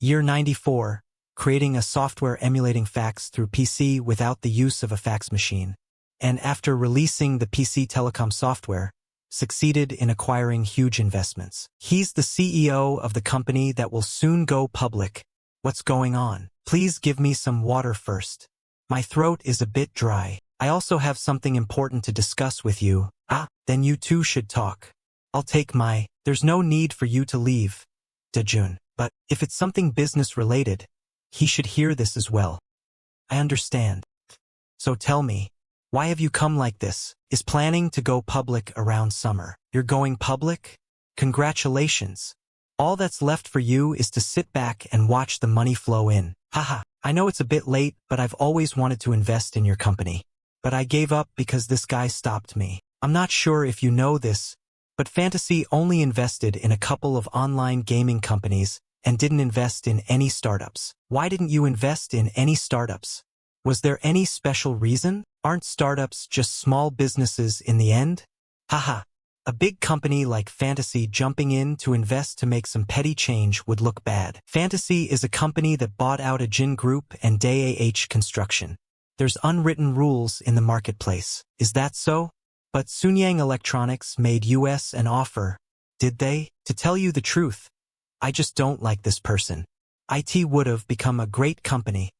Year 94, creating a software emulating fax through PC without the use of a fax machine. And after releasing the PC telecom software, succeeded in acquiring huge investments. He's the CEO of the company that will soon go public. What's going on? Please give me some water first. My throat is a bit dry. I also have something important to discuss with you. Then you two should talk. I'll take my... There's no need for you to leave, Dojun. But if it's something business-related, he should hear this as well. I understand. So tell me, why have you come like this? Is planning to go public around summer. You're going public? Congratulations. All that's left for you is to sit back and watch the money flow in. Haha, I know it's a bit late, but I've always wanted to invest in your company. But I gave up because this guy stopped me. I'm not sure if you know this, but Fantasy only invested in a couple of online gaming companies and didn't invest in any startups. Why didn't you invest in any startups? Was there any special reason? Aren't startups just small businesses in the end? Haha, a big company like Fantasy jumping in to invest to make some petty change would look bad. Fantasy is a company that bought out a Jin Group and Day Construction. There's unwritten rules in the marketplace. Is that so? But Sunyang Electronics made US an offer. Did they? To tell you the truth, I just don't like this person. IT would have become a great company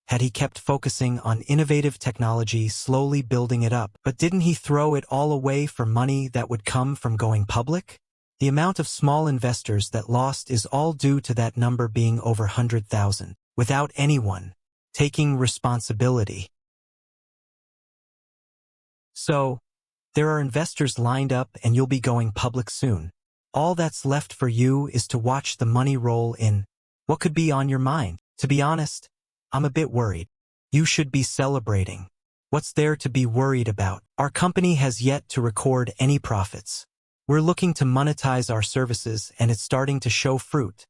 had he kept focusing on innovative technology, slowly building it up. But didn't he throw it all away for money that would come from going public? The amount of small investors that lost is all due to that number being over 100,000, without anyone taking responsibility. So, there are investors lined up and you'll be going public soon. All that's left for you is to watch the money roll in. What could be on your mind? To be honest, I'm a bit worried. You should be celebrating. What's there to be worried about? Our company has yet to record any profits. We're looking to monetize our services and it's starting to show fruit.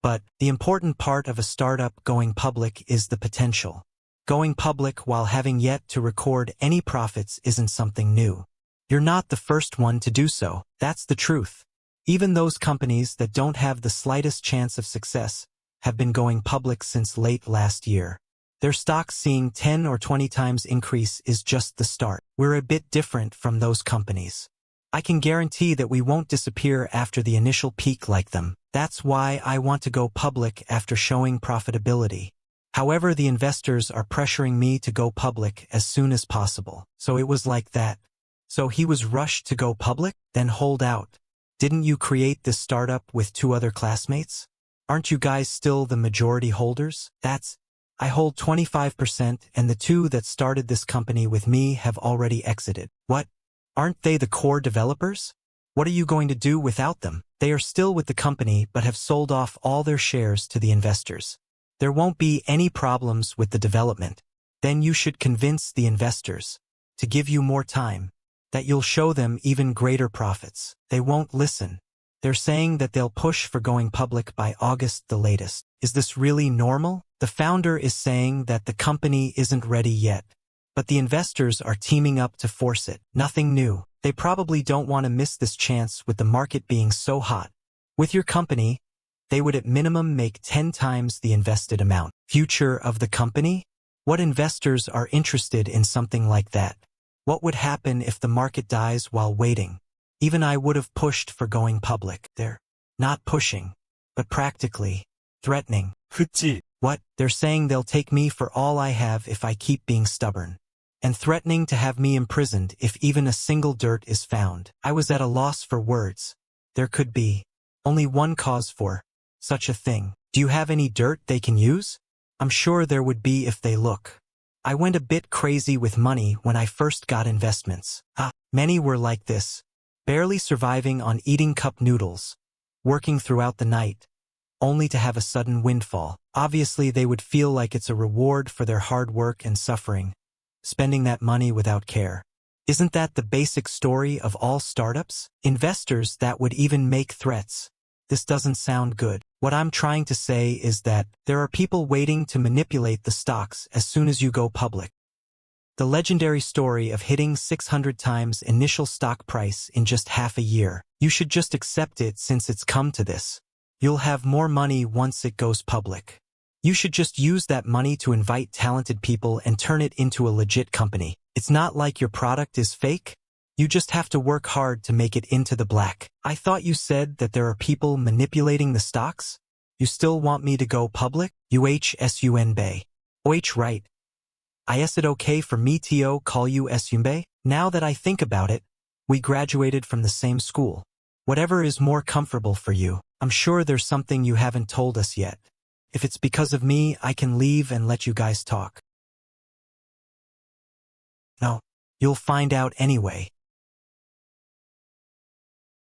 But the important part of a startup going public is the potential. Going public while having yet to record any profits isn't something new. You're not the first one to do so, that's the truth. Even those companies that don't have the slightest chance of success have been going public since late last year. Their stocks seeing 10 or 20 times increase is just the start. We're a bit different from those companies. I can guarantee that we won't disappear after the initial peak like them. That's why I want to go public after showing profitability. However, the investors are pressuring me to go public as soon as possible. So it was like that. So he was rushed to go public? Then hold out. Didn't you create this startup with 2 other classmates? Aren't you guys still the majority holders? I hold 25% and the 2 that started this company with me have already exited. What? Aren't they the core developers? What are you going to do without them? They are still with the company but have sold off all their shares to the investors. There won't be any problems with the development. Then you should convince the investors to give you more time, that you'll show them even greater profits. They won't listen. They're saying that they'll push for going public by August the latest. Is this really normal? The founder is saying that the company isn't ready yet, but the investors are teaming up to force it. Nothing new. They probably don't want to miss this chance with the market being so hot. With your company, they would at minimum make 10 times the invested amount. Future of the company? What investors are interested in something like that? What would happen if the market dies while waiting? Even I would have pushed for going public. They're not pushing, but practically threatening. 그치. What? They're saying they'll take me for all I have if I keep being stubborn. And threatening to have me imprisoned if even a single dirt is found. I was at a loss for words. There could be only one cause for such a thing. Do you have any dirt they can use? I'm sure there would be if they look. I went a bit crazy with money when I first got investments. Many were like this, barely surviving on eating cup noodles, working throughout the night, only to have a sudden windfall. Obviously, they would feel like it's a reward for their hard work and suffering, spending that money without care. Isn't that the basic story of all startups? Investors that would even make threats. This doesn't sound good. What I'm trying to say is that there are people waiting to manipulate the stocks as soon as you go public. The legendary story of hitting 600 times initial stock price in just half a year. You should just accept it since it's come to this. You'll have more money once it goes public. You should just use that money to invite talented people and turn it into a legit company. It's not like your product is fake. You just have to work hard to make it into the black. I thought you said that there are people manipulating the stocks? You still want me to go public? UHSUN Bay. OH right. Is it okay for me to call you Sunbay? Now that I think about it, we graduated from the same school. Whatever is more comfortable for you. I'm sure there's something you haven't told us yet. If it's because of me, I can leave and let you guys talk. No, you'll find out anyway.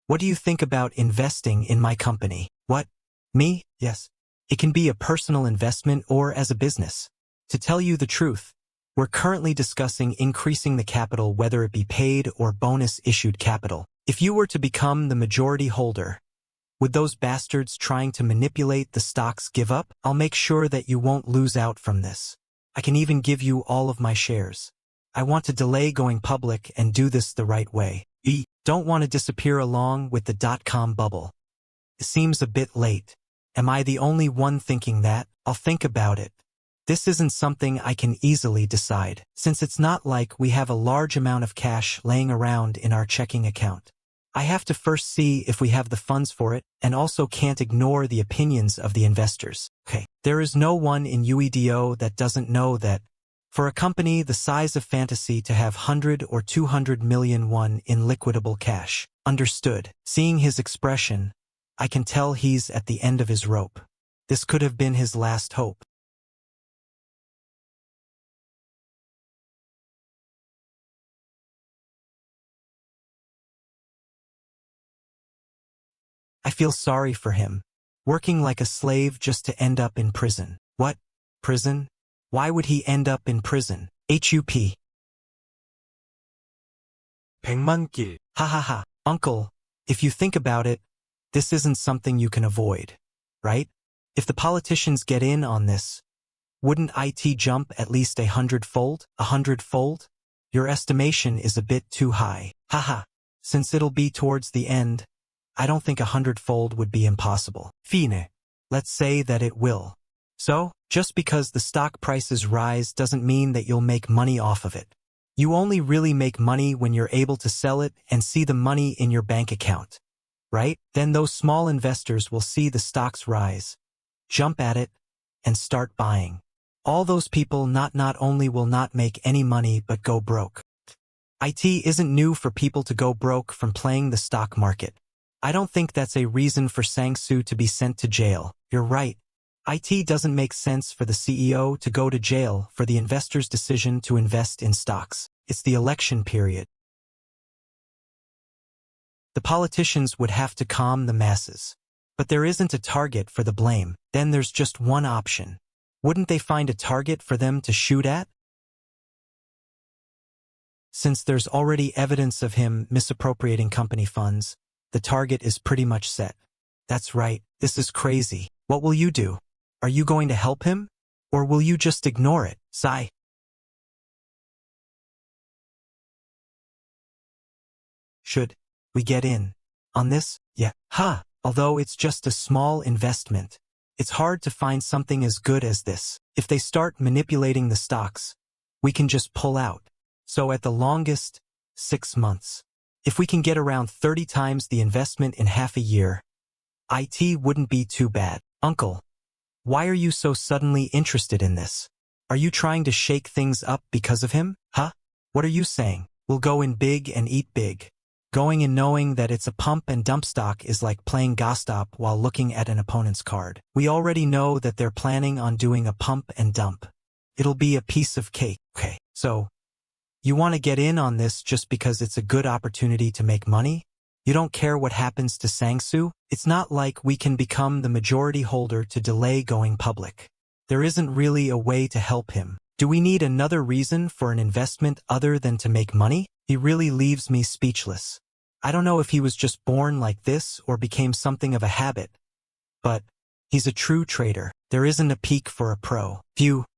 What do you think about investing in my company? What? Me? Yes. It can be a personal investment or as a business. To tell you the truth, we're currently discussing increasing the capital, whether it be paid or bonus-issued capital. If you were to become the majority holder, would those bastards trying to manipulate the stocks give up? I'll make sure that you won't lose out from this. I can even give you all of my shares. I want to delay going public and do this the right way. Don't want to disappear along with the dot-com bubble. It seems a bit late. Am I the only one thinking that? I'll think about it. This isn't something I can easily decide, since it's not like we have a large amount of cash laying around in our checking account. I have to first see if we have the funds for it, and also can't ignore the opinions of the investors. Okay, there is no one in UEDO that doesn't know that for a company the size of Fantasy to have 100 or 200 million won in liquidable cash. Understood. Seeing his expression, I can tell he's at the end of his rope. This could have been his last hope. I feel sorry for him, working like a slave just to end up in prison. What? Prison? Why would he end up in prison? HUP. 100만 길. Hahaha. Uncle, if you think about it, this isn't something you can avoid, right? If the politicians get in on this, wouldn't IT jump at least 100-fold? 100-fold? Your estimation is a bit too high. Haha. Since it'll be towards the end, I don't think 100-fold would be impossible. Fine. Let's say that it will. So, just because the stock prices rise doesn't mean that you'll make money off of it. You only really make money when you're able to sell it and see the money in your bank account. Right? Then those small investors will see the stocks rise, jump at it, and start buying. All those people not only will not make any money but go broke. IT isn't new for people to go broke from playing the stock market. I don't think that's a reason for Sang-soo to be sent to jail. You're right. IT doesn't make sense for the CEO to go to jail for the investor's decision to invest in stocks. It's the election period. The politicians would have to calm the masses. But there isn't a target for the blame. Then there's just one option. Wouldn't they find a target for them to shoot at? Since there's already evidence of him misappropriating company funds, the target is pretty much set. That's right. This is crazy. What will you do? Are you going to help him? Or will you just ignore it? Sigh. Should we get in on this? Yeah. Although it's just a small investment, it's hard to find something as good as this. If they start manipulating the stocks, we can just pull out. So at the longest, 6 months. If we can get around 30 times the investment in half a year, IT wouldn't be too bad. Uncle, why are you so suddenly interested in this? Are you trying to shake things up because of him? What are you saying? We'll go in big and eat big. Going in knowing that it's a pump and dump stock is like playing Gostop while looking at an opponent's card. We already know that they're planning on doing a pump and dump. It'll be a piece of cake. Okay, so you want to get in on this just because it's a good opportunity to make money? You don't care what happens to Sang-soo? It's not like we can become the majority holder to delay going public. There isn't really a way to help him. Do we need another reason for an investment other than to make money? He really leaves me speechless. I don't know if he was just born like this or became something of a habit. But he's a true trader. There isn't a peak for a pro.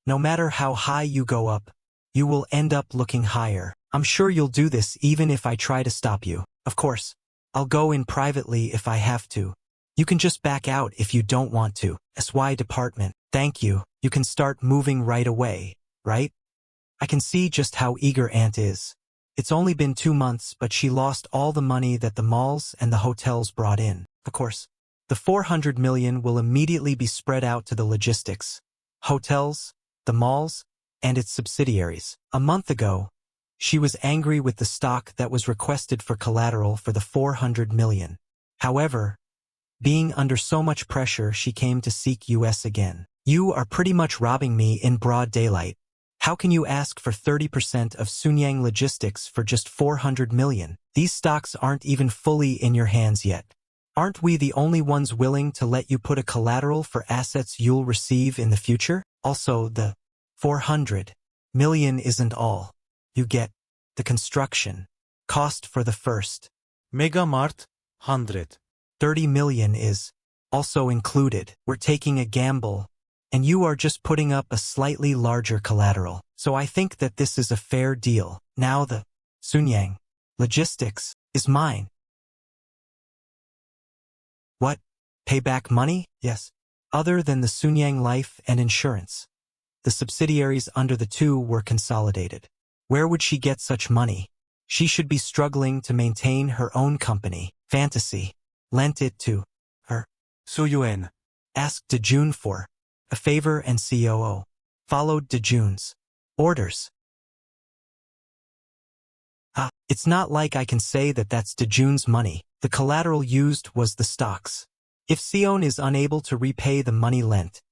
No matter how high you go up, you will end up looking higher. I'm sure you'll do this even if I try to stop you. Of course, I'll go in privately if I have to, You can just back out if you don't want to. SY department. Thank you. You can start moving right away, right? I can see just how eager Aunt is. It's only been 2 months, but she lost all the money that the malls and the hotels brought in. Of course, the 400 million will immediately be spread out to the logistics, hotels, the malls, and its subsidiaries. A month ago, she was angry with the stock that was requested for collateral for the 400 million. However, being under so much pressure, she came to seek US again. You are pretty much robbing me in broad daylight. How can you ask for 30% of Sunyang Logistics for just 400 million? These stocks aren't even fully in your hands yet. Aren't we the only ones willing to let you put a collateral for assets you'll receive in the future? Also, the 400 million isn't all. You get the construction cost for the first Mega Mart 100. 30 million is also included. We're taking a gamble, and you are just putting up a slightly larger collateral. So I think that this is a fair deal. Now the Sunyang Logistics is mine. What? Pay back money? Yes. Other than the Sunyang Life and Insurance, the subsidiaries under the two were consolidated. Where would she get such money? She should be struggling to maintain her own company. Fantasy lent it to her. Suyuen. Asked Dojun for a favor, and COO followed Dojun's orders. It's not like I can say that that's Dojun's money. The collateral used was the stocks. If Seon is unable to repay the money lent,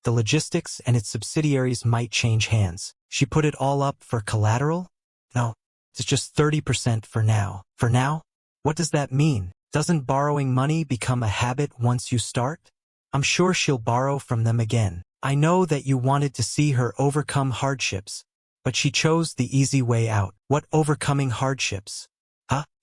the logistics and its subsidiaries might change hands. She put it all up for collateral? No, it's just 30% for now. For now? What does that mean? Doesn't borrowing money become a habit once you start? I'm sure she'll borrow from them again. I know that you wanted to see her overcome hardships, but she chose the easy way out. What overcoming hardships?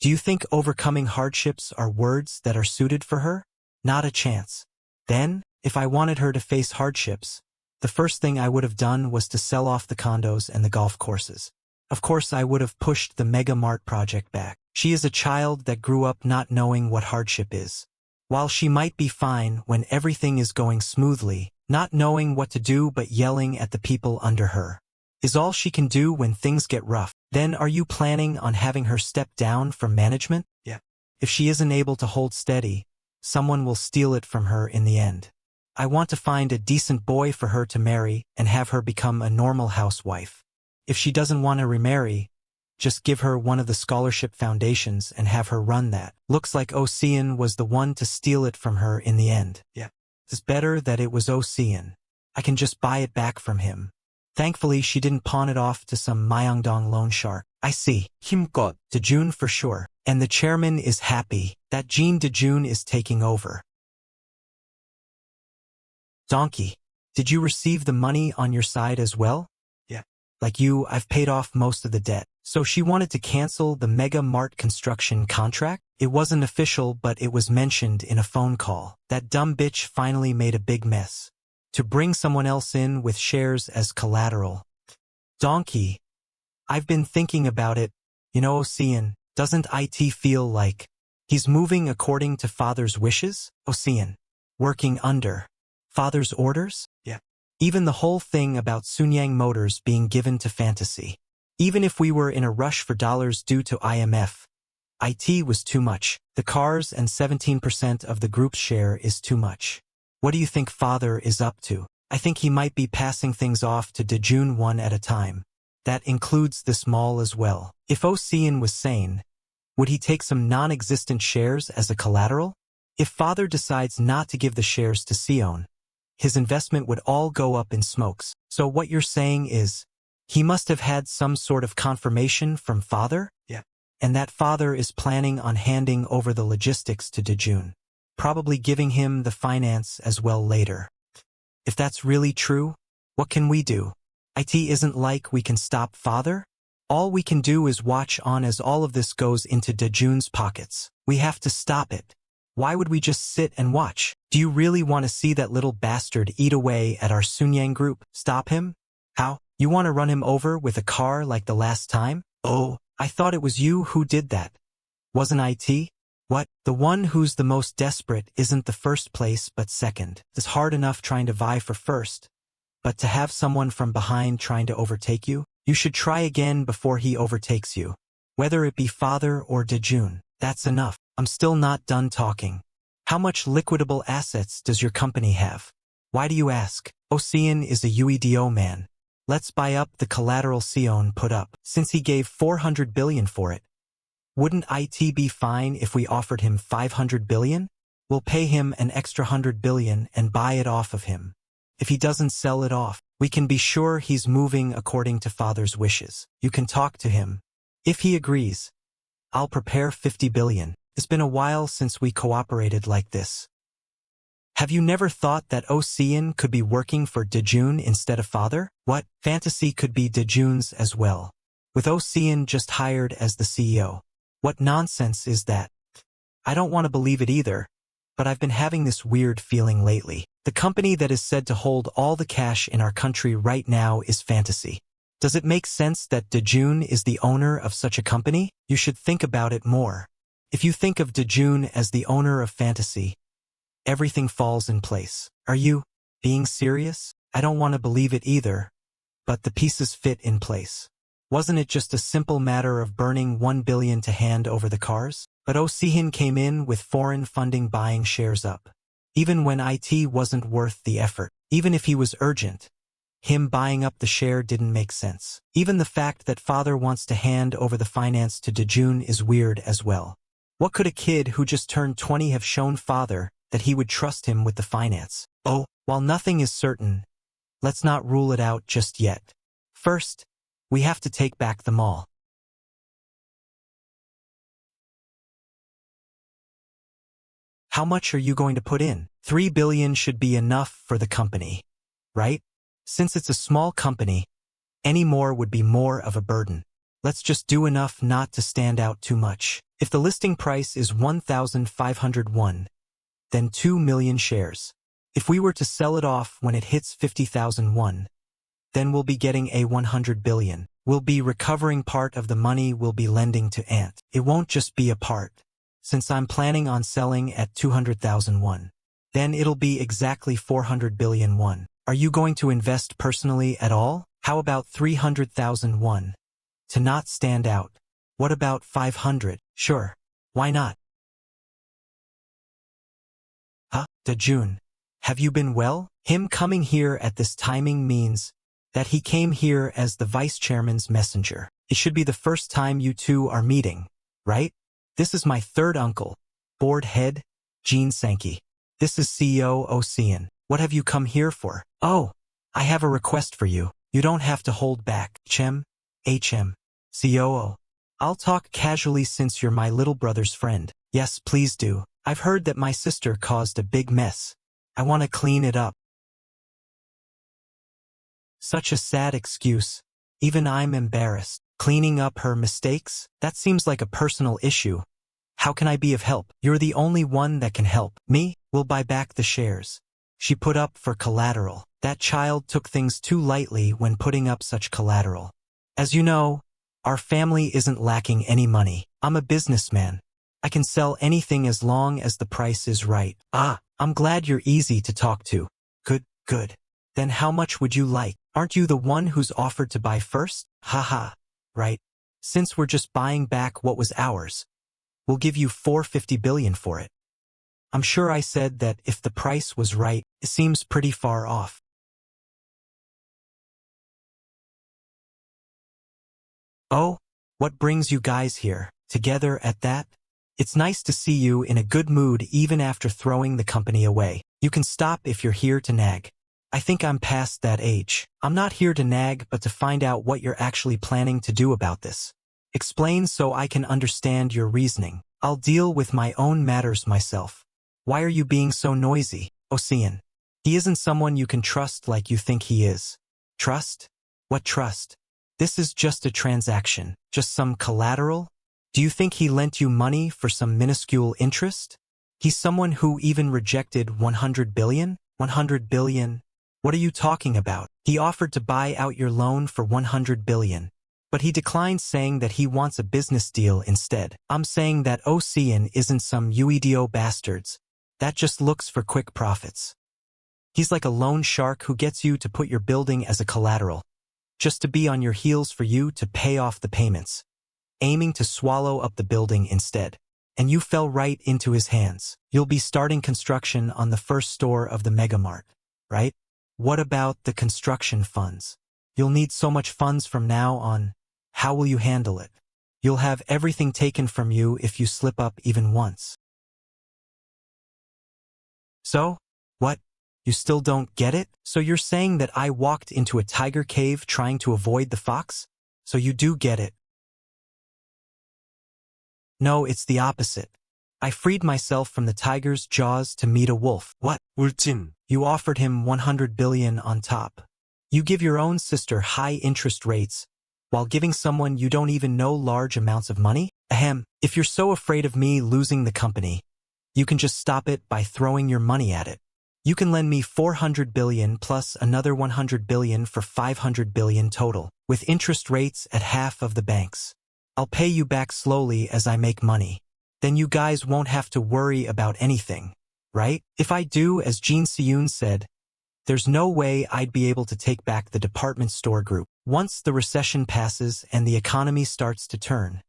Do you think overcoming hardships are words that are suited for her? Not a chance. Then, if I wanted her to face hardships, the first thing I would have done was to sell off the condos and the golf courses. Of course, I would have pushed the Mega Mart project back. She is a child that grew up not knowing what hardship is. While she might be fine when everything is going smoothly, not knowing what to do but yelling at the people under her is all she can do when things get rough. Then are you planning on having her step down from management? Yeah. If she isn't able to hold steady, someone will steal it from her in the end. I want to find a decent boy for her to marry and have her become a normal housewife. If she doesn't want to remarry, just give her one of the scholarship foundations and have her run that. Looks like Ocean was the one to steal it from her in the end. Yeah. It's better that it was Ocean. I can just buy it back from him. Thankfully, she didn't pawn it off to some Myeongdong loan shark. I see. 힘껏. Dojun for sure. And the chairman is happy that Jin Dojun is taking over. Donkey, did you receive the money on your side as well? Yeah. Like you, I've paid off most of the debt. So she wanted to cancel the Mega Mart construction contract? It wasn't official, but it was mentioned in a phone call. That dumb bitch finally made a big mess. To bring someone else in with shares as collateral. Donkey, I've been thinking about it. You know, Ocean, doesn't IT feel like he's moving according to father's wishes? Ocean, working under father's orders? Yeah. Even the whole thing about Sunyang Motors being given to Fantasy. Even if we were in a rush for dollars due to IMF, IT was too much. The cars and 17% of the group's share is too much. What do you think father is up to? I think he might be passing things off to Dojun one at a time. That includes this mall as well. If Ocean was sane, would he take some non-existent shares as a collateral? If father decides not to give the shares to Seon, his investment would all go up in smokes. So what you're saying is, he must have had some sort of confirmation from father? Yeah. And that father is planning on handing over the logistics to Dojun, probably giving him the finance as well later. If that's really true, what can we do? It isn't like we can stop father. All we can do is watch on as all of this goes into Dojun's pockets. We have to stop it. Why would we just sit and watch? Do you really want to see that little bastard eat away at our Sunyang group? Stop him? How? You want to run him over with a car like the last time? Oh, I thought it was you who did that. Wasn't IT? What? The one who's the most desperate isn't the first place but second. It's hard enough trying to vie for first, but to have someone from behind trying to overtake you? You should try again before he overtakes you. Whether it be father or Dojun, that's enough. I'm still not done talking. How much liquidable assets does your company have? Why do you ask? Ocean is a UEDO man. Let's buy up the collateral Sion put up. Since he gave 400 billion for it, wouldn't it be fine if we offered him 500 billion? We'll pay him an extra 100 billion and buy it off of him. If he doesn't sell it off, we can be sure he's moving according to father's wishes. You can talk to him. If he agrees, I'll prepare 50 billion. It's been a while since we cooperated like this. Have you never thought that Ocean could be working for Dojun instead of father? What? Fantasy could be Dojun's as well, with Ocean just hired as the CEO. What nonsense is that? I don't want to believe it either, but I've been having this weird feeling lately. The company that is said to hold all the cash in our country right now is Fantasy. Does it make sense that Dojun is the owner of such a company? You should think about it more. If you think of Dojun as the owner of Fantasy, everything falls in place. Are you being serious? I don't want to believe it either, but the pieces fit in place. Wasn't it just a simple matter of burning 1 billion to hand over the cars? But Ocean came in with foreign funding buying shares up. Even when it wasn't worth the effort. Even if he was urgent, him buying up the share didn't make sense. Even the fact that father wants to hand over the finance to Dojun is weird as well. What could a kid who just turned 20 have shown father that he would trust him with the finance? Oh, while nothing is certain, let's not rule it out just yet. First, we have to take back the mall. How much are you going to put in? 3 billion should be enough for the company, right? Since it's a small company, any more would be more of a burden. Let's just do enough not to stand out too much. If the listing price is 1,501, then 2 million shares. If we were to sell it off when it hits 50,001, then we'll be getting a 100 billion. We'll be recovering part of the money we'll be lending to Ant. It won't just be a part. Since I'm planning on selling at 200,001, then it'll be exactly 400 billion won. Are you going to invest personally at all? How about 300,001? To not stand out. What about 500? Sure. Why not? Huh? Dojun, have you been well? Him coming here at this timing means that he came here as the vice chairman's messenger. It should be the first time you two are meeting, right? This is my third uncle, board head, Jin Sankey. This is CEO Ocean. What have you come here for? Oh, I have a request for you. You don't have to hold back. HM, COO. I'll talk casually since you're my little brother's friend. Yes, please do. I've heard that my sister caused a big mess. I want to clean it up. Such a sad excuse. Even I'm embarrassed. Cleaning up her mistakes? That seems like a personal issue. How can I be of help? You're the only one that can help. Me? We'll buy back the shares she put up for collateral. That child took things too lightly when putting up such collateral. As you know, our family isn't lacking any money. I'm a businessman. I can sell anything as long as the price is right. Ah, I'm glad you're easy to talk to. Good. Then how much would you like? Aren't you the one who's offered to buy first? Haha. Right. Since we're just buying back what was ours, we'll give you 450 billion for it. I'm sure I said that if the price was right. It seems pretty far off. Oh, what brings you guys here, together at that? It's nice to see you in a good mood even after throwing the company away. You can stop if you're here to nag. I think I'm past that age. I'm not here to nag but to find out what you're actually planning to do about this. Explain so I can understand your reasoning. I'll deal with my own matters myself. Why are you being so noisy, Ocean? He isn't someone you can trust like you think he is. Trust? What trust? This is just a transaction, just some collateral. Do you think he lent you money for some minuscule interest? He's someone who even rejected 100 billion? 100 billion? What are you talking about? He offered to buy out your loan for 100 billion. But he declined, saying that he wants a business deal instead. I'm saying that Ocean isn't some UEDO bastards that just looks for quick profits. He's like a loan shark who gets you to put your building as a collateral, just to be on your heels for you to pay off the payments, aiming to swallow up the building instead. And you fell right into his hands. You'll be starting construction on the first store of the Megamart, right? What about the construction funds? You'll need so much funds from now on. How will you handle it? You'll have everything taken from you if you slip up even once. So, what? You still don't get it? So you're saying that I walked into a tiger cave trying to avoid the fox? So you do get it. No, it's the opposite. I freed myself from the tiger's jaws to meet a wolf. What? 울진. You offered him 100 billion on top. You give your own sister high interest rates, while giving someone you don't even know large amounts of money? Ahem. If you're so afraid of me losing the company, you can just stop it by throwing your money at it. You can lend me 400 billion plus another 100 billion for 500 billion total, with interest rates at half of the bank's. I'll pay you back slowly as I make money. Then you guys won't have to worry about anything, right? If I do as Jin Seyoon said, there's no way I'd be able to take back the department store group. Once the recession passes and the economy starts to turn,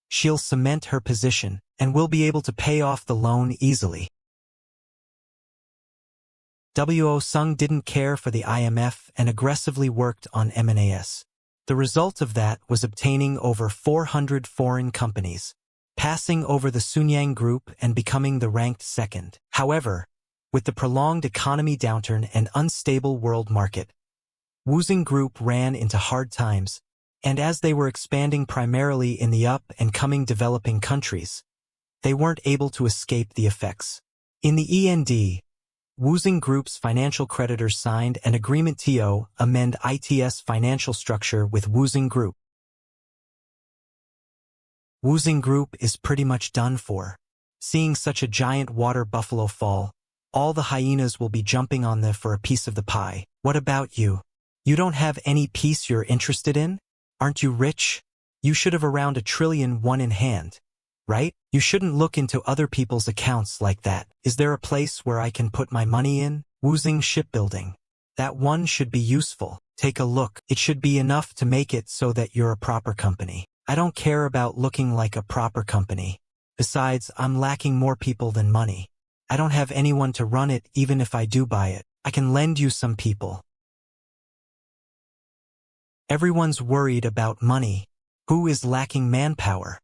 she'll cement her position and will be able to pay off the loan easily. W.O. Sung didn't care for the IMF and aggressively worked on M&As. The result of that was obtaining over 400 foreign companies, passing over the Sunyang Group and becoming the ranked second. However, with the prolonged economy downturn and unstable world market, Woosung Group ran into hard times, and as they were expanding primarily in the up-and-coming developing countries, they weren't able to escape the effects. In the END, Woosung Group's financial creditors signed an agreement to amend its financial structure with Woosung Group. Woosung Group is pretty much done for. Seeing such a giant water buffalo fall, all the hyenas will be jumping on them for a piece of the pie. What about you? You don't have any piece you're interested in? Aren't you rich? You should have around $1 trillion in hand, right? You shouldn't look into other people's accounts like that. Is there a place where I can put my money in? Woosung Shipbuilding. That one should be useful. Take a look. It should be enough to make it so that you're a proper company. I don't care about looking like a proper company. Besides, I'm lacking more people than money. I don't have anyone to run it even if I do buy it. I can lend you some people. Everyone's worried about money. Who is lacking manpower?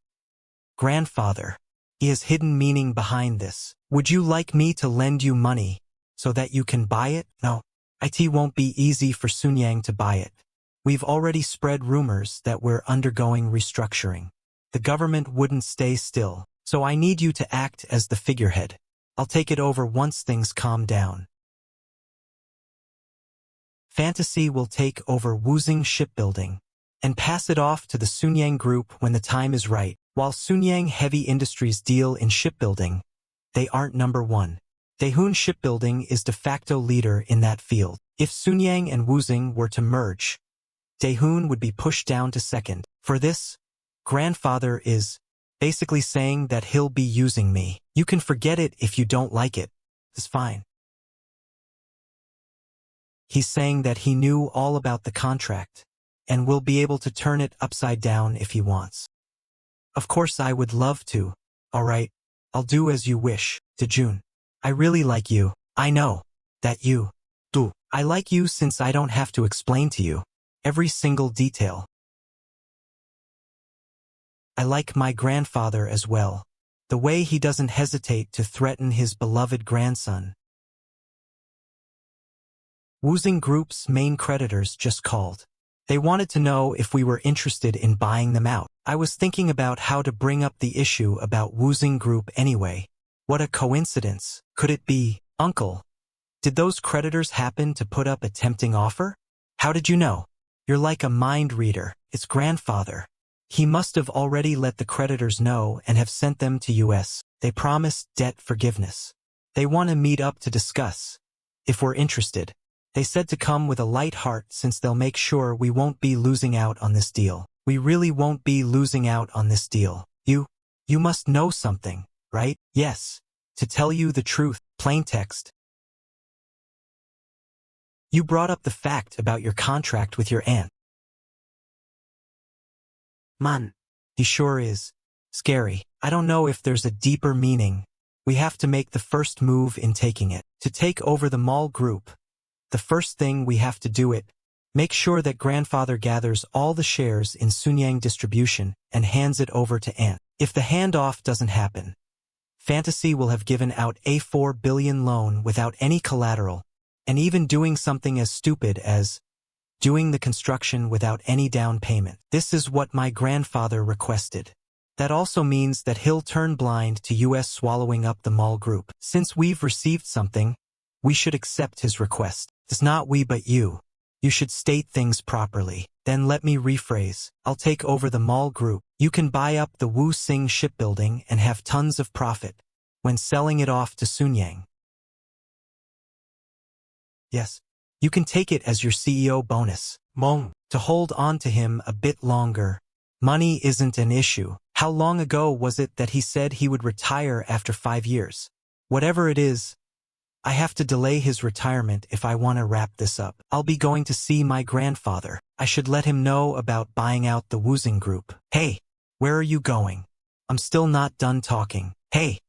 Grandfather. He has hidden meaning behind this. Would you like me to lend you money so that you can buy it? No. It won't be easy for Sunyang to buy it. We've already spread rumors that we're undergoing restructuring. The government wouldn't stay still, so I need you to act as the figurehead. I'll take it over once things calm down. Fantasy will take over Woosung Shipbuilding and pass it off to the Sunyang Group when the time is right. While Sunyang Heavy Industries deal in shipbuilding, they aren't number one. Daehoon Shipbuilding is de facto leader in that field. If Sunyang and Woosung were to merge, Daehoon would be pushed down to second. For this, grandfather is basically saying that he'll be using me. You can forget it if you don't like it. It's fine. He's saying that he knew all about the contract and will be able to turn it upside down if he wants. Of course I would love to. Alright, I'll do as you wish, Dojun. I really like you. I know that you do. I like you since I don't have to explain to you every single detail. I like my grandfather as well. The way he doesn't hesitate to threaten his beloved grandson. Woosung Group's main creditors just called. They wanted to know if we were interested in buying them out. I was thinking about how to bring up the issue about Woosung Group anyway. What a coincidence. Could it be, Uncle? Did those creditors happen to put up a tempting offer? How did you know? You're like a mind reader. It's grandfather. He must have already let the creditors know and have sent them to US. They promised debt forgiveness. They want to meet up to discuss. If we're interested. They said to come with a light heart since they'll make sure we won't be losing out on this deal. We really won't be losing out on this deal. You must know something, right? Yes. To tell you the truth, plain text. You brought up the fact about your contract with your aunt. Man, he sure is. Scary. I don't know if there's a deeper meaning. We have to make the first move in taking it. To take over the mall group, the first thing we have to do it. Make sure that grandfather gathers all the shares in Sunyang Distribution and hands it over to aunt. If the handoff doesn't happen, Fantasy will have given out a 4 billion loan without any collateral, and even doing something as stupid as doing the construction without any down payment. This is what my grandfather requested. That also means that he'll turn blind to US swallowing up the mall group. Since we've received something, we should accept his request. It's not we but you. You should state things properly. Then let me rephrase. I'll take over the mall group. You can buy up the Wu Sing shipbuilding and have tons of profit when selling it off to Sunyang. Yes. You can take it as your CEO bonus. Mong. To hold on to him a bit longer. Money isn't an issue. How long ago was it that he said he would retire after 5 years? Whatever it is, I have to delay his retirement if I want to wrap this up. I'll be going to see my grandfather. I should let him know about buying out the Woozing group. Hey, where are you going? I'm still not done talking. Hey,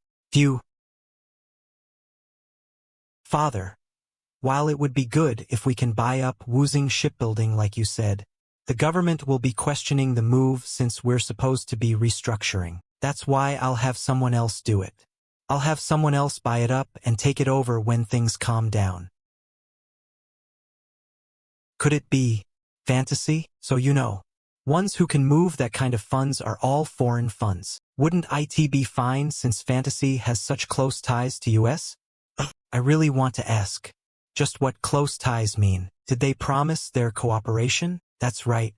Father, while it would be good if we can buy up Woozing shipbuilding like you said, the government will be questioning the move since we're supposed to be restructuring. That's why I'll have someone else do it. I'll have someone else buy it up and take it over when things calm down. Could it be Fantasy? So you know, ones who can move that kind of funds are all foreign funds. Wouldn't it be fine since Fantasy has such close ties to US? I really want to ask, just what close ties mean. Did they promise their cooperation? That's right.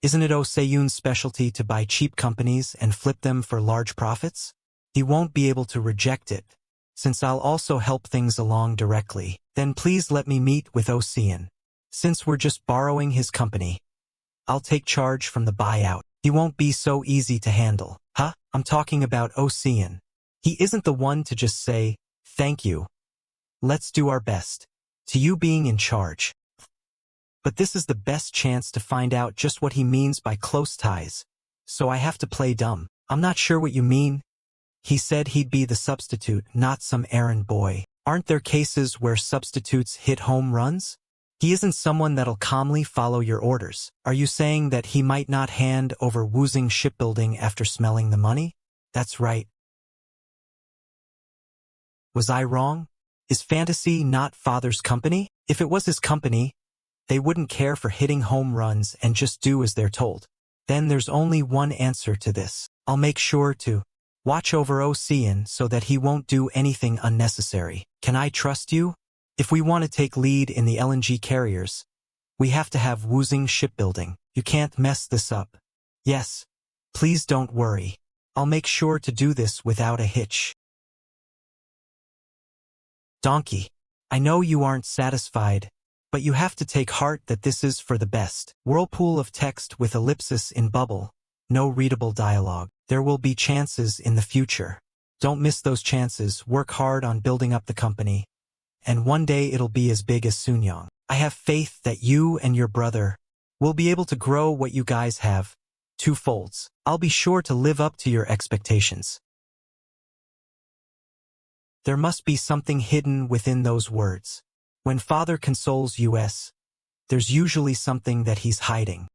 Isn't it Oh Se-yoon's specialty to buy cheap companies and flip them for large profits? He won't be able to reject it, since I'll also help things along directly. Then please let me meet with Ocean. Since we're just borrowing his company, I'll take charge from the buyout. He won't be so easy to handle. Huh? I'm talking about Ocean. He isn't the one to just say, thank you. Let's do our best. To you being in charge. But this is the best chance to find out just what he means by close ties. So I have to play dumb. I'm not sure what you mean. He said he'd be the substitute, not some errand boy. Aren't there cases where substitutes hit home runs? He isn't someone that'll calmly follow your orders. Are you saying that he might not hand over Woozing shipbuilding after smelling the money? That's right. Was I wrong? Is Fantasy not Father's company? If it was his company, they wouldn't care for hitting home runs and just do as they're told. Then there's only one answer to this. I'll make sure to watch over Ocean so that he won't do anything unnecessary. Can I trust you? If we want to take lead in the LNG carriers, we have to have Woozing shipbuilding. You can't mess this up. Yes. Please don't worry. I'll make sure to do this without a hitch. Donkey. I know you aren't satisfied, but you have to take heart that this is for the best. Whirlpool of text with ellipsis in bubble. No readable dialogue. There will be chances in the future. Don't miss those chances. Work hard on building up the company. And one day it'll be as big as Sunyang. I have faith that you and your brother will be able to grow what you guys have. 2 folds. I'll be sure to live up to your expectations. There must be something hidden within those words. When Father consoles us, there's usually something that he's hiding.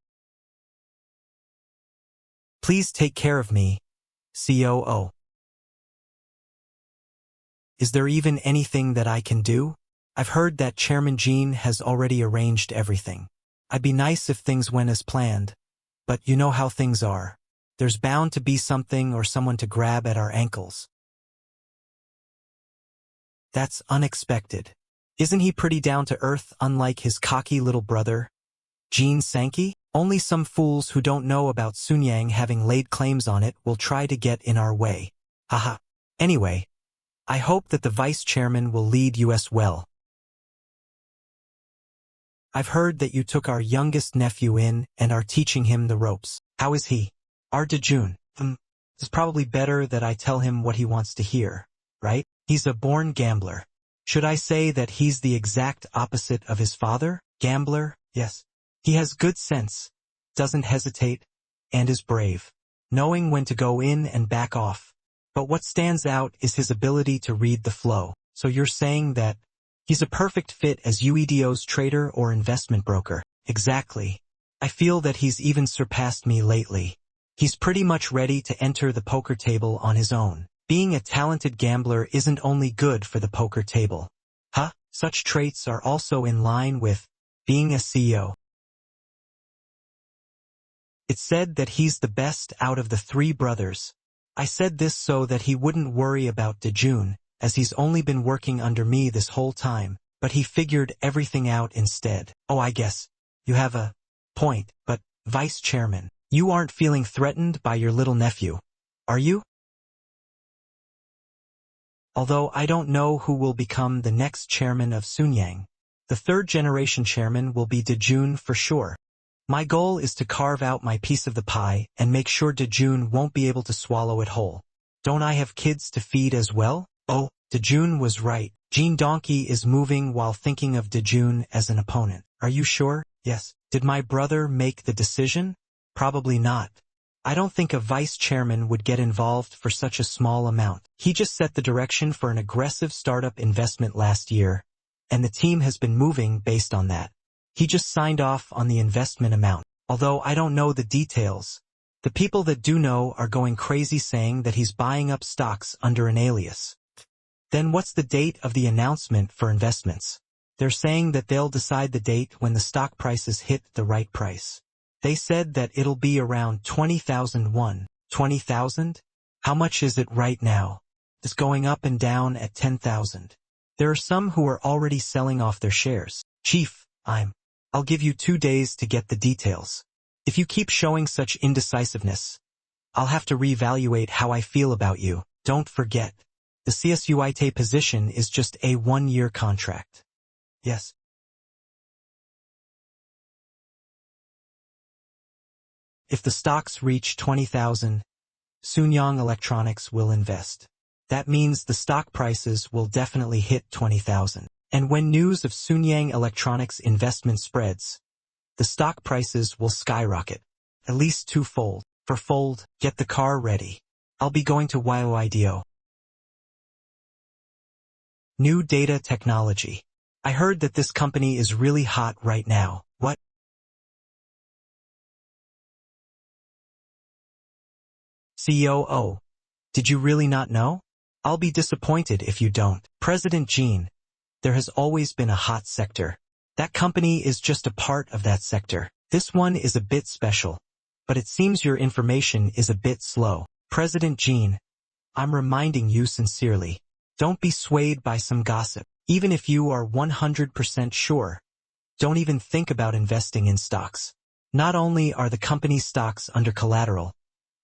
Please take care of me, COO. Is there even anything that I can do? I've heard that Chairman Jin has already arranged everything. I'd be nice if things went as planned, but you know how things are. There's bound to be something or someone to grab at our ankles. That's unexpected. Isn't he pretty down to earth unlike his cocky little brother, Jin Sankey? Only some fools who don't know about Sunyang having laid claims on it will try to get in our way. Haha. Anyway, I hope that the vice chairman will lead us well. I've heard that you took our youngest nephew in and are teaching him the ropes. How is he? R. Dojun. It's probably better that I tell him what he wants to hear, right? He's a born gambler. Should I say that he's the exact opposite of his father? Gambler, yes. He has good sense, doesn't hesitate, and is brave, knowing when to go in and back off. But what stands out is his ability to read the flow. So you're saying that he's a perfect fit as UEDO's trader or investment broker? Exactly. I feel that he's even surpassed me lately. He's pretty much ready to enter the poker table on his own. Being a talented gambler isn't only good for the poker table. Such traits are also in line with being a CEO. It's said that he's the best out of the three brothers. I said this so that he wouldn't worry about Dojun, as he's only been working under me this whole time, but he figured everything out instead. Oh, I guess you have a point, but Vice Chairman, you aren't feeling threatened by your little nephew, are you? Although I don't know who will become the next chairman of Sunyang. The third-generation chairman will be Dojun for sure. My goal is to carve out my piece of the pie and make sure Dojun won't be able to swallow it whole. Don't I have kids to feed as well? Oh, Dojun was right. Jin Donkey is moving while thinking of Dojun as an opponent. Are you sure? Yes. Did my brother make the decision? Probably not. I don't think a vice chairman would get involved for such a small amount. He just set the direction for an aggressive startup investment last year, and the team has been moving based on that. He just signed off on the investment amount. Although I don't know the details, the people that do know are going crazy saying that he's buying up stocks under an alias. Then what's the date of the announcement for investments? They're saying that they'll decide the date when the stock prices hit the right price. They said that it'll be around 20,000 won. 20,000? How much is it right now? It's going up and down at 10,000. There are some who are already selling off their shares. Chief, I'll give you 2 days to get the details. If you keep showing such indecisiveness, I'll have to reevaluate how I feel about you. Don't forget, the CSUIT position is just a 1-year contract. Yes. If the stocks reach 20,000, Sunyang Electronics will invest. That means the stock prices will definitely hit 20,000. And when news of Sunyang Electronics investment spreads, the stock prices will skyrocket, at least 2-fold. For fold, get the car ready. I'll be going to YOIDO. New data technology. I heard that this company is really hot right now. What? COO. Did you really not know? I'll be disappointed if you don't. President Jin, there has always been a hot sector. That company is just a part of that sector. This one is a bit special, but it seems your information is a bit slow. President Jin, I'm reminding you sincerely. Don't be swayed by some gossip. Even if you are 100% sure, don't even think about investing in stocks. Not only are the company's stocks under collateral,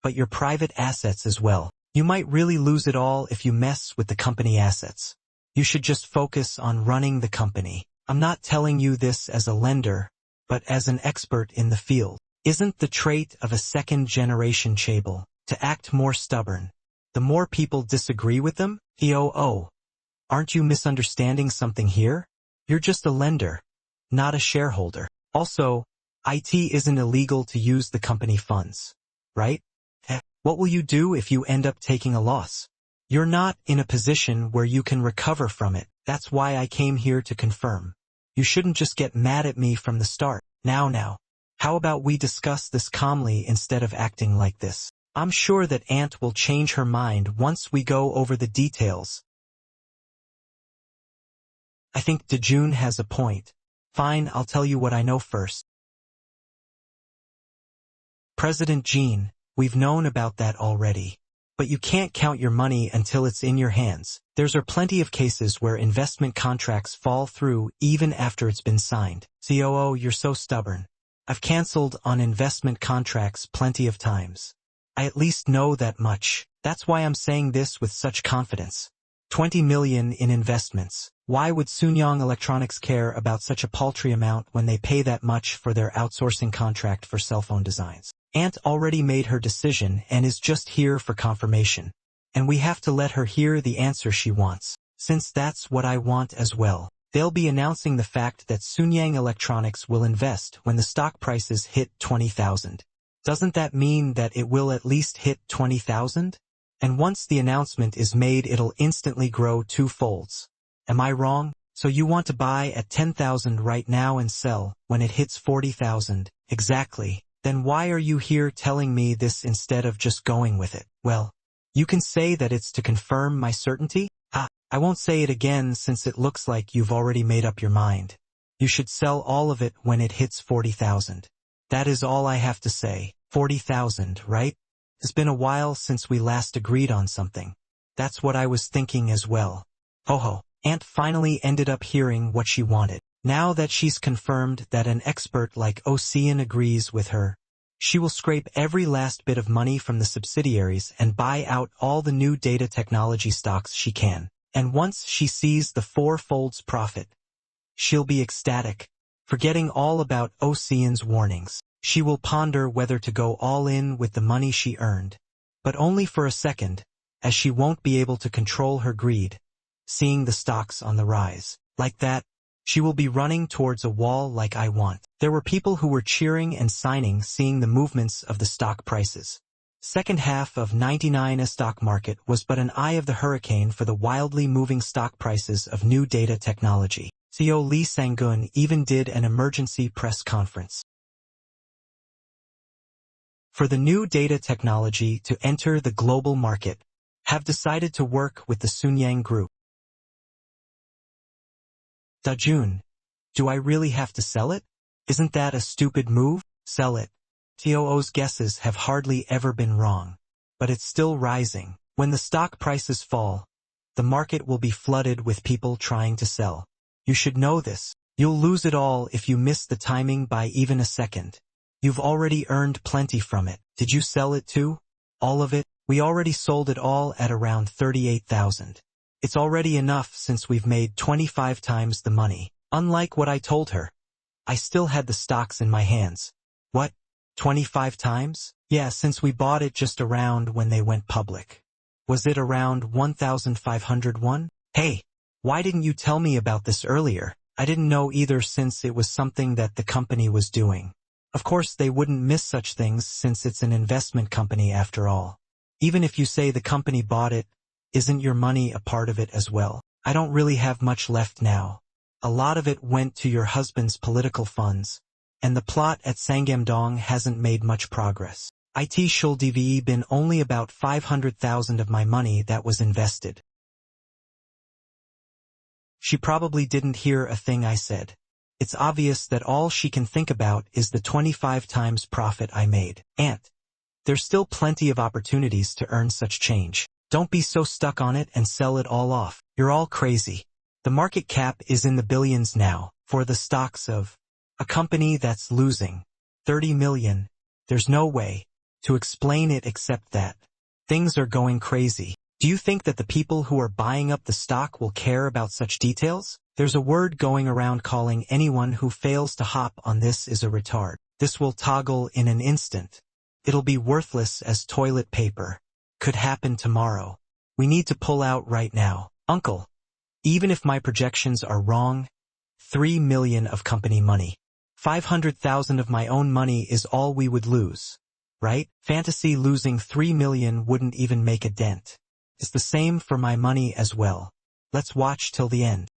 but your private assets as well. You might really lose it all if you mess with the company assets. You should just focus on running the company. I'm not telling you this as a lender, but as an expert in the field. Isn't the trait of a second-generation Chaebol to act more stubborn? The more people disagree with them? Aren't you misunderstanding something here? You're just a lender, not a shareholder. Also, it isn't illegal to use the company funds, right? What will you do if you end up taking a loss? You're not in a position where you can recover from it. That's why I came here to confirm. You shouldn't just get mad at me from the start. Now, how about we discuss this calmly instead of acting like this? I'm sure that Aunt will change her mind once we go over the details. I think Dojun has a point. Fine, I'll tell you what I know first. President Jin, we've known about that already. But you can't count your money until it's in your hands. There's plenty of cases where investment contracts fall through even after it's been signed. COO, you're so stubborn. I've canceled on investment contracts plenty of times. I at least know that much. That's why I'm saying this with such confidence. 20 million in investments. Why would Sunyang Electronics care about such a paltry amount when they pay that much for their outsourcing contract for cell phone designs? Aunt already made her decision and is just here for confirmation. And we have to let her hear the answer she wants, since that's what I want as well. They'll be announcing the fact that Sunyang Electronics will invest when the stock prices hit 20,000. Doesn't that mean that it will at least hit 20,000? And once the announcement is made, it'll instantly grow 2 folds. Am I wrong? So you want to buy at 10,000 right now and sell when it hits 40,000? Exactly. Then why are you here telling me this instead of just going with it? Well, you can say that it's to confirm my certainty. I won't say it again since it looks like you've already made up your mind. You should sell all of it when it hits 40,000. That is all I have to say. 40,000, right? It's been a while since we last agreed on something. That's what I was thinking as well. Ho. Aunt finally ended up hearing what she wanted. Now that she's confirmed that an expert like Ocean agrees with her, she will scrape every last bit of money from the subsidiaries and buy out all the new data technology stocks she can. And once she sees the 4 folds profit, she'll be ecstatic, forgetting all about Ocean's warnings. She will ponder whether to go all in with the money she earned, but only for a second, as she won't be able to control her greed, seeing the stocks on the rise. Like that, she will be running towards a wall like I want. There were people who were cheering and signing seeing the movements of the stock prices. Second half of 99 stock market was but an eye of the hurricane for the wildly moving stock prices of new data technology. CEO Lee Sang-gun even did an emergency press conference for the new data technology to enter the global market, have decided to work with the Sunyang Group. Dojun, do I really have to sell it? Isn't that a stupid move? Sell it. TOO's guesses have hardly ever been wrong. But it's still rising. When the stock prices fall, the market will be flooded with people trying to sell. You should know this. You'll lose it all if you miss the timing by even a second. You've already earned plenty from it. Did you sell it too? All of it? We already sold it all at around 38,000. It's already enough since we've made 25 times the money. Unlike what I told her, I still had the stocks in my hands. What? 25 times? Yeah, since we bought it just around when they went public. Was it around 1,501? Hey, why didn't you tell me about this earlier? I didn't know either since it was something that the company was doing. Of course they wouldn't miss such things since it's an investment company after all. Even if you say the company bought it, isn't your money a part of it as well? I don't really have much left now. A lot of it went to your husband's political funds, and the plot at Sangam-dong hasn't made much progress. It should have been only about 500,000 of my money that was invested. She probably didn't hear a thing I said. It's obvious that all she can think about is the 25 times profit I made. Aunt, there's still plenty of opportunities to earn such change. Don't be so stuck on it and sell it all off. You're all crazy. The market cap is in the billions now, for the stocks of a company that's losing 30 million. There's no way to explain it except that things are going crazy. Do you think that the people who are buying up the stock will care about such details? There's a word going around calling anyone who fails to hop on this is a retard. This will toggle in an instant. It'll be worthless as toilet paper. Could happen tomorrow. We need to pull out right now. Uncle, even if my projections are wrong, 3 million of company money. 500,000 of my own money is all we would lose. Right? Fantasy losing 3 million wouldn't even make a dent. It's the same for my money as well. Let's watch till the end.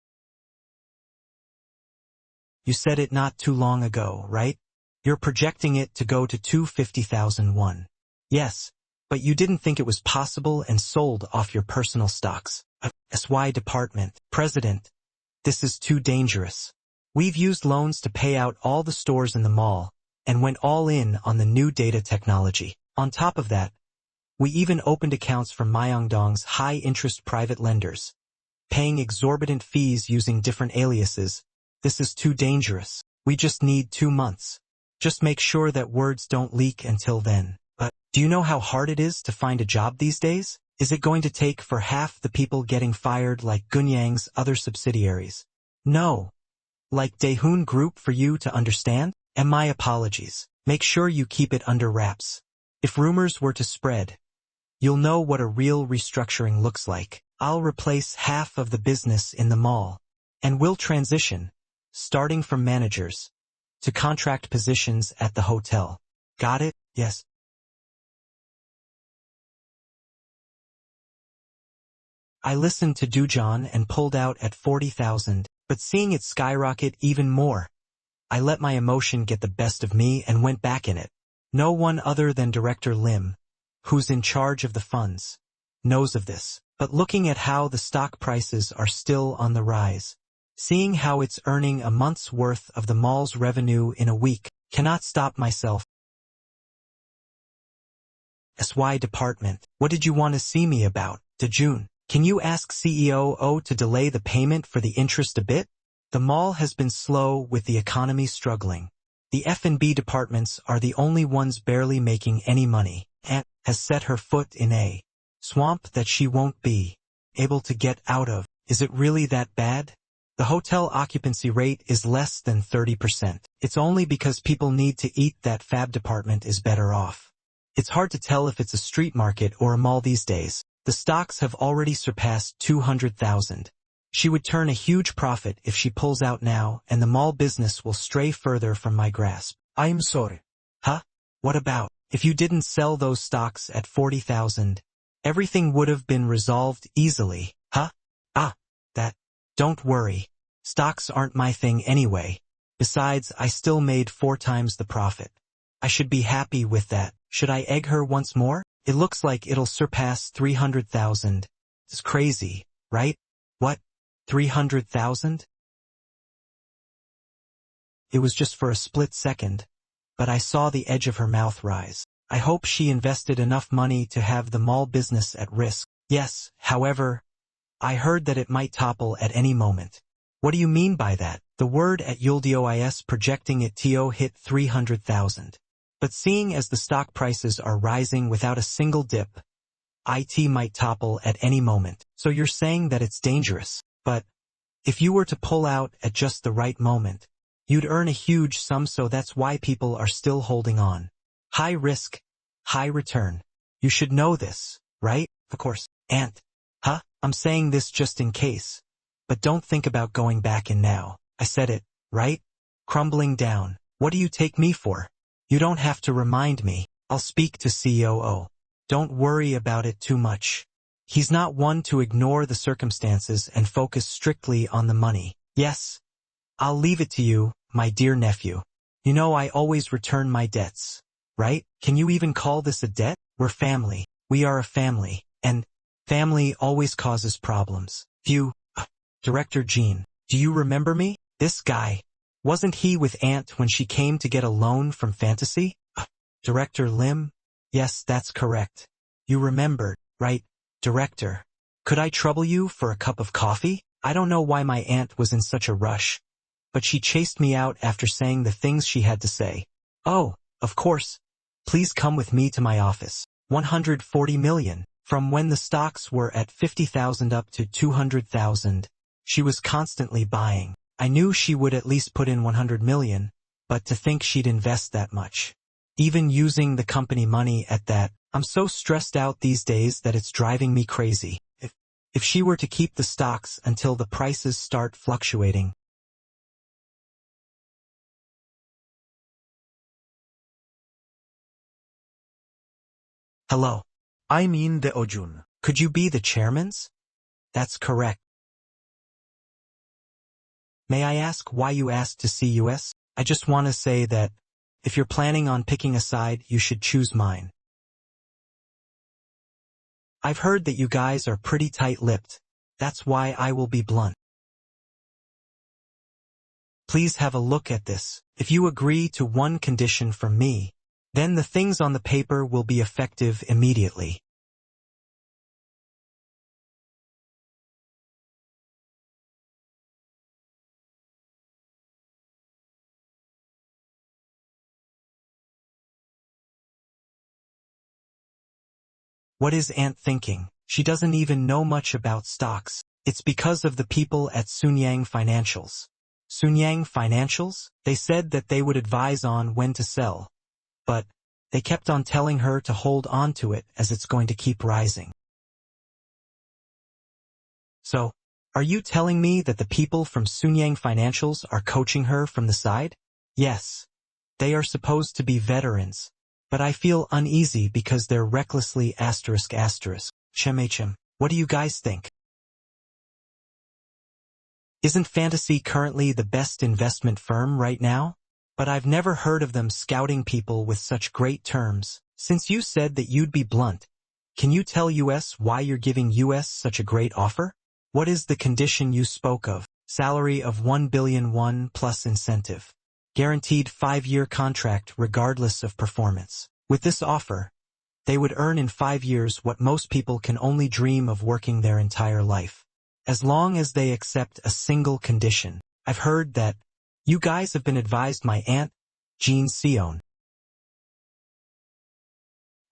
You said it not too long ago, right? You're projecting it to go to 250,001. Yes, but you didn't think it was possible and sold off your personal stocks. SY Department, President, this is too dangerous. We've used loans to pay out all the stores in the mall and went all in on the new data technology. On top of that, we even opened accounts for Myeongdong's high-interest private lenders, paying exorbitant fees using different aliases. This is too dangerous. We just need 2 months. Just make sure that words don't leak until then. But, do you know how hard it is to find a job these days? Is it going to take for half the people getting fired like Gunyang's other subsidiaries? No. Like Daehoon Group for you to understand? And my apologies. Make sure you keep it under wraps. If rumors were to spread, you'll know what a real restructuring looks like. I'll replace half of the business in the mall. And we'll transition, starting from managers, to contract positions at the hotel. Got it? Yes. I listened to Dojun and pulled out at 40,000, but seeing it skyrocket even more, I let my emotion get the best of me and went back in it. No one other than Director Lim, who's in charge of the funds, knows of this. But looking at how the stock prices are still on the rise, seeing how it's earning a month's worth of the mall's revenue in a week, cannot stop myself. SY department, what did you want to see me about? Dojun, can you ask CEO to delay the payment for the interest a bit? The mall has been slow with the economy struggling. The F&B departments are the only ones barely making any money. Aunt has set her foot in a swamp that she won't be able to get out of. Is it really that bad? The hotel occupancy rate is less than 30%. It's only because people need to eat that fab department is better off. It's hard to tell if it's a street market or a mall these days. The stocks have already surpassed 200,000. She would turn a huge profit if she pulls out now, and the mall business will stray further from my grasp. I'm sorry. Huh? What about? If you didn't sell those stocks at 40,000, everything would have been resolved easily. Huh? That. Don't worry. Stocks aren't my thing anyway. Besides, I still made 4 times the profit. I should be happy with that. Should I egg her once more? It looks like it'll surpass 300,000. It's crazy, right? What? 300,000? It was just for a split second, but I saw the edge of her mouth rise. I hope she invested enough money to have the mall business at risk. Yes, however, I heard that it might topple at any moment. What do you mean by that? The word at Yuldois projecting it to hit 300,000. But seeing as the stock prices are rising without a single dip, it might topple at any moment. So you're saying that it's dangerous. But if you were to pull out at just the right moment, you'd earn a huge sum, so that's why people are still holding on. High risk, high return. You should know this, right? Of course. Aunt. Huh? I'm saying this just in case. But don't think about going back in now. I said it, right? Crumbling down. What do you take me for? You don't have to remind me. I'll speak to COO. Don't worry about it too much. He's not one to ignore the circumstances and focus strictly on the money. Yes, I'll leave it to you, my dear nephew. You know I always return my debts, right? Can you even call this a debt? We're family. We are a family, and family always causes problems. Director Jin, do you remember me? This guy. Wasn't he with Aunt when she came to get a loan from Fantasy? Director Lim? Yes, that's correct. You remembered, right? Director, could I trouble you for a cup of coffee? I don't know why my aunt was in such a rush, but she chased me out after saying the things she had to say. Oh, of course. Please come with me to my office. 140 million. From when the stocks were at 50,000 up to 200,000, she was constantly buying. I knew she would at least put in 100 million, but to think she'd invest that much. Even using the company money at that, I'm so stressed out these days that it's driving me crazy. If she were to keep the stocks until the prices start fluctuating. Hello. I mean Dojun. Could you be the chairman's? That's correct. May I ask why you asked to see us? I just want to say that, if you're planning on picking a side, you should choose mine. I've heard that you guys are pretty tight-lipped. That's why I will be blunt. Please have a look at this. If you agree to one condition from me, then the things on the paper will be effective immediately. What is Aunt thinking? She doesn't even know much about stocks. It's because of the people at Sunyang Financials. Sunyang Financials? They said that they would advise on when to sell, but they kept on telling her to hold on to it as it's going to keep rising. So, are you telling me that the people from Sunyang Financials are coaching her from the side? Yes. They are supposed to be veterans, but I feel uneasy because they're recklessly ***. Chemachem, what do you guys think? Isn't Fantasy currently the best investment firm right now? But I've never heard of them scouting people with such great terms. Since you said that you'd be blunt, can you tell US why you're giving US such a great offer? What is the condition you spoke of? Salary of 1 billion won plus incentive. Guaranteed 5-year contract regardless of performance. With this offer, they would earn in 5 years what most people can only dream of working their entire life. As long as they accept a single condition. I've heard that you guys have been advised my aunt, Jin Dojun.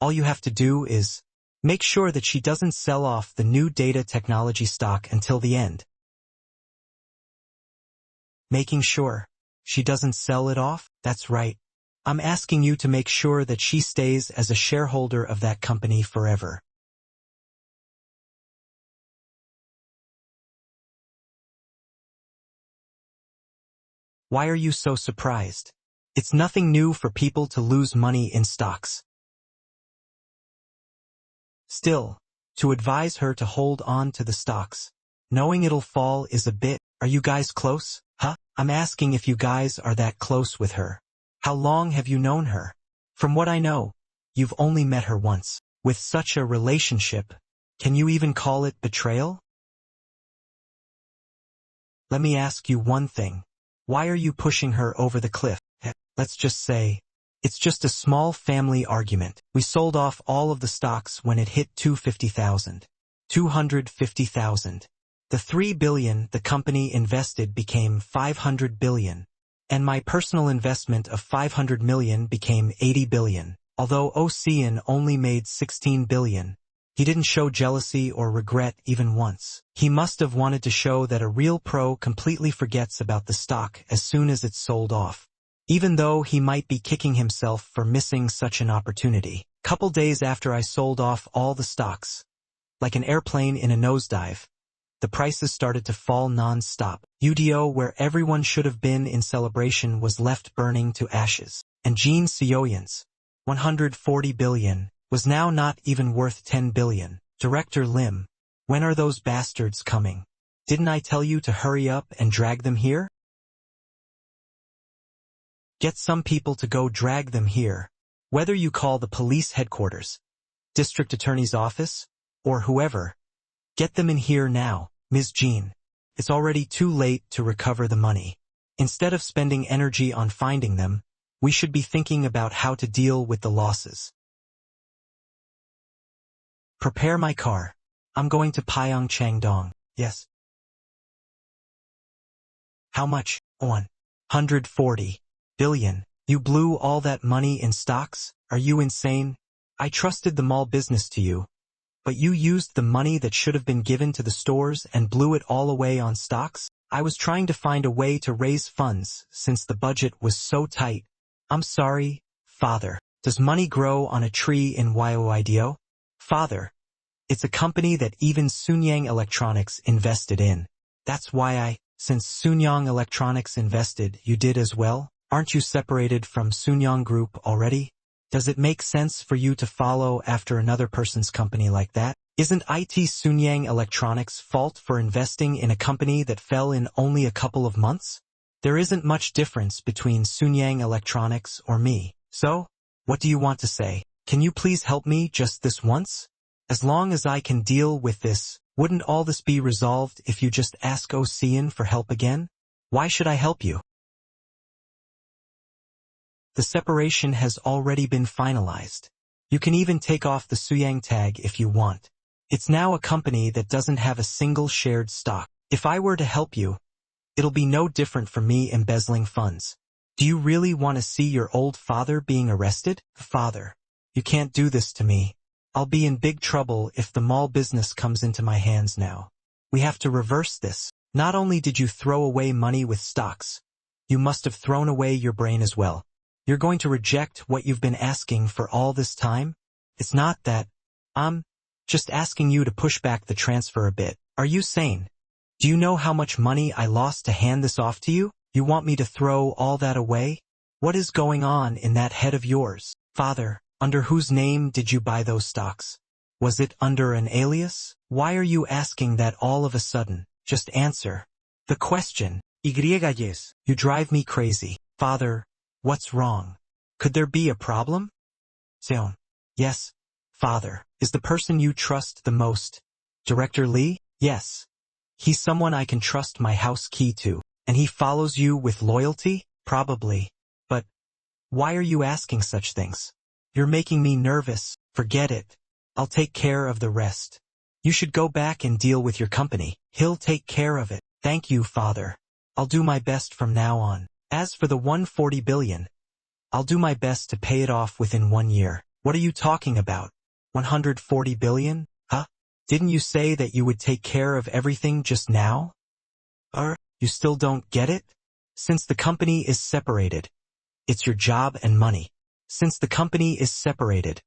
All you have to do is make sure that she doesn't sell off the new data technology stock until the end. Making sure she doesn't sell it off? That's right. I'm asking you to make sure that she stays as a shareholder of that company forever. Why are you so surprised? It's nothing new for people to lose money in stocks. Still, to advise her to hold on to the stocks, knowing it'll fall is a bit. Are you guys close? Huh? I'm asking if you guys are that close with her. How long have you known her? From what I know, you've only met her once. With such a relationship, can you even call it betrayal? Let me ask you one thing. Why are you pushing her over the cliff? Let's just say, it's just a small family argument. We sold off all of the stocks when it hit 250,000. 250,000. The 3 billion the company invested became 500 billion. And my personal investment of 500 million became 80 billion. Although Ocean only made 16 billion, he didn't show jealousy or regret even once. He must have wanted to show that a real pro completely forgets about the stock as soon as it's sold off. Even though he might be kicking himself for missing such an opportunity. Couple days after I sold off all the stocks, like an airplane in a nosedive, the prices started to fall non-stop. UDO, where everyone should have been in celebration, was left burning to ashes. And Jin Dojun's 140 billion was now not even worth 10 billion. Director Lim, when are those bastards coming? Didn't I tell you to hurry up and drag them here? Get some people to go drag them here. Whether you call the police headquarters, district attorney's office, or whoever, get them in here now, Ms. Jean. It's already too late to recover the money. Instead of spending energy on finding them, we should be thinking about how to deal with the losses. Prepare my car. I'm going to Pyeongchang. Yes. How much? 140 billion. You blew all that money in stocks? Are you insane? I trusted the mall business to you, but you used the money that should have been given to the stores and blew it all away on stocks? I was trying to find a way to raise funds since the budget was so tight. I'm sorry, Father. Does money grow on a tree in YOIDO? Father, it's a company that even Sunyang Electronics invested in. That's why since Sunyang Electronics invested, you did as well? Aren't you separated from Sunyang Group already? Does it make sense for you to follow after another person's company like that? Isn't it Sunyang Electronics' fault for investing in a company that fell in only a couple of months? There isn't much difference between Sunyang Electronics or me. So, what do you want to say? Can you please help me just this once? As long as I can deal with this, wouldn't all this be resolved if you just ask Ocean for help again? Why should I help you? The separation has already been finalized. You can even take off the Suyang tag if you want. It's now a company that doesn't have a single shared stock. If I were to help you, it'll be no different from me embezzling funds. Do you really want to see your old father being arrested? Father, you can't do this to me. I'll be in big trouble if the mall business comes into my hands now. We have to reverse this. Not only did you throw away money with stocks, you must have thrown away your brain as well. You're going to reject what you've been asking for all this time? It's not that. I'm just asking you to push back the transfer a bit. Are you sane? Do you know how much money I lost to hand this off to you? You want me to throw all that away? What is going on in that head of yours? Father, under whose name did you buy those stocks? Was it under an alias? Why are you asking that all of a sudden? Just answer the question. Yes. You drive me crazy. Father, what's wrong? Could there be a problem? Seon. Yes, Father. Is the person you trust the most Director Lee? Yes. He's someone I can trust my house key to. And he follows you with loyalty? Probably. But why are you asking such things? You're making me nervous. Forget it. I'll take care of the rest. You should go back and deal with your company. He'll take care of it. Thank you, Father. I'll do my best from now on. As for the 140 billion, I'll do my best to pay it off within 1 year. What are you talking about? 140 billion? Huh? Didn't you say that you would take care of everything just now? You still don't get it? Since the company is separated, it's your job and money. Since the company is separated,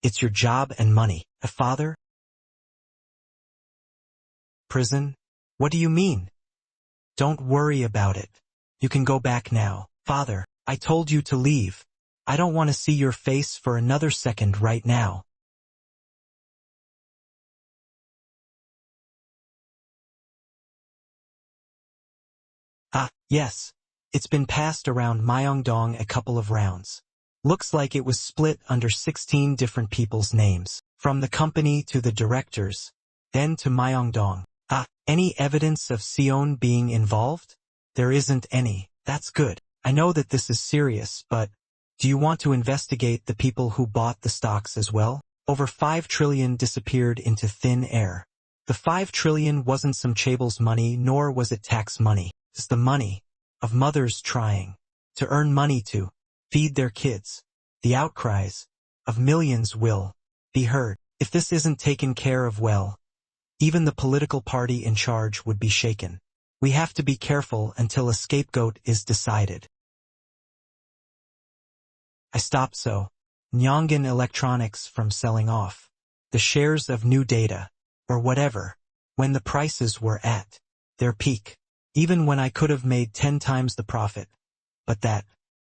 it's your job and money. Father? Prison? What do you mean? Don't worry about it. You can go back now. Father, I told you to leave. I don't want to see your face for another second right now. Yes. It's been passed around Myeongdong a couple of rounds. Looks like it was split under 16 different people's names, from the company to the directors, then to Myeongdong. Any evidence of Seon being involved? There isn't any. That's good. I know that this is serious, but do you want to investigate the people who bought the stocks as well? Over 5 trillion disappeared into thin air. The 5 trillion wasn't some Chaebel's money, nor was it tax money. It's the money of mothers trying to earn money to feed their kids. The outcries of millions will be heard. If this isn't taken care of well, even the political party in charge would be shaken. We have to be careful until a scapegoat is decided. I stopped Nyongin Electronics from selling off the shares of New Data, or whatever, when the prices were at their peak. Even when I could have made 10 times the profit. But that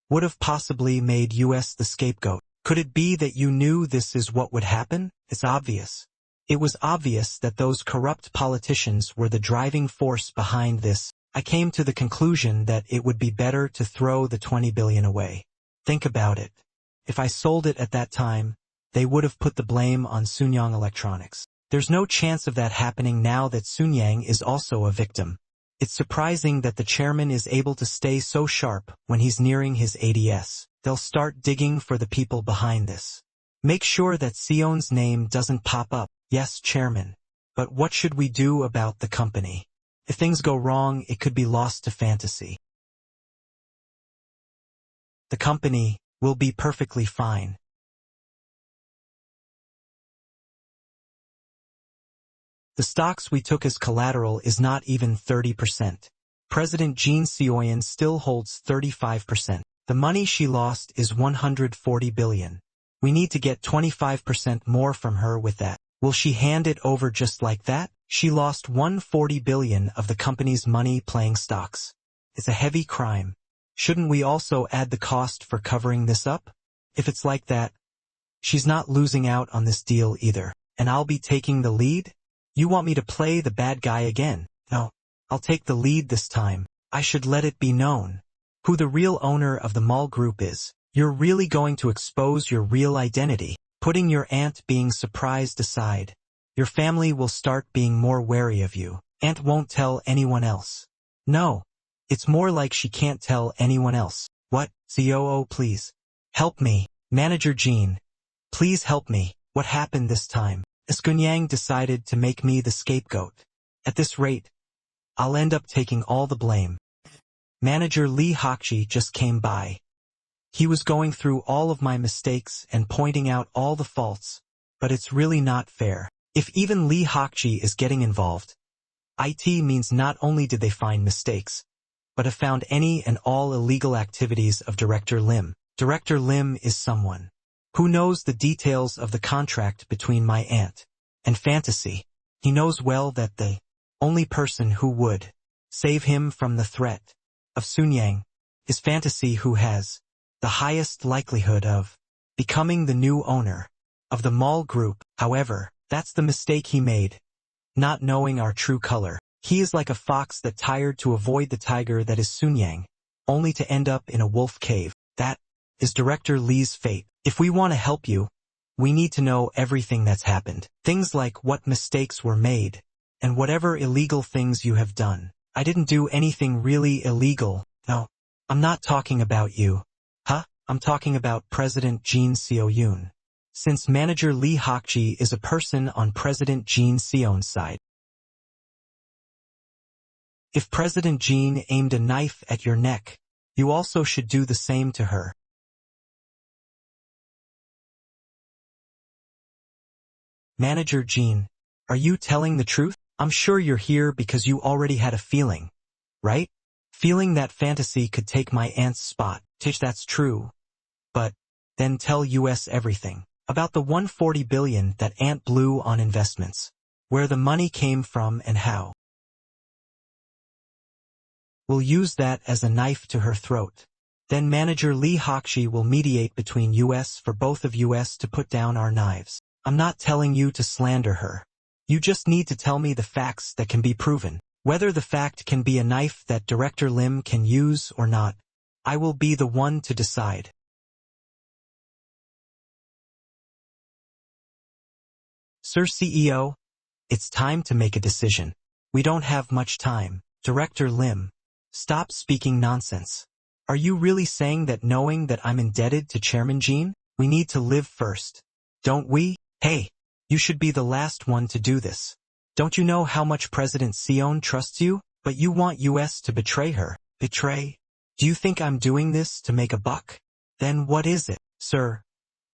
would have possibly made us the scapegoat. Could it be that you knew this is what would happen? It's obvious. It was obvious that those corrupt politicians were the driving force behind this. I came to the conclusion that it would be better to throw the 20 billion away. Think about it. If I sold it at that time, they would have put the blame on Sunyang Electronics. There's no chance of that happening now that Sunyang is also a victim. It's surprising that the chairman is able to stay so sharp when he's nearing his ADS. They'll start digging for the people behind this. Make sure that Seon's name doesn't pop up. Yes, chairman. But what should we do about the company? If things go wrong, it could be lost to fantasy. The company will be perfectly fine. The stocks we took as collateral is not even 30%. President Jin Seoyan still holds 35%. The money she lost is 140 billion. We need to get 25% more from her with that. Will she hand it over just like that? She lost 140 billion of the company's money playing stocks. It's a heavy crime. Shouldn't we also add the cost for covering this up? If it's like that, she's not losing out on this deal either. And I'll be taking the lead? You want me to play the bad guy again? No, I'll take the lead this time. I should let it be known who the real owner of the mall group is. You're really going to expose your real identity, putting your aunt being surprised aside. Your family will start being more wary of you. Aunt won't tell anyone else. No, it's more like she can't tell anyone else. What? COO, please. Help me. Manager Jean. Please help me. What happened this time? Eskunyang decided to make me the scapegoat. At this rate, I'll end up taking all the blame. Manager Lee Hokji just came by. He was going through all of my mistakes and pointing out all the faults, but it's really not fair. If even Lee Hokji is getting involved, IT means not only did they find mistakes, but have found any and all illegal activities of Director Lim. Director Lim is someone who knows the details of the contract between my aunt and Fantasy. He knows well that the only person who would save him from the threat of Sunyang is Fantasy, who has the highest likelihood of becoming the new owner of the mall group. However, that's the mistake he made, not knowing our true color. He is like a fox that tired to avoid the tiger that is Sunyang, only to end up in a wolf cave. That is Director Lee's fate. If we want to help you, we need to know everything that's happened. Things like what mistakes were made, and whatever illegal things you have done. I didn't do anything really illegal. No, I'm not talking about you. Huh? I'm talking about President Jin Seo-yoon. Since Manager Lee Hokji is a person on President Jin Seon's side. If President Jin aimed a knife at your neck, you also should do the same to her. Manager Jin, are you telling the truth? I'm sure you're here because you already had a feeling, right? Feeling that Fantasy could take my aunt's spot. Tish, that's true. But then tell us everything about the 140 billion that Aunt blew on investments, where the money came from and how. We'll use that as a knife to her throat. Then Manager Lee Hokji will mediate between us for both of us to put down our knives. I'm not telling you to slander her. You just need to tell me the facts that can be proven. Whether the fact can be a knife that Director Lim can use or not, I will be the one to decide. Sir CEO, it's time to make a decision. We don't have much time. Director Lim, stop speaking nonsense. Are you really saying that knowing that I'm indebted to Chairman Jin, we need to live first? Don't we? Hey, you should be the last one to do this. Don't you know how much President Seon trusts you? But you want us to betray her. Betray? Do you think I'm doing this to make a buck? Then what is it? Sir,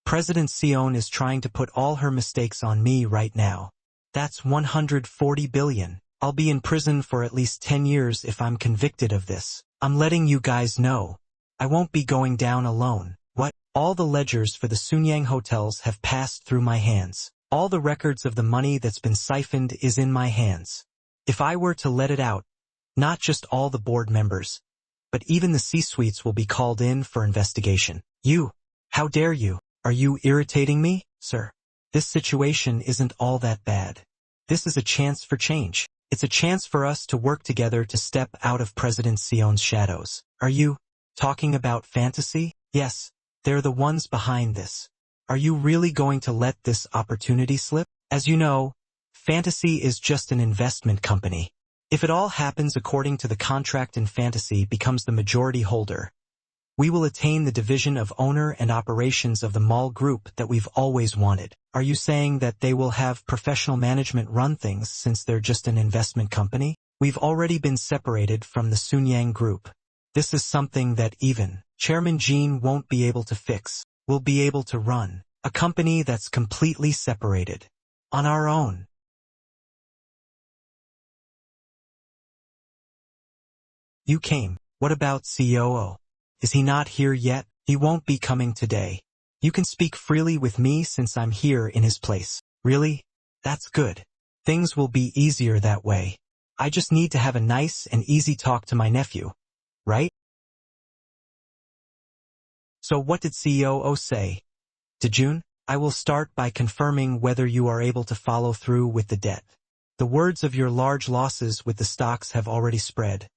President Seon is trying to put all her mistakes on me right now. That's 140 billion. I'll be in prison for at least 10 years if I'm convicted of this. I'm letting you guys know. I won't be going down alone. What? All the ledgers for the Sunyang hotels have passed through my hands. All the records of the money that's been siphoned is in my hands. If I were to let it out, not just all the board members, but even the C-suites will be called in for investigation. You! How dare you! Are you irritating me, sir? This situation isn't all that bad. This is a chance for change. It's a chance for us to work together to step out of President Seon's shadows. Are you talking about Fantasy? Yes. They're the ones behind this. Are you really going to let this opportunity slip? As you know, Fantasy is just an investment company. If it all happens according to the contract and Fantasy becomes the majority holder, we will attain the division of owner and operations of the mall group that we've always wanted. Are you saying that they will have professional management run things since they're just an investment company? We've already been separated from the Sunyang group. This is something that even Chairman Jin won't be able to fix. We'll be able to run a company that's completely separated on our own. You came. What about COO? Is he not here yet? He won't be coming today. You can speak freely with me since I'm here in his place. Really? That's good. Things will be easier that way. I just need to have a nice and easy talk to my nephew. Right? So what did COO say? Dojun, I will start by confirming whether you are able to follow through with the debt. The words of your large losses with the stocks have already spread.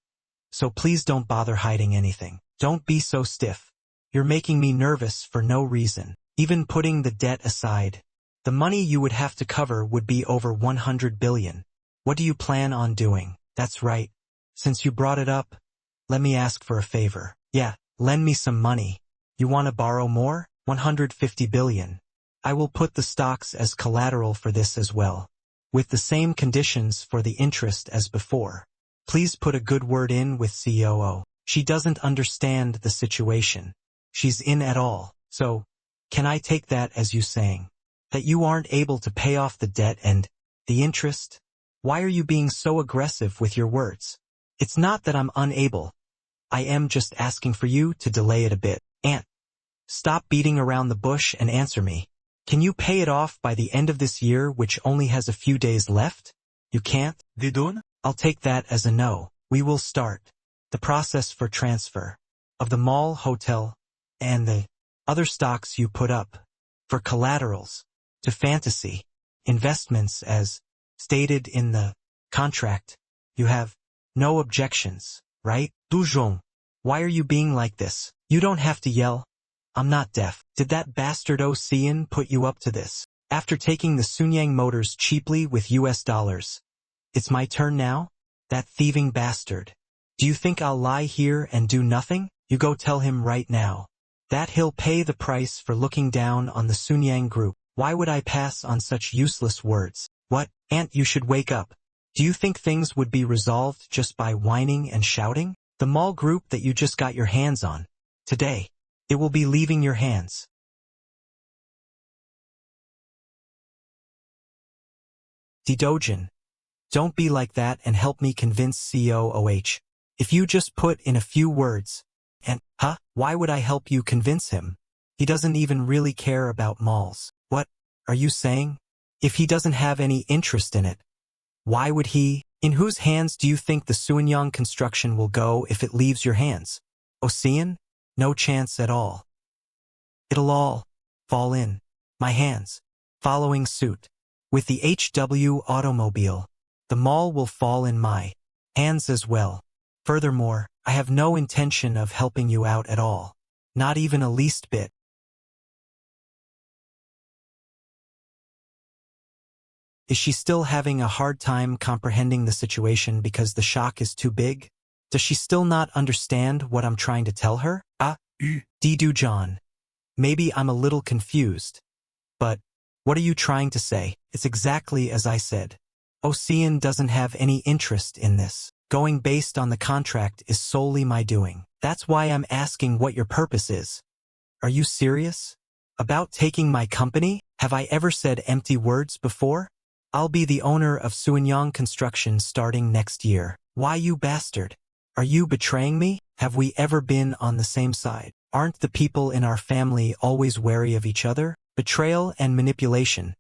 So please don't bother hiding anything. Don't be so stiff. You're making me nervous for no reason. Even putting the debt aside, the money you would have to cover would be over 100 billion. What do you plan on doing? That's right. Since you brought it up, let me ask for a favor. Yeah, lend me some money. You want to borrow more? 150 billion. I will put the stocks as collateral for this as well, with the same conditions for the interest as before. Please put a good word in with COO. She doesn't understand the situation she's in at all. So, can I take that as you saying that you aren't able to pay off the debt and the interest? Why are you being so aggressive with your words? It's not that I'm unable. I am just asking for you to delay it a bit. Aunt, stop beating around the bush and answer me. Can you pay it off by the end of this year, which only has a few days left? You can't? Didun? I'll take that as a no. We will start the process for transfer of the mall, hotel, and the other stocks you put up for collaterals to fantasy investments as stated in the contract. You have no objections, right? Dojun, why are you being like this? You don't have to yell. I'm not deaf. Did that bastard Ocean put you up to this? After taking the Sunyang Motors cheaply with US dollars. It's my turn now? That thieving bastard. Do you think I'll lie here and do nothing? You go tell him right now that he'll pay the price for looking down on the Sunyang group. Why would I pass on such useless words? What, Aunt, you should wake up. Do you think things would be resolved just by whining and shouting? The mall group that you just got your hands on today, it will be leaving your hands. Jin Dojun, don't be like that and help me convince COOH. If you just put in a few words, and, why would I help you convince him? He doesn't even really care about malls. What are you saying? If he doesn't have any interest in it, why would he? In whose hands do you think the Suanyang construction will go if it leaves your hands? Ocean? No chance at all. It'll all fall in my hands. Following suit. With the HW automobile, the mall will fall in my hands as well. Furthermore, I have no intention of helping you out at all. Not even a least bit. Is she still having a hard time comprehending the situation because the shock is too big? Does she still not understand what I'm trying to tell her? Dojun. Maybe I'm a little confused. But what are you trying to say? It's exactly as I said. Ocean doesn't have any interest in this. Going based on the contract is solely my doing. That's why I'm asking what your purpose is. Are you serious? About taking my company? Have I ever said empty words before? I'll be the owner of Suanyang Construction starting next year. Why, you bastard? Are you betraying me? Have we ever been on the same side? Aren't the people in our family always wary of each other? Betrayal and manipulation.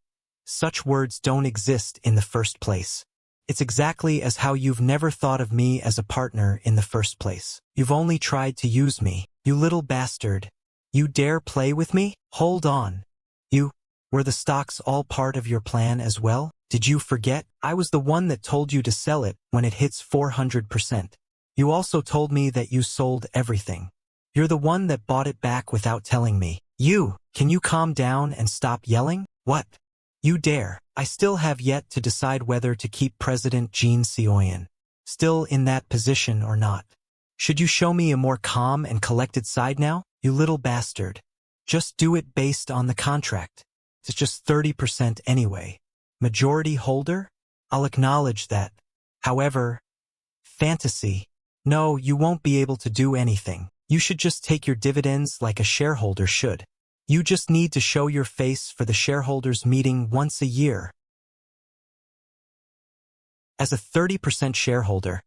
Such words don't exist in the first place. It's exactly as how you've never thought of me as a partner in the first place. You've only tried to use me. You little bastard. You dare play with me? Hold on. Were the stocks all part of your plan as well? Did you forget? I was the one that told you to sell it when it hits 400%. You also told me that you sold everything. You're the one that bought it back without telling me. Can you calm down and stop yelling? What? You dare. I still have yet to decide whether to keep President Jin Seoyan still in that position or not. Should you show me a more calm and collected side now? You little bastard. Just do it based on the contract. It's just 30% anyway. Majority holder? I'll acknowledge that. However, fantasy. No, you won't be able to do anything. You should just take your dividends like a shareholder should. You just need to show your face for the shareholders meeting once a year. As a 30% shareholder,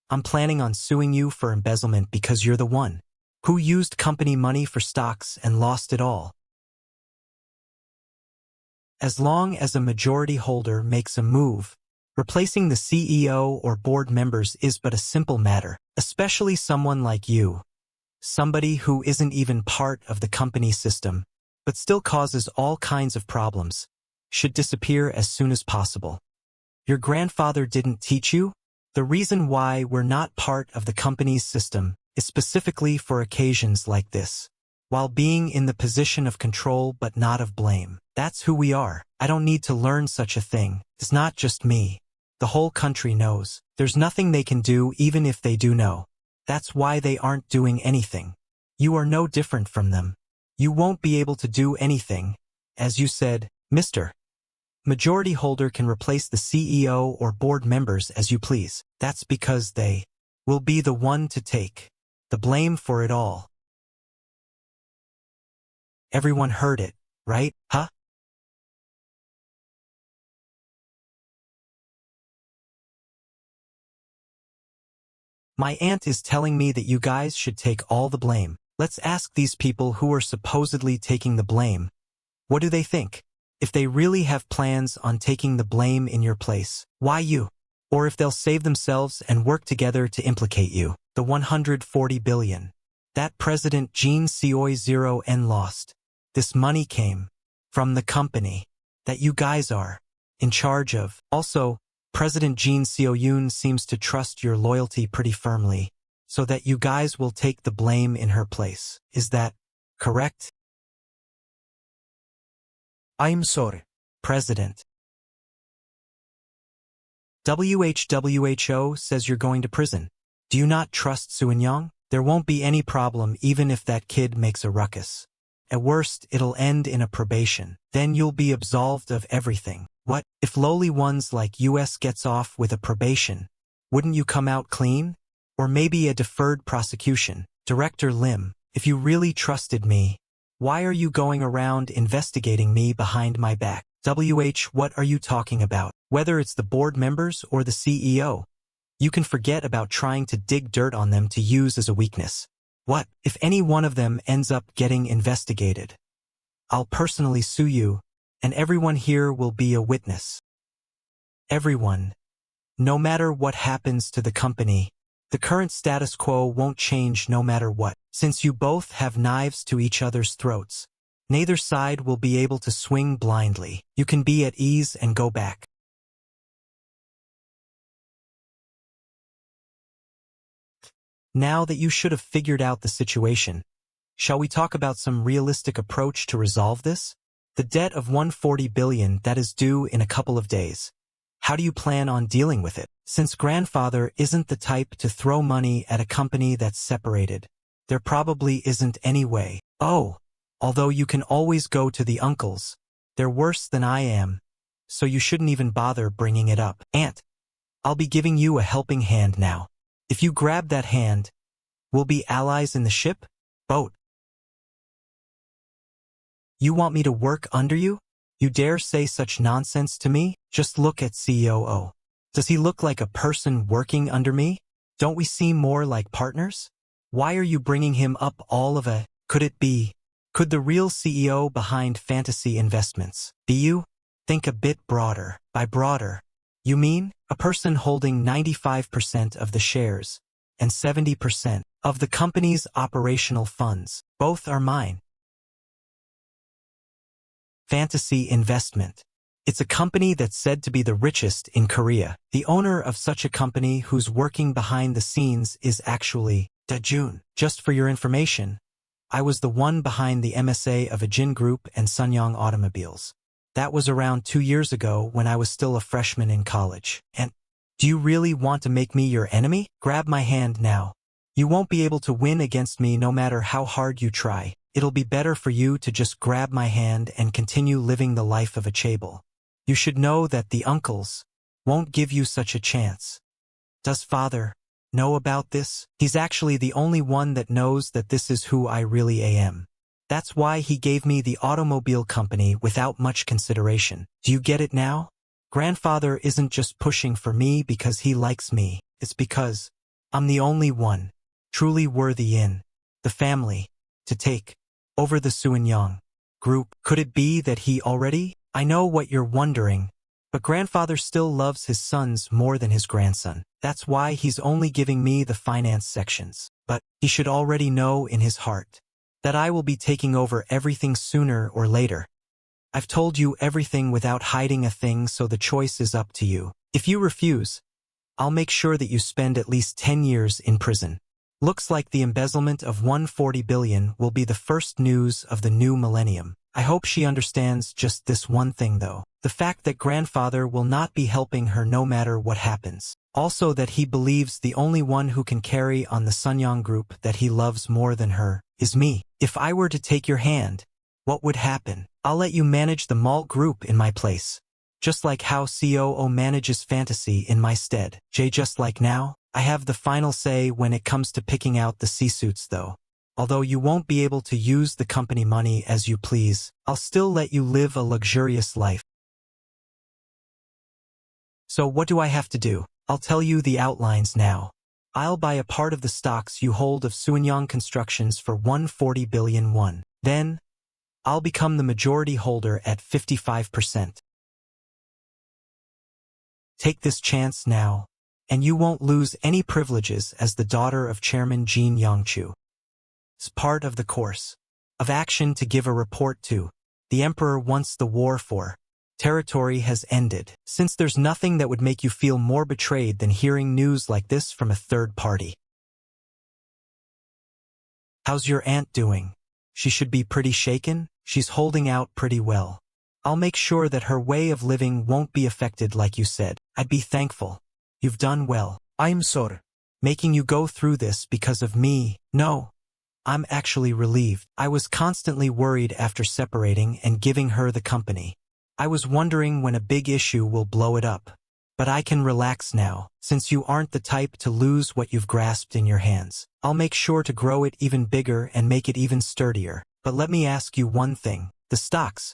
I'm planning on suing you for embezzlement because you're the one who used company money for stocks and lost it all. As long as a majority holder makes a move, replacing the CEO or board members is but a simple matter, especially someone like you. Somebody who isn't even part of the company system, but still causes all kinds of problems, should disappear as soon as possible. Your grandfather didn't teach you? The reason why we're not part of the company's system is specifically for occasions like this, while being in the position of control but not of blame. That's who we are. I don't need to learn such a thing. It's not just me. The whole country knows. There's nothing they can do even if they do know. That's why they aren't doing anything. You are no different from them. You won't be able to do anything. As you said, Mr. Majority holder can replace the CEO or board members as you please. That's because they will be the one to take the blame for it all. Everyone heard it, right? My aunt is telling me that you guys should take all the blame. Let's ask these people who are supposedly taking the blame. What do they think? If they really have plans on taking the blame in your place, why you? Or if they'll save themselves and work together to implicate you. The 140 billion. That President Jin Dojun lost. This money came from the company that you guys are in charge of. Also, President Jin Dojun seems to trust your loyalty pretty firmly, so that you guys will take the blame in her place. Is that correct? I'm sorry. President. WHO says you're going to prison. Do you not trust Suin-young? There won't be any problem even if that kid makes a ruckus. At worst, it'll end in a probation. Then you'll be absolved of everything. What? If lowly ones like US gets off with a probation, wouldn't you come out clean? Or maybe a deferred prosecution. Director Lim, if you really trusted me, why are you going around investigating me behind my back? What are you talking about? Whether it's the board members or the CEO, you can forget about trying to dig dirt on them to use as a weakness. What if any one of them ends up getting investigated? I'll personally sue you, and everyone here will be a witness. Everyone. No matter what happens to the company, the current status quo won't change no matter what. Since you both have knives to each other's throats, neither side will be able to swing blindly. You can be at ease and go back. Now that you should have figured out the situation, shall we talk about some realistic approach to resolve this? The debt of 140 billion that is due in a couple of days. How do you plan on dealing with it? Since grandfather isn't the type to throw money at a company that's separated, there probably isn't any way. Oh, although you can always go to the uncles. They're worse than I am, so you shouldn't even bother bringing it up. Aunt, I'll be giving you a helping hand now. If you grab that hand, we'll be allies in the ship? Boat. You want me to work under you? You dare say such nonsense to me? Just look at COO. Does he look like a person working under me? Don't we seem more like partners? Why are you bringing him up all of a... Could it be? Could the real CEO behind Fantasy Investments be you? Think a bit broader. By broader, you mean a person holding 95% of the shares and 70% of the company's operational funds. Both are mine. Fantasy Investment. It's a company that's said to be the richest in Korea. The owner of such a company who's working behind the scenes is actually Dojun. Just for your information, I was the one behind the MSA of a Jin Group and Sunyong Automobiles. That was around 2 years ago when I was still a freshman in college. And do you really want to make me your enemy? Grab my hand now. You won't be able to win against me no matter how hard you try. It'll be better for you to just grab my hand and continue living the life of a Chaebol. You should know that the uncles won't give you such a chance. Does father know about this? He's actually the only one that knows that this is who I really am. That's why he gave me the automobile company without much consideration. Do you get it now? Grandfather isn't just pushing for me because he likes me. It's because I'm the only one truly worthy in the family to take over the Suin-young group. Could it be that he already? I know what you're wondering, but grandfather still loves his sons more than his grandson. That's why he's only giving me the finance sections. But he should already know in his heart that I will be taking over everything sooner or later. I've told you everything without hiding a thing, so the choice is up to you. If you refuse, I'll make sure that you spend at least 10 years in prison. Looks like the embezzlement of 140 billion will be the first news of the new millennium. I hope she understands just this one thing though. The fact that grandfather will not be helping her no matter what happens. Also that he believes the only one who can carry on the Sunyong group that he loves more than her is me. If I were to take your hand, what would happen? I'll let you manage the malt group in my place. Just like how COO manages Fantasy in my stead. Just like now, I have the final say when it comes to picking out the C-suits though. Although you won't be able to use the company money as you please, I'll still let you live a luxurious life. So what do I have to do? I'll tell you the outlines now. I'll buy a part of the stocks you hold of Suanyang Constructions for 140 billion won. Then, I'll become the majority holder at 55%. Take this chance now, and you won't lose any privileges as the daughter of Chairman Jin Yongchu. It's part of the course of action to give a report to the Emperor once the war for territory has ended, since there's nothing that would make you feel more betrayed than hearing news like this from a third party. How's your aunt doing? She should be pretty shaken. She's holding out pretty well. I'll make sure that her way of living won't be affected like you said. I'd be thankful. You've done well. I'm sorry. Making you go through this because of me? No. I'm actually relieved. I was constantly worried after separating and giving her the company. I was wondering when a big issue will blow it up. But I can relax now, since you aren't the type to lose what you've grasped in your hands. I'll make sure to grow it even bigger and make it even sturdier. But let me ask you one thing. The stocks.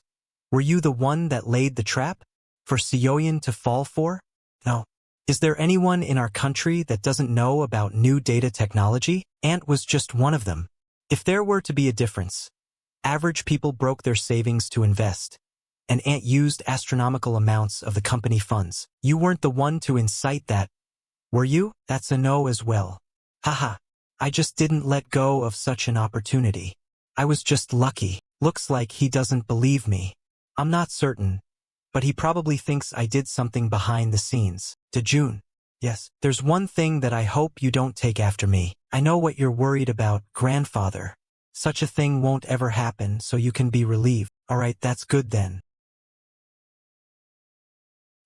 Were you the one that laid the trap for Seoyin to fall for? No. Is there anyone in our country that doesn't know about new data technology? Ant was just one of them. If there were to be a difference, average people broke their savings to invest, and Ant used astronomical amounts of the company funds. You weren't the one to incite that, were you? That's a no as well. Haha. I just didn't let go of such an opportunity. I was just lucky. Looks like he doesn't believe me. I'm not certain, but he probably thinks I did something behind the scenes. Dojun. Yes, there's one thing that I hope you don't take after me. I know what you're worried about, grandfather. Such a thing won't ever happen, so you can be relieved. Alright, that's good then.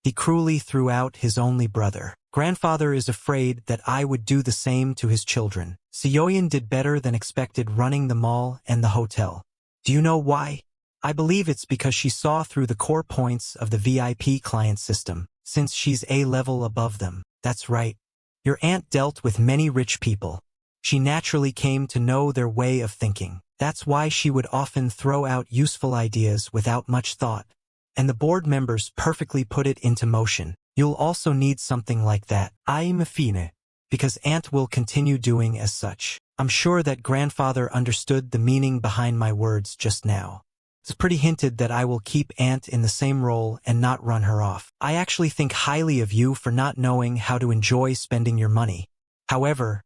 He cruelly threw out his only brother. Grandfather is afraid that I would do the same to his children. Seoyin did better than expected running the mall and the hotel. Do you know why? I believe it's because she saw through the core points of the VIP client system, since she's a level above them. That's right. Your aunt dealt with many rich people. She naturally came to know their way of thinking. That's why she would often throw out useful ideas without much thought. And the board members perfectly put it into motion. You'll also need something like that. I'm fine. Because aunt will continue doing as such. I'm sure that grandfather understood the meaning behind my words just now. It's pretty hinted that I will keep aunt in the same role and not run her off. I actually think highly of you for not knowing how to enjoy spending your money. However,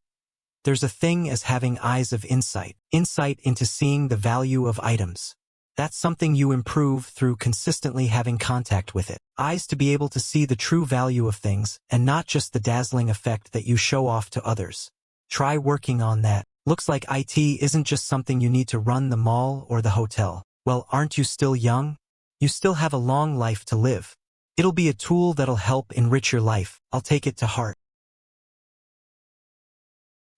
there's a thing as having eyes of insight into seeing the value of items. That's something you improve through consistently having contact with it. Eyes to be able to see the true value of things and not just the dazzling effect that you show off to others. Try working on that. Looks like IT isn't just something you need to run the mall or the hotel. Well, aren't you still young? You still have a long life to live. It'll be a tool that'll help enrich your life. I'll take it to heart.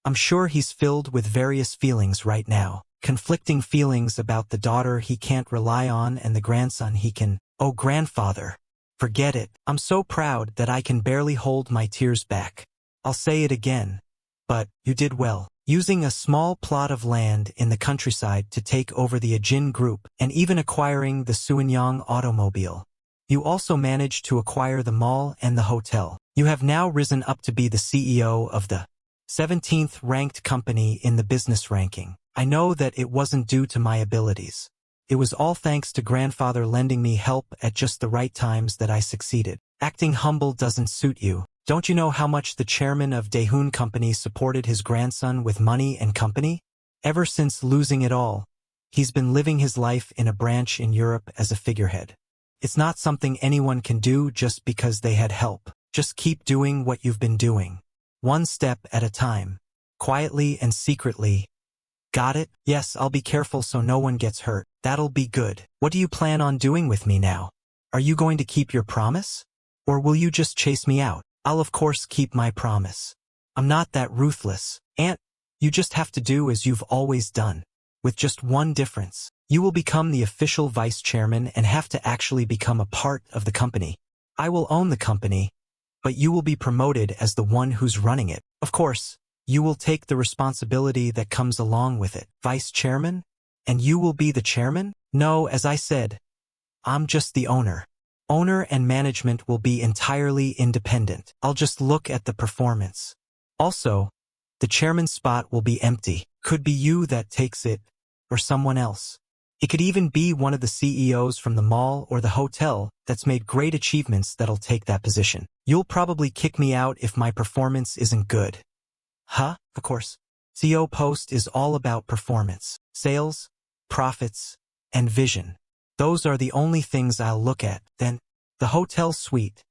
I'm sure he's filled with various feelings right now. Conflicting feelings about the daughter he can't rely on and the grandson he can. Oh, grandfather. Forget it. I'm so proud that I can barely hold my tears back. I'll say it again. But, you did well. Using a small plot of land in the countryside to take over the Ajin group and even acquiring the Suanyang automobile. You also managed to acquire the mall and the hotel. You have now risen up to be the CEO of the 17th ranked company in the business ranking. I know that it wasn't due to my abilities. It was all thanks to grandfather lending me help at just the right times that I succeeded. Acting humble doesn't suit you. Don't you know how much the chairman of Daehun Company supported his grandson with money and company? Ever since losing it all, he's been living his life in a branch in Europe as a figurehead. It's not something anyone can do just because they had help. Just keep doing what you've been doing. One step at a time. Quietly and secretly. Got it? Yes, I'll be careful so no one gets hurt. That'll be good. What do you plan on doing with me now? Are you going to keep your promise? Or will you just chase me out? I'll of course keep my promise. I'm not that ruthless. Aunt, you just have to do as you've always done. With just one difference. You will become the official vice chairman and have to actually become a part of the company. I will own the company, but you will be promoted as the one who's running it. Of course, you will take the responsibility that comes along with it. Vice chairman? And you will be the chairman? No, as I said, I'm just the owner. Owner and management will be entirely independent. I'll just look at the performance. Also, the chairman's spot will be empty. Could be you that takes it, or someone else. It could even be one of the CEOs from the mall or the hotel that's made great achievements that'll take that position. You'll probably kick me out if my performance isn't good. Huh? Of course. SEO post is all about performance, sales, profits, and vision. Those are the only things I'll look at. Then, the hotel suite.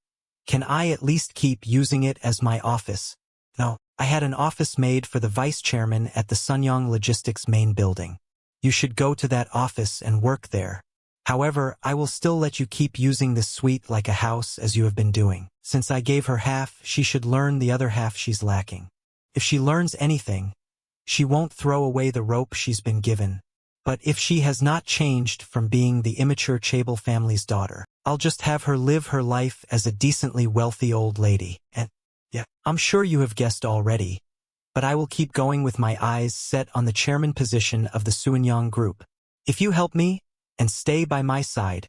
Can I at least keep using it as my office? No, I had an office made for the vice chairman at the Sunyong Logistics main building. You should go to that office and work there. However, I will still let you keep using this suite like a house as you have been doing. Since I gave her half, she should learn the other half she's lacking. If she learns anything, she won't throw away the rope she's been given. But if she has not changed from being the immature Chaebol family's daughter, I'll just have her live her life as a decently wealthy old lady. And, yeah, I'm sure you have guessed already. But I will keep going with my eyes set on the chairman position of the Sunyong Group. If you help me, and stay by my side,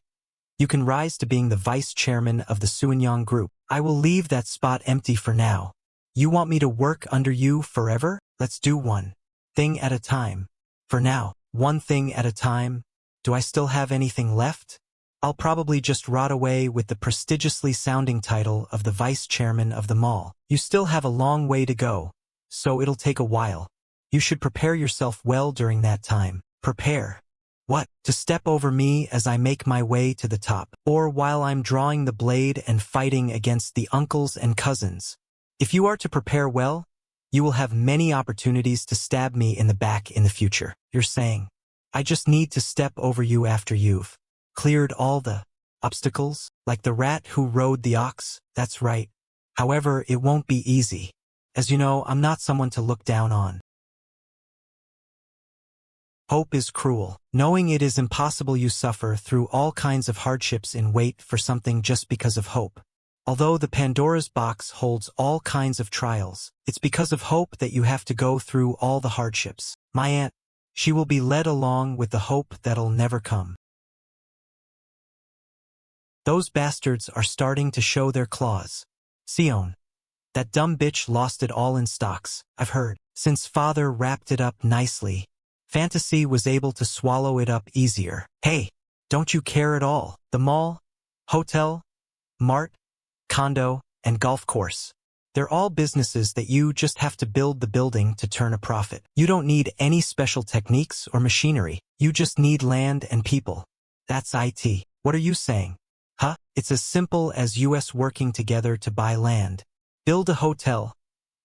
you can rise to being the vice chairman of the Sunyong Group. I will leave that spot empty for now. You want me to work under you forever? Let's do one thing at a time. For now, one thing at a time. Do I still have anything left? I'll probably just rot away with the prestigiously sounding title of the vice chairman of the mall. You still have a long way to go, so it'll take a while. You should prepare yourself well during that time. Prepare. What? To step over me as I make my way to the top, or while I'm drawing the blade and fighting against the uncles and cousins. If you are to prepare well, you will have many opportunities to stab me in the back in the future. You're saying, I just need to step over you after you've cleared all the obstacles, like the rat who rode the ox? That's right. However, it won't be easy. As you know, I'm not someone to look down on. Hope is cruel. Knowing it is impossible, you suffer through all kinds of hardships in wait for something just because of hope. Although the Pandora's box holds all kinds of trials, it's because of hope that you have to go through all the hardships. My aunt, she will be led along with the hope that'll never come. Those bastards are starting to show their claws. Sion. That dumb bitch lost it all in stocks, I've heard. Since father wrapped it up nicely, fantasy was able to swallow it up easier. Hey, don't you care at all? The mall, hotel, mart, condo, and golf course. They're all businesses that you just have to build the building to turn a profit. You don't need any special techniques or machinery. You just need land and people. That's IT. What are you saying? Huh? It's as simple as US working together to buy land, build a hotel,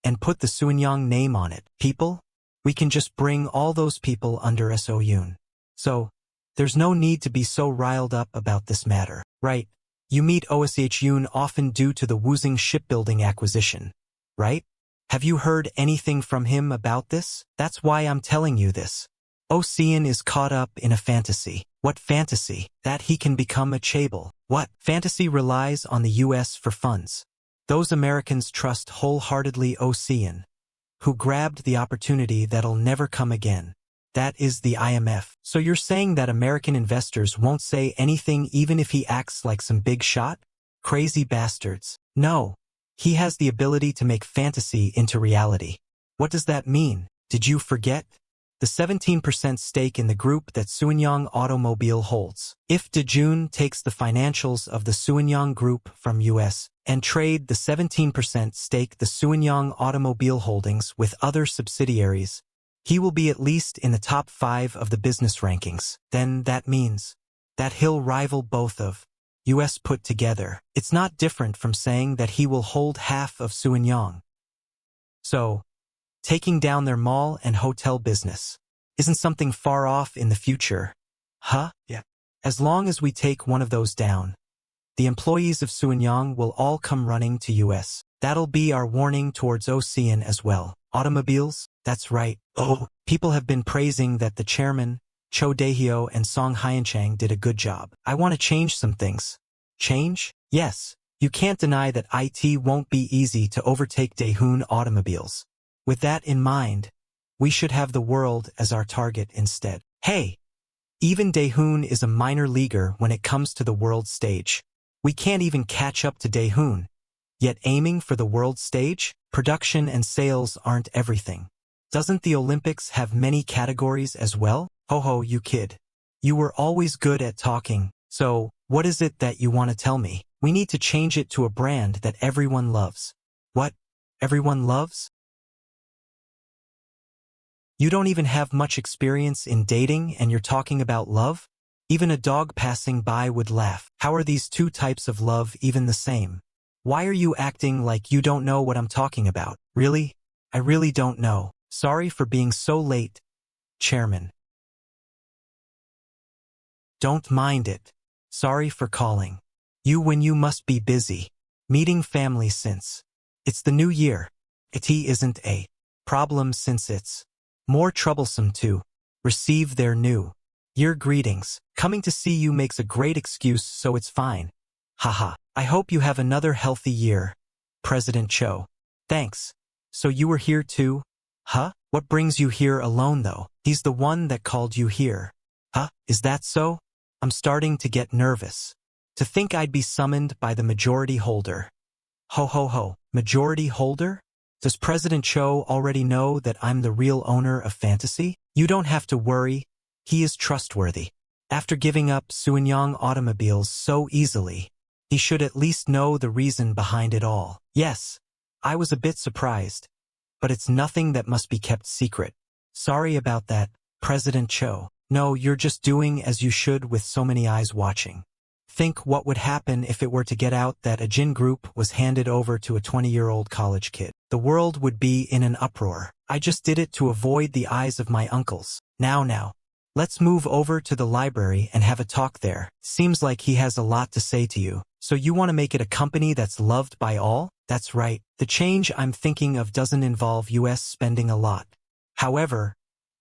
and put the Sunyong name on it. People? We can just bring all those people under SEO Yoon. So, there's no need to be so riled up about this matter, right? You meet OSH Yoon often due to the Woozing shipbuilding acquisition, right? Have you heard anything from him about this? That's why I'm telling you this. Ocean is caught up in a fantasy. What fantasy? That he can become a Chaebol. What? Fantasy relies on the US for funds. Those Americans trust wholeheartedly Ocean, who grabbed the opportunity that'll never come again. That is the IMF. So you're saying that American investors won't say anything even if he acts like some big shot? Crazy bastards. No. He has the ability to make fantasy into reality. What does that mean? Did you forget? The 17% stake in the group that Sunyong Automobile holds. If Dojun takes the financials of the Sunyong Group from US and trade the 17% stake the Sunyong Automobile holdings with other subsidiaries, he will be at least in the top 5 of the business rankings. Then that means that he'll rival both of US put together. It's not different from saying that he will hold half of Sunyong. So, taking down their mall and hotel business isn't something far off in the future. Huh? Yeah. As long as we take one of those down, the employees of Sunyong will all come running to US. That'll be our warning towards Ocean as well. Automobiles? That's right. Oh, people have been praising that the chairman, Cho Daehyo and Song Hyunchang did a good job. I want to change some things. Change? Yes. You can't deny that IT won't be easy to overtake Daehoon Automobiles. With that in mind, we should have the world as our target instead. Hey! Even Daehoon is a minor leaguer when it comes to the world stage. We can't even catch up to Daehoon. yet aiming for the world stage? Production and sales aren't everything. Doesn't the Olympics have many categories as well? Ho ho, you kid. You were always good at talking, so what is it that you want to tell me? We need to change it to a brand that everyone loves. What? Everyone loves? You don't even have much experience in dating and you're talking about love? Even a dog passing by would laugh. How are these two types of love even the same? Why are you acting like you don't know what I'm talking about? Really? I really don't know. Sorry for being so late, Chairman. Don't mind it. Sorry for calling you when you must be busy. Meeting family since it's the new year. It isn't a problem since it's more troublesome to receive their new year greetings. Coming to see you makes a great excuse, so it's fine. Haha. I hope you have another healthy year, President Cho. Thanks. So you were here too? Huh? What brings you here alone though? He's the one that called you here. Huh? Is that so? I'm starting to get nervous. To think I'd be summoned by the majority holder. Ho ho ho. Majority holder? Does President Cho already know that I'm the real owner of Fantasy? You don't have to worry. He is trustworthy. After giving up Suanyang automobiles so easily, he should at least know the reason behind it all. Yes, I was a bit surprised, but it's nothing that must be kept secret. Sorry about that, President Cho. No, you're just doing as you should with so many eyes watching. Think what would happen if it were to get out that a Jin group was handed over to a 20-year-old college kid. The world would be in an uproar. I just did it to avoid the eyes of my uncles. Now. Let's move over to the library and have a talk there. Seems like he has a lot to say to you. So you want to make it a company that's loved by all? That's right. The change I'm thinking of doesn't involve US spending a lot. However,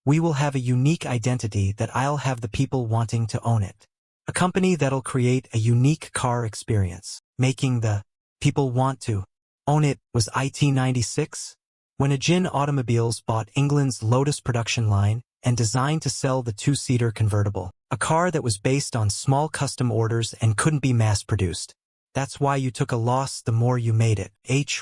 we will have a unique identity that I'll have the people wanting to own it. A company that'll create a unique car experience, making the people want to own it. Was it 96? When a Jin Automobiles bought England's Lotus production line and designed to sell the two-seater convertible, a car that was based on small custom orders and couldn't be mass-produced. That's why you took a loss the more you made it.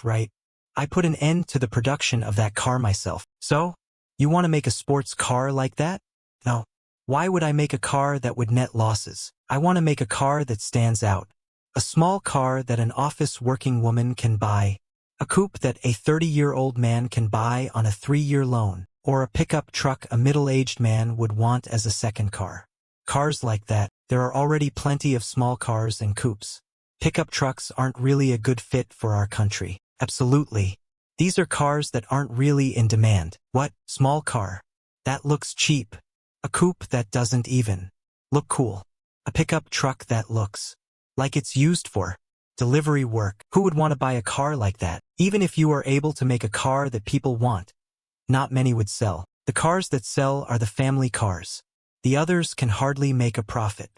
Right? I put an end to the production of that car myself. So? You want to make a sports car like that? No. Why would I make a car that would net losses? I want to make a car that stands out. A small car that an office working woman can buy. A coupe that a 30-year-old man can buy on a 3-year loan. Or a pickup truck a middle-aged man would want as a second car. Cars like that, there are already plenty of small cars and coupes. Pickup trucks aren't really a good fit for our country. Absolutely. These are cars that aren't really in demand. What? Small car? That looks cheap. A coupe that doesn't even look cool. A pickup truck that looks like it's used for delivery work. Who would want to buy a car like that? Even if you are able to make a car that people want, not many would sell. The cars that sell are the family cars. The others can hardly make a profit.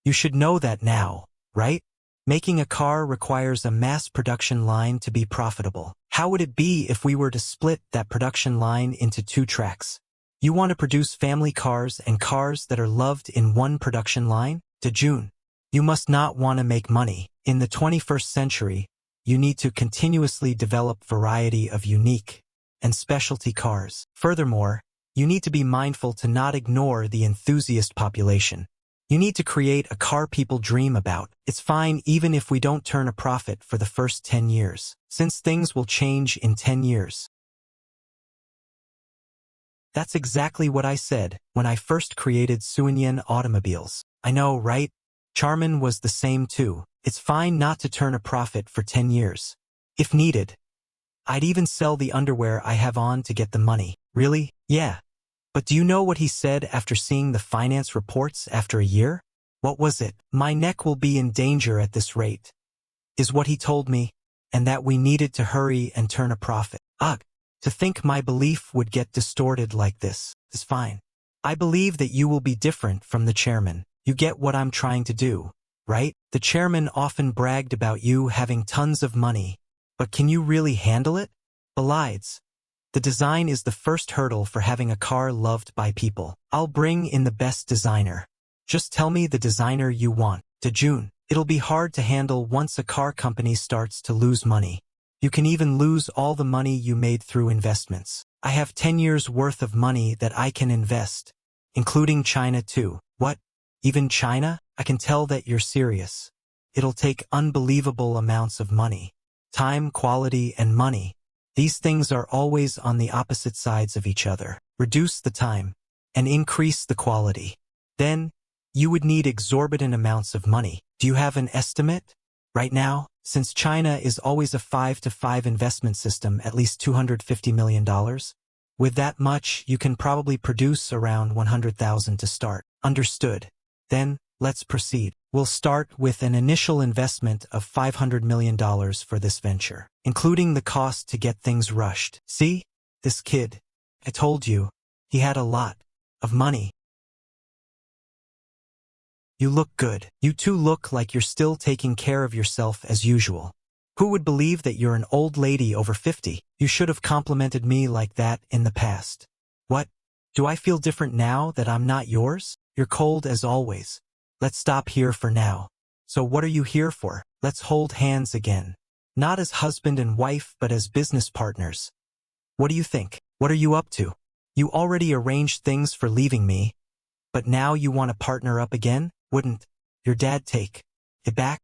You should know that now, right? Making a car requires a mass production line to be profitable. How would it be if we were to split that production line into 2 tracks? You want to produce family cars and cars that are loved in one production line? Dojun. You must not want to make money. In the 21st century, you need to continuously develop variety of unique and specialty cars. Furthermore, you need to be mindful to not ignore the enthusiast population. You need to create a car people dream about. It's fine even if we don't turn a profit for the first 10 years, since things will change in 10 years. That's exactly what I said when I first created Suanyan Automobiles. I know, right? Charman was the same too. It's fine not to turn a profit for 10 years. If needed, I'd even sell the underwear I have on to get the money. Really? Yeah. But do you know what he said after seeing the finance reports after a year? What was it? My neck will be in danger at this rate, is what he told me, and that we needed to hurry and turn a profit. Ugh. To think my belief would get distorted like this is fine. I believe that you will be different from the chairman. You get what I'm trying to do, right? The chairman often bragged about you having tons of money. But can you really handle it? Besides, the design is the first hurdle for having a car loved by people. I'll bring in the best designer. Just tell me the designer you want. Dojun. It'll be hard to handle once a car company starts to lose money. You can even lose all the money you made through investments. I have 10 years worth of money that I can invest, including China too. What? Even China? I can tell that you're serious. It'll take unbelievable amounts of money. Time, quality, and money. These things are always on the opposite sides of each other. Reduce the time and increase the quality. Then, you would need exorbitant amounts of money. Do you have an estimate? Right now, since China is always a 5-to-5 investment system, at least $250 million. With that much, you can probably produce around 100,000 to start. Understood. Then, let's proceed. We'll start with an initial investment of $500 million for this venture, including the cost to get things rushed. See? This kid. I told you, he had a lot of money. You look good. You two look like you're still taking care of yourself as usual. Who would believe that you're an old lady over 50? You should have complimented me like that in the past. What? Do I feel different now that I'm not yours? You're cold as always. Let's stop here for now. So what are you here for? Let's hold hands again. Not as husband and wife, but as business partners. What do you think? What are you up to? You already arranged things for leaving me, but now you want to partner up again? Wouldn't your dad take it back?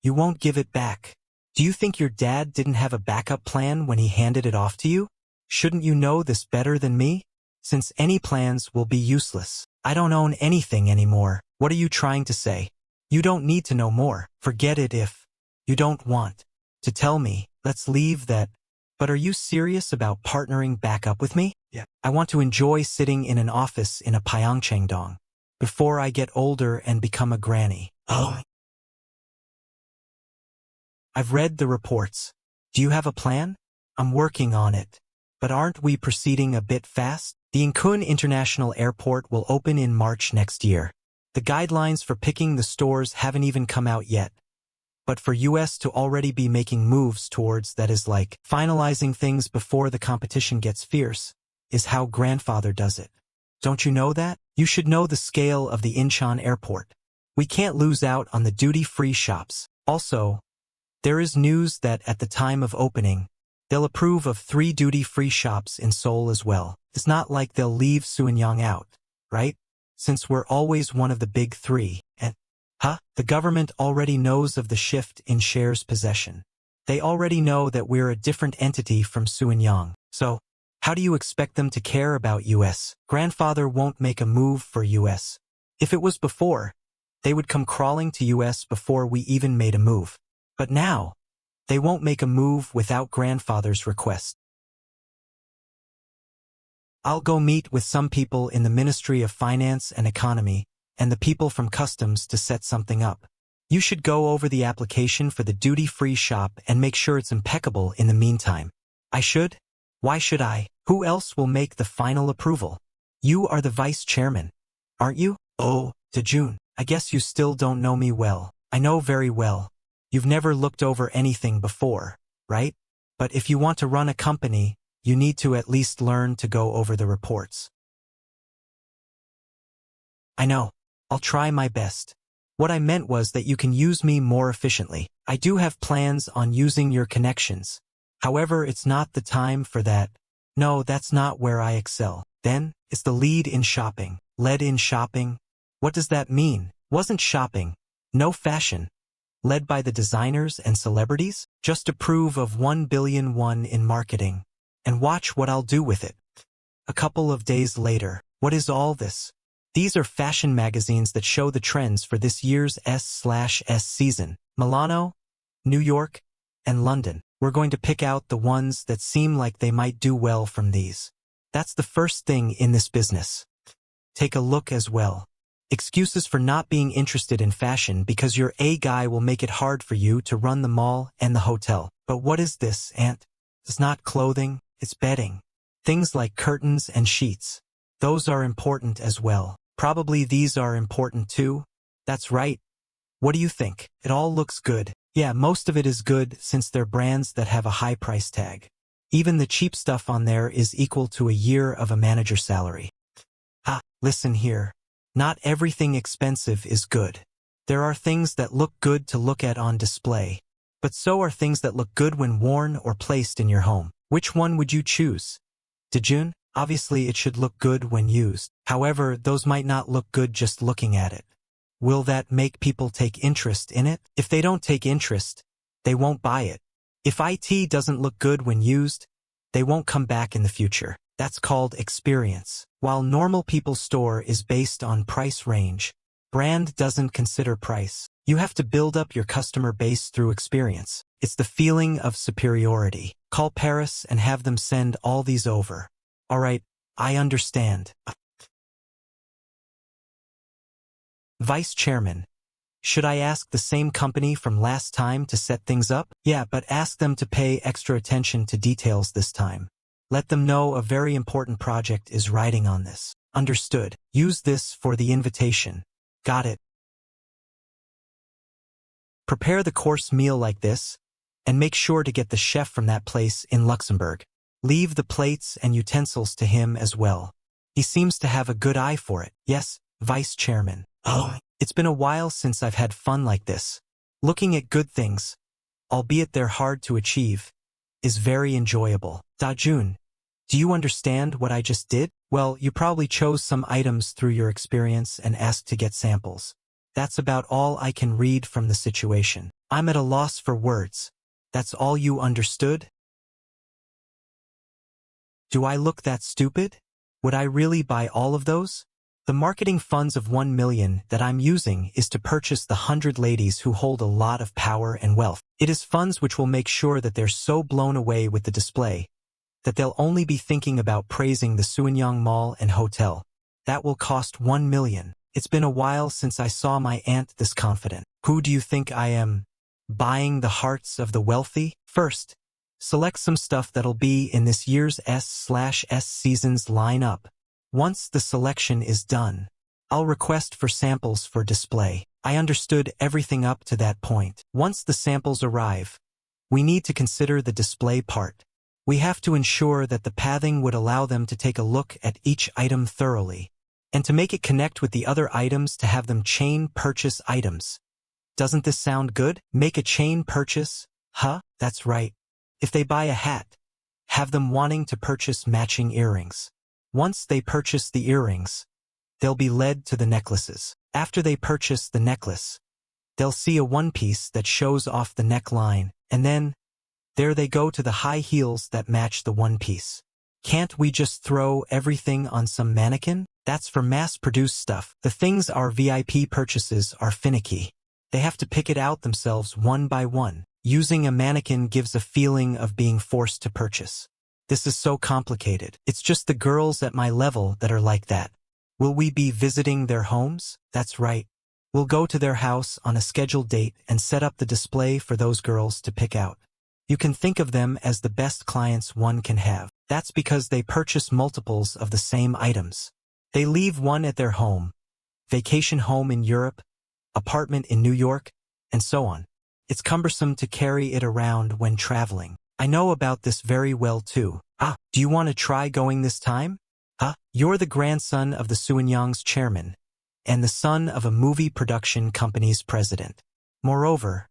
You won't give it back. Do you think your dad didn't have a backup plan when he handed it off to you? Shouldn't you know this better than me? Since any plans will be useless. I don't own anything anymore. What are you trying to say? You don't need to know more. Forget it if you don't want to tell me. Let's leave that. But are you serious about partnering back up with me? Yeah. I want to enjoy sitting in an office in a Pyeongchang before I get older and become a granny. Oh. I've read the reports. Do you have a plan? I'm working on it. But aren't we proceeding a bit fast? The Incheon International Airport will open in March next year. The guidelines for picking the stores haven't even come out yet. But for US to already be making moves towards that is like finalizing things before the competition gets fierce, is how grandfather does it. Don't you know that? You should know the scale of the Incheon Airport. We can't lose out on the duty-free shops. Also, there is news that at the time of opening, they'll approve of 3 duty-free shops in Seoul as well. It's not like they'll leave Suenyang out, right? Since we're always one of the big 3, and the government already knows of the shift in shares possession. They already know that we're a different entity from Suenyang. So, how do you expect them to care about US? Grandfather won't make a move for US. If it was before, they would come crawling to US before we even made a move. But now, they won't make a move without grandfather's request. I'll go meet with some people in the Ministry of Finance and Economy and the people from Customs to set something up. You should go over the application for the duty-free shop and make sure it's impeccable in the meantime. I should? Why should I? Who else will make the final approval? You are the vice chairman, aren't you? Oh, Dojun, I guess you still don't know me well. I know very well. You've never looked over anything before, right? But if you want to run a company, you need to at least learn to go over the reports. I know. I'll try my best. What I meant was that you can use me more efficiently. I do have plans on using your connections. However, it's not the time for that. No, that's not where I excel. Then, it's the lead in shopping. Led in shopping? What does that mean? Wasn't shopping. No fashion. Led by the designers and celebrities? Just approve of 1 billion won in marketing. And watch what I'll do with it. A couple of days later. What is all this? These are fashion magazines that show the trends for this year's S/S season. Milano, New York, and London. We're going to pick out the ones that seem like they might do well from these. That's the first thing in this business. Take a look as well. Excuses for not being interested in fashion because your A guy will make it hard for you to run the mall and the hotel. But what is this, Aunt? It's not clothing, it's bedding. Things like curtains and sheets. Those are important as well. Probably these are important too. That's right. What do you think? It all looks good. Yeah, most of it is good since they're brands that have a high price tag. Even the cheap stuff on there is equal to a year of a manager's salary. Listen here. Not everything expensive is good. There are things that look good to look at on display. But so are things that look good when worn or placed in your home. Which one would you choose? Dojun? Obviously it should look good when used. However, those might not look good just looking at it. Will that make people take interest in it? If they don't take interest, they won't buy it. If IT doesn't look good when used, they won't come back in the future. That's called experience. While normal people's store is based on price range, brand doesn't consider price. You have to build up your customer base through experience. It's the feeling of superiority. Call Paris and have them send all these over. Alright, I understand. Vice Chairman. Should I ask the same company from last time to set things up? Yeah, but ask them to pay extra attention to details this time. Let them know a very important project is riding on this. Understood. Use this for the invitation. Got it. Prepare the course meal like this, and make sure to get the chef from that place in Luxembourg. Leave the plates and utensils to him as well. He seems to have a good eye for it. Yes, Vice Chairman. Oh, it's been a while since I've had fun like this. Looking at good things, albeit they're hard to achieve, is very enjoyable. Dojun, do you understand what I just did? Well, you probably chose some items through your experience and asked to get samples. That's about all I can read from the situation. I'm at a loss for words. That's all you understood? Do I look that stupid? Would I really buy all of those? The marketing funds of 1 million that I'm using is to purchase the 100 ladies who hold a lot of power and wealth. It is funds which will make sure that they're so blown away with the display that they'll only be thinking about praising the Suanyang Mall and Hotel. That will cost 1 million. It's been a while since I saw my aunt this confident. Who do you think I am? Buying the hearts of the wealthy? First, select some stuff that'll be in this year's S/S season's lineup. Once the selection is done, I'll request for samples for display. I understood everything up to that point. Once the samples arrive, we need to consider the display part. We have to ensure that the pathing would allow them to take a look at each item thoroughly, and to make it connect with the other items to have them chain purchase items. Doesn't this sound good? Make a chain purchase? Huh? That's right. If they buy a hat, have them wanting to purchase matching earrings. Once they purchase the earrings, they'll be led to the necklaces. After they purchase the necklace, they'll see a one-piece that shows off the neckline, and then, there they go to the high heels that match the one-piece. Can't we just throw everything on some mannequin? That's for mass-produced stuff. The things our VIP purchases are finicky. They have to pick it out themselves one by one. Using a mannequin gives a feeling of being forced to purchase. This is so complicated. It's just the girls at my level that are like that. Will we be visiting their homes? That's right. We'll go to their house on a scheduled date and set up the display for those girls to pick out. You can think of them as the best clients one can have. That's because they purchase multiples of the same items. They leave one at their home, vacation home in Europe, apartment in New York, and so on. It's cumbersome to carry it around when traveling. I know about this very well too. Do you want to try going this time? You're the grandson of the Suanyang's chairman, and the son of a movie production company's president. Moreover,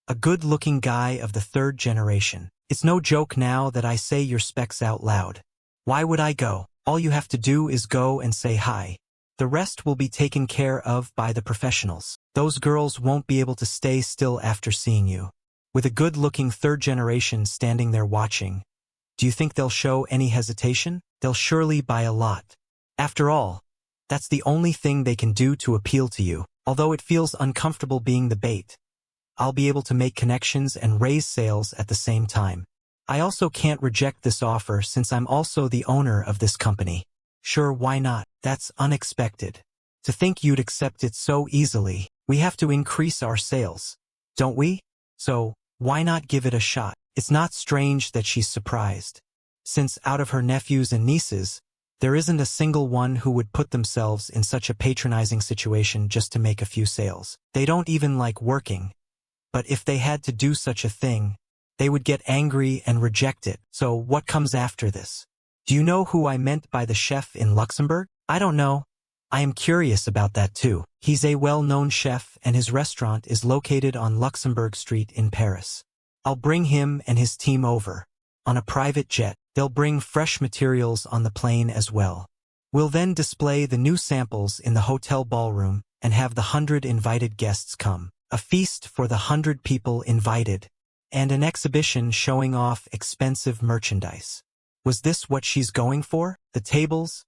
a good-looking guy of the third generation. It's no joke now that I say your specs out loud. Why would I go? All you have to do is go and say hi. The rest will be taken care of by the professionals. Those girls won't be able to stay still after seeing you. With a good-looking third generation standing there watching, do you think they'll show any hesitation? They'll surely buy a lot. After all, that's the only thing they can do to appeal to you. Although it feels uncomfortable being the bait, I'll be able to make connections and raise sales at the same time. I also can't reject this offer since I'm also the owner of this company. Sure, why not? That's unexpected. To think you'd accept it so easily. We have to increase our sales, don't we? So, why not give it a shot? It's not strange that she's surprised, since out of her nephews and nieces, there isn't a single one who would put themselves in such a patronizing situation just to make a few sales. They don't even like working. But if they had to do such a thing, they would get angry and reject it. So what comes after this? Do you know who I meant by the chef in Luxembourg? I don't know. I am curious about that too. He's a well-known chef and his restaurant is located on Luxembourg Street in Paris. I'll bring him and his team over. On a private jet, they'll bring fresh materials on the plane as well. We'll then display the new samples in the hotel ballroom and have the 100 invited guests come. A feast for the 100 people invited. And an exhibition showing off expensive merchandise. Was this what she's going for? The tables,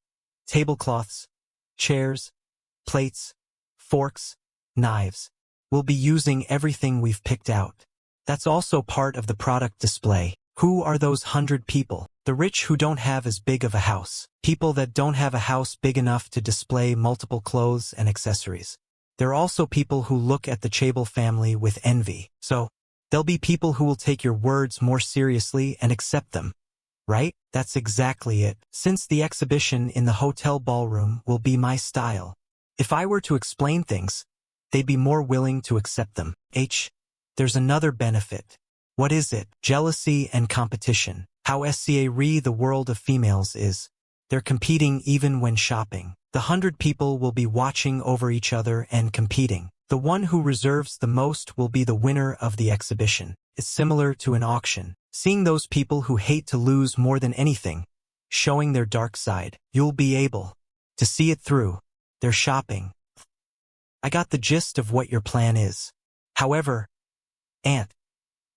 tablecloths, chairs, plates, forks, knives. We'll be using everything we've picked out. That's also part of the product display. Who are those 100 people? The rich who don't have as big of a house. People that don't have a house big enough to display multiple clothes and accessories. There are also people who look at the Chaebol family with envy. So, there'll be people who will take your words more seriously and accept them. Right? That's exactly it. Since the exhibition in the hotel ballroom will be my style. If I were to explain things, they'd be more willing to accept them. There's another benefit. What is it? Jealousy and competition. How SEO the world of females is. They're competing even when shopping. The 100 people will be watching over each other and competing. The one who reserves the most will be the winner of the exhibition. It's similar to an auction. Seeing those people who hate to lose more than anything, showing their dark side. You'll be able to see it through. They're shopping. I got the gist of what your plan is. However, Aunt,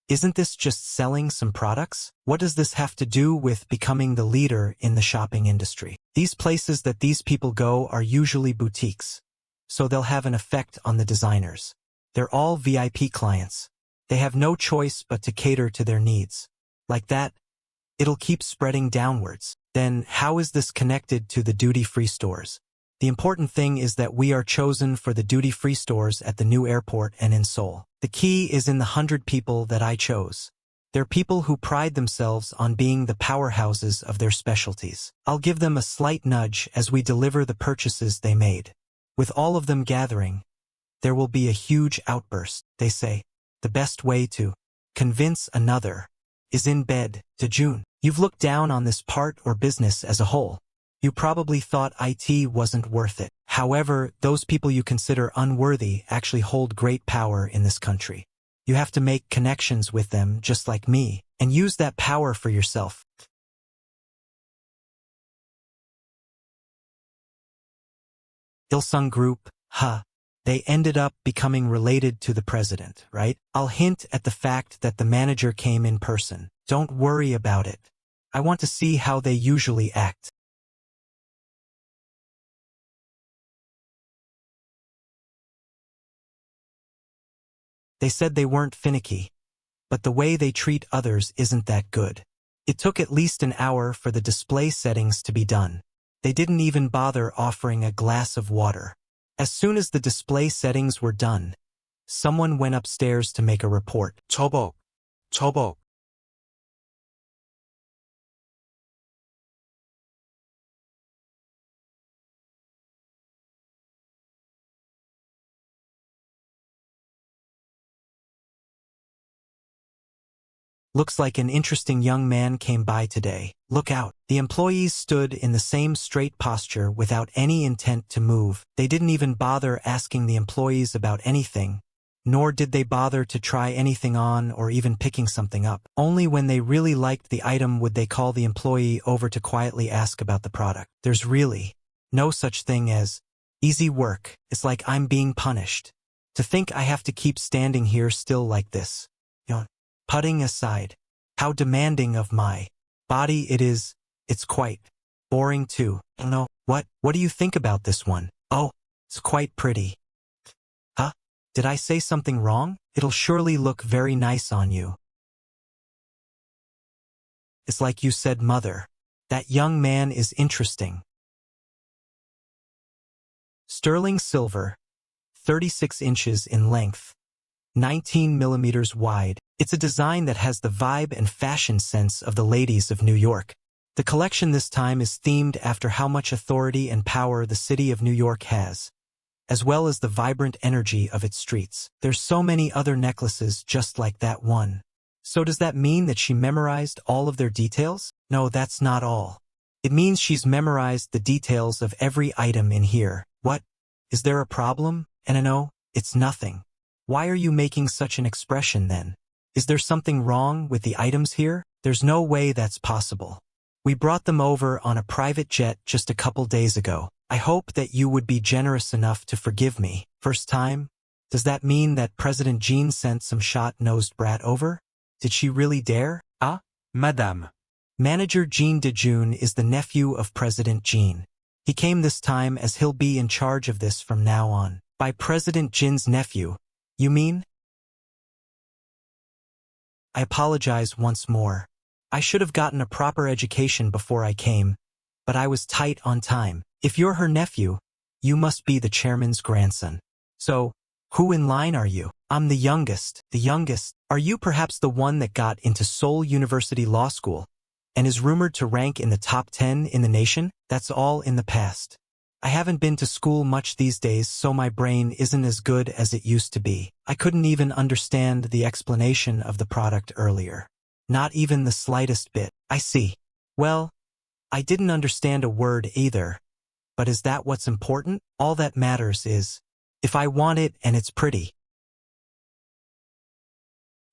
isn't this just selling some products? What does this have to do with becoming the leader in the shopping industry? These places that these people go are usually boutiques, so they'll have an effect on the designers. They're all VIP clients. They have no choice but to cater to their needs. Like that, it'll keep spreading downwards. Then how is this connected to the duty-free stores? The important thing is that we are chosen for the duty-free stores at the new airport and in Seoul. The key is in the 100 people that I chose. They're people who pride themselves on being the powerhouses of their specialties. I'll give them a slight nudge as we deliver the purchases they made. With all of them gathering, there will be a huge outburst. They say, the best way to convince another is in bed. Dojun, you've looked down on this part or business as a whole. You probably thought IT wasn't worth it. However, those people you consider unworthy actually hold great power in this country. You have to make connections with them just like me, and use that power for yourself. Ilsung Group, they ended up becoming related to the president, right? I'll hint at the fact that the manager came in person. Don't worry about it. I want to see how they usually act. They said they weren't finicky, but the way they treat others isn't that good. It took at least an hour for the display settings to be done. They didn't even bother offering a glass of water. As soon as the display settings were done, someone went upstairs to make a report. Chaebol. Looks like an interesting young man came by today. Look out. The employees stood in the same straight posture without any intent to move. They didn't even bother asking the employees about anything, nor did they bother to try anything on or even picking something up. Only when they really liked the item would they call the employee over to quietly ask about the product. There's really no such thing as easy work. It's like I'm being punished. To think I have to keep standing here still like this. Putting aside how demanding of my body it is, it's quite boring too. I don't know. What do you think about this one? Oh, it's quite pretty. Did I say something wrong? It'll surely look very nice on you. It's like you said, mother. That young man is interesting. Sterling silver, 36 inches in length, 19 millimeters wide. It's a design that has the vibe and fashion sense of the ladies of New York. The collection this time is themed after how much authority and power the city of New York has, as well as the vibrant energy of its streets. There's so many other necklaces just like that one. So does that mean that she memorized all of their details? No, that's not all. It means she's memorized the details of every item in here. What? Is there a problem? And no, it's nothing. Why are you making such an expression then? Is there something wrong with the items here? There's no way that's possible. We brought them over on a private jet just a couple days ago. I hope that you would be generous enough to forgive me. First time? Does that mean that President Jin sent some shot-nosed brat over? Did she really dare? Ah, madame. Manager Jin Dojun is the nephew of President Jin. He came this time as he'll be in charge of this from now on. By President Jin's nephew, you mean? I apologize once more. I should have gotten a proper education before I came, but I was tight on time. If you're her nephew, you must be the chairman's grandson. So, who in line are you? I'm the youngest. The youngest. Are you perhaps the one that got into Seoul University Law School and is rumored to rank in the top 10 in the nation? That's all in the past. I haven't been to school much these days, so my brain isn't as good as it used to be. I couldn't even understand the explanation of the product earlier. Not even the slightest bit. I see. Well, I didn't understand a word either. But is that what's important? All that matters is, if I want it and it's pretty.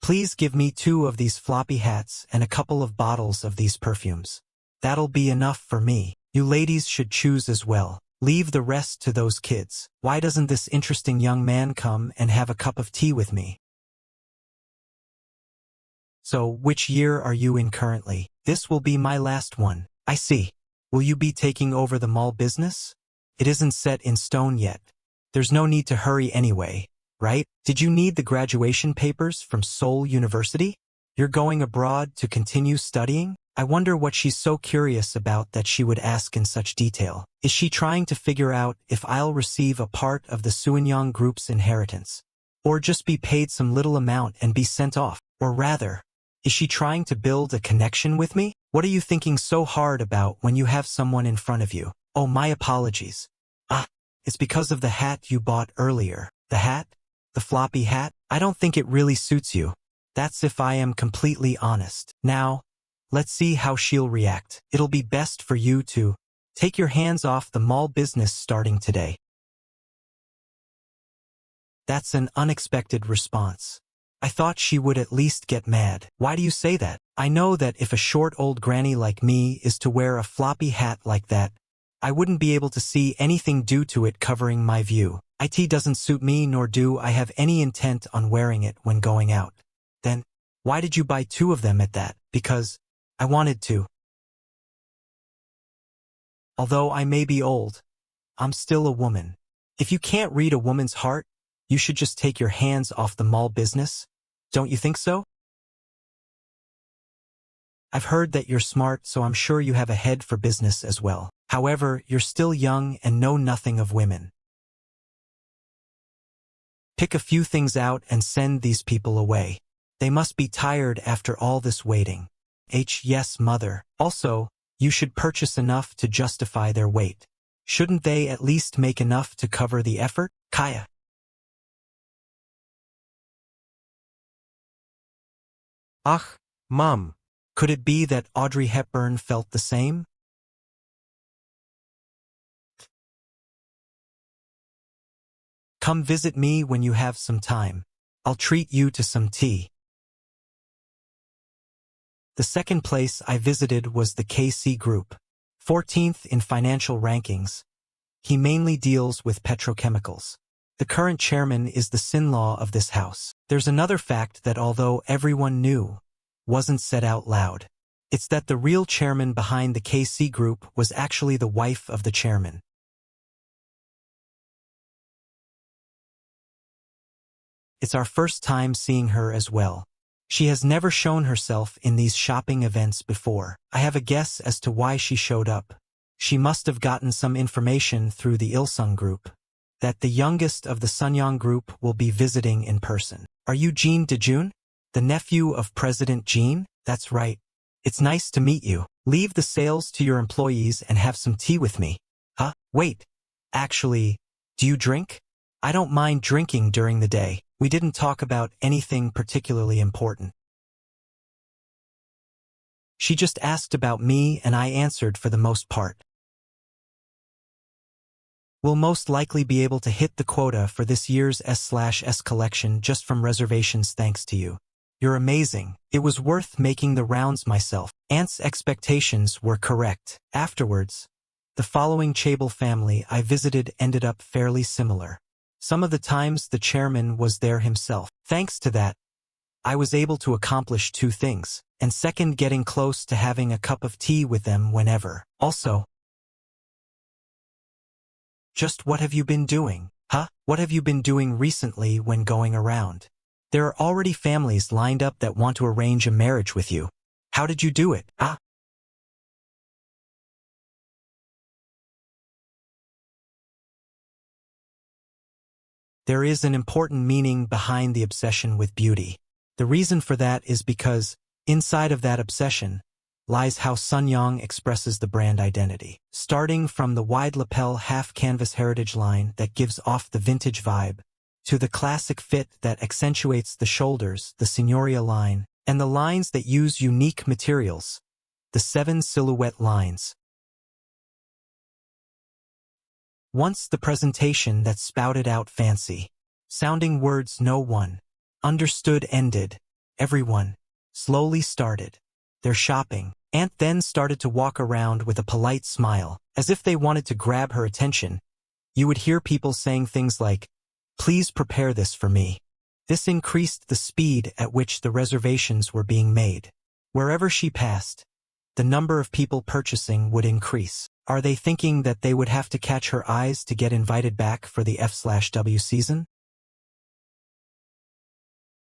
Please give me 2 of these floppy hats and a couple of bottles of these perfumes. That'll be enough for me. You ladies should choose as well. Leave the rest to those kids. Why doesn't this interesting young man come and have a cup of tea with me? So, which year are you in currently? This will be my last one. I see. Will you be taking over the mall business? It isn't set in stone yet. There's no need to hurry anyway, right? Did you need the graduation papers from Seoul University? You're going abroad to continue studying? I wonder what she's so curious about that she would ask in such detail. Is she trying to figure out if I'll receive a part of the Suenyong Group's inheritance? Or just be paid some little amount and be sent off? Or rather, is she trying to build a connection with me? What are you thinking so hard about when you have someone in front of you? Oh, my apologies. Ah, it's because of the hat you bought earlier. The hat? The floppy hat? I don't think it really suits you. That's if I am completely honest. Now, let's see how she'll react. It'll be best for you to take your hands off the mall business starting today. That's an unexpected response. I thought she would at least get mad. Why do you say that? I know that if a short old granny like me is to wear a floppy hat like that, I wouldn't be able to see anything due to it covering my view. It doesn't suit me, nor do I have any intent on wearing it when going out. Then, why did you buy 2 of them at that? Because I wanted to. Although I may be old, I'm still a woman. If you can't read a woman's heart, you should just take your hands off the mall business. Don't you think so? I've heard that you're smart, so I'm sure you have a head for business as well. However, you're still young and know nothing of women. Pick a few things out and send these people away. They must be tired after all this waiting. Yes, mother. Also, you should purchase enough to justify their weight. Shouldn't they at least make enough to cover the effort? Kaya. Ah, Mom. Could it be that Audrey Hepburn felt the same? Come visit me when you have some time. I'll treat you to some tea. The second place I visited was the KC Group, 14th in financial rankings. He mainly deals with petrochemicals. The current chairman is the sin-law of this house. There's another fact that although everyone knew, wasn't said out loud. It's that the real chairman behind the KC Group was actually the wife of the chairman. It's our first time seeing her as well. She has never shown herself in these shopping events before. I have a guess as to why she showed up. She must have gotten some information through the Ilsung Group that the youngest of the Sunyong Group will be visiting in person. Are you Jin Dojun, the nephew of President Jin? That's right. It's nice to meet you. Leave the sales to your employees and have some tea with me. Huh? Wait. Actually, do you drink? I don't mind drinking during the day. We didn't talk about anything particularly important. She just asked about me and I answered for the most part. We'll most likely be able to hit the quota for this year's S/S collection just from reservations thanks to you. You're amazing. It was worth making the rounds myself. Aunt's expectations were correct. Afterwards, the following Chaebol family I visited ended up fairly similar. Some of the times the chairman was there himself. Thanks to that, I was able to accomplish two things, and second, getting close to having a cup of tea with them whenever. Also, just what have you been doing? Huh? What have you been doing recently when going around? There are already families lined up that want to arrange a marriage with you. How did you do it? Ah. There is an important meaning behind the obsession with beauty. The reason for that is because, inside of that obsession, lies how Sunyoung expresses the brand identity. Starting from the wide lapel half-canvas heritage line that gives off the vintage vibe, to the classic fit that accentuates the shoulders, the Signoria line, and the lines that use unique materials, the 7 silhouette lines. Once the presentation that spouted out fancy sounding words no one understood ended, everyone slowly started their shopping. Aunt then started to walk around with a polite smile, as if they wanted to grab her attention. You would hear people saying things like, "Please prepare this for me." This increased the speed at which the reservations were being made. Wherever she passed, the number of people purchasing would increase. Are they thinking that they would have to catch her eyes to get invited back for the F/W season?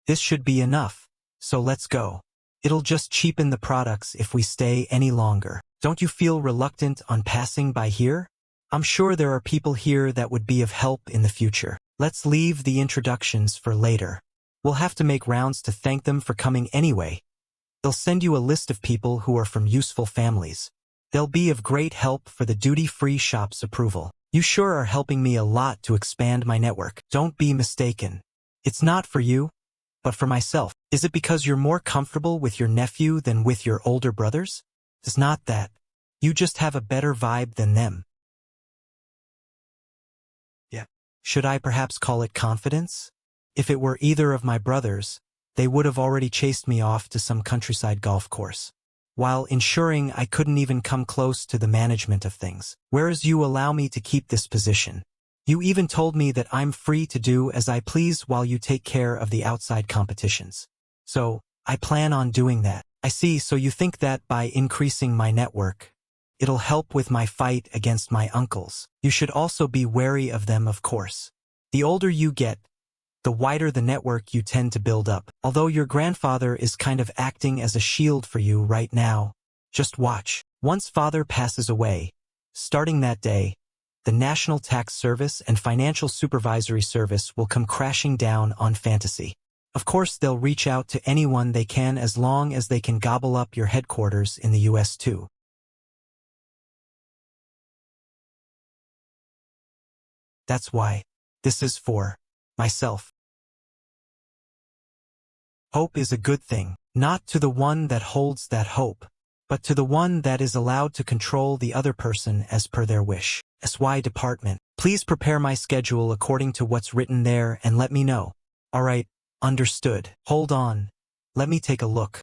This should be enough, so let's go. It'll just cheapen the products if we stay any longer. Don't you feel reluctant on passing by here? I'm sure there are people here that would be of help in the future. Let's leave the introductions for later. We'll have to make rounds to thank them for coming anyway. They'll send you a list of people who are from useful families. They'll be of great help for the duty-free shop's approval. You sure are helping me a lot to expand my network. Don't be mistaken. It's not for you, but for myself. Is it because you're more comfortable with your nephew than with your older brothers? It's not that. You just have a better vibe than them. Yeah. Should I perhaps call it confidence? If it were either of my brothers, they would have already chased me off to some countryside golf course, while ensuring I couldn't even come close to the management of things. Whereas you allow me to keep this position. You even told me that I'm free to do as I please while you take care of the outside competitions. So, I plan on doing that. I see, so you think that by increasing my network, it'll help with my fight against my uncles. You should also be wary of them, of course. The older you get, the wider the network you tend to build up. Although your grandfather is kind of acting as a shield for you right now, just watch. Once father passes away, starting that day, the National Tax Service and Financial Supervisory Service will come crashing down on fantasy. Of course, they'll reach out to anyone they can as long as they can gobble up your headquarters in the US too. That's why this is for myself. Hope is a good thing, not to the one that holds that hope, but to the one that is allowed to control the other person as per their wish. SY Department, please prepare my schedule according to what's written there and let me know. Alright, understood. Hold on. Let me take a look.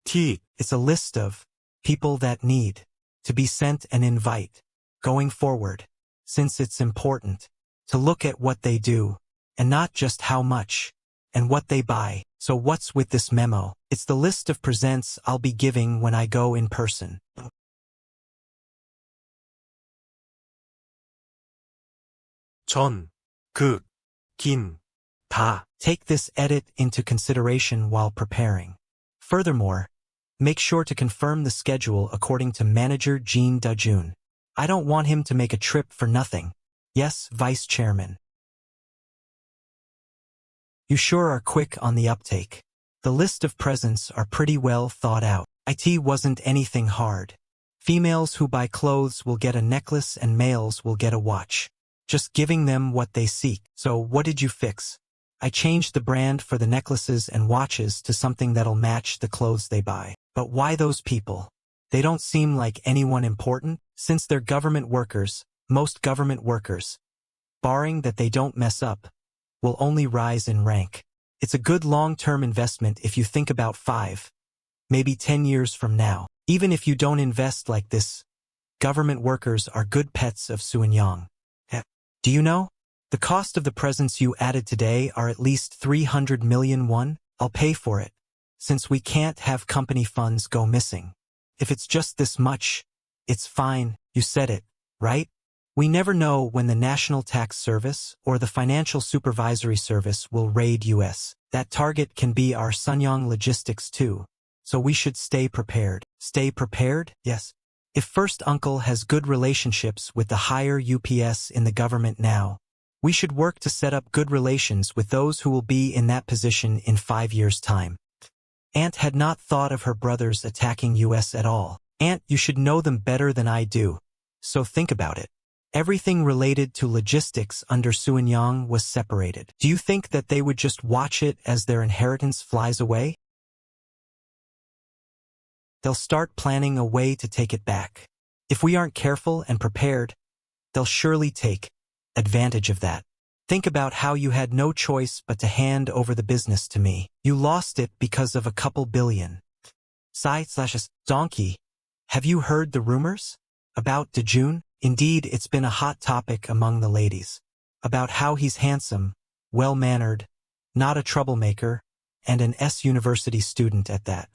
It's a list of people that need to be sent an invite. Going forward, since it's important to look at what they do, and not just how much and what they buy. So what's with this memo? It's the list of presents I'll be giving when I go in person. 전, 그, 긴, 다. Take this edit into consideration while preparing. Furthermore, make sure to confirm the schedule according to manager Jin Dojun. I don't want him to make a trip for nothing. Yes, Vice Chairman. You sure are quick on the uptake. The list of presents are pretty well thought out. It wasn't anything hard. Females who buy clothes will get a necklace and males will get a watch. Just giving them what they seek. So what did you fix? I changed the brand for the necklaces and watches to something that'll match the clothes they buy. But why those people? They don't seem like anyone important, since they're government workers. Most government workers, barring that they don't mess up, will only rise in rank. It's a good long-term investment if you think about 5, maybe 10 years from now. Even if you don't invest like this, government workers are good pets of Suanyang. Do you know? The cost of the presents you added today are at least 300 million won. I'll pay for it, since we can't have company funds go missing. If it's just this much, it's fine, you said it, right? We never know when the National Tax Service or the Financial Supervisory Service will raid US. That target can be our Sunyang Logistics too, so we should stay prepared. Stay prepared? Yes. If first uncle has good relationships with the higher UPS in the government now, we should work to set up good relations with those who will be in that position in 5 years' time. Aunt had not thought of her brothers attacking US at all. Aunt, you should know them better than I do, so think about it. Everything related to logistics under Suanyang was separated. Do you think that they would just watch it as their inheritance flies away? They'll start planning a way to take it back. If we aren't careful and prepared, they'll surely take advantage of that. Think about how you had no choice but to hand over the business to me. You lost it because of a couple billion. Donkey, have you heard the rumors? About Dojun? Indeed, it's been a hot topic among the ladies. About how he's handsome, well-mannered, not a troublemaker, and an university student at that.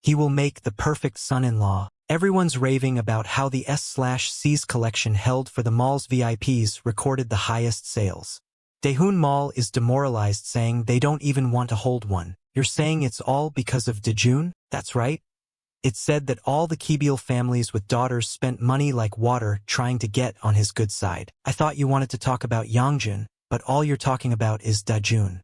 He will make the perfect son-in-law. Everyone's raving about how the S/C's collection held for the mall's VIPs recorded the highest sales. Daehoon Mall is demoralized, saying they don't even want to hold one. You're saying it's all because of Dojun? That's right. It's said that all the Chaebeol families with daughters spent money like water trying to get on his good side. I thought you wanted to talk about Yongjun, but all you're talking about is Dojun.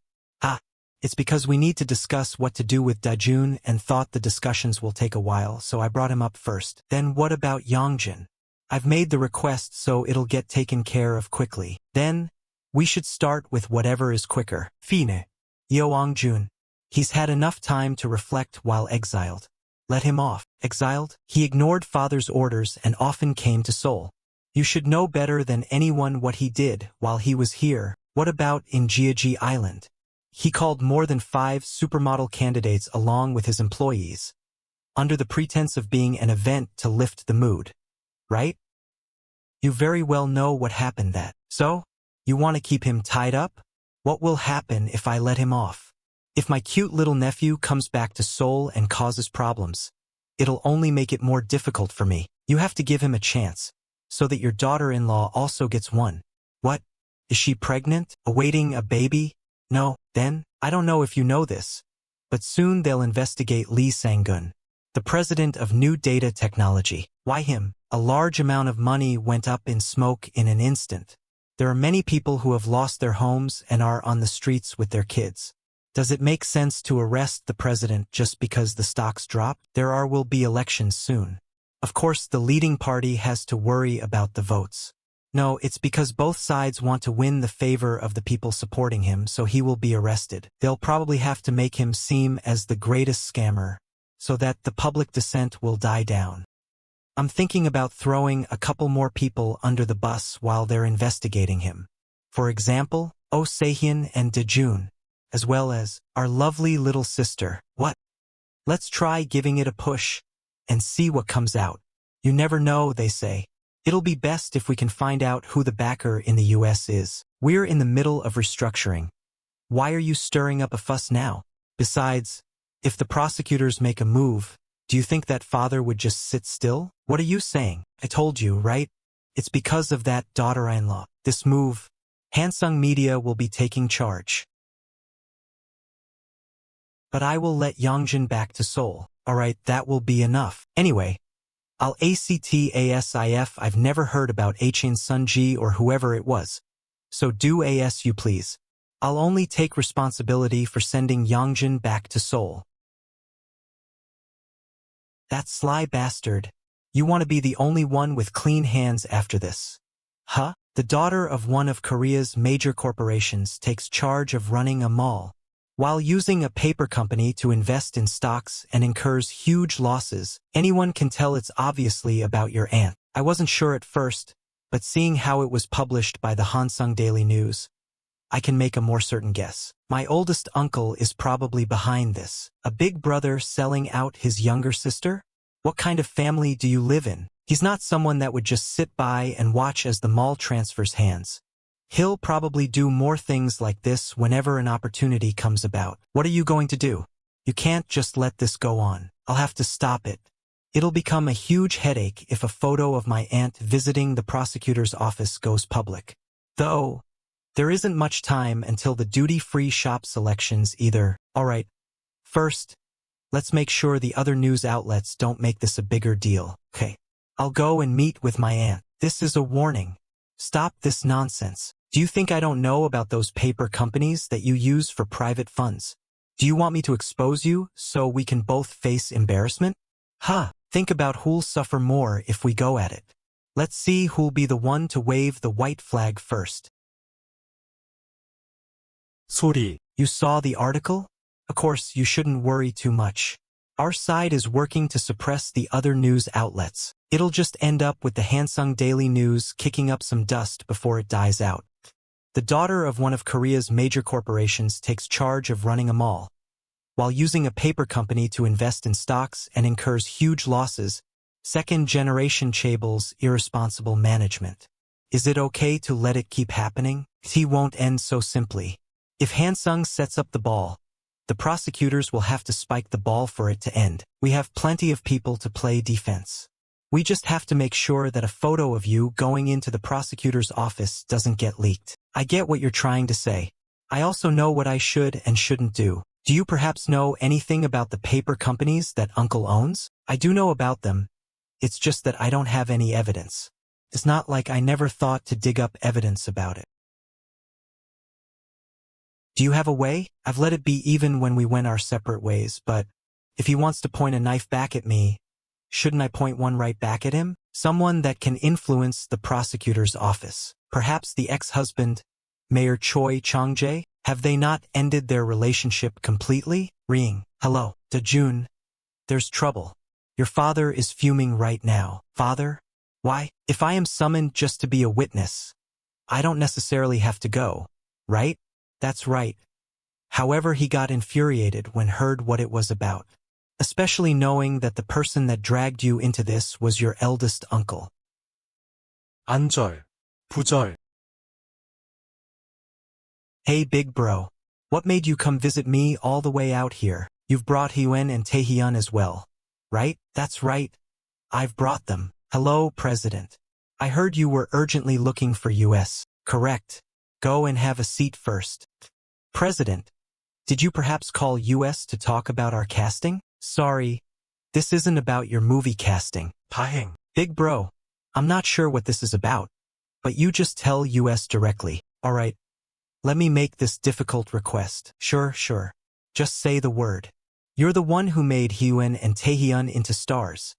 It's because we need to discuss what to do with Dojun and thought the discussions will take a while, so I brought him up first. Then what about Yongjun? I've made the request so it'll get taken care of quickly. Then, we should start with whatever is quicker. Fine. Yeongjun. He's had enough time to reflect while exiled. Let him off. Exiled? He ignored father's orders and often came to Seoul. You should know better than anyone what he did while he was here. What about in Jeoji Island? He called more than 5 supermodel candidates along with his employees, under the pretense of being an event to lift the mood. Right? You very well know what happened that. So? You want to keep him tied up? What will happen if I let him off? If my cute little nephew comes back to Seoul and causes problems, it'll only make it more difficult for me. You have to give him a chance, so that your daughter-in-law also gets one. What? Is she pregnant? Awaiting a baby? No, then, I don't know if you know this, but soon they'll investigate Lee Sang-gun, the president of New Data Technology. Why him? A large amount of money went up in smoke in an instant. There are many people who have lost their homes and are on the streets with their kids. Does it make sense to arrest the president just because the stocks dropped? Will be elections soon. Of course, the leading party has to worry about the votes. No, it's because both sides want to win the favor of the people supporting him, so he will be arrested. They'll probably have to make him seem as the greatest scammer, so that the public dissent will die down. I'm thinking about throwing a couple more people under the bus while they're investigating him. For example, Oh Sehyun and Dojun, as well as our lovely little sister. What? Let's try giving it a push and see what comes out. You never know, they say. It'll be best if we can find out who the backer in the US is. We're in the middle of restructuring. Why are you stirring up a fuss now? Besides, if the prosecutors make a move, do you think that father would just sit still? What are you saying? I told you, right? It's because of that daughter-in-law. This move, Hansung Media will be taking charge. But I will let Yongjun back to Seoul. Alright, that will be enough. Anyway, I'll ACTASIF. I've never heard about Achin Sunji or whoever it was. So do AS you please. I'll only take responsibility for sending Yongjun back to Seoul. That sly bastard. You want to be the only one with clean hands after this. Huh? The daughter of one of Korea's major corporations takes charge of running a mall, while using a paper company to invest in stocks and incurs huge losses. Anyone can tell it's obviously about your aunt. I wasn't sure at first, but seeing how it was published by the Hansung Daily News, I can make a more certain guess. My oldest uncle is probably behind this. A big brother selling out his younger sister? What kind of family do you live in? He's not someone that would just sit by and watch as the mall transfers hands. He'll probably do more things like this whenever an opportunity comes about. What are you going to do? You can't just let this go on. I'll have to stop it. It'll become a huge headache if a photo of my aunt visiting the prosecutor's office goes public. Though, there isn't much time until the duty-free shop selections either. Alright, first, let's make sure the other news outlets don't make this a bigger deal. Okay, I'll go and meet with my aunt. This is a warning. Stop this nonsense. Do you think I don't know about those paper companies that you use for private funds? Do you want me to expose you so we can both face embarrassment? Think about who'll suffer more if we go at it. Let's see who'll be the one to wave the white flag first. 소리, You saw the article? Of course, you shouldn't worry too much. Our side is working to suppress the other news outlets. It'll just end up with the Hansung Daily News kicking up some dust before it dies out. The daughter of one of Korea's major corporations takes charge of running a mall, while using a paper company to invest in stocks and incurs huge losses. Second-generation Chaebel's irresponsible management. Is it okay to let it keep happening? It won't end so simply. If Hansung sets up the ball, the prosecutors will have to spike the ball for it to end. We have plenty of people to play defense. We just have to make sure that a photo of you going into the prosecutor's office doesn't get leaked. I get what you're trying to say. I also know what I should and shouldn't do. Do you perhaps know anything about the paper companies that Uncle owns? I do know about them. It's just that I don't have any evidence. It's not like I never thought to dig up evidence about it. Do you have a way? I've let it be even when we went our separate ways, but if he wants to point a knife back at me, shouldn't I point one right back at him? Someone that can influence the prosecutor's office. Perhaps the ex-husband, Mayor Choi Chong-jae? Have they not ended their relationship completely? Ring. Hello, Dojun. There's trouble. Your father is fuming right now. Father? Why? If I am summoned just to be a witness, I don't necessarily have to go, right? That's right. However, he got infuriated when heard what it was about, especially knowing that the person that dragged you into this was your eldest uncle. 안절, 부절. Hey big bro, what made you come visit me all the way out here? You've brought Hyun and Taehyun as well, right? That's right. I've brought them. Hello, President. I heard you were urgently looking for US. Correct. Go and have a seat first. President, did you perhaps call US to talk about our casting? Sorry, this isn't about your movie casting. 다행. Big bro, I'm not sure what this is about, but you just tell US directly. Alright, let me make this difficult request. Sure. Just say the word. You're the one who made Hyun and Taehyun into stars.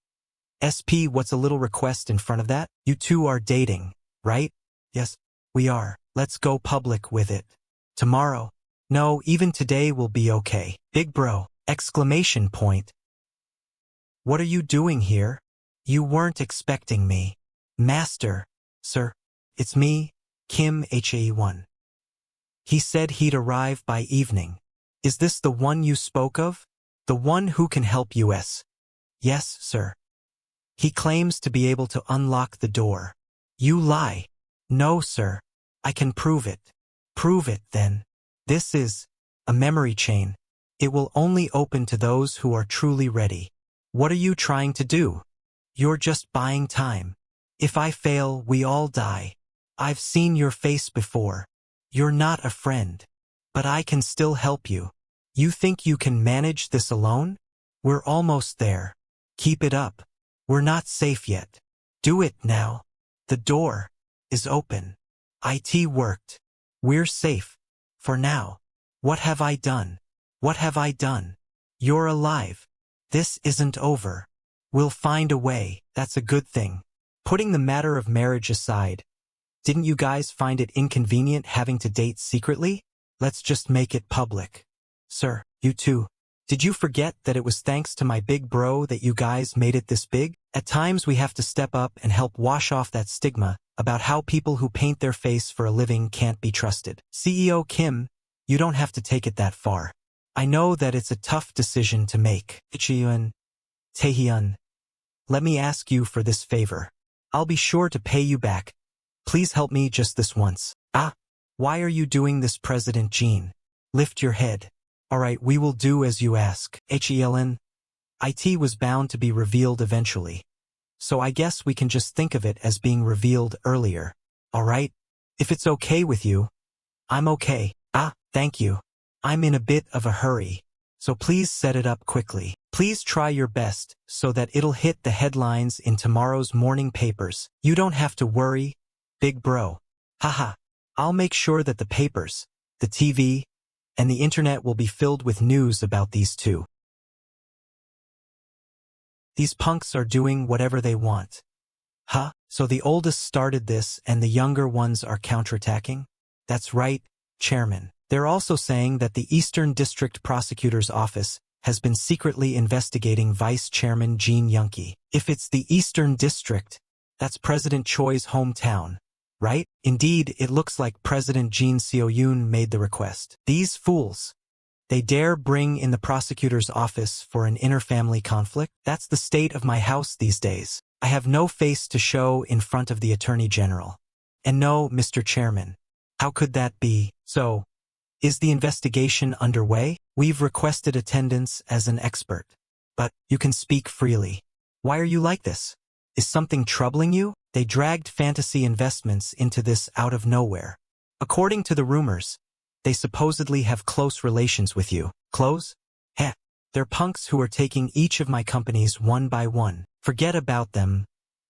SP, what's a little request in front of that? You two are dating, right? Yes, we are. Let's go public with it. Tomorrow. No, even today will be okay. Big bro! Exclamation point. What are you doing here? You weren't expecting me. Master. Sir. It's me, Kim Hae-won. He said he'd arrive by evening. Is this the one you spoke of? The one who can help US? Yes, sir. He claims to be able to unlock the door. You lie. No, sir. I can prove it. Prove it, then. This is a memory chain. It will only open to those who are truly ready. What are you trying to do? You're just buying time. If I fail, we all die. I've seen your face before. You're not a friend. But I can still help you. You think you can manage this alone? We're almost there. Keep it up. We're not safe yet. Do it now. The door is open. IT worked. We're safe. For now. What have I done? What have I done? You're alive. This isn't over. We'll find a way. That's a good thing. Putting the matter of marriage aside, didn't you guys find it inconvenient having to date secretly? Let's just make it public. Sir, you too. Did you forget that it was thanks to my big bro that you guys made it this big? At times we have to step up and help wash off that stigma about how people who paint their face for a living can't be trusted. CEO Kim, you don't have to take it that far. I know that it's a tough decision to make. Ichiyun, Taehyun, let me ask you for this favor. I'll be sure to pay you back. Please help me just this once. Why are you doing this, President Jin? Lift your head. Alright, we will do as you ask. HELN, IT was bound to be revealed eventually. So I guess we can just think of it as being revealed earlier. Alright? If it's okay with you. I'm okay. Thank you. I'm in a bit of a hurry. So please set it up quickly. Please try your best so that it'll hit the headlines in tomorrow's morning papers. You don't have to worry, big bro. Haha. I'll make sure that the papers, the TV, and the internet will be filled with news about these two. These punks are doing whatever they want. So the oldest started this and the younger ones are counterattacking? That's right, Chairman. They're also saying that the Eastern District Prosecutor's Office has been secretly investigating Vice Chairman Jin Yoongi. If it's the Eastern District, that's President Choi's hometown, right? Indeed, it looks like President Jin Seo-yoon made the request. These fools. They dare bring in the prosecutor's office for an inter-family conflict? That's the state of my house these days. I have no face to show in front of the Attorney General. And no, Mr. Chairman. How could that be? So, is the investigation underway? We've requested attendance as an expert. But you can speak freely. Why are you like this? Is something troubling you? They dragged fantasy investments into this out of nowhere. According to the rumors, they supposedly have close relations with you. Close? They're punks who are taking each of my companies one by one. Forget about them.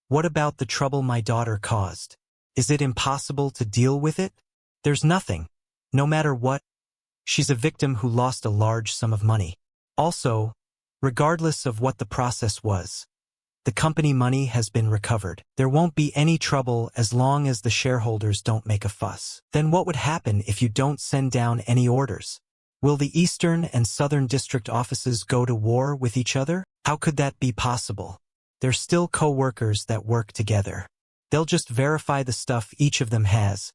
What about the trouble my daughter caused? Is it impossible to deal with it? There's nothing. No matter what, she's a victim who lost a large sum of money. Also, regardless of what the process was, the company money has been recovered. There won't be any trouble as long as the shareholders don't make a fuss. Then what would happen if you don't send down any orders? Will the Eastern and Southern District offices go to war with each other? How could that be possible? They're still co-workers that work together. They'll just verify the stuff each of them has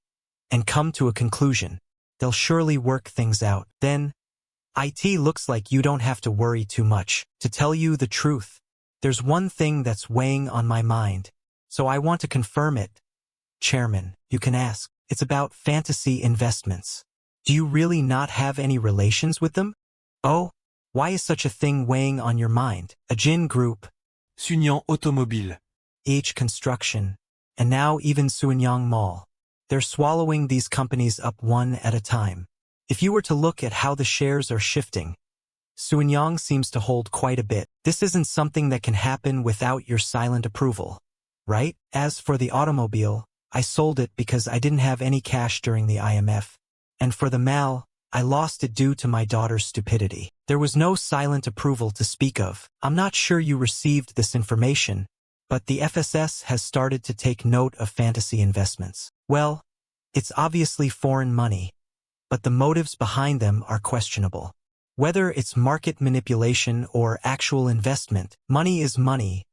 and come to a conclusion. They'll surely work things out. Then, IT looks like you don't have to worry too much. To tell you the truth, there's one thing that's weighing on my mind, so I want to confirm it. Chairman, you can ask. It's about fantasy investments. Do you really not have any relations with them? Oh, why is such a thing weighing on your mind? A Jin Group, Sunyang Automobile, H Construction, and now even Sunyang Mall. They're swallowing these companies up one at a time. If you were to look at how the shares are shifting, Sunyang seems to hold quite a bit. This isn't something that can happen without your silent approval, right? As for the automobile, I sold it because I didn't have any cash during the IMF. And for the MAL, I lost it due to my daughter's stupidity. There was no silent approval to speak of. I'm not sure you received this information, but the FSS has started to take note of fantasy investments. Well, it's obviously foreign money, but the motives behind them are questionable. Whether it's market manipulation or actual investment, money is money.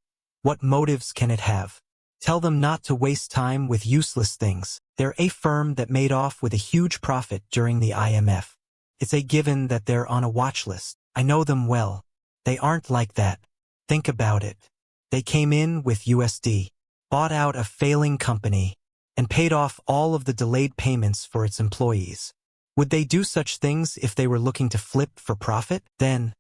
What motives can it have? Tell them not to waste time with useless things. They're a firm that made off with a huge profit during the IMF. It's a given that they're on a watch list. I know them well. They aren't like that. Think about it. They came in with USD, bought out a failing company, and paid off all of the delayed payments for its employees. Would they do such things if they were looking to flip for profit? Then,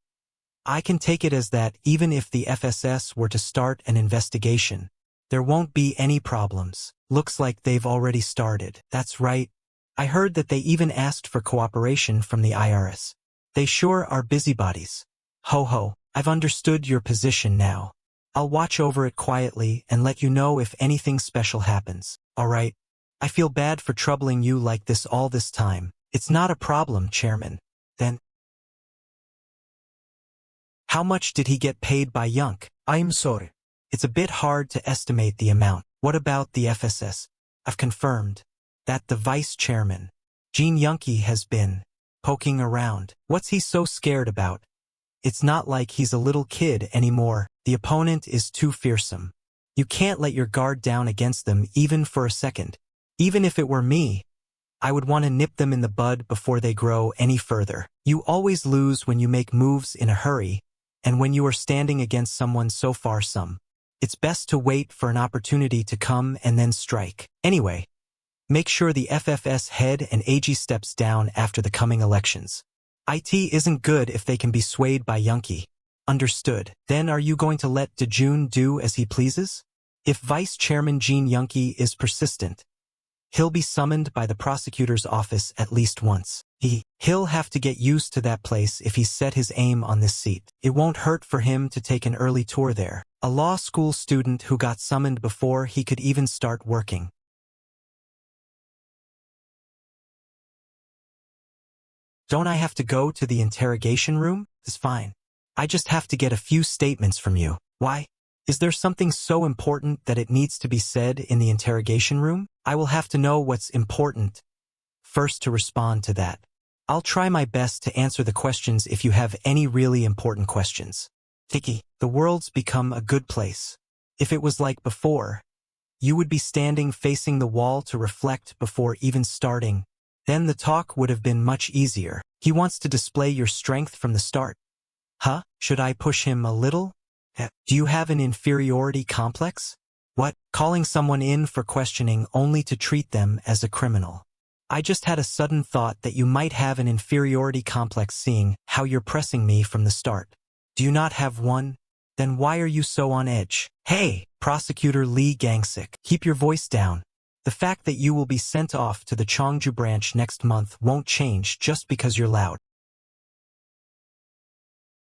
I can take it as that even if the FSS were to start an investigation, there won't be any problems. Looks like they've already started. That's right. I heard that they even asked for cooperation from the IRS. They sure are busybodies. Ho ho, I've understood your position now. I'll watch over it quietly and let you know if anything special happens. Alright. I feel bad for troubling you like this all this time. It's not a problem, Chairman. Then, how much did he get paid by Yunk? I'm sorry. It's a bit hard to estimate the amount. What about the FSS? I've confirmed that the Vice Chairman, Jin Yoongi, has been poking around. What's he so scared about? It's not like he's a little kid anymore. The opponent is too fearsome. You can't let your guard down against them even for a second. Even if it were me, I would want to nip them in the bud before they grow any further. You always lose when you make moves in a hurry, and when you are standing against someone so farsome. It's best to wait for an opportunity to come and then strike. Anyway, make sure the FFS head and AG steps down after the coming elections. IT isn't good if they can be swayed by Yoonki. Understood. Then are you going to let Dojun do as he pleases? If Vice Chairman Jin Yoonki is persistent, he'll be summoned by the prosecutor's office at least once. He'll have to get used to that place if he's set his aim on this seat. It won't hurt for him to take an early tour there. A law school student who got summoned before he could even start working. Don't I have to go to the interrogation room? It's fine. I just have to get a few statements from you. Why? Is there something so important that it needs to be said in the interrogation room? I will have to know what's important first to respond to that. I'll try my best to answer the questions if you have any really important questions. Tiki, the world's become a good place. If it was like before, you would be standing facing the wall to reflect before even starting. Then the talk would have been much easier. He wants to display your strength from the start. Huh? Should I push him a little? Do you have an inferiority complex? What? Calling someone in for questioning only to treat them as a criminal. I just had a sudden thought that you might have an inferiority complex seeing how you're pressing me from the start. Do you not have one? Then why are you so on edge? Hey, Prosecutor Lee Gangsik, keep your voice down. The fact that you will be sent off to the Cheongju branch next month won't change just because you're loud.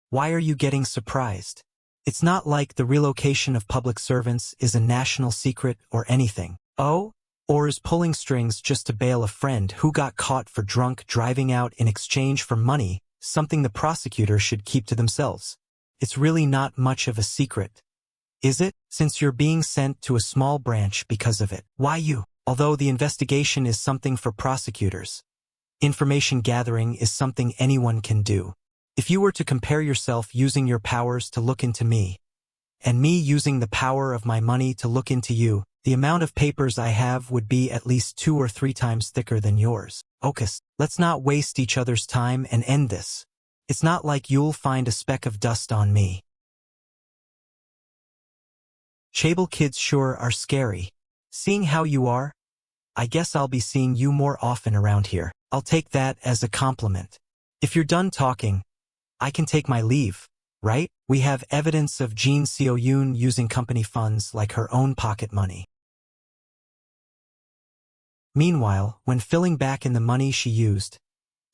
Why are you getting surprised? It's not like the relocation of public servants is a national secret or anything. Oh? Or is pulling strings just to bail a friend who got caught for drunk driving out in exchange for money something the prosecutor should keep to themselves? It's really not much of a secret. Is it? Since you're being sent to a small branch because of it. Why you? Although the investigation is something for prosecutors, information gathering is something anyone can do. If you were to compare yourself using your powers to look into me, and me using the power of my money to look into you, the amount of papers I have would be at least 2 or 3 times thicker than yours. Okus, let's not waste each other's time and end this. It's not like you'll find a speck of dust on me. Chaebol kids sure are scary. Seeing how you are, I guess I'll be seeing you more often around here. I'll take that as a compliment. If you're done talking, I can take my leave, right? We have evidence of Jin Seoyoon using company funds like her own pocket money. Meanwhile, when filling back in the money she used,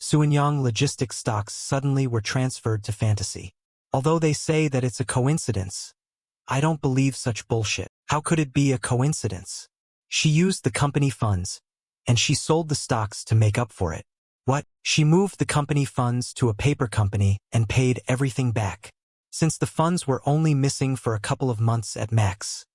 Suanyang logistics stocks suddenly were transferred to Fantasy. Although they say that it's a coincidence, I don't believe such bullshit. How could it be a coincidence? She used the company funds, and she sold the stocks to make up for it. What? She moved the company funds to a paper company and paid everything back. Since the funds were only missing for a couple of months at max,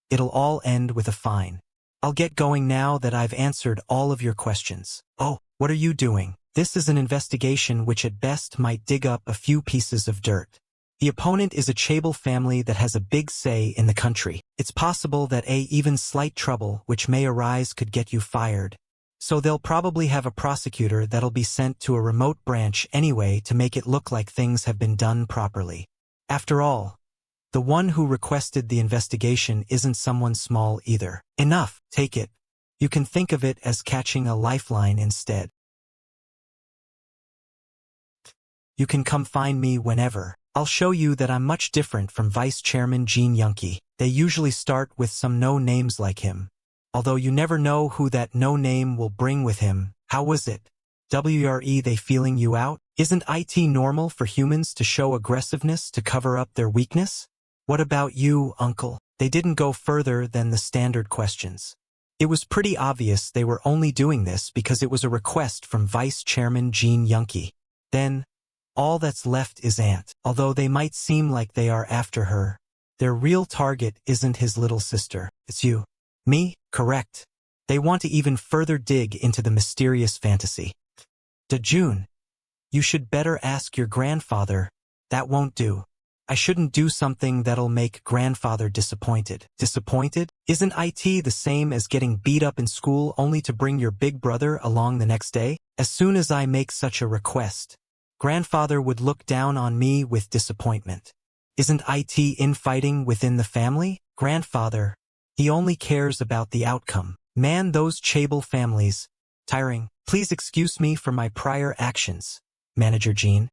it'll all end with a fine. I'll get going now that I've answered all of your questions. Oh, what are you doing? This is an investigation which at best might dig up a few pieces of dirt. The opponent is a Chaebol family that has a big say in the country. It's possible that even slight trouble which may arise could get you fired. So they'll probably have a prosecutor that'll be sent to a remote branch anyway to make it look like things have been done properly. After all, the one who requested the investigation isn't someone small either. Enough, take it. You can think of it as catching a lifeline instead. You can come find me whenever. I'll show you that I'm much different from Vice Chairman Jin Yoonki. They usually start with some no-names like him. Although you never know who that no-name will bring with him. How was it? WRE they feeling you out? Isn't IT normal for humans to show aggressiveness to cover up their weakness? What about you, uncle? They didn't go further than the standard questions. It was pretty obvious they were only doing this because it was a request from Vice Chairman Jin Yoonki. Then, all that's left is Aunt. Although they might seem like they are after her, their real target isn't his little sister. It's you. Me? Correct. They want to even further dig into the mysterious fantasy. Dojun, you should better ask your grandfather. That won't do. I shouldn't do something that'll make grandfather disappointed. Disappointed? Isn't IT the same as getting beat up in school only to bring your big brother along the next day? As soon as I make such a request, grandfather would look down on me with disappointment. Isn't IT infighting within the family? Grandfather, he only cares about the outcome. Man, those Chaebol families. Tiring. Please excuse me for my prior actions, Manager Jin.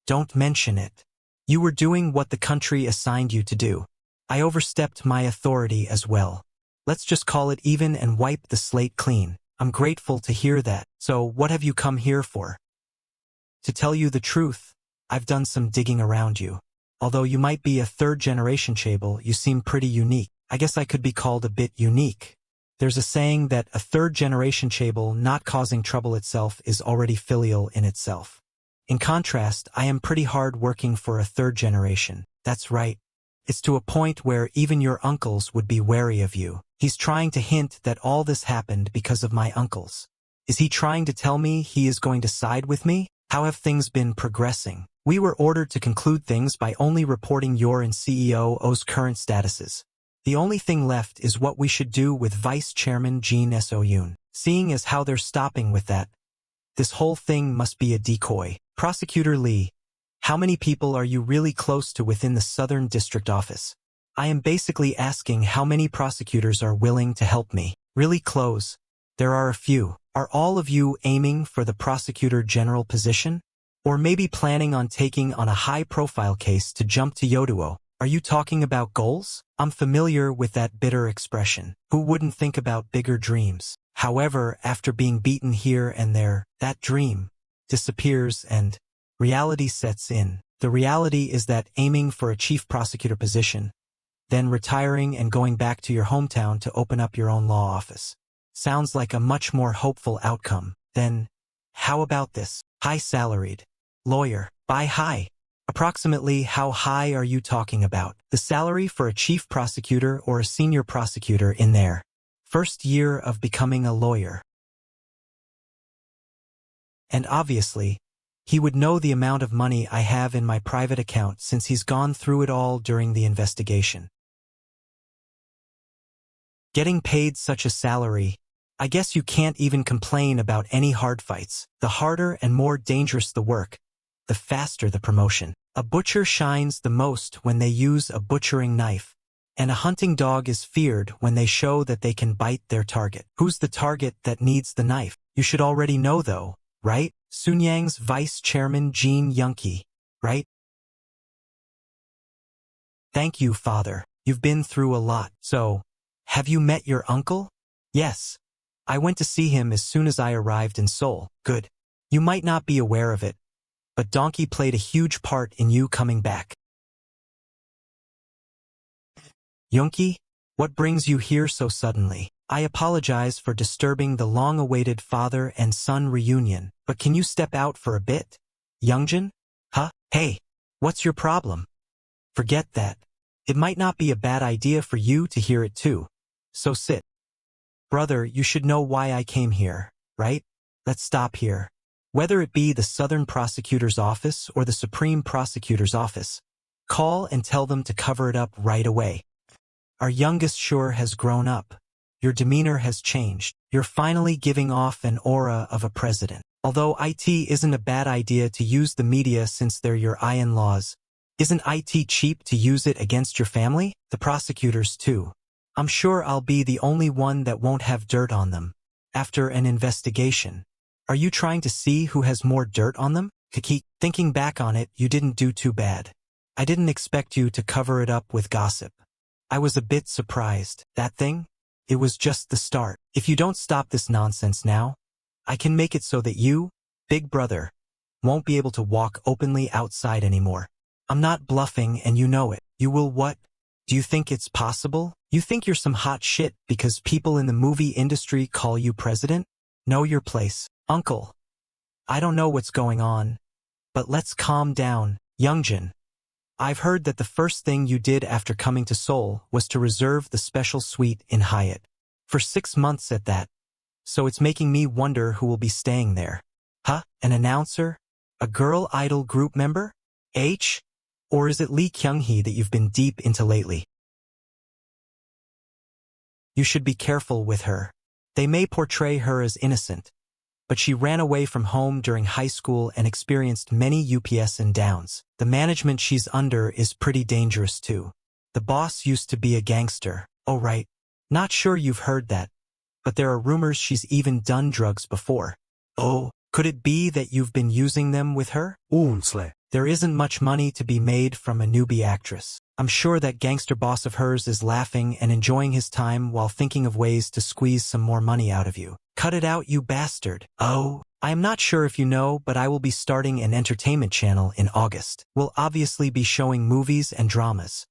Don't mention it. You were doing what the country assigned you to do. I overstepped my authority as well. Let's just call it even and wipe the slate clean. I'm grateful to hear that. So what have you come here for? To tell you the truth, I've done some digging around you. Although you might be a third-generation Chaebol, you seem pretty unique. I guess I could be called a bit unique. There's a saying that a third-generation Chaebol not causing trouble itself is already filial in itself. In contrast, I am pretty hard working for a third generation. That's right. It's to a point where even your uncles would be wary of you. He's trying to hint that all this happened because of my uncles. Is he trying to tell me he is going to side with me? How have things been progressing? We were ordered to conclude things by only reporting your and CEO's current statuses. The only thing left is what we should do with Vice Chairman Jin Dojun. Seeing as how they're stopping with that, this whole thing must be a decoy. Prosecutor Lee, how many people are you really close to within the Southern District Office? I am basically asking how many prosecutors are willing to help me. Really close. There are a few. Are all of you aiming for the Prosecutor General position? Or maybe planning on taking on a high-profile case to jump to Yoduo? Are you talking about goals? I'm familiar with that bitter expression. Who wouldn't think about bigger dreams? However, after being beaten here and there, that dream disappears and reality sets in. The reality is that aiming for a chief prosecutor position, then retiring and going back to your hometown to open up your own law office, sounds like a much more hopeful outcome. Then, how about this? High-salaried lawyer. By high, approximately how high are you talking about? The salary for a chief prosecutor or a senior prosecutor in their first year of becoming a lawyer. And obviously, he would know the amount of money I have in my private account since he's gone through it all during the investigation. Getting paid such a salary, I guess you can't even complain about any hard fights. The harder and more dangerous the work, the faster the promotion. A butcher shines the most when they use a butchering knife, and a hunting dog is feared when they show that they can bite their target. Who's the target that needs the knife? You should already know though, right? Sunyang's Vice Chairman Jin Yoonki, right? Thank you, Father. You've been through a lot. So, have you met your uncle? Yes. I went to see him as soon as I arrived in Seoul. Good. You might not be aware of it, but Donkey played a huge part in you coming back. Yoonki, what brings you here so suddenly? I apologize for disturbing the long-awaited father and son reunion, but can you step out for a bit? Youngjin? Huh? Hey, what's your problem? Forget that. It might not be a bad idea for you to hear it too. So sit. Brother, you should know why I came here, right? Let's stop here. Whether it be the Southern Prosecutor's Office or the Supreme Prosecutor's Office, call and tell them to cover it up right away. Our youngest sure has grown up. Your demeanor has changed. You're finally giving off an aura of a president. Although IT isn't a bad idea to use the media since they're your in-laws, isn't IT cheap to use it against your family? The prosecutors too. I'm sure I'll be the only one that won't have dirt on them. After an investigation. Are you trying to see who has more dirt on them? Kiki, thinking back on it, you didn't do too bad. I didn't expect you to cover it up with gossip. I was a bit surprised. That thing? It was just the start. If you don't stop this nonsense now, I can make it so that you, big brother, won't be able to walk openly outside anymore. I'm not bluffing and you know it. You will what? Do you think it's possible? You think you're some hot shit because people in the movie industry call you president? Know your place. Uncle. I don't know what's going on, but let's calm down. Youngjin. I've heard that the first thing you did after coming to Seoul was to reserve the special suite in Hyatt. For 6 months at that. So it's making me wonder who will be staying there. Huh? An announcer? A girl idol group member? H? Or is it Lee Kyung-hee that you've been deep into lately? You should be careful with her. They may portray her as innocent, but she ran away from home during high school and experienced many ups and downs. The management she's under is pretty dangerous too. The boss used to be a gangster. Oh right. Not sure you've heard that, but there are rumors she's even done drugs before. Oh, could it be that you've been using them with her? There isn't much money to be made from a newbie actress. I'm sure that gangster boss of hers is laughing and enjoying his time while thinking of ways to squeeze some more money out of you. Cut it out, you bastard. Oh, I am not sure if you know, but I will be starting an entertainment channel in August. We'll obviously be showing movies and dramas,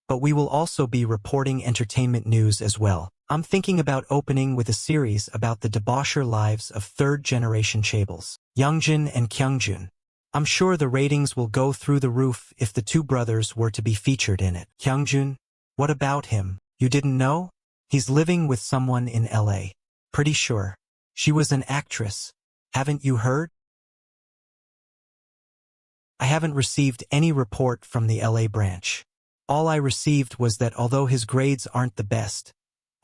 but we will also be reporting entertainment news as well. I'm thinking about opening with a series about the debaucher lives of third-generation Chaebols, Youngjin and Kyungjun. I'm sure the ratings will go through the roof if the two brothers were to be featured in it. Kyungjun? What about him? You didn't know? He's living with someone in LA. Pretty sure. She was an actress. Haven't you heard? I haven't received any report from the LA branch. All I received was that although his grades aren't the best,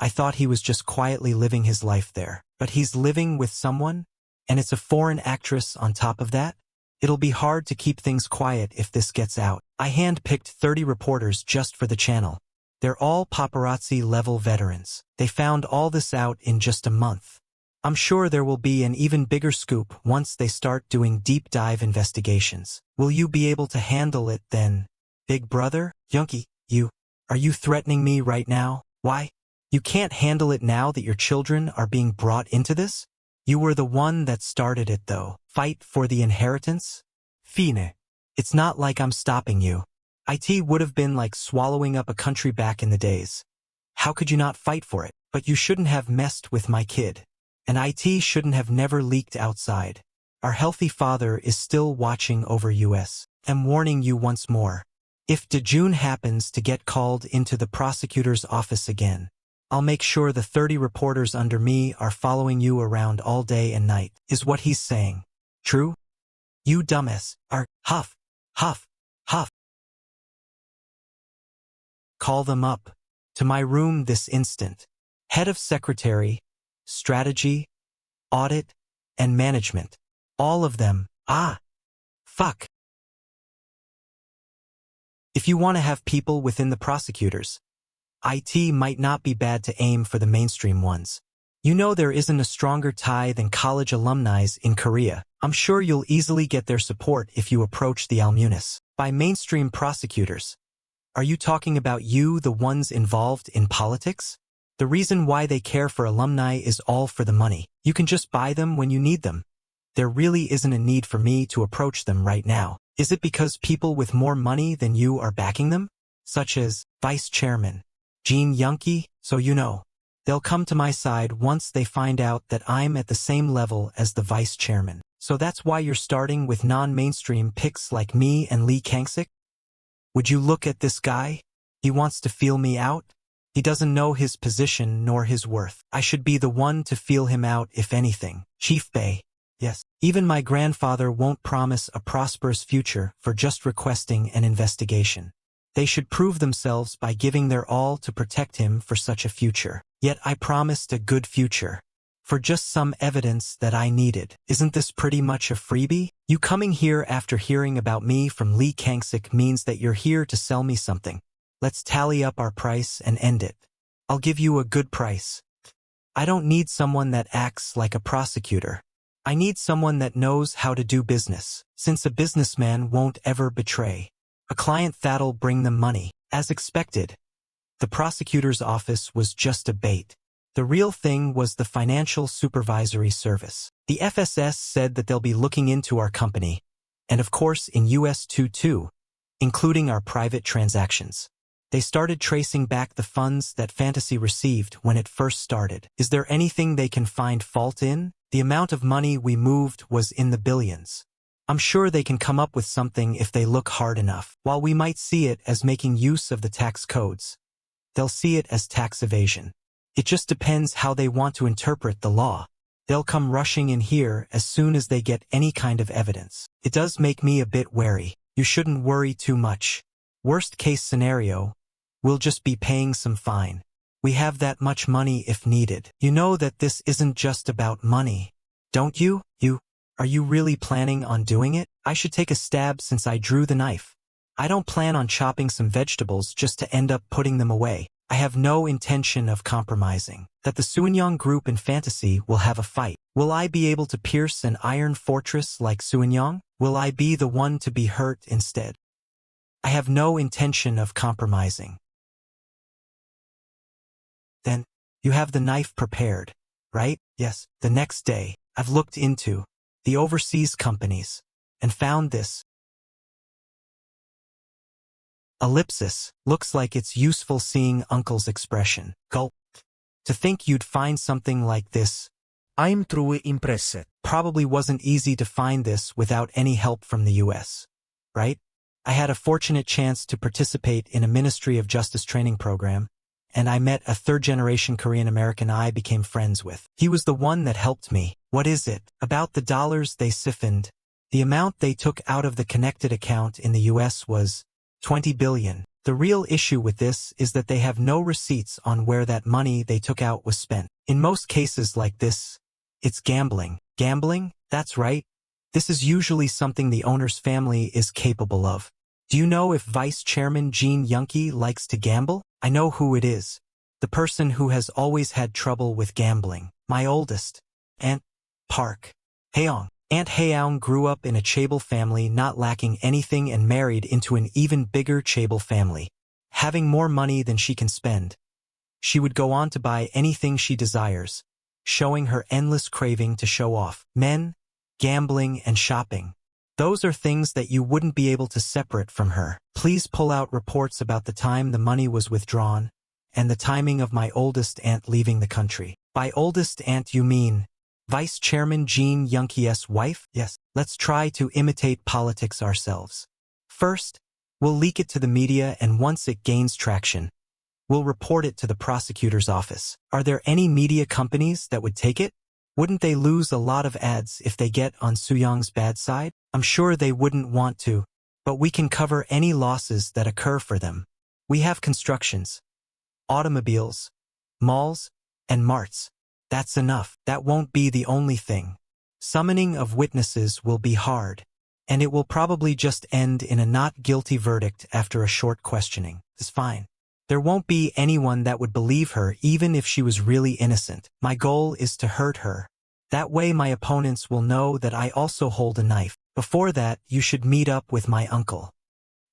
I thought he was just quietly living his life there. But he's living with someone, and it's a foreign actress on top of that? It'll be hard to keep things quiet if this gets out. I hand-picked 30 reporters just for the channel. They're all paparazzi-level veterans. They found all this out in just a month. I'm sure there will be an even bigger scoop once they start doing deep-dive investigations. Will you be able to handle it then, big brother? Yoonkie, are you threatening me right now? Why? You can't handle it now that your children are being brought into this? You were the one that started it though. Fight for the inheritance? Fine. It's not like I'm stopping you. It would have been like swallowing up a country back in the days. How could you not fight for it? But you shouldn't have messed with my kid. And it shouldn't have never leaked outside. Our healthy father is still watching over us. I'm warning you once more. If Dojun happens to get called into the prosecutor's office again, I'll make sure the 30 reporters under me are following you around all day and night, is what he's saying. True? You dumbass are huff, huff, huff. Call them up. To my room this instant. Head of Secretary, Strategy, Audit, and Management. All of them. Fuck. If you want to have people within the prosecutors, it might not be bad to aim for the mainstream ones. You know there isn't a stronger tie than college alumni in Korea. I'm sure you'll easily get their support if you approach the alumnus. By mainstream prosecutors, are you talking about you, the ones involved in politics? The reason why they care for alumni is all for the money. You can just buy them when you need them. There really isn't a need for me to approach them right now. Is it because people with more money than you are backing them? Such as Vice Chairman Jin Yoonkie, so you know. They'll come to my side once they find out that I'm at the same level as the Vice Chairman. So that's why you're starting with non-mainstream picks like me and Lee Kang-sik? Would you look at this guy? He wants to feel me out? He doesn't know his position nor his worth. I should be the one to feel him out if anything. Chief Bae. Yes. Even my grandfather won't promise a prosperous future for just requesting an investigation. They should prove themselves by giving their all to protect him for such a future. Yet I promised a good future. For just some evidence that I needed. Isn't this pretty much a freebie? You coming here after hearing about me from Lee Kang-sik means that you're here to sell me something. Let's tally up our price and end it. I'll give you a good price. I don't need someone that acts like a prosecutor. I need someone that knows how to do business, since a businessman won't ever betray a client that'll bring them money. As expected, the prosecutor's office was just a bait. The real thing was the Financial Supervisory Service. The FSS said that they'll be looking into our company, and of course in US too, including our private transactions. They started tracing back the funds that Fantasy received when it first started. Is there anything they can find fault in? The amount of money we moved was in the billions. I'm sure they can come up with something if they look hard enough. While we might see it as making use of the tax codes, they'll see it as tax evasion. It just depends how they want to interpret the law. They'll come rushing in here as soon as they get any kind of evidence. It does make me a bit wary. You shouldn't worry too much. Worst case scenario, we'll just be paying some fine. We have that much money if needed. You know that this isn't just about money, don't you? Are you really planning on doing it? I should take a stab since I drew the knife. I don't plan on chopping some vegetables just to end up putting them away. I have no intention of compromising. That the Suenyong group in fantasy will have a fight. Will I be able to pierce an iron fortress like Suenyong? Will I be the one to be hurt instead? I have no intention of compromising. Then, you have the knife prepared, right? Yes. The next day, I've looked into the overseas companies and found this. Ellipsis. Looks like it's useful seeing Uncle's expression. Gulp. To think you'd find something like this. I'm truly impressed. Probably wasn't easy to find this without any help from the US. Right? I had a fortunate chance to participate in a Ministry of Justice training program, and I met a third-generation Korean-American I became friends with. He was the one that helped me. What is it? About the dollars they siphoned. The amount they took out of the connected account in the US was 20 billion. The real issue with this is that they have no receipts on where that money they took out was spent. In most cases like this, it's gambling. Gambling? That's right. This is usually something the owner's family is capable of. Do you know if Vice Chairman Jin Young-ki likes to gamble? I know who it is. The person who has always had trouble with gambling. My oldest. Aunt Park Haeyoung. Aunt Haeyoung grew up in a Chaebol family not lacking anything and married into an even bigger Chaebol family, having more money than she can spend. She would go on to buy anything she desires, showing her endless craving to show off. Men, gambling, and shopping. Those are things that you wouldn't be able to separate from her. Please pull out reports about the time the money was withdrawn and the timing of my oldest aunt leaving the country. By oldest aunt you mean Vice Chairman Jin Young-ki's wife? Yes. Let's try to imitate politics ourselves. First, we'll leak it to the media, and once it gains traction, we'll report it to the prosecutor's office. Are there any media companies that would take it? Wouldn't they lose a lot of ads if they get on Sooyoung's bad side? I'm sure they wouldn't want to, but we can cover any losses that occur for them. We have constructions, automobiles, malls, and marts. That's enough. That won't be the only thing. Summoning of witnesses will be hard, and it will probably just end in a not guilty verdict after a short questioning. It's fine. There won't be anyone that would believe her even if she was really innocent. My goal is to hurt her. That way my opponents will know that I also hold a knife. Before that, you should meet up with my uncle.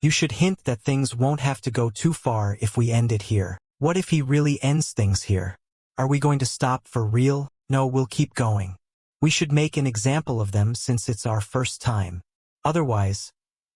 You should hint that things won't have to go too far if we end it here. What if he really ends things here? Are we going to stop for real? No, we'll keep going. We should make an example of them since it's our first time. Otherwise,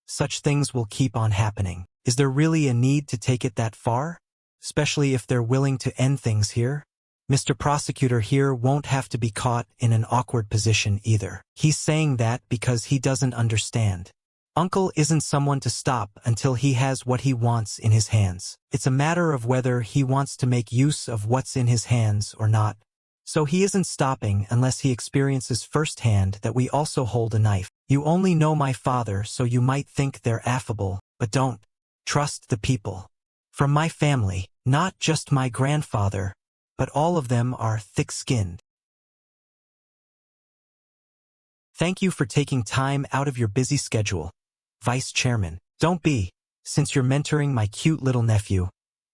such things will keep on happening. Is there really a need to take it that far? Especially if they're willing to end things here? Mr. Prosecutor here won't have to be caught in an awkward position either. He's saying that because he doesn't understand. Uncle isn't someone to stop until he has what he wants in his hands. It's a matter of whether he wants to make use of what's in his hands or not. So he isn't stopping unless he experiences firsthand that we also hold a knife. You only know my father, so you might think they're affable, but don't. Trust the people. From my family, not just my grandfather, but all of them are thick-skinned. Thank you for taking time out of your busy schedule, Vice Chairman. Don't be. Since you're mentoring my cute little nephew,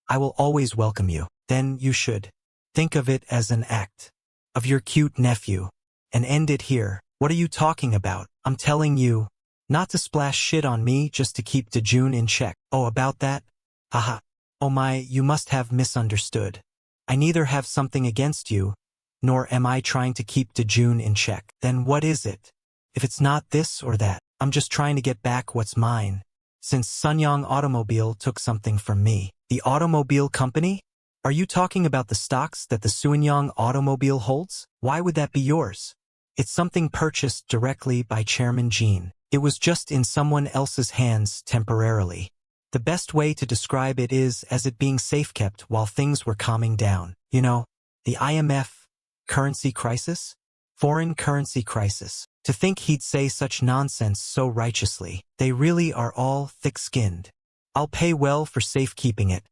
I will always welcome you. Then you should think of it as an act of your cute nephew and end it here. What are you talking about? I'm telling you not to splash shit on me just to keep Dojun in check. Oh, about that? Haha. Oh my, you must have misunderstood. I neither have something against you, nor am I trying to keep Dojun in check. Then what is it? If it's not this or that, I'm just trying to get back what's mine. Since Sunyong Automobile took something from me. The automobile company? Are you talking about the stocks that the Sunyong Automobile holds? Why would that be yours? It's something purchased directly by Chairman Jin. It was just in someone else's hands temporarily. The best way to describe it is as it being safe-kept while things were calming down. You know, the IMF currency crisis? Foreign currency crisis. To think he'd say such nonsense so righteously. They really are all thick-skinned. I'll pay well for safekeeping it.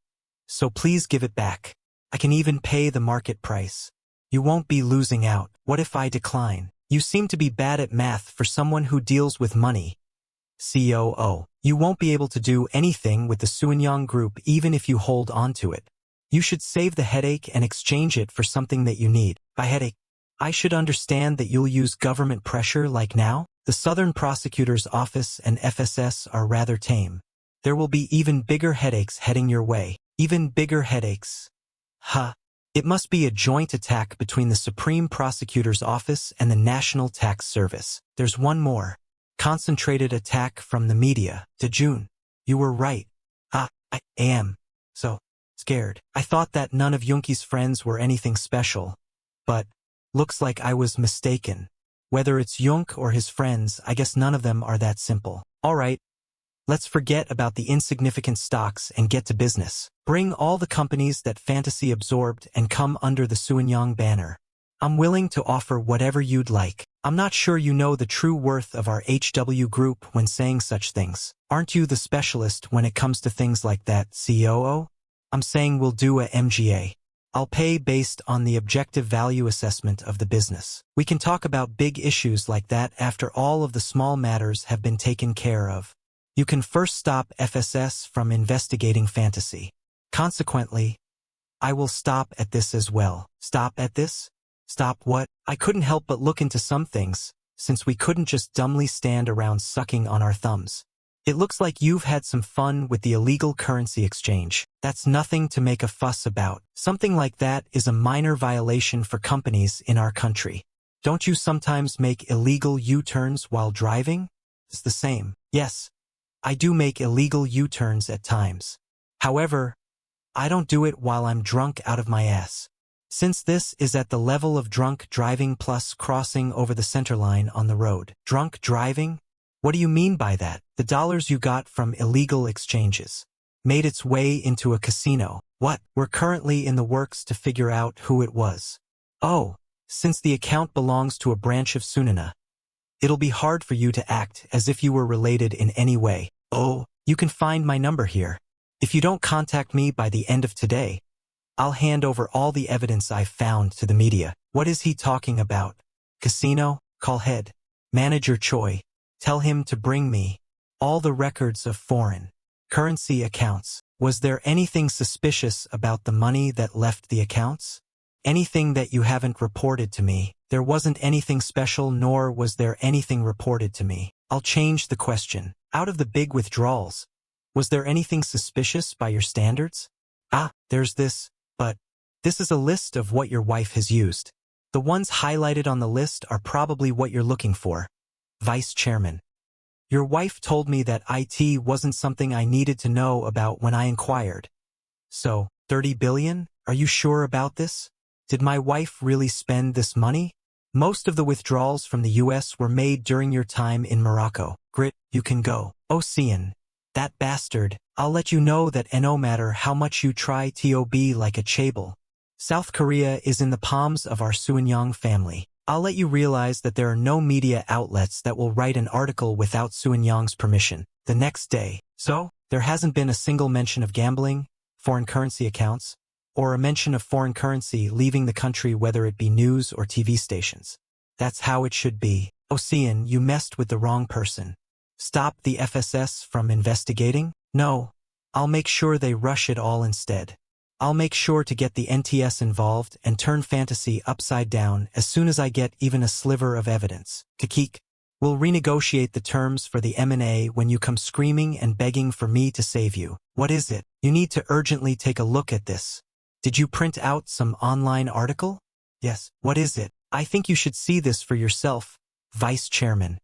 So please give it back. I can even pay the market price. You won't be losing out. What if I decline? You seem to be bad at math for someone who deals with money. COO. You won't be able to do anything with the Suanyang Group even if you hold on to it. You should save the headache and exchange it for something that you need. By headache, I should understand that you'll use government pressure like now? The Southern Prosecutor's Office and FSS are rather tame. There will be even bigger headaches heading your way. Even bigger headaches. It must be a joint attack between the Supreme Prosecutor's Office and the National Tax Service. There's one more. Concentrated attack from the media. Dojun. You were right. I am so scared. I thought that none of Yoonki's friends were anything special. But looks like I was mistaken. Whether it's Yoonk or his friends, I guess none of them are that simple. Alright. Let's forget about the insignificant stocks and get to business. Bring all the companies that Fantasy absorbed and come under the Suanyang banner. I'm willing to offer whatever you'd like. I'm not sure you know the true worth of our HW group when saying such things. Aren't you the specialist when it comes to things like that, COO? I'm saying we'll do a MGA. I'll pay based on the objective value assessment of the business. We can talk about big issues like that after all of the small matters have been taken care of. You can first stop FSS from investigating Fantasy. Consequently, I will stop at this as well. Stop at this? Stop what? I couldn't help but look into some things, since we couldn't just dumbly stand around sucking on our thumbs. It looks like you've had some fun with the illegal currency exchange. That's nothing to make a fuss about. Something like that is a minor violation for companies in our country. Don't you sometimes make illegal U-turns while driving? It's the same. Yes, I do make illegal U-turns at times. However, I don't do it while I'm drunk out of my ass. Since this is at the level of drunk driving plus crossing over the center line on the road. Drunk driving? What do you mean by that? The dollars you got from illegal exchanges made its way into a casino. What? We're currently in the works to figure out who it was. Oh, since the account belongs to a branch of Sunana, it'll be hard for you to act as if you were related in any way. Oh, you can find my number here. If you don't contact me by the end of today, I'll hand over all the evidence I've found to the media. What is he talking about? Casino? Call head manager Choi. Tell him to bring me all the records of foreign currency accounts. Was there anything suspicious about the money that left the accounts? Anything that you haven't reported to me? There wasn't anything special, nor was there anything reported to me. I'll change the question. Out of the big withdrawals, was there anything suspicious by your standards? There's this. But this is a list of what your wife has used. The ones highlighted on the list are probably what you're looking for. Vice Chairman. Your wife told me that IT wasn't something I needed to know about when I inquired. So, 30 billion? Are you sure about this? Did my wife really spend this money? Most of the withdrawals from the US were made during your time in Morocco. Grit, you can go. Ocean. That bastard. I'll let you know that no matter how much you try to be like a Chaebol, South Korea is in the palms of our Suanyang family. I'll let you realize that there are no media outlets that will write an article without Suanyang's permission. The next day. So, there hasn't been a single mention of gambling, foreign currency accounts, or a mention of foreign currency leaving the country, whether it be news or TV stations. That's how it should be. Ocean, you messed with the wrong person. Stop the FSS from investigating? No. I'll make sure they rush it all instead. I'll make sure to get the NTS involved and turn Fantasy upside down as soon as I get even a sliver of evidence. Kakik, we'll renegotiate the terms for the M&A when you come screaming and begging for me to save you. What is it? You need to urgently take a look at this. Did you print out some online article? Yes. What is it? I think you should see this for yourself, Vice Chairman.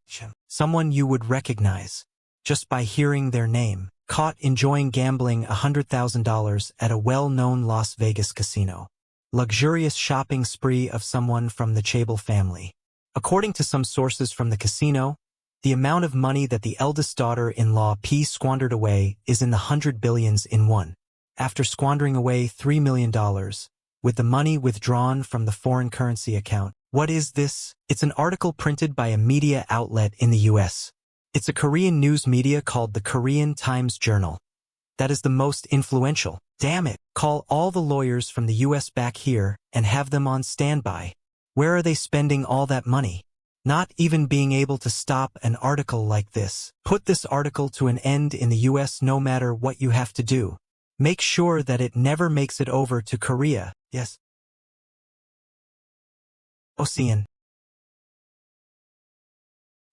Someone you would recognize just by hearing their name. Caught enjoying gambling $100,000 at a well-known Las Vegas casino. Luxurious shopping spree of someone from the Chaebol family. According to some sources from the casino, the amount of money that the eldest daughter-in-law P squandered away is in the 100 billions in one. After squandering away $3 million, with the money withdrawn from the foreign currency account, What is this? It's an article printed by a media outlet in the US. It's a Korean news media called the Korean Times Journal. That is the most influential. Damn it. Call all the lawyers from the US back here and have them on standby. Where are they spending all that money? Not even being able to stop an article like this. Put this article to an end in the US no matter what you have to do. Make sure that it never makes it over to Korea. Yes. Ocean.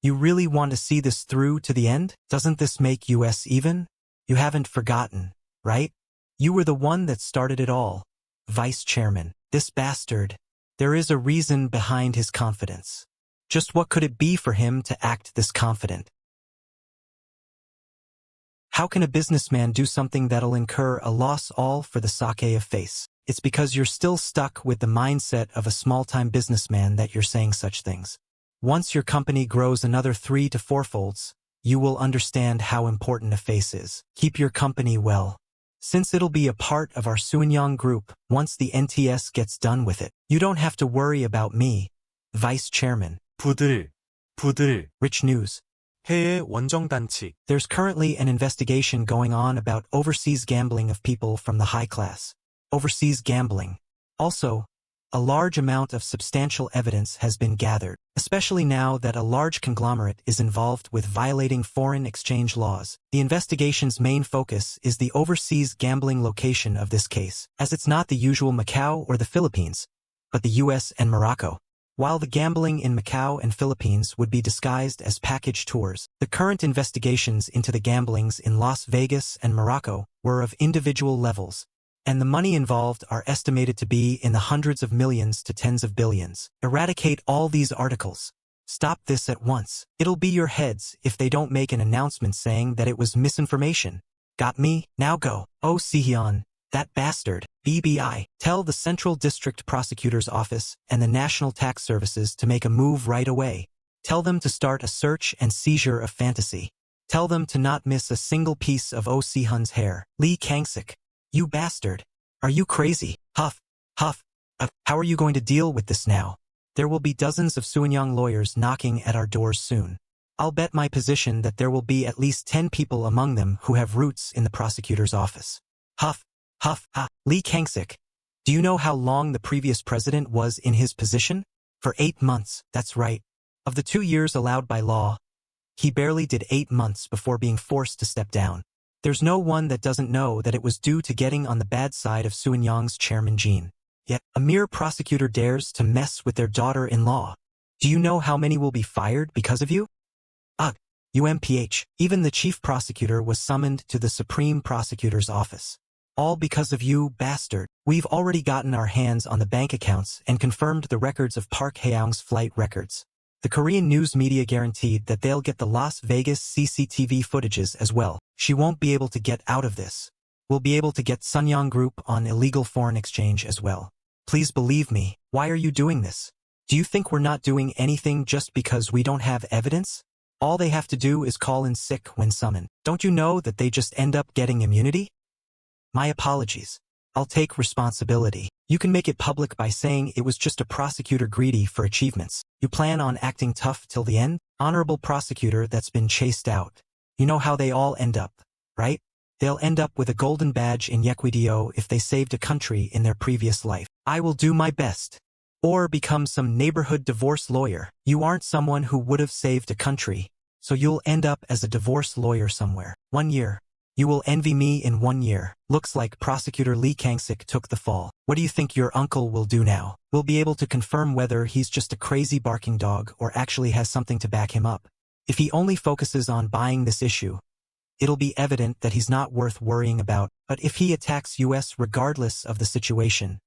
You really want to see this through to the end? Doesn't this make US even? You haven't forgotten, right? You were the one that started it all. Vice Chairman. This bastard. There is a reason behind his confidence. Just what could it be for him to act this confident? How can a businessman do something that'll incur a loss all for the sake of face? It's because you're still stuck with the mindset of a small-time businessman that you're saying such things. Once your company grows another 3 to 4 folds, you will understand how important a face is. Keep your company well. Since it'll be a part of our Suenyang group once the NTS gets done with it. You don't have to worry about me, Vice Chairman. 부들. Rich news. 해외 원정단칙. There's currently an investigation going on about overseas gambling of people from the high class. Overseas gambling. Also, a large amount of substantial evidence has been gathered, especially now that a large conglomerate is involved with violating foreign exchange laws. The investigation's main focus is the overseas gambling location of this case, as it's not the usual Macau or the Philippines, but the US and Morocco. While the gambling in Macau and Philippines would be disguised as package tours, the current investigations into the gamblings in Las Vegas and Morocco were of individual levels, and the money involved are estimated to be in the hundreds of millions to tens of billions. Eradicate all these articles. Stop this at once. It'll be your heads if they don't make an announcement saying that it was misinformation. Got me? Now go. Oh Sihyun, that bastard. BBI. Tell the Central District Prosecutor's Office and the National Tax Services to make a move right away. Tell them to start a search and seizure of Fantasy. Tell them to not miss a single piece of Oh Sihyun's hair. Lee Kang-sik. You bastard. Are you crazy? Huff. How are you going to deal with this now? There will be dozens of Suenyang lawyers knocking at our doors soon. I'll bet my position that there will be at least 10 people among them who have roots in the prosecutor's office. Huff. Lee Kang-sik. Do you know how long the previous president was in his position? For 8 months, that's right. Of the 2 years allowed by law, he barely did 8 months before being forced to step down. There's no one that doesn't know that it was due to getting on the bad side of Suenyang's chairman Jin. Yet, a mere prosecutor dares to mess with their daughter-in-law. Do you know how many will be fired because of you? Ugh, UMPH. Even the chief prosecutor was summoned to the Supreme Prosecutor's office. All because of you, bastard. We've already gotten our hands on the bank accounts and confirmed the records of Park Hae-young's flight records. The Korean news media guaranteed that they'll get the Las Vegas CCTV footages as well. She won't be able to get out of this. We'll be able to get Sunyang Group on illegal foreign exchange as well. Please believe me. Why are you doing this? Do you think we're not doing anything just because we don't have evidence? All they have to do is call in sick when summoned. Don't you know that they just end up getting immunity? My apologies. I'll take responsibility. You can make it public by saying it was just a prosecutor greedy for achievements. You plan on acting tough till the end? Honorable prosecutor that's been chased out. You know how they all end up, right? They'll end up with a golden badge in Yequidio if they saved a country in their previous life. I will do my best. Or become some neighborhood divorce lawyer. You aren't someone who would have saved a country, so you'll end up as a divorce lawyer somewhere. 1 year. You will envy me in 1 year. Looks like Prosecutor Lee Kang-sik took the fall. What do you think your uncle will do now? We'll be able to confirm whether he's just a crazy barking dog or actually has something to back him up. If he only focuses on buying this issue, it'll be evident that he's not worth worrying about. But if he attacks US regardless of the situation,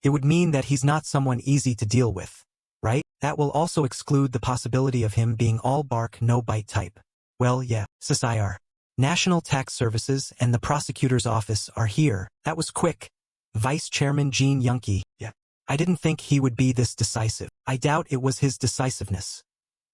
it would mean that he's not someone easy to deal with, right? That will also exclude the possibility of him being all bark no bite type. Well, yeah, SIR. National Tax Services and the prosecutor's office are here. That was quick. Vice Chairman Jin Yoonki. Yeah. I didn't think he would be this decisive. I doubt it was his decisiveness.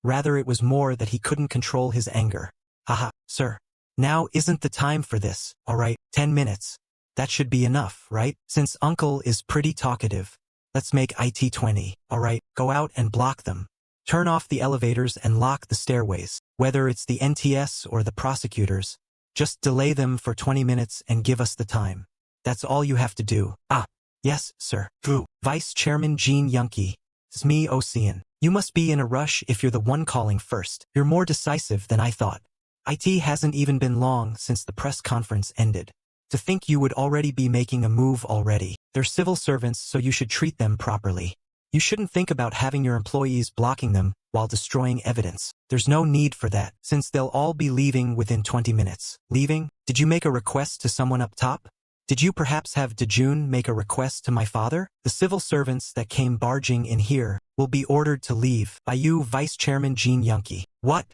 Rather, it was more that he couldn't control his anger. Haha, sir. Now isn't the time for this, alright? 10 minutes. That should be enough, right? Since Uncle is pretty talkative, Let's make IT 20. Alright, go out and block them. Turn off the elevators and lock the stairways. Whether it's the NTS or the prosecutors, just delay them for 20 minutes and give us the time. That's all you have to do. Ah, yes, sir. Who? Vice Chairman Jin Younki. It's me, Ocean. You must be in a rush if you're the one calling first. You're more decisive than I thought. IT hasn't even been long since the press conference ended. To think you would already be making a move already. They're civil servants, so you should treat them properly. You shouldn't think about having your employees blocking them while destroying evidence. There's no need for that, since they'll all be leaving within 20 minutes. Leaving? Did you make a request to someone up top? Did you perhaps have Dojun make a request to my father? The civil servants that came barging in here will be ordered to leave by you, Vice Chairman Jin Younki. What?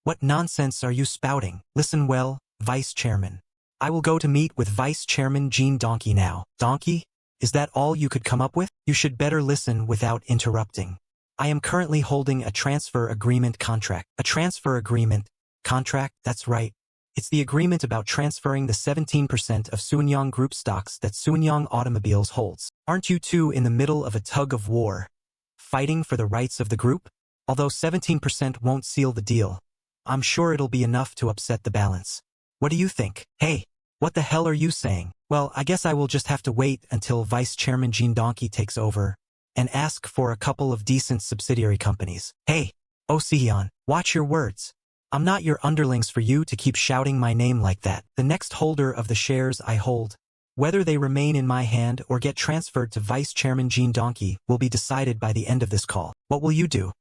What nonsense are you spouting? Listen well, Vice Chairman. I will go to meet with Vice Chairman Jin Donkey now. Donkey? Is that all you could come up with? You should better listen without interrupting. I am currently holding a transfer agreement contract. A transfer agreement? Contract? That's right. It's the agreement about transferring the 17% of Sunyong Group stocks that Sunyong Automobiles holds. Aren't you two in the middle of a tug of war, fighting for the rights of the group? Although 17% won't seal the deal, I'm sure it'll be enough to upset the balance. What do you think? Hey, what the hell are you saying? Well, I guess I will just have to wait until Vice Chairman Jin Donkey takes over and ask for a couple of decent subsidiary companies. Hey, Ocean, watch your words. I'm not your underlings for you to keep shouting my name like that. The next holder of the shares I hold, whether they remain in my hand or get transferred to Vice Chairman Jin Donkey, will be decided by the end of this call. What will you do?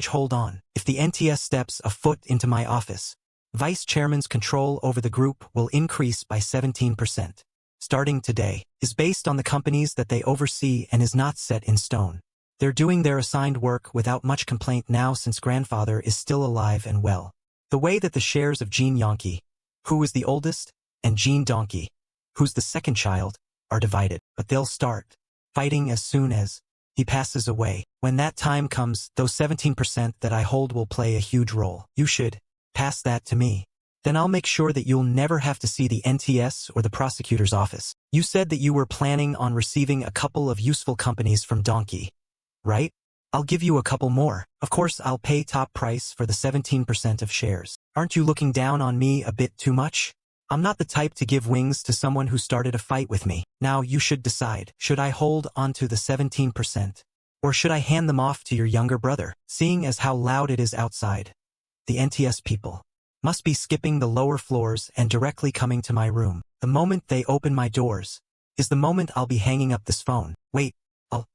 Hold on. If the NTS steps a foot into my office, Vice Chairman's control over the group will increase by 17%. Starting today, is based on the companies that they oversee and is not set in stone. They're doing their assigned work without much complaint now since grandfather is still alive and well. The way that the shares of Jin Younki, who is the oldest, and Jin Donkey, who's the second child, are divided. But they'll start fighting as soon as he passes away. When that time comes, those 17% that I hold will play a huge role. You should pass that to me. Then I'll make sure that you'll never have to see the NTS or the prosecutor's office. You said that you were planning on receiving a couple of useful companies from Donkey, right? I'll give you a couple more. Of course, I'll pay top price for the 17% of shares. Aren't you looking down on me a bit too much? I'm not the type to give wings to someone who started a fight with me. Now you should decide. Should I hold onto the 17%? Or should I hand them off to your younger brother? Seeing as how loud it is outside, the NTS people must be skipping the lower floors and directly coming to my room. The moment they open my doors is the moment I'll be hanging up this phone. Wait, I'll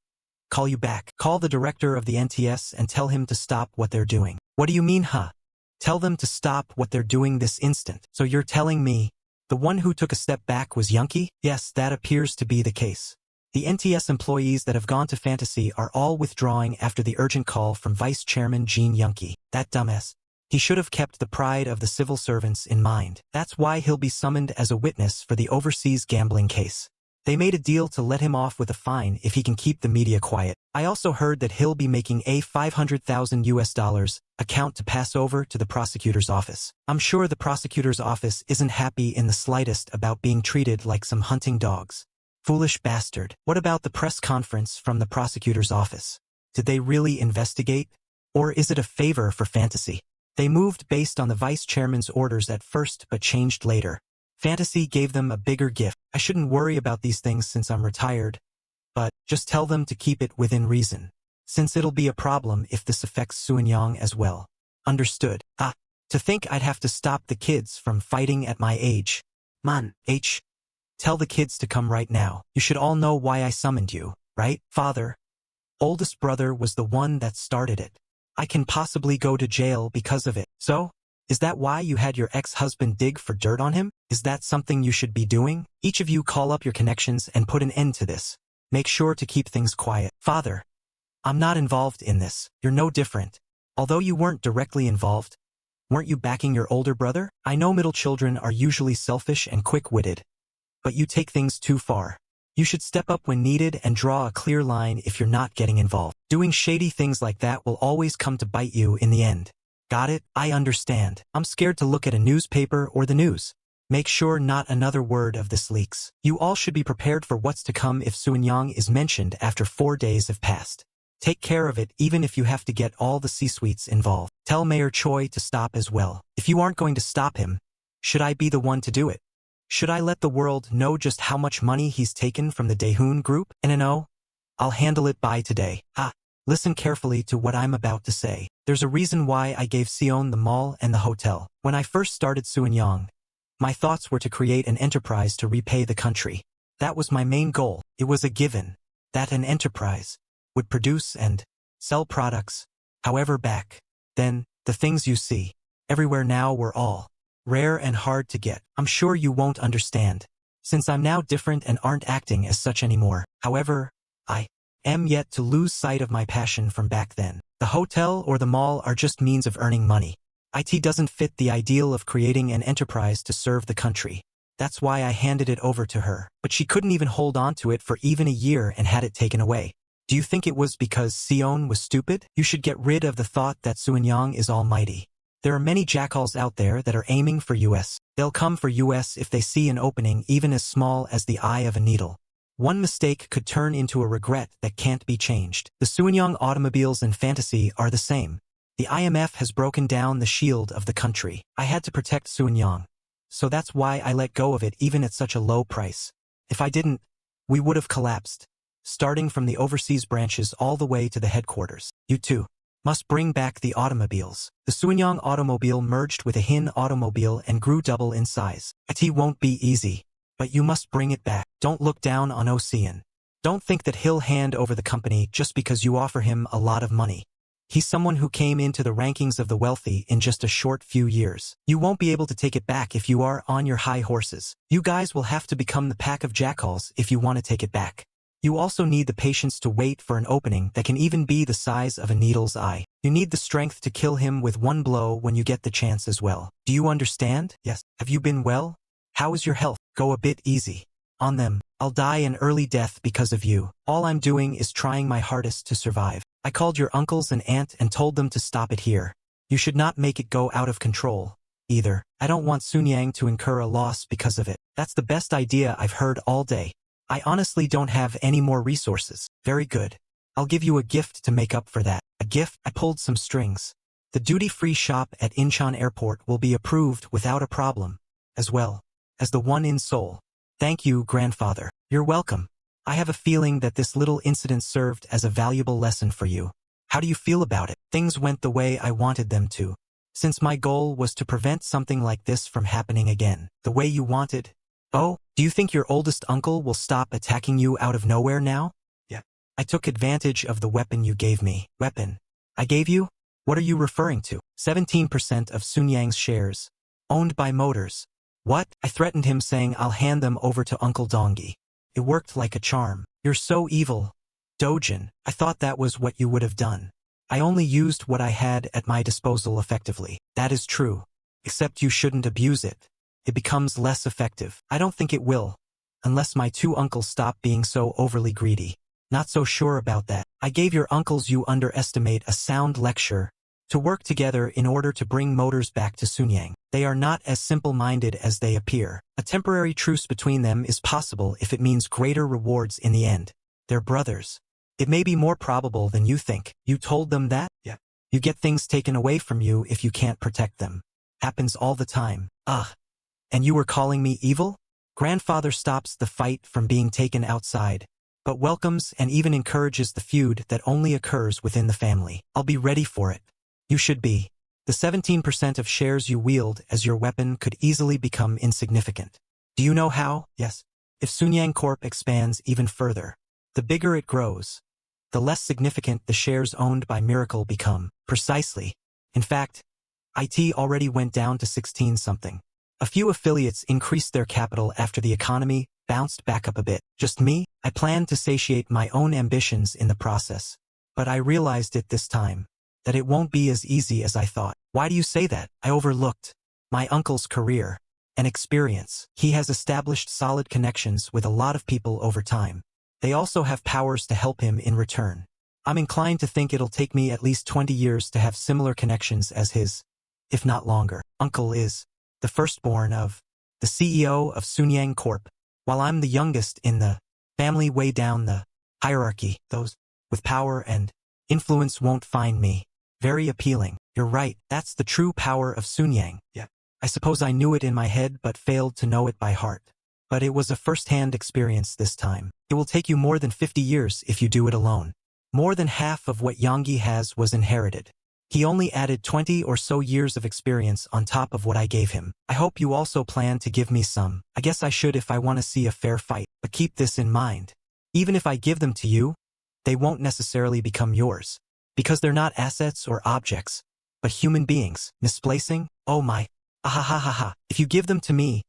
call you back. Call the director of the NTS and tell him to stop what they're doing. What do you mean, huh? Tell them to stop what they're doing this instant. So you're telling me the one who took a step back was Younki? Yes, that appears to be the case. The NTS employees that have gone to Fantasy are all withdrawing after the urgent call from Vice Chairman Jin Younki. That dumbass. He should have kept the pride of the civil servants in mind. That's why he'll be summoned as a witness for the overseas gambling case. They made a deal to let him off with a fine if he can keep the media quiet. I also heard that he'll be making a $500,000 account to pass over to the prosecutor's office. I'm sure the prosecutor's office isn't happy in the slightest about being treated like some hunting dogs. Foolish bastard. What about the press conference from the prosecutor's office? Did they really investigate? Or is it a favor for Fantasy? They moved based on the vice chairman's orders at first but changed later. Fantasy gave them a bigger gift. I shouldn't worry about these things since I'm retired, but just tell them to keep it within reason, since it'll be a problem if this affects Sunyong as well. Understood. Ah, to think I'd have to stop the kids from fighting at my age. Tell the kids to come right now. You should all know why I summoned you, right? Father, oldest brother was the one that started it. I can possibly go to jail because of it. So, is that why you had your ex-husband dig for dirt on him? Is that something you should be doing? Each of you call up your connections and put an end to this. Make sure to keep things quiet. Father, I'm not involved in this. You're no different. Although you weren't directly involved, weren't you backing your older brother? I know middle children are usually selfish and quick-witted, but you take things too far. You should step up when needed and draw a clear line if you're not getting involved. Doing shady things like that will always come to bite you in the end. Got it? I understand. I'm scared to look at a newspaper or the news. Make sure not another word of this leaks. You all should be prepared for what's to come if Suenyang is mentioned after 4 days have passed. Take care of it even if you have to get all the C-suites involved. Tell Mayor Choi to stop as well. If you aren't going to stop him, should I be the one to do it? Should I let the world know just how much money he's taken from the Daehoon group? No. I'll handle it by today. Listen carefully to what I'm about to say. There's a reason why I gave Seon the mall and the hotel. When I first started Suenyang, my thoughts were to create an enterprise to repay the country. That was my main goal. It was a given that an enterprise would produce and sell products. However, back then, the things you see everywhere now were all rare and hard to get. I'm sure you won't understand, since I'm now different and aren't acting as such anymore. However, I am yet to lose sight of my passion from back then. The hotel or the mall are just means of earning money. IT doesn't fit the ideal of creating an enterprise to serve the country. That's why I handed it over to her. But she couldn't even hold on to it for even a year and had it taken away. Do you think it was because Seon was stupid? You should get rid of the thought that Suenyang is almighty. There are many jackals out there that are aiming for US. They'll come for US if they see an opening even as small as the eye of a needle. One mistake could turn into a regret that can't be changed. The Suenyang automobiles and fantasy are the same. The IMF has broken down the shield of the country. I had to protect Suenyang, so that's why I let go of it even at such a low price. If I didn't, we would have collapsed, starting from the overseas branches all the way to the headquarters. You too must bring back the automobiles. The Suenyang automobile merged with a Hin automobile and grew double in size. It won't be easy, but you must bring it back. Don't look down on Ocean. Don't think that he'll hand over the company just because you offer him a lot of money. He's someone who came into the rankings of the wealthy in just a short few years. You won't be able to take it back if you are on your high horses. You guys will have to become the pack of jackals if you want to take it back. You also need the patience to wait for an opening that can even be the size of a needle's eye. You need the strength to kill him with one blow when you get the chance as well. Do you understand? Yes. Have you been well? How is your health? Go a bit easy on them. I'll die an early death because of you. All I'm doing is trying my hardest to survive. I called your uncles and aunt and told them to stop it here. You should not make it go out of control, either. I don't want Suenyang to incur a loss because of it. That's the best idea I've heard all day. I honestly don't have any more resources. Very good. I'll give you a gift to make up for that. A gift? I pulled some strings. The duty-free shop at Incheon Airport will be approved without a problem, as well as the one in Seoul. Thank you, grandfather. You're welcome. I have a feeling that this little incident served as a valuable lesson for you. How do you feel about it? Things went the way I wanted them to, since my goal was to prevent something like this from happening again. The way you wanted. Oh, do you think your oldest uncle will stop attacking you out of nowhere now? Yeah. I took advantage of the weapon you gave me. Weapon? I gave you? What are you referring to? 17% of Suenyang's shares, owned by Motors. What? I threatened him saying I'll hand them over to Uncle Dongyi. It worked like a charm. You're so evil, Dojun. I thought that was what you would have done. I only used what I had at my disposal effectively. That is true. Except you shouldn't abuse it. It becomes less effective. I don't think it will, unless my two uncles stop being so overly greedy. Not so sure about that. I gave your uncles you underestimate a sound lecture to work together in order to bring Motors back to Suenyang. They are not as simple-minded as they appear. A temporary truce between them is possible if it means greater rewards in the end. They're brothers. It may be more probable than you think. You told them that? Yeah. You get things taken away from you if you can't protect them. Happens all the time. Ugh. And you were calling me evil? Grandfather stops the fight from being taken outside, but welcomes and even encourages the feud that only occurs within the family. I'll be ready for it. You should be. The 17% of shares you wield as your weapon could easily become insignificant. Do you know how? Yes. If Suenyang Corp expands even further, the bigger it grows, the less significant the shares owned by Miracle become. Precisely. In fact, IT already went down to 16-something. A few affiliates increased their capital after the economy bounced back up a bit. Just me? I planned to satiate my own ambitions in the process, but I realized it this time, that it won't be as easy as I thought. Why do you say that? I overlooked my uncle's career and experience. He has established solid connections with a lot of people over time. They also have powers to help him in return. I'm inclined to think it'll take me at least 20 years to have similar connections as his, if not longer. Uncle is the firstborn of the CEO of Sunyang Corp. While I'm the youngest in the family way down the hierarchy, those with power and influence won't find me very appealing. You're right, that's the true power of Sunyang. Yeah. I suppose I knew it in my head but failed to know it by heart. But it was a first-hand experience this time. It will take you more than 50 years if you do it alone. More than half of what Yonggi has was inherited. He only added 20 or so years of experience on top of what I gave him. I hope you also plan to give me some. I guess I should if I want to see a fair fight. But keep this in mind. Even if I give them to you, they won't necessarily become yours. Because they're not assets or objects, but human beings. Misplacing? Oh my. Ahahaha. If you give them to me,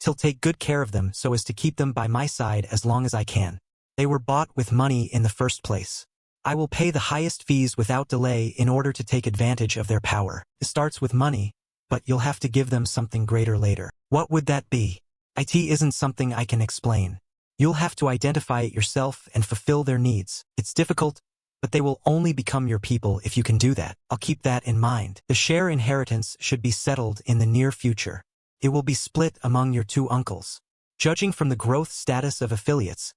I'll take good care of them so as to keep them by my side as long as I can. They were bought with money in the first place. I will pay the highest fees without delay in order to take advantage of their power. It starts with money, but you'll have to give them something greater later. What would that be? It isn't something I can explain. You'll have to identify it yourself and fulfill their needs. It's difficult, but they will only become your people if you can do that. I'll keep that in mind. The share inheritance should be settled in the near future. It will be split among your two uncles. Judging from the growth status of affiliates,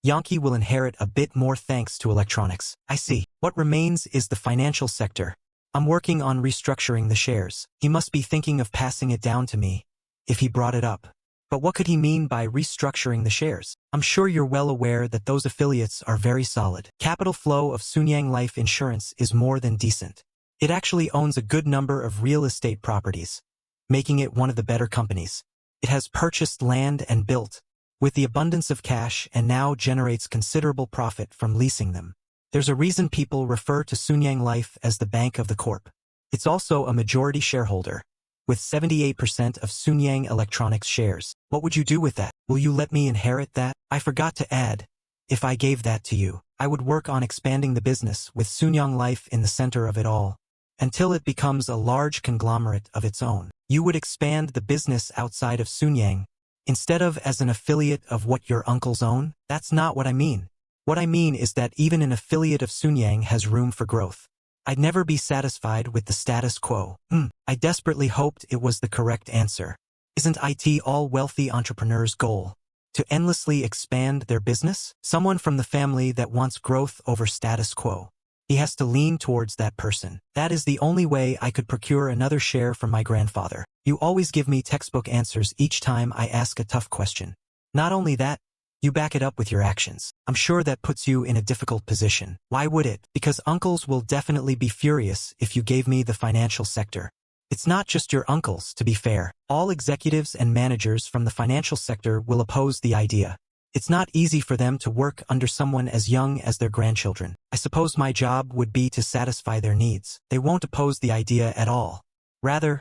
Yonggi will inherit a bit more thanks to electronics. I see. What remains is the financial sector. I'm working on restructuring the shares. He must be thinking of passing it down to me, if he brought it up. But what could he mean by restructuring the shares? I'm sure you're well aware that those affiliates are very solid. Capital flow of Sunyang Life Insurance is more than decent. It actually owns a good number of real estate properties, making it one of the better companies. It has purchased land and built with the abundance of cash and now generates considerable profit from leasing them. There's a reason people refer to Sunyang Life as the bank of the corp. It's also a majority shareholder, with 78% of Sunyang Electronics shares. What would you do with that? Will you let me inherit that? I forgot to add, if I gave that to you, I would work on expanding the business with Sunyang Life in the center of it all, until it becomes a large conglomerate of its own. You would expand the business outside of Sunyang, instead of as an affiliate of what your uncles own? That's not what I mean. What I mean is that even an affiliate of Sunyang has room for growth. I'd never be satisfied with the status quo. I desperately hoped it was the correct answer. Isn't it all wealthy entrepreneurs' goal? To endlessly expand their business? Someone from the family that wants growth over status quo. He has to lean towards that person. That is the only way I could procure another share from my grandfather. You always give me textbook answers each time I ask a tough question. Not only that, you back it up with your actions. I'm sure that puts you in a difficult position. Why would it? Because uncles will definitely be furious if you gave me the financial sector. It's not just your uncles, to be fair. All executives and managers from the financial sector will oppose the idea. It's not easy for them to work under someone as young as their grandchildren. I suppose my job would be to satisfy their needs. They won't oppose the idea at all. Rather,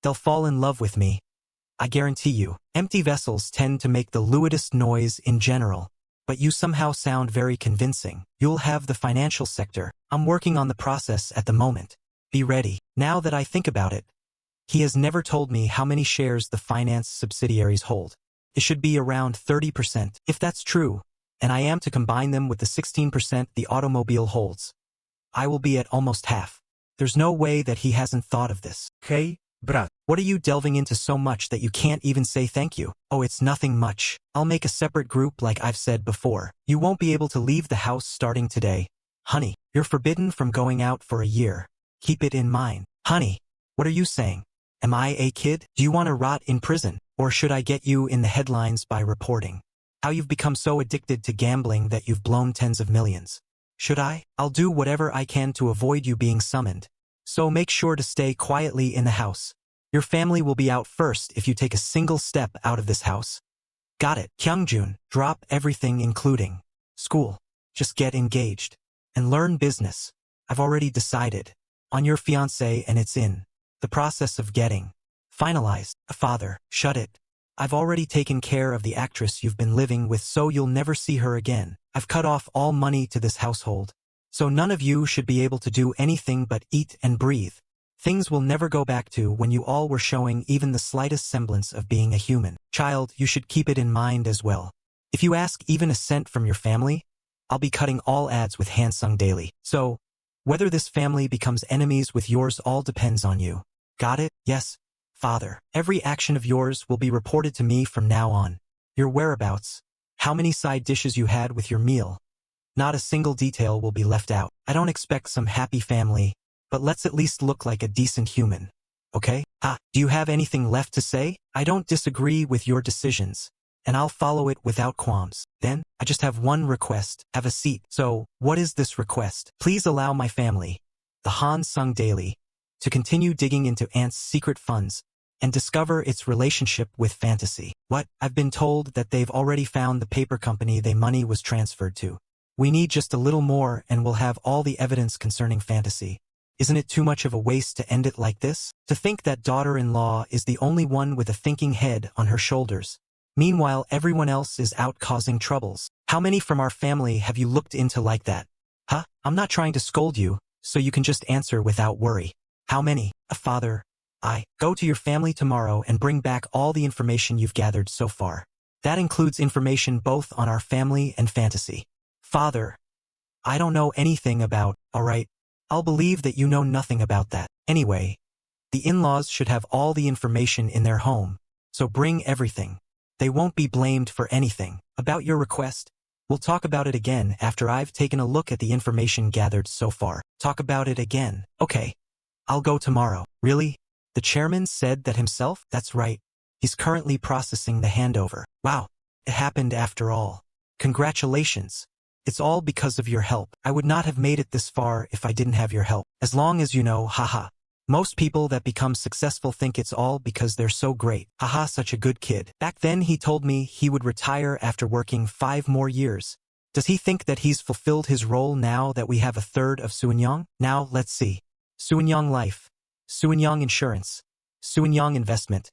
they'll fall in love with me. I guarantee you. Empty vessels tend to make the lewdest noise in general, but you somehow sound very convincing. You'll have the financial sector. I'm working on the process at the moment. Be ready. Now that I think about it, he has never told me how many shares the finance subsidiaries hold. It should be around 30%. If that's true, and I am to combine them with the 16% the automobile holds, I will be at almost half. There's no way that he hasn't thought of this. Hey, brat. What are you delving into so much that you can't even say thank you? Oh, it's nothing much. I'll make a separate group like I've said before. You won't be able to leave the house starting today. Honey, you're forbidden from going out for a year. Keep it in mind. Honey, what are you saying? Am I a kid? Do you want to rot in prison? Or should I get you in the headlines by reporting how you've become so addicted to gambling that you've blown tens of millions? Should I? I'll do whatever I can to avoid you being summoned. So make sure to stay quietly in the house. Your family will be out first if you take a single step out of this house. Got it. Kyungjun, drop everything including school. Just get engaged and learn business. I've already decided on your fiancé and it's in the process of getting finalized. Father, shut it. I've already taken care of the actress you've been living with, so you'll never see her again. I've cut off all money to this household, so none of you should be able to do anything but eat and breathe. Things will never go back to when you all were showing even the slightest semblance of being a human. Child, you should keep it in mind as well. If you ask even a cent from your family, I'll be cutting all ads with Hansung daily. So, whether this family becomes enemies with yours all depends on you. Got it? Yes. Father, every action of yours will be reported to me from now on. Your whereabouts, how many side dishes you had with your meal. Not a single detail will be left out. I don't expect some happy family, but let's at least look like a decent human. Okay? Do you have anything left to say? I don't disagree with your decisions, and I'll follow it without qualms. Then, I just have one request. Have a seat. So, what is this request? Please allow my family, the Han Sung Daily, to continue digging into Ant's secret funds and discover its relationship with fantasy. What? I've been told that they've already found the paper company their money was transferred to. We need just a little more and we'll have all the evidence concerning fantasy. Isn't it too much of a waste to end it like this? To think that daughter-in-law is the only one with a thinking head on her shoulders. Meanwhile, everyone else is out causing troubles. How many from our family have you looked into like that? I'm not trying to scold you, so you can just answer without worry. How many? Father, go to your family tomorrow and bring back all the information you've gathered so far. That includes information both on our family and fantasy. Father, I don't know anything about, alright, I'll believe that you know nothing about that. Anyway, the in-laws should have all the information in their home, so bring everything. They won't be blamed for anything. About your request, we'll talk about it again after I've taken a look at the information gathered so far. Talk about it again. Okay, I'll go tomorrow. Really? The chairman said that himself? That's right. He's currently processing the handover. Wow, it happened after all. Congratulations. It's all because of your help. I would not have made it this far if I didn't have your help. As long as you know, haha. Most people that become successful think it's all because they're so great. Haha, such a good kid. Back then he told me he would retire after working 5 more years. Does he think that he's fulfilled his role now that we have a third of Suinyang? Now, let's see. Suinyang Life, Suinyang Insurance, Suinyang Investment,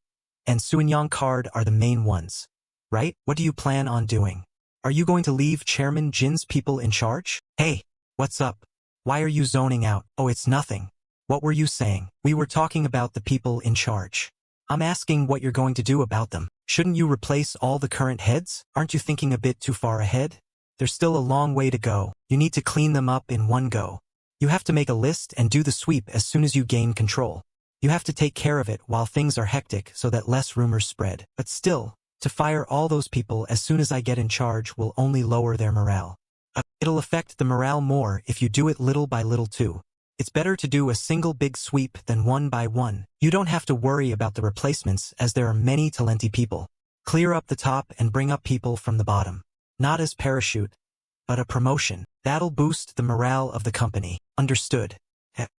and Suinyang Card are the main ones. Right? What do you plan on doing? Are you going to leave Chairman Jin's people in charge? Hey, what's up? Why are you zoning out? Oh, it's nothing. What were you saying? We were talking about the people in charge. I'm asking what you're going to do about them. Shouldn't you replace all the current heads? Aren't you thinking a bit too far ahead? There's still a long way to go. You need to clean them up in one go. You have to make a list and do the sweep as soon as you gain control. You have to take care of it while things are hectic so that less rumors spread. But still, to fire all those people as soon as I get in charge will only lower their morale. It'll affect the morale more if you do it little by little too. It's better to do a single big sweep than one by one. You don't have to worry about the replacements as there are many talented people. Clear up the top and bring up people from the bottom. Not as parachute, but a promotion. That'll boost the morale of the company. Understood?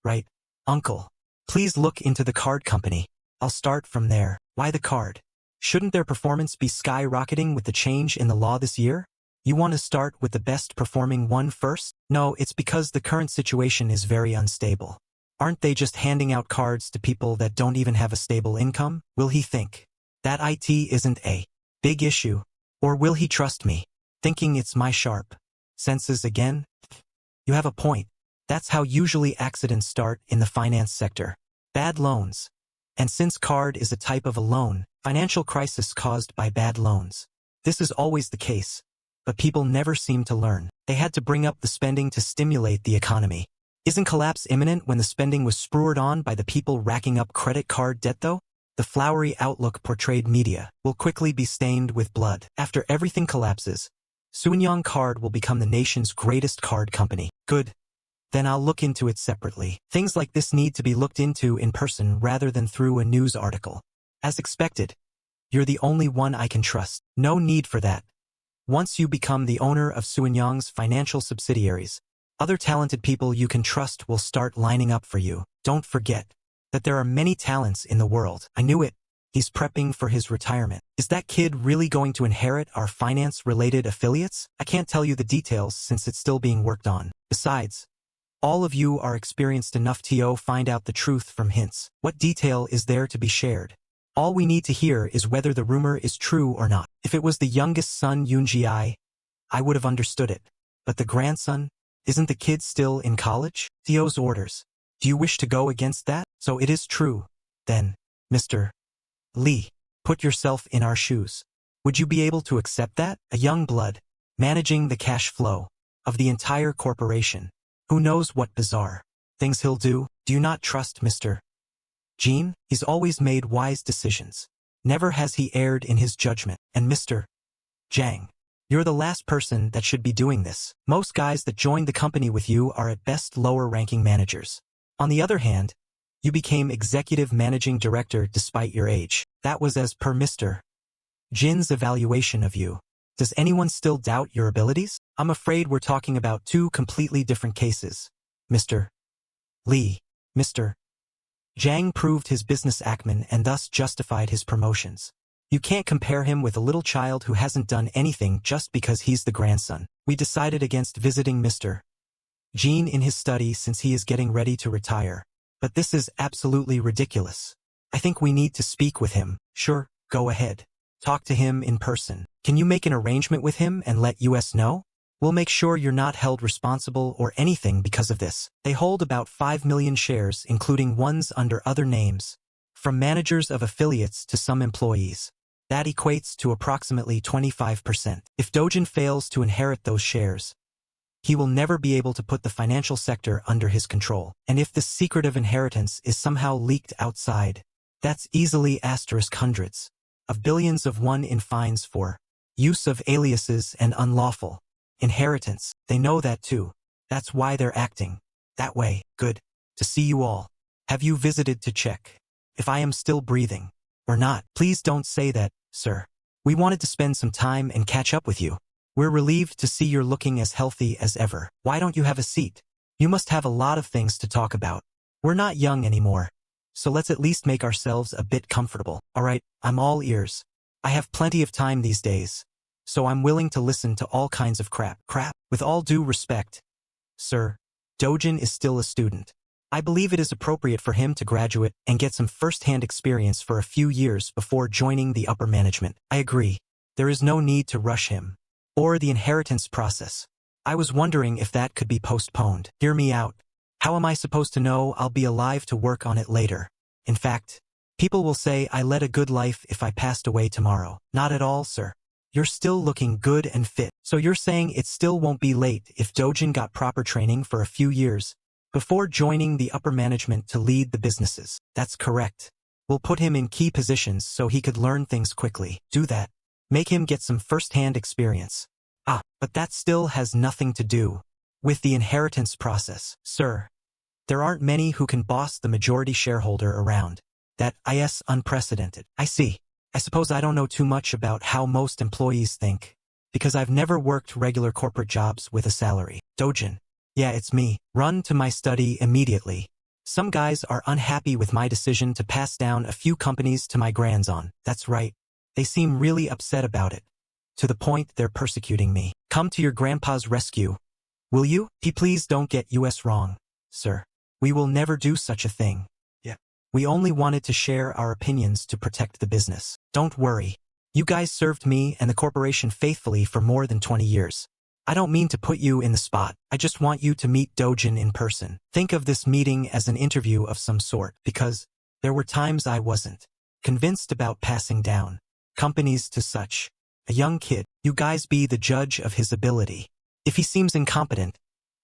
Right, Uncle. Please look into the card company. I'll start from there. Why the card? Shouldn't their performance be skyrocketing with the change in the law this year? You want to start with the best performing one first? No, it's because the current situation is very unstable. Aren't they just handing out cards to people that don't even have a stable income? Will he think that IT isn't a big issue? Or will he trust me, thinking it's my sharp senses again? You have a point. That's how usually accidents start in the finance sector. Bad loans. And since card is a type of a loan, financial crisis caused by bad loans. This is always the case, but people never seem to learn. They had to bring up the spending to stimulate the economy. Isn't collapse imminent when the spending was spurred on by the people racking up credit card debt though? The flowery outlook portrayed media will quickly be stained with blood. After everything collapses, Suinyang Card will become the nation's greatest card company. Good. Then I'll look into it separately. Things like this need to be looked into in person rather than through a news article. As expected, you're the only one I can trust. No need for that. Once you become the owner of Suinyang's financial subsidiaries, other talented people you can trust will start lining up for you. Don't forget that there are many talents in the world. I knew it. He's prepping for his retirement. Is that kid really going to inherit our finance-related affiliates? I can't tell you the details since it's still being worked on. Besides, all of you are experienced enough to find out the truth from hints. What detail is there to be shared? All we need to hear is whether the rumor is true or not. If it was the youngest son Yoonji, I would have understood it. But the grandson? Isn't the kid still in college? Theo's orders. Do you wish to go against that? So it is true. Then, Mr. Lee, put yourself in our shoes. Would you be able to accept that? A young blood, managing the cash flow of the entire corporation. Who knows what bizarre things he'll do? Do you not trust Mr. Jin, he's always made wise decisions. Never has he erred in his judgment. And Mr. Jang, you're the last person that should be doing this. Most guys that joined the company with you are at best lower-ranking managers. On the other hand, you became executive managing director despite your age. That was as per Mr. Jin's evaluation of you. Does anyone still doubt your abilities? I'm afraid we're talking about two completely different cases. Mr. Lee. Mr. Jang proved his business acumen and thus justified his promotions. You can't compare him with a little child who hasn't done anything just because he's the grandson. We decided against visiting Mr. Jin in his study since he is getting ready to retire. But this is absolutely ridiculous. I think we need to speak with him. Sure, go ahead. Talk to him in person. Can you make an arrangement with him and let us know? We'll make sure you're not held responsible or anything because of this. They hold about 5 million shares, including ones under other names, from managers of affiliates to some employees. That equates to approximately 25%. If Dojun fails to inherit those shares, he will never be able to put the financial sector under his control. And if this secret of inheritance is somehow leaked outside, that's easily hundreds of billions of won in fines for use of aliases and unlawful inheritance. They know that too. That's why they're acting that way. Good to see you all. Have you visited to check if I am still breathing or not? Please don't say that, sir. We wanted to spend some time and catch up with you. We're relieved to see you're looking as healthy as ever. Why don't you have a seat? You must have a lot of things to talk about. We're not young anymore, so let's at least make ourselves a bit comfortable. All right, I'm all ears. I have plenty of time these days, so I'm willing to listen to all kinds of crap. With all due respect, sir, Dojun is still a student. I believe it is appropriate for him to graduate and get some first-hand experience for a few years before joining the upper management. I agree. There is no need to rush him. Or the inheritance process. I was wondering if that could be postponed. Hear me out. How am I supposed to know I'll be alive to work on it later? In fact, people will say I led a good life if I passed away tomorrow. Not at all, sir. You're still looking good and fit. So you're saying it still won't be late if Dojun got proper training for a few years before joining the upper management to lead the businesses. That's correct. We'll put him in key positions so he could learn things quickly. Do that. Make him get some first-hand experience. But that still has nothing to do with the inheritance process, sir. There aren't many who can boss the majority shareholder around. That is unprecedented. I see. I suppose I don't know too much about how most employees think, because I've never worked regular corporate jobs with a salary. Dojun. Yeah, it's me. Run to my study immediately. Some guys are unhappy with my decision to pass down a few companies to my grandson. That's right. They seem really upset about it, to the point they're persecuting me. Come to your grandpa's rescue. Will you? Please don't get us wrong, sir. We will never do such a thing. Yeah. We only wanted to share our opinions to protect the business. Don't worry. You guys served me and the corporation faithfully for more than 20 years. I don't mean to put you in the spot. I just want you to meet Dojun in person. Think of this meeting as an interview of some sort, because there were times I wasn't convinced about passing down companies to such a young kid. You guys be the judge of his ability. If he seems incompetent,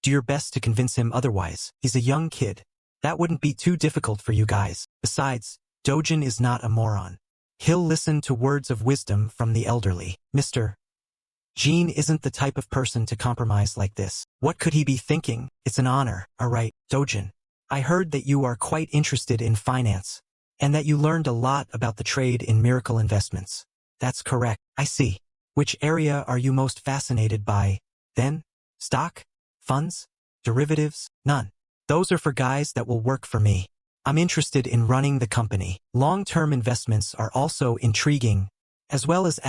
do your best to convince him otherwise. He's a young kid. That wouldn't be too difficult for you guys. Besides, Dojun is not a moron. He'll listen to words of wisdom from the elderly. Mr. Jin isn't the type of person to compromise like this. What could he be thinking? It's an honor. All right, Dojun. I heard that you are quite interested in finance, and that you learned a lot about the trade in miracle investments. That's correct. I see. Which area are you most fascinated by, then? Stock? Funds? Derivatives? None. Those are for guys that will work for me. I'm interested in running the company. Long-term investments are also intriguing, as well as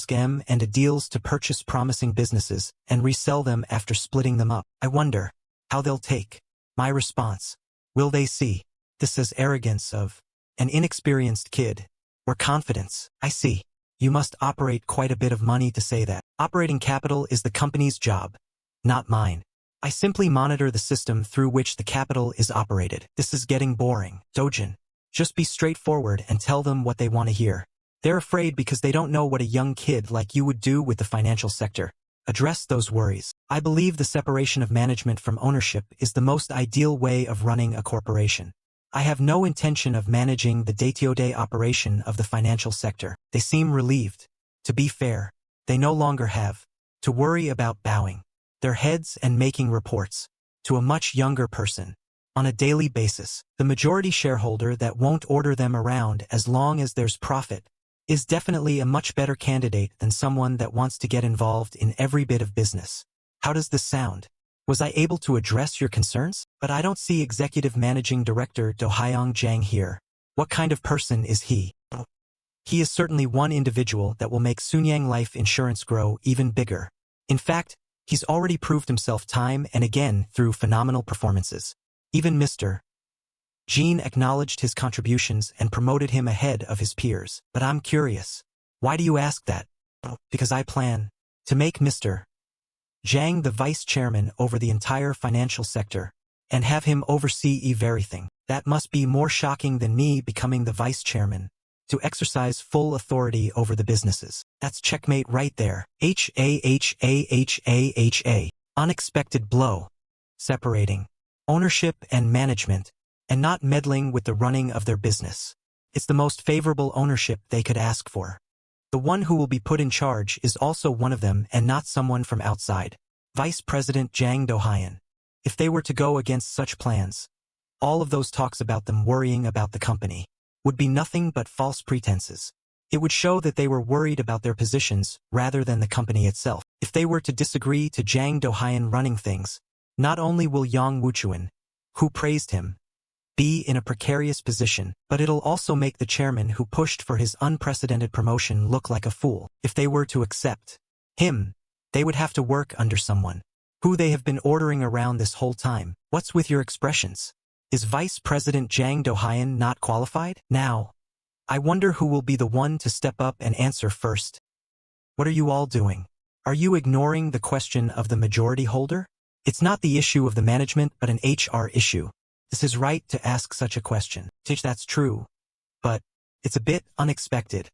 *M and deals to purchase promising businesses and resell them after splitting them up. I wonder how they'll take my response. Will they see this as arrogance of an inexperienced kid, or confidence? I see. You must operate quite a bit of money to say that. Operating capital is the company's job, not mine. I simply monitor the system through which the capital is operated. This is getting boring. Dojun, just be straightforward and tell them what they want to hear. They're afraid because they don't know what a young kid like you would do with the financial sector. Address those worries. I believe the separation of management from ownership is the most ideal way of running a corporation. I have no intention of managing the day-to-day operation of the financial sector. They seem relieved. To be fair, they no longer have to worry about bowing their heads and making reports to a much younger person on a daily basis. The majority shareholder that won't order them around as long as there's profit is definitely a much better candidate than someone that wants to get involved in every bit of business. How does this sound? Was I able to address your concerns? But I don't see Executive Managing Director Do-hyung Jang here. What kind of person is he? He is certainly one individual that will make Sunyang Life Insurance grow even bigger. In fact, he's already proved himself time and again through phenomenal performances. Even Mr. Jin acknowledged his contributions and promoted him ahead of his peers. But I'm curious. Why do you ask that? Because I plan to make Mr. Jang the vice chairman over the entire financial sector and have him oversee everything. That must be more shocking than me becoming the vice chairman to exercise full authority over the businesses. That's checkmate right there. Unexpected blow. Separating ownership and management and not meddling with the running of their business. It's the most favorable ownership they could ask for. The one who will be put in charge is also one of them and not someone from outside. Vice President Jang Do-hyun. If they were to go against such plans, all of those talks about them worrying about the company would be nothing but false pretenses. It would show that they were worried about their positions rather than the company itself. If they were to disagree to Jang Do-hyun running things, not only will Yang Woo-chuan, who praised him, be in a precarious position, but it'll also make the chairman who pushed for his unprecedented promotion look like a fool. If they were to accept him, they would have to work under someone who they have been ordering around this whole time. What's with your expressions? Is Vice President Jang Do-hyun not qualified? Now, I wonder who will be the one to step up and answer first. What are you all doing? Are you ignoring the question of the majority holder? It's not the issue of the management but an HR issue. This is right to ask such a question. That's true. But it's a bit unexpected.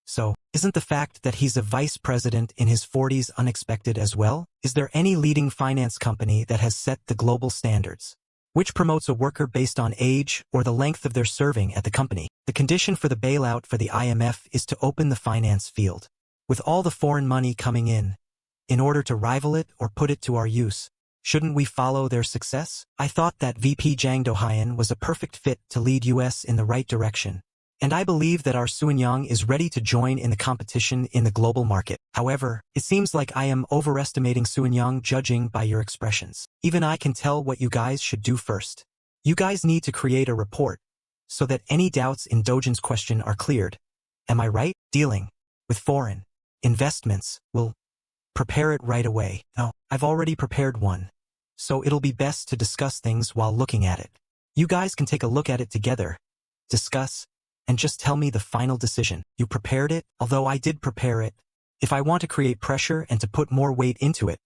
So, isn't the fact that he's a vice president in his 40s unexpected as well? Is there any leading finance company that has set the global standards, which promotes a worker based on age or the length of their serving at the company? The condition for the bailout for the IMF is to open the finance field, with all the foreign money coming in order to rival it or put it to our use. Shouldn't we follow their success? I thought that VP Jang Do-hyun was a perfect fit to lead US in the right direction. And I believe that our Sunyang is ready to join in the competition in the global market. However, it seems like I am overestimating Sunyang judging by your expressions. Even I can tell what you guys should do first. You guys need to create a report so that any doubts in Dojun's question are cleared. Am I right? Dealing with foreign investments will prepare it right away. No, I've already prepared one. So it'll be best to discuss things while looking at it. You guys can take a look at it together, discuss, and just tell me the final decision. You prepared it? Although I did prepare it. If I want to create pressure and to put more weight into it,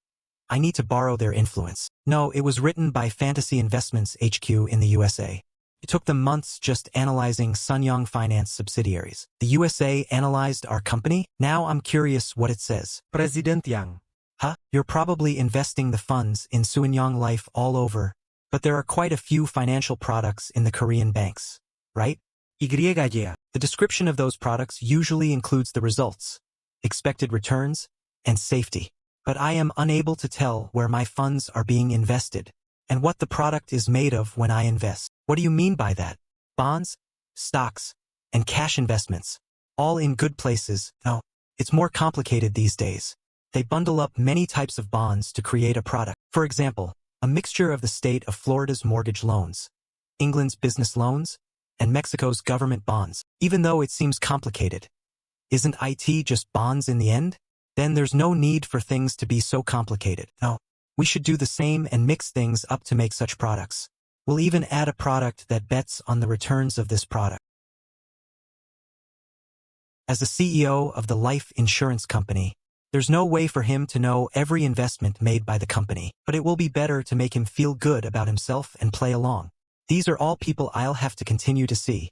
I need to borrow their influence. No, it was written by Fantasy Investments HQ in the USA. It took them months just analyzing Sunyang Finance subsidiaries. The USA analyzed our company? Now I'm curious what it says. President Yang. Huh? You're probably investing the funds in Sunyang Life all over, but there are quite a few financial products in the Korean banks, right? The description of those products usually includes the results, expected returns, and safety. But I am unable to tell where my funds are being invested and what the product is made of when I invest. What do you mean by that? Bonds, stocks, and cash investments, all in good places? No, it's more complicated these days. They bundle up many types of bonds to create a product. For example, a mixture of the state of Florida's mortgage loans, England's business loans, and Mexico's government bonds. Even though it seems complicated, isn't IT just bonds in the end? Then there's no need for things to be so complicated. No, we should do the same and mix things up to make such products. We'll even add a product that bets on the returns of this product. As the CEO of the life insurance company, there's no way for him to know every investment made by the company, but it will be better to make him feel good about himself and play along. These are all people I'll have to continue to see.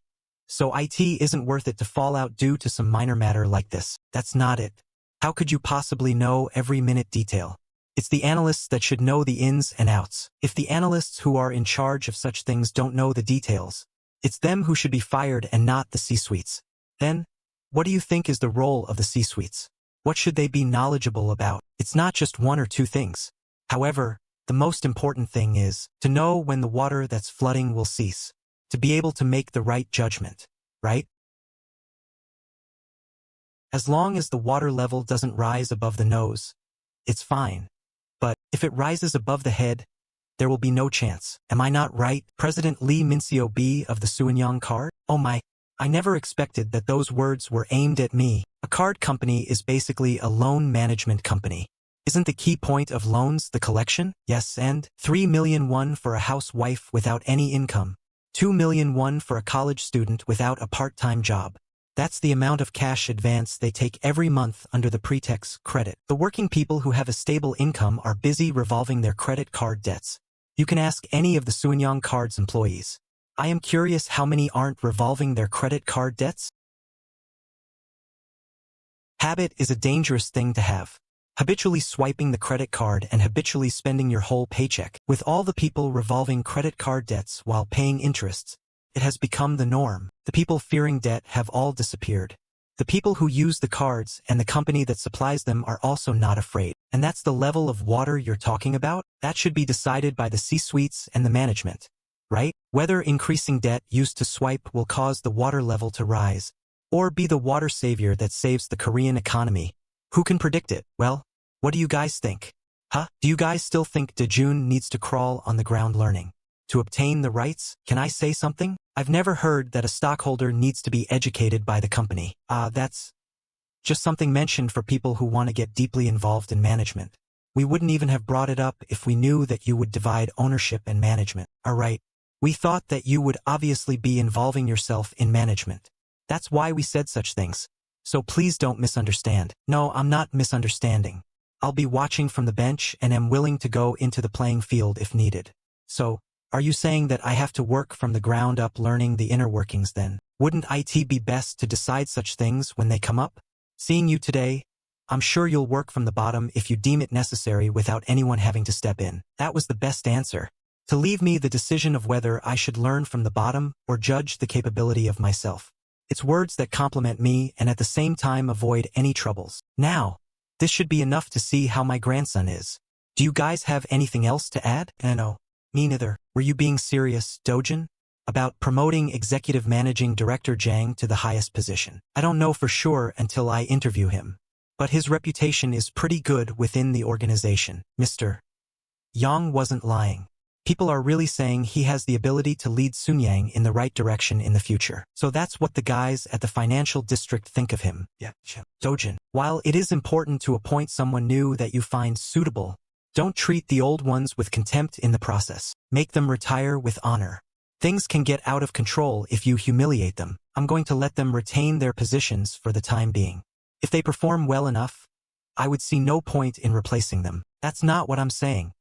So IT isn't worth it to fall out due to some minor matter like this. That's not it. How could you possibly know every minute detail? It's the analysts that should know the ins and outs. If the analysts who are in charge of such things don't know the details, It's them who should be fired and not the C-suites. Then, what do you think is the role of the C-suites? What should they be knowledgeable about? It's not just one or two things. However, the most important thing is to know when the water that's flooding will cease, to be able to make the right judgment, right? As long as the water level doesn't rise above the nose, it's fine. But if it rises above the head, there will be no chance. Am I not right? President Lee Min-seo B of the Suanyang card? Oh my, I never expected that those words were aimed at me. A card company is basically a loan management company. Isn't the key point of loans the collection? Yes, and 3 million won for a housewife without any income. 2 million won for a college student without a part-time job. That's the amount of cash advance they take every month under the pretext credit. The working people who have a stable income are busy revolving their credit card debts. You can ask any of the Suanyang Card's employees. I am curious how many aren't revolving their credit card debts. Habit is a dangerous thing to have. Habitually swiping the credit card and habitually spending your whole paycheck. With all the people revolving credit card debts while paying interests, it has become the norm. The people fearing debt have all disappeared. The people who use the cards and the company that supplies them are also not afraid. And that's the level of water you're talking about? That should be decided by the C-suites and the management, right? Whether increasing debt used to swipe will cause the water level to rise, or be the water savior that saves the Korean economy. Who can predict it? Well, what do you guys think? Huh? Do you guys still think Dojun needs to crawl on the ground learning to obtain the rights? Can I say something? I've never heard that a stockholder needs to be educated by the company. That's just something mentioned for people who want to get deeply involved in management. We wouldn't even have brought it up if we knew that you would divide ownership and management. Alright. We thought that you would obviously be involving yourself in management. That's why we said such things. So please don't misunderstand. No, I'm not misunderstanding. I'll be watching from the bench and am willing to go into the playing field if needed. So, are you saying that I have to work from the ground up learning the inner workings then? Wouldn't it be best to decide such things when they come up? Seeing you today, I'm sure you'll work from the bottom if you deem it necessary without anyone having to step in. That was the best answer. To leave me the decision of whether I should learn from the bottom or judge the capability of myself. It's words that compliment me and at the same time avoid any troubles. Now, this should be enough to see how my grandson is. Do you guys have anything else to add? No. Me neither. Were you being serious, Dojun? About promoting Executive Managing Director Jang to the highest position? I don't know for sure until I interview him. But his reputation is pretty good within the organization. Mr. Yang wasn't lying. People are really saying he has the ability to lead Suanyang in the right direction in the future. So that's what the guys at the financial district think of him. Yeah, Dojun. While it is important to appoint someone new that you find suitable, don't treat the old ones with contempt in the process. Make them retire with honor. Things can get out of control if you humiliate them. I'm going to let them retain their positions for the time being. If they perform well enough, I would see no point in replacing them. That's not what I'm saying.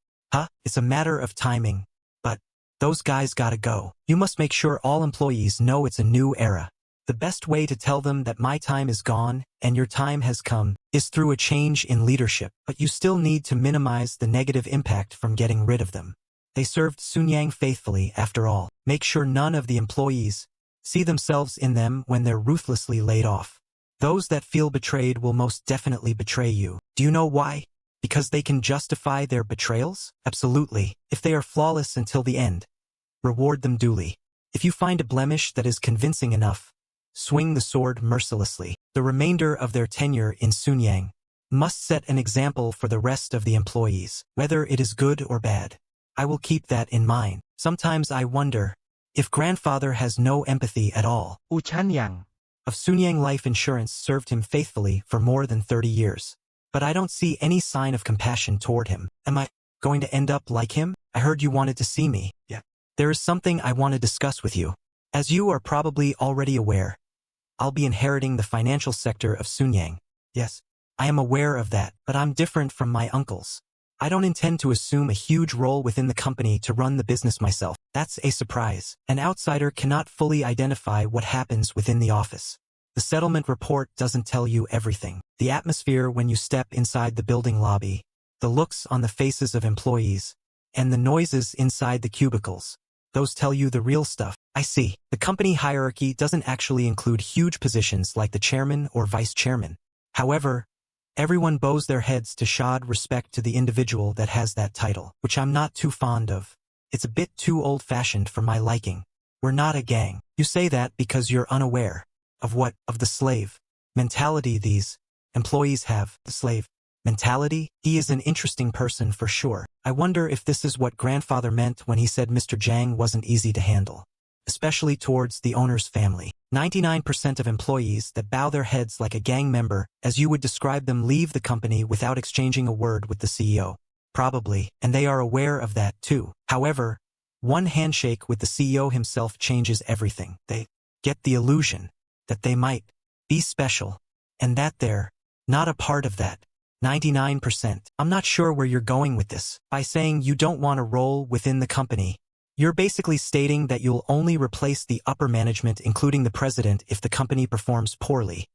It's a matter of timing. But those guys gotta go. You must make sure all employees know it's a new era. The best way to tell them that my time is gone and your time has come is through a change in leadership. But you still need to minimize the negative impact from getting rid of them. They served Suanyang faithfully after all. Make sure none of the employees see themselves in them when they're ruthlessly laid off. Those that feel betrayed will most definitely betray you. Do you know why? Because they can justify their betrayals? Absolutely. If they are flawless until the end, reward them duly. If you find a blemish that is convincing enough, swing the sword mercilessly. The remainder of their tenure in Suanyang must set an example for the rest of the employees, whether it is good or bad. I will keep that in mind. Sometimes I wonder if grandfather has no empathy at all. Uchanyang Of Suanyang Life Insurance served him faithfully for more than 30 years. But I don't see any sign of compassion toward him. Am I going to end up like him? I heard you wanted to see me. Yeah. There is something I want to discuss with you. As you are probably already aware, I'll be inheriting the financial sector of Suanyang. Yes, I am aware of that, but I'm different from my uncles. I don't intend to assume a huge role within the company to run the business myself. That's a surprise. An outsider cannot fully identify what happens within the office. The settlement report doesn't tell you everything. The atmosphere when you step inside the building lobby, the looks on the faces of employees, and the noises inside the cubicles. Those tell you the real stuff. I see. The company hierarchy doesn't actually include huge positions like the chairman or vice chairman. However, everyone bows their heads to show respect to the individual that has that title, which I'm not too fond of. It's a bit too old-fashioned for my liking. We're not a gang. You say that because you're unaware of what? Of the slave mentality these employees have. The slave mentality? He is an interesting person for sure. I wonder if this is what grandfather meant when he said Mr. Jang wasn't easy to handle, especially towards the owner's family. 99% of employees that bow their heads like a gang member, as you would describe them, leave the company without exchanging a word with the CEO. Probably, and they are aware of that too. However, one handshake with the CEO himself changes everything. They get the illusion that they might be special, and that they're not a part of that 99%. I'm not sure where you're going with this. By saying you don't want a role within the company, you're basically stating that you'll only replace the upper management, including the president, if the company performs poorly.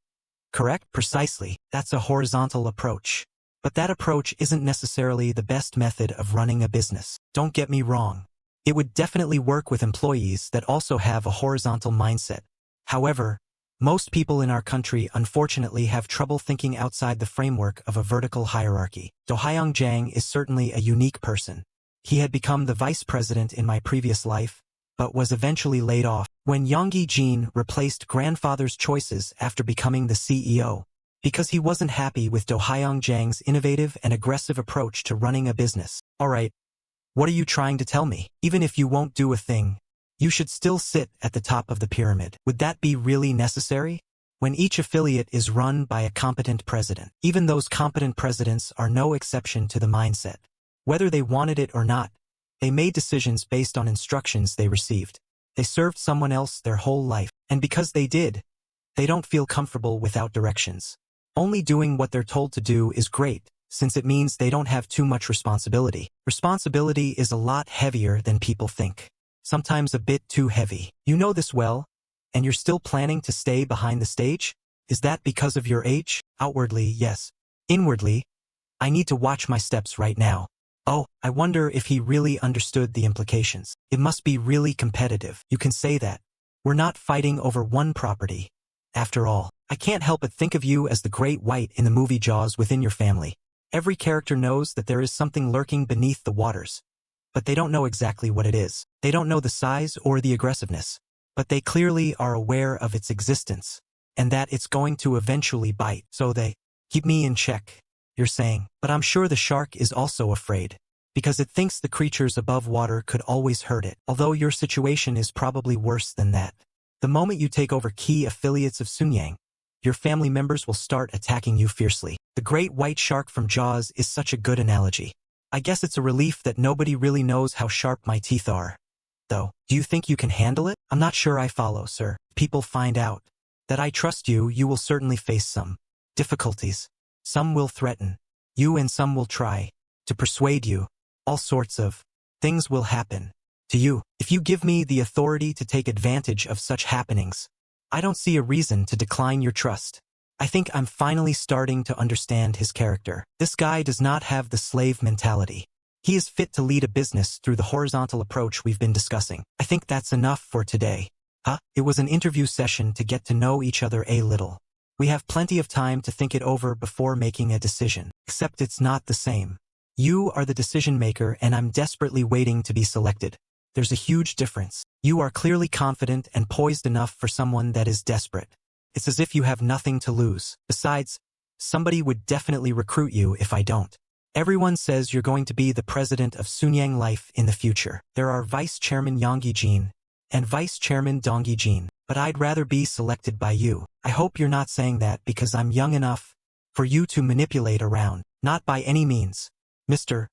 Correct? Precisely. That's a horizontal approach. But that approach isn't necessarily the best method of running a business. Don't get me wrong. It would definitely work with employees that also have a horizontal mindset. However, most people in our country unfortunately have trouble thinking outside the framework of a vertical hierarchy. Do Hyung Jang is certainly a unique person. He had become the vice president in my previous life, but was eventually laid off when Yonggi Jin replaced grandfather's choices after becoming the CEO, because he wasn't happy with Do Hyung Jang's innovative and aggressive approach to running a business. Alright, what are you trying to tell me? Even if you won't do a thing, you should still sit at the top of the pyramid. Would that be really necessary? When each affiliate is run by a competent president, even those competent presidents are no exception to the mindset. Whether they wanted it or not, they made decisions based on instructions they received. They served someone else their whole life, and because they did, they don't feel comfortable without directions. Only doing what they're told to do is great, since it means they don't have too much responsibility. Responsibility is a lot heavier than people think. Sometimes a bit too heavy. You know this well, and you're still planning to stay behind the stage? Is that because of your age? Outwardly, yes. Inwardly, I need to watch my steps right now. Oh, I wonder if he really understood the implications. It must be really competitive. You can say that. We're not fighting over one property. After all, I can't help but think of you as the great white in the movie Jaws within your family. Every character knows that there is something lurking beneath the waters, but they don't know exactly what it is. They don't know the size or the aggressiveness, but they clearly are aware of its existence, and that it's going to eventually bite. So they keep me in check, you're saying. But I'm sure the shark is also afraid, because it thinks the creatures above water could always hurt it, although your situation is probably worse than that. The moment you take over key affiliates of Sunyang, your family members will start attacking you fiercely. The great white shark from Jaws is such a good analogy. I guess it's a relief that nobody really knows how sharp my teeth are. Though, do you think you can handle it? I'm not sure I follow, sir. People find out that I trust you, you will certainly face some difficulties. Some will threaten you and some will try to persuade you. All sorts of things will happen to you. If you give me the authority to take advantage of such happenings, I don't see a reason to decline your trust. I think I'm finally starting to understand his character. This guy does not have the slave mentality. He is fit to lead a business through the horizontal approach we've been discussing. I think that's enough for today. It was an interview session to get to know each other a little. We have plenty of time to think it over before making a decision. Except it's not the same. You are the decision maker and I'm desperately waiting to be selected. There's a huge difference. You are clearly confident and poised enough for someone that is desperate. It's as if you have nothing to lose. Besides, somebody would definitely recruit you if I don't. Everyone says you're going to be the president of Sunyang Life in the future. There are Vice Chairman Yonggi Jin and Vice Chairman Donggi Jin, but I'd rather be selected by you. I hope you're not saying that because I'm young enough for you to manipulate around. Not by any means. Mr.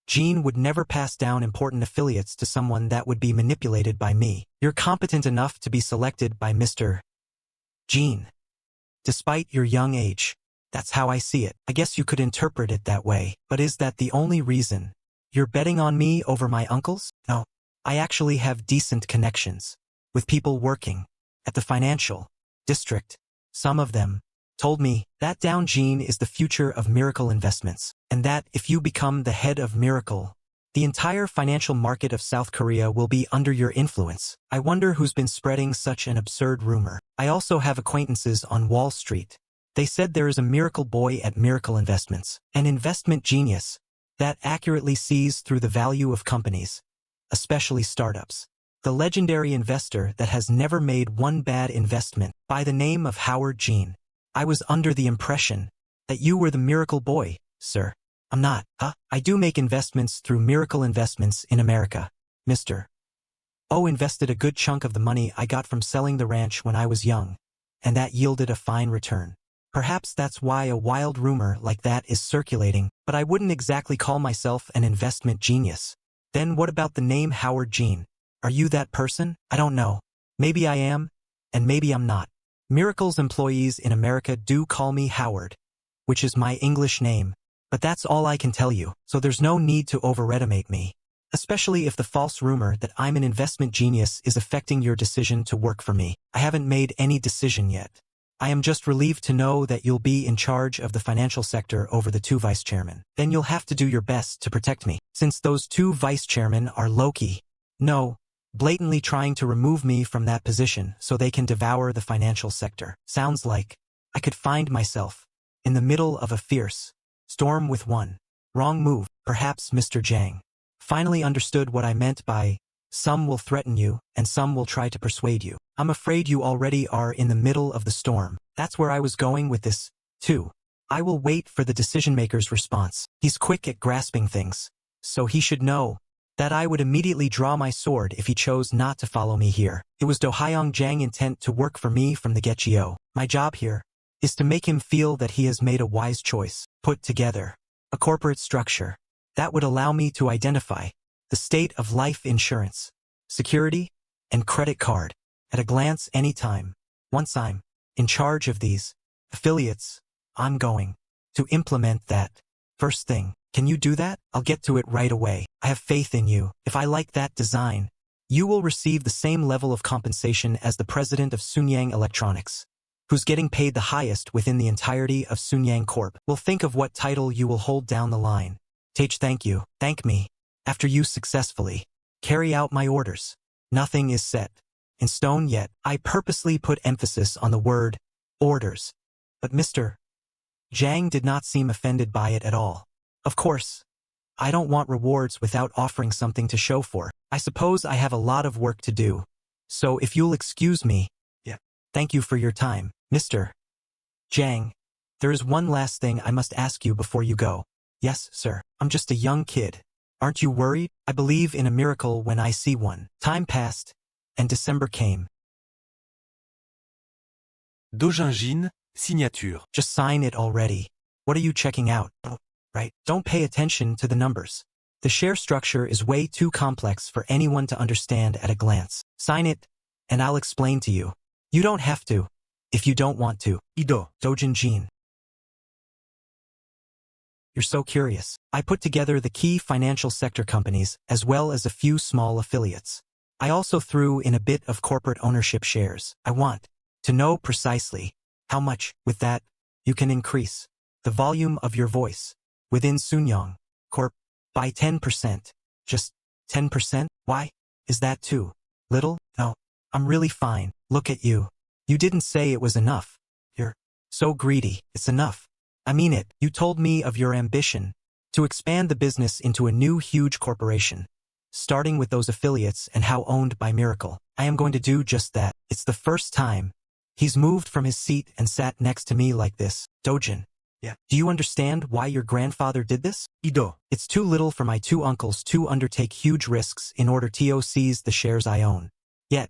Jin would never pass down important affiliates to someone that would be manipulated by me. You're competent enough to be selected by Mr. Jin. Despite your young age. That's how I see it. I guess you could interpret it that way, but is that the only reason? You're betting on me over my uncles? No. I actually have decent connections with people working at the financial district. Some of them told me that Down Jin is the future of Miracle Investments, and that if you become the head of Miracle, The entire financial market of South Korea will be under your influence. I wonder who's been spreading such an absurd rumor. I also have acquaintances on Wall Street. They said there is a miracle boy at Miracle Investments, an investment genius that accurately sees through the value of companies, especially startups. The legendary investor that has never made one bad investment, by the name of Howard Jin. I was under the impression that you were the miracle boy, sir. I'm not. I do make investments through Miracle Investments in America. Mr. O invested a good chunk of the money I got from selling the ranch when I was young, and that yielded a fine return. Perhaps that's why a wild rumor like that is circulating, but I wouldn't exactly call myself an investment genius. Then what about the name Howard Jin? Are you that person? I don't know. Maybe I am, and maybe I'm not. Miracle's employees in America do call me Howard, which is my English name, but that's all I can tell you, so there's no need to overestimate me. Especially if the false rumor that I'm an investment genius is affecting your decision to work for me. I haven't made any decision yet. I am just relieved to know that you'll be in charge of the financial sector over the 2 vice chairmen. Then you'll have to do your best to protect me, since those 2 vice chairmen are low-key. No, blatantly trying to remove me from that position so they can devour the financial sector. Sounds like I could find myself in the middle of a fierce storm with one wrong move. Perhaps Mr. Jang finally understood what I meant by some will threaten you and some will try to persuade you. I'm afraid you already are in the middle of the storm. That's where I was going with this, too. I will wait for the decision-maker's response. He's quick at grasping things, so he should know that I would immediately draw my sword if he chose not to follow me here. It was Do Hyung Jang intent to work for me from the get-go. My job here is to make him feel that he has made a wise choice, put together a corporate structure that would allow me to identify the state of life insurance, security, and credit card at a glance anytime. Once I'm in charge of these affiliates, I'm going to implement that first thing. Can you do that? I'll get to it right away. I have faith in you. If I like that design, you will receive the same level of compensation as the president of Sunyang Electronics, who's getting paid the highest within the entirety of Sunyang Corp. We'll think of what title you will hold down the line. Thank you. Thank me. After you successfully carry out my orders. Nothing is set in stone yet. I purposely put emphasis on the word orders, but Mr. Jang did not seem offended by it at all. Of course, I don't want rewards without offering something to show for. I suppose I have a lot of work to do, so if you'll excuse me. Yeah. Thank you for your time, Mr. Jang. There is one last thing I must ask you before you go. Yes, sir. I'm just a young kid. Aren't you worried? I believe in a miracle when I see one. Time passed, and December came. Dojun Jin, signature. Just sign it already. What are you checking out? Oh, right. Don't pay attention to the numbers. The share structure is way too complex for anyone to understand at a glance. Sign it, and I'll explain to you. You don't have to, if you don't want to. Ido, Dojun Jin. You're so curious. I put together the key financial sector companies as well as a few small affiliates. I also threw in a bit of corporate ownership shares. I want to know precisely how much, with that, you can increase the volume of your voice within Sunyang Corp by 10%. Just 10%? Why? Is that too little? No, I'm really fine. Look at you. You didn't say it was enough. You're so greedy. It's enough. I mean it. You told me of your ambition to expand the business into a new huge corporation, starting with those affiliates and how owned by Miracle. I am going to do just that. It's the first time he's moved from his seat and sat next to me like this. Dojun. Yeah. Do you understand why your grandfather did this? Ido. It's too little for my 2 uncles to undertake huge risks in order to seize the shares I own. Yet,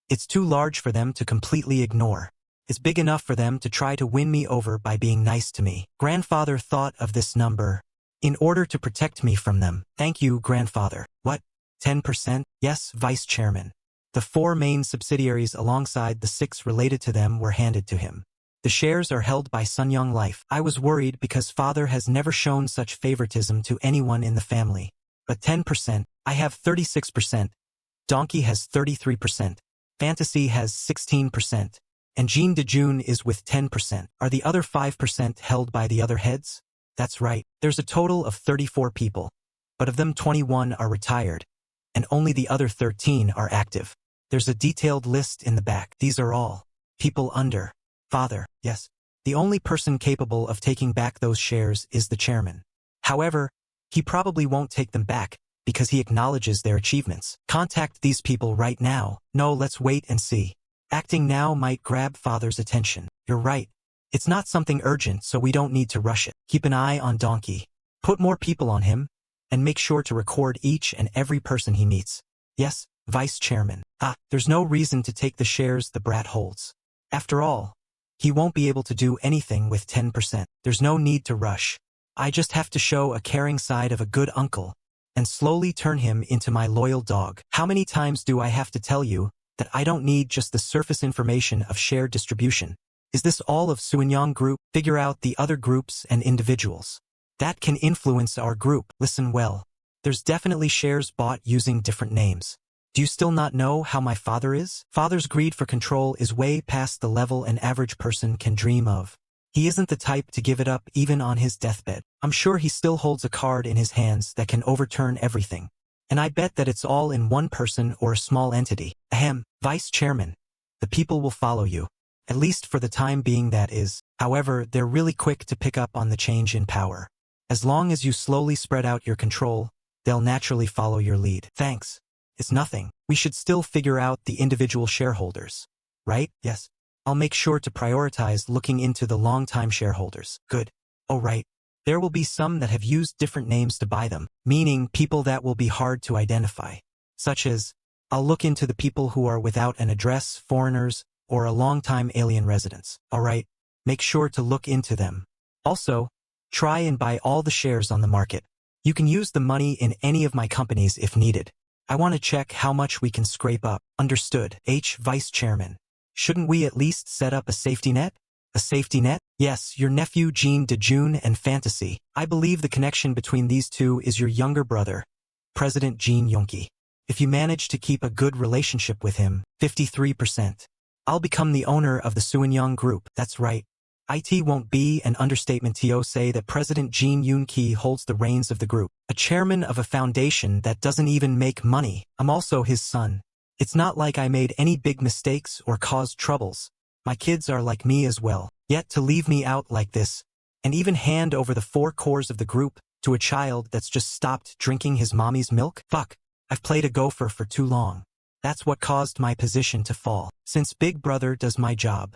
it's too large for them to completely ignore. It's big enough for them to try to win me over by being nice to me. Grandfather thought of this number in order to protect me from them. Thank you, grandfather. What? 10%? Yes, vice chairman. The 4 main subsidiaries alongside the 6 related to them were handed to him. The shares are held by Sunyang Life. I was worried because father has never shown such favoritism to anyone in the family. But 10%, I have 36%. Donkey has 33%. Fantasy has 16%. And Jin Dojun is with 10%. Are the other 5% held by the other heads? That's right. There's a total of 34 people. but of them 21 are retired, and only the other 13 are active. There's a detailed list in the back. These are all people under father, yes. The only person capable of taking back those shares is the chairman. However, he probably won't take them back because he acknowledges their achievements. Contact these people right now. No, let's wait and see. Acting now might grab father's attention. You're right. It's not something urgent, so we don't need to rush it. Keep an eye on Donkey. Put more people on him, and make sure to record each and every person he meets. Yes, Vice Chairman. There's no reason to take the shares the brat holds. After all, he won't be able to do anything with 10%. There's no need to rush. I just have to show a caring side of a good uncle, and slowly turn him into my loyal dog. How many times do I have to tell you that I don't need just the surface information of share distribution? Is this all of Suinyang Group? Figure out the other groups and individuals that can influence our group. Listen well. There's definitely shares bought using different names. Do you still not know how my father is? Father's greed for control is way past the level an average person can dream of. He isn't the type to give it up even on his deathbed. I'm sure he still holds a card in his hands that can overturn everything. And I bet that it's all in one person or a small entity. Vice Chairman. The people will follow you. At least for the time being, that is. However, they're really quick to pick up on the change in power. As long as you slowly spread out your control, they'll naturally follow your lead. Thanks. It's nothing. We should still figure out the individual shareholders. Right? Yes. I'll make sure to prioritize looking into the long-time shareholders. Good. Oh right. There will be some that have used different names to buy them, meaning people that will be hard to identify. Such as, I'll look into the people who are without an address, foreigners, or a long-time alien residents. Alright, make sure to look into them. Also, try and buy all the shares on the market. You can use the money in any of my companies if needed. I want to check how much we can scrape up. Understood. Vice Chairman. Shouldn't we at least set up a safety net? A safety net? Yes, your nephew Jin Dojun and Fantasy. I believe the connection between these two is your younger brother, President Jin Yongki. If you manage to keep a good relationship with him, 53%. I'll become the owner of the Suinyang Group. That's right. It won't be an understatement to say that President Jin Yoon-ki holds the reins of the group. A chairman of a foundation that doesn't even make money. I'm also his son. It's not like I made any big mistakes or caused troubles. My kids are like me as well. Yet to leave me out like this, and even hand over the 4 cores of the group to a child that's just stopped drinking his mommy's milk? Fuck. I've played a gopher for too long. That's what caused my position to fall. Since Big Brother does my job,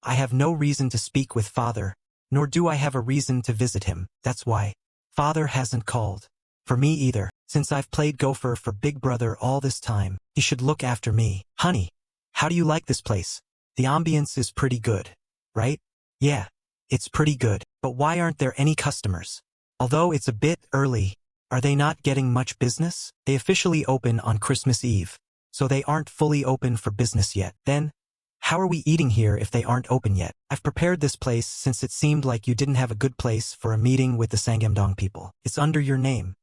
I have no reason to speak with Father, nor do I have a reason to visit him. That's why Father hasn't called for me either. Since I've played gopher for Big Brother all this time, he should look after me. Honey, how do you like this place? The ambience is pretty good, right? Yeah, it's pretty good. But why aren't there any customers? Although it's a bit early, are they not getting much business? They officially open on Christmas Eve, so they aren't fully open for business yet. Then, how are we eating here if they aren't open yet? I've prepared this place since it seemed like you didn't have a good place for a meeting with the Sangamdong people. It's under your name.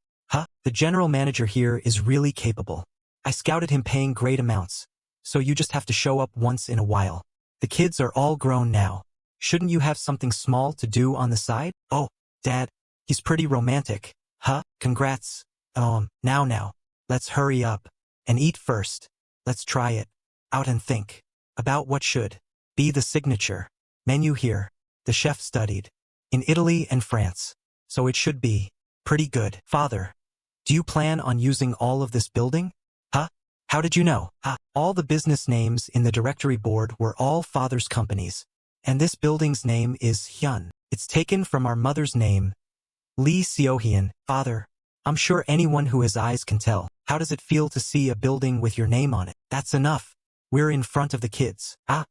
The general manager here is really capable. I scouted him paying great amounts, so you just have to show up once in a while. The kids are all grown now. Shouldn't you have something small to do on the side? Oh, Dad, he's pretty romantic. Congrats. Now, let's hurry up and eat first. Let's try it out and think about what should be the signature menu here. The chef studied in Italy and France, so it should be pretty good. Father, do you plan on using all of this building? How did you know? All the business names in the directory board were all Father's companies, and this building's name is Hyun. It's taken from our mother's name, Lee Seohyun. Father, I'm sure anyone who has eyes can tell. How does it feel to see a building with your name on it? That's enough. We're in front of the kids. How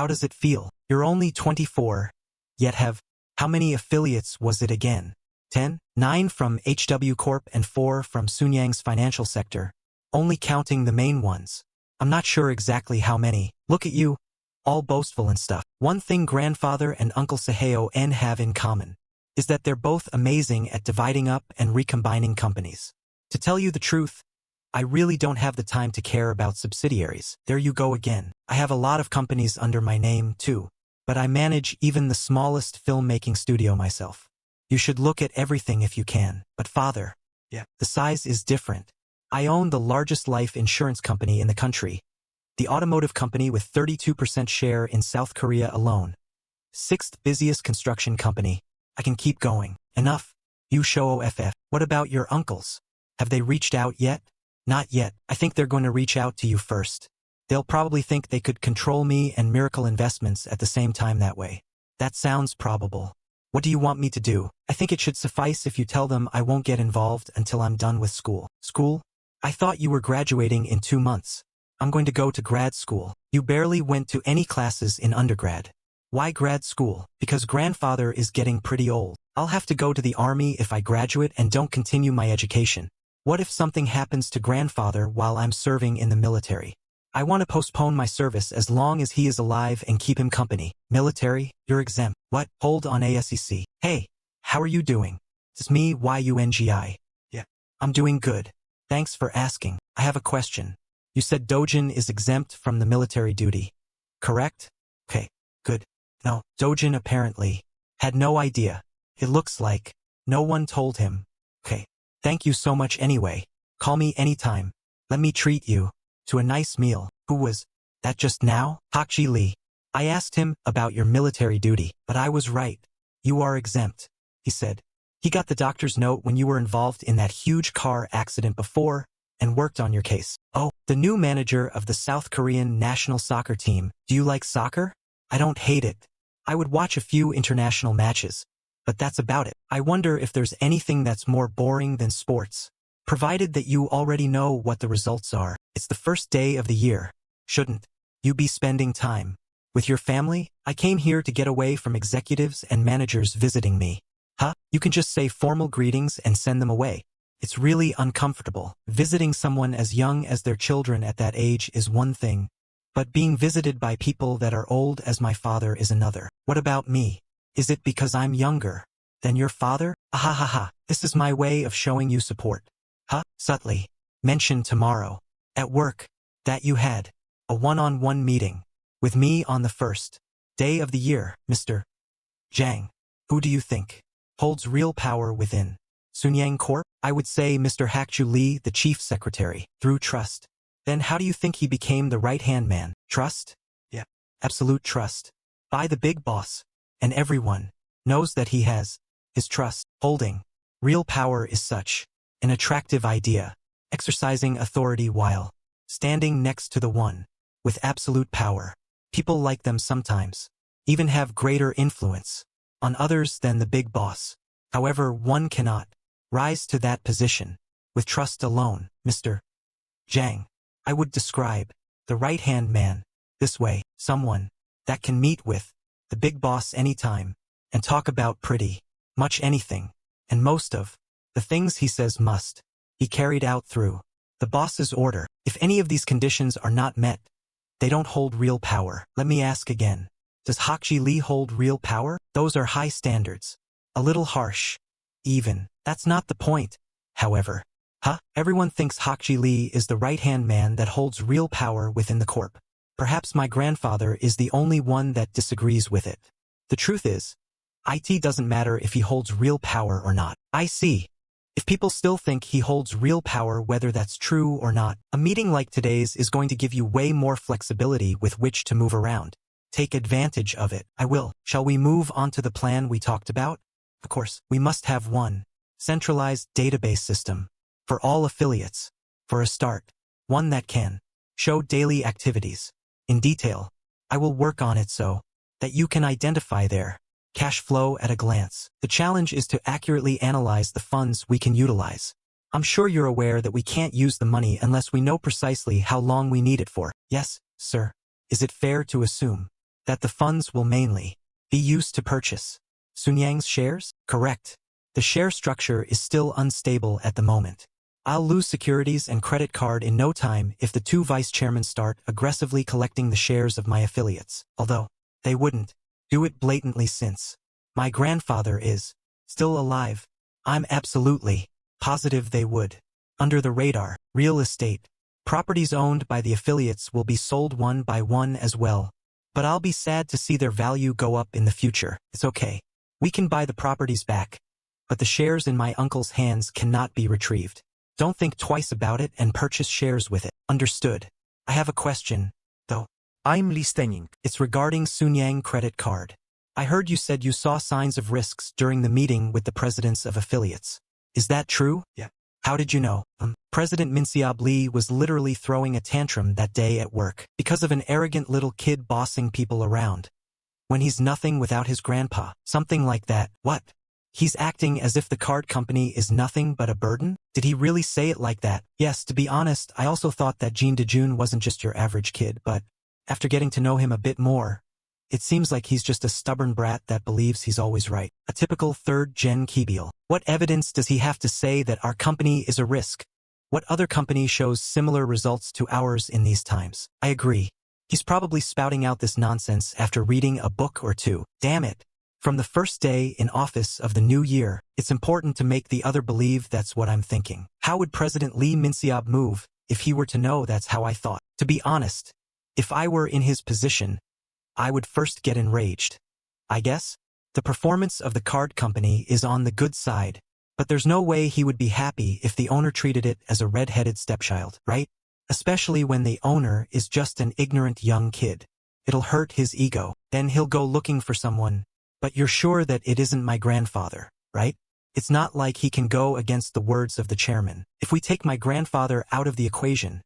does it feel? You're only 24, yet have, how many affiliates was it again? 10? 9 from HW Corp and 4 from Sunyang's financial sector, only counting the main ones. I'm not sure exactly how many. Look at you, all boastful and stuff. One thing grandfather and Uncle Seheo N have in common is that they're both amazing at dividing up and recombining companies. To tell you the truth, I really don't have the time to care about subsidiaries. There you go again. I have a lot of companies under my name too, but I manage even the smallest filmmaking studio myself. You should look at everything if you can. But Father, Yeah. The size is different. I own the largest life insurance company in the country. The automotive company with 32% share in South Korea alone. 6th busiest construction company. I can keep going. Enough. You show OFF. What about your uncles? Have they reached out yet? Not yet. I think they're going to reach out to you first. They'll probably think they could control me and Miracle Investments at the same time that way. That sounds probable. What do you want me to do? I think it should suffice if you tell them I won't get involved until I'm done with school. School? I thought you were graduating in 2 months. I'm going to go to grad school. You barely went to any classes in undergrad. Why grad school? Because grandfather is getting pretty old. I'll have to go to the army if I graduate and don't continue my education. What if something happens to grandfather while I'm serving in the military? I want to postpone my service as long as he is alive and keep him company. Military, you're exempt. What? Hold on ASEC. Hey, how are you doing? It's me, Yoongi. Yeah. I'm doing good. Thanks for asking. I have a question. You said Dojun is exempt from the military duty. Correct? Okay, good. No, Dojun apparently had no idea. It looks like no one told him. Okay. Thank you so much anyway. Call me anytime. Let me treat you to a nice meal. Who was that just now? Hakji Lee. I asked him about your military duty, but I was right. You are exempt, he said. He got the doctor's note when you were involved in that huge car accident before and worked on your case. Oh, the new manager of the South Korean national soccer team. Do you like soccer? I don't hate it. I would watch a few international matches, but that's about it. I wonder if there's anything that's more boring than sports. Provided that you already know what the results are. It's the first day of the year. Shouldn't you be spending time with your family? I came here to get away from executives and managers visiting me. Huh? You can just say formal greetings and send them away. It's really uncomfortable. Visiting someone as young as their children at that age is one thing, but being visited by people that are old as my father is another. What about me? Is it because I'm younger than your father? Ahahaha. This is my way of showing you support. Huh? Subtly. Mention tomorrow at work that you had a one-on-one meeting with me on the first day of the year, Mr. Jang. Who do you think holds real power within Sunyang Corp? I would say Mr. Hakju Lee, the chief secretary, through trust. Then how do you think he became the right-hand man? Trust? Yeah. Absolute trust. By the big boss. And everyone knows that he has his trust. Holding real power is such an attractive idea. Exercising authority while standing next to the one with absolute power. People like them sometimes even have greater influence on others than the big boss. However, one cannot rise to that position with trust alone. Mr. Jang, I would describe the right-hand man this way: someone that can meet with the big boss anytime and talk about pretty much anything, and most of the things he says must be carried out through the boss's order. If any of these conditions are not met, they don't hold real power. Let me ask again. Does Hakji Lee hold real power? Those are high standards. A little harsh. Even. That's not the point. However. Huh? Everyone thinks Hakji Lee is the right-hand man that holds real power within the corp. Perhaps my grandfather is the only one that disagrees with it. The truth is, it doesn't matter if he holds real power or not. I see. If people still think he holds real power, whether that's true or not, a meeting like today's is going to give you way more flexibility with which to move around. Take advantage of it. I will. Shall we move on to the plan we talked about? Of course, we must have one centralized database system for all affiliates. For a start, one that can show daily activities in detail. I will work on it so that you can identify their cash flow at a glance. The challenge is to accurately analyze the funds we can utilize. I'm sure you're aware that we can't use the money unless we know precisely how long we need it for. Yes, sir. Is it fair to assume that the funds will mainly be used to purchase Sunyang's shares? Correct. The share structure is still unstable at the moment. I'll lose securities and credit card in no time if the two vice chairmen start aggressively collecting the shares of my affiliates, although they wouldn't do it blatantly since my grandfather is still alive. I'm absolutely positive they would. Under the radar, real estate properties owned by the affiliates will be sold one by one as well, but I'll be sad to see their value go up in the future. It's okay. We can buy the properties back but the shares in my uncle's hands cannot be retrieved. Don't think twice about it and purchase shares with it. Understood. I have a question, though. I'm listening. It's regarding Sunyang credit card. I heard you said you saw signs of risks during the meeting with the presidents of affiliates. Is that true? Yeah. How did you know? President Min Seob Lee was literally throwing a tantrum that day at work because of an arrogant little kid bossing people around. When he's nothing without his grandpa. Something like that. What? He's acting as if the card company is nothing but a burden? Did he really say it like that? Yes, to be honest, I also thought that Jin Dojun wasn't just your average kid, but after getting to know him a bit more, it seems like he's just a stubborn brat that believes he's always right. A typical third-gen Chaebeol. What evidence does he have to say that our company is a risk? What other company shows similar results to ours in these times? I agree. He's probably spouting out this nonsense after reading a book or two. Damn it. From the first day in office of the new year, it's important to make the other believe that's what I'm thinking. How would President Lee Min-seob move if he were to know that's how I thought? To be honest, if I were in his position, I would first get enraged. I guess the performance of the card company is on the good side, but there's no way he would be happy if the owner treated it as a red-headed stepchild, right? Especially when the owner is just an ignorant young kid. It'll hurt his ego. Then he'll go looking for someone. But you're sure that it isn't my grandfather, right? It's not like he can go against the words of the chairman. If we take my grandfather out of the equation,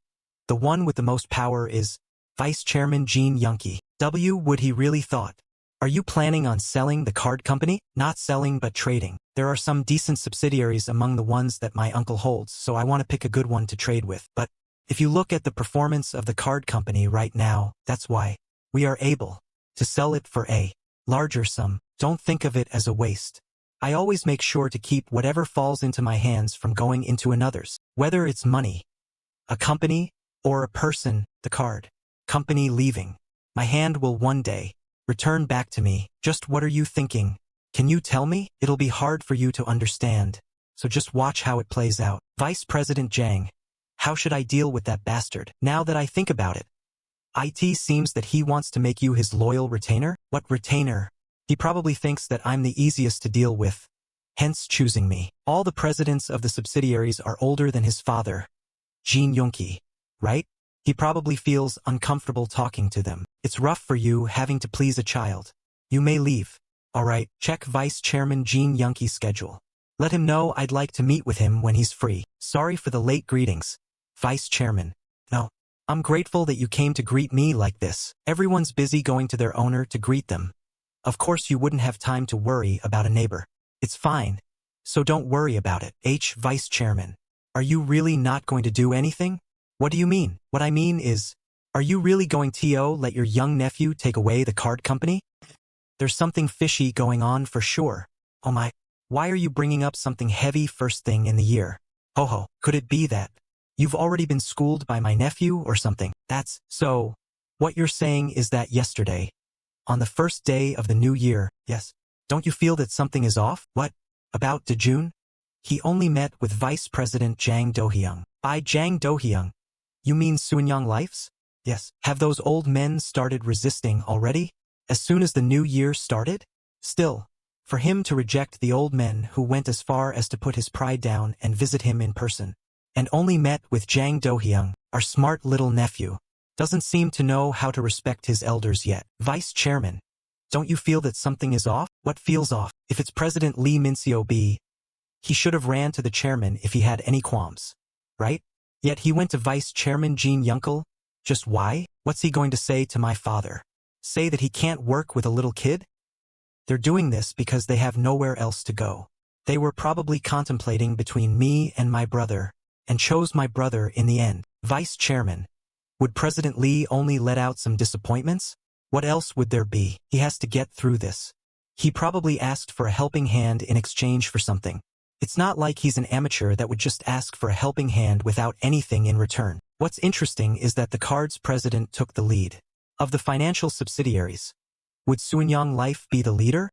the one with the most power is Vice Chairman Jin Young-ki. Would he really thought? Are you planning on selling the card company? Not selling but trading. There are some decent subsidiaries among the ones that my uncle holds, so I want to pick a good one to trade with. But if you look at the performance of the card company right now, that's why we are able to sell it for a larger sum. Don't think of it as a waste. I always make sure to keep whatever falls into my hands from going into another's. Whether it's money, a company, or a person, the card company leaving. My hand will one day return back to me. Just what are you thinking? Can you tell me? It'll be hard for you to understand, so just watch how it plays out. Vice President Jang. How should I deal with that bastard? Now that I think about it, it seems that he wants to make you his loyal retainer? What retainer? He probably thinks that I'm the easiest to deal with, hence choosing me. All the presidents of the subsidiaries are older than his father, Jin Young-ki, right? He probably feels uncomfortable talking to them. It's rough for you having to please a child. You may leave. Alright, check Vice Chairman Jin Young-ki's schedule. Let him know I'd like to meet with him when he's free. Sorry for the late greetings, Vice Chairman. No, I'm grateful that you came to greet me like this. Everyone's busy going to their owner to greet them. Of course you wouldn't have time to worry about a neighbor. It's fine, so don't worry about it. Vice Chairman. Are you really not going to do anything? What do you mean? What I mean is, are you really going to let your young nephew take away the card company? There's something fishy going on for sure. Oh my, why are you bringing up something heavy first thing in the year? Ho, could it be that you've already been schooled by my nephew or something? That's so. What you're saying is that yesterday, on the first day of the new year, yes, don't you feel that something is off? What? About Dojun? He only met with Vice President Jang Do-hyung. By Jang Do-hyung, you mean Sunyang Life's? Yes. Have those old men started resisting already? As soon as the new year started? Still, for him to reject the old men who went as far as to put his pride down and visit him in person, and only met with Jang Do-hyung, our smart little nephew, doesn't seem to know how to respect his elders yet. Vice Chairman, don't you feel that something is off? What feels off? If it's President Lee Min-seob, he should have ran to the chairman if he had any qualms, right? Yet he went to Vice Chairman Jin Young-ki. Just why? What's he going to say to my father? Say that he can't work with a little kid? They're doing this because they have nowhere else to go. They were probably contemplating between me and my brother, and chose my brother in the end. Vice Chairman, would President Lee only let out some disappointments? What else would there be? He has to get through this. He probably asked for a helping hand in exchange for something. It's not like he's an amateur that would just ask for a helping hand without anything in return. What's interesting is that the card's president took the lead. Of the financial subsidiaries, would Sunyang Life be the leader?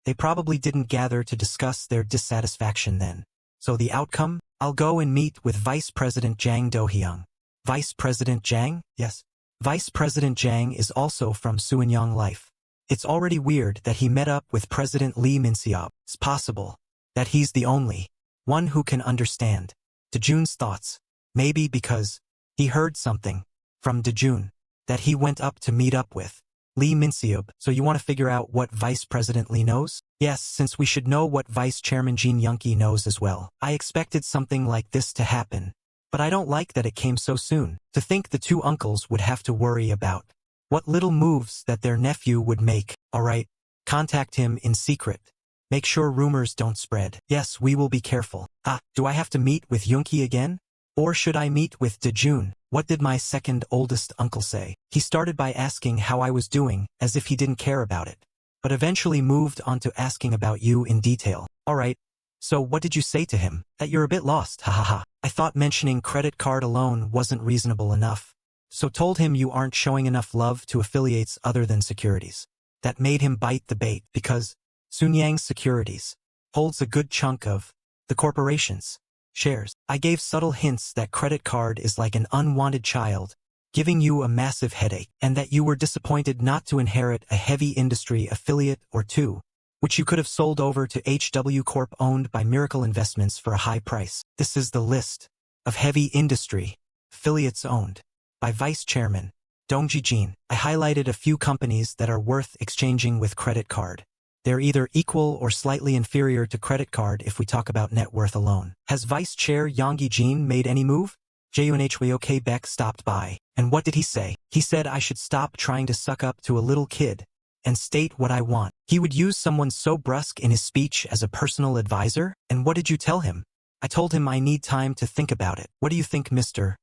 They probably didn't gather to discuss their dissatisfaction then. So the outcome? I'll go and meet with Vice President Jang Do-hyung. Vice President Jang? Yes. Vice President Jang is also from Sunyang Life. It's already weird that he met up with President Lee Min-seob. It's possible That he's the only one who can understand Dojun's thoughts. Maybe because he heard something from Dojun that he went up to meet up with Lee Min-seob. So you want to figure out what Vice President Lee knows? Yes, since we should know what Vice Chairman Jin Young-ki knows as well. I expected something like this to happen, but I don't like that it came so soon. To think the two uncles would have to worry about what little moves that their nephew would make. Alright, contact him in secret. Make sure rumors don't spread. Yes, we will be careful. Do I have to meet with Yoon-ki again? Or should I meet with Dojun? What did my second oldest uncle say? He started by asking how I was doing, as if he didn't care about it, but eventually moved on to asking about you in detail. Alright, so what did you say to him? That you're a bit lost, hahaha. I thought mentioning credit card alone wasn't reasonable enough, so told him you aren't showing enough love to affiliates other than securities. That made him bite the bait, because Sunyang Securities holds a good chunk of the corporation's shares. I gave subtle hints that credit card is like an unwanted child, giving you a massive headache, and that you were disappointed not to inherit a heavy industry affiliate or two, which you could have sold over to HW Corp owned by Miracle Investments for a high price. This is the list of heavy industry affiliates owned by Vice Chairman Dongji Jin. I highlighted a few companies that are worth exchanging with credit card. They're either equal or slightly inferior to credit card if we talk about net worth alone. Has Vice Chair Yonggi Jin made any move? Junhwoo Beck stopped by. And what did he say? He said I should stop trying to suck up to a little kid and state what I want. He would use someone so brusque in his speech as a personal advisor? And what did you tell him? I told him I need time to think about it. What do you think Mr.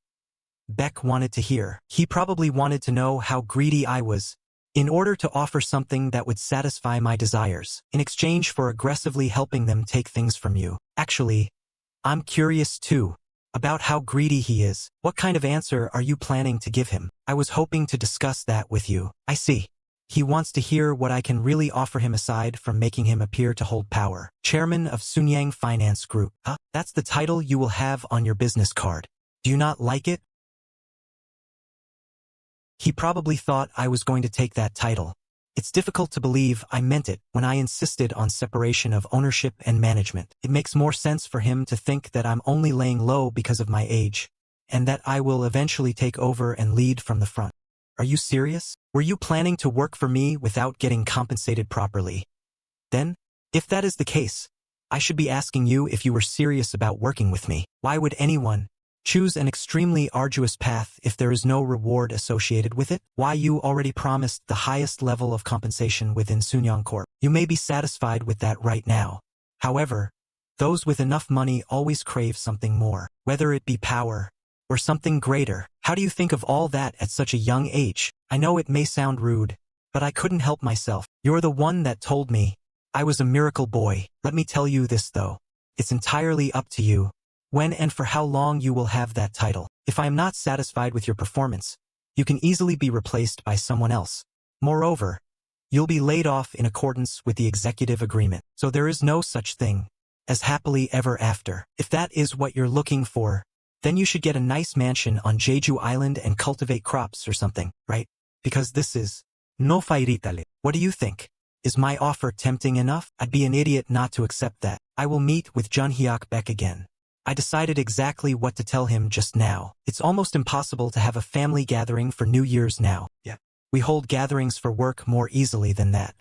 Beck wanted to hear? He probably wanted to know how greedy I was, in order to offer something that would satisfy my desires, in exchange for aggressively helping them take things from you. Actually, I'm curious too, about how greedy he is. What kind of answer are you planning to give him? I was hoping to discuss that with you. I see. He wants to hear what I can really offer him aside from making him appear to hold power. Chairman of Sunyang Finance Group. That's the title you will have on your business card. Do you not like it? He probably thought I was going to take that title. It's difficult to believe I meant it when I insisted on separation of ownership and management. It makes more sense for him to think that I'm only laying low because of my age, and that I will eventually take over and lead from the front. Are you serious? Were you planning to work for me without getting compensated properly? Then, if that is the case, I should be asking you if you were serious about working with me. Why would anyone choose an extremely arduous path if there is no reward associated with it? Why you already promised the highest level of compensation within Sunyang Corp. You may be satisfied with that right now. However, those with enough money always crave something more, whether it be power or something greater. How do you think of all that at such a young age? I know it may sound rude, but I couldn't help myself. You're the one that told me I was a miracle boy. Let me tell you this though. It's entirely up to you when and for how long you will have that title. If I am not satisfied with your performance, you can easily be replaced by someone else. Moreover, you'll be laid off in accordance with the executive agreement. So there is no such thing as happily ever after. If that is what you're looking for, then you should get a nice mansion on Jeju Island and cultivate crops or something, right? Because this is no fairytale. What do you think? Is my offer tempting enough? I'd be an idiot not to accept that. I will meet with Junhyeok Beck again. I decided exactly what to tell him just now. It's almost impossible to have a family gathering for New Year's now. Yeah. We hold gatherings for work more easily than that.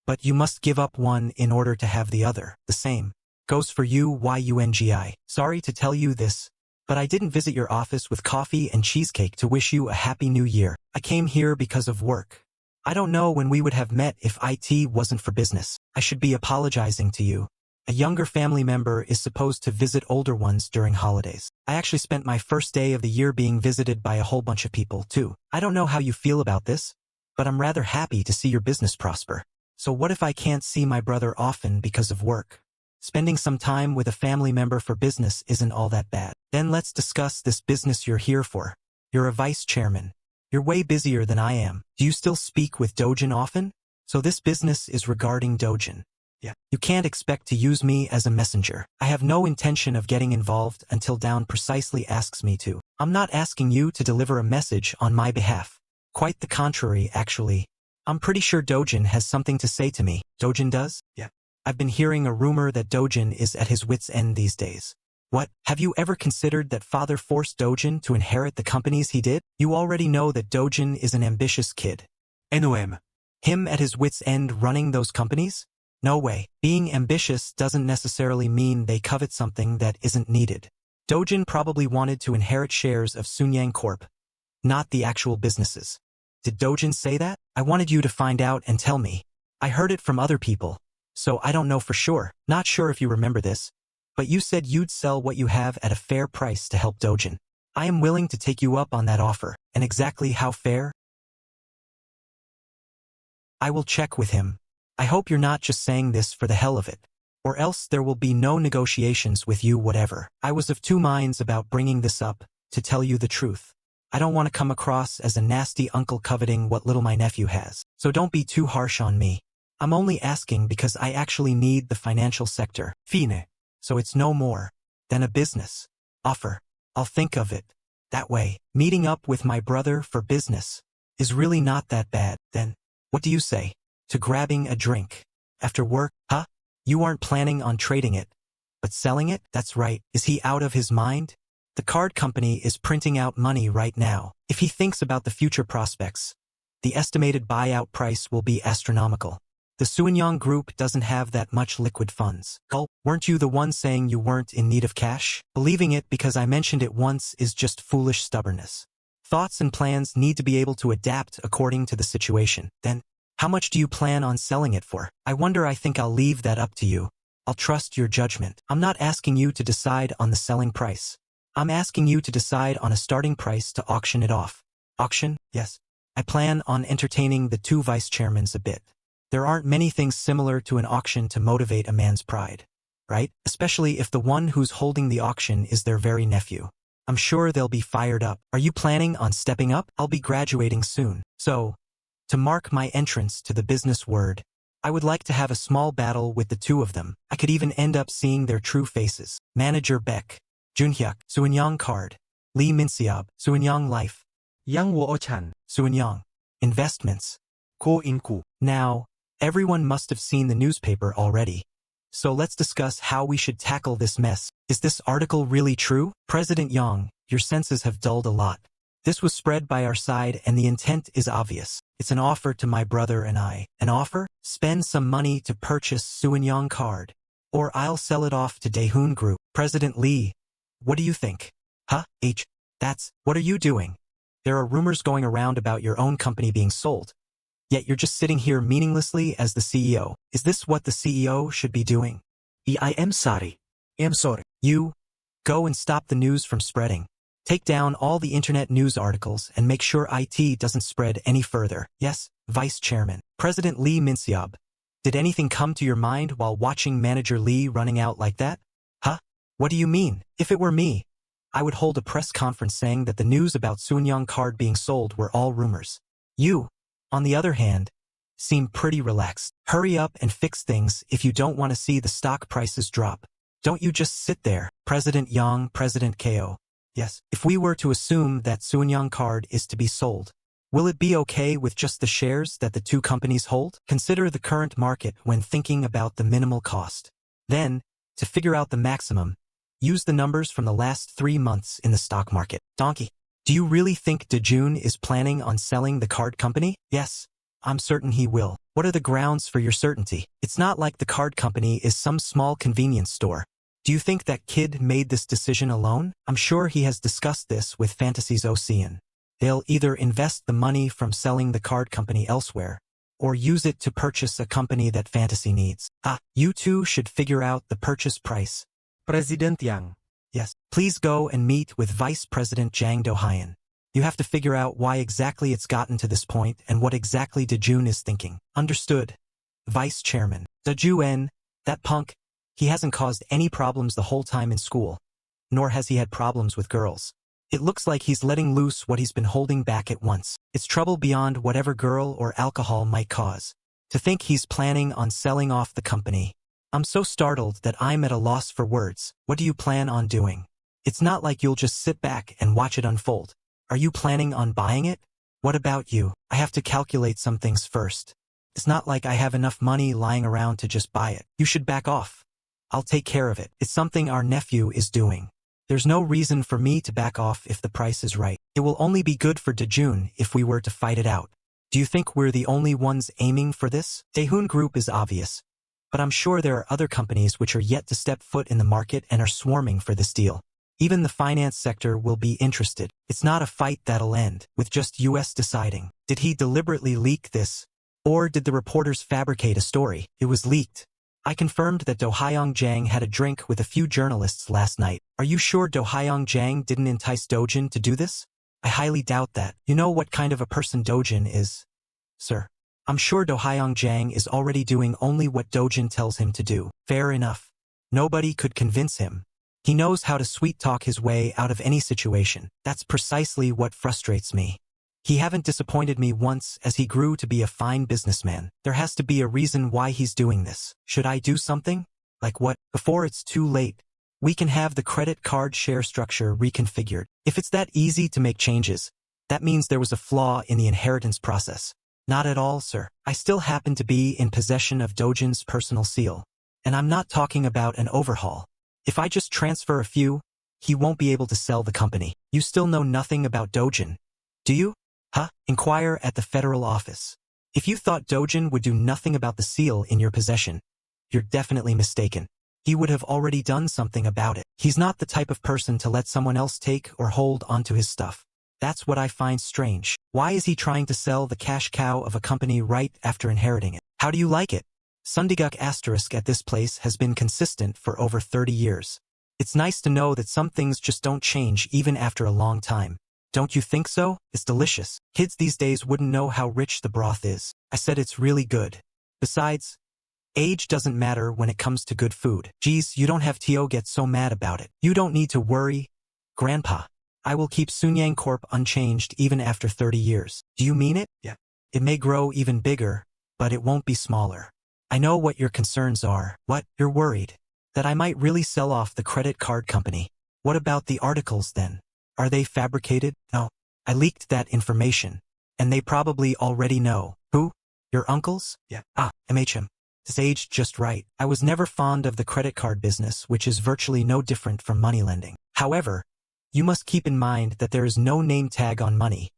But you must give up one in order to have the other. The same goes for you, YUNGI. Sorry to tell you this, but I didn't visit your office with coffee and cheesecake to wish you a happy new year. I came here because of work. I don't know when we would have met if IT wasn't for business. I should be apologizing to you. A younger family member is supposed to visit older ones during holidays. I actually spent my first day of the year being visited by a whole bunch of people, too. I don't know how you feel about this, but I'm rather happy to see your business prosper. So what if I can't see my brother often because of work? Spending some time with a family member for business isn't all that bad. Then let's discuss this business you're here for. You're a vice chairman. You're way busier than I am. Do you still speak with Dojun often? So this business is regarding Dojun. Yeah. You can't expect to use me as a messenger. I have no intention of getting involved until Down precisely asks me to. I'm not asking you to deliver a message on my behalf. Quite the contrary, actually. I'm pretty sure Dojun has something to say to me. Dojun does? Yeah. I've been hearing a rumor that Dojun is at his wit's end these days. What? Have you ever considered that father forced Dojun to inherit the companies he did? You already know that Dojun is an ambitious kid. NOM. Him at his wit's end running those companies? No way. Being ambitious doesn't necessarily mean they covet something that isn't needed. Dojun probably wanted to inherit shares of Sunyang Corp, not the actual businesses. Did Dojun say that? I wanted you to find out and tell me. I heard it from other people, so I don't know for sure. Not sure if you remember this, but you said you'd sell what you have at a fair price to help Dojun. I am willing to take you up on that offer, and exactly how fair? I will check with him. I hope you're not just saying this for the hell of it, or else there will be no negotiations with you whatever. I was of two minds about bringing this up, to tell you the truth. I don't want to come across as a nasty uncle coveting what little my nephew has, so don't be too harsh on me. I'm only asking because I actually need the financial sector. Fine. So it's no more than a business offer. I'll think of it that way. Meeting up with my brother for business is really not that bad. Then, what do you say to grabbing a drink after work? Huh? You aren't planning on trading it, but selling it? That's right. Is he out of his mind? The card company is printing out money right now. If he thinks about the future prospects, the estimated buyout price will be astronomical. The Suanyang Group doesn't have that much liquid funds. Gulp, weren't you the one saying you weren't in need of cash? Believing it because I mentioned it once is just foolish stubbornness. Thoughts and plans need to be able to adapt according to the situation. Then, how much do you plan on selling it for? I think I'll leave that up to you. I'll trust your judgment. I'm not asking you to decide on the selling price. I'm asking you to decide on a starting price to auction it off. Auction? Yes. I plan on entertaining the two vice chairmen a bit. There aren't many things similar to an auction to motivate a man's pride, right? Especially if the one who's holding the auction is their very nephew. I'm sure they'll be fired up. Are you planning on stepping up? I'll be graduating soon. So, to mark my entrance to the business world, I would like to have a small battle with the two of them. I could even end up seeing their true faces. Manager Beck, Junhyuk, Suanyang Card, Lee Minseob, Suanyang Life, Yang Wo-chan. Suanyang Investments, Ko Inku. Now, everyone must have seen the newspaper already. So let's discuss how we should tackle this mess. Is this article really true? President Yang, your senses have dulled a lot. This was spread by our side and the intent is obvious. It's an offer to my brother and I. An offer? Spend some money to purchase Suanyang Card. Or I'll sell it off to Daehoon Group. President Lee, what do you think? Huh? What are you doing? There are rumors going around about your own company being sold. Yet you're just sitting here meaninglessly as the CEO. Is this what the CEO should be doing? I am sorry. You, go and stop the news from spreading. Take down all the internet news articles and make sure IT doesn't spread any further. Yes, Vice Chairman. President Lee Minseob, did anything come to your mind while watching Manager Lee running out like that? Huh? What do you mean? If it were me, I would hold a press conference saying that the news about Suanyang Card being sold were all rumors. You, on the other hand, seem pretty relaxed. Hurry up and fix things if you don't want to see the stock prices drop. Don't you just sit there. President Yang, President KO. Yes, if we were to assume that Suanyang Card is to be sold, will it be okay with just the shares that the two companies hold? Consider the current market when thinking about the minimal cost. Then, to figure out the maximum, use the numbers from the last 3 months in the stock market. Donkey, do you really think Dojun is planning on selling the card company? Yes, I'm certain he will. What are the grounds for your certainty? It's not like the card company is some small convenience store. Do you think that kid made this decision alone? I'm sure he has discussed this with Fantasy's Ocean. They'll either invest the money from selling the card company elsewhere, or use it to purchase a company that Fantasy needs. You two should figure out the purchase price. President Yang. Yes, please go and meet with Vice President Jang Do-hyun. You have to figure out why exactly it's gotten to this point and what exactly Dojun is thinking. Understood. Vice Chairman. Dojun, that punk, he hasn't caused any problems the whole time in school, nor has he had problems with girls. It looks like he's letting loose what he's been holding back at once. It's trouble beyond whatever girl or alcohol might cause. To think he's planning on selling off the company. I'm so startled that I'm at a loss for words. What do you plan on doing? It's not like you'll just sit back and watch it unfold. Are you planning on buying it? What about you? I have to calculate some things first. It's not like I have enough money lying around to just buy it. You should back off. I'll take care of it. It's something our nephew is doing. There's no reason for me to back off if the price is right. It will only be good for Dojun if we were to fight it out. Do you think we're the only ones aiming for this? Daehoon Group is obvious, but I'm sure there are other companies which are yet to step foot in the market and are swarming for this deal. Even the finance sector will be interested. It's not a fight that'll end with just US deciding. Did he deliberately leak this? Or did the reporters fabricate a story? It was leaked. I confirmed that Do Hyung Jang had a drink with a few journalists last night. Are you sure Do Hyung Jang didn't entice Dojun to do this? I highly doubt that. You know what kind of a person Dojun is, sir. I'm sure Do Hyung Jang is already doing only what Dojun tells him to do. Fair enough. Nobody could convince him. He knows how to sweet-talk his way out of any situation. That's precisely what frustrates me. He haven't disappointed me once as he grew to be a fine businessman. There has to be a reason why he's doing this. Should I do something? Like what? Before it's too late. We can have the credit card share structure reconfigured. If it's that easy to make changes, that means there was a flaw in the inheritance process. Not at all, sir. I still happen to be in possession of Dojun's personal seal. And I'm not talking about an overhaul. If I just transfer a few, he won't be able to sell the company. You still know nothing about Dojun, do you? Huh? Inquire at the federal office. If you thought Dojun would do nothing about the seal in your possession, you're definitely mistaken. He would have already done something about it. He's not the type of person to let someone else take or hold onto his stuff. That's what I find strange. Why is he trying to sell the cash cow of a company right after inheriting it? How do you like it? Sundiguk asterisk at this place has been consistent for over 30 years. It's nice to know that some things just don't change even after a long time. Don't you think so? It's delicious. Kids these days wouldn't know how rich the broth is. I said it's really good. Besides, age doesn't matter when it comes to good food. Geez, you don't have Tio get so mad about it. You don't need to worry, Grandpa. I will keep Sunyang Corp unchanged even after 30 years. Do you mean it? Yeah. It may grow even bigger, but it won't be smaller. I know what your concerns are. What? You're worried that I might really sell off the credit card company. What about the articles then? Are they fabricated? No. I leaked that information, and they probably already know. Who? Your uncles? Yeah. MHM. This aged just right. I was never fond of the credit card business, which is virtually no different from money lending. However, you must keep in mind that there is no name tag on money,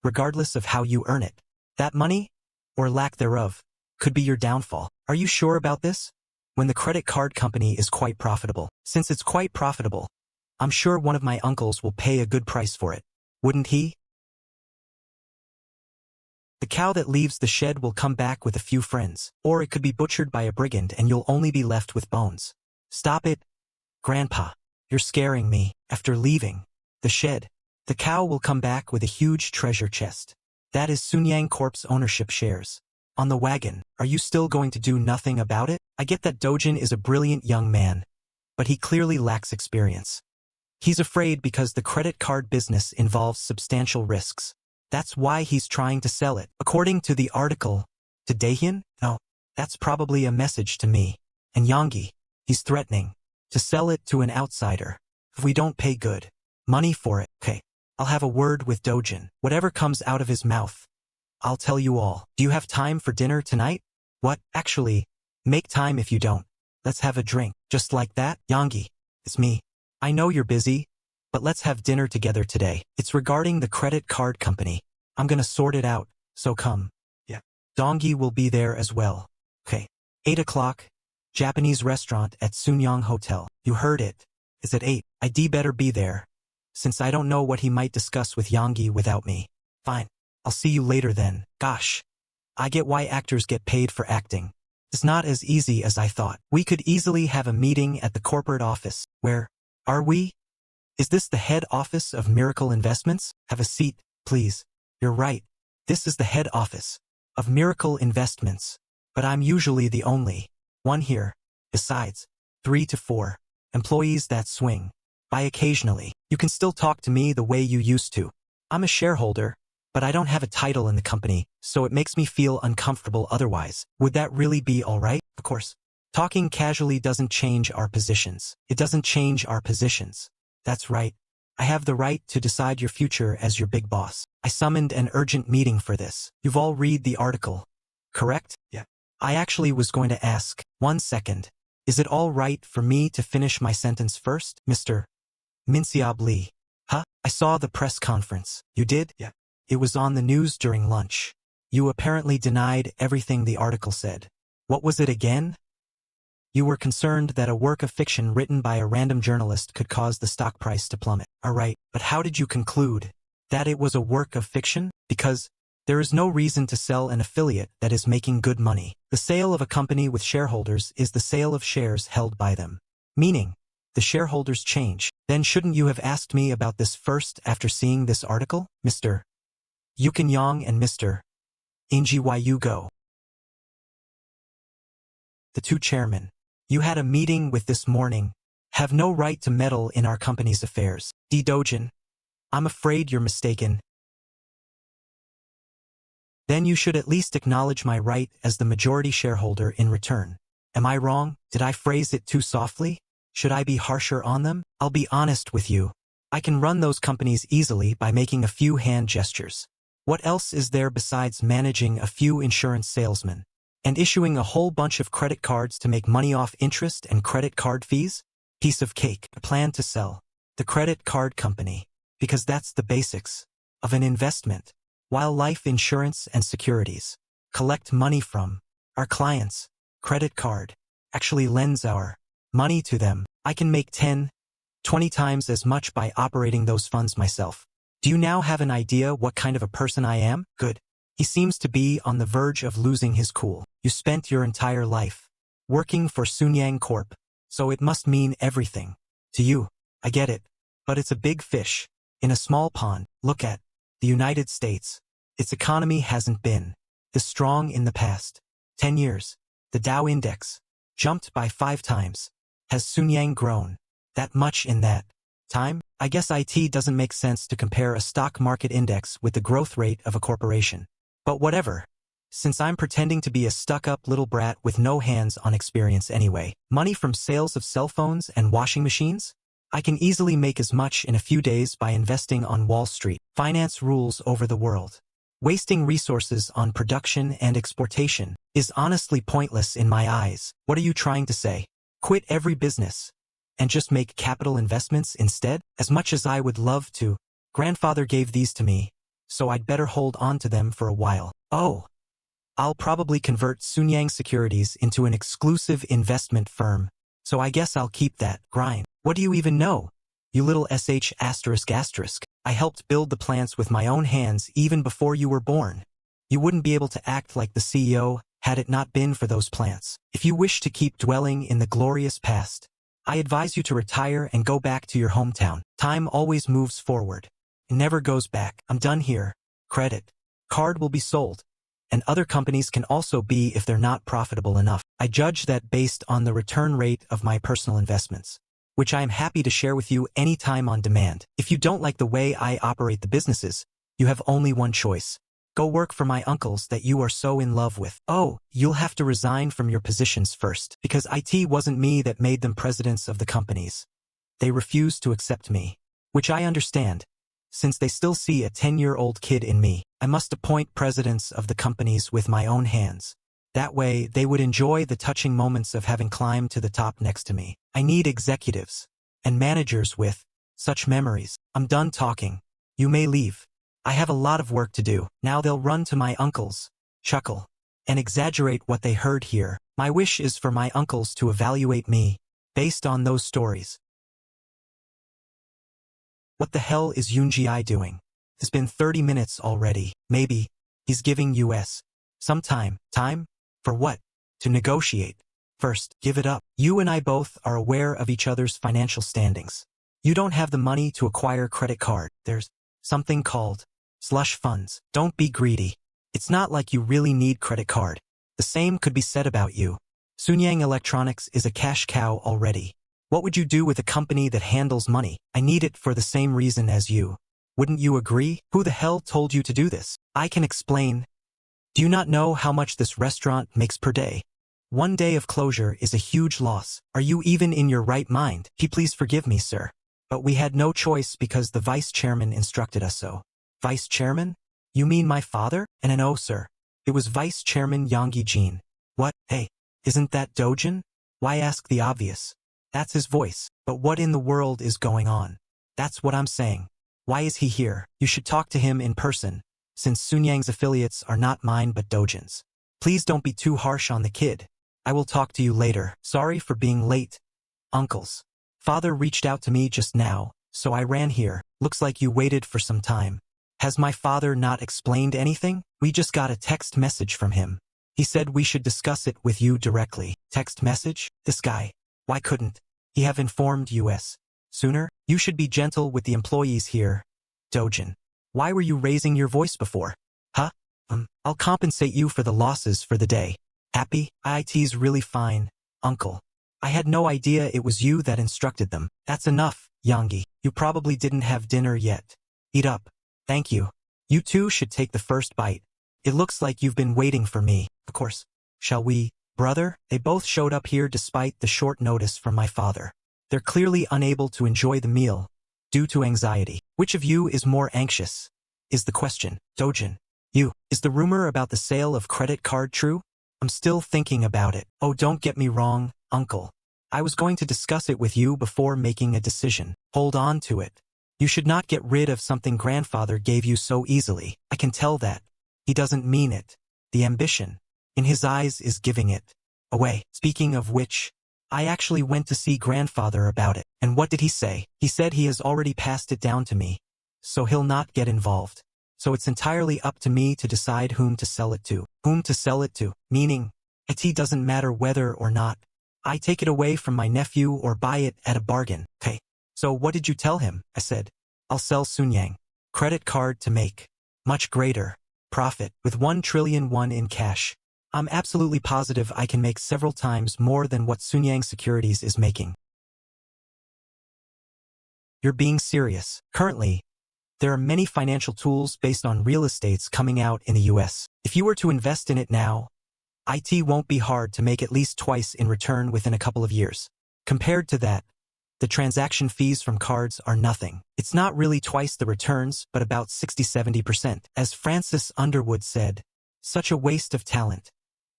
regardless of how you earn it. That money, or lack thereof, could be your downfall. Are you sure about this? When the credit card company is quite profitable. Since it's quite profitable, I'm sure one of my uncles will pay a good price for it. Wouldn't he? The cow that leaves the shed will come back with a few friends, or it could be butchered by a brigand and you'll only be left with bones. Stop it, Grandpa. You're scaring me. After leaving the shed, the cow will come back with a huge treasure chest. That is Sunyang Corp's ownership shares. On the wagon, are you still going to do nothing about it? I get that Dojun is a brilliant young man, but he clearly lacks experience. He's afraid because the credit card business involves substantial risks. That's why he's trying to sell it. According to the article, to Daehyun? No, that's probably a message to me. And Yonggi, he's threatening to sell it to an outsider. If we don't pay good money for it, okay, I'll have a word with Dojun. Whatever comes out of his mouth, I'll tell you all. Do you have time for dinner tonight? What? Actually, make time if you don't. Let's have a drink. Just like that? Yonggi, it's me. I know you're busy, but let's have dinner together today. It's regarding the credit card company. I'm gonna sort it out, so come. Yeah. Donggi will be there as well. Okay. 8 o'clock, Japanese restaurant at Sunyang Hotel. You heard it. It's at 8. I'd better be there, since I don't know what he might discuss with Yonggi without me. Fine. I'll see you later then. Gosh. I get why actors get paid for acting. It's not as easy as I thought. We could easily have a meeting at the corporate office. Where are we? Is this the head office of Miracle Investments? Have a seat, please. You're right. This is the head office of Miracle Investments. But I'm usually the only one here. Besides, 3 to 4 employees that swing by occasionally. You can still talk to me the way you used to. I'm a shareholder, but I don't have a title in the company, so it makes me feel uncomfortable otherwise. Would that really be all right? Of course. Talking casually doesn't change our positions. It doesn't change our positions. That's right. I have the right to decide your future as your big boss. I summoned an urgent meeting for this. You've all read the article. correct? Yeah. I actually was going to ask, 1 second. Is it all right for me to finish my sentence first, Mr. Minsiab Lee? Huh? I saw the press conference. You did? Yeah. It was on the news during lunch. You apparently denied everything the article said. What was it again? You were concerned that a work of fiction written by a random journalist could cause the stock price to plummet. All right, but how did you conclude that it was a work of fiction? Because there is no reason to sell an affiliate that is making good money. The sale of a company with shareholders is the sale of shares held by them. Meaning, the shareholders change. Then shouldn't you have asked me about this first after seeing this article, Mr. Yukon Yang and Mr. Inji Go? The two chairmen you had a meeting with this morning have no right to meddle in our company's affairs. Jin Dojun, I'm afraid you're mistaken. Then you should at least acknowledge my right as the majority shareholder in return. Am I wrong? Did I phrase it too softly? Should I be harsher on them? I'll be honest with you. I can run those companies easily by making a few hand gestures. What else is there besides managing a few insurance salesmen and issuing a whole bunch of credit cards to make money off interest and credit card fees? Piece of cake. I plan to sell the credit card company because that's the basics of an investment, while life insurance and securities collect money from our clients. Credit card actually lends our money to them. I can make 10, 20 times as much by operating those funds myself. Do you now have an idea what kind of a person I am? Good. He seems to be on the verge of losing his cool. You spent your entire life working for Sunyang Corp, so it must mean everything to you. I get it, but it's a big fish in a small pond. Look at the United States. Its economy hasn't been this strong in the past 10 years. The Dow Index jumped by 5 times. Has Sunyang grown that much in that time? I guess it doesn't make sense to compare a stock market index with the growth rate of a corporation. But whatever. Since I'm pretending to be a stuck-up little brat with no hands-on experience anyway, money from sales of cell phones and washing machines? I can easily make as much in a few days by investing on Wall Street. Finance rules over the world. Wasting resources on production and exportation is honestly pointless in my eyes. What are you trying to say? Quit every business and just make capital investments instead? As much as I would love to, grandfather gave these to me, so I'd better hold on to them for a while. Oh, I'll probably convert Sunyang Securities into an exclusive investment firm, so I guess I'll keep that grind. What do you even know? You little sh****. I helped build the plants with my own hands even before you were born. You wouldn't be able to act like the CEO had it not been for those plants. If you wish to keep dwelling in the glorious past, I advise you to retire and go back to your hometown. Time always moves forward. It never goes back. I'm done here. Credit card will be sold, and other companies can also be if they're not profitable enough. I judge that based on the return rate of my personal investments, which I am happy to share with you anytime on demand. If you don't like the way I operate the businesses, you have only one choice. Go work for my uncles that you are so in love with. Oh, you'll have to resign from your positions first, because it wasn't me that made them presidents of the companies. They refused to accept me, which I understand. Since they still see a 10-year-old kid in me, I must appoint presidents of the companies with my own hands. That way, they would enjoy the touching moments of having climbed to the top next to me. I need executives and managers with such memories. I'm done talking. You may leave. I have a lot of work to do. Now they'll run to my uncles, chuckle, and exaggerate what they heard here. My wish is for my uncles to evaluate me based on those stories. What the hell is Yoonji doing? It's been 30 minutes already. Maybe he's giving us some time. Time? For what? To negotiate. First, give it up. You and I both are aware of each other's financial standings. You don't have the money to acquire credit card. There's something called slush funds. Don't be greedy. It's not like you really need credit card. The same could be said about you. Sunyang Electronics is a cash cow already. What would you do with a company that handles money? I need it for the same reason as you. Wouldn't you agree? Who the hell told you to do this? I can explain. Do you not know how much this restaurant makes per day? 1 day of closure is a huge loss. Are you even in your right mind? Please forgive me, sir. But we had no choice because the vice chairman instructed us so. Vice chairman? You mean my father? And an oh, sir. It was Vice Chairman Yonggi Jin. What? Hey, isn't that Dojun? Why ask the obvious? That's his voice. But what in the world is going on? That's what I'm saying. Why is he here? You should talk to him in person, since Sunyang's affiliates are not mine but Dojun's. Please don't be too harsh on the kid. I will talk to you later. Sorry for being late, uncles. Father reached out to me just now, so I ran here. Looks like you waited for some time. Has my father not explained anything? We just got a text message from him. He said we should discuss it with you directly. Text message? This guy. Why couldn't he have informed us sooner? You should be gentle with the employees here, Dojun. Why were you raising your voice before? Huh? I'll compensate you for the losses for the day. Happy? IT's really fine, uncle. I had no idea it was you that instructed them. That's enough, Yonggi. You probably didn't have dinner yet. Eat up. Thank you. You two should take the first bite. It looks like you've been waiting for me. Of course. Shall we, brother? They both showed up here despite the short notice from my father. They're clearly unable to enjoy the meal due to anxiety. Which of you is more anxious? Is the question. Dojun. You. Is the rumor about the sale of credit card true? I'm still thinking about it. Oh, don't get me wrong, uncle. I was going to discuss it with you before making a decision. Hold on to it. You should not get rid of something grandfather gave you so easily. I can tell that. He doesn't mean it. The ambition in his eyes is giving it away. Speaking of which, I actually went to see grandfather about it. And what did he say? He said he has already passed it down to me, so he'll not get involved. So it's entirely up to me to decide whom to sell it to. Whom to sell it to, meaning, it doesn't matter whether or not I take it away from my nephew or buy it at a bargain. Okay. So what did you tell him? I said, I'll sell Sunyang credit card to make much greater profit with 1 trillion won in cash. I'm absolutely positive I can make several times more than what Sunyang Securities is making. You're being serious. Currently, there are many financial tools based on real estates coming out in the US. If you were to invest in it now, it won't be hard to make at least twice in return within a couple of years. Compared to that, the transaction fees from cards are nothing. It's not really twice the returns, but about 60–70%. As Francis Underwood said, such a waste of talent.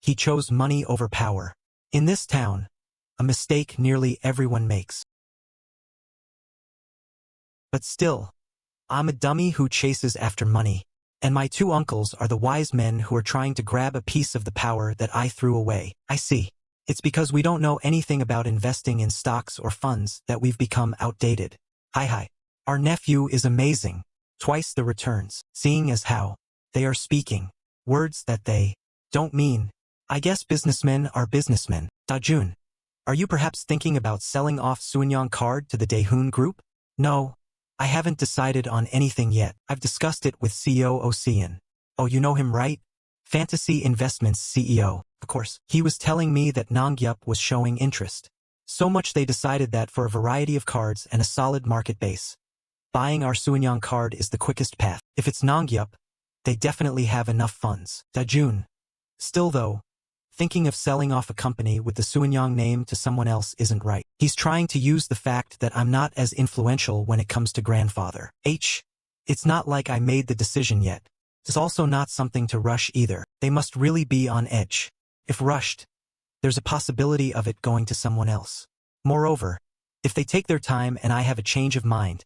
He chose money over power. In this town, a mistake nearly everyone makes. But still, I'm a dummy who chases after money, and my two uncles are the wise men who are trying to grab a piece of the power that I threw away. I see. It's because we don't know anything about investing in stocks or funds that we've become outdated. Hi. Our nephew is amazing. Twice the returns, seeing as how they are speaking words that they don't mean. I guess businessmen are businessmen. Dojun, are you perhaps thinking about selling off Sunyang card to the Daehoon Group? No. I haven't decided on anything yet. I've discussed it with CEO Ocean. Oh, you know him, right? Fantasy Investments CEO. Of course. He was telling me that Nongyup was showing interest. So much they decided that for a variety of cards and a solid market base, buying our Sunyang card is the quickest path. If it's Nongyup, they definitely have enough funds. Dojun. Still though, thinking of selling off a company with the Sunyang name to someone else isn't right. He's trying to use the fact that I'm not as influential when it comes to grandfather. It's not like I made the decision yet. It's also not something to rush either. They must really be on edge. If rushed, there's a possibility of it going to someone else. Moreover, if they take their time and I have a change of mind,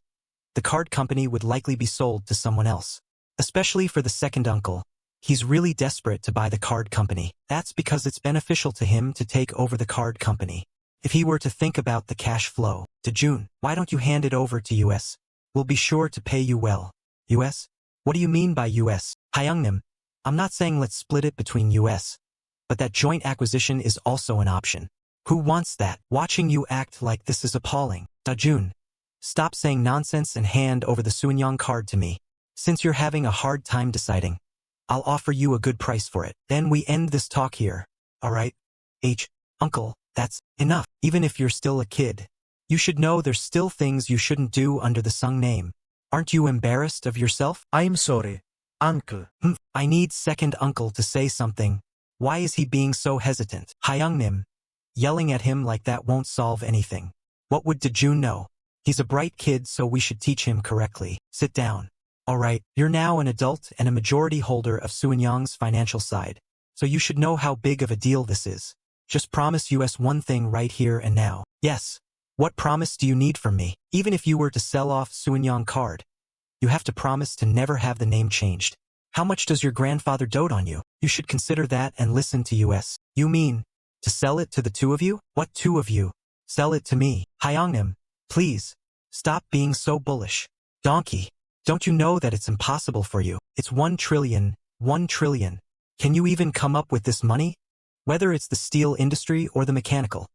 the card company would likely be sold to someone else. Especially for the second uncle. He's really desperate to buy the card company. That's because it's beneficial to him to take over the card company. If he were to think about the cash flow. Dojun, why don't you hand it over to US? We'll be sure to pay you well. US? What do you mean by US? Hyungnim, I'm not saying let's split it between US. But that joint acquisition is also an option. Who wants that? Watching you act like this is appalling. Dojun, stop saying nonsense and hand over the Sunyang card to me. Since you're having a hard time deciding, I'll offer you a good price for it. Then we end this talk here. Alright? Uncle, that's enough. Even if you're still a kid, you should know there's still things you shouldn't do under the Sung name. Aren't you embarrassed of yourself? I'm sorry, uncle. I need second uncle to say something. Why is he being so hesitant? Hyungnim, yelling at him like that won't solve anything. What would Dojun know? He's a bright kid, so we should teach him correctly. Sit down. Alright, you're now an adult and a majority holder of Suenyang's financial side, so you should know how big of a deal this is. Just promise us one thing right here and now. Yes. What promise do you need from me? Even if you were to sell off Suenyang card, you have to promise to never have the name changed. How much does your grandfather dote on you? You should consider that and listen to us. You mean, to sell it to the two of you? What two of you? Sell it to me. Hyungnim, please, stop being so bullish. Donkey, don't you know that it's impossible for you? It's 1 trillion, 1 trillion. Can you even come up with this money? Whether it's the steel industry or the mechanical.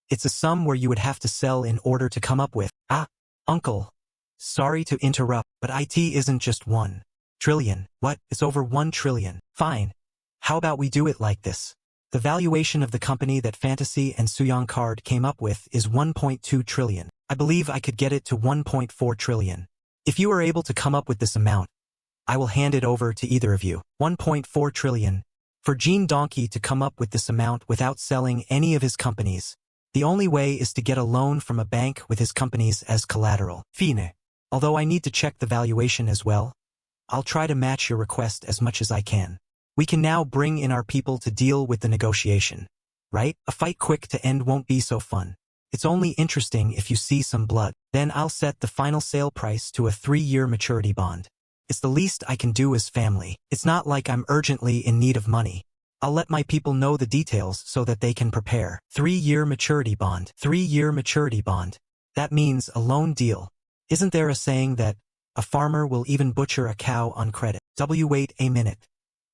It's a sum where you would have to sell in order to come up with. Ah, uncle. Sorry to interrupt, but IT isn't just 1 trillion. What? It's over 1 trillion. Fine. How about we do it like this? The valuation of the company that Fantasy and Suyang Card came up with is 1.2 trillion. I believe I could get it to 1.4 trillion. If you are able to come up with this amount, I will hand it over to either of you. 1.4 trillion. For Jin Donkey to come up with this amount without selling any of his companies, the only way is to get a loan from a bank with his companies as collateral. Fine. Although I need to check the valuation as well, I'll try to match your request as much as I can. We can now bring in our people to deal with the negotiation. Right? A fight quick to end won't be so fun. It's only interesting if you see some blood. Then I'll set the final sale price to a 3-year maturity bond. It's the least I can do as family. It's not like I'm urgently in need of money. I'll let my people know the details so that they can prepare. 3-year maturity bond. 3-year maturity bond. That means a loan deal. Isn't there a saying that a farmer will even butcher a cow on credit? Wait a minute.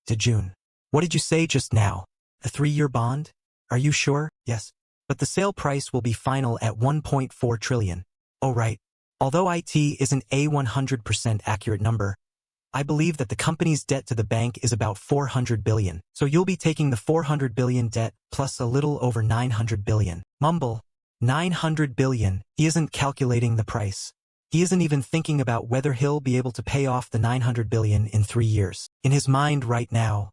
Dojun. What did you say just now? A 3-year bond? Are you sure? Yes. But the sale price will be final at 1.4 trillion. Oh right. Although IT isn't a 100% accurate number, I believe that the company's debt to the bank is about 400 billion. So you'll be taking the 400 billion debt plus a little over 900 billion. Mumble. 900 billion. He isn't calculating the price. He isn't even thinking about whether he'll be able to pay off the 900 billion in 3 years. In his mind right now,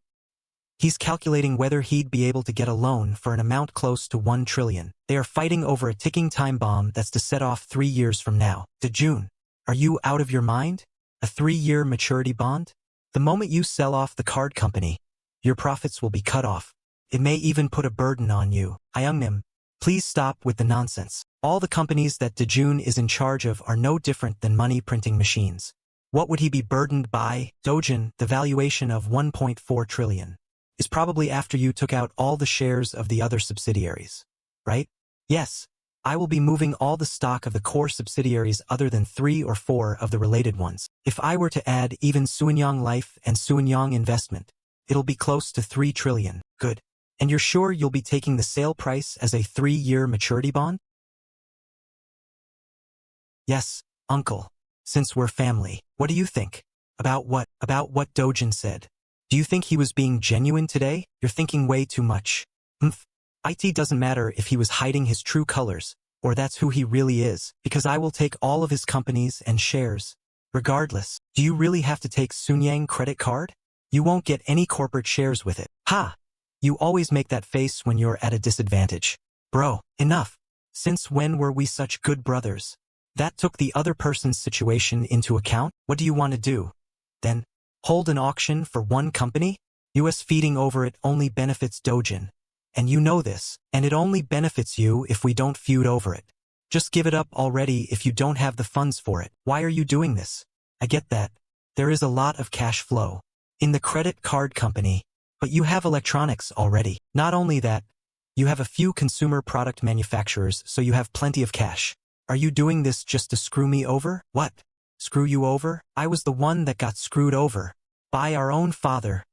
he's calculating whether he'd be able to get a loan for an amount close to 1 trillion. They are fighting over a ticking time bomb that's to set off 3 years from now. Dojun, are you out of your mind? A 3-year maturity bond? The moment you sell off the card company, your profits will be cut off. It may even put a burden on you. Hyungnim, please stop with the nonsense. All the companies that Dojun is in charge of are no different than money printing machines. What would he be burdened by? Dojun, the valuation of 1.4 trillion. Is probably after you took out all the shares of the other subsidiaries. Right? Yes. I will be moving all the stock of the core subsidiaries other than 3 or 4 of the related ones. If I were to add even Suenyang Life and Suenyang Investment, it'll be close to 3 trillion. Good. And you're sure you'll be taking the sale price as a 3-year maturity bond? Yes, uncle. Since we're family, what do you think? About what? About what Dojun said. Do you think he was being genuine today? You're thinking way too much. It doesn't matter if he was hiding his true colors, or that's who he really is, because I will take all of his companies and shares. Regardless, do you really have to take Suenyang credit card? You won't get any corporate shares with it. Ha! You always make that face when you're at a disadvantage. Bro, enough. Since when were we such good brothers? That took the other person's situation into account? What do you want to do? Then, hold an auction for one company? US feeding over it only benefits Dojun. And you know this, and it only benefits you if we don't feud over it. Just give it up already if you don't have the funds for it. Why are you doing this? I get that. There is a lot of cash flow in the credit card company, but you have electronics already. Not only that, you have a few consumer product manufacturers, so you have plenty of cash. Are you doing this just to screw me over? What? Screw you over? I was the one that got screwed over. By our own father.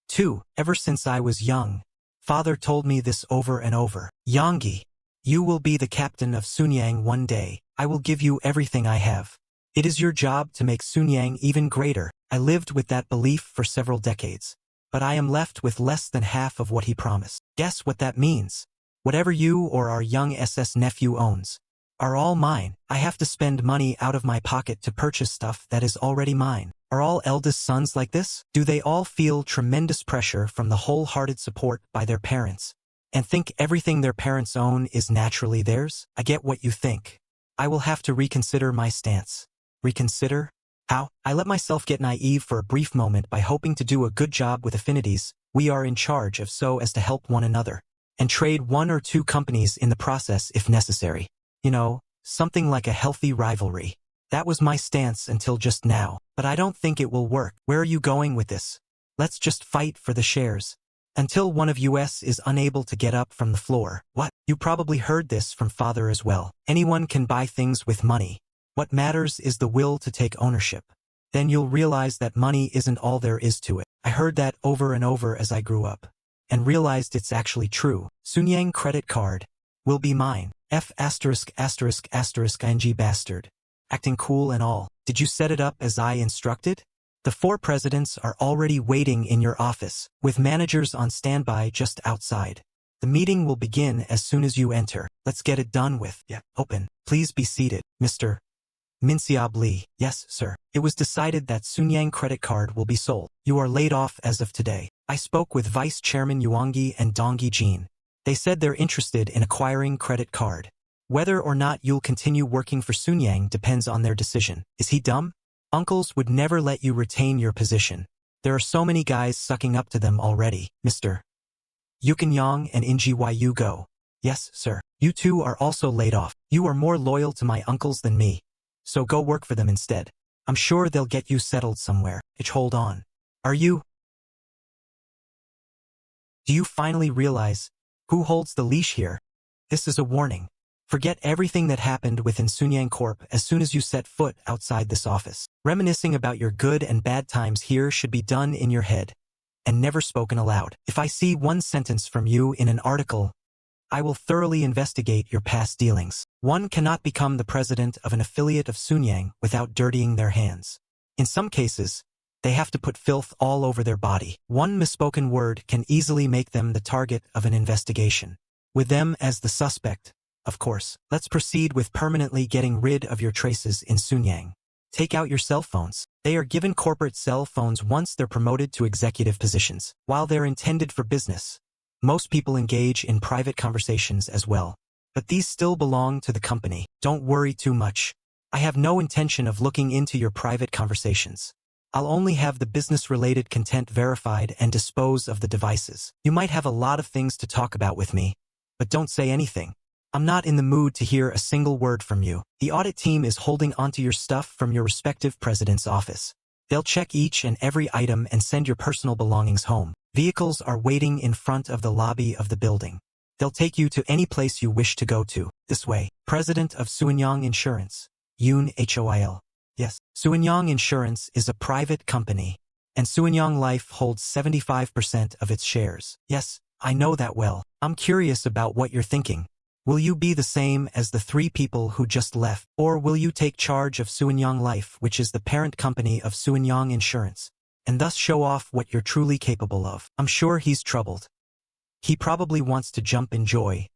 Too, ever since I was young. Father told me this over and over. Yonggi, you will be the captain of Suenyang one day. I will give you everything I have. It is your job to make Suenyang even greater. I lived with that belief for several decades. But I am left with less than half of what he promised. Guess what that means? Whatever you or our young SS nephew owns are all mine. I have to spend money out of my pocket to purchase stuff that is already mine. Are all eldest sons like this? Do they all feel tremendous pressure from the wholehearted support by their parents and think everything their parents own is naturally theirs? I get what you think. I will have to reconsider my stance. Reconsider? How? I let myself get naive for a brief moment by hoping to do a good job with affinities we are in charge of so as to help one another, and trade one or two companies in the process if necessary. You know, something like a healthy rivalry. That was my stance until just now, but I don't think it will work. Where are you going with this? Let's just fight for the shares. Until one of us is unable to get up from the floor. What? You probably heard this from father as well. Anyone can buy things with money. What matters is the will to take ownership. Then you'll realize that money isn't all there is to it. I heard that over and over as I grew up, and realized it's actually true. Sunyang credit card will be mine. F******************** ing bastard. Acting cool and all. Did you set it up as I instructed? The 4 presidents are already waiting in your office, with managers on standby just outside. The meeting will begin as soon as you enter. Let's get it done with. Yeah. Open. Please be seated, Mr. Minsiab Lee. Yes, sir. It was decided that Sunyang credit card will be sold. You are laid off as of today. I spoke with Vice Chairman Yuangi and Donggi Jin. They said they're interested in acquiring credit card. Whether or not you'll continue working for Sunyang depends on their decision. Is he dumb? Uncles would never let you retain your position. There are so many guys sucking up to them already. Mr. Yukanyang and Inji go. Yes, sir. You two are also laid off. You are more loyal to my uncles than me. So go work for them instead. I'm sure they'll get you settled somewhere. Hold on. Are you? Do you finally realize who holds the leash here? This is a warning. Forget everything that happened within Sunyang Corp as soon as you set foot outside this office. Reminiscing about your good and bad times here should be done in your head, and never spoken aloud. If I see one sentence from you in an article, I will thoroughly investigate your past dealings. One cannot become the president of an affiliate of Sunyang without dirtying their hands. In some cases, they have to put filth all over their body. One misspoken word can easily make them the target of an investigation. With them as the suspect, of course. Let's proceed with permanently getting rid of your traces in Sunyang. Take out your cell phones. They are given corporate cell phones once they're promoted to executive positions. While they're intended for business, most people engage in private conversations as well. But these still belong to the company. Don't worry too much. I have no intention of looking into your private conversations. I'll only have the business-related content verified and dispose of the devices. You might have a lot of things to talk about with me, but don't say anything. I'm not in the mood to hear a single word from you. The audit team is holding onto your stuff from your respective president's office. They'll check each and every item and send your personal belongings home. Vehicles are waiting in front of the lobby of the building. They'll take you to any place you wish to go to. This way. President of Sunyang Insurance, Yoon Hyunwoo. Yes, Sunyang Insurance is a private company, and Sunyang Life holds 75% of its shares. Yes, I know that well. I'm curious about what you're thinking. Will you be the same as the 3 people who just left, or will you take charge of Sunyang Life, which is the parent company of Sunyang Insurance, and thus show off what you're truly capable of? I'm sure he's troubled. He probably wants to jump in joy,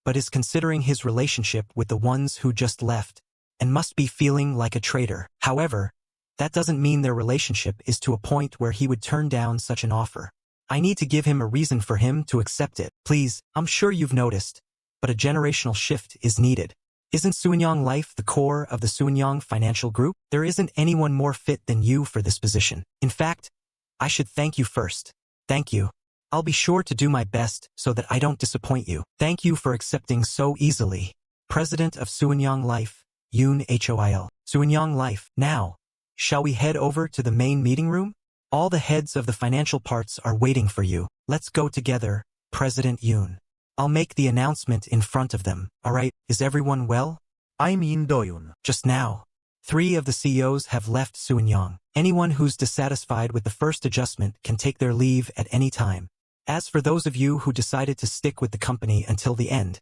but is considering his relationship with the ones who just left, and must be feeling like a traitor. However, that doesn't mean their relationship is to a point where he would turn down such an offer. I need to give him a reason for him to accept it. Please, I'm sure you've noticed, but a generational shift is needed. Isn't Sunyang Life the core of the Sunyang Financial Group? There isn't anyone more fit than you for this position. In fact, I should thank you first. Thank you. I'll be sure to do my best so that I don't disappoint you. Thank you for accepting so easily. President of Sunyang Life, Yoon Hyunwoo. Sunyang Life. Now, shall we head over to the main meeting room? All the heads of the financial parts are waiting for you. Let's go together, President Yoon. I'll make the announcement in front of them. Alright, is everyone well? I'm Jin Dojun. Just now, 3 of the CEOs have left Sunyang. Anyone who's dissatisfied with the first adjustment can take their leave at any time. As for those of you who decided to stick with the company until the end,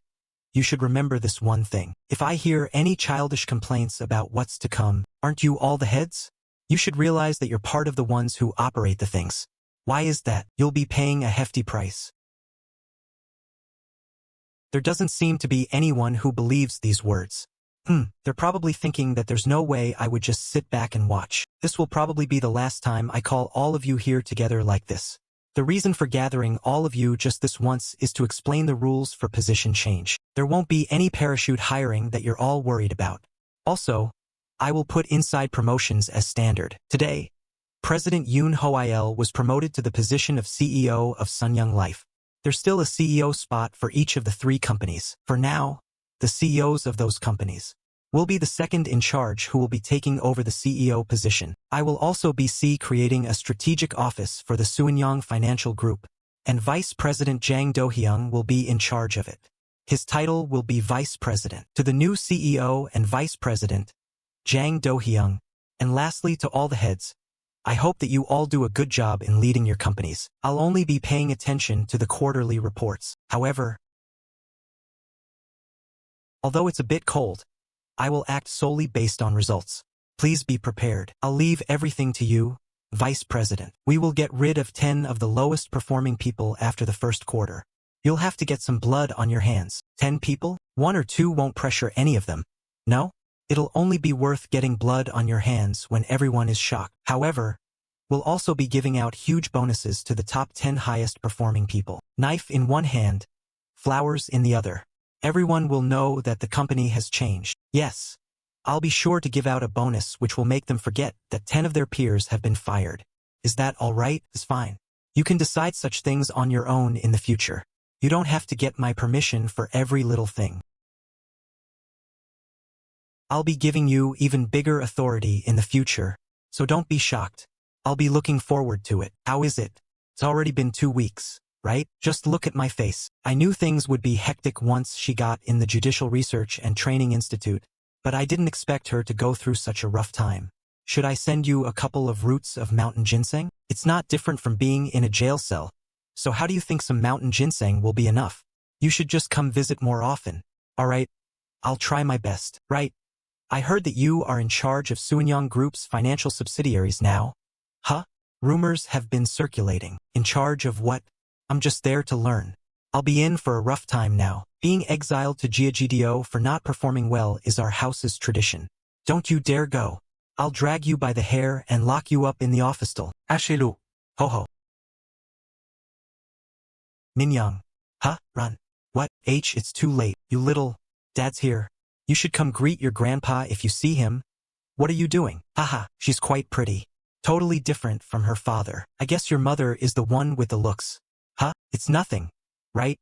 you should remember this one thing. If I hear any childish complaints about what's to come, aren't you all the heads? You should realize that you're part of the ones who operate the things. Why is that? You'll be paying a hefty price. There doesn't seem to be anyone who believes these words. They're probably thinking that there's no way I would just sit back and watch. This will probably be the last time I call all of you here together like this. The reason for gathering all of you just this once is to explain the rules for position change. There won't be any parachute hiring that you're all worried about. Also, I will put inside promotions as standard. Today, President Yoon Hyunwoo was promoted to the position of CEO of Sunyoung Life. There's still a CEO spot for each of the 3 companies. For now, the CEOs of those companies will be the second in charge who will be taking over the CEO position. I will also be creating a strategic office for the Sunyong Financial Group, and Vice President Jang Do-hyung will be in charge of it. His title will be Vice President. To the new CEO and Vice President, Jang Do-hyung, and lastly to all the heads, I hope that you all do a good job in leading your companies. I'll only be paying attention to the quarterly reports. However, although it's a bit cold, I will act solely based on results. Please be prepared. I'll leave everything to you, Vice President. We will get rid of 10 of the lowest performing people after the first quarter. You'll have to get some blood on your hands. 10 people? 1 or 2 won't pressure any of them. No? It'll only be worth getting blood on your hands when everyone is shocked. However, we'll also be giving out huge bonuses to the top 10 highest performing people. Knife in one hand, flowers in the other. Everyone will know that the company has changed. Yes, I'll be sure to give out a bonus which will make them forget that 10 of their peers have been fired. Is that all right? It's fine. You can decide such things on your own in the future. You don't have to get my permission for every little thing. I'll be giving you even bigger authority in the future, so don't be shocked. I'll be looking forward to it. How is it? It's already been 2 weeks, right? Just look at my face. I knew things would be hectic once she got in the Judicial Research and Training Institute, but I didn't expect her to go through such a rough time. Should I send you a couple of roots of mountain ginseng? It's not different from being in a jail cell, so how do you think some mountain ginseng will be enough? You should just come visit more often. All right, I'll try my best. Right. I heard that you are in charge of Sunyong Group's financial subsidiaries now. Huh? Rumors have been circulating. In charge of what? I'm just there to learn. I'll be in for a rough time now. Being exiled to Jeogdo for not performing well is our house's tradition. Don't you dare go. I'll drag you by the hair and lock you up in the office-till. Hachez-le. Ho ho. Minyoung. Huh? Run. What? It's too late. You little. Dad's here. You should come greet your grandpa if you see him. What are you doing? Haha, she's quite pretty. Totally different from her father. I guess your mother is the one with the looks. Huh? It's nothing. Right?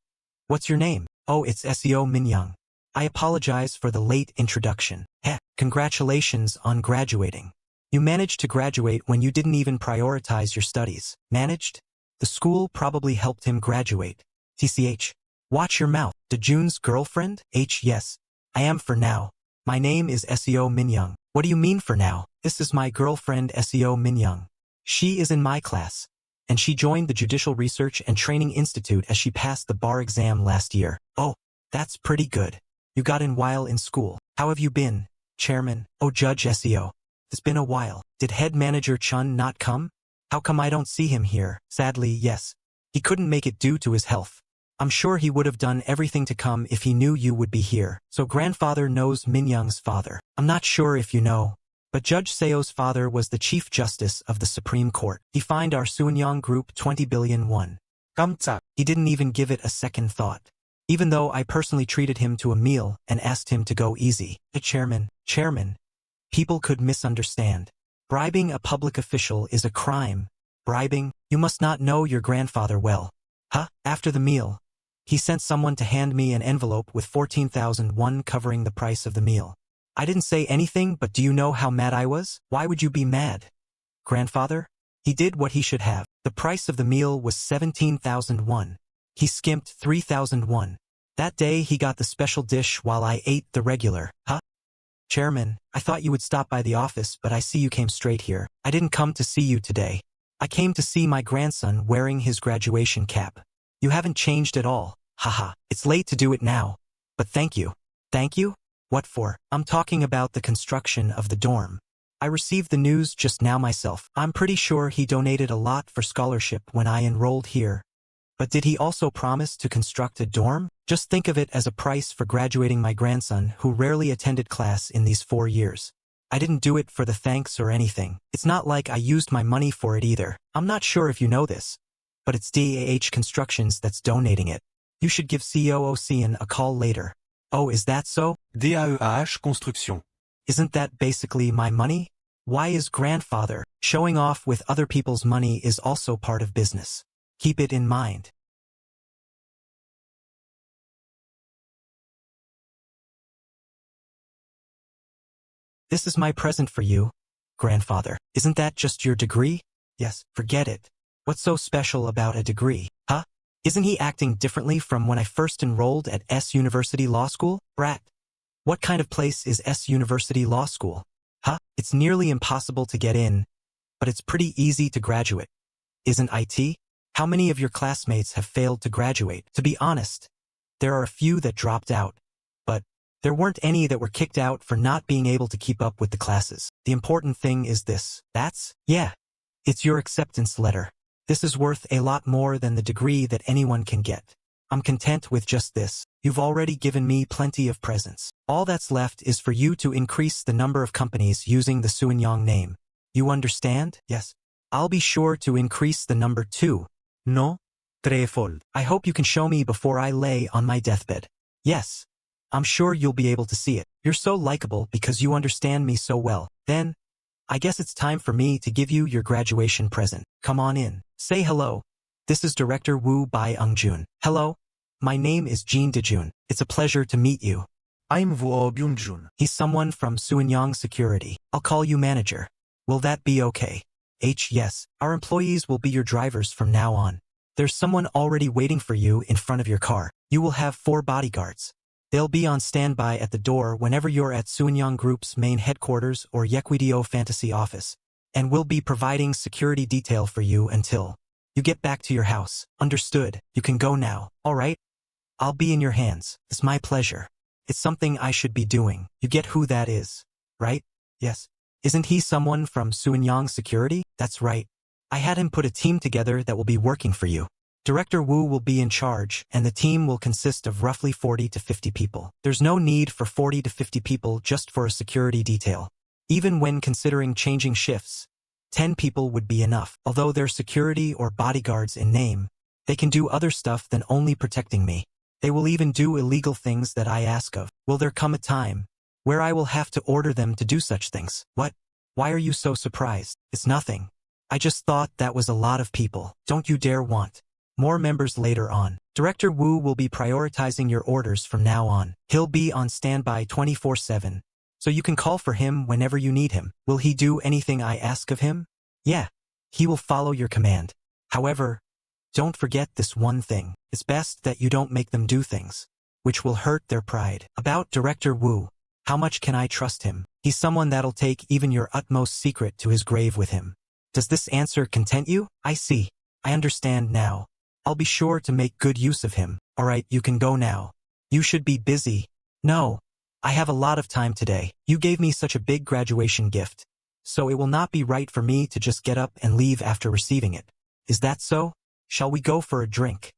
What's your name? Oh, it's SEO Minyoung. I apologize for the late introduction. Heh, congratulations on graduating. You managed to graduate when you didn't even prioritize your studies. Managed? The school probably helped him graduate. TCH. Watch your mouth. Dojun's girlfriend? Yes. I am for now. My name is SEO Minyoung. What do you mean for now? This is my girlfriend SEO Minyoung. She is in my class, and she joined the Judicial Research and Training Institute as she passed the bar exam last year. Oh, that's pretty good. You got in while in school. How have you been, Chairman? Oh, Judge SEO. It's been a while. Did Head Manager Chun not come? How come I don't see him here? Sadly, yes. He couldn't make it due to his health. I'm sure he would have done everything to come if he knew you would be here. So grandfather knows Minyoung's father. I'm not sure if you know, but Judge Seo's father was the Chief Justice of the Supreme Court. He fined our Sunyong Group 20 billion won. 깜짝. He didn't even give it a second thought, even though I personally treated him to a meal and asked him to go easy. The chairman, people could misunderstand. Bribing a public official is a crime. Bribing? You must not know your grandfather well. Huh? After the meal, he sent someone to hand me an envelope with 14,000 won covering the price of the meal. I didn't say anything, but do you know how mad I was? Why would you be mad? Grandfather? He did what he should have. The price of the meal was 17,000 won. He skimped 3,000 won. That day he got the special dish while I ate the regular. Huh? Chairman, I thought you would stop by the office, but I see you came straight here. I didn't come to see you today. I came to see my grandson wearing his graduation cap. You haven't changed at all. Haha, it's late to do it now. But thank you. Thank you? What for? I'm talking about the construction of the dorm. I received the news just now myself. I'm pretty sure he donated a lot for scholarship when I enrolled here. But did he also promise to construct a dorm? Just think of it as a price for graduating my grandson who rarely attended class in these 4 years. I didn't do it for the thanks or anything. It's not like I used my money for it either. I'm not sure if you know this, but it's DAH Constructions that's donating it. You should give CEO Ocean a call later. Oh, is that so? DAH Construction. Isn't that basically my money? Why is grandfather? Showing off with other people's money is also part of business. Keep it in mind. This is my present for you, grandfather. Isn't that just your degree? Yes, forget it. What's so special about a degree, huh? Isn't he acting differently from when I first enrolled at S University Law School? Brat. What kind of place is S University Law School? Huh? It's nearly impossible to get in, but it's pretty easy to graduate. Isn't IT? How many of your classmates have failed to graduate? To be honest, there are a few that dropped out, but there weren't any that were kicked out for not being able to keep up with the classes. The important thing is this. Yeah. It's your acceptance letter. This is worth a lot more than the degree that anyone can get. I'm content with just this. You've already given me plenty of presents. All that's left is for you to increase the number of companies using the Suinyang name. You understand? Yes. I'll be sure to increase the number too. No? Threefold. I hope you can show me before I lay on my deathbed. Yes. I'm sure you'll be able to see it. You're so likable because you understand me so well. Then, I guess it's time for me to give you your graduation present. Come on in. Say hello. This is Director Woo By-Eung-jun. Hello. My name is Jin Dojun. It's a pleasure to meet you. I'm Woo Byung-jun. He's someone from Suinyang Security. I'll call you manager. Will that be okay? Yes. Our employees will be your drivers from now on. There's someone already waiting for you in front of your car. You will have 4 bodyguards. They'll be on standby at the door whenever you're at Suinyang Group's main headquarters or Yequidio Fantasy office, and we'll be providing security detail for you until you get back to your house. Understood? You can go now. All right? I'll be in your hands. It's my pleasure. It's something I should be doing. You get who that is, right? Yes. Isn't he someone from Suinyang Security? That's right. I had him put a team together that will be working for you. Director Woo will be in charge, and the team will consist of roughly 40 to 50 people. There's no need for 40 to 50 people just for a security detail. Even when considering changing shifts, 10 people would be enough. Although they're security or bodyguards in name, they can do other stuff than only protecting me. They will even do illegal things that I ask of. Will there come a time where I will have to order them to do such things? What? Why are you so surprised? It's nothing. I just thought that was a lot of people. Don't you dare want more members later on. Director Woo will be prioritizing your orders from now on. He'll be on standby 24/7, so you can call for him whenever you need him. Will he do anything I ask of him? Yeah, he will follow your command. However, don't forget this one thing. It's best that you don't make them do things which will hurt their pride. About Director Woo, how much can I trust him? He's someone that'll take even your utmost secret to his grave with him. Does this answer content you? I see. I understand now. I'll be sure to make good use of him. Alright, you can go now. You should be busy. No. I have a lot of time today. You gave me such a big graduation gift, so it will not be right for me to just get up and leave after receiving it. Is that so? Shall we go for a drink?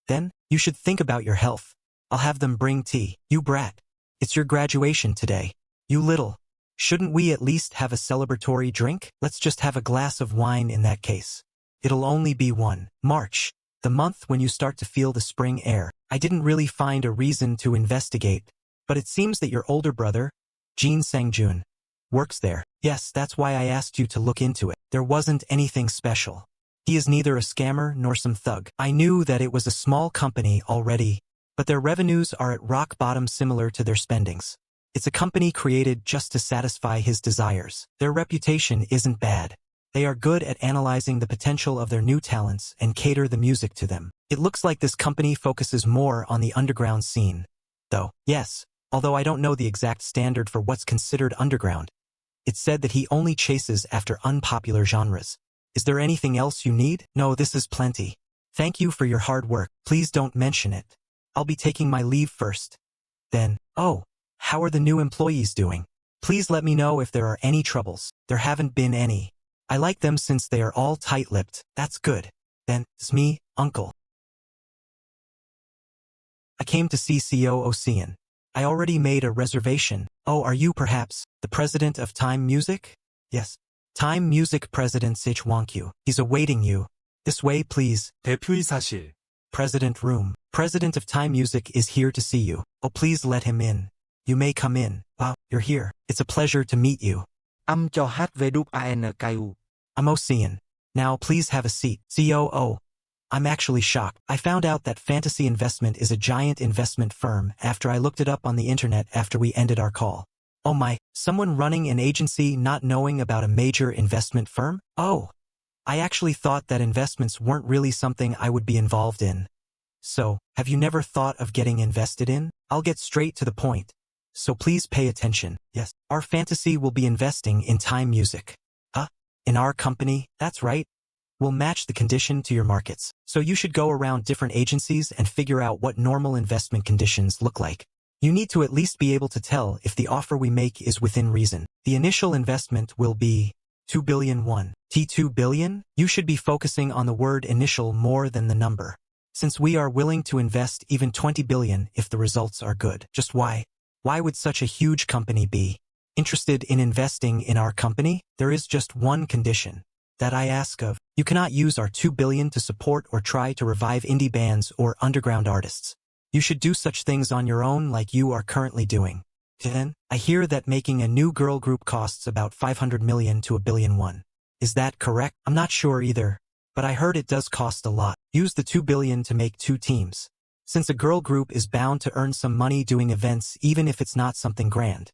Then, you should think about your health. I'll have them bring tea. You brat. It's your graduation today. You little. Shouldn't we at least have a celebratory drink? Let's just have a glass of wine in that case. It'll only be one. March, the month when you start to feel the spring air. I didn't really find a reason to investigate, but it seems that your older brother, Jin Sang-jun, works there. Yes, that's why I asked you to look into it. There wasn't anything special. He is neither a scammer nor some thug. I knew that it was a small company already, but their revenues are at rock bottom similar to their spendings. It's a company created just to satisfy his desires. Their reputation isn't bad. They are good at analyzing the potential of their new talents and cater the music to them. It looks like this company focuses more on the underground scene. Though, yes, although I don't know the exact standard for what's considered underground. It's said that he only chases after unpopular genres. Is there anything else you need? No, this is plenty. Thank you for your hard work. Please don't mention it. I'll be taking my leave first. Then, oh, how are the new employees doing? Please let me know if there are any troubles. There haven't been any. I like them since they are all tight-lipped. That's good. Then, it's me, Uncle. I came to see CEO Ocean. I already made a reservation. Oh, are you perhaps the president of Time Music? Yes. Time Music President Sich Won-kyu. He's awaiting you. This way, please. 대표이사실. President Room. President of Time Music is here to see you. Oh, please let him in. You may come in. Wow. you're here. It's a pleasure to meet you. Cho HVWANKU. I'm Ocean. Now please have a seat. COO. I'm actually shocked. I found out that Fantasy Investment is a giant investment firm after I looked it up on the internet after we ended our call. Oh my, someone running an agency not knowing about a major investment firm? Oh, I actually thought that investments weren't really something I would be involved in. So, have you never thought of getting invested in? I'll get straight to the point. So please pay attention. Yes, our fantasy will be investing in Time Music. Huh? In our company? That's right. We'll match the condition to your markets. So you should go around different agencies and figure out what normal investment conditions look like. You need to at least be able to tell if the offer we make is within reason. The initial investment will be 2 billion won. T2 billion? You should be focusing on the word initial more than the number. Since we are willing to invest even 20 billion if the results are good. Just why? Why would such a huge company be interested in investing in our company? There is just one condition that I ask of. You cannot use our 2 billion to support or try to revive indie bands or underground artists. You should do such things on your own like you are currently doing. Then, I hear that making a new girl group costs about 500 million to 1 billion won. Is that correct? I'm not sure either, but I heard it does cost a lot. Use the 2 billion to make 2 teams. Since a girl group is bound to earn some money doing events even if it's not something grand.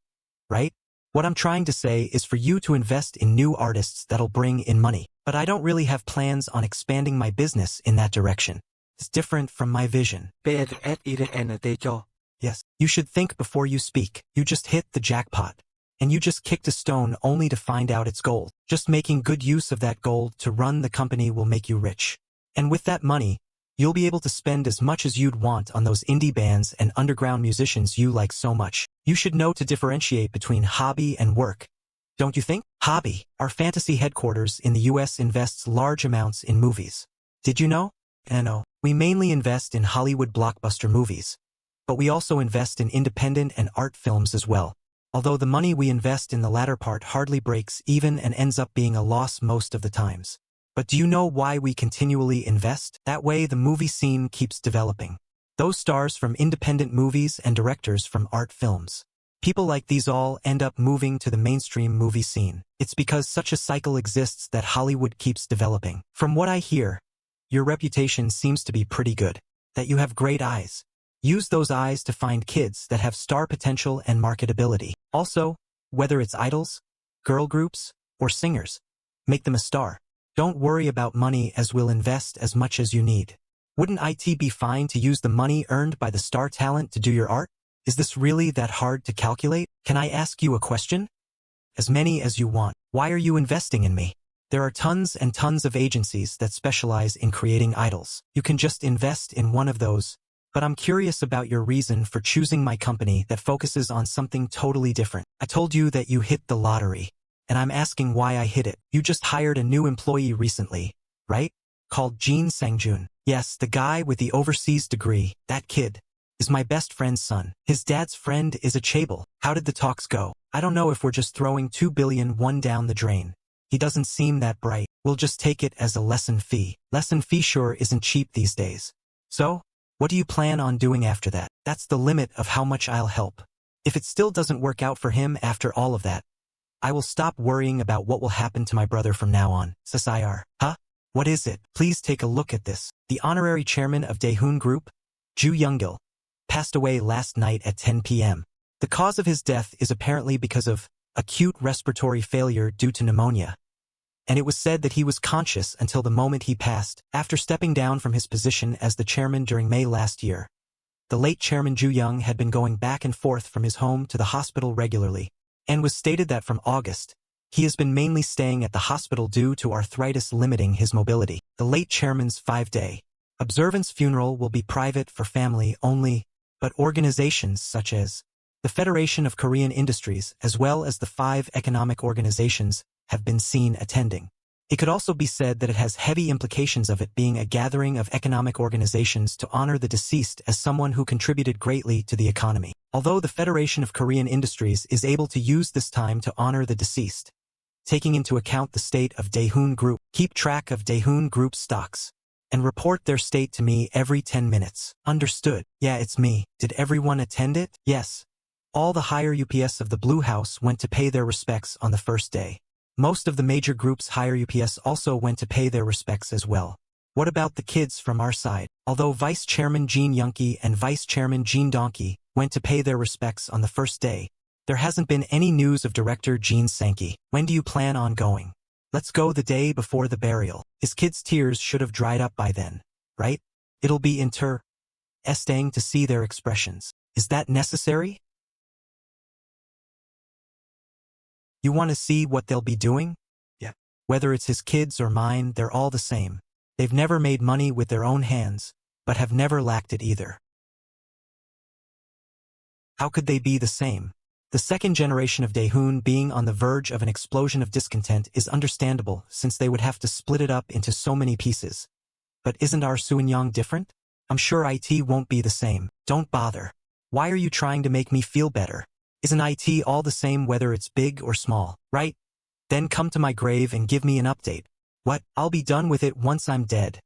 Right? What I'm trying to say is for you to invest in new artists that'll bring in money. But I don't really have plans on expanding my business in that direction. It's different from my vision. Yes, you should think before you speak. You just hit the jackpot. And you just kicked a stone only to find out it's gold. Just making good use of that gold to run the company will make you rich. And with that money, you'll be able to spend as much as you'd want on those indie bands and underground musicians you like so much. You should know to differentiate between hobby and work. Don't you think? Hobby. Our fantasy headquarters in the US invests large amounts in movies. Did you know? No. We mainly invest in Hollywood blockbuster movies. But we also invest in independent and art films as well. Although the money we invest in the latter part hardly breaks even and ends up being a loss most of the times. But do you know why we continually invest? That way the movie scene keeps developing. Those stars from independent movies and directors from art films. People like these all end up moving to the mainstream movie scene. It's because such a cycle exists that Hollywood keeps developing. From what I hear, your reputation seems to be pretty good. That you have great eyes. Use those eyes to find kids that have star potential and marketability. Also, whether it's idols, girl groups, or singers, make them a star. Don't worry about money as we'll invest as much as you need. Wouldn't it be fine to use the money earned by the star talent to do your art? Is this really that hard to calculate? Can I ask you a question? As many as you want. Why are you investing in me? There are tons and tons of agencies that specialize in creating idols. You can just invest in one of those. But I'm curious about your reason for choosing my company that focuses on something totally different. I told you that you hit the lottery. And I'm asking why I hit it. You just hired a new employee recently, right? Called Jin Dojun. Yes, the guy with the overseas degree, that kid, is my best friend's son. His dad's friend is a Chaebol. How did the talks go? I don't know if we're just throwing 2 billion won down the drain. He doesn't seem that bright. We'll just take it as a lesson fee. Lesson fee sure isn't cheap these days. So, what do you plan on doing after that? That's the limit of how much I'll help. If it still doesn't work out for him after all of that, I will stop worrying about what will happen to my brother from now on. Sasayar. Huh? What is it? Please take a look at this. The honorary chairman of Daehoon Group, Ju Youngil, passed away last night at 10 p.m. The cause of his death is apparently because of acute respiratory failure due to pneumonia. And it was said that he was conscious until the moment he passed, after stepping down from his position as the chairman during May last year. The late chairman Ju Young had been going back and forth from his home to the hospital regularly, and was stated that from August, he has been mainly staying at the hospital due to arthritis limiting his mobility. The late chairman's 5-day observance funeral will be private for family only, but organizations such as the Federation of Korean Industries as well as the 5 economic organizations have been seen attending. It could also be said that it has heavy implications of it being a gathering of economic organizations to honor the deceased as someone who contributed greatly to the economy. Although the Federation of Korean Industries is able to use this time to honor the deceased, taking into account the state of Daehoon Group, keep track of Daehoon Group stocks, and report their state to me every 10 minutes. Understood? Yeah, it's me. Did everyone attend it? Yes. All the higher UPS of the Blue House went to pay their respects on the first day. Most of the major groups' higher UPS also went to pay their respects as well. What about the kids from our side? Although Vice Chairman Jin Yoonki and Vice Chairman Jin Donkey went to pay their respects on the first day, there hasn't been any news of Director Jin Sankey. When do you plan on going? Let's go the day before the burial. His kids' tears should have dried up by then, right? It'll be interesting to see their expressions. Is that necessary? You want to see what they'll be doing? Yeah. Whether it's his kids or mine, they're all the same. They've never made money with their own hands, but have never lacked it either. How could they be the same? The second generation of Daehoon being on the verge of an explosion of discontent is understandable since they would have to split it up into so many pieces. But isn't our Suenyang different? I'm sure IT won't be the same. Don't bother. Why are you trying to make me feel better? Isn't IT all the same whether it's big or small, right? Then come to my grave and give me an update. What? I'll be done with it once I'm dead.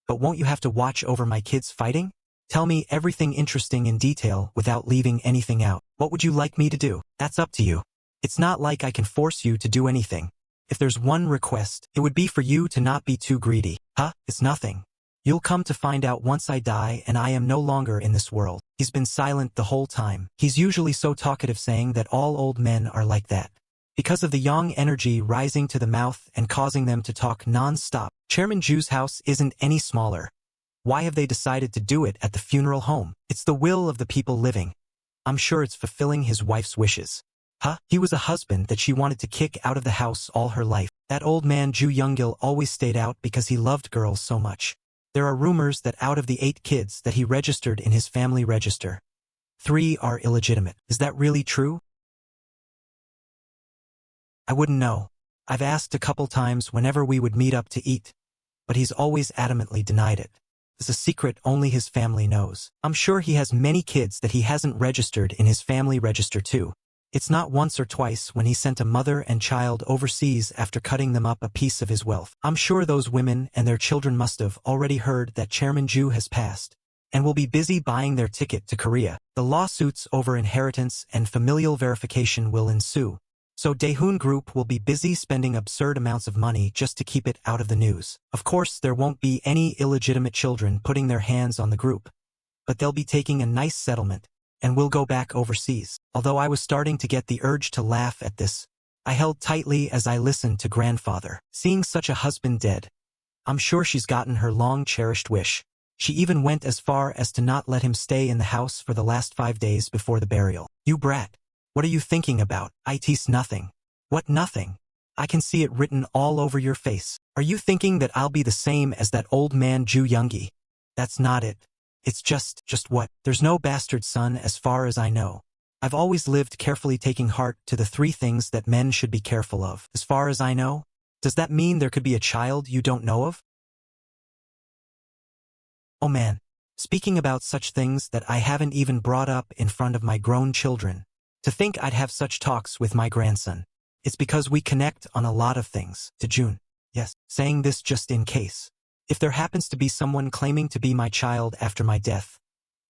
But won't you have to watch over my kids fighting? Tell me everything interesting in detail without leaving anything out. What would you like me to do? That's up to you. It's not like I can force you to do anything. If there's one request, it would be for you to not be too greedy. Huh? It's nothing. You'll come to find out once I die and I am no longer in this world. He's been silent the whole time. He's usually so talkative, saying that all old men are like that. Because of the yang energy rising to the mouth and causing them to talk non-stop. Chairman Ju's house isn't any smaller. Why have they decided to do it at the funeral home? It's the will of the people living. I'm sure it's fulfilling his wife's wishes. Huh? He was a husband that she wanted to kick out of the house all her life. That old man Ju Younggil always stayed out because he loved girls so much. There are rumors that out of the 8 kids that he registered in his family register, 3 are illegitimate. Is that really true? I wouldn't know. I've asked a couple times whenever we would meet up to eat, but he's always adamantly denied it. It's a secret only his family knows. I'm sure he has many kids that he hasn't registered in his family register too. It's not once or twice when he sent a mother and child overseas after cutting them up a piece of his wealth. I'm sure those women and their children must have already heard that Chairman Ju has passed, and will be busy buying their ticket to Korea. The lawsuits over inheritance and familial verification will ensue. So Daehoon Group will be busy spending absurd amounts of money just to keep it out of the news. Of course, there won't be any illegitimate children putting their hands on the group, but they'll be taking a nice settlement, and we'll go back overseas. Although I was starting to get the urge to laugh at this, I held tightly as I listened to grandfather. Seeing such a husband dead, I'm sure she's gotten her long-cherished wish. She even went as far as to not let him stay in the house for the last 5 days before the burial. You brat. What are you thinking about? It's nothing. What nothing? I can see it written all over your face. Are you thinking that I'll be the same as that old man Ju Youngi? That's not it. It's just what? There's no bastard son as far as I know. I've always lived carefully, taking heart to the 3 things that men should be careful of. As far as I know? Does that mean there could be a child you don't know of? Oh man. Speaking about such things that I haven't even brought up in front of my grown children. To think I'd have such talks with my grandson. It's because we connect on a lot of things. To June. Yes, saying this just in case. If there happens to be someone claiming to be my child after my death,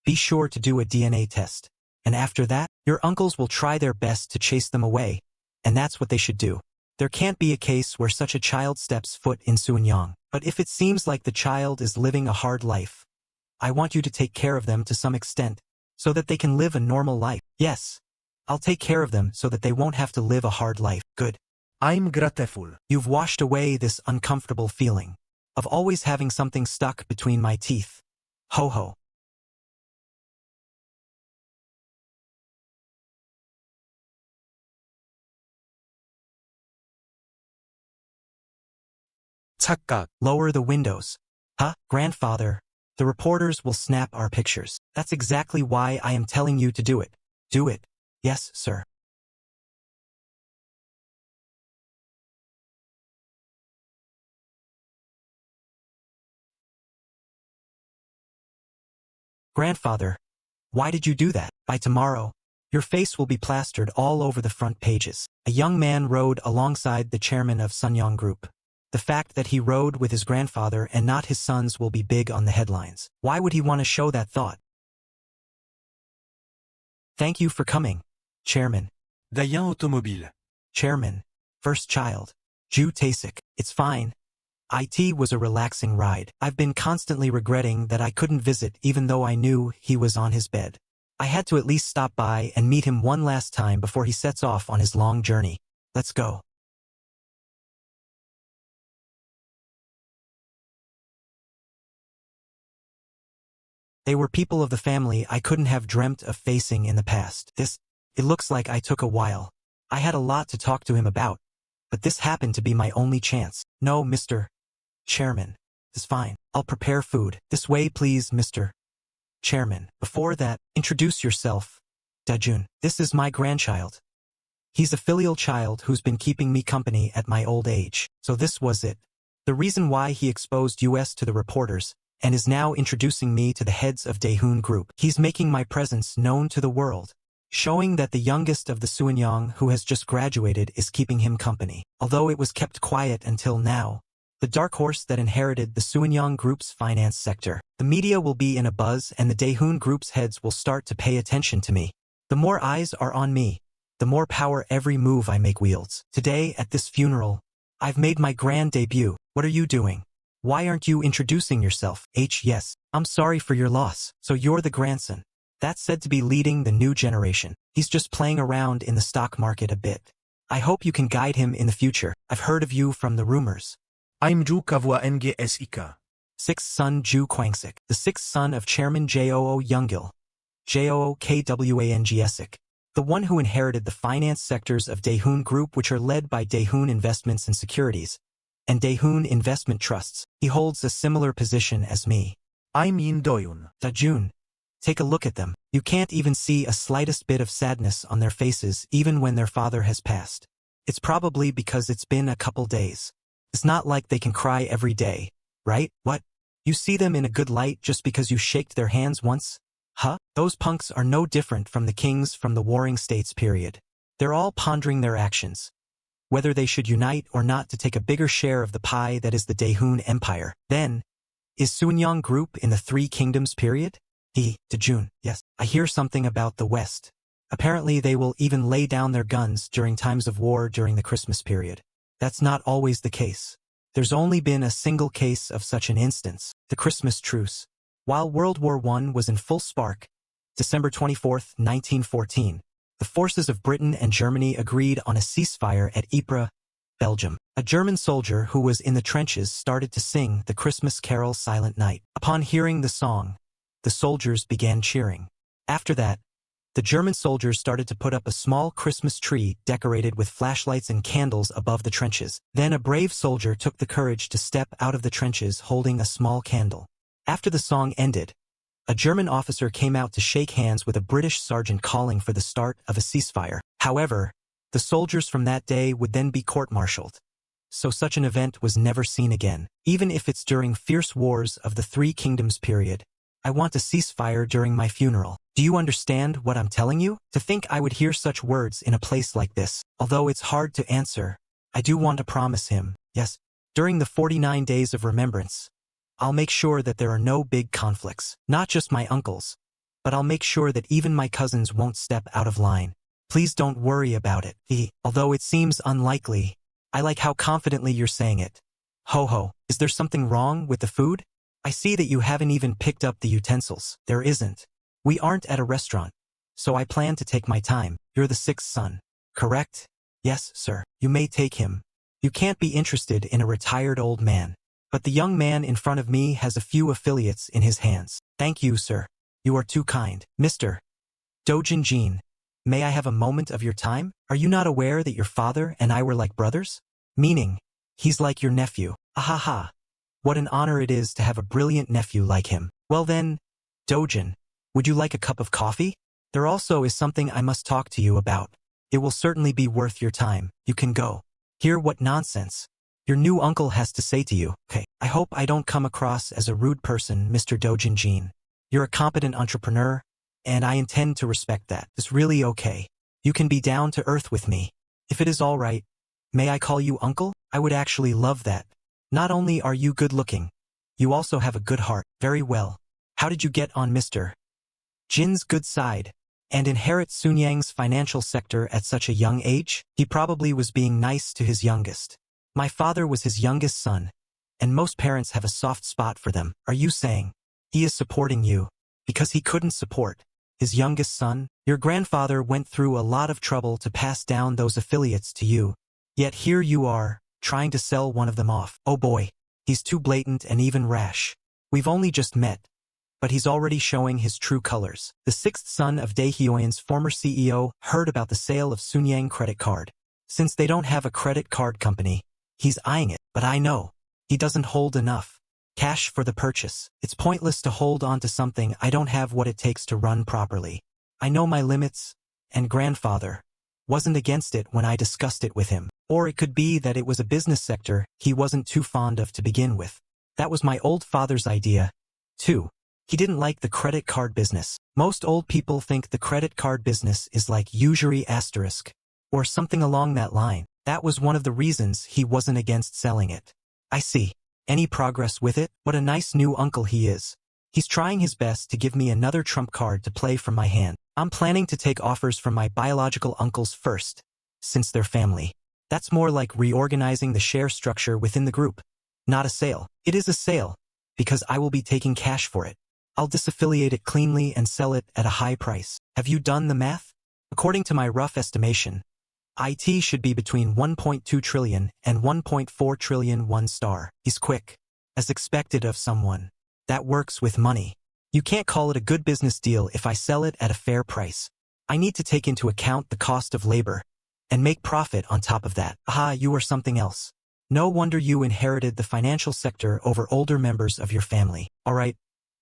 be sure to do a DNA test. And after that, your uncles will try their best to chase them away, and that's what they should do. There can't be a case where such a child steps foot in Suenyang. But if it seems like the child is living a hard life, I want you to take care of them to some extent, so that they can live a normal life. Yes. I'll take care of them so that they won't have to live a hard life. Good. I'm grateful. You've washed away this uncomfortable feeling of always having something stuck between my teeth. Ho ho. 착각. Lower the windows. Huh, grandfather? The reporters will snap our pictures. That's exactly why I am telling you to do it. Do it. Yes, sir. Grandfather, why did you do that? By tomorrow, your face will be plastered all over the front pages. A young man rode alongside the chairman of Sunyang Group. The fact that he rode with his grandfather and not his sons will be big on the headlines. Why would he want to show that thought? Thank you for coming. Chairman. Dayan automobile. Chairman. First child. Ju Taesik. It's fine. It was a relaxing ride. I've been constantly regretting that I couldn't visit even though I knew he was on his bed. I had to at least stop by and meet him one last time before he sets off on his long journey. Let's go. They were people of the family I couldn't have dreamt of facing in the past. It looks like I took a while. I had a lot to talk to him about, but this happened to be my only chance. No, Mr. Chairman. It's fine. I'll prepare food. This way, please, Mr. Chairman. Before that, introduce yourself. Dojun. This is my grandchild. He's a filial child who's been keeping me company at my old age. So this was it. The reason why he exposed us to the reporters, and is now introducing me to the heads of Daehoon Group. He's making my presence known to the world, showing that the youngest of the Suenyang who has just graduated is keeping him company. Although it was kept quiet until now, the dark horse that inherited the Suenyang Group's finance sector. The media will be in a buzz and the Daehoon Group's heads will start to pay attention to me. The more eyes are on me, the more power every move I make wields. Today, at this funeral, I've made my grand debut. What are you doing? Why aren't you introducing yourself? Yes, I'm sorry for your loss. So you're the grandson. That's said to be leading the new generation. He's just playing around in the stock market a bit. I hope you can guide him in the future. I've heard of you from the rumors. I'm Ju Kavwa Ngsik. Sixth son Ju Kwangsik, the sixth son of Chairman Joo Youngil. Joo Kwangsik. The one who inherited the finance sectors of Daehoon Group, which are led by Daehoon Investments and Securities and Daehoon Investment Trusts. He holds a similar position as me. I'm Jin Dojun. Dojun. Take a look at them. You can't even see a slightest bit of sadness on their faces even when their father has passed. It's probably because it's been a couple days. It's not like they can cry every day, right? What? You see them in a good light just because you shaked their hands once? Huh? Those punks are no different from the kings from the Warring States period. They're all pondering their actions, whether they should unite or not to take a bigger share of the pie that is the Daehoon Empire. Then, is Suenyang Group in the Three Kingdoms period? Dojun. Yes. I hear something about the West. Apparently they will even lay down their guns during times of war during the Christmas period. That's not always the case. There's only been a single case of such an instance, the Christmas truce. While World War I was in full spark, December 24, 1914, the forces of Britain and Germany agreed on a ceasefire at Ypres, Belgium. A German soldier who was in the trenches started to sing the Christmas carol Silent Night. Upon hearing the song, the soldiers began cheering. After that, the German soldiers started to put up a small Christmas tree decorated with flashlights and candles above the trenches. Then a brave soldier took the courage to step out of the trenches holding a small candle. After the song ended, a German officer came out to shake hands with a British sergeant calling for the start of a ceasefire. However, the soldiers from that day would then be court-martialed. So such an event was never seen again. Even if it's during fierce wars of the Three Kingdoms period, I want a ceasefire during my funeral. Do you understand what I'm telling you? To think I would hear such words in a place like this. Although it's hard to answer, I do want to promise him, yes, during the 49 days of remembrance, I'll make sure that there are no big conflicts. Not just my uncles, but I'll make sure that even my cousins won't step out of line. Please don't worry about it. Although it seems unlikely, I like how confidently you're saying it. Ho ho, is there something wrong with the food? I see that you haven't even picked up the utensils. There isn't. We aren't at a restaurant, so I plan to take my time. You're the sixth son, correct? Yes, sir. You may take him. You can't be interested in a retired old man. But the young man in front of me has a few affiliates in his hands. Thank you, sir. You are too kind. Mr. Dojun Jin, may I have a moment of your time? Are you not aware that your father and I were like brothers? Meaning, he's like your nephew. Ahaha. What an honor it is to have a brilliant nephew like him. Well then, Dojun, would you like a cup of coffee? There also is something I must talk to you about. It will certainly be worth your time. You can go. Hear what nonsense your new uncle has to say to you. Okay, I hope I don't come across as a rude person, Mr. Dojun Jin. You're a competent entrepreneur, and I intend to respect that. It's really okay. You can be down to earth with me. If it is all right, may I call you uncle? I would actually love that. Not only are you good looking, you also have a good heart. Very well. How did you get on Mr. Jin's good side? and inherit Sunyang's financial sector at such a young age? He probably was being nice to his youngest. My father was his youngest son, and most parents have a soft spot for them. Are you saying he is supporting you because he couldn't support his youngest son? Your grandfather went through a lot of trouble to pass down those affiliates to you, yet here you are, trying to sell one of them off. Oh boy, he's too blatant and even rash. We've only just met, but he's already showing his true colors. The sixth son of Daehyeon's former CEO heard about the sale of Sunyang credit card. Since they don't have a credit card company, he's eyeing it, but I know he doesn't hold enough cash for the purchase. It's pointless to hold on to something I don't have what it takes to run properly. I know my limits, and grandfather wasn't against it when I discussed it with him. Or it could be that it was a business sector he wasn't too fond of to begin with. That was my old father's idea, too. He didn't like the credit card business. Most old people think the credit card business is like usury asterisk, or something along that line. That was one of the reasons he wasn't against selling it. I see. Any progress with it? What a nice new uncle he is. He's trying his best to give me another trump card to play from my hand. I'm planning to take offers from my biological uncles first, since they're family. That's more like reorganizing the share structure within the group. Not a sale. It is a sale, because I will be taking cash for it. I'll disaffiliate it cleanly and sell it at a high price. Have you done the math? According to my rough estimation, IT should be between 1.2 trillion and 1.4 trillion one star. He's quick, as expected of someone that works with money. You can't call it a good business deal if I sell it at a fair price. I need to take into account the cost of labor and make profit on top of that. Aha, you are something else. No wonder you inherited the financial sector over older members of your family. All right,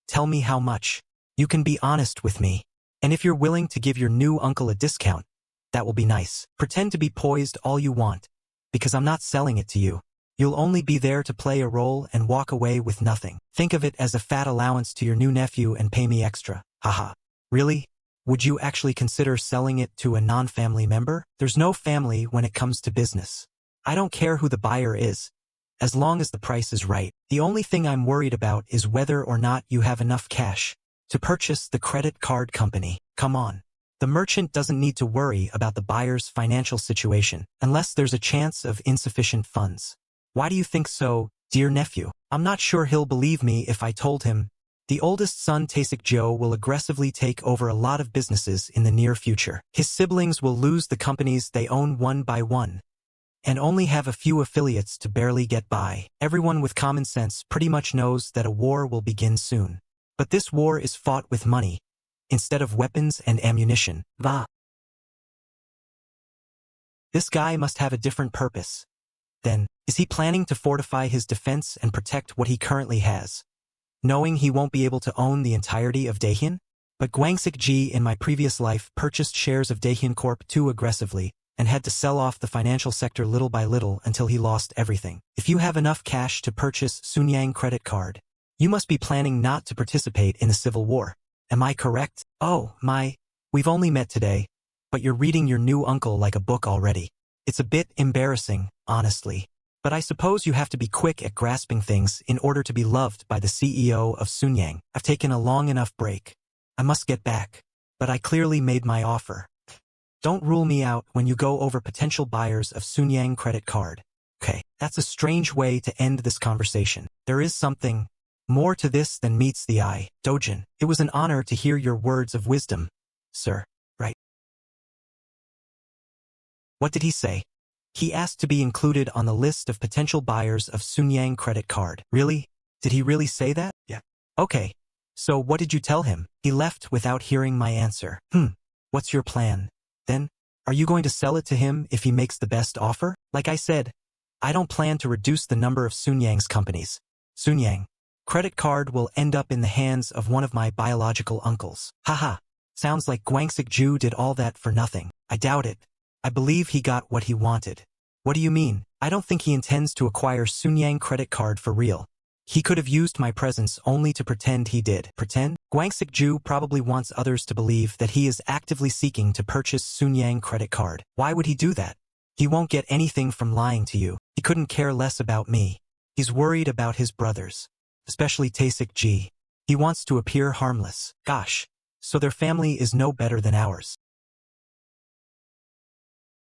tell me how much. You can be honest with me. And if you're willing to give your new uncle a discount, that will be nice. Pretend to be poised all you want, because I'm not selling it to you. You'll only be there to play a role and walk away with nothing. Think of it as a fat allowance to your new nephew and pay me extra. Haha. Really? Would you actually consider selling it to a non-family member? There's no family when it comes to business. I don't care who the buyer is, as long as the price is right. The only thing I'm worried about is whether or not you have enough cash to purchase the credit card company. Come on. The merchant doesn't need to worry about the buyer's financial situation unless there's a chance of insufficient funds. Why do you think so, dear nephew? I'm not sure he'll believe me if I told him the oldest son Chaebeol will aggressively take over a lot of businesses in the near future. His siblings will lose the companies they own one by one, and only have a few affiliates to barely get by. Everyone with common sense pretty much knows that a war will begin soon. But this war is fought with money, instead of weapons and ammunition. This guy must have a different purpose. Then, is he planning to fortify his defense and protect what he currently has, knowing he won't be able to own the entirety of Daehyun? But Gwangsik-ji in my previous life purchased shares of Daehyun Corp too aggressively and had to sell off the financial sector little by little until he lost everything. If you have enough cash to purchase Sunyang credit card, you must be planning not to participate in the civil war. Am I correct? Oh, we've only met today, but you're reading your new uncle like a book already. It's a bit embarrassing, honestly. But I suppose you have to be quick at grasping things in order to be loved by the CEO of Sunyang. I've taken a long enough break. I must get back. But I clearly made my offer. Don't rule me out when you go over potential buyers of Sunyang credit card. Okay, that's a strange way to end this conversation. There is something more to this than meets the eye. Dojun, it was an honor to hear your words of wisdom, sir. Right? What did he say? He asked to be included on the list of potential buyers of Sunyang credit card. Really? Did he really say that? Yeah. Okay. So what did you tell him? He left without hearing my answer. What's your plan? Then, are you going to sell it to him if he makes the best offer? Like I said, I don't plan to reduce the number of Sunyang's companies. Sunyang credit card will end up in the hands of one of my biological uncles. Haha. Sounds like Gwangsik-ju did all that for nothing. I doubt it. I believe he got what he wanted. What do you mean? I don't think he intends to acquire Sunyang credit card for real. He could have used my presence only to pretend he did. Pretend? Gwangsik-ju probably wants others to believe that he is actively seeking to purchase Sunyang credit card. Why would he do that? He won't get anything from lying to you. He couldn't care less about me. He's worried about his brothers, especially Taesik-ji. He wants to appear harmless. Gosh, so their family is no better than ours.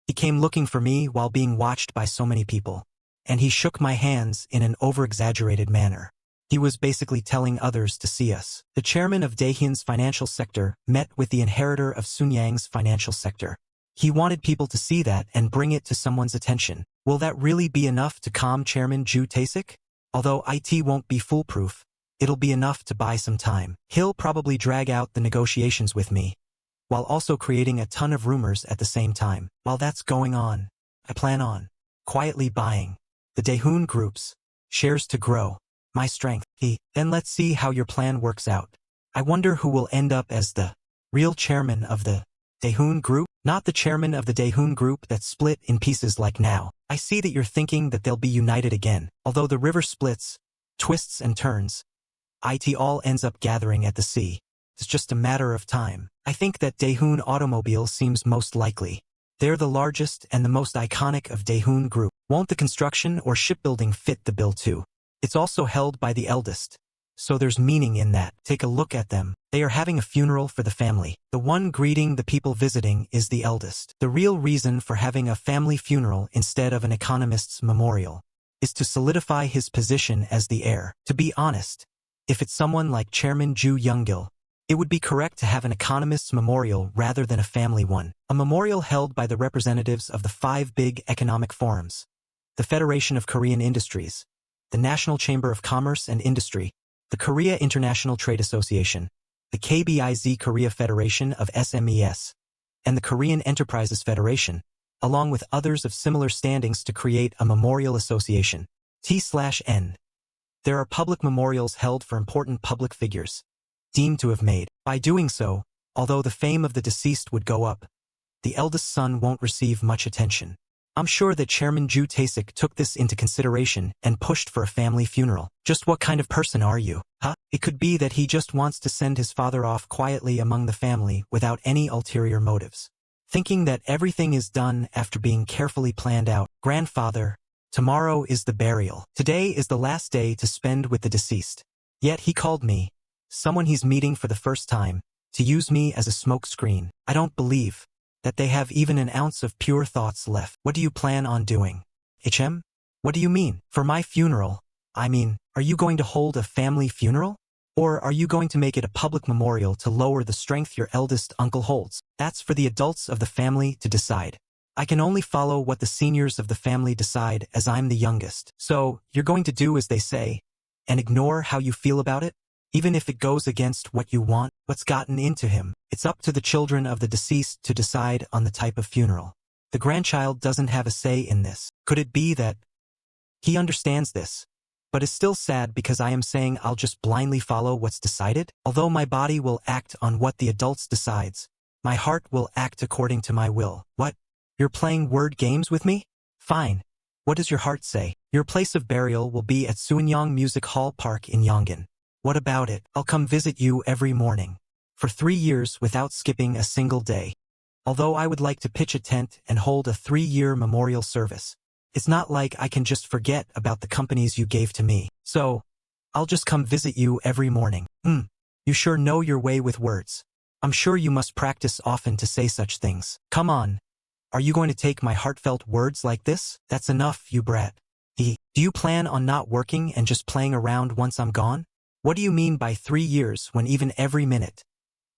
He came looking for me while being watched by so many people, and he shook my hands in an over-exaggerated manner. He was basically telling others to see us. The chairman of Daehyun's financial sector met with the inheritor of Sunyang's financial sector. He wanted people to see that and bring it to someone's attention. Will that really be enough to calm Chairman Ju Tae-sik? Although it won't be foolproof, it'll be enough to buy some time. He'll probably drag out the negotiations with me, while also creating a ton of rumors at the same time. While that's going on, I plan on quietly buying the Daehyun Group's shares to grow my strength. Then let's see how your plan works out. I wonder who will end up as the real chairman of the Daehyun Group, not the chairman of the Daehyun Group that split in pieces like now. I see that you're thinking that they'll be united again. Although the river splits, twists and turns, it all ends up gathering at the sea. It's just a matter of time. I think that Daehyun Automobile seems most likely. They're the largest and the most iconic of Daehyun Group. Won't the construction or shipbuilding fit the bill too? It's also held by the eldest, so there's meaning in that. Take a look at them. They are having a funeral for the family. The one greeting the people visiting is the eldest. The real reason for having a family funeral instead of an economist's memorial is to solidify his position as the heir. To be honest, if it's someone like Chairman Ju Young-gil, it would be correct to have an economist's memorial rather than a family one. A memorial held by the representatives of the 5 big economic forums: the Federation of Korean Industries, the National Chamber of Commerce and Industry, the Korea International Trade Association, the KBIZ Korea Federation of SMEs, and the Korean Enterprises Federation, along with others of similar standings to create a memorial association. T/N. There are public memorials held for important public figures, deemed to have made. By doing so, although the fame of the deceased would go up, the eldest son won't receive much attention. I'm sure that Chairman Ju Tae-sik took this into consideration and pushed for a family funeral. Just what kind of person are you, huh? It could be that he just wants to send his father off quietly among the family without any ulterior motives, thinking that everything is done after being carefully planned out. Grandfather, tomorrow is the burial. Today is the last day to spend with the deceased. Yet he called me, someone he's meeting for the first time, to use me as a smoke screen. I don't believe that they have even an ounce of pure thoughts left. What do you plan on doing? What do you mean? For my funeral? I mean, are you going to hold a family funeral? Or are you going to make it a public memorial to lower the strength your eldest uncle holds? That's for the adults of the family to decide. I can only follow what the seniors of the family decide, as I'm the youngest. So, you're going to do as they say, and ignore how you feel about it? Even if it goes against what you want? What's gotten into him? It's up to the children of the deceased to decide on the type of funeral. The grandchild doesn't have a say in this. Could it be that he understands this, but is still sad because I am saying I'll just blindly follow what's decided? Although my body will act on what the adults decides, my heart will act according to my will. What? You're playing word games with me? Fine. What does your heart say? Your place of burial will be at Sunyang Music Hall Park in Yongin. What about it? I'll come visit you every morning, for 3 years without skipping a single day. Although I would like to pitch a tent and hold a 3-year memorial service, it's not like I can just forget about the companies you gave to me. So, I'll just come visit you every morning. You sure know your way with words. I'm sure you must practice often to say such things. Come on. Are you going to take my heartfelt words like this? That's enough, you brat. Do you plan on not working and just playing around once I'm gone? What do you mean by 3 years when even every minute?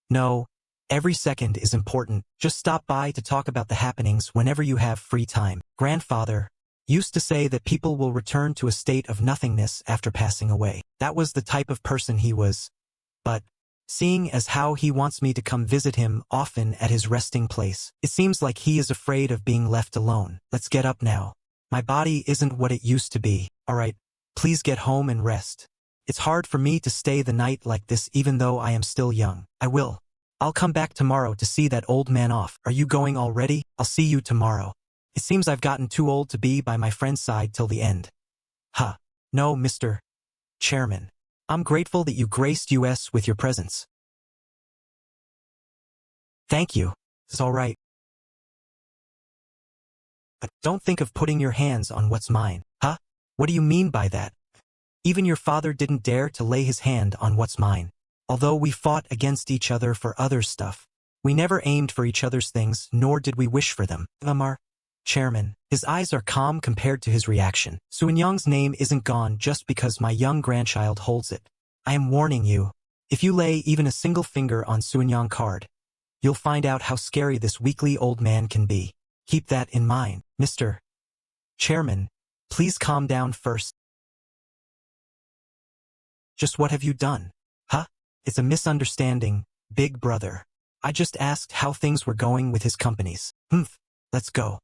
No, every second is important. Just stop by to talk about the happenings whenever you have free time. Grandfather used to say that people will return to a state of nothingness after passing away. That was the type of person he was. But, seeing as how he wants me to come visit him often at his resting place, it seems like he is afraid of being left alone. Let's get up now. My body isn't what it used to be. Alright, please get home and rest. It's hard for me to stay the night like this even though I am still young. I'll come back tomorrow to see that old man off. Are you going already? I'll see you tomorrow. It seems I've gotten too old to be by my friend's side till the end. No, Mr. Chairman. I'm grateful that you graced us with your presence. Thank you. It's all right. But don't think of putting your hands on what's mine. What do you mean by that? Even your father didn't dare to lay his hand on what's mine. Although we fought against each other for other stuff, we never aimed for each other's things, nor did we wish for them. Amar, Chairman. His eyes are calm compared to his reaction. Suin-Yong's name isn't gone just because my young grandchild holds it. I am warning you. If you lay even a single finger on Suin-Yong card, you'll find out how scary this weakly old man can be. Keep that in mind. Mr. Chairman, please calm down first. Just what have you done? Huh? It's a misunderstanding, big brother. I just asked how things were going with his companies. Let's go.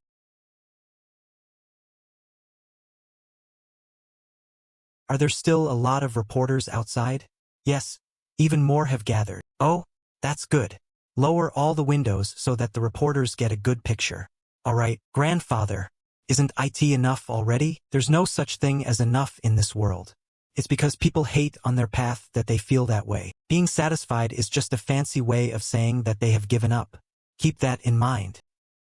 Are there still a lot of reporters outside? Yes, even more have gathered. Oh, that's good. Lower all the windows so that the reporters get a good picture. All right, grandfather. Isn't it enough already? There's no such thing as enough in this world. It's because people hate on their path that they feel that way. Being satisfied is just a fancy way of saying that they have given up. Keep that in mind.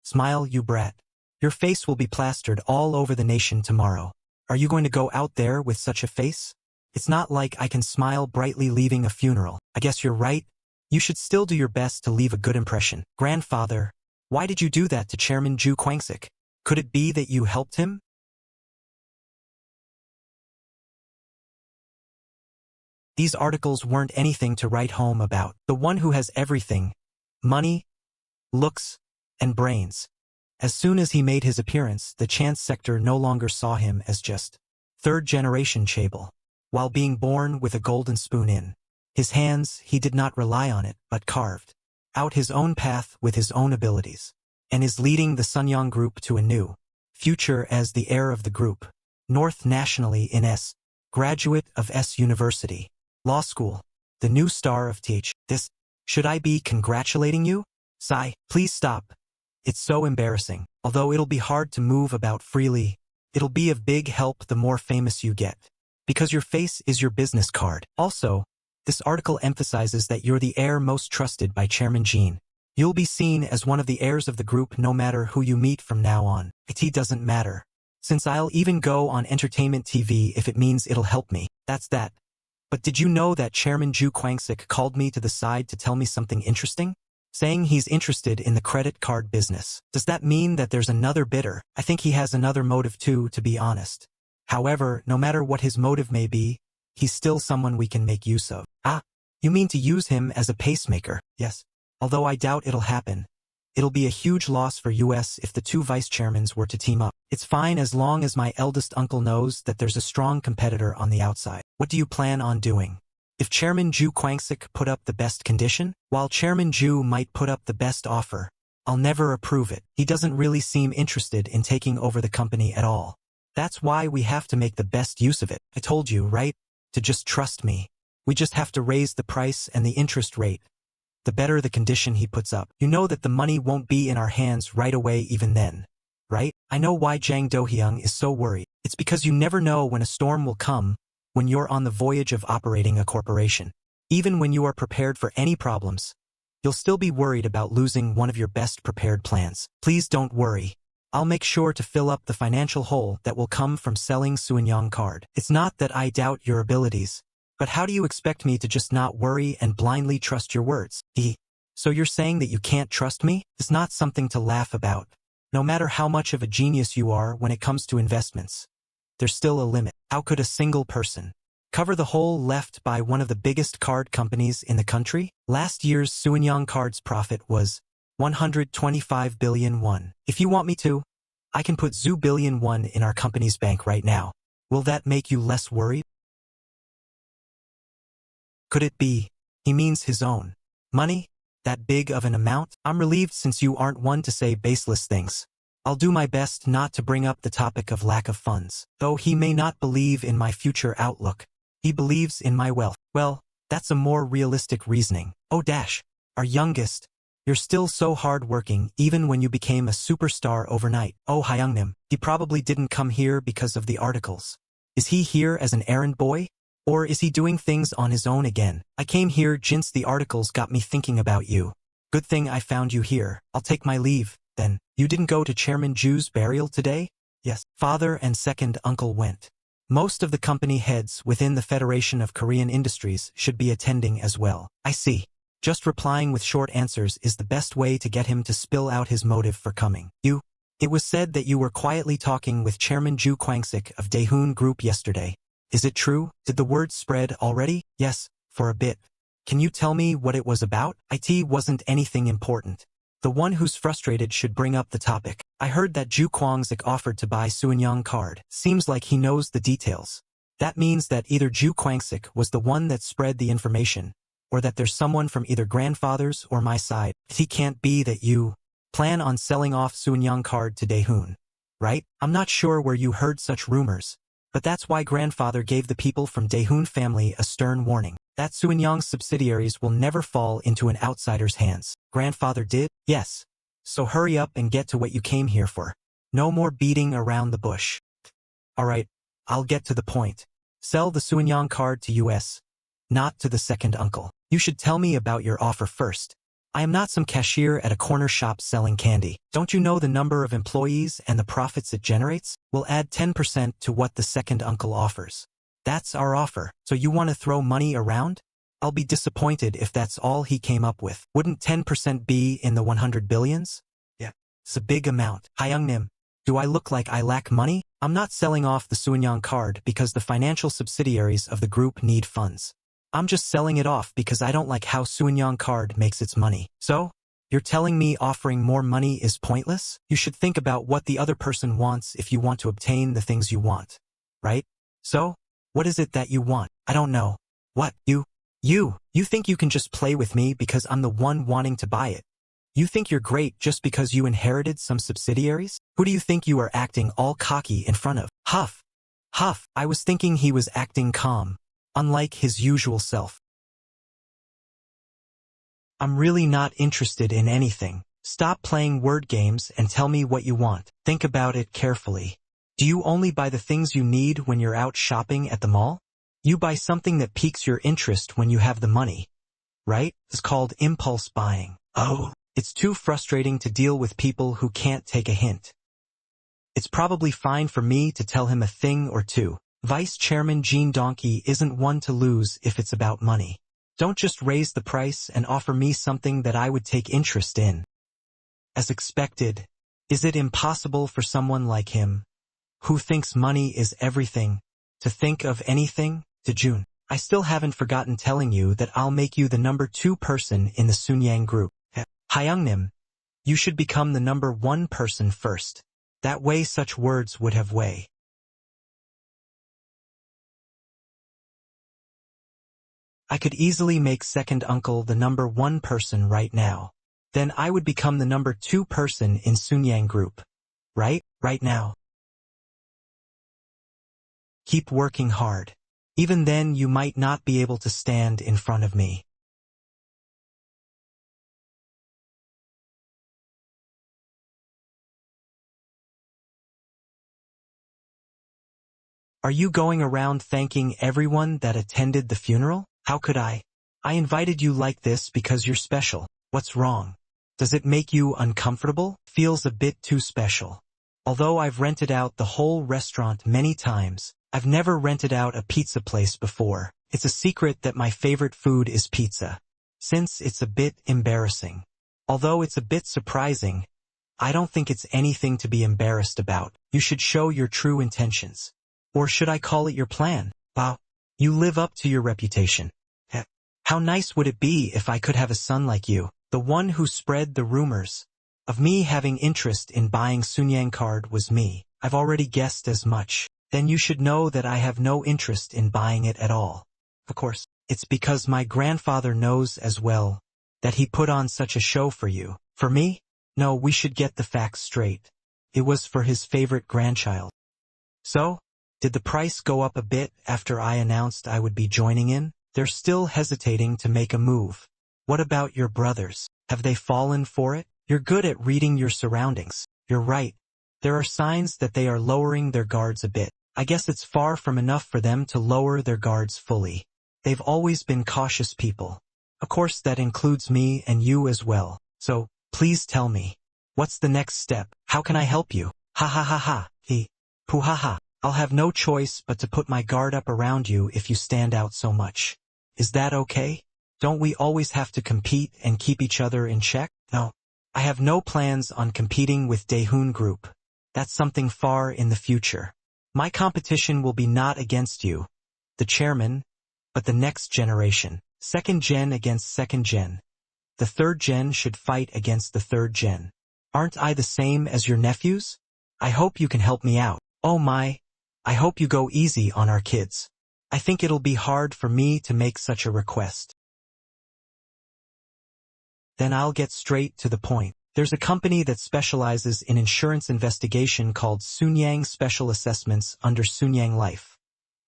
Smile, you brat. Your face will be plastered all over the nation tomorrow. Are you going to go out there with such a face? It's not like I can smile brightly leaving a funeral. I guess you're right. You should still do your best to leave a good impression. Grandfather, why did you do that to Chairman Ju Kwangsik? Could it be that you helped him? These articles weren't anything to write home about. The one who has everything, money, looks, and brains. As soon as he made his appearance, the chance sector no longer saw him as just third-generation Chaebol. While being born with a golden spoon in his hands, he did not rely on it, but carved out his own path with his own abilities, and is leading the Sunyong Group to a new future as the heir of the group. North nationally in S. Graduate of S University. Law School. The new star of TH. This. Should I be congratulating you? Sigh, please stop. It's so embarrassing. Although it'll be hard to move about freely, it'll be of big help the more famous you get. Because your face is your business card. Also, this article emphasizes that you're the heir most trusted by Chairman Jin. You'll be seen as one of the heirs of the group no matter who you meet from now on. It doesn't matter. Since I'll even go on entertainment TV if it means it'll help me. That's that. But did you know that Chairman Ju Kwangsik called me to the side to tell me something interesting? Saying he's interested in the credit card business. Does that mean that there's another bidder? I think he has another motive too, to be honest. However, no matter what his motive may be, he's still someone we can make use of. Ah, you mean to use him as a pacemaker? Yes. Although I doubt it'll happen. It'll be a huge loss for US if the two vice-chairmans were to team up. It's fine as long as my eldest uncle knows that there's a strong competitor on the outside. What do you plan on doing? If Chairman Ju Kwangsik put up the best condition, while Chairman Ju might put up the best offer, I'll never approve it. He doesn't really seem interested in taking over the company at all. That's why we have to make the best use of it. I told you, right? To just trust me. We just have to raise the price and the interest rate. The better the condition he puts up. You know that the money won't be in our hands right away even then, right? I know why Jang Do-hyung is so worried. It's because you never know when a storm will come when you're on the voyage of operating a corporation. Even when you are prepared for any problems, you'll still be worried about losing one of your best prepared plans. Please don't worry. I'll make sure to fill up the financial hole that will come from selling Suin-Yong card. It's not that I doubt your abilities. But how do you expect me to just not worry and blindly trust your words? So you're saying that you can't trust me? It's not something to laugh about. No matter how much of a genius you are when it comes to investments, there's still a limit. How could a single person cover the hole left by one of the biggest card companies in the country? Last year's Suin-Yong card's profit was 125 billion won. If you want me to, I can put zoo billion won in our company's bank right now. Will that make you less worried? Could it be he means his own money? That big of an amount? I'm relieved since you aren't one to say baseless things. I'll do my best not to bring up the topic of lack of funds. Though he may not believe in my future outlook, he believes in my wealth. Well, that's a more realistic reasoning. Oh dash, our youngest, you're still so hard-working even when you became a superstar overnight. Oh Hyungnim, he probably didn't come here because of the articles. Is he here as an errand boy? Or is he doing things on his own again? I came here since the articles got me thinking about you. Good thing I found you here. I'll take my leave, then. You didn't go to Chairman Ju's burial today? Yes. Father and second uncle went. Most of the company heads within the Federation of Korean Industries should be attending as well. I see. Just replying with short answers is the best way to get him to spill out his motive for coming. It was said that you were quietly talking with Chairman Ju Kwang-sik of Daehoon Group yesterday. Is it true? Did the word spread already? Yes, for a bit. Can you tell me what it was about? It wasn't anything important. The one who's frustrated should bring up the topic. I heard that Ju Kwang-sik offered to buy Suenyang card. Seems like he knows the details. That means that either Ju Kwang-sik was the one that spread the information, or that there's someone from either grandfather's or my side. It can't be that you plan on selling off Suenyang card to Daehoon, right? I'm not sure where you heard such rumors, but that's why grandfather gave the people from Daehoon family a stern warning. That Suenyang's subsidiaries will never fall into an outsider's hands. Grandfather did? Yes. So hurry up and get to what you came here for. No more beating around the bush. Alright, I'll get to the point. Sell the Suenyang card to US, not to the second uncle. You should tell me about your offer first. I am not some cashier at a corner shop selling candy. Don't you know the number of employees and the profits it generates? We'll add 10% to what the second uncle offers. That's our offer. So you want to throw money around? I'll be disappointed if that's all he came up with. Wouldn't 10% be in the 100 billions? Yeah. It's a big amount. Hyungnim, do I look like I lack money? I'm not selling off the Suenyang card because the financial subsidiaries of the group need funds. I'm just selling it off because I don't like how Suenyang card makes its money. So, you're telling me offering more money is pointless? You should think about what the other person wants if you want to obtain the things you want. Right? So, what is it that you want? I don't know. What? You think you can just play with me because I'm the one wanting to buy it? You think you're great just because you inherited some subsidiaries? Who do you think you are acting all cocky in front of? Huff. I was thinking he was acting calm, unlike his usual self. I'm really not interested in anything. Stop playing word games and tell me what you want. Think about it carefully. Do you only buy the things you need when you're out shopping at the mall? You buy something that piques your interest when you have the money, right? It's called impulse buying. Oh, it's too frustrating to deal with people who can't take a hint. It's probably fine for me to tell him a thing or two. Vice Chairman Jin Donkey isn't one to lose if it's about money. Don't just raise the price and offer me something that I would take interest in. As expected, is it impossible for someone like him, who thinks money is everything, to think of anything? Dojun, I still haven't forgotten telling you that I'll make you the number 2 person in the Suenyang group. Hyungnim, you should become the number 1 person first. That way such words would have weight. I could easily make second uncle the number 1 person right now. Then I would become the number 2 person in Suenyang group. Right now. Keep working hard. Even then you might not be able to stand in front of me. Are you going around thanking everyone that attended the funeral? How could I? I invited you like this because you're special. What's wrong? Does it make you uncomfortable? Feels a bit too special. Although I've rented out the whole restaurant many times, I've never rented out a pizza place before. It's a secret that my favorite food is pizza. Since it's a bit embarrassing. Although it's a bit surprising, I don't think it's anything to be embarrassed about. You should show your true intentions. Or should I call it your plan? Wow, you live up to your reputation. How nice would it be if I could have a son like you, the one who spread the rumors of me having interest in buying Suenyang card was me. I've already guessed as much. Then you should know that I have no interest in buying it at all. Of course, it's because my grandfather knows as well that he put on such a show for you. For me? No, we should get the facts straight. It was for his favorite grandchild. So, did the price go up a bit after I announced I would be joining in? They're still hesitating to make a move. What about your brothers? Have they fallen for it? You're good at reading your surroundings. You're right. There are signs that they are lowering their guards a bit. I guess it's far from enough for them to lower their guards fully. They've always been cautious people. Of course that includes me and you as well. So, please tell me. What's the next step? How can I help you? Ha ha ha ha. He. Poo ha ha. I'll have no choice but to put my guard up around you if you stand out so much. Is that okay? Don't we always have to compete and keep each other in check? No. I have no plans on competing with Daehoon Group. That's something far in the future. My competition will be not against you, the chairman, but the next generation. Second gen against second gen. The third gen should fight against the third gen. Aren't I the same as your nephews? I hope you can help me out. Oh my, I hope you go easy on our kids. I think it'll be hard for me to make such a request. Then I'll get straight to the point. There's a company that specializes in insurance investigation called Sunyang Special Assessments under Sunyang Life.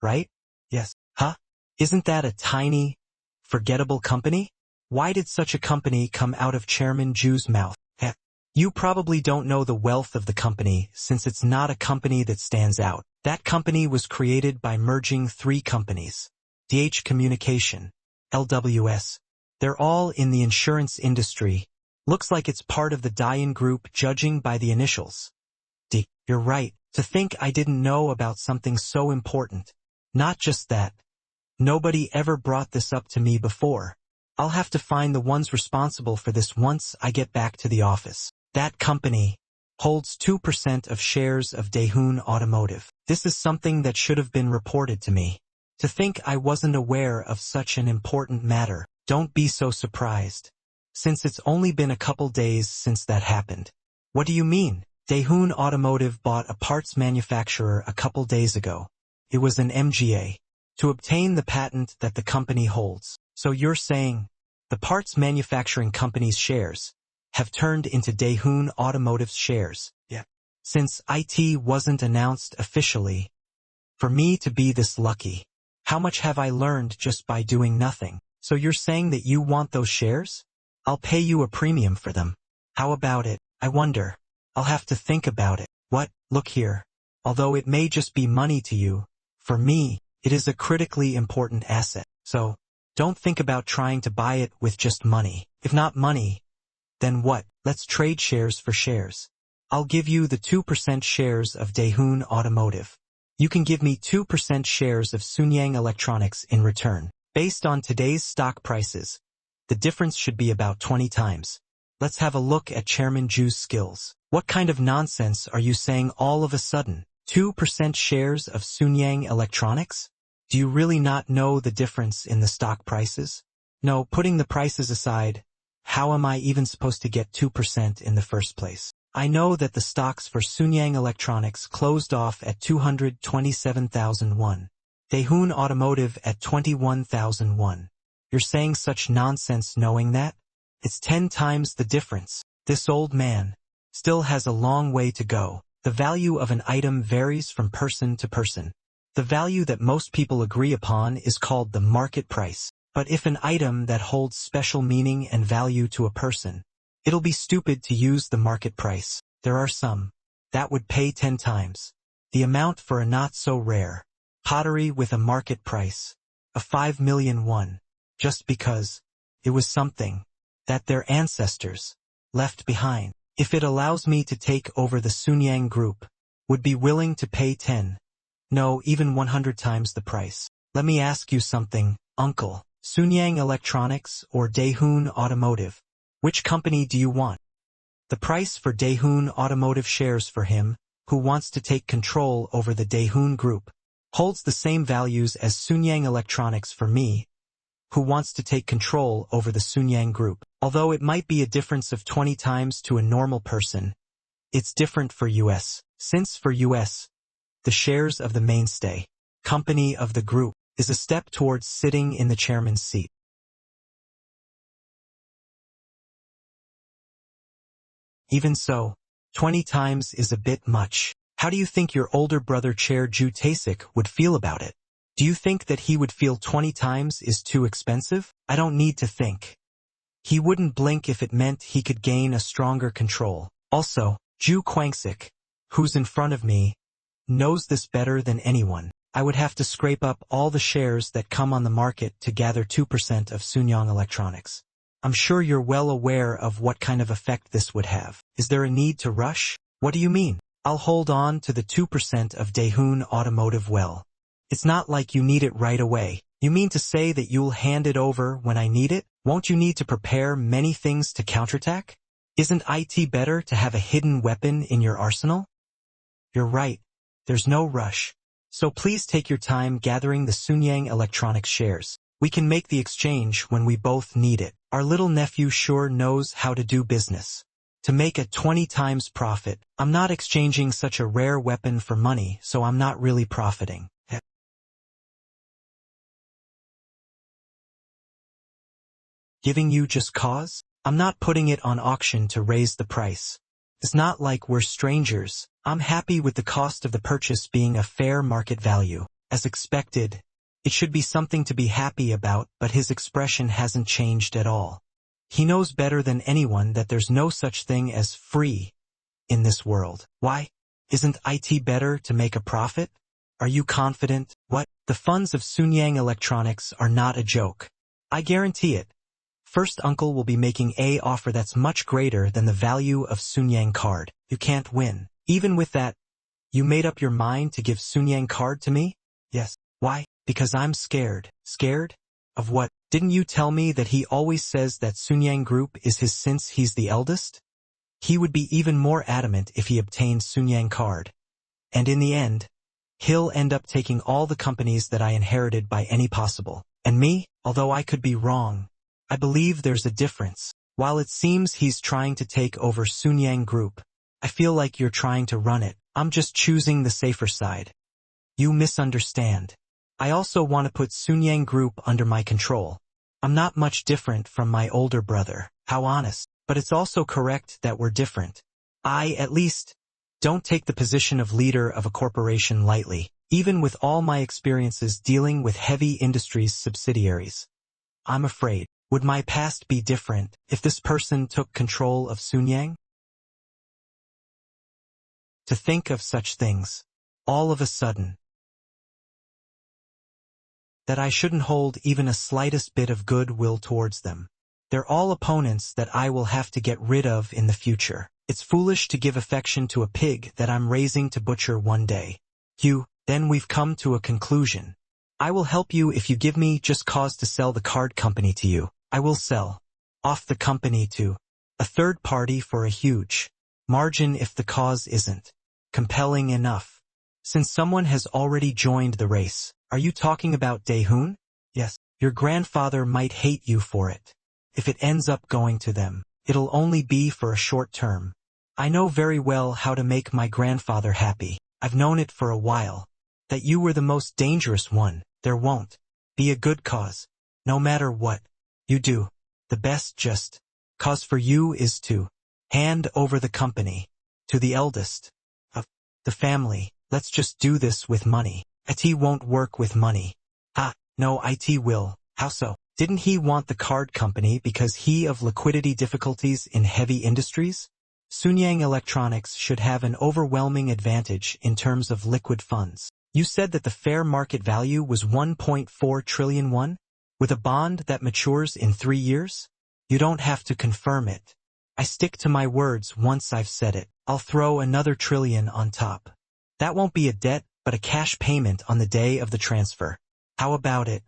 Right? Yes. Huh? Isn't that a tiny, forgettable company? Why did such a company come out of Chairman Ju's mouth? Heck. You probably don't know the wealth of the company since it's not a company that stands out. That company was created by merging 3 companies. DH Communication, LWS. They're all in the insurance industry. Looks like it's part of the Daehoon Group judging by the initials. D. You're right. To think I didn't know about something so important. Not just that. Nobody ever brought this up to me before. I'll have to find the ones responsible for this once I get back to the office. That company holds 2% of shares of Daehoon Automotive. This is something that should have been reported to me. To think I wasn't aware of such an important matter. Don't be so surprised, since it's only been a couple days since that happened. What do you mean? Daehoon Automotive bought a parts manufacturer a couple days ago. It was an MGA, to obtain the patent that the company holds. So you're saying, the parts manufacturing company's shares have turned into Daehoon Automotive's shares? Yeah. Since IT wasn't announced officially, for me to be this lucky, how much have I learned just by doing nothing? So you're saying that you want those shares? I'll pay you a premium for them. How about it? I wonder. I'll have to think about it. What? Look here. Although it may just be money to you, for me, it is a critically important asset. So, don't think about trying to buy it with just money. If not money, then what? Let's trade shares for shares. I'll give you the 2% shares of Daehoon Automotive. You can give me 2% shares of Sunyang Electronics in return. Based on today's stock prices, the difference should be about 20 times. Let's have a look at Chairman Ju's skills. What kind of nonsense are you saying all of a sudden? 2% shares of Sunyang Electronics? Do you really not know the difference in the stock prices? No, putting the prices aside, how am I even supposed to get 2% in the first place? I know that the stocks for Sunyang Electronics closed off at 227,001. Daehoon Automotive at 21,001. You're saying such nonsense knowing that? It's 10 times the difference. This old man still has a long way to go. The value of an item varies from person to person. The value that most people agree upon is called the market price. But if an item that holds special meaning and value to a person, it'll be stupid to use the market price. There are some that would pay 10 times the amount for a not-so-rare pottery with a market price of 5 million won, just because it was something that their ancestors left behind. If it allows me to take over the Sunyang Group, would be willing to pay 10, no, even 100 times the price. Let me ask you something, uncle. Sunyang Electronics or Daehoon Automotive? Which company do you want? The price for Daehoon Automotive shares for him, who wants to take control over the Daehoon Group, holds the same values as Sunyang Electronics for me, who wants to take control over the Sunyang Group. Although it might be a difference of 20 times to a normal person, it's different for US. Since for US, the shares of the mainstay company of the group is a step towards sitting in the chairman's seat. Even so, 20 times is a bit much. How do you think your older brother Chair Ju Taesik would feel about it? Do you think that he would feel 20 times is too expensive? I don't need to think. He wouldn't blink if it meant he could gain a stronger control. Also, Ju Kwangsik, who's in front of me, knows this better than anyone. I would have to scrape up all the shares that come on the market to gather 2% of Sunyang Electronics. I'm sure you're well aware of what kind of effect this would have. Is there a need to rush? What do you mean? I'll hold on to the 2% of Daehoon Automotive well. It's not like you need it right away. You mean to say that you'll hand it over when I need it? Won't you need to prepare many things to counterattack? Isn't it better to have a hidden weapon in your arsenal? You're right. There's no rush. So please take your time gathering the Sunyang Electronics shares. We can make the exchange when we both need it. Our little nephew sure knows how to do business. To make a 20 times profit, I'm not exchanging such a rare weapon for money, so I'm not really profiting. Giving you just cause? I'm not putting it on auction to raise the price. It's not like we're strangers. I'm happy with the cost of the purchase being a fair market value. As expected, it should be something to be happy about, but his expression hasn't changed at all. He knows better than anyone that there's no such thing as free in this world. Why? Isn't it better to make a profit? Are you confident? What? The funds of Sunyang Electronics are not a joke. I guarantee it. First uncle will be making an offer that's much greater than the value of Sunyang card. You can't win. Even with that, you made up your mind to give Sunyang card to me? Yes. Why? Because I'm scared. Scared? Of what? Didn't you tell me that he always says that Sunyang Group is his since he's the eldest? He would be even more adamant if he obtained Sunyang card. And in the end, he'll end up taking all the companies that I inherited by any possible. And me, although I could be wrong, I believe there's a difference. While it seems he's trying to take over Sunyang Group, I feel like you're trying to run it. I'm just choosing the safer side. You misunderstand. I also want to put Sunyang Group under my control. I'm not much different from my older brother. How honest. But it's also correct that we're different. I, at least, don't take the position of leader of a corporation lightly, even with all my experiences dealing with heavy industries subsidiaries. I'm afraid. Would my past be different if this person took control of Sunyang? To think of such things, all of a sudden, that I shouldn't hold even a slightest bit of goodwill towards them. They're all opponents that I will have to get rid of in the future. It's foolish to give affection to a pig that I'm raising to butcher one day. Then we've come to a conclusion. I will help you if you give me just cause to sell the card company to you. I will sell off the company to a third party for a huge margin if the cause isn't compelling enough. Since someone has already joined the race, are you talking about Daehoon? Yes. Your grandfather might hate you for it. If it ends up going to them, it'll only be for a short term. I know very well how to make my grandfather happy. I've known it for a while. That you were the most dangerous one. There won't be a good cause. No matter what you do, the best just cause for you is to hand over the company to the eldest of the family. Let's just do this with money. It won't work with money. No, it will. How so? Didn't he want the card company because he of liquidity difficulties in heavy industries? Sunyang Electronics should have an overwhelming advantage in terms of liquid funds. You said that the fair market value was 1.4 trillion won? With a bond that matures in 3 years? You don't have to confirm it. I stick to my words once I've said it. I'll throw another trillion on top. That won't be a debt, but a cash payment on the day of the transfer. How about it?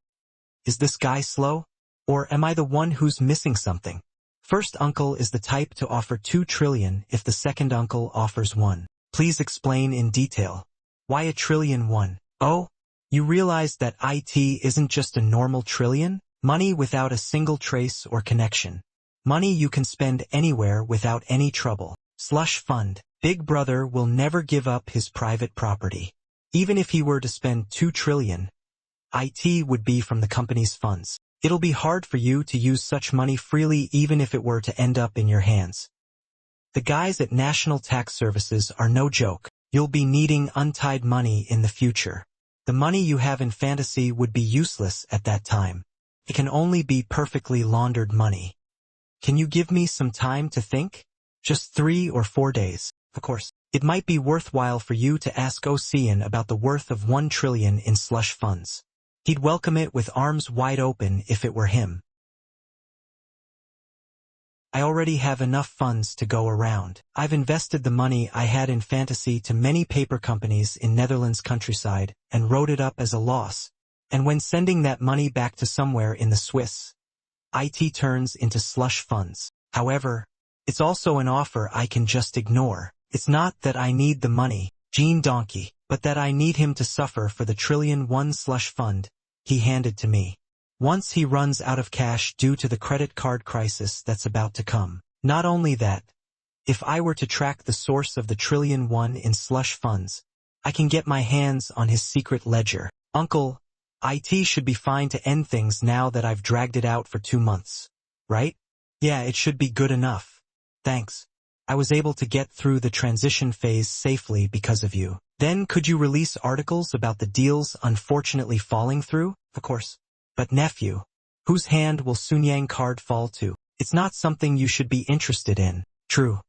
Is this guy slow? Or am I the one who's missing something? First uncle is the type to offer 2 trillion if the second uncle offers 1. Please explain in detail. Why a trillion won? Oh? You realize that it isn't just a normal trillion? Money without a single trace or connection. Money you can spend anywhere without any trouble. Slush fund. Big brother will never give up his private property. Even if he were to spend 2 trillion, it would be from the company's funds. It'll be hard for you to use such money freely even if it were to end up in your hands. The guys at National Tax Services are no joke. You'll be needing untied money in the future. The money you have in fantasy would be useless at that time. It can only be perfectly laundered money. Can you give me some time to think? Just 3 or 4 days. Of course, it might be worthwhile for you to ask Ocean about the worth of 1 trillion in slush funds. He'd welcome it with arms wide open if it were him. I already have enough funds to go around. I've invested the money I had in fantasy to many paper companies in Netherlands countryside and wrote it up as a loss. And when sending that money back to somewhere in the Swiss, it turns into slush funds. However, it's also an offer I can just ignore. It's not that I need the money, Gene Donkey, but that I need him to suffer for the $1,000,000,000 slush fund he handed to me. Once he runs out of cash due to the credit card crisis that's about to come. Not only that, if I were to track the source of the $1,000,000,000 in slush funds, I can get my hands on his secret ledger. Uncle, it should be fine to end things now that I've dragged it out for 2 months. Right? Yeah, it should be good enough. Thanks. I was able to get through the transition phase safely because of you. Then could you release articles about the deals unfortunately falling through? Of course. But nephew, whose hand will Sunyang card fall to? It's not something you should be interested in. True.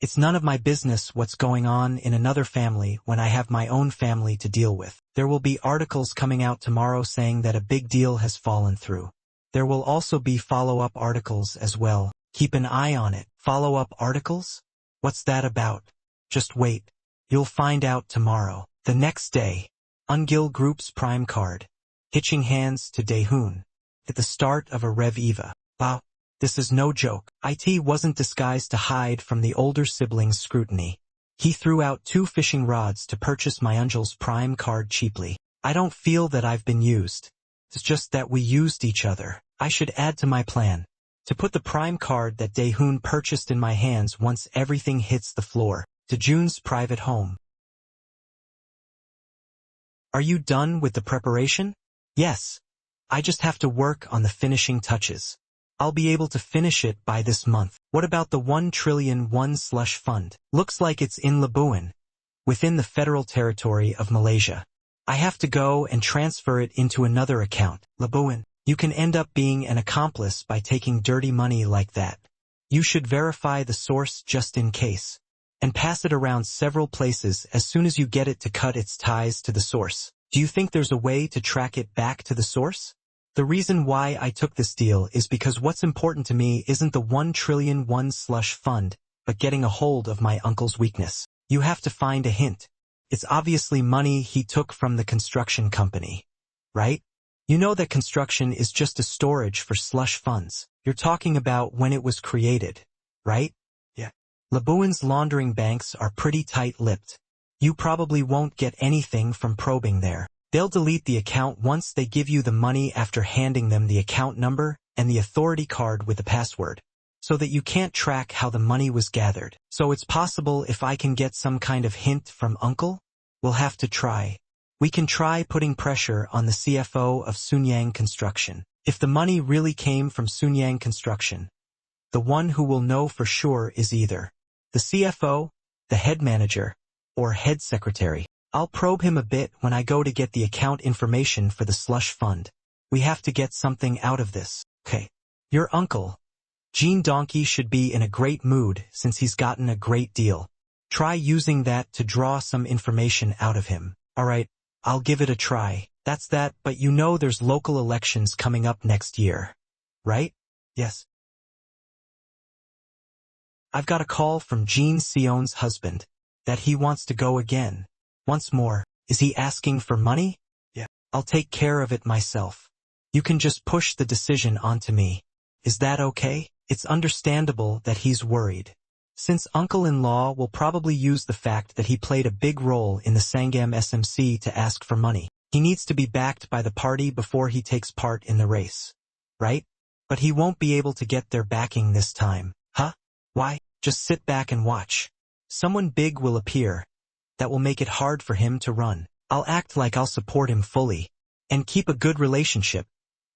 It's none of my business what's going on in another family when I have my own family to deal with. There will be articles coming out tomorrow saying that a big deal has fallen through. There will also be follow-up articles as well. Keep an eye on it. Follow-up articles? What's that about? Just wait. You'll find out tomorrow. The next day, Ungil Group's prime card. Hitching hands to Daehoon. At the start of a Rev Eva. Wow. This is no joke. It wasn't disguised to hide from the older siblings' scrutiny. He threw out 2 fishing rods to purchase my Angel's prime card cheaply. I don't feel that I've been used. It's just that we used each other. I should add to my plan to put the prime card that Daehoon purchased in my hands once everything hits the floor, to Jun's private home. Are you done with the preparation? Yes. I just have to work on the finishing touches. I'll be able to finish it by this month. What about the $1,000,000,000 slush fund? Looks like it's in Labuan, within the federal territory of Malaysia. I have to go and transfer it into another account. Labuan, you can end up being an accomplice by taking dirty money like that. You should verify the source just in case, and pass it around several places as soon as you get it to cut its ties to the source. Do you think there's a way to track it back to the source? The reason why I took this deal is because what's important to me isn't the $1,000,000,000 slush fund, but getting a hold of my uncle's weakness. You have to find a hint. It's obviously money he took from the construction company, right? You know that construction is just a storage for slush funds. You're talking about when it was created, right? Yeah. Labuan's laundering banks are pretty tight-lipped. You probably won't get anything from probing there. They'll delete the account once they give you the money after handing them the account number and the authority card with the password, so that you can't track how the money was gathered. So it's possible if I can get some kind of hint from Uncle? We'll have to try. We can try putting pressure on the CFO of Sunyang Construction. If the money really came from Sunyang Construction, the one who will know for sure is either the CFO, the head manager, or head secretary. I'll probe him a bit when I go to get the account information for the slush fund. We have to get something out of this. Okay. Your uncle, Gene Donkey, should be in a great mood since he's gotten a great deal. Try using that to draw some information out of him. Alright, I'll give it a try. That's that, but you know there's local elections coming up next year. Right? Yes. I've got a call from Jean Seon's husband that he wants to go again. Once more. Is he asking for money? Yeah. I'll take care of it myself. You can just push the decision onto me. Is that okay? It's understandable that he's worried, since uncle-in-law will probably use the fact that he played a big role in the Sangam SMC to ask for money. He needs to be backed by the party before he takes part in the race. Right? But he won't be able to get their backing this time. Huh? Why? Just sit back and watch. Someone big will appear. That will make it hard for him to run. I'll act like I'll support him fully and keep a good relationship,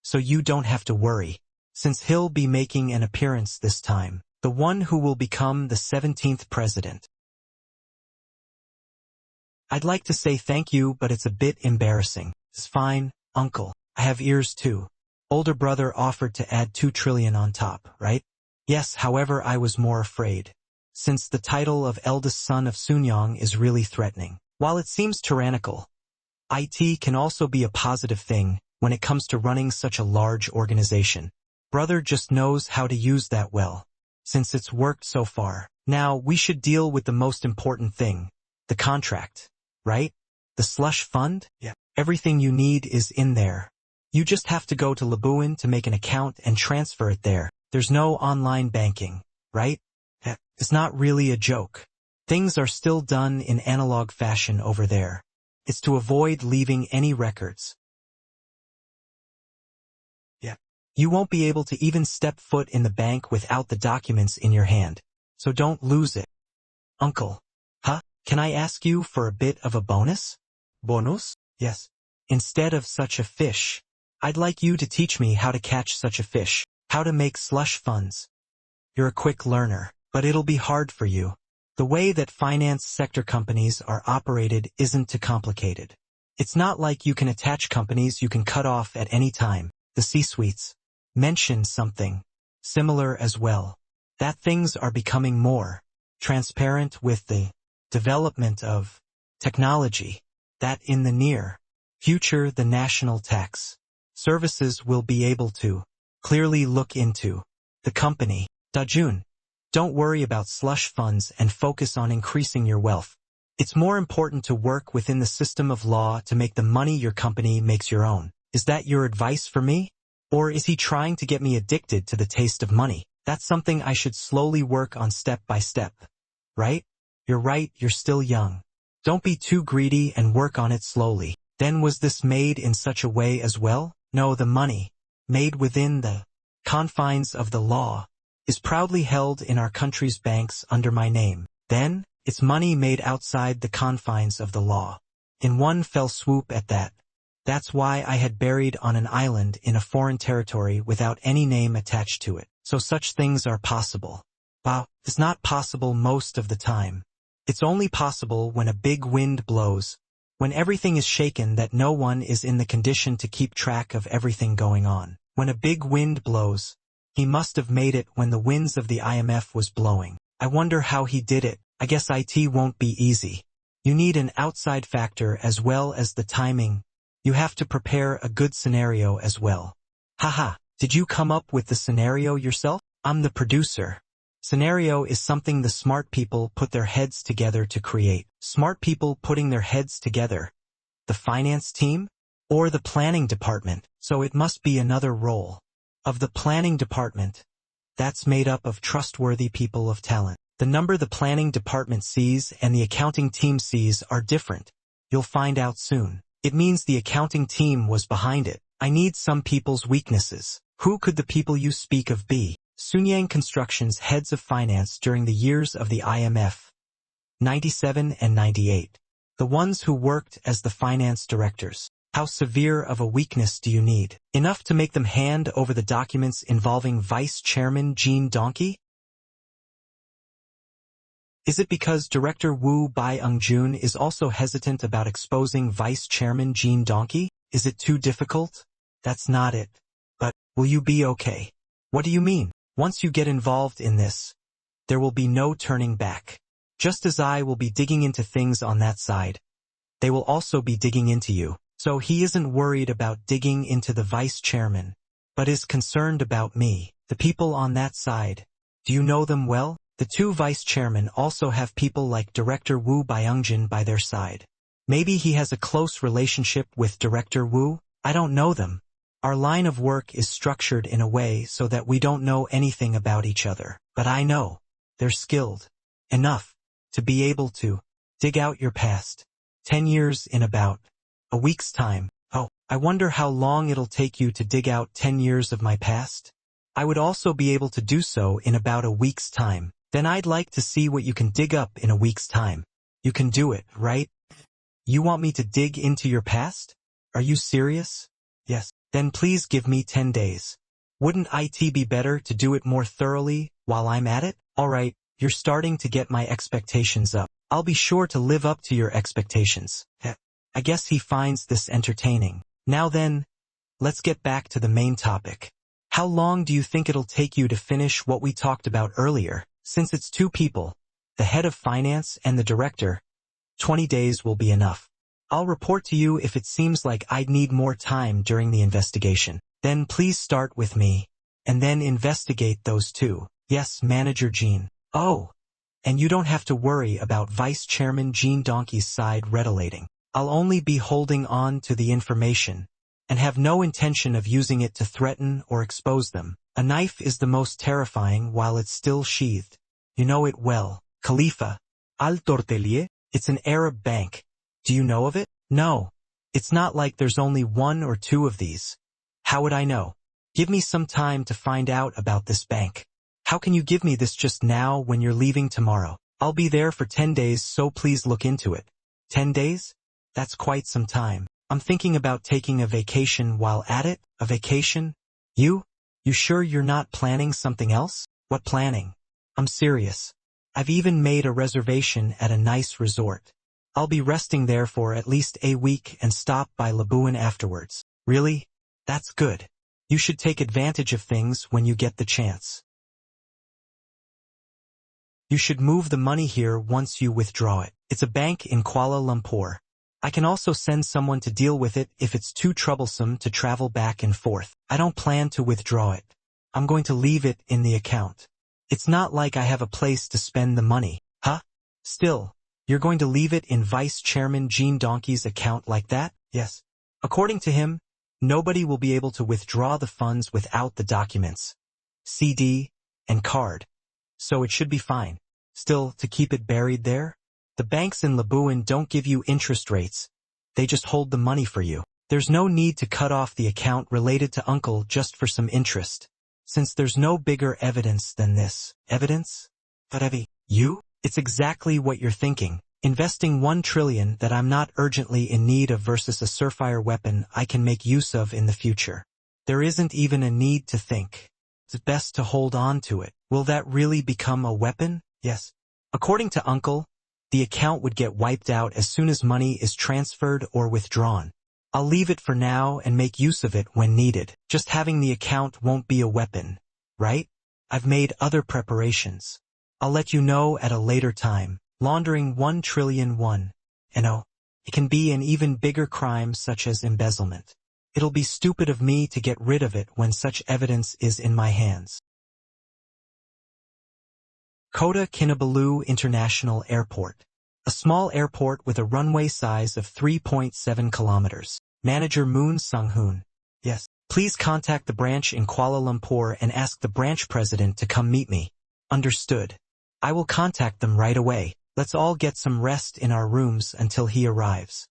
so you don't have to worry, since he'll be making an appearance this time, the one who will become the 17th president. I'd like to say thank you, but it's a bit embarrassing. It's fine, uncle. I have ears too. Older brother offered to add 2 trillion on top, right? Yes, however, I was more afraid, since the title of eldest son of Sunyang is really threatening. While it seems tyrannical, IT can also be a positive thing when it comes to running such a large organization. Brother just knows how to use that well. since it's worked so far. Now, we should deal with the most important thing, the contract, right? The slush fund? Yeah. Everything you need is in there. You just have to go to Labuin to make an account and transfer it there. There's no online banking, right? It's not really a joke. Things are still done in analog fashion over there. It's to avoid leaving any records. Yeah. You won't be able to even step foot in the bank without the documents in your hand. So don't lose it. Uncle. Huh? Can I ask you for a bit of a bonus? Bonus? Yes. Instead of such a fish, I'd like you to teach me how to catch such a fish, how to make slush funds. You're a quick learner, but it'll be hard for you. The way that finance sector companies are operated isn't too complicated. It's not like you can attach companies you can cut off at any time. The C-suites mention something similar as well. That things are becoming more transparent with the development of technology, that in the near future the national tax services will be able to clearly look into the company. Dojun, don't worry about slush funds and focus on increasing your wealth. It's more important to work within the system of law to make the money your company makes your own. Is that your advice for me? Or is he trying to get me addicted to the taste of money? That's something I should slowly work on step by step. Right? You're right, you're still young. Don't be too greedy and work on it slowly. Then was this made in such a way as well? No, the money, made within the confines of the law, is proudly held in our country's banks under my name. Then, it's money made outside the confines of the law. In one fell swoop at that. That's why I had buried on an island in a foreign territory without any name attached to it. So such things are possible. Wow, it's not possible most of the time. It's only possible when a big wind blows, when everything is shaken that no one is in the condition to keep track of everything going on. When a big wind blows, he must have made it when the winds of the IMF was blowing. I wonder how he did it. I guess IT won't be easy. You need an outside factor as well as the timing. You have to prepare a good scenario as well. Haha, did you come up with the scenario yourself? I'm the producer. Scenario is something the smart people put their heads together to create. Smart people putting their heads together. The finance team? Or the planning department? So it must be another role. Of the planning department. That's made up of trustworthy people of talent. The number the planning department sees and the accounting team sees are different. You'll find out soon. It means the accounting team was behind it. I need some people's weaknesses. Who could the people you speak of be? Sunyang Construction's heads of finance during the years of the IMF, 97 and 98. The ones who worked as the finance directors. How severe of a weakness do you need? Enough to make them hand over the documents involving Vice Chairman Jin Dojun? Is it because Director Woo Byung-jun is also hesitant about exposing Vice Chairman Jin Dojun? Is it too difficult? That's not it. But, will you be okay? What do you mean? Once you get involved in this, there will be no turning back. Just as I will be digging into things on that side, they will also be digging into you. So he isn't worried about digging into the vice chairman, but is concerned about me. The people on that side, do you know them well? The two vice chairmen also have people like Director Woo Byung-jun by their side. Maybe he has a close relationship with Director Woo? I don't know them. Our line of work is structured in a way so that we don't know anything about each other. But I know they're skilled enough to be able to dig out your past. 10 years in about a week's time. Oh, I wonder how long it'll take you to dig out 10 years of my past? I would also be able to do so in about a week's time. Then I'd like to see what you can dig up in a week's time. You can do it, right? You want me to dig into your past? Are you serious? Yes. Then please give me 10 days. Wouldn't it be better to do it more thoroughly while I'm at it? Alright, you're starting to get my expectations up. I'll be sure to live up to your expectations. I guess he finds this entertaining. Now then, let's get back to the main topic. How long do you think it'll take you to finish what we talked about earlier? Since it's two people, the head of finance and the director, 20 days will be enough. I'll report to you if it seems like I'd need more time during the investigation. Then please start with me, and then investigate those two. Yes, Manager Jin. Oh, and you don't have to worry about Vice Chairman Jin Donkey's side redilating. I'll only be holding on to the information and have no intention of using it to threaten or expose them. A knife is the most terrifying while it's still sheathed. You know it well. Khalifa. Al-Tortelier? It's an Arab bank. Do you know of it? No. It's not like there's only one or two of these. How would I know? Give me some time to find out about this bank. How can you give me this just now when you're leaving tomorrow? I'll be there for 10 days, so please look into it. 10 days? That's quite some time. I'm thinking about taking a vacation while at it. A vacation? You sure you're not planning something else? What planning? I'm serious. I've even made a reservation at a nice resort. I'll be resting there for at least a week and stop by Labuan afterwards. Really? That's good. You should take advantage of things when you get the chance. You should move the money here once you withdraw it. It's a bank in Kuala Lumpur. I can also send someone to deal with it if it's too troublesome to travel back and forth. I don't plan to withdraw it. I'm going to leave it in the account. It's not like I have a place to spend the money. Huh? Still, you're going to leave it in Vice Chairman Jin Donkey's account like that? Yes. According to him, nobody will be able to withdraw the funds without the documents, CD, and card. So it should be fine. Still, to keep it buried there? The banks in Labuan don't give you interest rates. They just hold the money for you. There's no need to cut off the account related to Uncle just for some interest, since there's no bigger evidence than this. Evidence? But you? It's exactly what you're thinking. Investing 1 trillion that I'm not urgently in need of versus a surefire weapon I can make use of in the future. There isn't even a need to think. It's best to hold on to it. Will that really become a weapon? Yes. According to Uncle, the account would get wiped out as soon as money is transferred or withdrawn. I'll leave it for now and make use of it when needed. Just having the account won't be a weapon, right? I've made other preparations. I'll let you know at a later time. Laundering 1 trillion won. It can be an even bigger crime such as embezzlement. It'll be stupid of me to get rid of it when such evidence is in my hands. Kota Kinabalu International Airport. A small airport with a runway size of 3.7 kilometers. Manager Moon Sung-hoon. Yes. Please contact the branch in Kuala Lumpur and ask the branch president to come meet me. Understood. I will contact them right away. Let's all get some rest in our rooms until he arrives.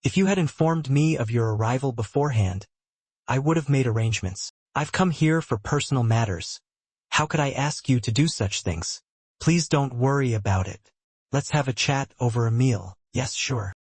If you had informed me of your arrival beforehand, I would have made arrangements. I've come here for personal matters. How could I ask you to do such things? Please don't worry about it. Let's have a chat over a meal. Yes, sure.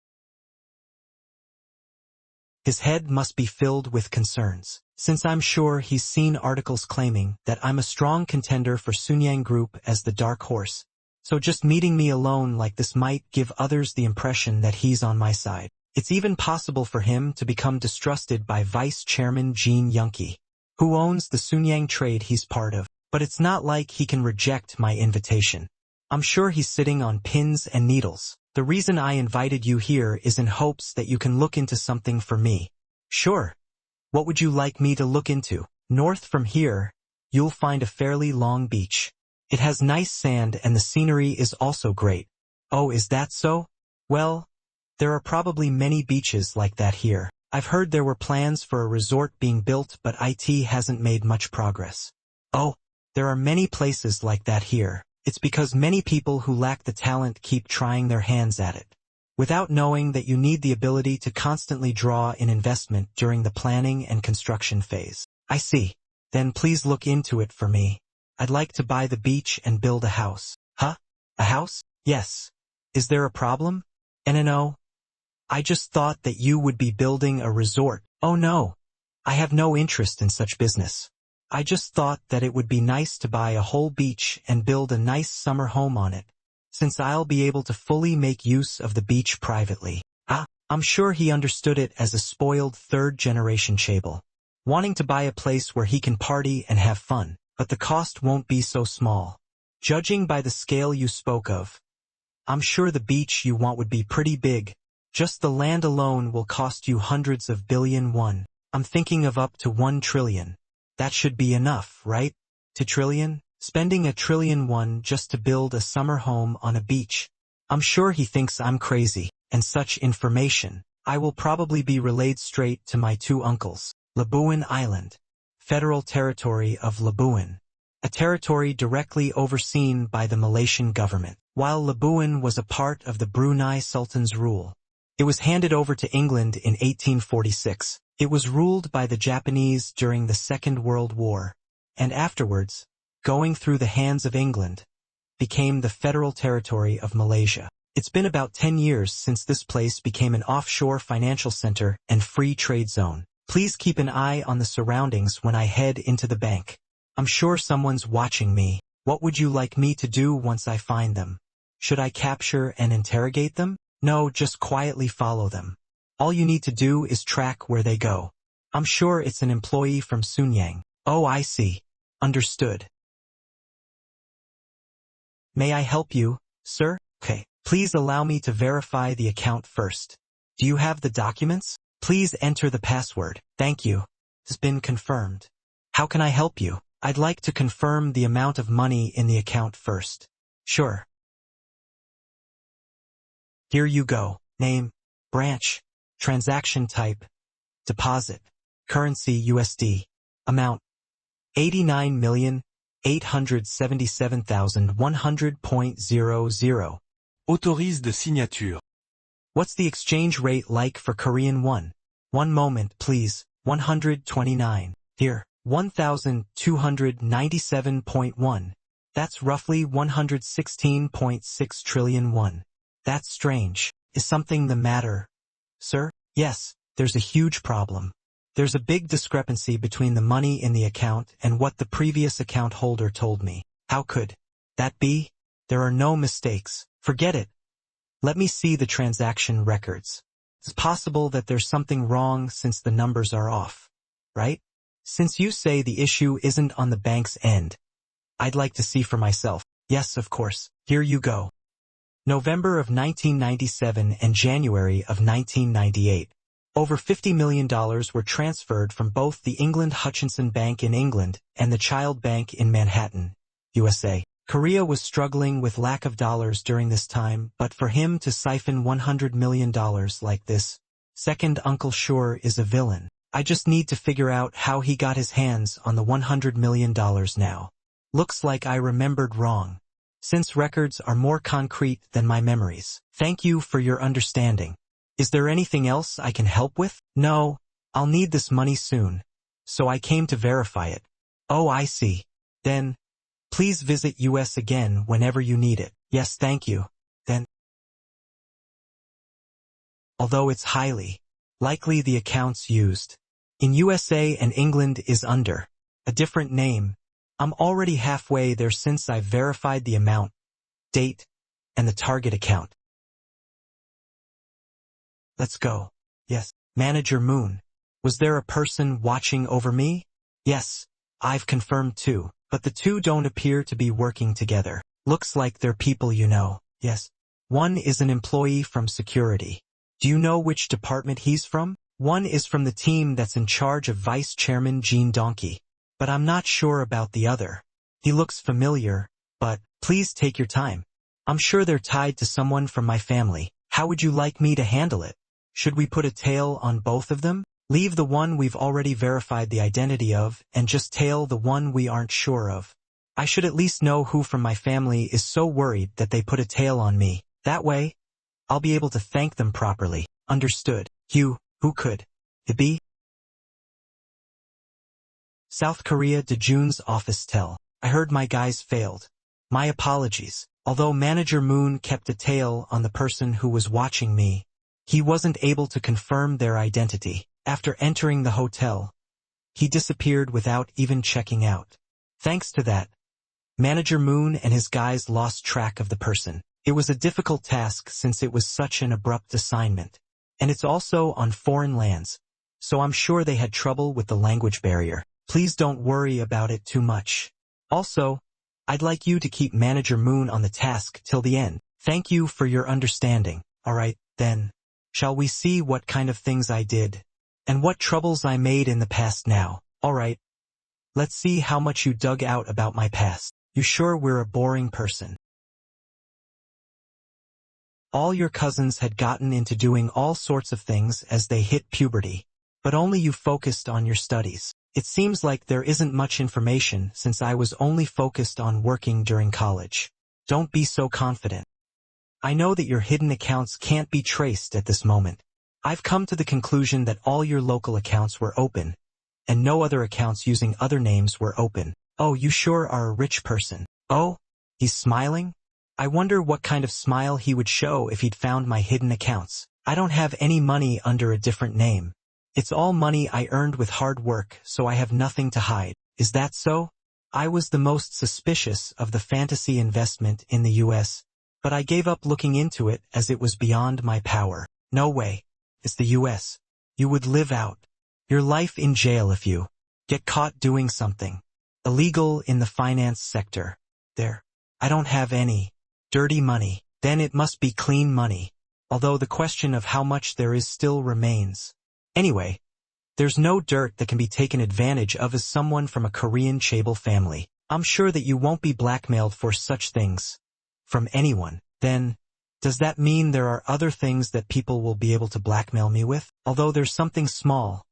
His head must be filled with concerns, since I'm sure he's seen articles claiming that I'm a strong contender for Sunyang Group as the dark horse. So just meeting me alone like this might give others the impression that he's on my side. It's even possible for him to become distrusted by Vice Chairman Jin Yoonki, who owns the Sunyang trade he's part of. But it's not like he can reject my invitation. I'm sure he's sitting on pins and needles. The reason I invited you here is in hopes that you can look into something for me. Sure. What would you like me to look into? North from here, you'll find a fairly long beach. It has nice sand and the scenery is also great. Oh, is that so? Well, there are probably many beaches like that here. I've heard there were plans for a resort being built, but IT hasn't made much progress. Oh. There are many places like that here. It's because many people who lack the talent keep trying their hands at it, without knowing that you need the ability to constantly draw in investment during the planning and construction phase. I see. Then please look into it for me. I'd like to buy the beach and build a house. Huh? A house? Yes. Is there a problem? No. I just thought that you would be building a resort. Oh no. I have no interest in such business. I just thought that it would be nice to buy a whole beach and build a nice summer home on it, since I'll be able to fully make use of the beach privately. I'm sure he understood it as a spoiled third-generation Chaebol, wanting to buy a place where he can party and have fun, but the cost won't be so small. Judging by the scale you spoke of, I'm sure the beach you want would be pretty big. Just the land alone will cost you hundreds of billion won. I'm thinking of up to 1 trillion. That should be enough, right? 2 trillion? Spending 1,000,000,000,000 just to build a summer home on a beach. I'm sure he thinks I'm crazy, and such information, I will probably be relayed straight to my 2 uncles. Labuan Island. Federal territory of Labuan. A territory directly overseen by the Malaysian government. While Labuan was a part of the Brunei Sultan's rule, it was handed over to England in 1846. It was ruled by the Japanese during the Second World War, and afterwards, going through the hands of England, became the federal territory of Malaysia. It's been about 10 years since this place became an offshore financial center and free trade zone. Please keep an eye on the surroundings when I head into the bank. I'm sure someone's watching me. What would you like me to do once I find them? Should I capture and interrogate them? No, just quietly follow them. All you need to do is track where they go. I'm sure it's an employee from Sunyang. Oh, I see. Understood. May I help you, sir? Okay. Please allow me to verify the account first. Do you have the documents? Please enter the password. Thank you. It's been confirmed. How can I help you? I'd like to confirm the amount of money in the account first. Sure. Here you go. Name, branch, transaction type, deposit, currency USD, amount 89,877,100.00. Autorise de signature. What's the exchange rate like for Korean won? One moment, please. 129. Here. 1,297.1. That's roughly 116.6 trillion won. That's strange. Is something the matter, sir? Yes, there's a huge problem. There's a big discrepancy between the money in the account and what the previous account holder told me. How could that be? There are no mistakes. Forget it. Let me see the transaction records. It's possible that there's something wrong since the numbers are off, right? Since you say the issue isn't on the bank's end, I'd like to see for myself. Yes, of course. Here you go. November of 1997 and January of 1998. Over $50 million were transferred from both the England Hutchinson Bank in England and the Child Bank in Manhattan, USA. Korea was struggling with lack of dollars during this time, but for him to siphon $100 million like this, second Uncle sure is a villain. I just need to figure out how he got his hands on the $100 million now. Looks like I remembered wrong, since records are more concrete than my memories. Thank you for your understanding. Is there anything else I can help with? No, I'll need this money soon, so I came to verify it. Oh, I see. Then, please visit US again whenever you need it. Yes, thank you. Then, although it's highly likely the accounts used in USA and England is under a different name, I'm already halfway there since I've verified the amount, date, and the target account. Let's go. Yes. Manager Moon. Was there a person watching over me? Yes, I've confirmed too, but the two don't appear to be working together. Looks like they're people you know. Yes. One is an employee from security. Do you know which department he's from? One is from the team that's in charge of Vice Chairman Jin Dojun, but I'm not sure about the other. He looks familiar, but please take your time. I'm sure they're tied to someone from my family. How would you like me to handle it? Should we put a tail on both of them? Leave the one we've already verified the identity of and just tail the one we aren't sure of. I should at least know who from my family is so worried that they put a tail on me. That way, I'll be able to thank them properly. Understood. Who could it be? South Korea Dojun's office tell. I heard my guys failed. My apologies. Although Manager Moon kept a tail on the person who was watching me, he wasn't able to confirm their identity. After entering the hotel, he disappeared without even checking out. Thanks to that, Manager Moon and his guys lost track of the person. It was a difficult task since it was such an abrupt assignment. And it's also on foreign lands, so I'm sure they had trouble with the language barrier. Please don't worry about it too much. Also, I'd like you to keep Manager Moon on the task till the end. Thank you for your understanding. Alright, then. Shall we see what kind of things I did, and what troubles I made in the past now? Alright. Let's see how much you dug out about my past. You sure we're a boring person? All your cousins had gotten into doing all sorts of things as they hit puberty, but only you focused on your studies. It seems like there isn't much information since I was only focused on working during college. Don't be so confident. I know that your hidden accounts can't be traced at this moment. I've come to the conclusion that all your local accounts were open, and no other accounts using other names were open. Oh, you sure are a rich person. Oh, he's smiling? I wonder what kind of smile he would show if he'd found my hidden accounts. I don't have any money under a different name. It's all money I earned with hard work, so I have nothing to hide. Is that so? I was the most suspicious of the fantasy investment in the US, but I gave up looking into it as it was beyond my power. No way. It's the US. You would live out your life in jail if you get caught doing something illegal in the finance sector. There. I don't have any dirty money. Then it must be clean money. Although the question of how much there is still remains. Anyway, there's no dirt that can be taken advantage of as someone from a Korean Chaebol family. I'm sure that you won't be blackmailed for such things from anyone. Then, does that mean there are other things that people will be able to blackmail me with? Although there's something small,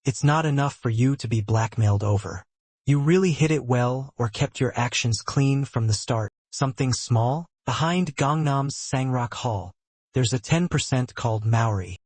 it's not enough for you to be blackmailed over. You really hid it well or kept your actions clean from the start. Something small? Behind Gangnam's Sangrok Hall, there's a 10% called Maori.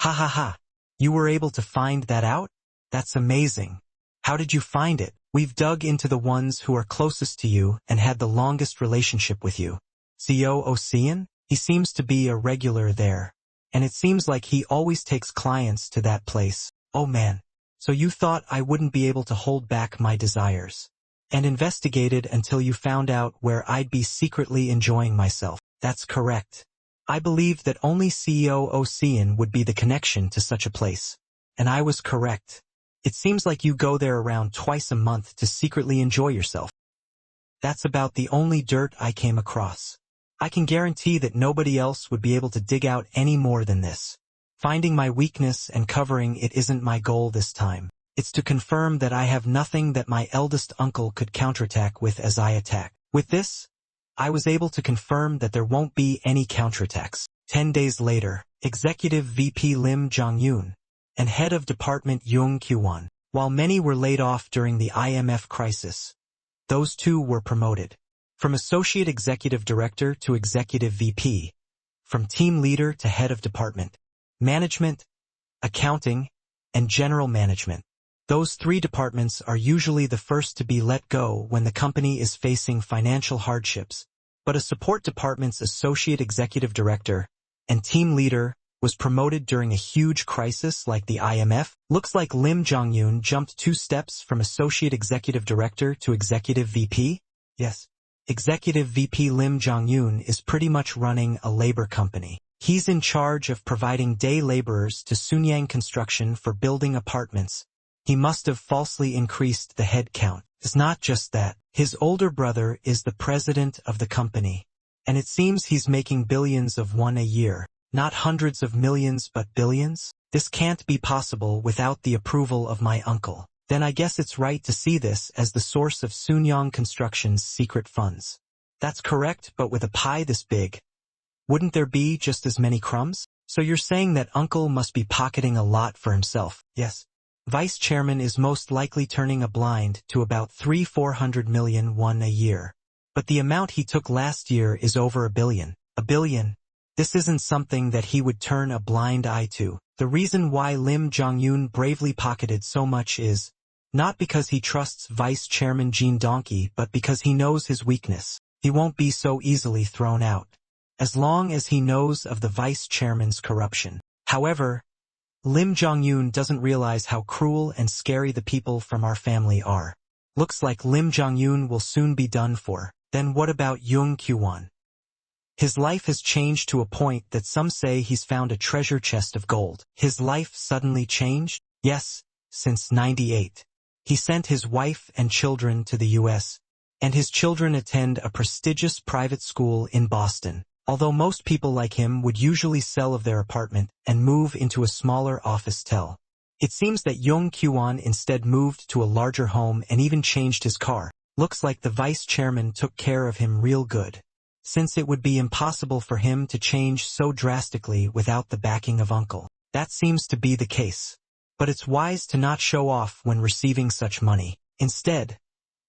Ha ha ha. You were able to find that out? That's amazing. How did you find it? We've dug into the ones who are closest to you and had the longest relationship with you. SEO Keyword? He seems to be a regular there. And it seems like he always takes clients to that place. Oh man. So you thought I wouldn't be able to hold back my desires. And investigated until you found out where I'd be secretly enjoying myself. That's correct. I believed that only SEO Keyword would be the connection to such a place. And I was correct. It seems like you go there around twice a month to secretly enjoy yourself. That's about the only dirt I came across. I can guarantee that nobody else would be able to dig out any more than this. Finding my weakness and covering it isn't my goal this time. It's to confirm that I have nothing that my eldest uncle could counterattack with as I attack. With this, I was able to confirm that there won't be any counterattacks. 10 days later, Executive VP Lim Jong-yoon and Head of Department Yoon Hyunwoo, while many were laid off during the IMF crisis, those two were promoted. From Associate Executive Director to Executive VP, from Team Leader to Head of Department, Management, Accounting, and General Management. Those three departments are usually the first to be let go when the company is facing financial hardships, but a support department's Associate Executive Director and Team Leader was promoted during a huge crisis like the IMF. Looks like Lim Jong-yoon jumped 2 steps from Associate Executive Director to Executive VP? Yes. Executive VP Lim Jong-yoon is pretty much running a labor company. He's in charge of providing day laborers to Sunyang Construction for building apartments. He must have falsely increased the head count. It's not just that. His older brother is the president of the company, and it seems he's making billions of won a year. Not hundreds of millions but billions? This can't be possible without the approval of my uncle. Then I guess it's right to see this as the source of Sunyang Construction's secret funds. That's correct, but with a pie this big, wouldn't there be just as many crumbs? So you're saying that uncle must be pocketing a lot for himself? Yes. Vice chairman is most likely turning a blind to about 300-400 million won a year. But the amount he took last year is over $1 billion. $1 billion? This isn't something that he would turn a blind eye to. The reason why Lim Jong-yoon bravely pocketed so much is not because he trusts Vice Chairman Jin Dojun, but because he knows his weakness. He won't be so easily thrown out, as long as he knows of the Vice Chairman's corruption. However, Lim Jong-yoon doesn't realize how cruel and scary the people from our family are. Looks like Lim Jong-yoon will soon be done for. Then what about Yoon Hyunwoo? His life has changed to a point that some say he's found a treasure chest of gold. His life suddenly changed? Yes, since '98. He sent his wife and children to the US, and his children attend a prestigious private school in Boston. Although most people like him would usually sell of their apartment and move into a smaller office tel. It seems that Yoon Hyunwoo instead moved to a larger home and even changed his car. Looks like the vice chairman took care of him real good, since it would be impossible for him to change so drastically without the backing of uncle. That seems to be the case. But it's wise to not show off when receiving such money. Instead,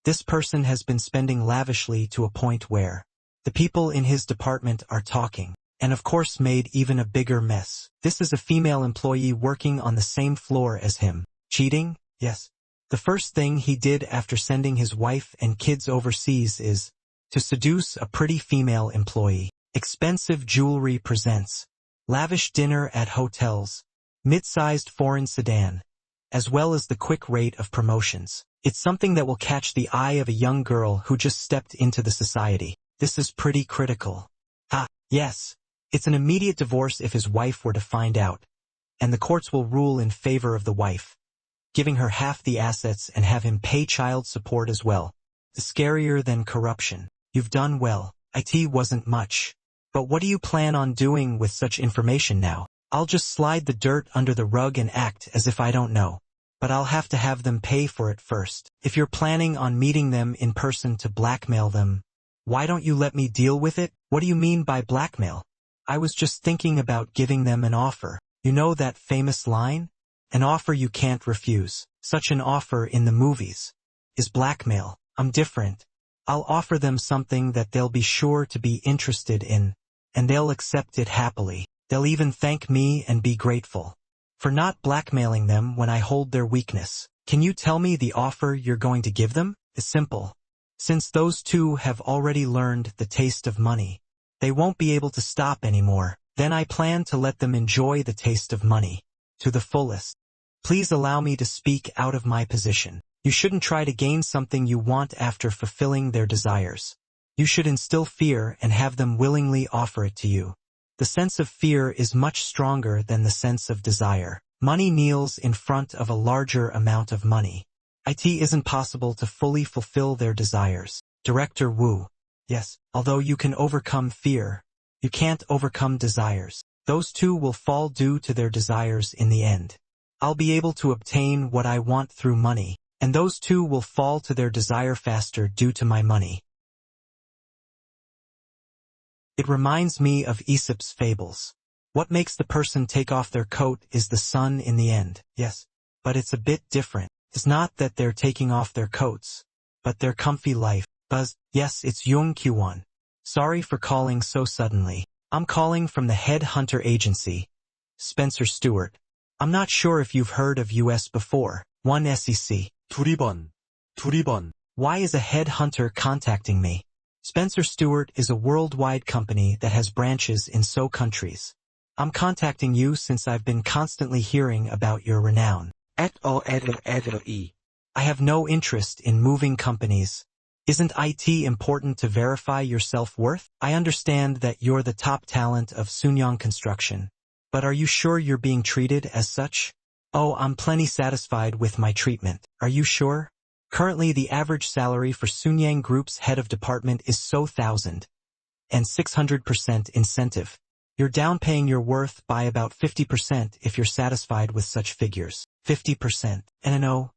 this person has been spending lavishly to a point where the people in his department are talking, and of course made even a bigger mess. This is a female employee working on the same floor as him. Cheating? Yes. The first thing he did after sending his wife and kids overseas is to seduce a pretty female employee. Expensive jewelry presents, lavish dinner at hotels, mid-sized foreign sedan, as well as the quick rate of promotions. It's something that will catch the eye of a young girl who just stepped into the society. This is pretty critical. Yes. It's an immediate divorce if his wife were to find out, and the courts will rule in favor of the wife, giving her half the assets and have him pay child support as well. The scarier than corruption. You've done well. It wasn't much. But what do you plan on doing with such information now? I'll just slide the dirt under the rug and act as if I don't know. But I'll have to have them pay for it first. If you're planning on meeting them in person to blackmail them, why don't you let me deal with it? What do you mean by blackmail? I was just thinking about giving them an offer. You know that famous line? An offer you can't refuse. Such an offer in the movies is blackmail. I'm different. I'll offer them something that they'll be sure to be interested in, and they'll accept it happily. They'll even thank me and be grateful for not blackmailing them when I hold their weakness. Can you tell me the offer you're going to give them? It's simple. Since those two have already learned the taste of money, they won't be able to stop anymore. Then I plan to let them enjoy the taste of money to the fullest. Please allow me to speak out of my position. You shouldn't try to gain something you want after fulfilling their desires. You should instill fear and have them willingly offer it to you. The sense of fear is much stronger than the sense of desire. Money kneels in front of a larger amount of money. It isn't possible to fully fulfill their desires. Director Woo. Yes, although you can overcome fear, you can't overcome desires. Those two will fall due to their desires in the end. I'll be able to obtain what I want through money, and those two will fall to their desire faster due to my money. It reminds me of Aesop's fables. What makes the person take off their coat is the sun in the end. Yes, but it's a bit different. It's not that they're taking off their coats, but their comfy life. Buzz, yes, it's Yoon Hyunwoo. Sorry for calling so suddenly. I'm calling from the head hunter agency, Spencer Stewart. I'm not sure if you've heard of US before. 1 SEC. 2번. Why is a head hunter contacting me? Spencer Stewart is a worldwide company that has branches in so countries. I'm contacting you since I've been constantly hearing about your renown. I have no interest in moving companies. Isn't IT important to verify your self-worth? I understand that you're the top talent of Sunyang Construction, but are you sure you're being treated as such? Oh, I'm plenty satisfied with my treatment. Are you sure? Currently the average salary for Sunyang Group's head of department is so 1,600% incentive. You're downpaying your worth by about 50% if you're satisfied with such figures. 50%. And I know,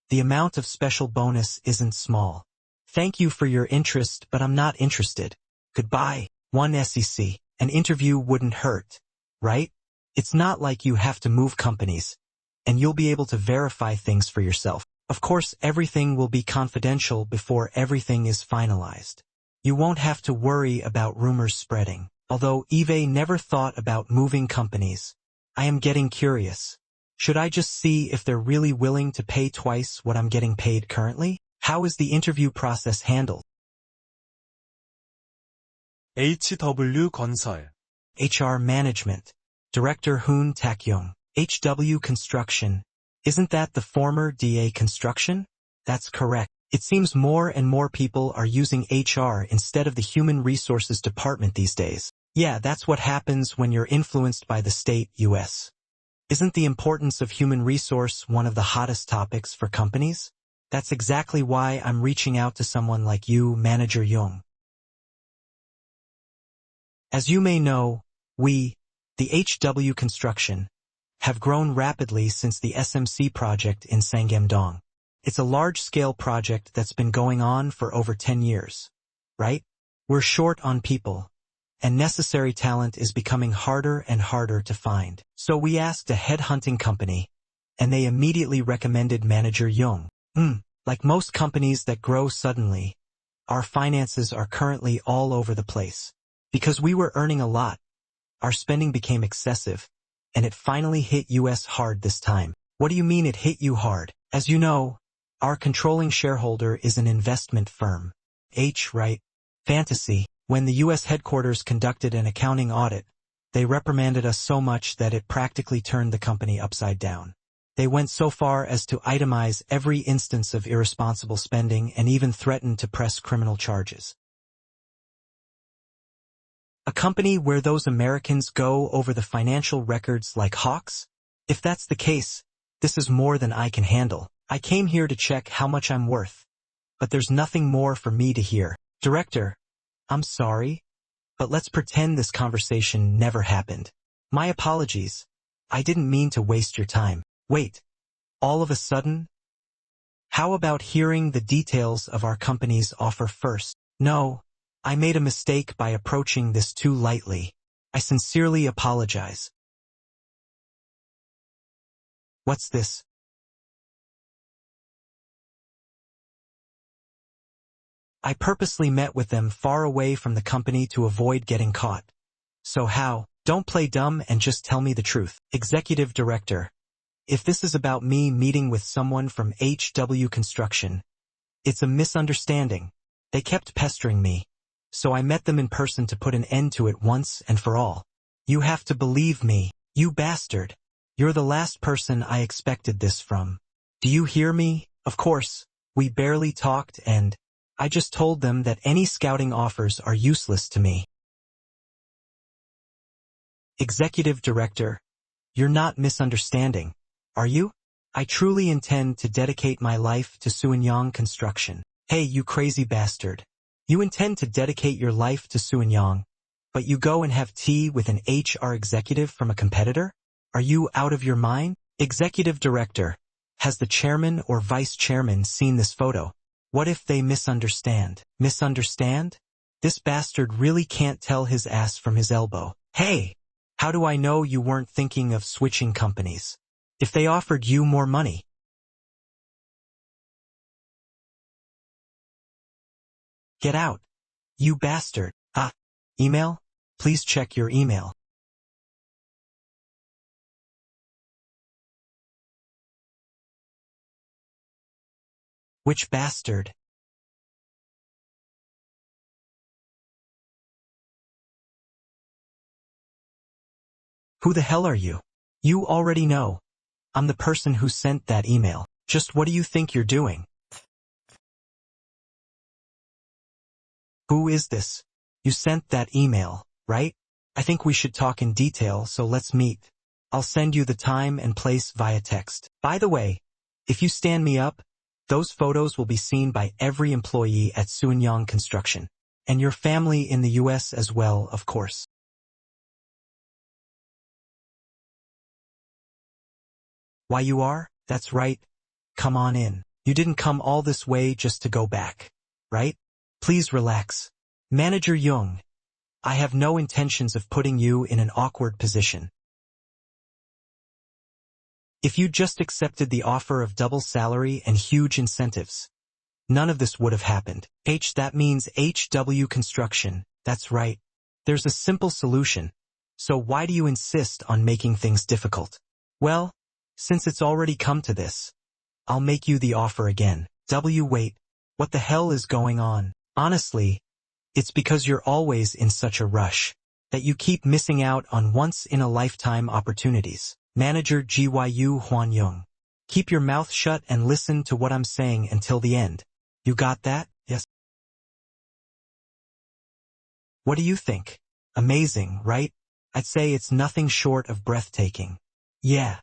the amount of special bonus isn't small. Thank you for your interest, but I'm not interested. Goodbye. 1 SEC. An interview wouldn't hurt, right? It's not like you have to move companies, and you'll be able to verify things for yourself. Of course, everything will be confidential before everything is finalized. You won't have to worry about rumors spreading. Although Eve never thought about moving companies, I am getting curious. Should I just see if they're really willing to pay twice what I'm getting paid currently? How is the interview process handled? HW 건설. HR Management. Director Hoon Tak-young. HW Construction. Isn't that the former DA Construction? That's correct. It seems more and more people are using HR instead of the Human Resources Department these days. Yeah, that's what happens when you're influenced by the state, US. Isn't the importance of human resource one of the hottest topics for companies? That's exactly why I'm reaching out to someone like you, Manager Young. As you may know, we, the HW Construction, have grown rapidly since the SMC project in Sangam-dong. It's a large-scale project that's been going on for over 10 years. Right? We're short on people, and necessary talent is becoming harder and harder to find. So we asked a headhunting company, and they immediately recommended manager Yoon. Like most companies that grow suddenly, our finances are currently all over the place. Because we were earning a lot, our spending became excessive, and it finally hit us hard this time. What do you mean it hit you hard? As you know, our controlling shareholder is an investment firm. Right? Fantasy. When the U.S. headquarters conducted an accounting audit, they reprimanded us so much that it practically turned the company upside down. They went so far as to itemize every instance of irresponsible spending and even threatened to press criminal charges. A company where those Americans go over the financial records like hawks? If that's the case, this is more than I can handle. I came here to check how much I'm worth. But there's nothing more for me to hear. Director, I'm sorry, but let's pretend this conversation never happened. My apologies. I didn't mean to waste your time. Wait, all of a sudden? How about hearing the details of our company's offer first? No, I made a mistake by approaching this too lightly. I sincerely apologize. What's this? I purposely met with them far away from the company to avoid getting caught. So how? Don't play dumb and just tell me the truth. Executive Director. If this is about me meeting with someone from HW Construction, it's a misunderstanding. They kept pestering me. So I met them in person to put an end to it once and for all. You have to believe me, you bastard. You're the last person I expected this from. Do you hear me? Of course, we barely talked and I just told them that any scouting offers are useless to me. Executive Director, you're not misunderstanding, are you? I truly intend to dedicate my life to Suenyang Construction. Hey, you crazy bastard. You intend to dedicate your life to Suenyang, but you go and have tea with an HR executive from a competitor? Are you out of your mind? Executive Director, has the chairman or vice chairman seen this photo? What if they misunderstand? Misunderstand? This bastard really can't tell his ass from his elbow. Hey, how do I know you weren't thinking of switching companies? If they offered you more money. Get out. You bastard. Email? Please check your email. Which bastard? Who the hell are you? You already know. I'm the person who sent that email. Just what do you think you're doing? Who is this? You sent that email, right? I think we should talk in detail, so let's meet. I'll send you the time and place via text. By the way, if you stand me up, those photos will be seen by every employee at Suenyang Construction, and your family in the US as well, of course. Why you are? That's right. Come on in. You didn't come all this way just to go back, right? Please relax. Manager Yoon, I have no intentions of putting you in an awkward position. If you just accepted the offer of double salary and huge incentives, none of this would have happened. That means HW Construction. That's right. There's a simple solution. So why do you insist on making things difficult? Well, since it's already come to this, I'll make you the offer again. Wait, what the hell is going on? Honestly, it's because you're always in such a rush that you keep missing out on once-in-a-lifetime opportunities. Manager Gyu Hwan-young. Keep your mouth shut and listen to what I'm saying until the end. You got that? Yes. What do you think? Amazing, right? I'd say it's nothing short of breathtaking. Yeah.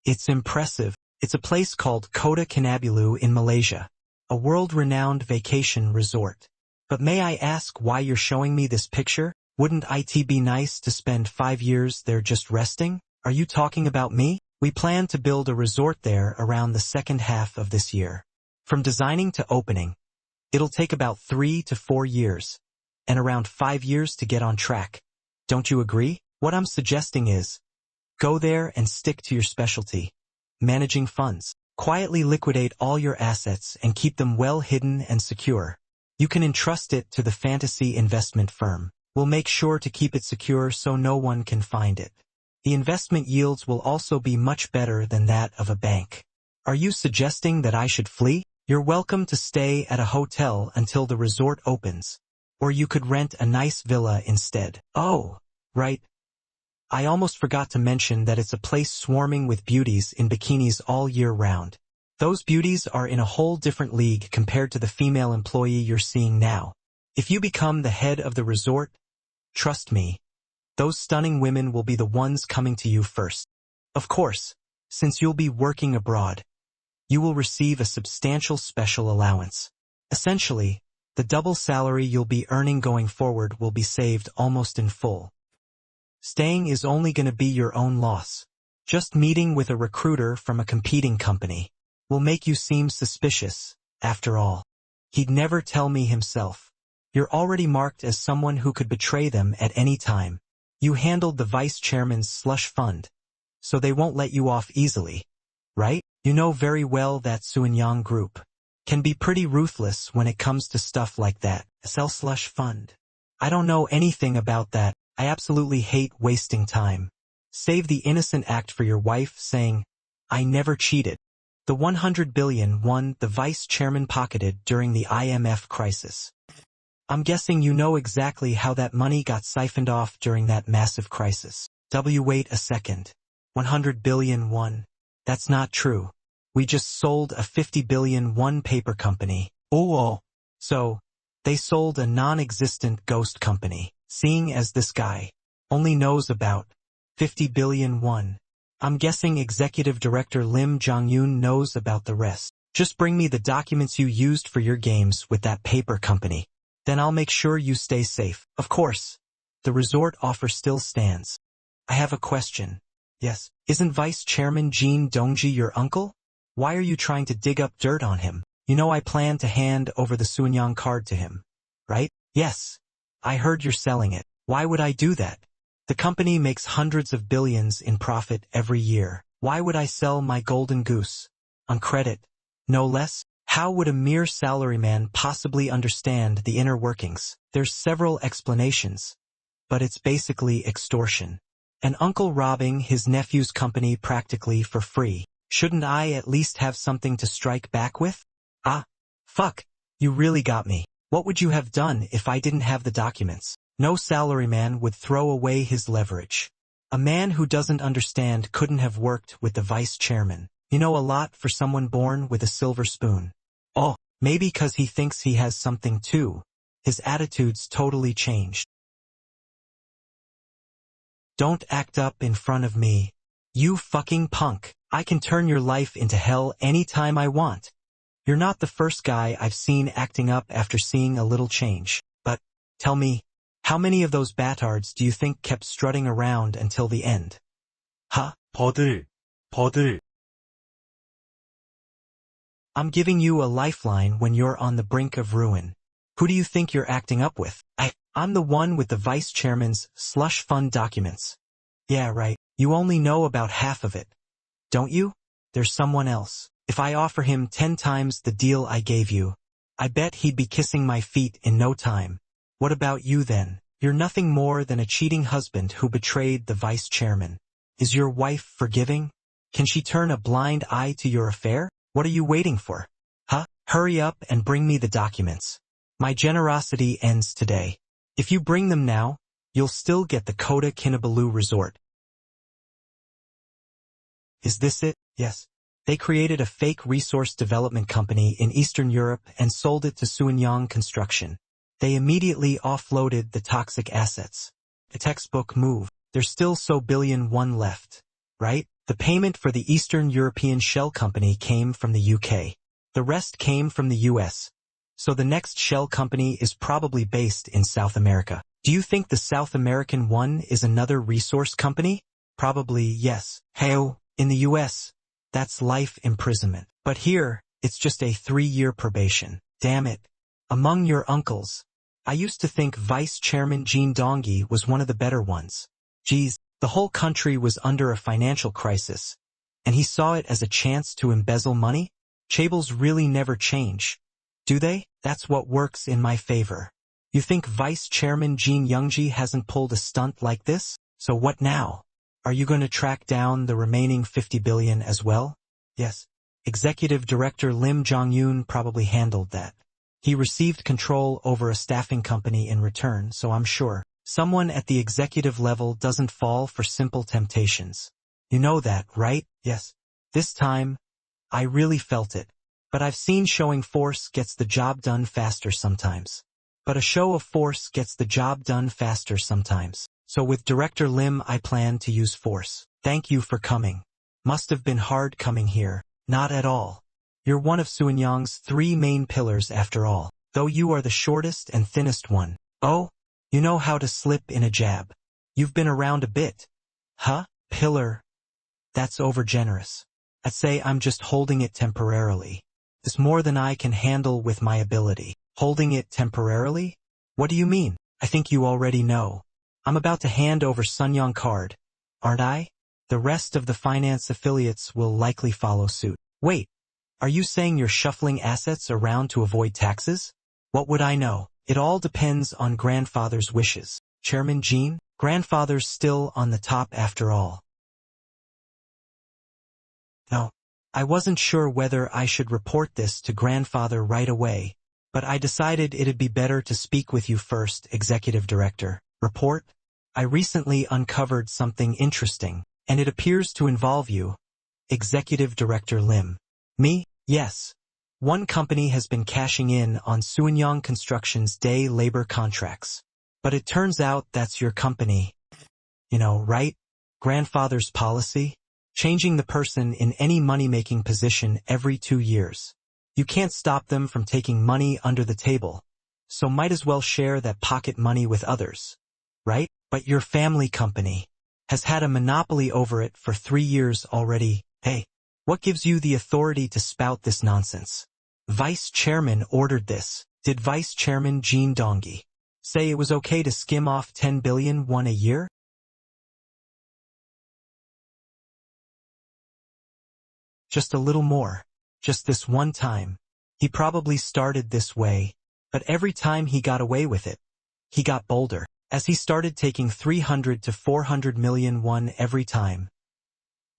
It's impressive. It's a place called Kota Kinabalu in Malaysia, a world-renowned vacation resort. But may I ask why you're showing me this picture? Wouldn't it be nice to spend 5 years there just resting? Are you talking about me? We plan to build a resort there around the second half of this year. From designing to opening, it'll take about 3 to 4 years, and around 5 years to get on track. Don't you agree? What I'm suggesting is, go there and stick to your specialty, managing funds. Quietly liquidate all your assets and keep them well hidden and secure. You can entrust it to the fantasy investment firm. We'll make sure to keep it secure so no one can find it. The investment yields will also be much better than that of a bank. Are you suggesting that I should flee? You're welcome to stay at a hotel until the resort opens. Or you could rent a nice villa instead. Oh, right. I almost forgot to mention that it's a place swarming with beauties in bikinis all year round. Those beauties are in a whole different league compared to the female employee you're seeing now. If you become the head of the resort, trust me, those stunning women will be the ones coming to you first. Of course, since you'll be working abroad, you will receive a substantial special allowance. Essentially, the double salary you'll be earning going forward will be saved almost in full. Staying is only going to be your own loss. Just meeting with a recruiter from a competing company will make you seem suspicious, after all. He'd never tell me himself. You're already marked as someone who could betray them at any time. You handled the vice chairman's slush fund, so they won't let you off easily, right? You know very well that Suanyang group can be pretty ruthless when it comes to stuff like that. Sell slush fund. I don't know anything about that. I absolutely hate wasting time. Save the innocent act for your wife saying, I never cheated. The 100 billion won the vice chairman pocketed during the IMF crisis. I'm guessing you know exactly how that money got siphoned off during that massive crisis. Wait a second. 100 billion won. That's not true. We just sold a 50 billion won paper company. Oh. So, they sold a non-existent ghost company. Seeing as this guy only knows about 50 billion won, I'm guessing Executive Director Lim Jong-un knows about the rest. Just bring me the documents you used for your games with that paper company. Then I'll make sure you stay safe. Of course, the resort offer still stands. I have a question. Yes, isn't Vice Chairman Jin Dojun your uncle? Why are you trying to dig up dirt on him? You know I plan to hand over the Suanyang card to him, right? Yes. I heard you're selling it. Why would I do that? The company makes hundreds of billions in profit every year. Why would I sell my golden goose? On credit, no less? How would a mere salaryman possibly understand the inner workings? There's several explanations, but it's basically extortion. An uncle robbing his nephew's company practically for free. Shouldn't I at least have something to strike back with? Ah, fuck, you really got me. What would you have done if I didn't have the documents? No salaryman would throw away his leverage. A man who doesn't understand couldn't have worked with the vice chairman. You know a lot for someone born with a silver spoon. Oh, maybe 'cause he thinks he has something too. His attitude's totally changed. Don't act up in front of me. You fucking punk. I can turn your life into hell anytime I want. You're not the first guy I've seen acting up after seeing a little change. But, tell me, how many of those batards do you think kept strutting around until the end? Huh? 버들. I'm giving you a lifeline when you're on the brink of ruin. Who do you think you're acting up with? I'm the one with the vice chairman's slush fund documents. Yeah, right. You only know about half of it. Don't you? There's someone else. If I offer him 10 times the deal I gave you, I bet he'd be kissing my feet in no time. What about you then? You're nothing more than a cheating husband who betrayed the vice chairman. Is your wife forgiving? Can she turn a blind eye to your affair? What are you waiting for? Huh? Hurry up and bring me the documents. My generosity ends today. If you bring them now, you'll still get the Kota Kinabalu resort. Is this it? Yes. They created a fake resource development company in Eastern Europe and sold it to Suanyang Construction. They immediately offloaded the toxic assets. A textbook move. There's still so billion won left, right? The payment for the Eastern European shell company came from the UK. The rest came from the US. So the next shell company is probably based in South America. Do you think the South American one is another resource company? Probably yes. Hey, in the US, that's life imprisonment. But here, it's just a 3-year probation. Damn it. Among your uncles, I used to think Vice Chairman Jin Donggi was one of the better ones. Geez, the whole country was under a financial crisis, and he saw it as a chance to embezzle money? Chaebols really never change, do they? That's what works in my favor. You think Vice Chairman Jin Youngji hasn't pulled a stunt like this? So what now? Are you going to track down the remaining 50 billion as well? Yes. Executive Director Lim Jong-yoon probably handled that. He received control over a staffing company in return, so I'm sure someone at the executive level doesn't fall for simple temptations. You know that, right? Yes. This time, I really felt it. But I've seen showing force gets the job done faster sometimes. But a show of force gets the job done faster sometimes. So with Director Lim, I plan to use force. Thank you for coming. Must have been hard coming here. Not at all. You're one of Suenyang's 3 main pillars after all, though you are the shortest and thinnest one. Oh, you know how to slip in a jab. You've been around a bit. Huh? Pillar? That's overgenerous. I'd say I'm just holding it temporarily. It's more than I can handle with my ability. Holding it temporarily? What do you mean? I think you already know. I'm about to hand over Sunyang card, aren't I? The rest of the finance affiliates will likely follow suit. Wait, are you saying you're shuffling assets around to avoid taxes? What would I know? It all depends on grandfather's wishes. Chairman Jin, grandfather's still on the top after all. No, I wasn't sure whether I should report this to grandfather right away, but I decided it'd be better to speak with you first, Executive Director. Report? I recently uncovered something interesting, and it appears to involve you. Executive Director Lim. Me? Yes. One company has been cashing in on Suenyang Construction's day labor contracts. But it turns out that's your company. You know, right? Grandfather's policy? Changing the person in any money-making position every 2 years. You can't stop them from taking money under the table, so might as well share that pocket money with others. Right? But your family company has had a monopoly over it for 3 years already. Hey, what gives you the authority to spout this nonsense? Vice Chairman ordered this. Did Vice Chairman Jin Donggi say it was okay to skim off 10 billion won a year? Just a little more. Just this one time. He probably started this way, but every time he got away with it, he got bolder. As he started taking 300 to 400 million won every time,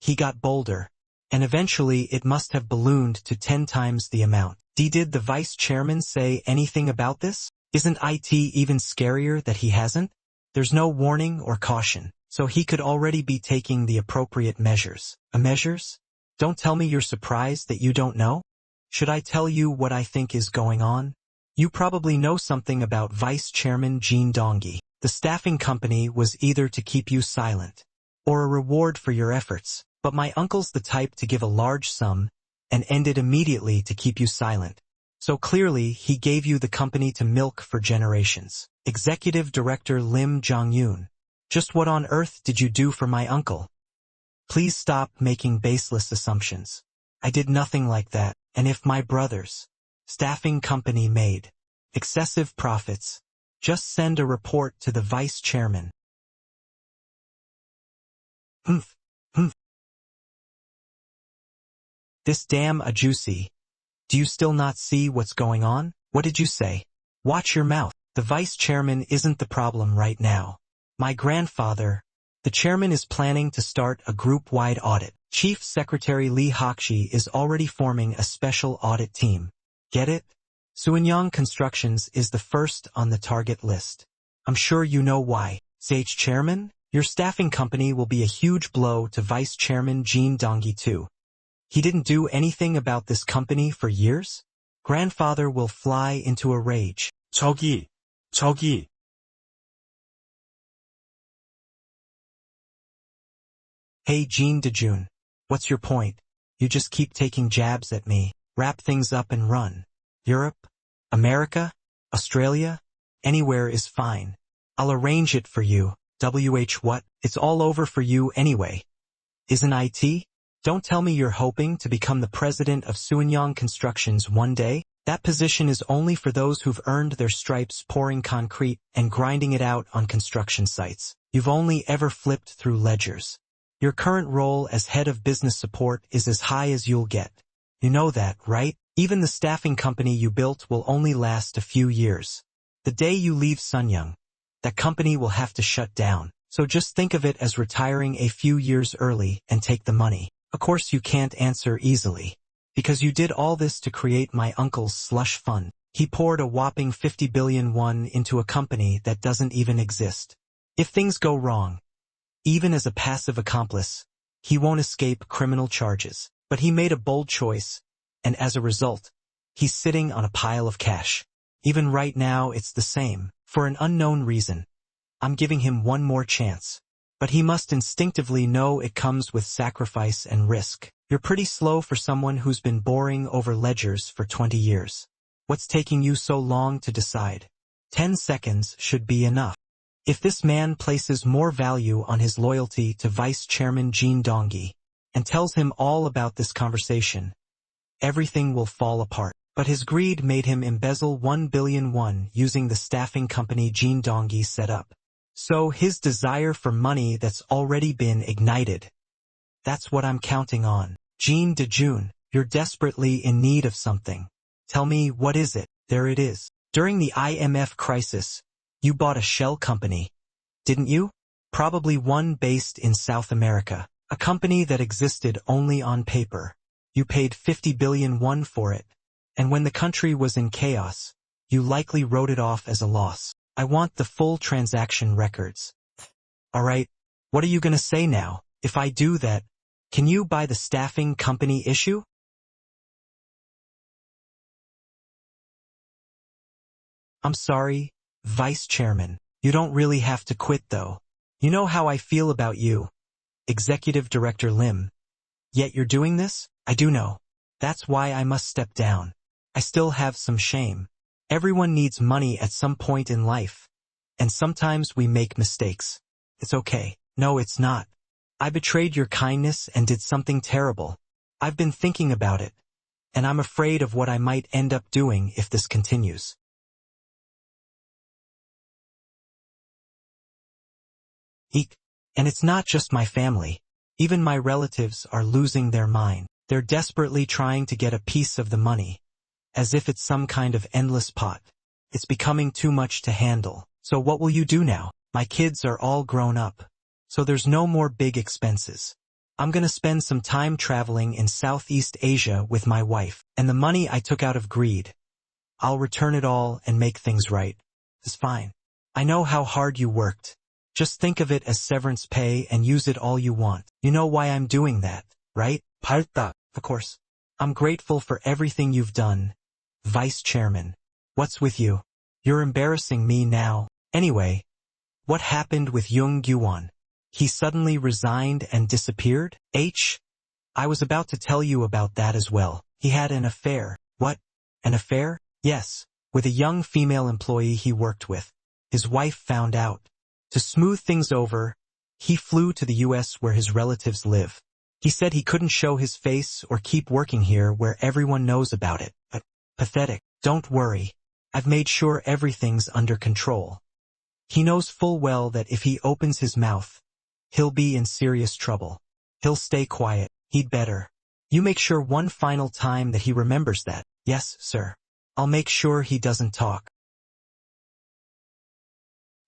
he got bolder, and eventually it must have ballooned to 10 times the amount. Did the vice chairman say anything about this? Isn't it even scarier that he hasn't? There's no warning or caution, so he could already be taking the appropriate measures. Measures? Don't tell me you're surprised that you don't know? Should I tell you what I think is going on? You probably know something about Vice Chairman Jin Donggi. The staffing company was either to keep you silent, or a reward for your efforts, but my uncle's the type to give a large sum, and end it immediately to keep you silent. So clearly, he gave you the company to milk for generations. Executive Director Lim Jong-yoon. Just what on earth did you do for my uncle? Please stop making baseless assumptions. I did nothing like that, and if my brother's staffing company made excessive profits, just send a report to the vice chairman. This damn a juicy. Do you still not see what's going on? What did you say? Watch your mouth. The vice chairman isn't the problem right now. My grandfather, the chairman, is planning to start a group-wide audit. Chief Secretary Lee Hokshi is already forming a special audit team. Get it? Suenyang Constructions is the first on the target list. I'm sure you know why. CH Chairman, your staffing company will be a huge blow to Vice Chairman Jin Donggi too. He didn't do anything about this company for years? Grandfather will fly into a rage. 저기. Hey Jin Dojun, what's your point? You just keep taking jabs at me. Wrap things up and run. Europe? America? Australia? Anywhere is fine. I'll arrange it for you. What? It's all over for you anyway. Isn't it? Don't tell me you're hoping to become the president of Suanyang Constructions one day. That position is only for those who've earned their stripes pouring concrete and grinding it out on construction sites. You've only ever flipped through ledgers. Your current role as head of business support is as high as you'll get. You know that, right? Even the staffing company you built will only last a few years. The day you leave Suanyang, that company will have to shut down. So just think of it as retiring a few years early and take the money. Of course you can't answer easily. Because you did all this to create my uncle's slush fund. He poured a whopping 50 billion won into a company that doesn't even exist. If things go wrong, even as a passive accomplice, he won't escape criminal charges. But he made a bold choice, and as a result, he's sitting on a pile of cash. Even right now it's the same. For an unknown reason, I'm giving him one more chance. But he must instinctively know it comes with sacrifice and risk. You're pretty slow for someone who's been boring over ledgers for 20 years. What's taking you so long to decide? 10 seconds should be enough. If this man places more value on his loyalty to Vice Chairman Jin Donggi and tells him all about this conversation, everything will fall apart. But his greed made him embezzle 1 billion won using the staffing company Jin Donggi set up. So his desire for money that's already been ignited. That's what I'm counting on. Jin Dojun, you're desperately in need of something. Tell me, what is it? There it is. During the IMF crisis, you bought a shell company, didn't you? Probably one based in South America. A company that existed only on paper. You paid 50 billion won for it. And when the country was in chaos, you likely wrote it off as a loss. I want the full transaction records. Alright, what are you gonna say now? If I do that, can you buy the staffing company issue? I'm sorry, Vice Chairman. You don't really have to quit though. You know how I feel about you, Executive Director Lim. Yet you're doing this? I do know. That's why I must step down. I still have some shame. Everyone needs money at some point in life. And sometimes we make mistakes. It's okay. No, it's not. I betrayed your kindness and did something terrible. I've been thinking about it. And I'm afraid of what I might end up doing if this continues. Eek. And it's not just my family. Even my relatives are losing their mind. They're desperately trying to get a piece of the money. As if it's some kind of endless pot. It's becoming too much to handle. So what will you do now? My kids are all grown up. So there's no more big expenses. I'm gonna spend some time traveling in Southeast Asia with my wife. And the money I took out of greed, I'll return it all and make things right. It's fine. I know how hard you worked. Just think of it as severance pay and use it all you want. You know why I'm doing that, right? Of course. I'm grateful for everything you've done, Vice Chairman. What's with you? You're embarrassing me now. Anyway, what happened with Yoon Hyunwoo? He suddenly resigned and disappeared? I was about to tell you about that as well. He had an affair. What? An affair? Yes, with a young female employee he worked with. His wife found out. To smooth things over, he flew to the US where his relatives live. He said he couldn't show his face or keep working here where everyone knows about it. But pathetic. Don't worry. I've made sure everything's under control. He knows full well that if he opens his mouth, he'll be in serious trouble. He'll stay quiet. He'd better. You make sure one final time that he remembers that. Yes, sir. I'll make sure he doesn't talk.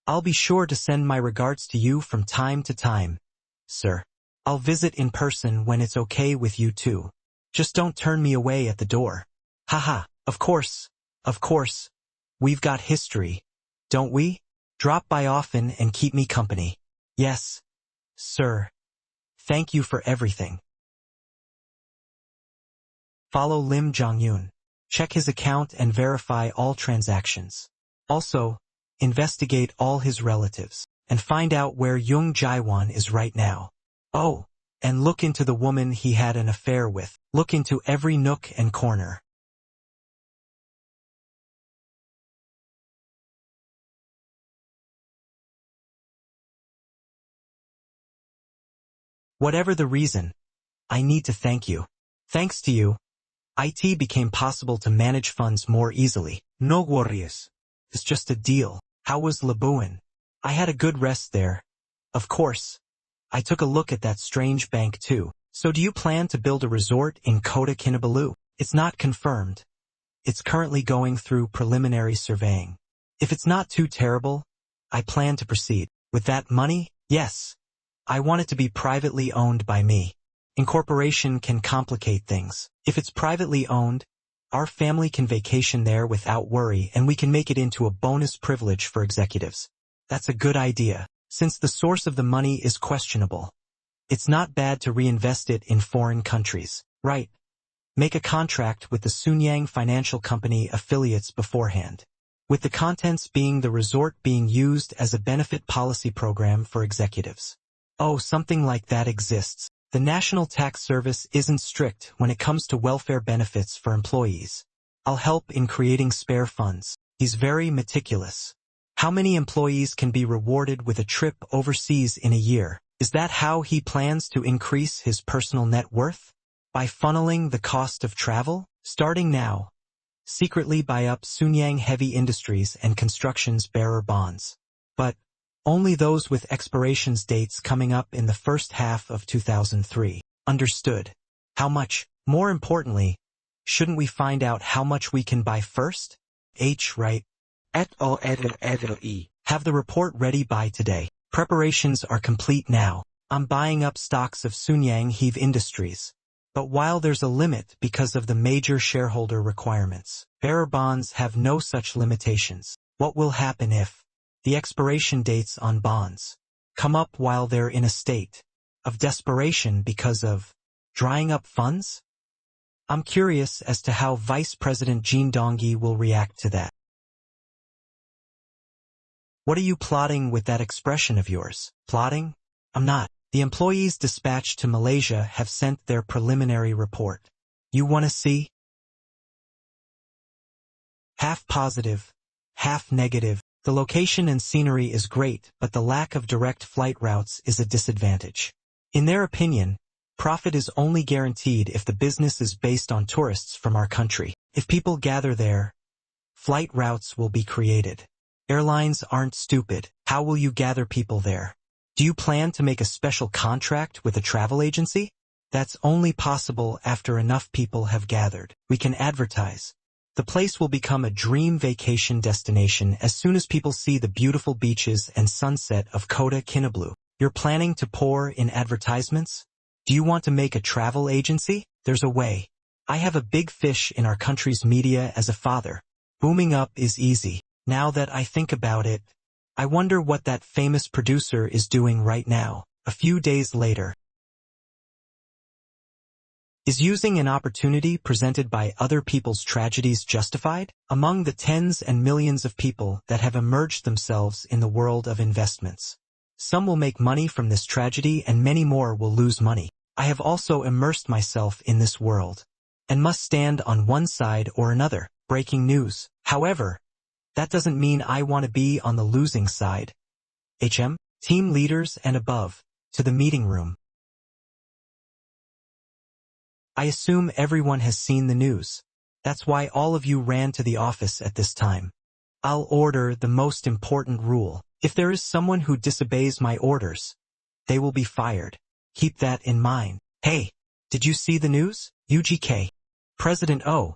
I'll be sure to send my regards to you from time to time, sir. I'll visit in person when it's okay with you too. Just don't turn me away at the door. Haha, of course. Of course. We've got history, don't we? Drop by often and keep me company. Yes, sir. Thank you for everything. Follow Lim Jong-yoon. Check his account and verify all transactions. Also, investigate all his relatives and find out where Yoon Jae-won is right now. Oh, and look into the woman he had an affair with. Look into every nook and corner. Whatever the reason, I need to thank you. Thanks to you, IT became possible to manage funds more easily. No worries. It's just a deal. How was Labuan? I had a good rest there. Of course. I took a look at that strange bank too. So do you plan to build a resort in Kota Kinabalu? It's not confirmed. It's currently going through preliminary surveying. If it's not too terrible, I plan to proceed. With that money, yes. I want it to be privately owned by me. Incorporation can complicate things. If it's privately owned, our family can vacation there without worry and we can make it into a bonus privilege for executives. That's a good idea. Since the source of the money is questionable, it's not bad to reinvest it in foreign countries. Right. Make a contract with the Sunyang Financial Company affiliates beforehand, with the contents being the resort being used as a benefit policy program for executives. Oh, something like that exists. The National Tax Service isn't strict when it comes to welfare benefits for employees. I'll help in creating spare funds. He's very meticulous. How many employees can be rewarded with a trip overseas in a year? Is that how he plans to increase his personal net worth? By funneling the cost of travel? Starting now. Secretly buy up Sunyang Heavy Industries and Construction's bearer bonds. But only those with expirations dates coming up in the first half of 2003. Understood. How much? More importantly, shouldn't we find out how much we can buy first? Right. Have the report ready by today. Preparations are complete now. I'm buying up stocks of Sunyang Heavy Industries. But while there's a limit because of the major shareholder requirements, bearer bonds have no such limitations. What will happen if the expiration dates on bonds come up while they're in a state of desperation because of drying up funds? I'm curious as to how Vice President Jin Donggi will react to that. What are you plotting with that expression of yours? Plotting? I'm not. The employees dispatched to Malaysia have sent their preliminary report. You want to see? Half positive, half negative. The location and scenery is great, but the lack of direct flight routes is a disadvantage. In their opinion, profit is only guaranteed if the business is based on tourists from our country. If people gather there, flight routes will be created. Airlines aren't stupid. How will you gather people there? Do you plan to make a special contract with a travel agency? That's only possible after enough people have gathered. We can advertise. The place will become a dream vacation destination as soon as people see the beautiful beaches and sunset of Kota Kinabalu. You're planning to pour in advertisements? Do you want to make a travel agency? There's a way. I have a big fish in our country's media as a father. Booming up is easy. Now that I think about it, I wonder what that famous producer is doing right now. A few days later. Is using an opportunity presented by other people's tragedies justified? Among the tens and millions of people that have immersed themselves in the world of investments, some will make money from this tragedy and many more will lose money. I have also immersed myself in this world and must stand on one side or another. Breaking news. However, that doesn't mean I want to be on the losing side. Team leaders and above, to the meeting room. I assume everyone has seen the news. That's why all of you ran to the office at this time. I'll order the most important rule. If there is someone who disobeys my orders, they will be fired. Keep that in mind. Hey, did you see the news? UGK. President O,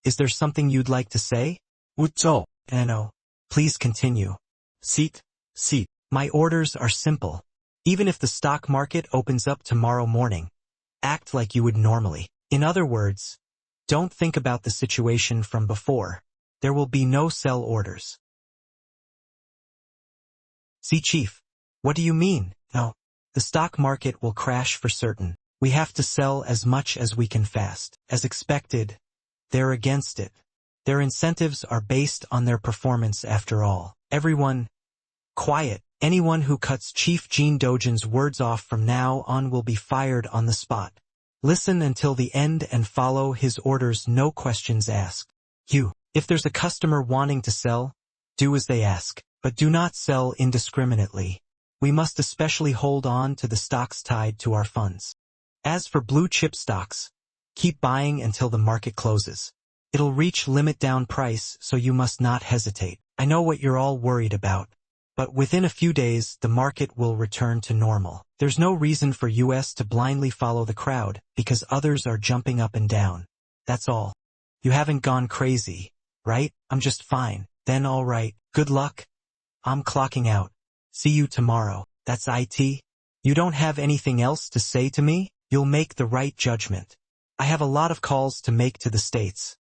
is there something you'd like to say? 웃죠. No. Please continue. Seat. My orders are simple. Even if the stock market opens up tomorrow morning, act like you would normally. In other words, don't think about the situation from before. There will be no sell orders. See, Chief. What do you mean? No. The stock market will crash for certain. We have to sell as much as we can fast. As expected, they're against it. Their incentives are based on their performance after all. Everyone, quiet. Anyone who cuts Chief Jin Dojun's words off from now on will be fired on the spot. Listen until the end and follow his orders, no questions asked. If there's a customer wanting to sell, do as they ask, but do not sell indiscriminately. We must especially hold on to the stocks tied to our funds. As for blue chip stocks, keep buying until the market closes. It'll reach limit down price, so you must not hesitate. I know what you're all worried about, but within a few days the market will return to normal. There's no reason for US to blindly follow the crowd, because others are jumping up and down. That's all. You haven't gone crazy, right? I'm just fine. Then all right. Good luck. I'm clocking out. See you tomorrow. That's IT. You don't have anything else to say to me? You'll make the right judgment. I have a lot of calls to make to the States.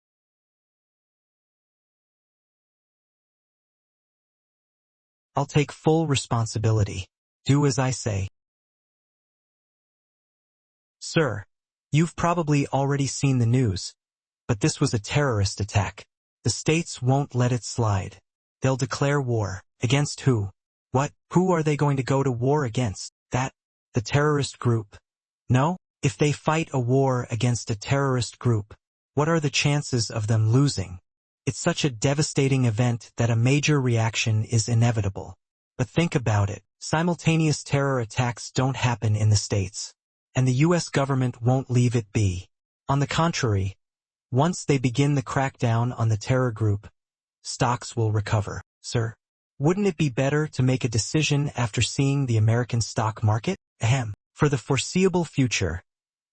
I'll take full responsibility. Do as I say. Sir, you've probably already seen the news, but this was a terrorist attack. The States won't let it slide. They'll declare war. Against who? What? Who are they going to go to war against? That? The terrorist group? No? If they fight a war against a terrorist group, what are the chances of them losing? It's such a devastating event that a major reaction is inevitable. But think about it. Simultaneous terror attacks don't happen in the States, and the US government won't leave it be. On the contrary, once they begin the crackdown on the terror group, stocks will recover. Sir, wouldn't it be better to make a decision after seeing the American stock market? Ahem. For the foreseeable future,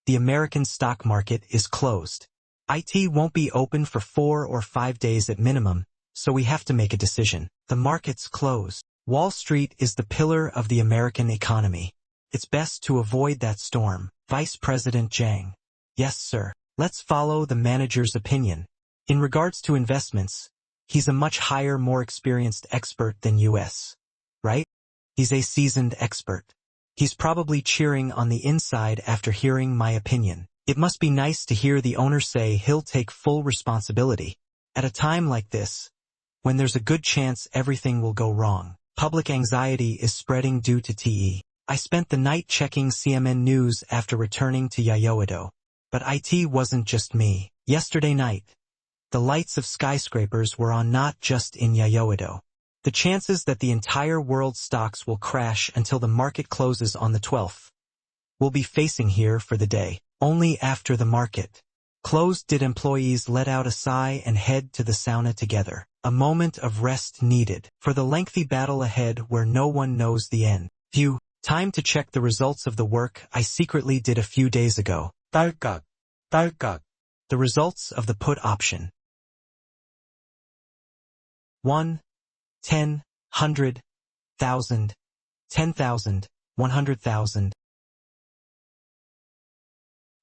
the American stock market is closed. IT won't be open for 4 or 5 days at minimum, so we have to make a decision. The market's closed. Wall Street is the pillar of the American economy. It's best to avoid that storm. Vice President Zhang. Yes, sir. Let's follow the manager's opinion. In regards to investments, he's a much higher, more experienced expert than US. Right? He's a seasoned expert. He's probably cheering on the inside after hearing my opinion. It must be nice to hear the owner say he'll take full responsibility. At a time like this, when there's a good chance everything will go wrong, public anxiety is spreading due to TE. I spent the night checking CMN News after returning to Yayoado. But IT wasn't just me. Yesterday night, the lights of skyscrapers were on not just in Yayoado. The chances that the entire world's stocks will crash until the market closes on the 12th. We'll be facing here for the day. Only after the market closed did employees let out a sigh and head to the sauna together. A moment of rest needed for the lengthy battle ahead where no one knows the end. Time to check the results of the work I secretly did a few days ago. 딸깍, 딸깍. The results of the put option. 1, 10, 100, 1,000, 10,000, 100,000.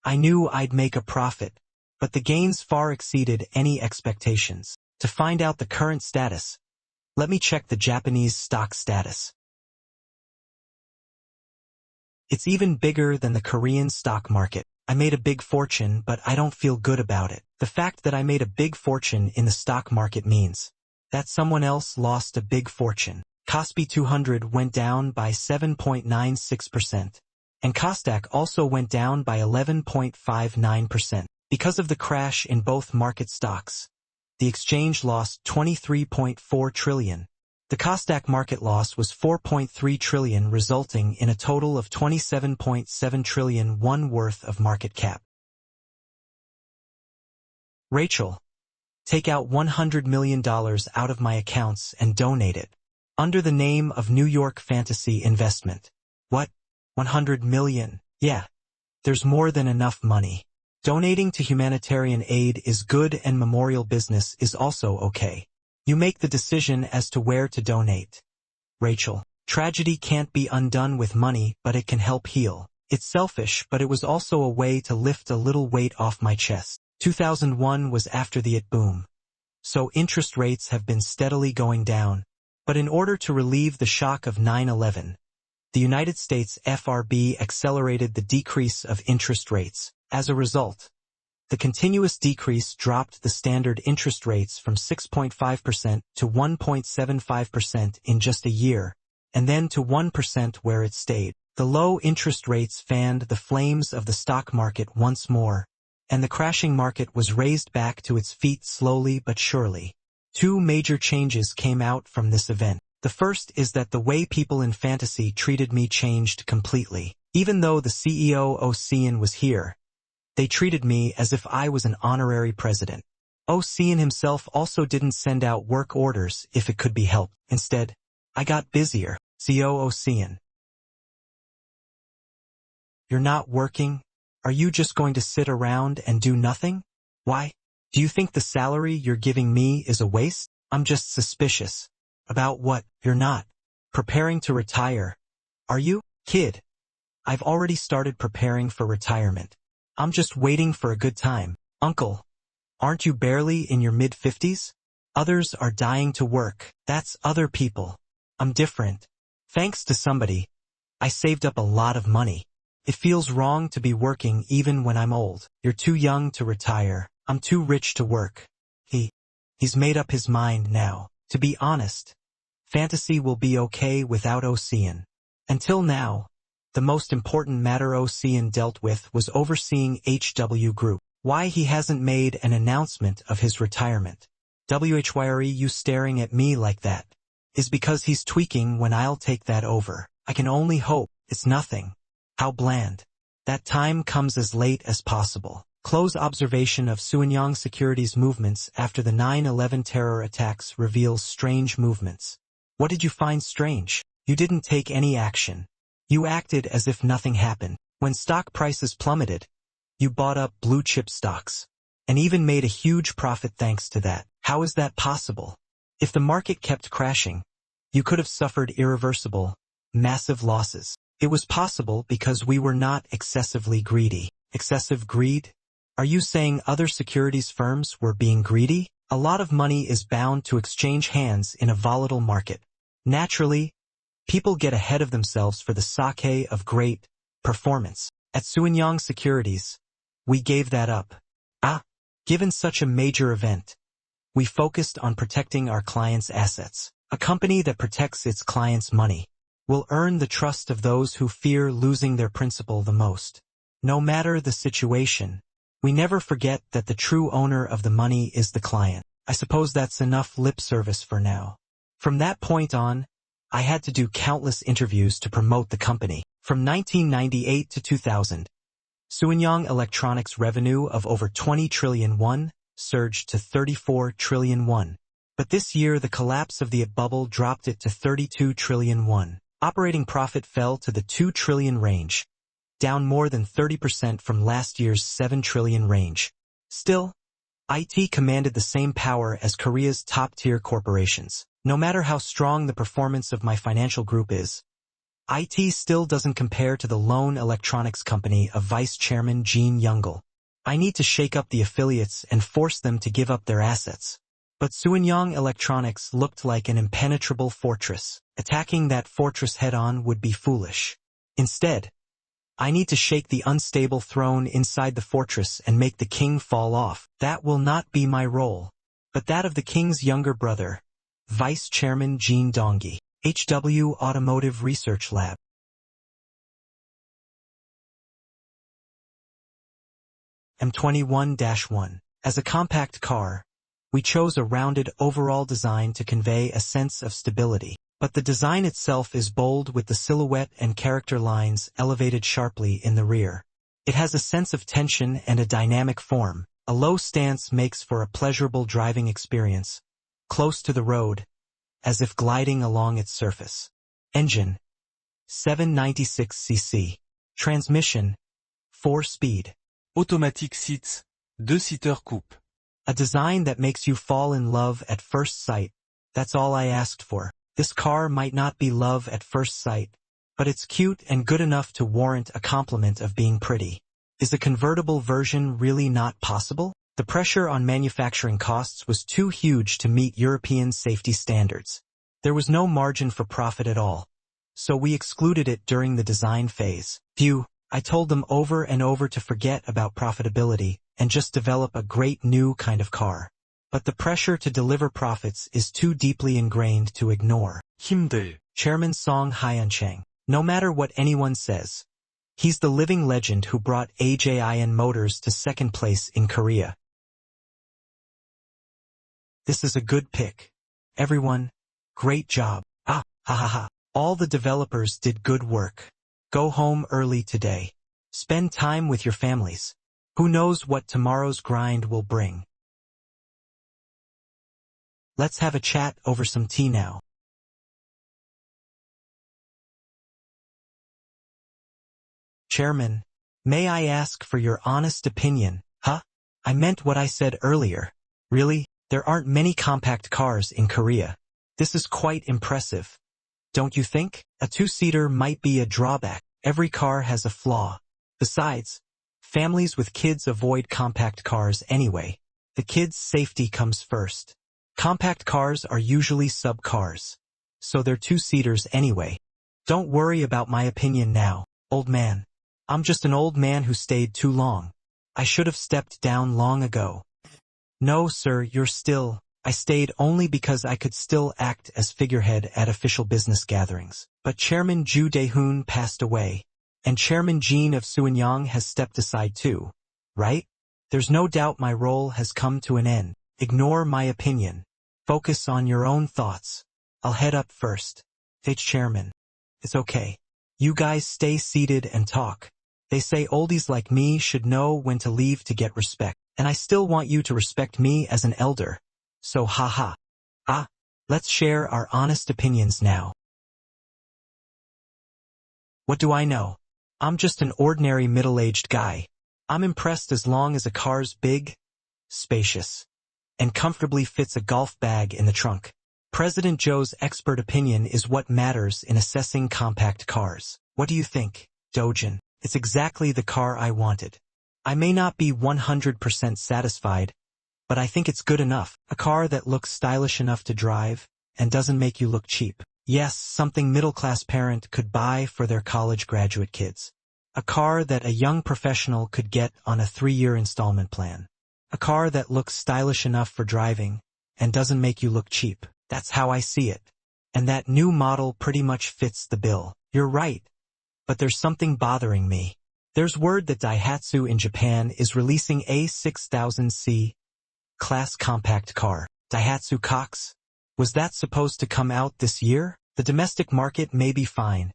I knew I'd make a profit, but the gains far exceeded any expectations. To find out the current status, let me check the Japanese stock status. It's even bigger than the Korean stock market. I made a big fortune, but I don't feel good about it. The fact that I made a big fortune in the stock market means that someone else lost a big fortune. Kospi 200 went down by 7.96%, and Kosdaq also went down by 11.59%. Because of the crash in both market stocks, the exchange lost 23.4 trillion. The Kosdaq market loss was 4.3 trillion, resulting in a total of 27.7 trillion won worth of market cap. Rachel, take out $100 million out of my accounts and donate it. Under the name of New York Fantasy Investment. What? 100 million? Yeah. There's more than enough money. Donating to humanitarian aid is good and memorial business is also okay. You make the decision as to where to donate. Rachel, tragedy can't be undone with money, but it can help heal. It's selfish, but it was also a way to lift a little weight off my chest. 2001 was after the IT boom. So interest rates have been steadily going down. But in order to relieve the shock of 9/11, the United States FRB accelerated the decrease of interest rates. As a result, the continuous decrease dropped the standard interest rates from 6.5% to 1.75% in just a year, and then to 1% where it stayed. The low interest rates fanned the flames of the stock market once more, and the crashing market was raised back to its feet slowly but surely. Two major changes came out from this event. The The first is that the way people in fantasy treated me changed completely. Even though the CEO Ocean was here, they treated me as if I was an honorary president. Ocean himself also didn't send out work orders if it could be helped. Instead, I got busier. CEO Ocean. You're not working? Are you just going to sit around and do nothing? Why? Do you think the salary you're giving me is a waste? I'm just suspicious. About what? You're not preparing to retire, are you? Kid, I've already started preparing for retirement. I'm just waiting for a good time. Uncle, aren't you barely in your mid-50s? Others are dying to work. That's other people. I'm different. Thanks to somebody, I saved up a lot of money. It feels wrong to be working even when I'm old. You're too young to retire. I'm too rich to work. He's made up his mind now. To be honest, fantasy will be okay without Ocean. Until now, the most important matter Ocean dealt with was overseeing HW Group. Why he hasn't made an announcement of his retirement. Why you staring at me like that? Is because he's tweaking when I'll take that over. I can only hope it's nothing. How bland. That time comes as late as possible. Close observation of Suanyang Securities movements after the 9/11 terror attacks reveals strange movements. What did you find strange? You didn't take any action. You acted as if nothing happened. When stock prices plummeted, you bought up blue-chip stocks, and even made a huge profit thanks to that. How is that possible? If the market kept crashing, you could have suffered irreversible, massive losses. It was possible because we were not excessively greedy. Excessive greed? Are you saying other securities firms were being greedy? A lot of money is bound to exchange hands in a volatile market. Naturally, people get ahead of themselves for the sake of great performance. At Suanyang Securities, we gave that up. Given such a major event, we focused on protecting our clients' assets. A company that protects its clients' money will earn the trust of those who fear losing their principal the most. No matter the situation, we never forget that the true owner of the money is the client. I suppose that's enough lip service for now. From that point on, I had to do countless interviews to promote the company. From 1998 to 2000, Suanyang Electronics' revenue of over 20 trillion won surged to 34 trillion won. But this year the collapse of the bubble dropped it to 32 trillion won. Operating profit fell to the 2 trillion range, down more than 30% from last year's 7 trillion range. Still, IT commanded the same power as Korea's top-tier corporations. No matter how strong the performance of my financial group is, IT still doesn't compare to the lone electronics company of Vice Chairman Jin Youngil. I need to shake up the affiliates and force them to give up their assets. But Suanyang Electronics looked like an impenetrable fortress. Attacking that fortress head-on would be foolish. Instead, I need to shake the unstable throne inside the fortress and make the king fall off. That will not be my role, but that of the king's younger brother, Vice Chairman Jin Donggi. HW Automotive Research Lab. M21-1. As a compact car, we chose a rounded overall design to convey a sense of stability. But the design itself is bold with the silhouette and character lines elevated sharply in the rear. It has a sense of tension and a dynamic form. A low stance makes for a pleasurable driving experience, close to the road, as if gliding along its surface. Engine, 796 cc. Transmission, 4-speed. Automatic seats, 2-seater coupe. A design that makes you fall in love at first sight. That's all I asked for. This car might not be love at first sight, but it's cute and good enough to warrant a compliment of being pretty. Is a convertible version really not possible? The pressure on manufacturing costs was too huge to meet European safety standards. There was no margin for profit at all, so we excluded it during the design phase. I told them over and over to forget about profitability and just develop a great new kind of car. But the pressure to deliver profits is too deeply ingrained to ignore. 힘들. Chairman Song Hyun-chang. No matter what anyone says, he's the living legend who brought AJIN Motors to second place in Korea. This is a good pick. Everyone, great job. Ha ha ha. All the developers did good work. Go home early today. Spend time with your families. Who knows what tomorrow's grind will bring. Let's have a chat over some tea now. Chairman, may I ask for your honest opinion? Huh? I meant what I said earlier. Really? There aren't many compact cars in Korea. This is quite impressive. Don't you think? A two-seater might be a drawback. Every car has a flaw. Besides, families with kids avoid compact cars anyway. The kids' safety comes first. Compact cars are usually sub-cars, so they're two-seaters anyway. Don't worry about my opinion now, old man. I'm just an old man who stayed too long. I should have stepped down long ago. No, sir, I stayed only because I could still act as figurehead at official business gatherings. But Chairman Ju Dae-hoon passed away, and Chairman Jin of Suenyang has stepped aside too, right? There's no doubt my role has come to an end. Ignore my opinion. Focus on your own thoughts. I'll head up first. H. Chairman. It's okay. You guys stay seated and talk. They say oldies like me should know when to leave to get respect, and I still want you to respect me as an elder. So haha. Let's share our honest opinions now. What do I know? I'm just an ordinary middle-aged guy. I'm impressed as long as a car's big, spacious, and comfortably fits a golf bag in the trunk. President Joe's expert opinion is what matters in assessing compact cars. What do you think, Dojun? It's exactly the car I wanted. I may not be 100% satisfied, but I think it's good enough. A car that looks stylish enough to drive and doesn't make you look cheap. Yes, something middle-class parent could buy for their college graduate kids. A car that a young professional could get on a 3-year installment plan. A car that looks stylish enough for driving and doesn't make you look cheap. That's how I see it. And that new model pretty much fits the bill. You're right. But there's something bothering me. There's word that Daihatsu in Japan is releasing a 6000C class compact car. Daihatsu Cox? Was that supposed to come out this year? The domestic market may be fine,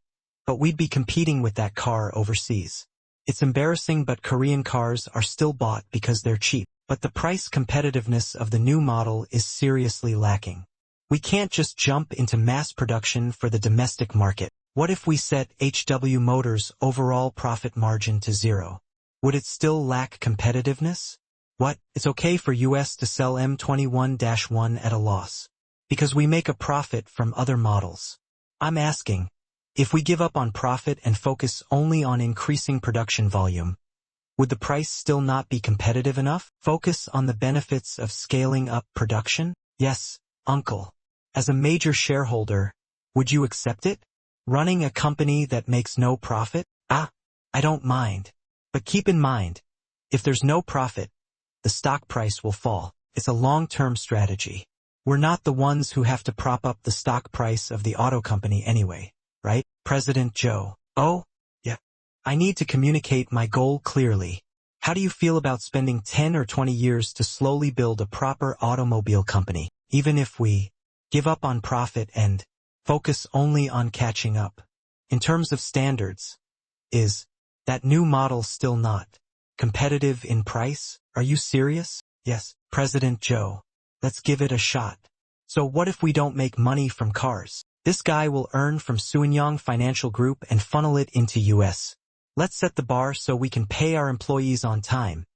but we'd be competing with that car overseas. It's embarrassing, but Korean cars are still bought because they're cheap. But the price competitiveness of the new model is seriously lacking. We can't just jump into mass production for the domestic market. What if we set HW Motors' overall profit margin to 0? Would it still lack competitiveness? What? It's okay for US to sell M21-1 at a loss, because we make a profit from other models. I'm asking, if we give up on profit and focus only on increasing production volume, would the price still not be competitive enough? Focus on the benefits of scaling up production? Yes, uncle. As a major shareholder, would you accept it? Running a company that makes no profit? I don't mind. But keep in mind, if there's no profit, the stock price will fall. It's a long-term strategy. We're not the ones who have to prop up the stock price of the auto company anyway, right, President Joe? Oh, yeah. I need to communicate my goal clearly. How do you feel about spending 10 or 20 years to slowly build a proper automobile company, even if we give up on profit and focus only on catching up? In terms of standards, is that new model still not competitive in price? Are you serious? Yes, President Joe. Let's give it a shot. So what if we don't make money from cars? This guy will earn from Suenyang Financial Group and funnel it into US. Let's set the bar so we can pay our employees on time,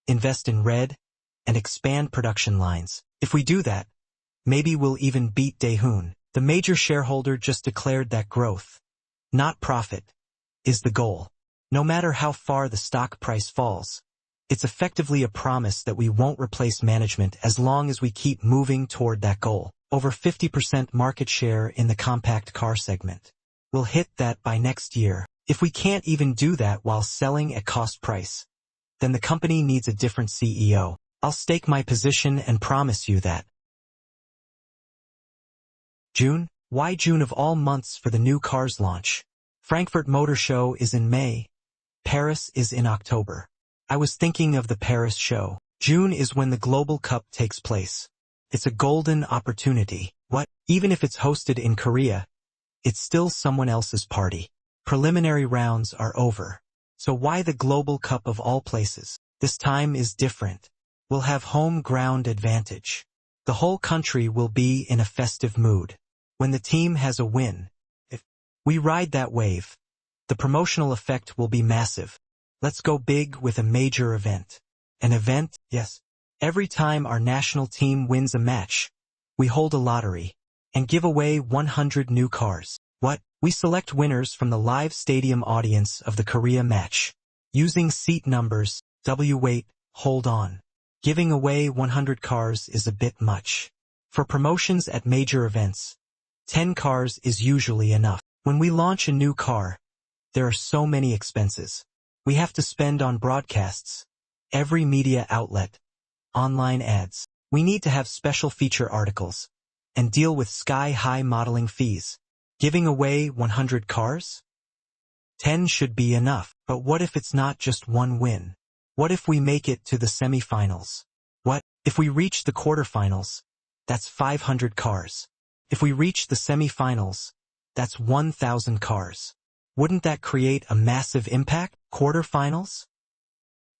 invest in red, and expand production lines. If we do that, maybe we'll even beat Dae-hoon. The major shareholder just declared that growth, not profit, is the goal. No matter how far the stock price falls, it's effectively a promise that we won't replace management as long as we keep moving toward that goal. Over 50% market share in the compact car segment. We'll hit that by next year. If we can't even do that while selling at cost price, then the company needs a different CEO. I'll stake my position and promise you that. June? Why June of all months for the new cars launch? Frankfurt Motor Show is in May. Paris is in October. I was thinking of the Paris show. June is when the Global Cup takes place. It's a golden opportunity. What? Even if it's hosted in Korea, it's still someone else's party. Preliminary rounds are over. So why the Global Cup of all places? This time is different. We'll have home ground advantage. The whole country will be in a festive mood. When the team has a win, if we ride that wave, the promotional effect will be massive. Let's go big with a major event. An event? Yes. Every time our national team wins a match, we hold a lottery and give away 100 new cars. What? We select winners from the live stadium audience of the Korea match. Using seat numbers, wait, hold on. Giving away 100 cars is a bit much. For promotions at major events, 10 cars is usually enough. When we launch a new car, there are so many expenses. We have to spend on broadcasts, every media outlet, online ads. We need to have special feature articles, and deal with sky-high modeling fees. Giving away 100 cars? 10 should be enough, but what if it's not just one win? What if we make it to the semi-finals? What if we reach the quarterfinals? That's 500 cars. If we reach the semi-finals, that's 1,000 cars. Wouldn't that create a massive impact? Quarterfinals?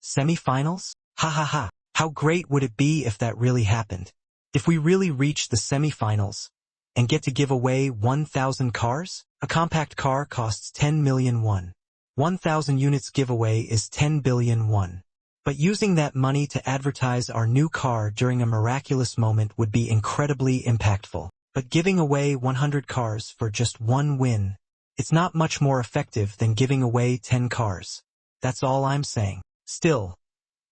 Semi-finals? Ha ha ha. How great would it be if that really happened? If we really reach the semi-finals and get to give away 1,000 cars? A compact car costs 10 million won. 1,000 units giveaway is 10 billion won. But using that money to advertise our new car during a miraculous moment would be incredibly impactful. But giving away 100 cars for just one win, it's not much more effective than giving away 10 cars. That's all I'm saying. Still,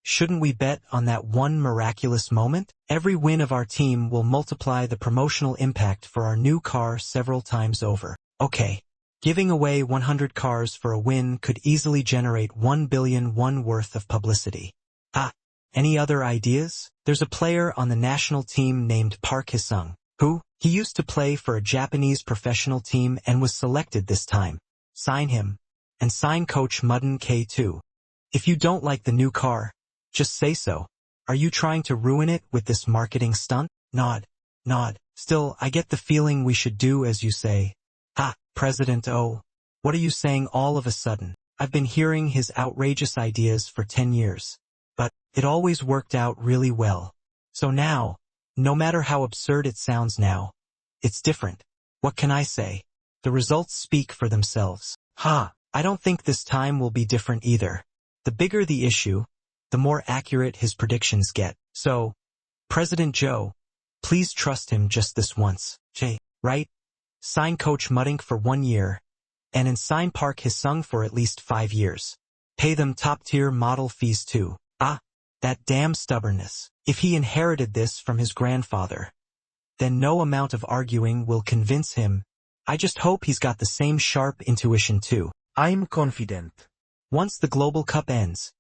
shouldn't we bet on that one miraculous moment? Every win of our team will multiply the promotional impact for our new car several times over. Okay. Giving away 100 cars for a win could easily generate 1 billion won worth of publicity. Any other ideas? There's a player on the national team named Park Hye-sung, who, he used to play for a Japanese professional team and was selected this time. Sign him. And sign coach Mudden K too. If you don't like the new car, just say so. Are you trying to ruin it with this marketing stunt? Nod. Still, I get the feeling we should do as you say. President O. What are you saying all of a sudden? I've been hearing his outrageous ideas for 10 years. But it always worked out really well. So now, no matter how absurd it sounds now, it's different. What can I say? The results speak for themselves. I don't think this time will be different either. The bigger the issue, the more accurate his predictions get. So, President Joe, please trust him just this once. Right? Sign Coach Muddink for 1 year, and sign Park Hye-sung for at least 5 years. Pay them top-tier model fees too. That damn stubbornness. If he inherited this from his grandfather, then no amount of arguing will convince him. I just hope he's got the same sharp intuition too. I'm confident. Once the Global Cup ends,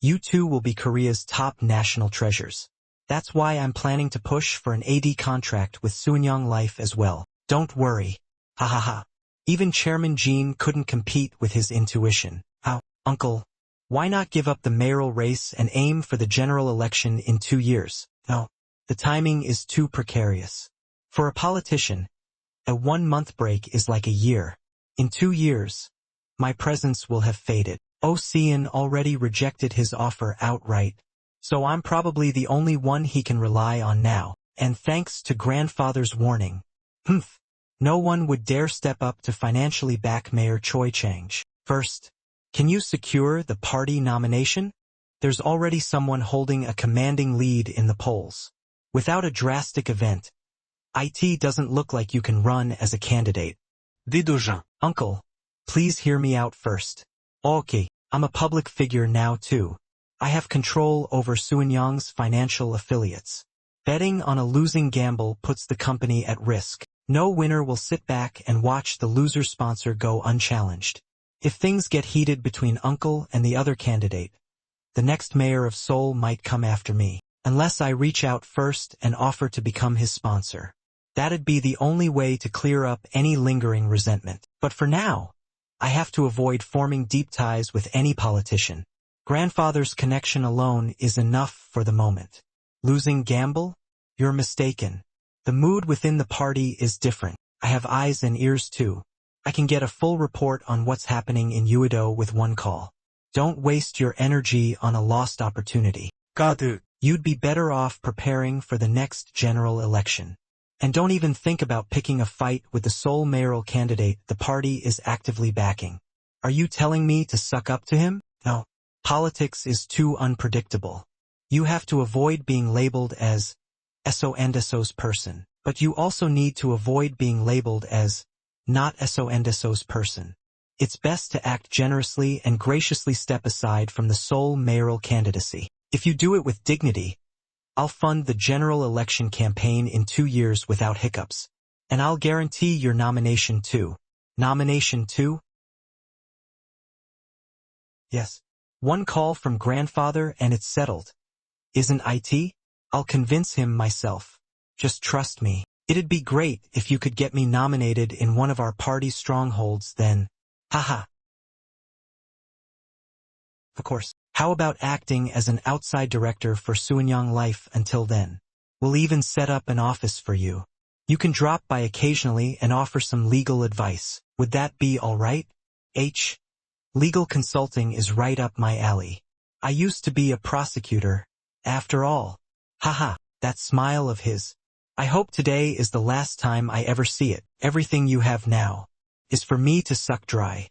you two will be Korea's top national treasures. That's why I'm planning to push for an AD contract with Sunyang Life as well. Don't worry. Even Chairman Jin couldn't compete with his intuition. Uncle, why not give up the mayoral race and aim for the general election in 2 years? No, the timing is too precarious. For a politician, a 1-month break is like a year. In 2 years, my presence will have faded. Seon already rejected his offer outright, so I'm probably the only one he can rely on now. And thanks to grandfather's warning, no one would dare step up to financially back Mayor Choi Chang. First, can you secure the party nomination? There's already someone holding a commanding lead in the polls. Without a drastic event, it doesn't look like you can run as a candidate. Jin Dojun. Uncle, please hear me out first. Okay, I'm a public figure now too. I have control over Sunyang's financial affiliates. Betting on a losing gamble puts the company at risk. No winner will sit back and watch the loser sponsor go unchallenged. If things get heated between Uncle and the other candidate, the next mayor of Seoul might come after me, unless I reach out first and offer to become his sponsor. That'd be the only way to clear up any lingering resentment. But for now, I have to avoid forming deep ties with any politician. Grandfather's connection alone is enough for the moment. Losing gamble? You're mistaken. The mood within the party is different. I have eyes and ears too. I can get a full report on what's happening in Uido with one call. Don't waste your energy on a lost opportunity. 가득. You'd be better off preparing for the next general election. And don't even think about picking a fight with the sole mayoral candidate the party is actively backing. Are you telling me to suck up to him? No. Politics is too unpredictable. You have to avoid being labeled as SO's person, but you also need to avoid being labeled as not SO's person. It's best to act generously and graciously step aside from the sole mayoral candidacy. If you do it with dignity, I'll fund the general election campaign in 2 years without hiccups. And I'll guarantee your nomination too. Nomination too? Yes. One call from grandfather and it's settled. Isn't it? I'll convince him myself. Just trust me. It'd be great if you could get me nominated in one of our party's strongholds then. Haha. Of course. How about acting as an outside director for Suanyang Life until then? We'll even set up an office for you. You can drop by occasionally and offer some legal advice. Would that be all right? Legal consulting is right up my alley. I used to be a prosecutor, after all. Haha, that smile of his. I hope today is the last time I ever see it. Everything you have now is for me to suck dry.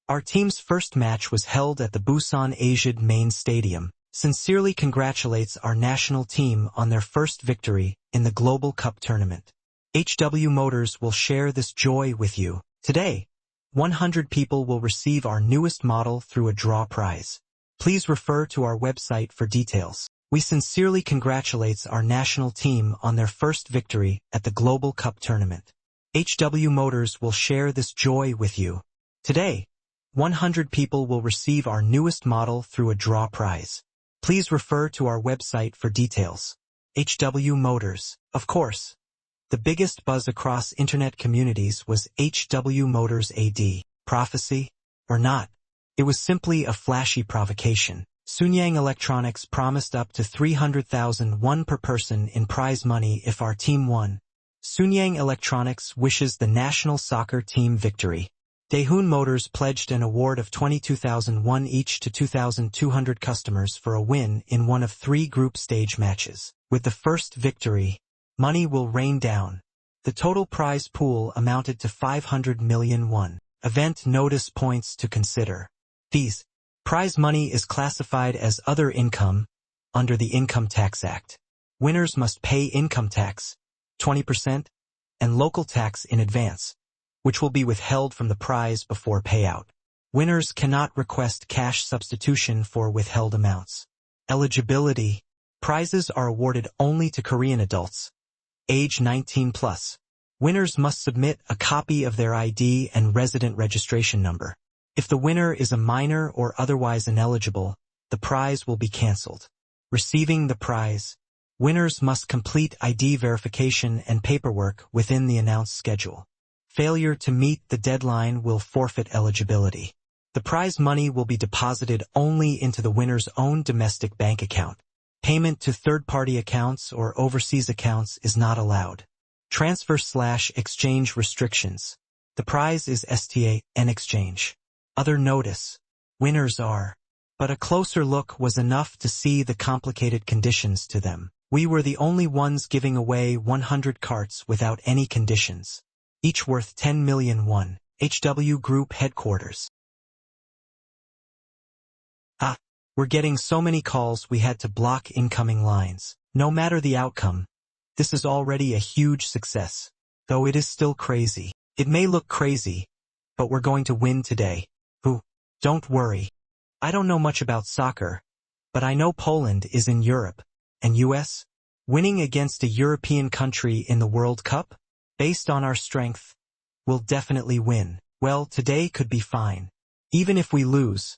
Our team's first match was held at the Busan Asiad Main Stadium. Sincerely congratulates our national team on their first victory in the Global Cup tournament. HW Motors will share this joy with you. Today, 100 people will receive our newest model through a draw prize. Please refer to our website for details. We sincerely congratulates our national team on their first victory at the Global Cup tournament. HW Motors will share this joy with you. Today, 100 people will receive our newest model through a draw prize. Please refer to our website for details. HW Motors. Of course, the biggest buzz across internet communities was HW Motors AD. Prophecy? Or not? It was simply a flashy provocation. Suanyang Electronics promised up to 300,000 won per person in prize money if our team won. Suanyang Electronics wishes the national soccer team victory. Daehoon Motors pledged an award of 22,000 won each to 2,200 customers for a win in one of 3 group stage matches. With the first victory, money will rain down. The total prize pool amounted to 500 million won. Event notice points to consider. These prize money is classified as other income under the Income Tax Act. Winners must pay income tax, 20%, and local tax in advance, which will be withheld from the prize before payout. Winners cannot request cash substitution for withheld amounts. Eligibility. Prizes are awarded only to Korean adults, age 19 plus. Winners must submit a copy of their ID and resident registration number. If the winner is a minor or otherwise ineligible, the prize will be cancelled. Receiving the prize. Winners must complete ID verification and paperwork within the announced schedule. Failure to meet the deadline will forfeit eligibility. The prize money will be deposited only into the winner's own domestic bank account. Payment to third-party accounts or overseas accounts is not allowed. Transfer/exchange restrictions. The prize is STA and exchange. Other notice. Winners are. But a closer look was enough to see the complicated conditions to them. We were the only ones giving away 100 carts without any conditions, each worth 10 million won. HW Group Headquarters. We're getting so many calls we had to block incoming lines. No matter the outcome, this is already a huge success, though it is still crazy. It may look crazy, but we're going to win today. Don't worry. I don't know much about soccer, but I know Poland is in Europe, and US? Winning against a European country in the World Cup? Based on our strength, we'll definitely win. Well, today could be fine. Even if we lose,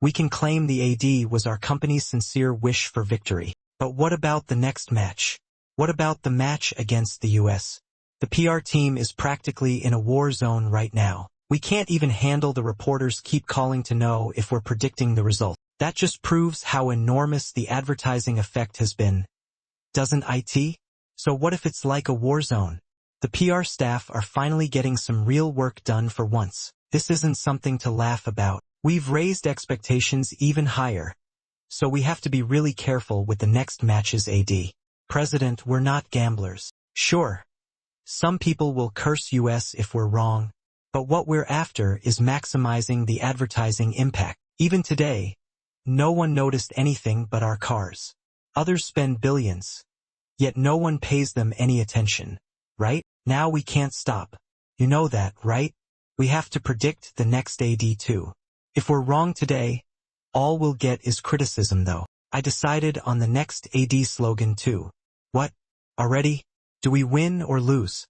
we can claim the AD was our company's sincere wish for victory. But what about the next match? What about the match against the US? The PR team is practically in a war zone right now. We can't even handle the reporters keep calling to know if we're predicting the result. That just proves how enormous the advertising effect has been. Doesn't it? So what if it's like a war zone? The The PR staff are finally getting some real work done for once. This isn't something to laugh about. We've raised expectations even higher, so we have to be really careful with the next match's AD. President, we're not gamblers. Sure, some people will curse us if we're wrong, but what we're after is maximizing the advertising impact. Even today, no one noticed anything but our cars. Others spend billions, yet no one pays them any attention, right? Now we can't stop. You know that, right? We have to predict the next AD too. If we're wrong today, all we'll get is criticism though. I decided on the next AD slogan too. What? Already? Do we win or lose?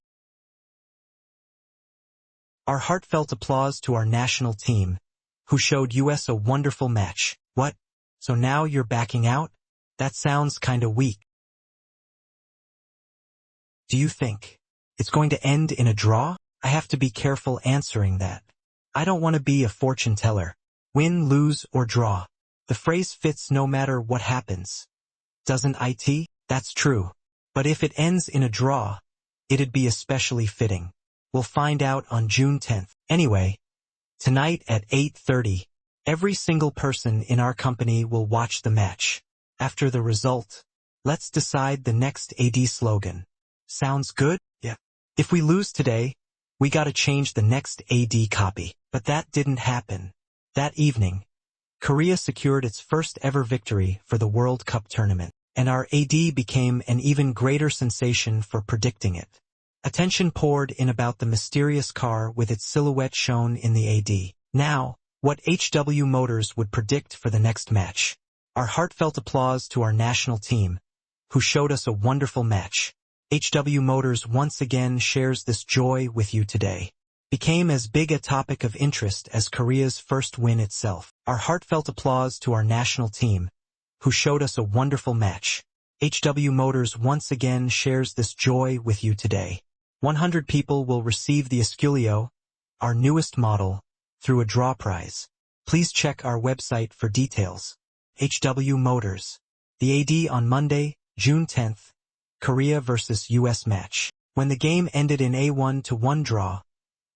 Our heartfelt applause to our national team, who showed us a wonderful match. What? So now you're backing out? That sounds kinda weak. Do you think it's going to end in a draw? I have to be careful answering that. I don't want to be a fortune teller. Win, lose, or draw. The phrase fits no matter what happens. Doesn't it? That's true. But if it ends in a draw, it'd be especially fitting. We'll find out on June 10th. Anyway, tonight at 8:30, every single person in our company will watch the match. After the result, let's decide the next AD slogan. Sounds good? Yeah. If we lose today, we gotta change the next AD copy. But that didn't happen. That evening, Korea secured its first ever victory for the World Cup tournament, and our AD became an even greater sensation for predicting it. Attention poured in about the mysterious car with its silhouette shown in the AD. Now, what HW Motors would predict for the next match. Our heartfelt applause to our national team, who showed us a wonderful match. HW Motors once again shares this joy with you today. Became as big a topic of interest as Korea's first win itself. Our heartfelt applause to our national team, who showed us a wonderful match. HW Motors once again shares this joy with you today. 100 people will receive the Esculio, our newest model, through a draw prize. Please check our website for details. HW Motors. The AD on Monday, June 10th, Korea vs. US match. When the game ended in a 1-1 draw,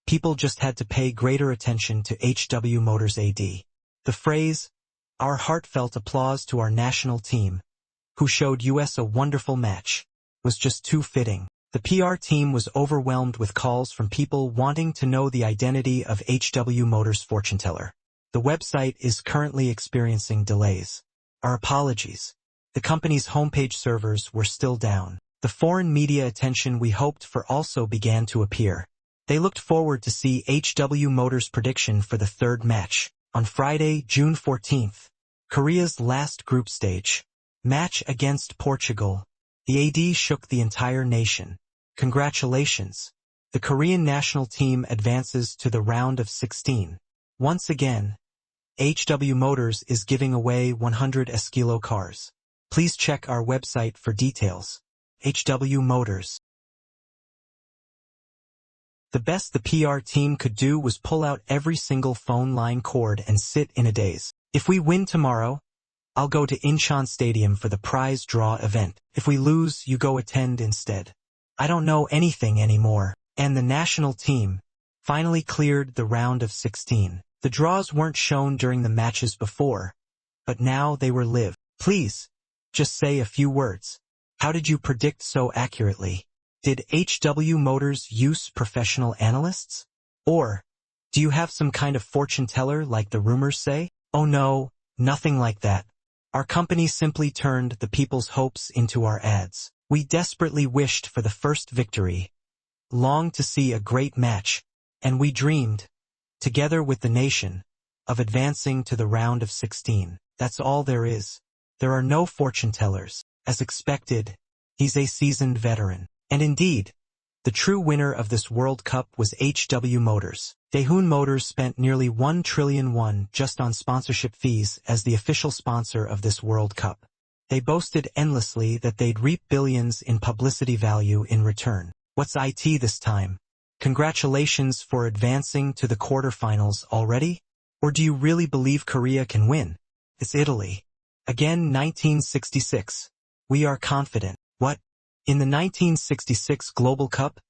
people just had to pay greater attention to HW Motors AD. The phrase, our heartfelt applause to our national team, who showed us a wonderful match, was just too fitting. The PR team was overwhelmed with calls from people wanting to know the identity of HW Motors fortune teller. The website is currently experiencing delays. Our apologies. The company's homepage servers were still down. The foreign media attention we hoped for also began to appear. They looked forward to see HW Motors' prediction for the third match. On Friday, June 14th, Korea's last group stage match against Portugal. The AD shook the entire nation. Congratulations. The Korean national team advances to the round of 16. Once again, HW Motors is giving away 100 Esquilo cars. Please check our website for details. HW Motors. The best the PR team could do was pull out every single phone line cord and sit in a daze. If we win tomorrow, I'll go to Incheon Stadium for the prize draw event. If we lose, you go attend instead. I don't know anything anymore. And the national team finally cleared the round of 16. The draws weren't shown during the matches before, but now they were live. Please, just say a few words. How did you predict so accurately? Did HW Motors use professional analysts? Or do you have some kind of fortune teller like the rumors say? Oh no, nothing like that. Our company simply turned the people's hopes into our ads. We desperately wished for the first victory, longed to see a great match, and we dreamed, together with the nation, of advancing to the round of 16. That's all there is. There are no fortune tellers. As expected, he's a seasoned veteran. And indeed, the true winner of this World Cup was HW Motors. Daehoon Motors spent nearly 1 trillion won just on sponsorship fees as the official sponsor of this World Cup. They boasted endlessly that they'd reap billions in publicity value in return. What's IT this time? Congratulations for advancing to the quarterfinals already? Or do you really believe Korea can win? It's Italy. Again 1966. We are confident. What? In the 1966 Global Cup,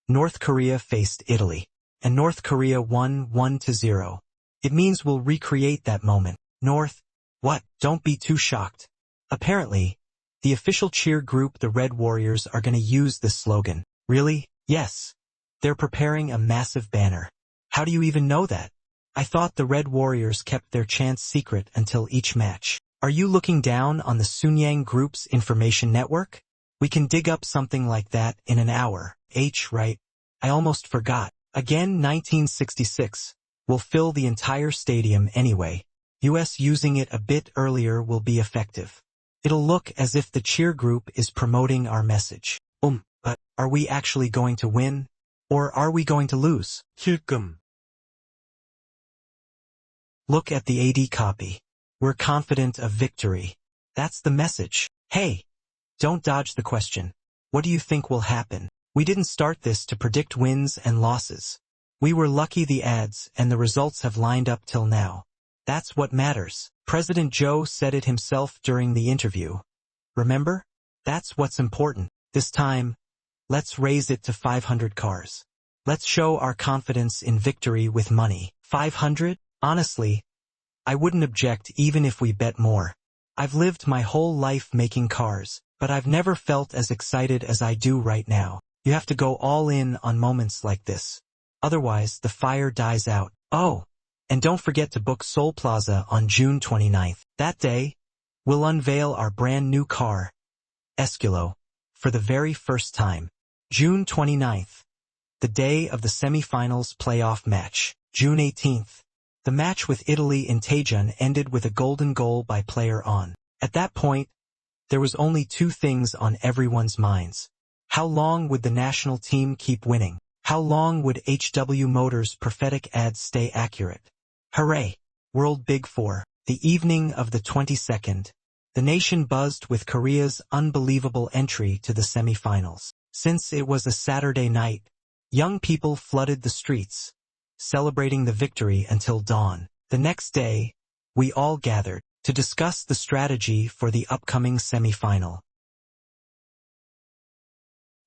North Korea faced Italy, and North Korea won 1-0. It means we'll recreate that moment. North, what? Don't be too shocked. Apparently, the official cheer group, the Red Warriors, are gonna use this slogan. Really? Yes. They're preparing a massive banner. How do you even know that? I thought the Red Warriors kept their chants secret until each match. Are you looking down on the Sunyang Group's information network? We can dig up something like that in an hour. Right? I almost forgot. Again, 1966. We'll fill the entire stadium anyway. US using it a bit earlier will be effective. It'll look as if the cheer group is promoting our message. But are we actually going to win? Or are we going to lose? Look at the AD copy. We're confident of victory. That's the message. Hey, don't dodge the question. What do you think will happen? We didn't start this to predict wins and losses. We were lucky the ads and the results have lined up till now. That's what matters. President Joe said it himself during the interview. Remember? That's what's important. This time, let's raise it to 500 cars. Let's show our confidence in victory with money. 500? Honestly, I wouldn't object even if we bet more. I've lived my whole life making cars, but I've never felt as excited as I do right now. You have to go all in on moments like this. Otherwise, the fire dies out. Oh, and don't forget to book Seoul Plaza on June 29th. That day, we'll unveil our brand new car, Esculo, for the very first time. June 29th, the day of the semi-finals playoff match. June 18th, the match with Italy in Daejeon ended with a golden goal by player On. At that point, there was only two things on everyone's minds. How long would the national team keep winning? How long would HW Motors' prophetic ads stay accurate? Hooray! World Big Four. The evening of the 22nd, the nation buzzed with Korea's unbelievable entry to the semi-finals. Since it was a Saturday night, young people flooded the streets, celebrating the victory until dawn. The next day, we all gathered to discuss the strategy for the upcoming semi-final.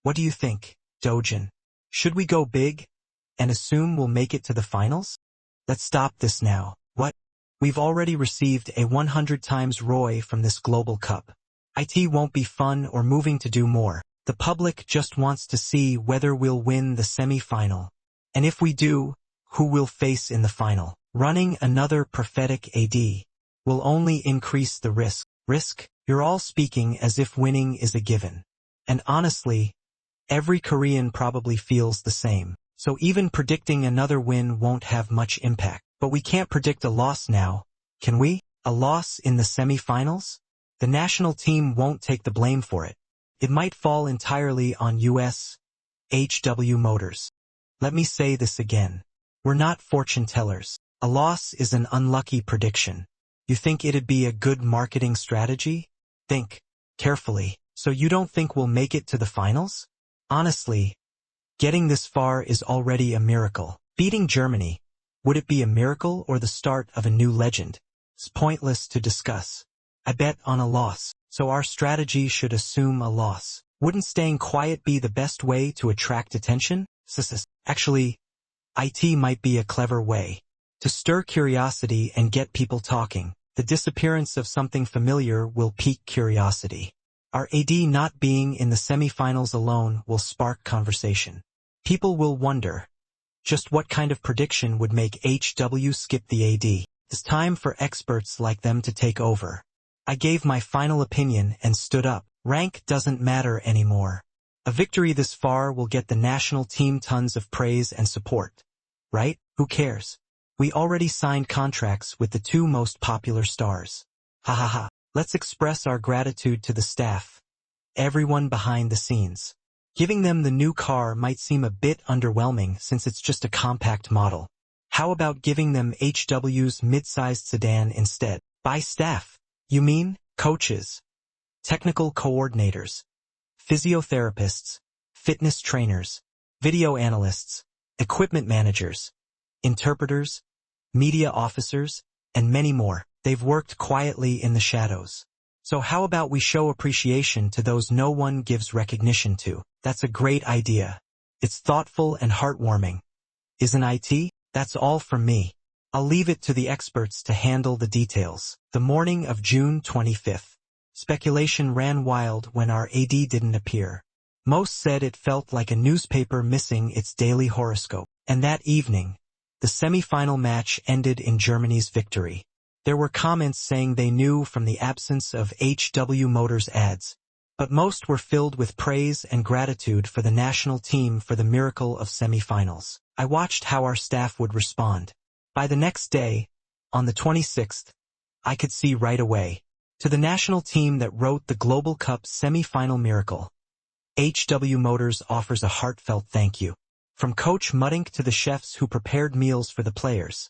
What do you think, Dojun? Should we go big and assume we'll make it to the finals? Let's stop this now. What? We've already received a 100 times ROI from this global cup. It won't be fun or moving to do more. The public just wants to see whether we'll win the semi-final. And if we do, who we'll face in the final. Running another prophetic AD will only increase the risk. Risk? You're all speaking as if winning is a given. And honestly, every Korean probably feels the same. So even predicting another win won't have much impact. But we can't predict a loss now, can we? A loss in the semi-finals? The national team won't take the blame for it. It might fall entirely on US HW Motors. Let me say this again. We're not fortune tellers. A loss is an unlucky prediction. You think it'd be a good marketing strategy? Think carefully. So you don't think we'll make it to the finals? Honestly, getting this far is already a miracle. Beating Germany, would it be a miracle or the start of a new legend? It's pointless to discuss. I bet on a loss, so our strategy should assume a loss. Wouldn't staying quiet be the best way to attract attention? Actually, it might be a clever way to stir curiosity and get people talking. The disappearance of something familiar will pique curiosity. Our AD not being in the semi-finals alone will spark conversation. People will wonder, just what kind of prediction would make HW skip the AD? It's time for experts like them to take over. I gave my final opinion and stood up. Rank doesn't matter anymore. A victory this far will get the national team tons of praise and support. Right? Who cares? We already signed contracts with the two most popular stars. Ha ha ha. Let's express our gratitude to the staff. Everyone behind the scenes. Giving them the new car might seem a bit underwhelming since it's just a compact model. How about giving them HW's mid-sized sedan instead? By staff, you mean coaches, technical coordinators, physiotherapists, fitness trainers, video analysts, equipment managers, interpreters, media officers, and many more. They've worked quietly in the shadows. So how about we show appreciation to those no one gives recognition to? That's a great idea. It's thoughtful and heartwarming. Isn't it? That's all from me. I'll leave it to the experts to handle the details. The morning of June 25th. Speculation ran wild when our AD didn't appear. Most said it felt like a newspaper missing its daily horoscope. And that evening, the semi-final match ended in Germany's victory. There were comments saying they knew from the absence of HW Motors ads, but most were filled with praise and gratitude for the national team for the miracle of semi-finals. I watched how our staff would respond. By the next day, on the 26th, I could see right away. To the national team that wrote the Global Cup semi-final miracle, HW Motors offers a heartfelt thank you. From Coach Muddink to the chefs who prepared meals for the players,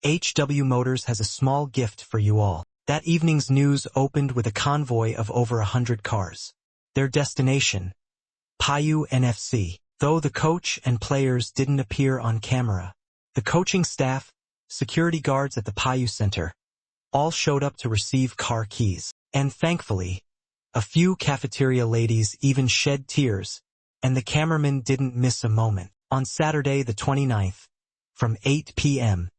HW Motors has a small gift for you all. That evening's news opened with a convoy of over 100 cars. Their destination, Payu NFC. Though the coach and players didn't appear on camera, the coaching staff, security guards at the Payu Center, all showed up to receive car keys. And thankfully, a few cafeteria ladies even shed tears, and the cameraman didn't miss a moment. On Saturday the 29th, from 8 p.m.,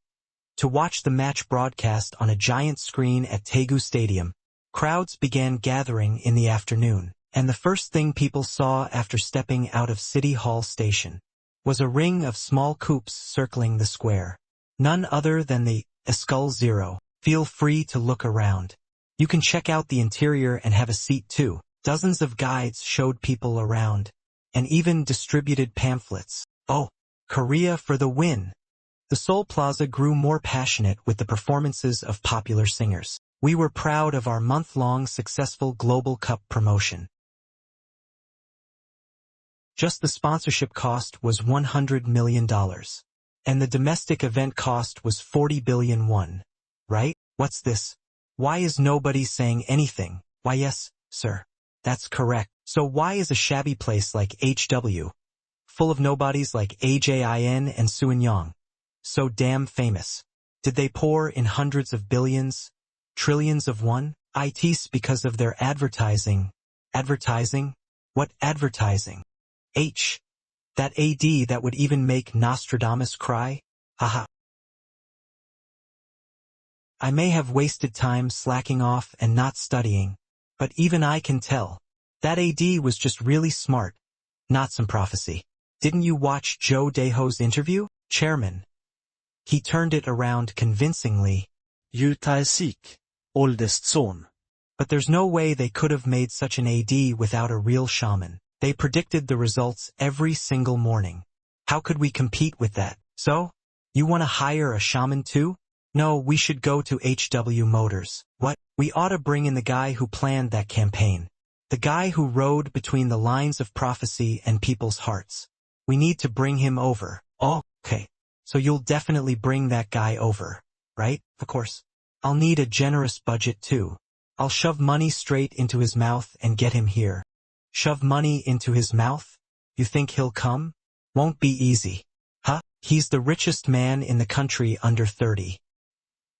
to watch the match broadcast on a giant screen at Daegu Stadium, crowds began gathering in the afternoon, and the first thing people saw after stepping out of City Hall Station was a ring of small coupes circling the square. None other than the Escul Zero. Feel free to look around. You can check out the interior and have a seat too. Dozens of guides showed people around, and even distributed pamphlets. Oh, Korea for the win! The Seoul Plaza grew more passionate with the performances of popular singers. We were proud of our month-long successful Global Cup promotion. Just the sponsorship cost was $100 million. And the domestic event cost was 40 billion won. Right? What's this? Why is nobody saying anything? Why yes, sir. That's correct. So why is a shabby place like HW, full of nobodies like AJIN and Suenyong, so damn famous? Did they pour in hundreds of billions, trillions of won? It's because of their advertising. Advertising? What advertising? That AD that would even make Nostradamus cry? Haha. I may have wasted time slacking off and not studying, but even I can tell. That AD was just really smart, not some prophecy. Didn't you watch Joe Daeho's interview? Chairman. He turned it around convincingly. Yutalsik, oldest son. But there's no way they could have made such an AD without a real shaman. They predicted the results every single morning. How could we compete with that? So, you want to hire a shaman too? No, we should go to HW Motors. What? We ought to bring in the guy who planned that campaign. The guy who rode between the lines of prophecy and people's hearts. We need to bring him over. Oh, okay. So you'll definitely bring that guy over, right? Of course. I'll need a generous budget too. I'll shove money straight into his mouth and get him here. Shove money into his mouth? You think he'll come? Won't be easy. Huh? He's the richest man in the country under 30.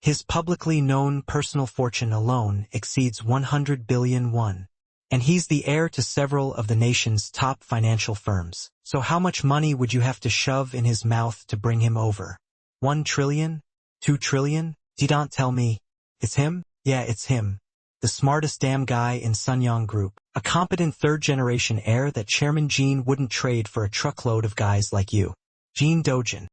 His publicly known personal fortune alone exceeds 100 billion won. And he's the heir to several of the nation's top financial firms. So how much money would you have to shove in his mouth to bring him over? 1 trillion? 2 trillion? Don't tell me. It's him? Yeah, it's him. The smartest damn guy in Sunyong Group. A competent third-generation heir that Chairman Jin wouldn't trade for a truckload of guys like you. Jin Dojun.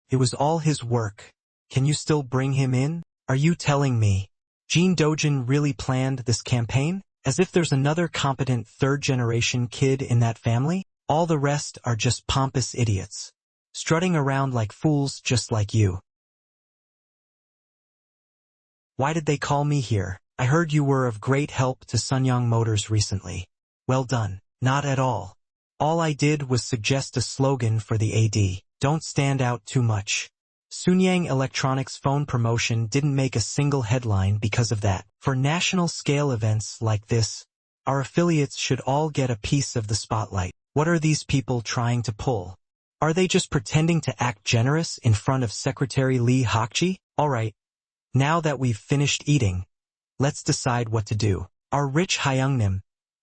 It was all his work. Can you still bring him in? Are you telling me Jin Dojun really planned this campaign? As if there's another competent third-generation kid in that family? All the rest are just pompous idiots, strutting around like fools just like you. Why did they call me here? I heard you were of great help to Sunyong Motors recently. Well done. Not at all. All I did was suggest a slogan for the AD. Don't stand out too much. Sunyang Electronics phone promotion didn't make a single headline because of that. For national-scale events like this, our affiliates should all get a piece of the spotlight. What are these people trying to pull? Are they just pretending to act generous in front of Secretary Lee Hokji? All right. Now that we've finished eating, let's decide what to do. Our rich Hyungnim,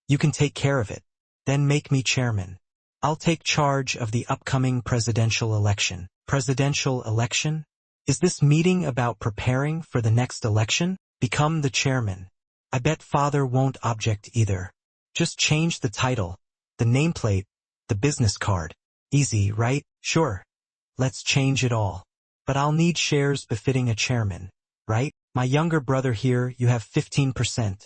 you can take care of it. Then make me chairman. I'll take charge of the upcoming presidential election. Presidential election? Is this meeting about preparing for the next election? Become the chairman. I bet father won't object either. Just change the title, the nameplate, the business card. Easy, right? Sure. Let's change it all. But I'll need shares befitting a chairman, right? My younger brother here, you have 15%.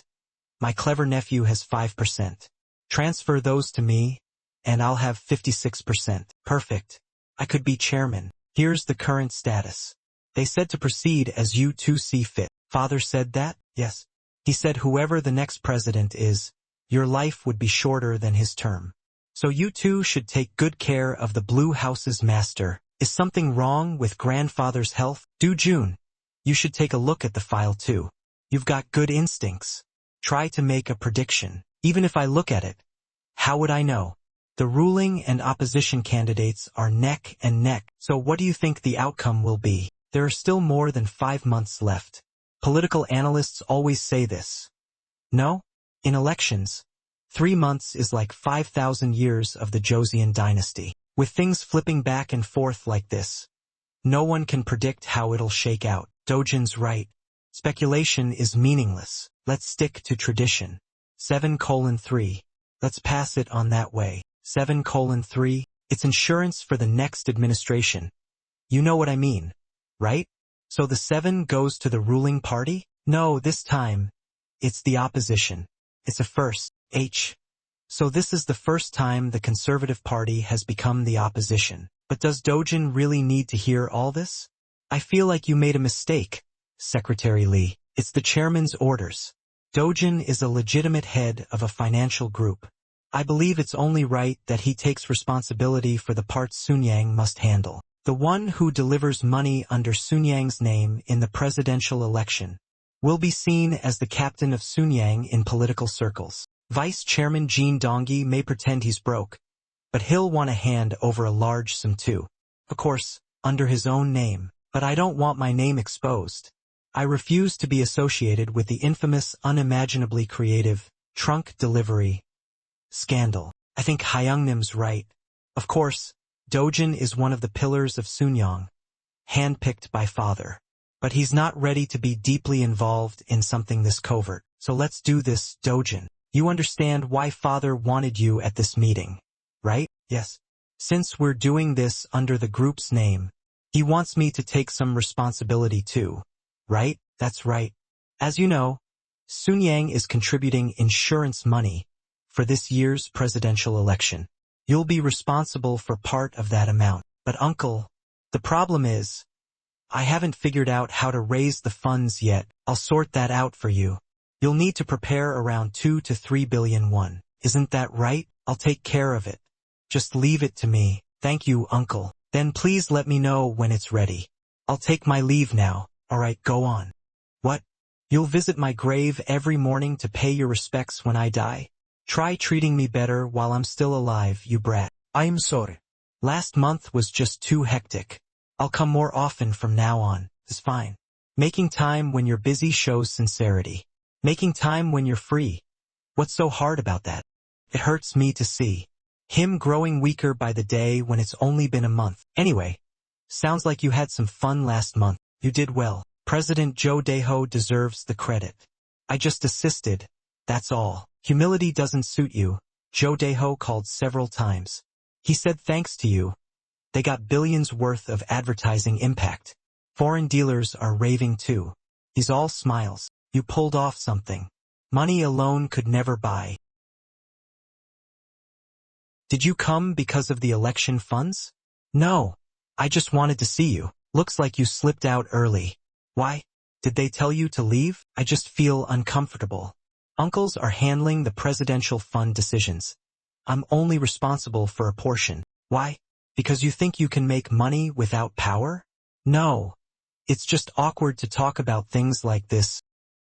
My clever nephew has 5%. Transfer those to me, and I'll have 56%. Perfect. I could be chairman. Here's the current status. They said to proceed as you two see fit. Father said that? Yes. He said whoever the next president is, your life would be shorter than his term. So you two should take good care of the Blue House's master. Is something wrong with grandfather's health? Dojun, you should take a look at the file too. You've got good instincts. Try to make a prediction. Even if I look at it, how would I know? The ruling and opposition candidates are neck and neck. So what do you think the outcome will be? There are still more than 5 months left. Political analysts always say this. No? In elections, 3 months is like 5,000 years of the Joseon dynasty. With things flipping back and forth like this, no one can predict how it'll shake out. Dojun's right. Speculation is meaningless. Let's stick to tradition. 7:3. Let's pass it on that way. 7:3. It's insurance for the next administration. You know what I mean, right? So the 7 goes to the ruling party? No, this time, it's the opposition. It's a first. H. So this is the first time the Conservative Party has become the opposition. But does Dojun really need to hear all this? I feel like you made a mistake, Secretary Lee. It's the chairman's orders. Dojun is a legitimate head of a financial group. I believe it's only right that he takes responsibility for the parts Sunyang must handle. The one who delivers money under Sunyang's name in the presidential election will be seen as the captain of Sunyang in political circles. Vice Chairman Jin Donggi may pretend he's broke, but he'll want to hand over a large sum too. Of course, under his own name. But I don't want my name exposed. I refuse to be associated with the infamous, unimaginably creative, trunk delivery scandal. I think Hyungnim's right. Of course, Dojun is one of the pillars of Sunyang, handpicked by father. But he's not ready to be deeply involved in something this covert. So let's do this, Dojun. You understand why father wanted you at this meeting, right? Yes. Since we're doing this under the group's name, he wants me to take some responsibility too, right? That's right. As you know, Sunyang is contributing insurance money for this year's presidential election. You'll be responsible for part of that amount. But uncle, the problem is, I haven't figured out how to raise the funds yet. I'll sort that out for you. You'll need to prepare around 2 to 3 billion won. Isn't that right? I'll take care of it. Just leave it to me. Thank you, uncle. Then please let me know when it's ready. I'll take my leave now. Alright, go on. What? You'll visit my grave every morning to pay your respects when I die? Try treating me better while I'm still alive, you brat. I'm sorry. Last month was just too hectic. I'll come more often from now on. It's fine. Making time when you're busy shows sincerity. Making time when you're free. What's so hard about that? It hurts me to see him growing weaker by the day when it's only been a month. Anyway, sounds like you had some fun last month. You did well. President Jo Dae-ho deserves the credit. I just assisted, that's all. Humility doesn't suit you, Jo Dae-ho called several times. He said thanks to you, they got billions worth of advertising impact. Foreign dealers are raving too. He's all smiles. You pulled off something. Money alone could never buy. Did you come because of the election funds? No. I just wanted to see you. Looks like you slipped out early. Why? Did they tell you to leave? I just feel uncomfortable. Uncles are handling the presidential fund decisions. I'm only responsible for a portion. Why? Because you think you can make money without power? No. It's just awkward to talk about things like this.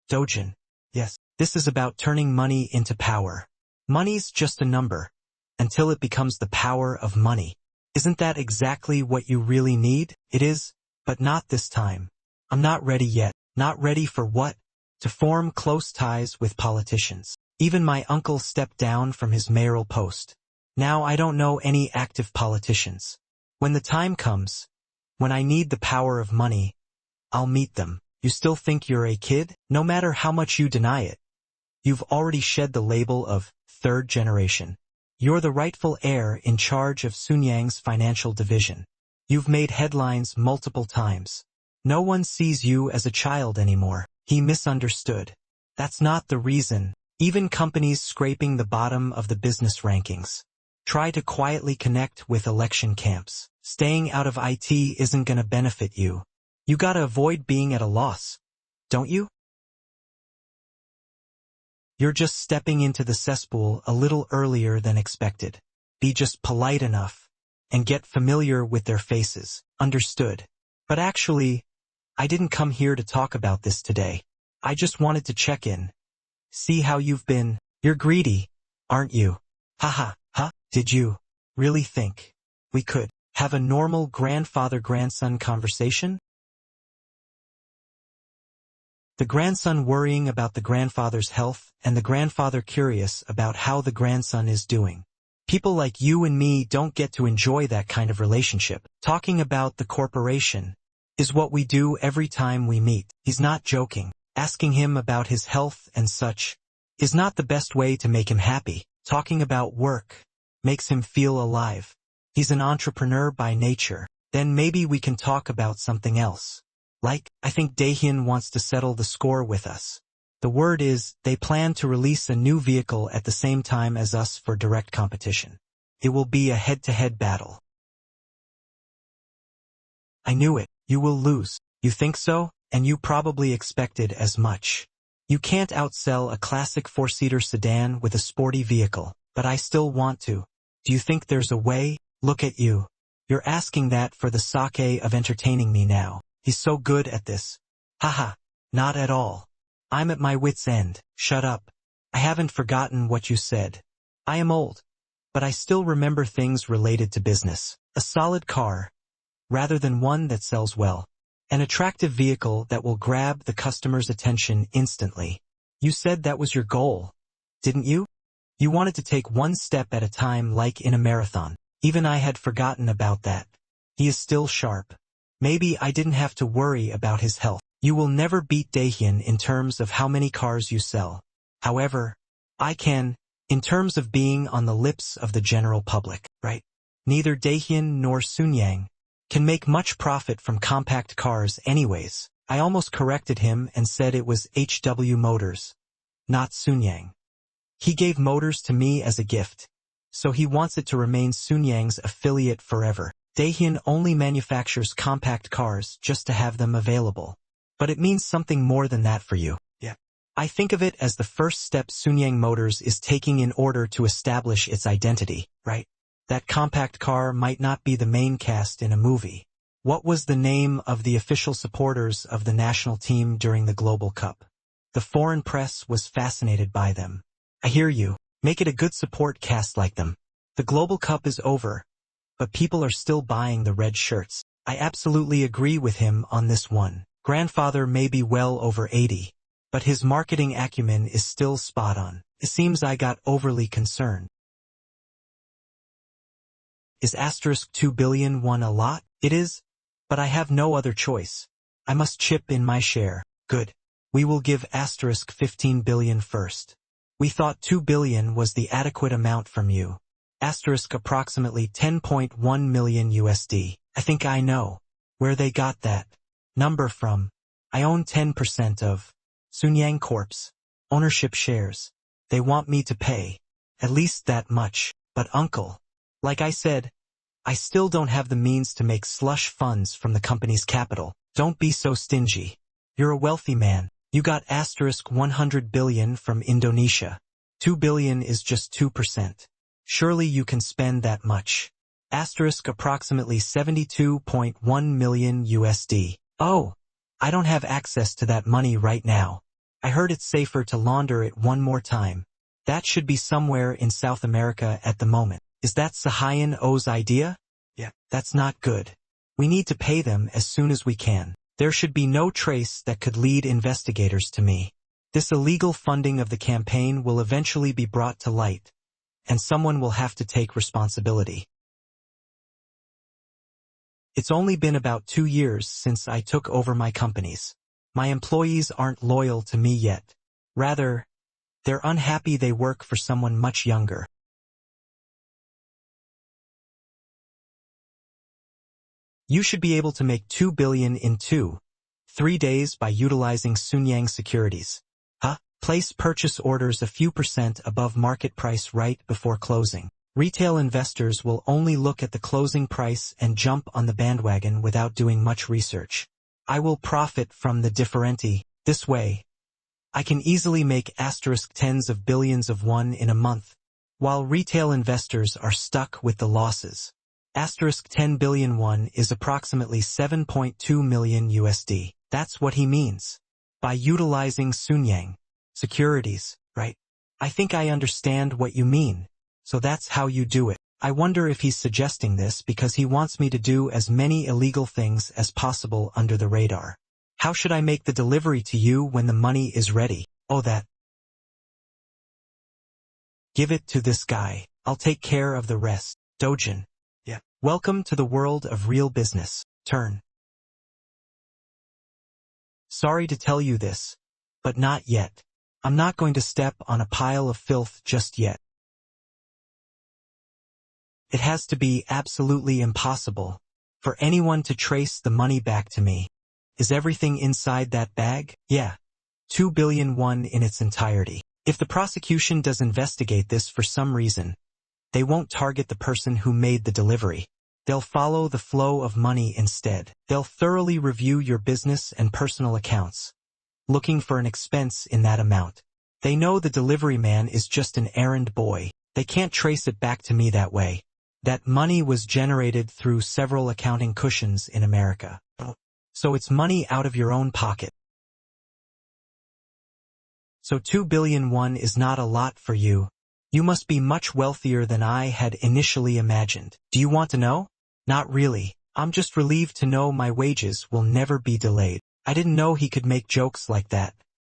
Dojun. Yes, this is about turning money into power. Money's just a number, until it becomes the power of money. Isn't that exactly what you really need? It is, but not this time. I'm not ready yet. Not ready for what? To form close ties with politicians. Even my uncle stepped down from his mayoral post. Now I don't know any active politicians. When the time comes, when I need the power of money, I'll meet them. You still think you're a kid? No matter how much you deny it. You've already shed the label of third generation. You're the rightful heir in charge of Sunyang's financial division. You've made headlines multiple times. No one sees you as a child anymore. He misunderstood. That's not the reason. Even companies scraping the bottom of the business rankings try to quietly connect with election camps. Staying out of IT isn't gonna benefit you. You gotta avoid being at a loss, don't you? You're just stepping into the cesspool a little earlier than expected. Be just polite enough and get familiar with their faces. Understood. But actually, I didn't come here to talk about this today. I just wanted to check in. See how you've been. You're greedy, aren't you? Haha, huh? Did you really think we could have a normal grandfather-grandson conversation? The grandson worrying about the grandfather's health and the grandfather curious about how the grandson is doing. People like you and me don't get to enjoy that kind of relationship. Talking about the corporation is what we do every time we meet. He's not joking. Asking him about his health and such is not the best way to make him happy. Talking about work makes him feel alive. He's an entrepreneur by nature. Then maybe we can talk about something else. Like, I think Daehyun wants to settle the score with us. The word is, they plan to release a new vehicle at the same time as us for direct competition. It will be a head-to-head battle. I knew it. You will lose. You think so? And you probably expected as much. You can't outsell a classic four-seater sedan with a sporty vehicle, but I still want to. Do you think there's a way? Look at you. You're asking that for the sake of entertaining me now. He's so good at this. Haha, not at all. I'm at my wit's end. Shut up. I haven't forgotten what you said. I am old, but I still remember things related to business. A solid car, rather than one that sells well. An attractive vehicle that will grab the customer's attention instantly. You said that was your goal, didn't you? You wanted to take one step at a time like in a marathon. Even I had forgotten about that. He is still sharp. Maybe I didn't have to worry about his health. You will never beat Daehyun in terms of how many cars you sell. However, I can, in terms of being on the lips of the general public, right? Neither Daehyun nor Sunyang can make much profit from compact cars anyways. I almost corrected him and said it was HW Motors, not Sunyang. He gave Motors to me as a gift, so he wants it to remain Sunyang's affiliate forever. Daehyun only manufactures compact cars just to have them available. But it means something more than that for you. Yeah. I think of it as the first step Sunyang Motors is taking in order to establish its identity, right? That compact car might not be the main cast in a movie. What was the name of the official supporters of the national team during the Global Cup? The foreign press was fascinated by them. I hear you. Make it a good support cast like them. The Global Cup is over, but people are still buying the red shirts. I absolutely agree with him on this one. Grandfather may be well over 80, but his marketing acumen is still spot on. It seems I got overly concerned. Is *2 billion won a lot? It is, but I have no other choice. I must chip in my share. Good. We will give *15 billion first. We thought 2 billion was the adequate amount from you. Approximately 10.1 million USD. I think I know where they got that number from. I own 10% of Sunyang Corp's ownership shares. They want me to pay at least that much. But uncle, like I said, I still don't have the means to make slush funds from the company's capital. Don't be so stingy. You're a wealthy man. You got *100 billion from Indonesia. 2 billion is just 2%. Surely you can spend that much. Approximately 72.1 million USD. Oh, I don't have access to that money right now. I heard it's safer to launder it one more time. That should be somewhere in South America at the moment. Is that Sahayan O's idea? Yeah. That's not good. We need to pay them as soon as we can. There should be no trace that could lead investigators to me. This illegal funding of the campaign will eventually be brought to light, and someone will have to take responsibility. It's only been about 2 years since I took over my companies. My employees aren't loyal to me yet. Rather, they're unhappy they work for someone much younger. You should be able to make 2 billion in 2-3 days by utilizing Sunyang securities. Place purchase orders a few % above market price right before closing. Retail investors will only look at the closing price and jump on the bandwagon without doing much research. I will profit from the differenti. This way, I can easily make tens of billions of won in a month, while retail investors are stuck with the losses. 10 billion won is approximately 7.2 million USD. That's what he means by utilizing Sunyang securities, right? I think I understand what you mean. So that's how you do it. I wonder if he's suggesting this because he wants me to do as many illegal things as possible under the radar. How should I make the delivery to you when the money is ready? Oh, that. Give it to this guy. I'll take care of the rest. Dojun. Yeah. Welcome to the world of real business. Turn. Sorry to tell you this, but not yet. I'm not going to step on a pile of filth just yet. It has to be absolutely impossible for anyone to trace the money back to me. Is everything inside that bag? Yeah. 2 billion won in its entirety. If the prosecution does investigate this for some reason, they won't target the person who made the delivery. They'll follow the flow of money instead. They'll thoroughly review your business and personal accounts, looking for an expense in that amount. They know the delivery man is just an errand boy. They can't trace it back to me that way. That money was generated through several accounting cushions in America. So it's money out of your own pocket. So 2 billion won is not a lot for you. You must be much wealthier than I had initially imagined. Do you want to know? Not really. I'm just relieved to know my wages will never be delayed. I didn't know he could make jokes like that.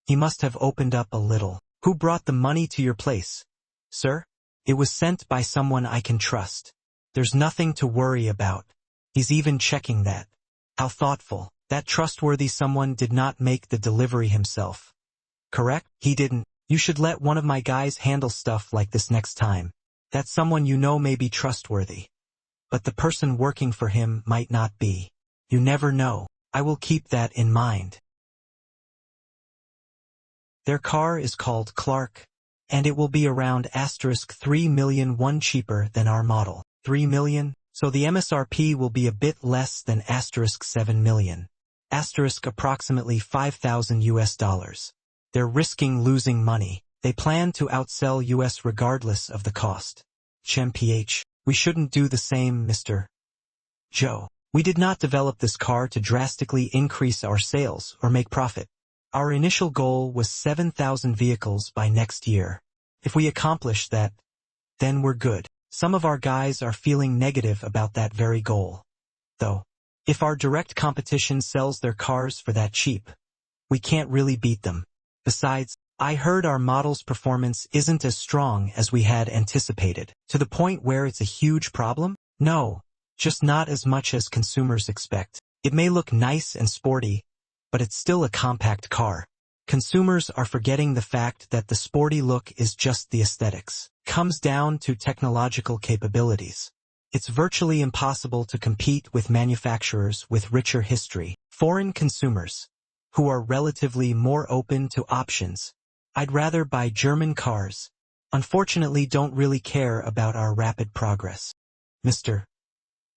He must have opened up a little. Who brought the money to your place? Sir? It was sent by someone I can trust. There's nothing to worry about. He's even checking that. How thoughtful. That trustworthy someone did not make the delivery himself. Correct? He didn't. You should let one of my guys handle stuff like this next time. That someone you know may be trustworthy, but the person working for him might not be. You never know. I will keep that in mind. Their car is called Clark, and it will be around *3 million won cheaper than our model. 3 million? So the MSRP will be a bit less than *7 million. Approximately 5,000 US dollars. They're risking losing money. They plan to outsell US regardless of the cost. PH. We shouldn't do the same, Mr. Joe. We did not develop this car to drastically increase our sales or make profit. Our initial goal was 7,000 vehicles by next year. If we accomplish that, then we're good. Some of our guys are feeling negative about that very goal. Though, if our direct competition sells their cars for that cheap, we can't really beat them. Besides, I heard our model's performance isn't as strong as we had anticipated. To the point where it's a huge problem? No, just not as much as consumers expect. It may look nice and sporty, but it's still a compact car. Consumers are forgetting the fact that the sporty look is just the aesthetics. Comes down to technological capabilities. It's virtually impossible to compete with manufacturers with richer history. Foreign consumers, who are relatively more open to options, I'd rather buy German cars, unfortunately don't really care about our rapid progress. Mr.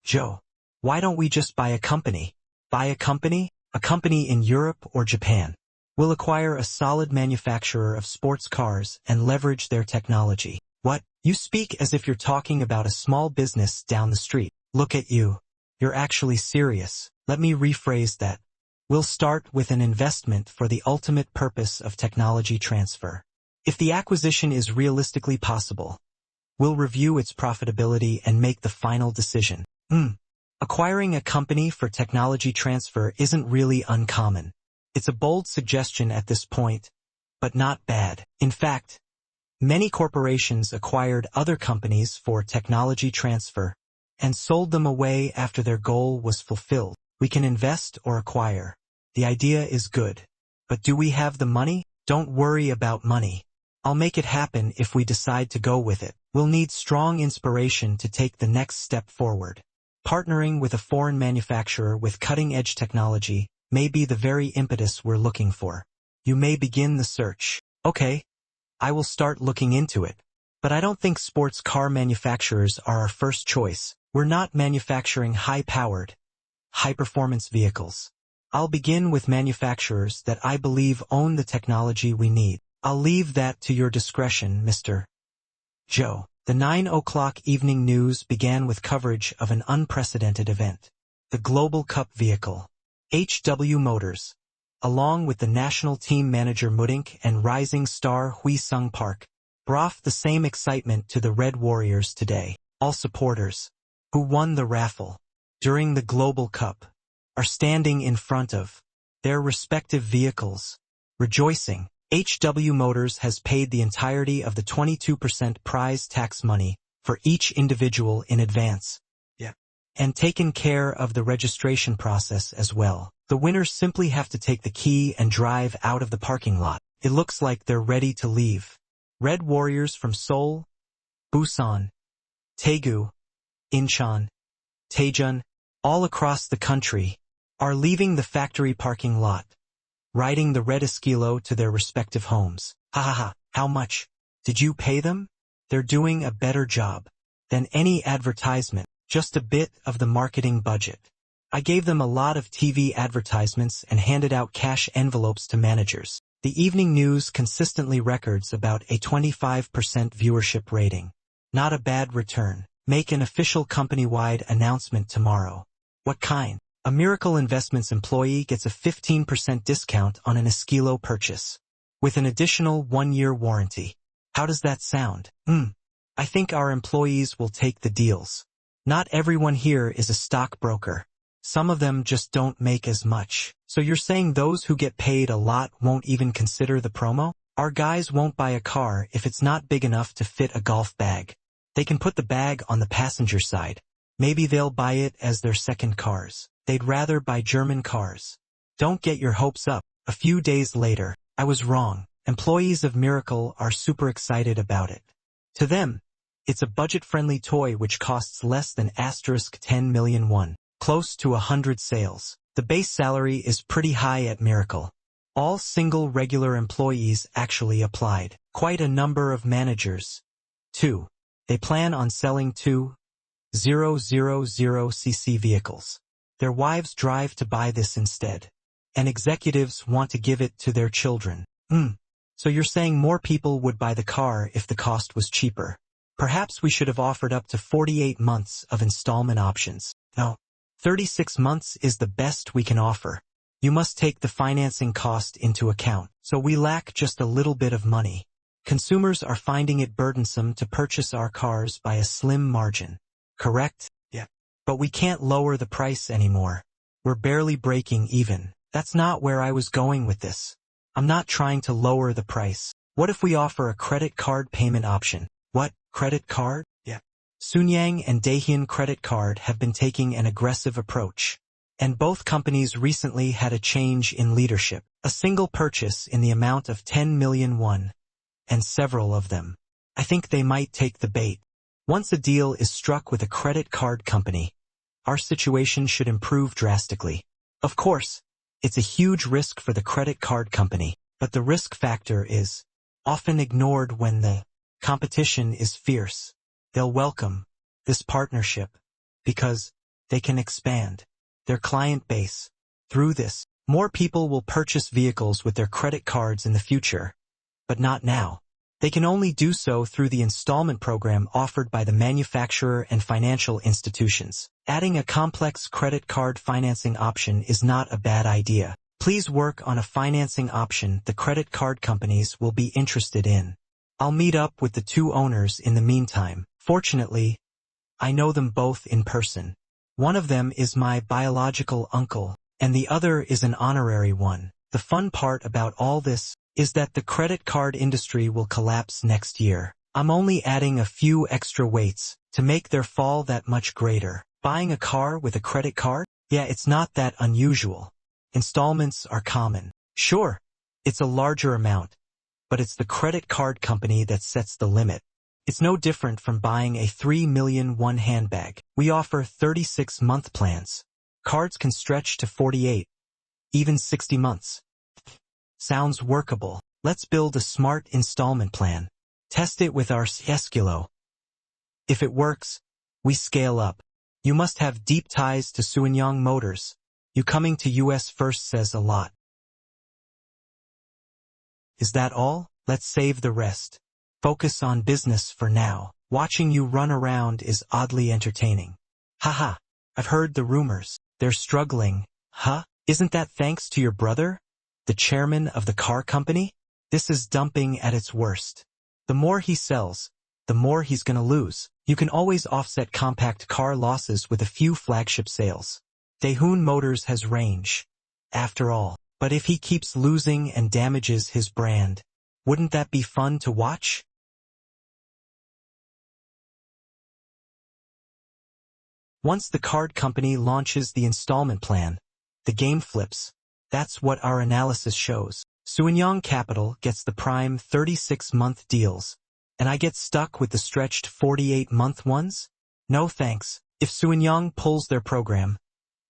Joe, why don't we just buy a company? Buy a company? A company in Europe or Japan. We'll acquire a solid manufacturer of sports cars and leverage their technology. What? You speak as if you're talking about a small business down the street. Look at you. You're actually serious. Let me rephrase that. We'll start with an investment for the ultimate purpose of technology transfer. If the acquisition is realistically possible, we'll review its profitability and make the final decision. Acquiring a company for technology transfer isn't really uncommon. It's a bold suggestion at this point, but not bad. In fact, many corporations acquired other companies for technology transfer and sold them away after their goal was fulfilled. We can invest or acquire. The idea is good. But do we have the money? Don't worry about money. I'll make it happen if we decide to go with it. We'll need strong inspiration to take the next step forward. Partnering with a foreign manufacturer with cutting-edge technology may be the very impetus we're looking for. You may begin the search. Okay, I will start looking into it. But I don't think sports car manufacturers are our first choice. We're not manufacturing high-powered, high-performance vehicles. I'll begin with manufacturers that I believe own the technology we need. I'll leave that to your discretion, Mr. Joe. The 9 o'clock evening news began with coverage of an unprecedented event. The Global Cup vehicle, HW Motors, along with the national team manager Mudink and rising star Hui Sung Park, brought the same excitement to the Red Warriors today. All supporters who won the raffle during the Global Cup are standing in front of their respective vehicles, rejoicing. HW Motors has paid the entirety of the 22% prize tax money for each individual in advance. And taken care of the registration process as well. The winners simply have to take the key and drive out of the parking lot. It looks like they're ready to leave. Red Warriors from Seoul, Busan, Daegu, Incheon, Daejeon, all across the country, are leaving the factory parking lot, riding the red Esquilo to their respective homes. Ha ha ha, how much did you pay them? They're doing a better job than any advertisement, just a bit of the marketing budget. I gave them a lot of TV advertisements and handed out cash envelopes to managers. The evening news consistently records about a 25% viewership rating. Not a bad return. Make an official company-wide announcement tomorrow. What kind? A Miracle Investments employee gets a 15% discount on an Esquilo purchase, with an additional 1-year warranty. How does that sound? I think our employees will take the deals. Not everyone here is a stockbroker. Some of them just don't make as much. So you're saying those who get paid a lot won't even consider the promo? Our guys won't buy a car if it's not big enough to fit a golf bag. They can put the bag on the passenger side. Maybe they'll buy it as their second cars. They'd rather buy German cars. Don't get your hopes up. A few days later, I was wrong. Employees of Miracle are super excited about it. To them, it's a budget-friendly toy which costs less than *10 million won, close to 100 sales. The base salary is pretty high at Miracle. All single regular employees actually applied. Quite a number of managers, too. They plan on selling 2,000cc vehicles. Their wives drive to buy this instead. And executives want to give it to their children. So you're saying more people would buy the car if the cost was cheaper. Perhaps we should have offered up to 48 months of installment options. No, 36 months is the best we can offer. You must take the financing cost into account. So we lack just a little bit of money. Consumers are finding it burdensome to purchase our cars by a slim margin. Correct? Yeah. But we can't lower the price anymore. We're barely breaking even. That's not where I was going with this. I'm not trying to lower the price. What if we offer a credit card payment option? What? Credit card? Yeah. Sunyang and Daehyun Credit Card have been taking an aggressive approach. And both companies recently had a change in leadership. A single purchase in the amount of 10 million won. And several of them. I think they might take the bait. Once a deal is struck with a credit card company, our situation should improve drastically. Of course, it's a huge risk for the credit card company, but the risk factor is often ignored when the competition is fierce. They'll welcome this partnership because they can expand their client base. Through this, more people will purchase vehicles with their credit cards in the future, but not now. They can only do so through the installment program offered by the manufacturer and financial institutions. Adding a complex credit card financing option is not a bad idea. Please work on a financing option the credit card companies will be interested in. I'll meet up with the two owners in the meantime. Fortunately, I know them both in person. One of them is my biological uncle, and the other is an honorary one. The fun part about all this is that the credit card industry will collapse next year. I'm only adding a few extra weights to make their fall that much greater. Buying a car with a credit card? Yeah, it's not that unusual. Installments are common. Sure, it's a larger amount, but it's the credit card company that sets the limit. It's no different from buying a 3 million won handbag. We offer 36-month plans. Cards can stretch to 48, even 60 months. Sounds workable. Let's build a smart installment plan. Test it with our SEO. If it works, we scale up. You must have deep ties to SEO Motors. You coming to US first says a lot. Is that all? Let's save the rest. Focus on business for now. Watching you run around is oddly entertaining. Haha, I've heard the rumors. They're struggling. Huh? Isn't that thanks to your brother, the chairman of the car company? This is dumping at its worst. The more he sells, the more he's gonna lose. You can always offset compact car losses with a few flagship sales. Daehoon Motors has range, after all. But if he keeps losing and damages his brand, wouldn't that be fun to watch? Once the card company launches the installment plan, the game flips. That's what our analysis shows. SEO Capital gets the prime 36-month deals, and I get stuck with the stretched 48-month ones? No thanks. If SEO pulls their program,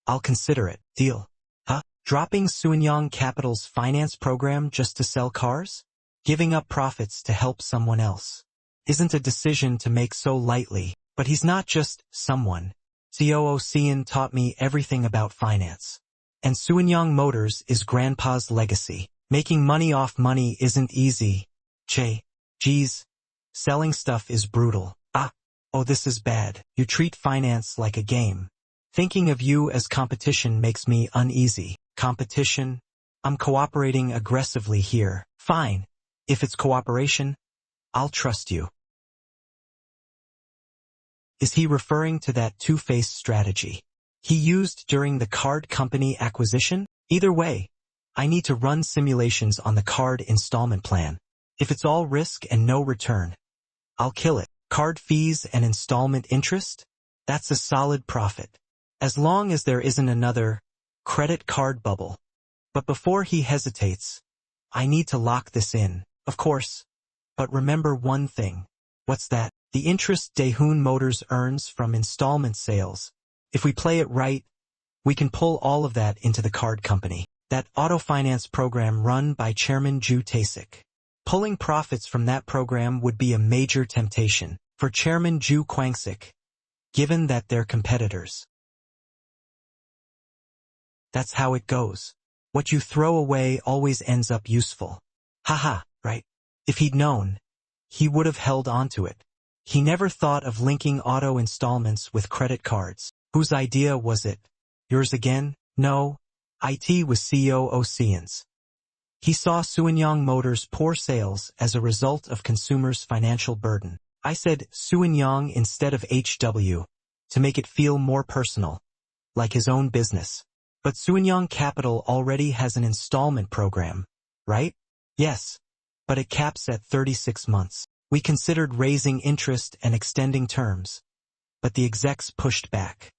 I'll consider it. Deal. Huh? Dropping SEO Capital's finance program just to sell cars? Giving up profits to help someone else isn't a decision to make so lightly. But he's not just someone. SEO Seon taught me everything about finance. And SEO Motors is grandpa's legacy. Making money off money isn't easy. Geez. Selling stuff is brutal. Oh, this is bad. You treat finance like a game. Thinking of you as competition makes me uneasy. Competition? I'm cooperating aggressively here. Fine. If it's cooperation, I'll trust you. Is he referring to that two-faced strategy he used during the card company acquisition? Either way, I need to run simulations on the card installment plan. If it's all risk and no return, I'll kill it. Card fees and installment interest? That's a solid profit. As long as there isn't another credit card bubble. But before he hesitates, I need to lock this in, of course. But remember one thing. What's that? The interest Daehoon Motors earns from installment sales. If we play it right, we can pull all of that into the card company. That auto finance program run by Chairman Ju Tae-sik. Pulling profits from that program would be a major temptation for Chairman Ju Kwang-sik, given that they're competitors. That's how it goes. What you throw away always ends up useful. Haha, right? If he'd known, he would have held onto it. He never thought of linking auto installments with credit cards. Whose idea was it? Yours again? No. It was CEO Seon's. He saw SEO Motors' poor sales as a result of consumers' financial burden. I said SEO instead of HW, to make it feel more personal, like his own business. But SEO Capital already has an installment program, right? Yes, but it caps at 36 months. We considered raising interest and extending terms, but the execs pushed back.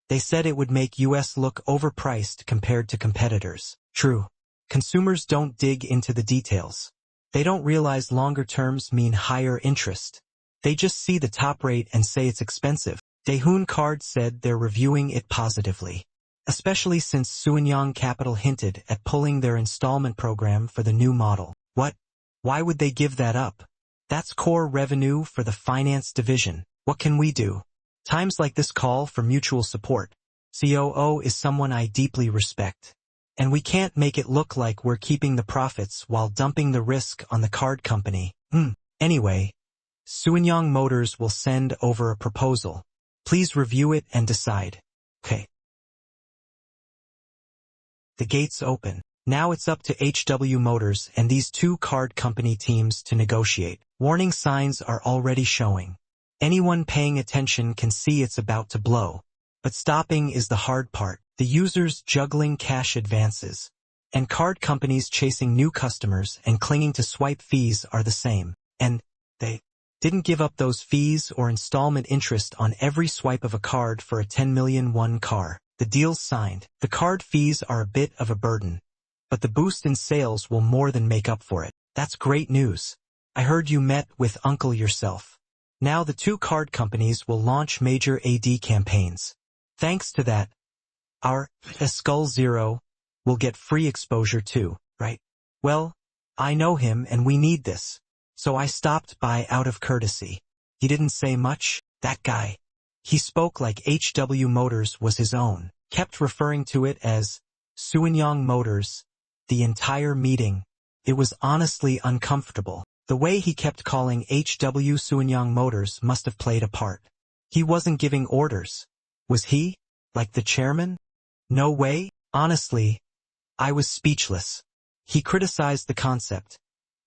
They said it would make US look overpriced compared to competitors. True. Consumers don't dig into the details. They don't realize longer terms mean higher interest. They just see the top rate and say it's expensive. Daehoon Card said they're reviewing it positively, especially since SEO Capital hinted at pulling their installment program for the new model. What? Why would they give that up? That's core revenue for the finance division. What can we do? Times like this call for mutual support. COO is someone I deeply respect. And we can't make it look like we're keeping the profits while dumping the risk on the card company. Anyway, SEO Motors will send over a proposal. Please review it and decide. Okay. The gates open. Now it's up to HW Motors and these two card company teams to negotiate. Warning signs are already showing. Anyone paying attention can see it's about to blow. But stopping is the hard part. The users juggling cash advances, And card companies chasing new customers and clinging to swipe fees are the same. And they didn't give up those fees or installment interest on every swipe of a card for a 10 million won car. The deal's signed. The card fees are a bit of a burden, but the boost in sales will more than make up for it. That's great news. I heard you met with Uncle yourself. Now the two card companies will launch major AD campaigns. Thanks to that, our Skull Zero will get free exposure too, right? Well, I know him and we need this. So I stopped by out of courtesy. He didn't say much, that guy. He spoke like HW Motors was his own, kept referring to it as Suinyang Motors, the entire meeting. It was honestly uncomfortable. The way he kept calling HW Suinyang Motors must have played a part. He wasn't giving orders. Was he? Like the chairman? No way. Honestly, I was speechless. He criticized the concept,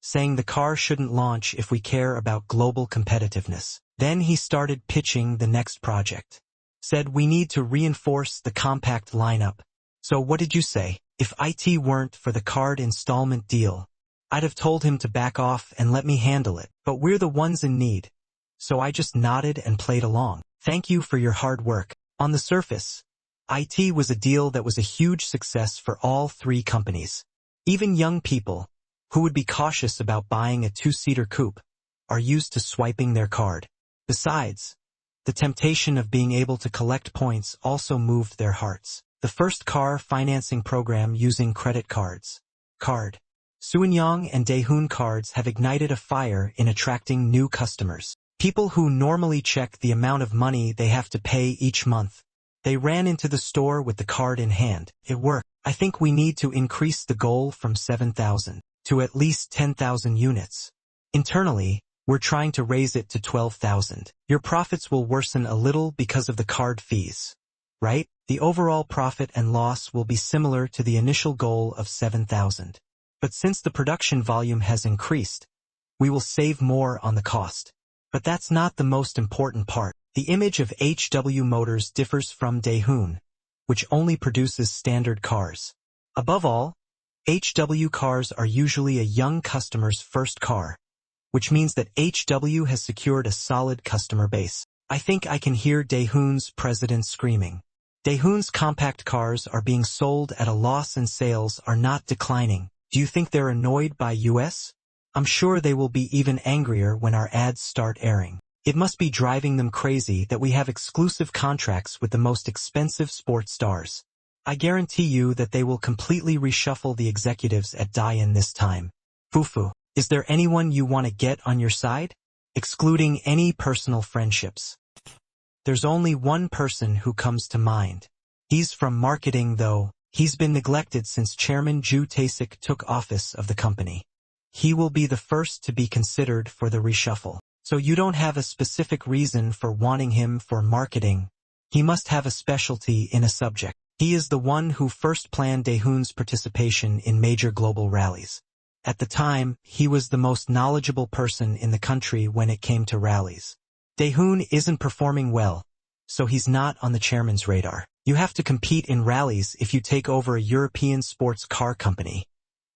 saying the car shouldn't launch if we care about global competitiveness. Then he started pitching the next project. Said we need to reinforce the compact lineup. So what did you say? If IT weren't for the card installment deal, I'd have told him to back off and let me handle it. But we're the ones in need. So I just nodded and played along. Thank you for your hard work. On the surface, IT was a deal that was a huge success for all three companies. Even young people, who would be cautious about buying a two-seater coupe, are used to swiping their card. Besides, the temptation of being able to collect points also moved their hearts. The first car financing program using credit cards. Suinyang and Daehoon cards have ignited a fire in attracting new customers. People who normally check the amount of money they have to pay each month. They ran into the store with the card in hand. It worked. I think we need to increase the goal from 7,000 to at least 10,000 units. Internally, we're trying to raise it to 12,000. Your profits will worsen a little because of the card fees, right? The overall profit and loss will be similar to the initial goal of 7,000. But since the production volume has increased, we will save more on the cost. But that's not the most important part. The image of HW Motors differs from Daehoon, which only produces standard cars. Above all, HW cars are usually a young customer's first car, which means that HW has secured a solid customer base. I think I can hear Daehoon's president screaming. Daehoon's compact cars are being sold at a loss and sales are not declining. Do you think they're annoyed by US? I'm sure they will be even angrier when our ads start airing. It must be driving them crazy that we have exclusive contracts with the most expensive sports stars. I guarantee you that they will completely reshuffle the executives at Dian this time. Fufu, is there anyone you want to get on your side? Excluding any personal friendships. There's only one person who comes to mind. He's from marketing though. He's been neglected since Chairman Ju Tae-sik took office of the company. He will be the first to be considered for the reshuffle. So you don't have a specific reason for wanting him for marketing. He must have a specialty in a subject. He is the one who first planned Daehoon's participation in major global rallies. At the time, he was the most knowledgeable person in the country when it came to rallies. Daehoon isn't performing well, so he's not on the chairman's radar. You have to compete in rallies if you take over a European sports car company,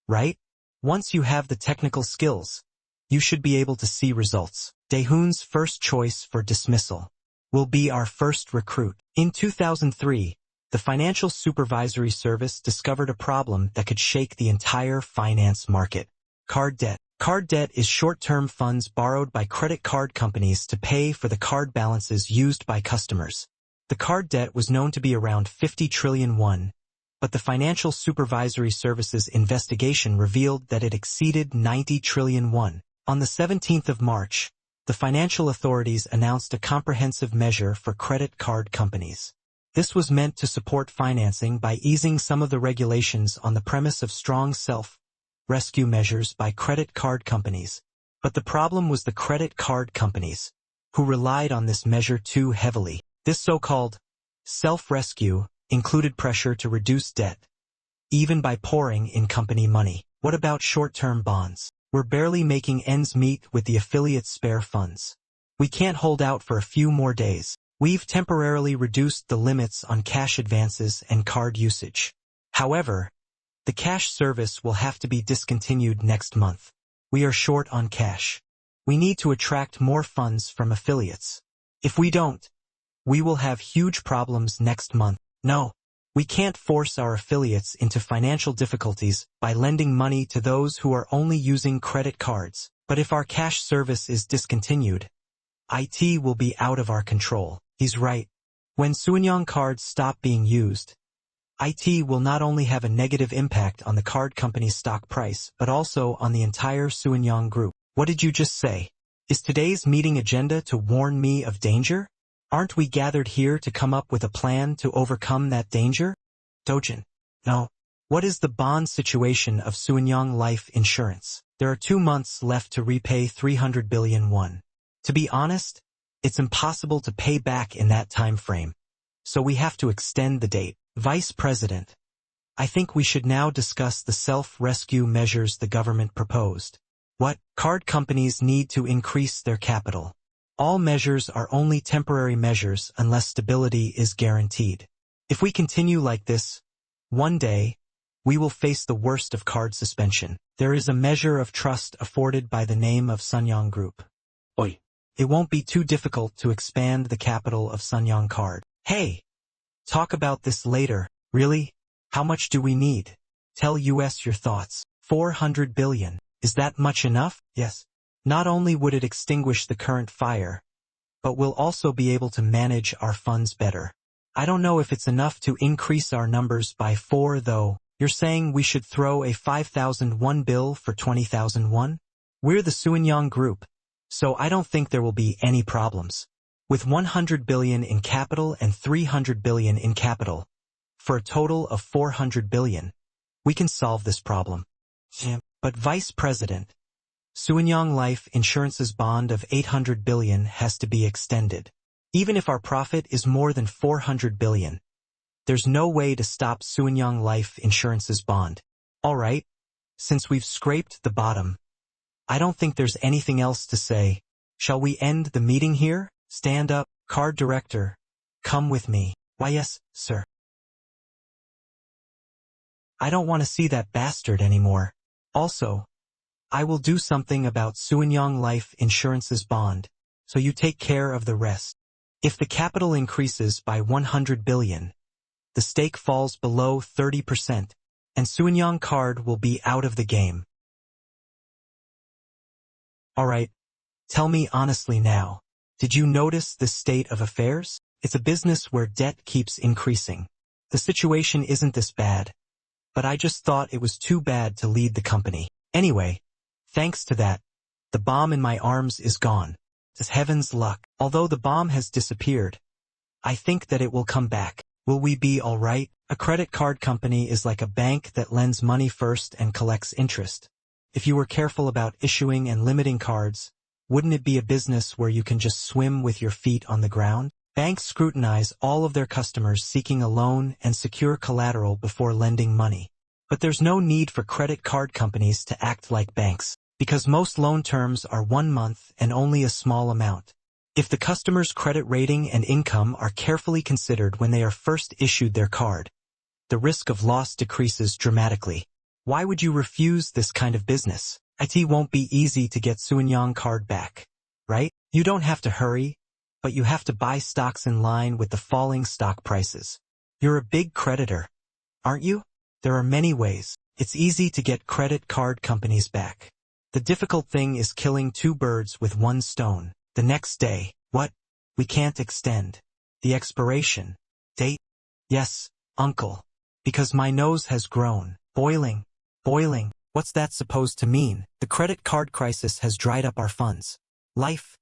right? Once you have the technical skills, you should be able to see results. Daehoon's first choice for dismissal will be our first recruit. In 2003, the Financial Supervisory Service discovered a problem that could shake the entire finance market. Card debt. Card debt is short-term funds borrowed by credit card companies to pay for the card balances used by customers. The card debt was known to be around 50 trillion won, but the Financial Supervisory Service's investigation revealed that it exceeded 90 trillion won. On the 17th of March, the financial authorities announced a comprehensive measure for credit card companies. This was meant to support financing by easing some of the regulations on the premise of strong self-rescue measures by credit card companies. But the problem was the credit card companies, who relied on this measure too heavily. This so-called self-rescue included pressure to reduce debt, even by pouring in company money. What about short-term bonds? We're barely making ends meet with the affiliates' spare funds. We can't hold out for a few more days. We've temporarily reduced the limits on cash advances and card usage. However, The cash service will have to be discontinued next month. We are short on cash. We need to attract more funds from affiliates. If we don't, we will have huge problems next month. No, we can't force our affiliates into financial difficulties by lending money to those who are only using credit cards. But if our cash service is discontinued, IT will be out of our control. He's right. When Suenyang cards stop being used, IT will not only have a negative impact on the card company's stock price, but also on the entire Suenyang group. What did you just say? Is today's meeting agenda to warn me of danger? Aren't we gathered here to come up with a plan to overcome that danger? Dojun. No. What is the bond situation of Suenyang Life Insurance? There are 2 months left to repay 300 billion won. To be honest, it's impossible to pay back in that time frame. So we have to extend the date. Vice President, I think we should now discuss the self-rescue measures the government proposed. What? Card companies need to increase their capital. All measures are only temporary measures unless stability is guaranteed. If we continue like this, one day, we will face the worst of card suspension. There is a measure of trust afforded by the name of Sunyang Group. Oi. It won't be too difficult to expand the capital of Sunyang Card. Hey! Talk about this later. Really? How much do we need? Tell US your thoughts. 400 billion. Is that much enough? Yes. Not only would it extinguish the current fire, but we'll also be able to manage our funds better. I don't know if it's enough to increase our numbers by 4 though. You're saying we should throw a 5,001 bill for 20,001? We're the Suenyang Group, so I don't think there will be any problems. With 100 billion in capital and 300 billion in capital, for a total of 400 billion, we can solve this problem. But Vice President, Suenyang Life Insurance's bond of 800 billion has to be extended. Even if our profit is more than 400 billion, there's no way to stop Suenyang Life Insurance's bond. Alright, since we've scraped the bottom, I don't think there's anything else to say. Shall we end the meeting here? Stand up, card director. Come with me. Why yes, sir. I don't want to see that bastard anymore. Also, I will do something about Suenyang Life Insurance's bond, so you take care of the rest. If the capital increases by 100 billion, the stake falls below 30%, and Suenyang Card will be out of the game. Alright, tell me honestly now. Did you notice this state of affairs? It's a business where debt keeps increasing. The situation isn't this bad, but I just thought it was too bad to lead the company. Anyway, thanks to that, the bomb in my arms is gone. It's heaven's luck. Although the bomb has disappeared, I think that it will come back. Will we be alright? A credit card company is like a bank that lends money first and collects interest. If you were careful about issuing and limiting cards, wouldn't it be a business where you can just swim with your feet on the ground? Banks scrutinize all of their customers seeking a loan and secure collateral before lending money. But there's no need for credit card companies to act like banks, because most loan terms are 1 month and only a small amount. If the customer's credit rating and income are carefully considered when they are first issued their card, the risk of loss decreases dramatically. Why would you refuse this kind of business? It won't be easy to get Suenyang Card back, right? You don't have to hurry, but you have to buy stocks in line with the falling stock prices. You're a big creditor, aren't you? There are many ways. It's easy to get credit card companies back. The difficult thing is killing 2 birds with 1 stone. The next day, what? We can't extend the expiration date? Yes, uncle. Because my nose has grown. Boiling. Boiling. What's that supposed to mean? The credit card crisis has dried up our funds. Life.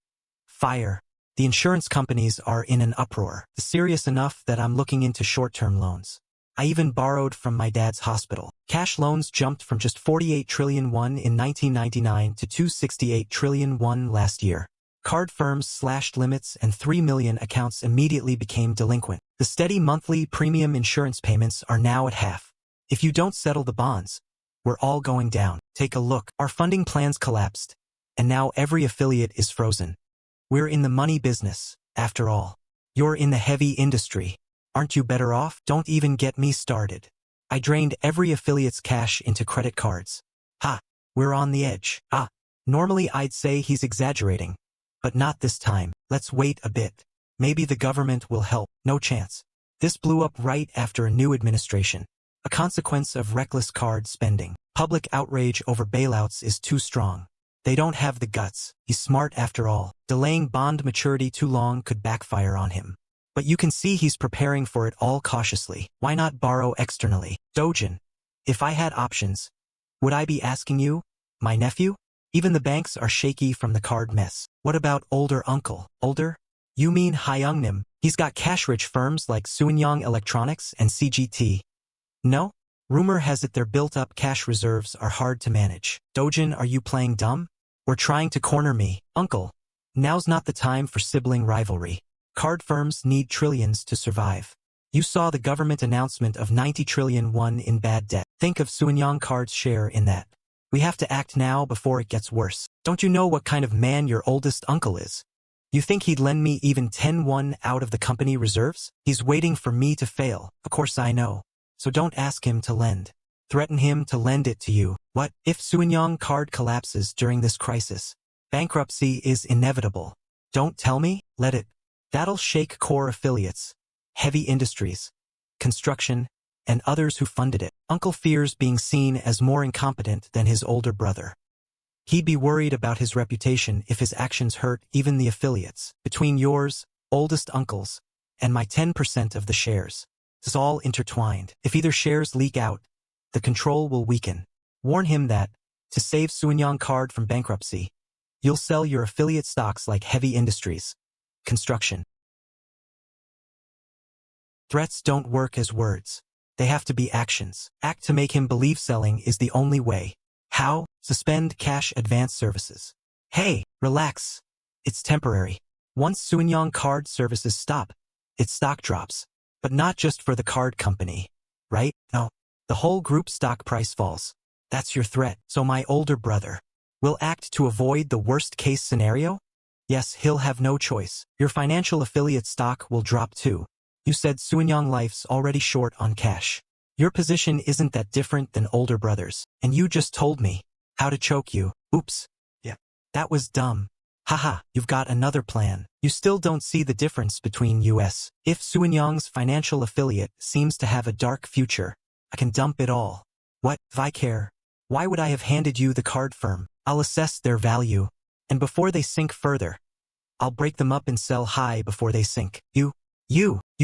Fire. The insurance companies are in an uproar. It's serious enough that I'm looking into short-term loans. I even borrowed from my dad's hospital. Cash loans jumped from just 48 trillion won in 1999 to 268 trillion won last year. Card firms slashed limits and 3 million accounts immediately became delinquent. The steady monthly premium insurance payments are now at half. If you don't settle the bonds, we're all going down. Take a look. Our funding plans collapsed, and now every affiliate is frozen. We're in the money business, after all. You're in the heavy industry. Aren't you better off? Don't even get me started. I drained every affiliate's cash into credit cards. Ha, we're on the edge. Normally I'd say he's exaggerating. But not this time. Let's wait a bit. Maybe the government will help. No chance. This blew up right after a new administration. A consequence of reckless card spending. Public outrage over bailouts is too strong. They don't have the guts. He's smart after all. Delaying bond maturity too long could backfire on him. But you can see he's preparing for it all cautiously. Why not borrow externally? Dojun. If I had options, would I be asking you? My nephew? Even the banks are shaky from the card mess. What about older uncle? Older? You mean Hyungnim? He's got cash-rich firms like Sunyang Electronics and CGT. No? Rumor has it their built-up cash reserves are hard to manage. Dojun, are you playing dumb? Or trying to corner me? Uncle. Now's not the time for sibling rivalry. Card firms need trillions to survive. You saw the government announcement of 90 trillion won in bad debt. Think of Sunyang Card's share in that. We have to act now before it gets worse. Don't you know what kind of man your oldest uncle is? You think he'd lend me even 10 won out of the company reserves? He's waiting for me to fail. Of course I know. So don't ask him to lend. Threaten him to lend it to you. What if Sunyang Card collapses during this crisis? Bankruptcy is inevitable. Don't tell me, let it. That'll shake core affiliates, heavy industries, construction, and others who funded it. Uncle fears being seen as more incompetent than his older brother. He'd be worried about his reputation if his actions hurt even the affiliates. Between yours, oldest uncles, and my 10% of the shares. It's all intertwined. If either shares leak out, the control will weaken. Warn him that, to save Sunyang Card from bankruptcy, you'll sell your affiliate stocks like heavy industries, construction. Threats don't work as words. They have to be actions. Act to make him believe selling is the only way. How? Suspend cash advance services. Hey, relax. It's temporary. Once Sunyang Card services stop, its stock drops. But not just for the card company, right? No. The whole group stock price falls. That's your threat. So my older brother will act to avoid the worst-case scenario? Yes, he'll have no choice. Your financial affiliate stock will drop too. You said Sunyang Life's already short on cash. Your position isn't that different than older brothers. And you just told me how to choke you. Oops. Yeah. That was dumb. Haha, you've got another plan. You still don't see the difference between us. If Sunyang's financial affiliate seems to have a dark future, I can dump it all. What? If I care? Why would I have handed you the card firm? I'll assess their value. And before they sink further, I'll break them up and sell high before they sink. You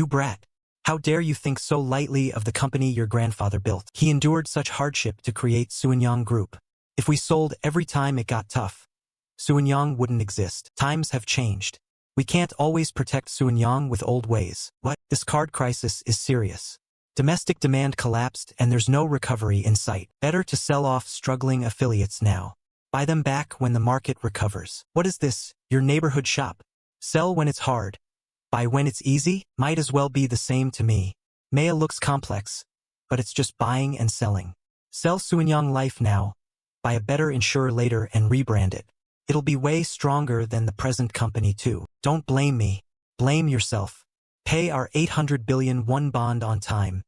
brat. How dare you think so lightly of the company your grandfather built? He endured such hardship to create Sunyang Group. If we sold every time it got tough, Sunyang wouldn't exist. Times have changed. We can't always protect Sunyang with old ways. What? This card crisis is serious. Domestic demand collapsed and there's no recovery in sight. Better to sell off struggling affiliates now. Buy them back when the market recovers. What is this? Your neighborhood shop? Sell when it's hard. Buy when it's easy? Might as well be the same to me. Maya looks complex, but it's just buying and selling. Sell Sunyang Life now. Buy a better insurer later and rebrand it. It'll be way stronger than the present company too. Don't blame me. Blame yourself. Pay our 800 billion won bond on time.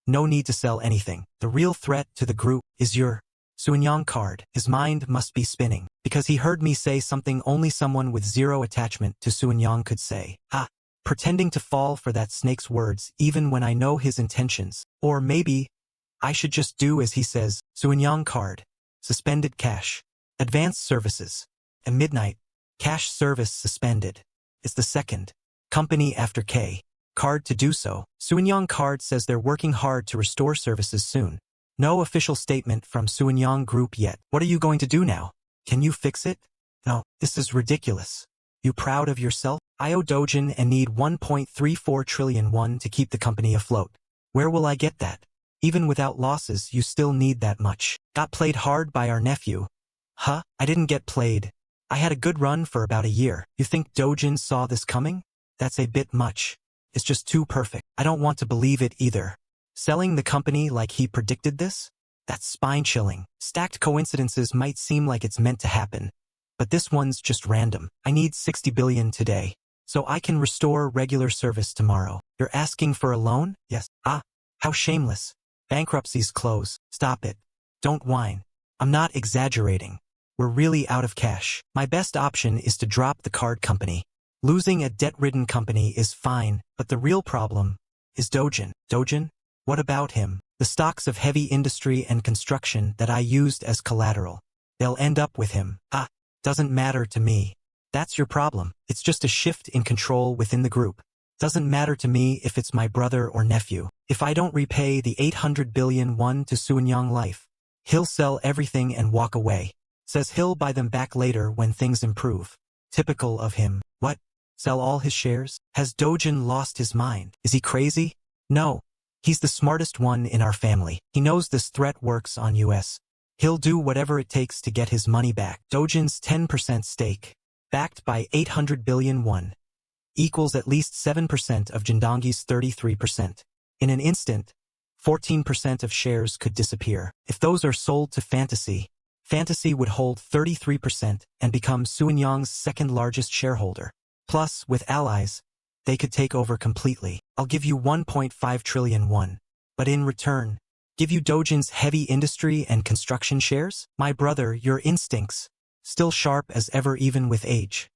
No need to sell anything. The real threat to the group is your Sunyang Card. His mind must be spinning, because he heard me say something only someone with zero attachment to Sunyang could say. Pretending to fall for that snake's words even when I know his intentions. Or maybe I should just do as he says. Sunyang Card. Suspended cash. Advanced services. At midnight, cash service suspended. It's the second company after K Card to do so. Sunyang Card says they're working hard to restore services soon. No official statement from Sunyang Group yet. What are you going to do now? Can you fix it? No, this is ridiculous. You proud of yourself? I owe Dojun and need 1.34 trillion won to keep the company afloat. Where will I get that? Even without losses, you still need that much. Got played hard by our nephew. I didn't get played. I had a good run for about a year. You think Dojun saw this coming? That's a bit much. It's just too perfect. I don't want to believe it either. Selling the company like he predicted this? That's spine-chilling. Stacked coincidences might seem like it's meant to happen, but this one's just random. I need 60 billion today, so I can restore regular service tomorrow. You're asking for a loan? Yes. How shameless. Bankruptcy's close. Stop it. Don't whine. I'm not exaggerating. We're really out of cash. My best option is to drop the card company. Losing a debt-ridden company is fine, but the real problem is Dojun. Dojun? What about him? The stocks of heavy industry and construction that I used as collateral. They'll end up with him. Doesn't matter to me. That's your problem. It's just a shift in control within the group. Doesn't matter to me if it's my brother or nephew. If I don't repay the 800 billion won to Sunyang Life, he'll sell everything and walk away. Says he'll buy them back later when things improve. Typical of him. What? Sell all his shares? Has Dojun lost his mind? Is he crazy? No. He's the smartest one in our family. He knows this threat works on us. He'll do whatever it takes to get his money back. Dojun's 10% stake, backed by 800 billion won, equals at least 7% of Jindonggi's 33%. In an instant, 14% of shares could disappear. If those are sold to Fantasy, Fantasy would hold 33% and become Sunyang's second largest shareholder. Plus, with allies, they could take over completely. I'll give you 1.5 trillion won, but in return, give you Dojun's heavy industry and construction shares? My brother, your instincts, still sharp as ever even with age.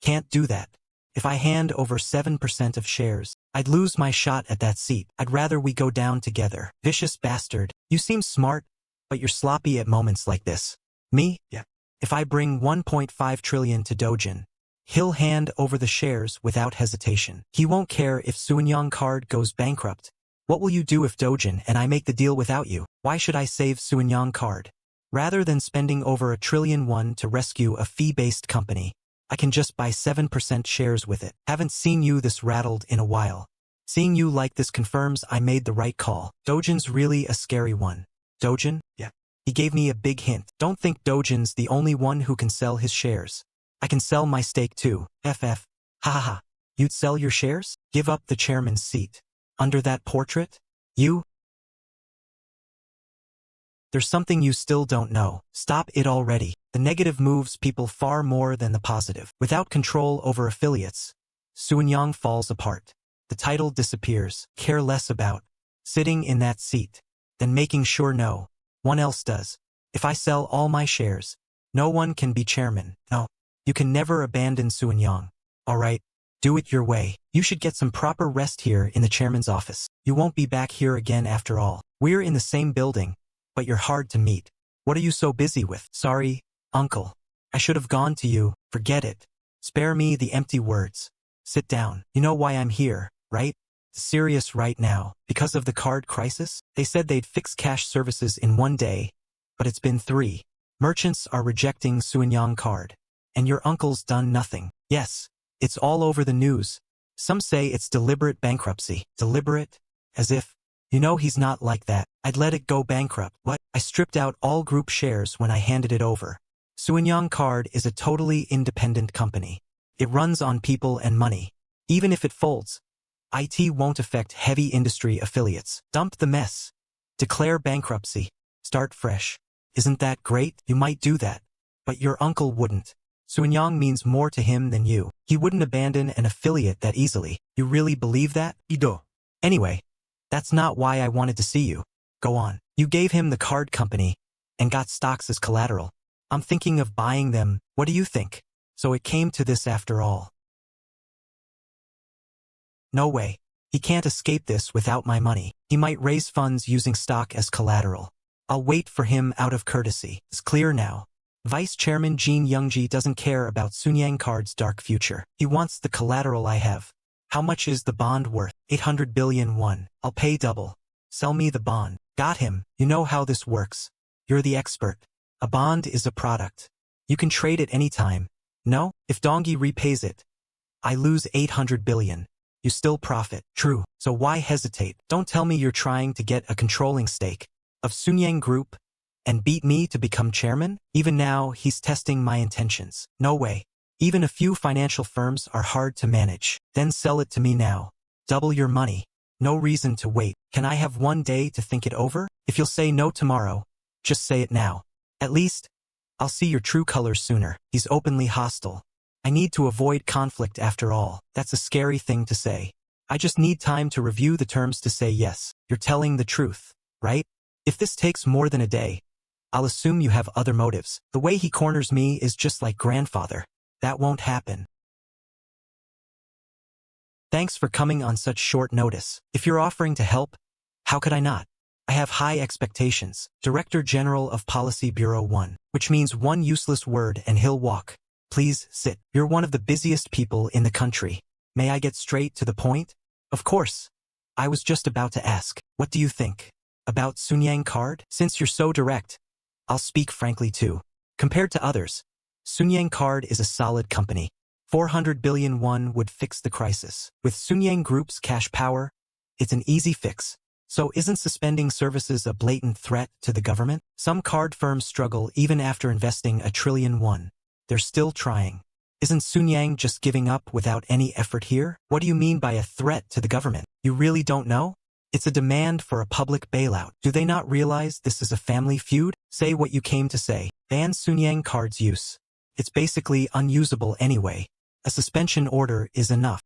Can't do that. If I hand over 7% of shares, I'd lose my shot at that seat. I'd rather we go down together. Vicious bastard. You seem smart, but you're sloppy at moments like this. Me? Yeah. If I bring 1.5 trillion to Dojun, he'll hand over the shares without hesitation. He won't care if Sunyang Card goes bankrupt. What will you do if Dojun and I make the deal without you? Why should I save Sunyang Card? Rather than spending over 1 trillion won to rescue a fee-based company, I can just buy 7% shares with it. Haven't seen you this rattled in a while. Seeing you like this confirms I made the right call. Dojun's really a scary one. Dojun? Yeah. He gave me a big hint. Don't think Dojun's the only one who can sell his shares. I can sell my stake too. FF. Ha. You'd sell your shares? Give up the chairman's seat. Under that portrait? You? There's something you still don't know. Stop it already. The negative moves people far more than the positive. Without control over affiliates, Sunyang falls apart. The title disappears. Care less about sitting in that seat than making sure no one else does. If I sell all my shares, no one can be chairman. No. You can never abandon Sunyang. Alright, do it your way. You should get some proper rest here in the chairman's office. You won't be back here again after all. We're in the same building, but you're hard to meet. What are you so busy with? Sorry, uncle. I should have gone to you. Forget it. Spare me the empty words. Sit down. You know why I'm here, right? Serious right now. Because of the card crisis? They said they'd fix cash services in 1 day, but it's been 3. Merchants are rejecting Sunyang Card. And your uncle's done nothing. Yes, it's all over the news. Some say it's deliberate bankruptcy. Deliberate? As if, you know he's not like that. I'd let it go bankrupt. What? I stripped out all group shares when I handed it over. Sunyang Card is a totally independent company. It runs on people and money. Even if it folds, IT won't affect heavy industry affiliates. Dump the mess. Declare bankruptcy. Start fresh. Isn't that great? You might do that. But your uncle wouldn't. Sunyang means more to him than you. He wouldn't abandon an affiliate that easily. You really believe that? Ido. Anyway, that's not why I wanted to see you. Go on. You gave him the card company and got stocks as collateral. I'm thinking of buying them. What do you think? So it came to this after all. No way. He can't escape this without my money. He might raise funds using stock as collateral. I'll wait for him out of courtesy. It's clear now. Vice Chairman Jin Youngji doesn't care about Sunyang Card's dark future. He wants the collateral I have. How much is the bond worth? 800 billion won. I'll pay double. Sell me the bond. Got him. You know how this works. You're the expert. A bond is a product. You can trade it anytime. No? If Donggi repays it, I lose 800 billion. You still profit. True. So why hesitate? Don't tell me you're trying to get a controlling stake of Sunyang Group and beat me to become chairman? Even now, he's testing my intentions. No way. Even a few financial firms are hard to manage. Then sell it to me now. Double your money. No reason to wait. Can I have 1 day to think it over? If you'll say no tomorrow, just say it now. At least, I'll see your true colors sooner. He's openly hostile. I need to avoid conflict after all. That's a scary thing to say. I just need time to review the terms to say yes. You're telling the truth. right? If this takes more than a day, I'll assume you have other motives. The way he corners me is just like grandfather. That won't happen. Thanks for coming on such short notice. If you're offering to help, how could I not? I have high expectations. Director General of Policy Bureau 1, which means one useless word and he'll walk. Please sit. You're one of the busiest people in the country. May I get straight to the point? Of course. I was just about to ask, what do you think? About Sunyang Card? Since you're so direct, I'll speak frankly too. Compared to others, Sunyang Card is a solid company. 400 billion won would fix the crisis. With Sunyang Group's cash power, it's an easy fix. So isn't suspending services a blatant threat to the government? Some card firms struggle even after investing 1 trillion won. They're still trying. Isn't Sunyang just giving up without any effort here? What do you mean by a threat to the government? You really don't know? It's a demand for a public bailout. Do they not realize this is a family feud? Say what you came to say. Ban Sunyang Card's use. It's basically unusable anyway. A suspension order is enough.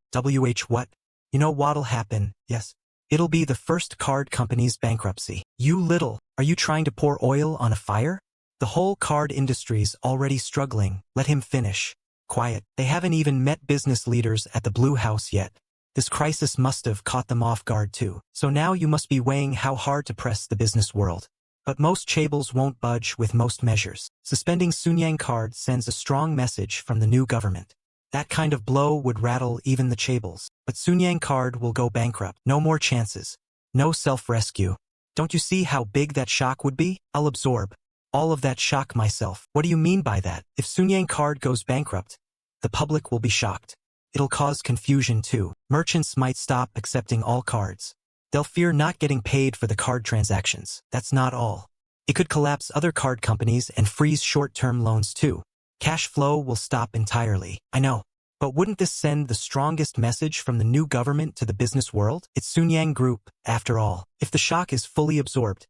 What? You know what'll happen, yes? It'll be the first card company's bankruptcy. Are you trying to pour oil on a fire? The whole card industry's already struggling. Let him finish. Quiet. They haven't even met business leaders at the Blue House yet. This crisis must have caught them off guard too. So now you must be weighing how hard to press the business world. But most Chaebols won't budge with most measures. Suspending Sunyang Card sends a strong message from the new government. That kind of blow would rattle even the Chaebols. But Sunyang Card will go bankrupt. No more chances. No self-rescue. Don't you see how big that shock would be? I'll absorb all of that shock myself. What do you mean by that? If Sunyang Card goes bankrupt, the public will be shocked. It'll cause confusion too. Merchants might stop accepting all cards. They'll fear not getting paid for the card transactions. That's not all. It could collapse other card companies and freeze short-term loans too. Cash flow will stop entirely. I know. But wouldn't this send the strongest message from the new government to the business world? It's Sunyang Group, after all. If the shock is fully absorbed,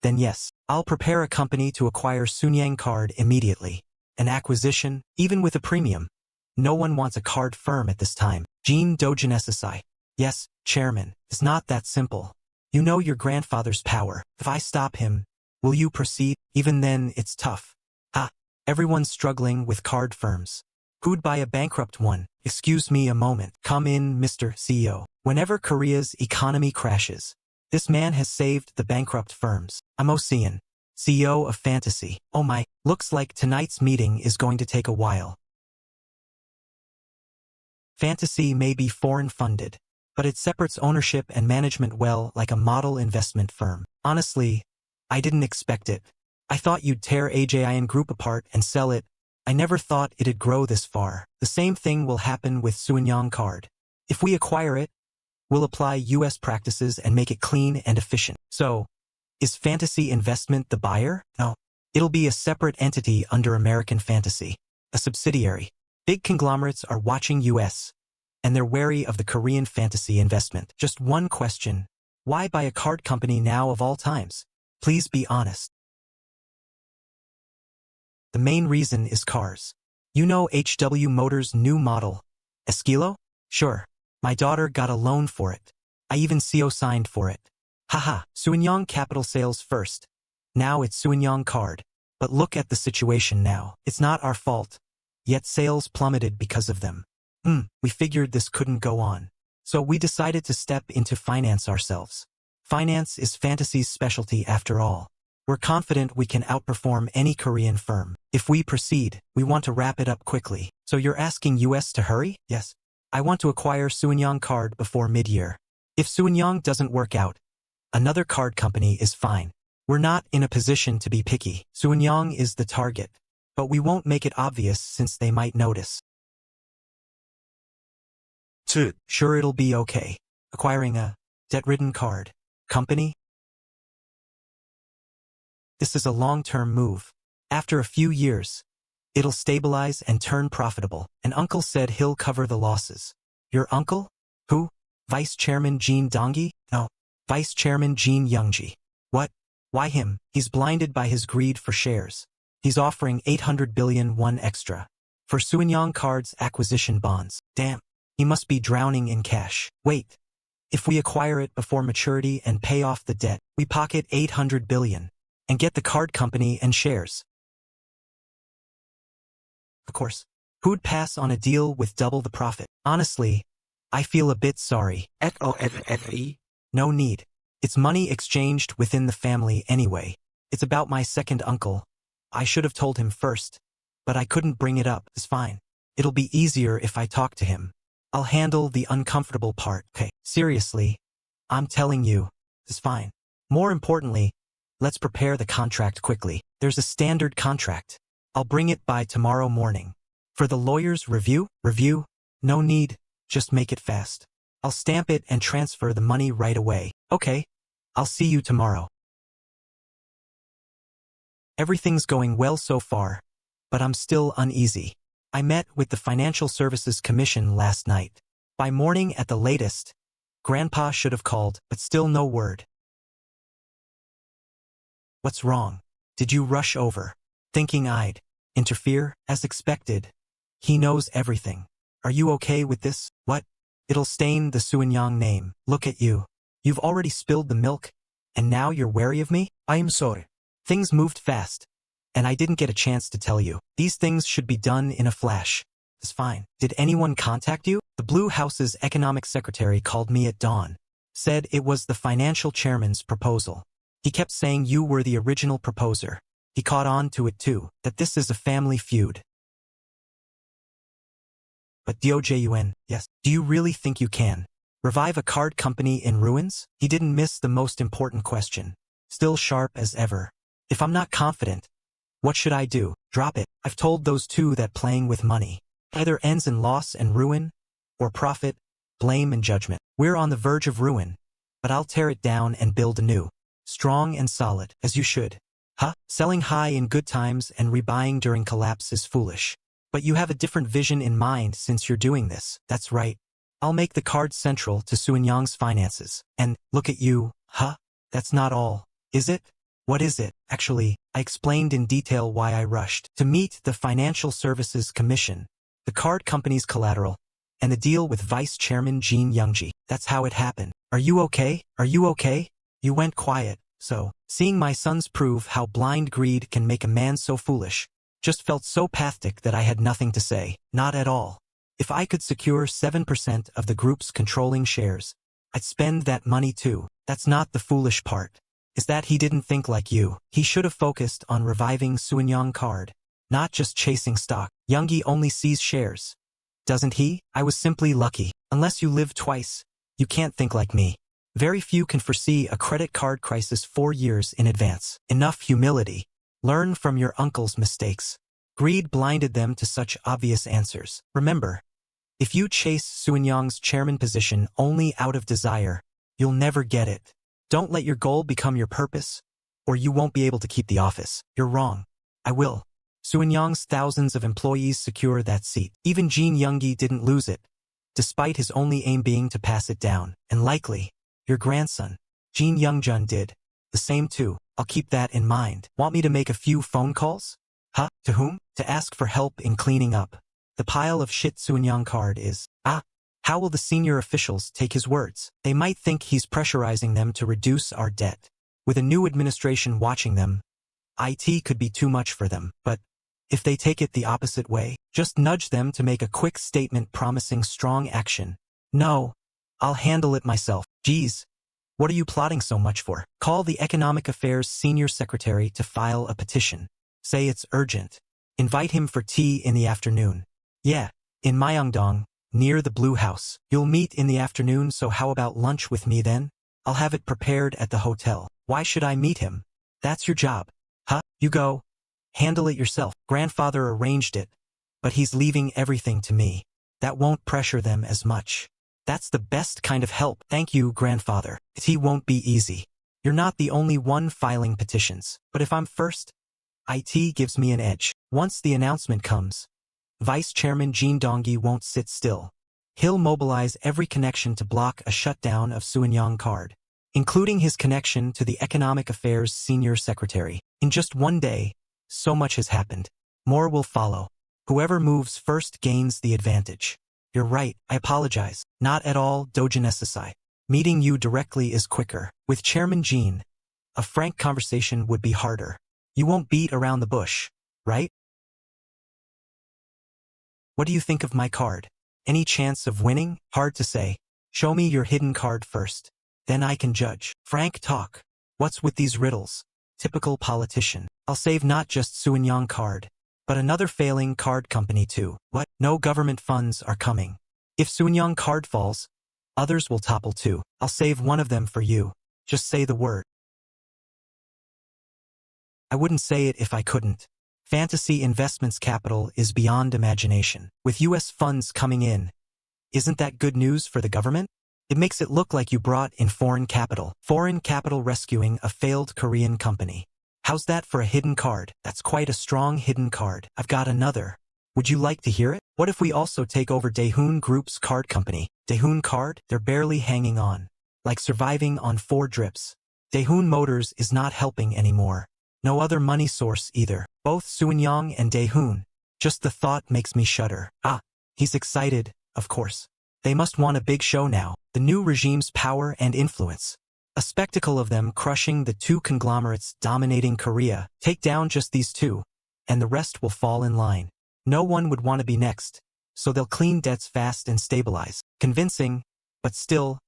then yes, I'll prepare a company to acquire Sunyang Card immediately. An acquisition, even with a premium. No one wants a card firm at this time. Jin Dojun SSI. Yes, Chairman, it's not that simple. You know your grandfather's power. If I stop him, will you proceed? Even then, it's tough. Everyone's struggling with card firms. Who'd buy a bankrupt one? Excuse me a moment. Come in, Mr. CEO. Whenever Korea's economy crashes, this man has saved the bankrupt firms. I'm Ocean, CEO of Fantasy. Oh my, looks like tonight's meeting is going to take a while. Fantasy may be foreign-funded, but it separates ownership and management well like a model investment firm. Honestly, I didn't expect it. I thought you'd tear AJIN Group apart and sell it. I never thought it'd grow this far. The same thing will happen with Sunyang Card. If we acquire it, we'll apply US practices and make it clean and efficient. So, is Fantasy Investment the buyer? No. It'll be a separate entity under American Fantasy, a subsidiary. Big conglomerates are watching US, and they're wary of the Korean Fantasy investment. Just one question. Why buy a card company now of all times? Please be honest. The main reason is cars. You know HW Motors' new model, Esquilo? Sure. My daughter got a loan for it. I even CO signed for it. Haha, Sunyang Capital sales first. Now it's Sunyang Card. But look at the situation now. It's not our fault. Yet sales plummeted because of them. We figured this couldn't go on. So we decided to step into finance ourselves. Finance is Fantasy's specialty after all. We're confident we can outperform any Korean firm. If we proceed, we want to wrap it up quickly. So you're asking US to hurry? Yes. I want to acquire Sunyang Card before mid-year. If Sunyang doesn't work out, another card company is fine. We're not in a position to be picky. Sunyang is the target. But we won't make it obvious since they might notice. Sure, it'll be okay. Acquiring a debt-ridden card company? This is a long-term move. After a few years, it'll stabilize and turn profitable. And uncle said he'll cover the losses. Your uncle? Who? Vice Chairman Jin Donggi? No. Vice Chairman Jin Youngji. What? Why him? He's blinded by his greed for shares. He's offering 800 billion won extra for Sunyang Card's acquisition bonds. Damn. He must be drowning in cash. Wait. If we acquire it before maturity and pay off the debt, we pocket 800 billion and get the card company and shares. Of course, who'd pass on a deal with double the profit? Honestly, I feel a bit sorry. No need. It's money exchanged within the family anyway. It's about my second uncle. I should have told him first, but I couldn't bring it up. It's fine. It'll be easier if I talk to him. I'll handle the uncomfortable part. Okay, seriously, I'm telling you, it's fine. More importantly, let's prepare the contract quickly. There's a standard contract. I'll bring it by tomorrow morning. For the lawyer's review? No need, just make it fast. I'll stamp it and transfer the money right away. Okay, I'll see you tomorrow. Everything's going well so far, but I'm still uneasy. I met with the Financial Services Commission last night. By morning at the latest, Grandpa should have called, but still no word. What's wrong? Did you rush over, thinking I'd interfere? As expected, he knows everything. Are you okay with this? What? It'll stain the Suanyang name. Look at you. You've already spilled the milk, and now you're wary of me? I'm sorry. Things moved fast, and I didn't get a chance to tell you. These things should be done in a flash. It's fine. Did anyone contact you? The Blue House's economic secretary called me at dawn. Said it was the financial chairman's proposal. He kept saying you were the original proposer. He caught on to it too, that this is a family feud. But Dojun, yes. Do you really think you can revive a card company in ruins? He didn't miss the most important question. Still sharp as ever. If I'm not confident, what should I do? Drop it. I've told those two that playing with money either ends in loss and ruin, or profit, blame and judgment. We're on the verge of ruin, but I'll tear it down and build anew. Strong and solid, as you should. Selling high in good times and rebuying during collapse is foolish. But you have a different vision in mind since you're doing this. That's right. I'll make the card central to Suanyang's finances. And, look at you. That's not all, is it? What is it? Actually, I explained in detail why I rushed to meet the Financial Services Commission, the card company's collateral, and the deal with Vice Chairman Jin Youngji. That's how it happened. Are you okay? You went quiet, so, seeing my sons prove how blind greed can make a man so foolish, just felt so pathetic that I had nothing to say. Not at all. If I could secure 7% of the group's controlling shares, I'd spend that money too. That's not the foolish part. Is that he didn't think like you. He should have focused on reviving Suanyang card, not just chasing stock. Youngie only sees shares, doesn't he? I was simply lucky. Unless you live twice, you can't think like me. Very few can foresee a credit card crisis 4 years in advance. Enough humility. Learn from your uncle's mistakes. Greed blinded them to such obvious answers. Remember, if you chase Suanyang's chairman position only out of desire, you'll never get it. Don't let your goal become your purpose, or you won't be able to keep the office. You're wrong. I will. Suanyang's thousands of employees secure that seat. Even Jin Younggi didn't lose it, despite his only aim being to pass it down. And likely, your grandson, Jin Youngjun, did the same too. I'll keep that in mind. Want me to make a few phone calls? To whom? To ask for help in cleaning up the pile of shit Suanyang card is. How will the senior officials take his words? They might think he's pressurizing them to reduce our debt. With a new administration watching them, IT could be too much for them. But if they take it the opposite way, just nudge them to make a quick statement promising strong action. No, I'll handle it myself. Geez, what are you plotting so much for? Call the Economic Affairs Senior Secretary to file a petition. Say it's urgent. Invite him for tea in the afternoon. Yeah, in Myeongdong, near the Blue House. You'll meet in the afternoon, so how about lunch with me then? I'll have it prepared at the hotel. Why should I meet him? That's your job. You go. Handle it yourself. Grandfather arranged it, but he's leaving everything to me. That won't pressure them as much. That's the best kind of help. Thank you, grandfather. It won't be easy. You're not the only one filing petitions, but if I'm first, IT gives me an edge. Once the announcement comes, Vice Chairman Jin Donggi won't sit still. He'll mobilize every connection to block a shutdown of Suanyang card, including his connection to the Economic Affairs Senior Secretary. In just one day, so much has happened. More will follow. Whoever moves first gains the advantage. You're right, I apologize. Not at all, Dojun SSI. Meeting you directly is quicker. With Chairman Jin, a frank conversation would be harder. You won't beat around the bush, right? What do you think of my card? Any chance of winning? Hard to say. Show me your hidden card first. Then I can judge. Frank talk. What's with these riddles? Typical politician. I'll save not just Suenyang card, but another failing card company too. What? No government funds are coming. If Suenyang card falls, others will topple too. I'll save one of them for you. Just say the word. I wouldn't say it if I couldn't. Fantasy Investments capital is beyond imagination. With US funds coming in, isn't that good news for the government? It makes it look like you brought in foreign capital. Foreign capital rescuing a failed Korean company. How's that for a hidden card? That's quite a strong hidden card. I've got another. Would you like to hear it? What if we also take over Daehoon Group's card company? Daehoon Card? They're barely hanging on. Like surviving on 4 drips. Daehoon Motors is not helping anymore. No other money source either. Both Suenyang and Daehoon. Just the thought makes me shudder. Ah, he's excited, of course. They must want a big show now. The new regime's power and influence. A spectacle of them crushing the 2 conglomerates dominating Korea. Take down just these 2, and the rest will fall in line. No one would want to be next, so they'll clean debts fast and stabilize. Convincing, but still,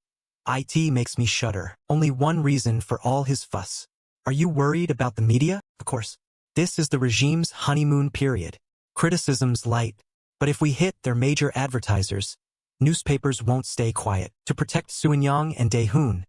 IT makes me shudder. Only one reason for all his fuss. Are you worried about the media? Of course. This is the regime's honeymoon period. Criticism's light. But if we hit their major advertisers, newspapers won't stay quiet. To protect Suenyang and Daehoon,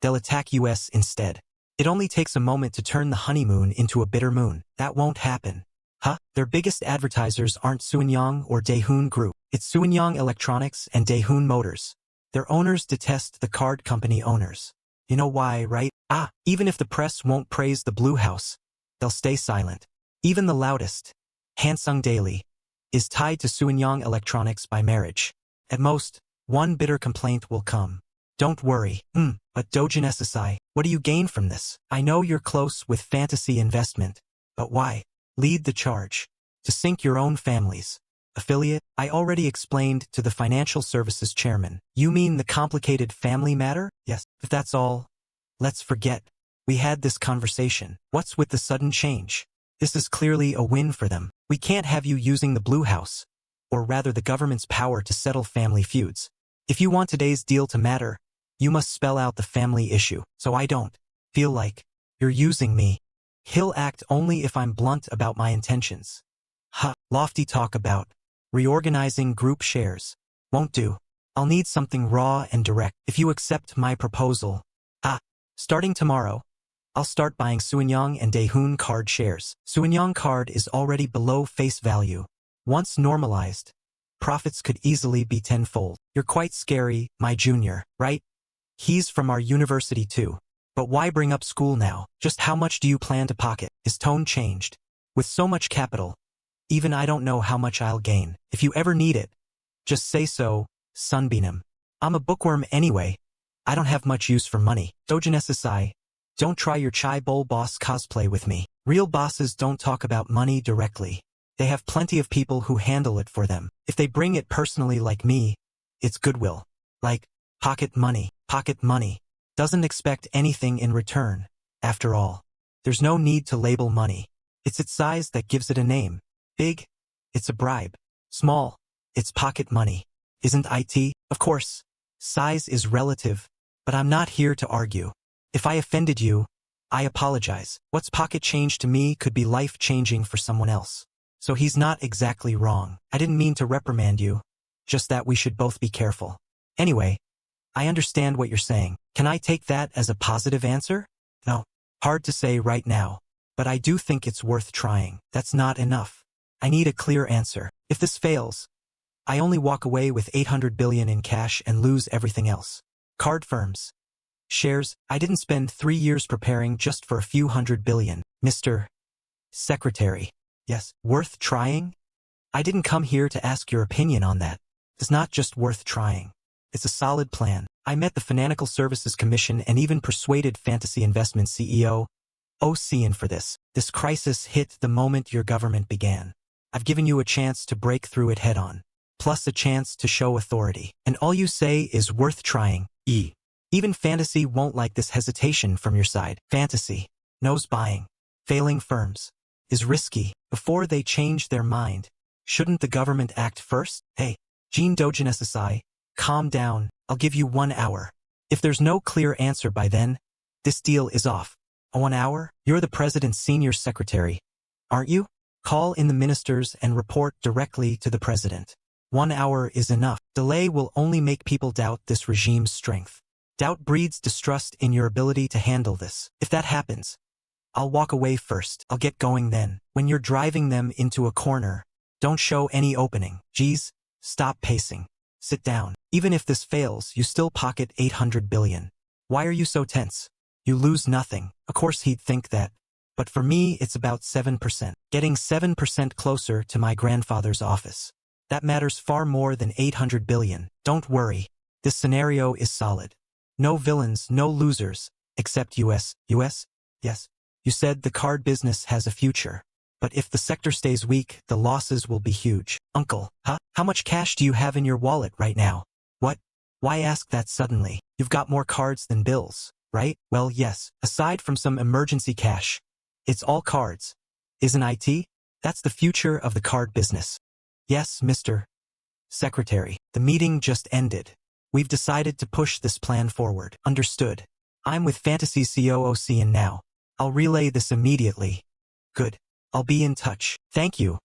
they'll attack US instead. It only takes a moment to turn the honeymoon into a bitter moon. That won't happen. Huh? Their biggest advertisers aren't Suenyang or Daehoon Group. It's Suenyang Electronics and Daehoon Motors. Their owners detest the card company owners. You know why, right? Ah, even if the press won't praise the Blue House, they'll stay silent. Even the loudest, Hansung Daily, is tied to Suenyang Electronics by marriage. At most, one bitter complaint will come. Don't worry. But Dojun SSI, what do you gain from this? I know you're close with fantasy investment, but why? Lead the charge. To sink your own families. Affiliate, I already explained to the financial services chairman. You mean the complicated family matter? Yes. If that's all, let's forget. We had this conversation. What's with the sudden change? This is clearly a win for them. We can't have you using the Blue House, or rather the government's power to settle family feuds. If you want today's deal to matter, you must spell out the family issue, so I don't feel like you're using me. He'll act only if I'm blunt about my intentions. Lofty talk about reorganizing group shares. Won't do. I'll need something raw and direct. If you accept my proposal, starting tomorrow, I'll start buying Suenyang and Daehoon Card shares. Suenyang Card is already below face value. Once normalized, profits could easily be tenfold. You're quite scary, my junior, right? He's from our university too. But why bring up school now? Just how much do you plan to pocket? His tone changed. With so much capital, even I don't know how much I'll gain. If you ever need it, just say so, Sunbeam. I'm a bookworm anyway. I don't have much use for money. Dojun SSI, don't try your Chaebol boss cosplay with me. Real bosses don't talk about money directly. They have plenty of people who handle it for them. If they bring it personally like me, it's goodwill. Like, pocket money. Pocket money. Doesn't expect anything in return. After all, there's no need to label money. It's its size that gives it a name. Big, it's a bribe. Small, it's pocket money. Isn't IT? Of course, size is relative, but I'm not here to argue. If I offended you, I apologize. What's pocket change to me could be life-changing for someone else. So he's not exactly wrong. I didn't mean to reprimand you, just that we should both be careful. Anyway, I understand what you're saying. Can I take that as a positive answer? No. Hard to say right now, but I do think it's worth trying. That's not enough. I need a clear answer. If this fails, I only walk away with 800 billion in cash and lose everything else. Card firms. Shares, I didn't spend 3 years preparing just for a few hundred billion. Mr. Secretary. Yes, worth trying? I didn't come here to ask your opinion on that. It's not just worth trying. It's a solid plan. I met the Financial Services Commission and even persuaded Fantasy Investment CEO, Ocean for this. This crisis hit the moment your government began. I've given you a chance to break through it head-on, plus a chance to show authority. And all you say is worth trying. Even fantasy won't like this hesitation from your side. Fantasy knows buying failing firms is risky. Before they change their mind, shouldn't the government act first? Hey, Jin Dojun SSI, calm down. I'll give you 1 hour. If there's no clear answer by then, this deal is off. 1 hour? You're the president's senior secretary, aren't you? Call in the ministers and report directly to the president. 1 hour is enough. Delay will only make people doubt this regime's strength. Doubt breeds distrust in your ability to handle this. If that happens, I'll walk away first. I'll get going then. When you're driving them into a corner, don't show any opening. Geez, stop pacing. Sit down. Even if this fails, you still pocket 800 billion. Why are you so tense? You lose nothing. Of course he'd think that. But for me, it's about 7%. Getting 7% closer to my grandfather's office. That matters far more than 800 billion. Don't worry. This scenario is solid. No villains, no losers, except US. US? Yes. You said the card business has a future. But if the sector stays weak, the losses will be huge. Uncle, huh? How much cash do you have in your wallet right now? What? Why ask that suddenly? You've got more cards than bills, right? Well, yes. Aside from some emergency cash, it's all cards. Isn't it? That's the future of the card business. Yes, Mr. Secretary. The meeting just ended. We've decided to push this plan forward. Understood. I'm with Fantasy COOCN now. I'll relay this immediately. Good. I'll be in touch. Thank you,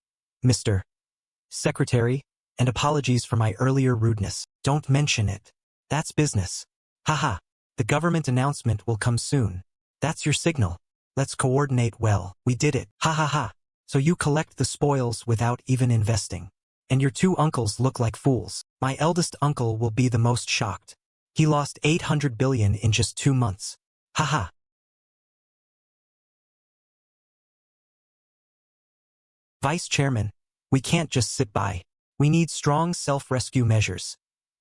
Mr. Secretary, and apologies for my earlier rudeness. Don't mention it. That's business. Haha. The government announcement will come soon. That's your signal. Let's coordinate well. We did it. Ha ha ha. So you collect the spoils without even investing. And your 2 uncles look like fools. My eldest uncle will be the most shocked. He lost 800 billion in just 2 months. Haha. Vice Chairman, we can't just sit by. We need strong self-rescue measures.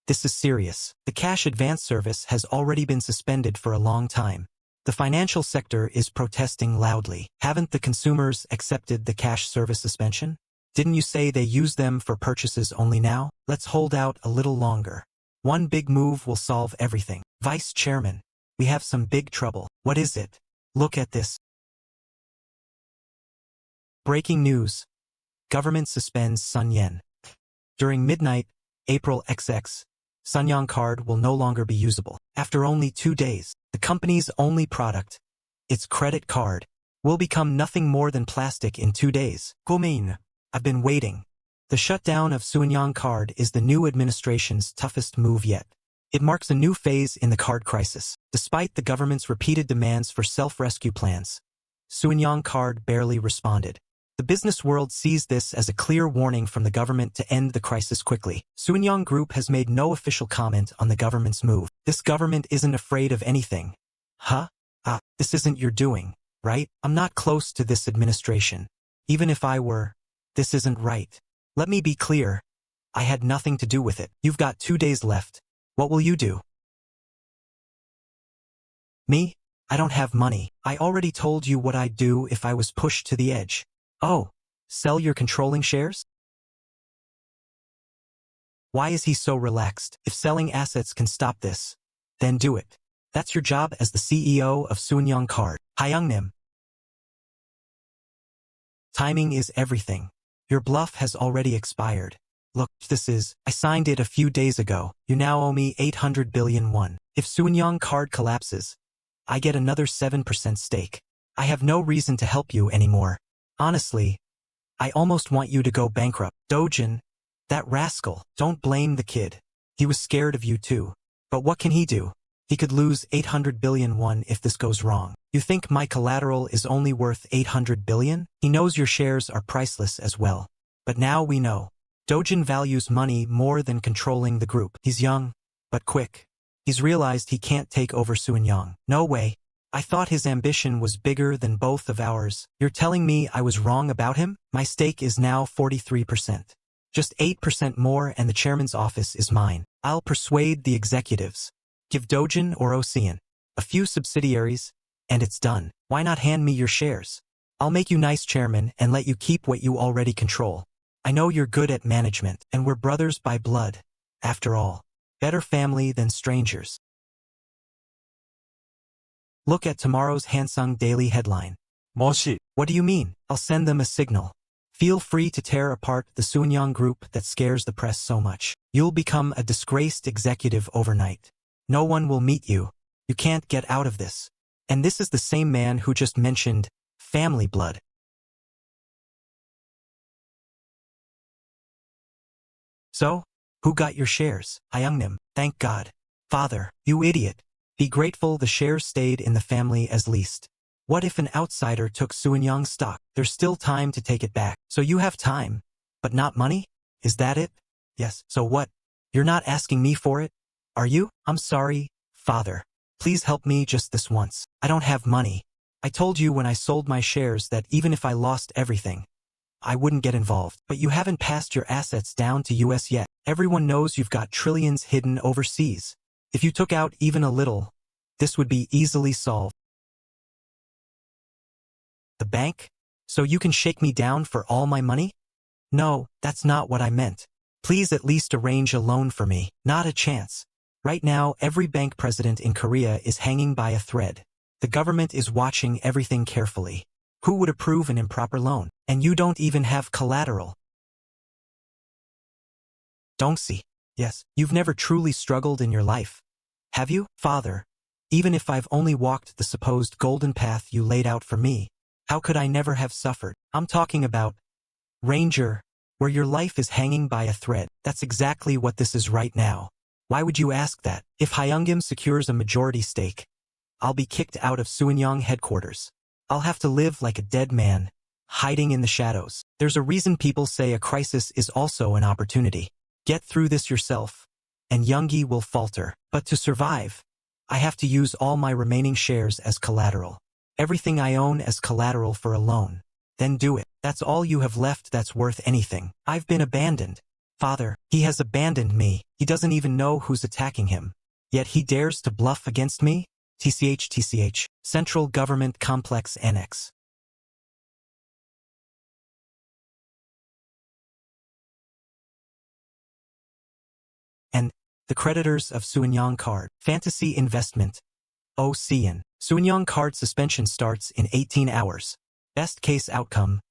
This is serious. The cash advance service has already been suspended for a long time. The financial sector is protesting loudly. Haven't the consumers accepted the cash service suspension? Didn't you say they use them for purchases only now? Let's hold out a little longer. One big move will solve everything. Vice Chairman, we have some big trouble. What is it? Look at this. Breaking news. Government suspends Sun Yen. During midnight, April XX, Sun Yang card will no longer be usable. After only 2 days, the company's only product, its credit card, will become nothing more than plastic in 2 days. Gomein, I've been waiting. The shutdown of Sun Yang card is the new administration's toughest move yet. It marks a new phase in the card crisis. Despite the government's repeated demands for self-rescue plans, Sun Yang card barely responded. The business world sees this as a clear warning from the government to end the crisis quickly. Sun Yang Group has made no official comment on the government's move. This government isn't afraid of anything. Huh? This isn't your doing, right? I'm not close to this administration. Even if I were, this isn't right. Let me be clear. I had nothing to do with it. You've got 2 days left. What will you do? Me? I don't have money. I already told you what I'd do if I was pushed to the edge. Oh, sell your controlling shares? Why is he so relaxed? If selling assets can stop this, then do it. That's your job as the CEO of Sun Yang Card. Hyungnim. Timing is everything. Your bluff has already expired. Look, I signed it a few days ago. You now owe me 800 billion won. If Sun Yang Card collapses, I get another 7% stake. I have no reason to help you anymore. Honestly, I almost want you to go bankrupt. Dojun, that rascal, don't blame the kid. He was scared of you too. But what can he do? He could lose 800 billion won if this goes wrong. You think my collateral is only worth 800 billion? He knows your shares are priceless as well. But now we know. Dojun values money more than controlling the group. He's young, but quick. He's realized he can't take over Sun Yang. No way. I thought his ambition was bigger than both of ours. You're telling me I was wrong about him? My stake is now 43%. Just 8% more and the chairman's office is mine. I'll persuade the executives. Give Dojun or Ocean a few subsidiaries, and it's done. Why not hand me your shares? I'll make you nice chairman and let you keep what you already control. I know you're good at management, and we're brothers by blood. After all, better family than strangers. Look at tomorrow's Hansung Daily headline. 뭐시? What do you mean? I'll send them a signal. Feel free to tear apart the Sunyang group that scares the press so much. You'll become a disgraced executive overnight. No one will meet you. You can't get out of this. And this is the same man who just mentioned family blood. So, who got your shares? Hyungnim, thank God. Father, you idiot. Be grateful the shares stayed in the family as least. What if an outsider took Sunyang's stock? There's still time to take it back. So you have time, but not money? Is that it? Yes. So what? You're not asking me for it? Are you? I'm sorry, Father. Please help me just this once. I don't have money. I told you when I sold my shares that even if I lost everything, I wouldn't get involved. But you haven't passed your assets down to US yet. Everyone knows you've got trillions hidden overseas. If you took out even a little, this would be easily solved. The bank? So you can shake me down for all my money? No, that's not what I meant. Please at least arrange a loan for me. Not a chance. Right now, every bank president in Korea is hanging by a thread. The government is watching everything carefully. Who would approve an improper loan? And you don't even have collateral. Don't see. Yes, you've never truly struggled in your life. Have you, Father? Even if I've only walked the supposed golden path you laid out for me, how could I never have suffered? I'm talking about Ranger, where your life is hanging by a thread. That's exactly what this is right now. Why would you ask that? If Hyungim secures a majority stake, I'll be kicked out of Sunyang headquarters. I'll have to live like a dead man, hiding in the shadows. There's a reason people say a crisis is also an opportunity. Get through this yourself, and Yoongi will falter. But to survive, I have to use all my remaining shares as collateral. Everything I own as collateral for a loan. Then do it. That's all you have left that's worth anything. I've been abandoned. Father, he has abandoned me. He doesn't even know who's attacking him. Yet he dares to bluff against me? TCH. Central Government Complex Annex. And the creditors of Sunyang Card. Fantasy Investment. OCN. Sunyang Card suspension starts in 18 hours. Best case outcome,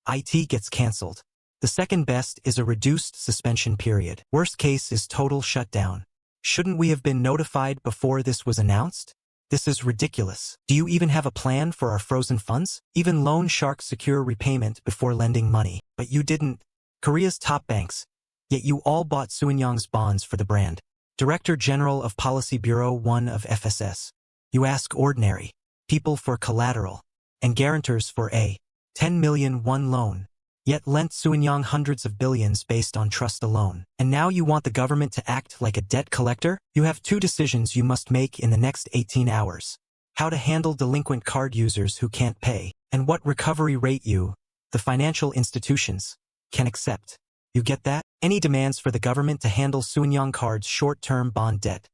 IT gets cancelled. The second best is a reduced suspension period. Worst case is total shutdown. Shouldn't we have been notified before this was announced? This is ridiculous. Do you even have a plan for our frozen funds? Even loan sharks secure repayment before lending money. But you didn't. Korea's top banks. Yet you all bought Sunyang's bonds for the brand. Director General of Policy Bureau 1 of FSS. You ask ordinary people for collateral and guarantors for a 10 million won loan, yet lent Sunyang hundreds of billions based on trust alone. And now you want the government to act like a debt collector? You have two decisions you must make in the next 18 hours. How to handle delinquent card users who can't pay, and what recovery rate you, the financial institutions, can accept. You get that? Any demands for the government to handle Sunyang Card's short-term bond debt.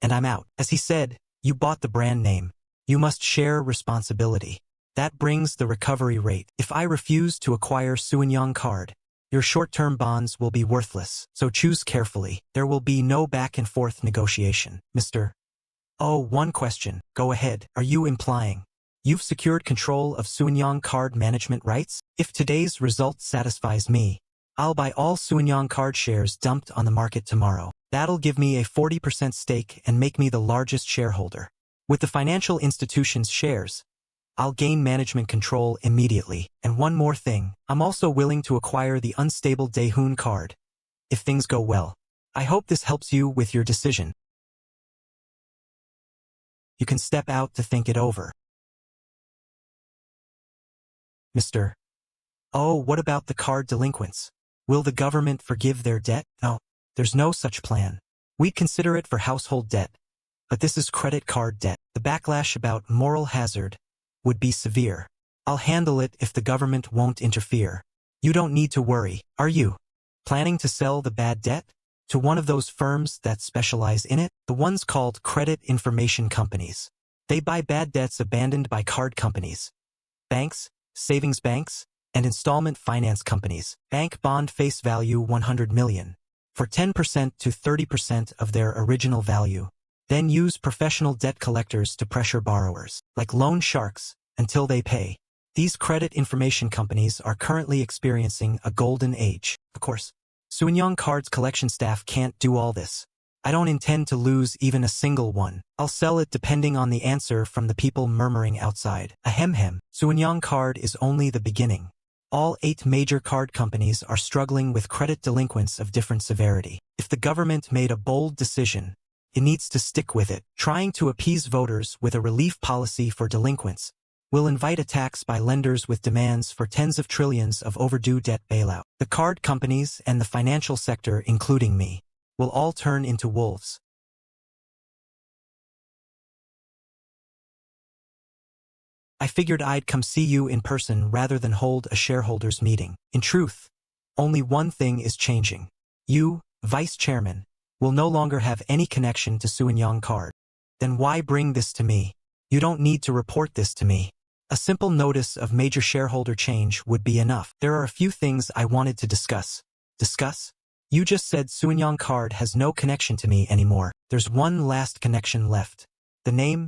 And I'm out. As he said, you bought the brand name. You must share responsibility. That brings the recovery rate. If I refuse to acquire Sunyang Card, your short-term bonds will be worthless. So choose carefully. There will be no back-and-forth negotiation. Mr. Oh, one question. Go ahead. Are you implying you've secured control of Sunyang Card management rights? If today's result satisfies me, I'll buy all Sunyang Card shares dumped on the market tomorrow. That'll give me a 40% stake and make me the largest shareholder. With the financial institution's shares, I'll gain management control immediately. And one more thing, I'm also willing to acquire the unstable Daehoon Card, if things go well. I hope this helps you with your decision. You can step out to think it over. Mr. Oh, what about the card delinquents? Will the government forgive their debt? No, there's no such plan. We'd consider it for household debt. But this is credit card debt. The backlash about moral hazard would be severe. I'll handle it if the government won't interfere. You don't need to worry, are you? Planning to sell the bad debt? To one of those firms that specialize in it? The ones called credit information companies. They buy bad debts abandoned by card companies, banks, savings banks, and installment finance companies. Bank bond face value 100 million. For 10% to 30% of their original value. Then use professional debt collectors to pressure borrowers, like loan sharks, until they pay. These credit information companies are currently experiencing a golden age. Of course, SeoInyoung Card's collection staff can't do all this. I don't intend to lose even a single one. I'll sell it depending on the answer from the people murmuring outside. Ahem. SeoInyoung Card is only the beginning. All 8 major card companies are struggling with credit delinquents of different severity. If the government made a bold decision, it needs to stick with it. Trying to appease voters with a relief policy for delinquents will invite attacks by lenders with demands for tens of trillions of overdue debt bailout. The card companies and the financial sector, including me, will all turn into wolves. I figured I'd come see you in person rather than hold a shareholders meeting. In truth, only one thing is changing. You, Vice Chairman, will no longer have any connection to SeoInyoung Card. Then why bring this to me? You don't need to report this to me. A simple notice of major shareholder change would be enough. There are a few things I wanted to discuss. Discuss? You just said SeoInyoung Card has no connection to me anymore. There's one last connection left. The name?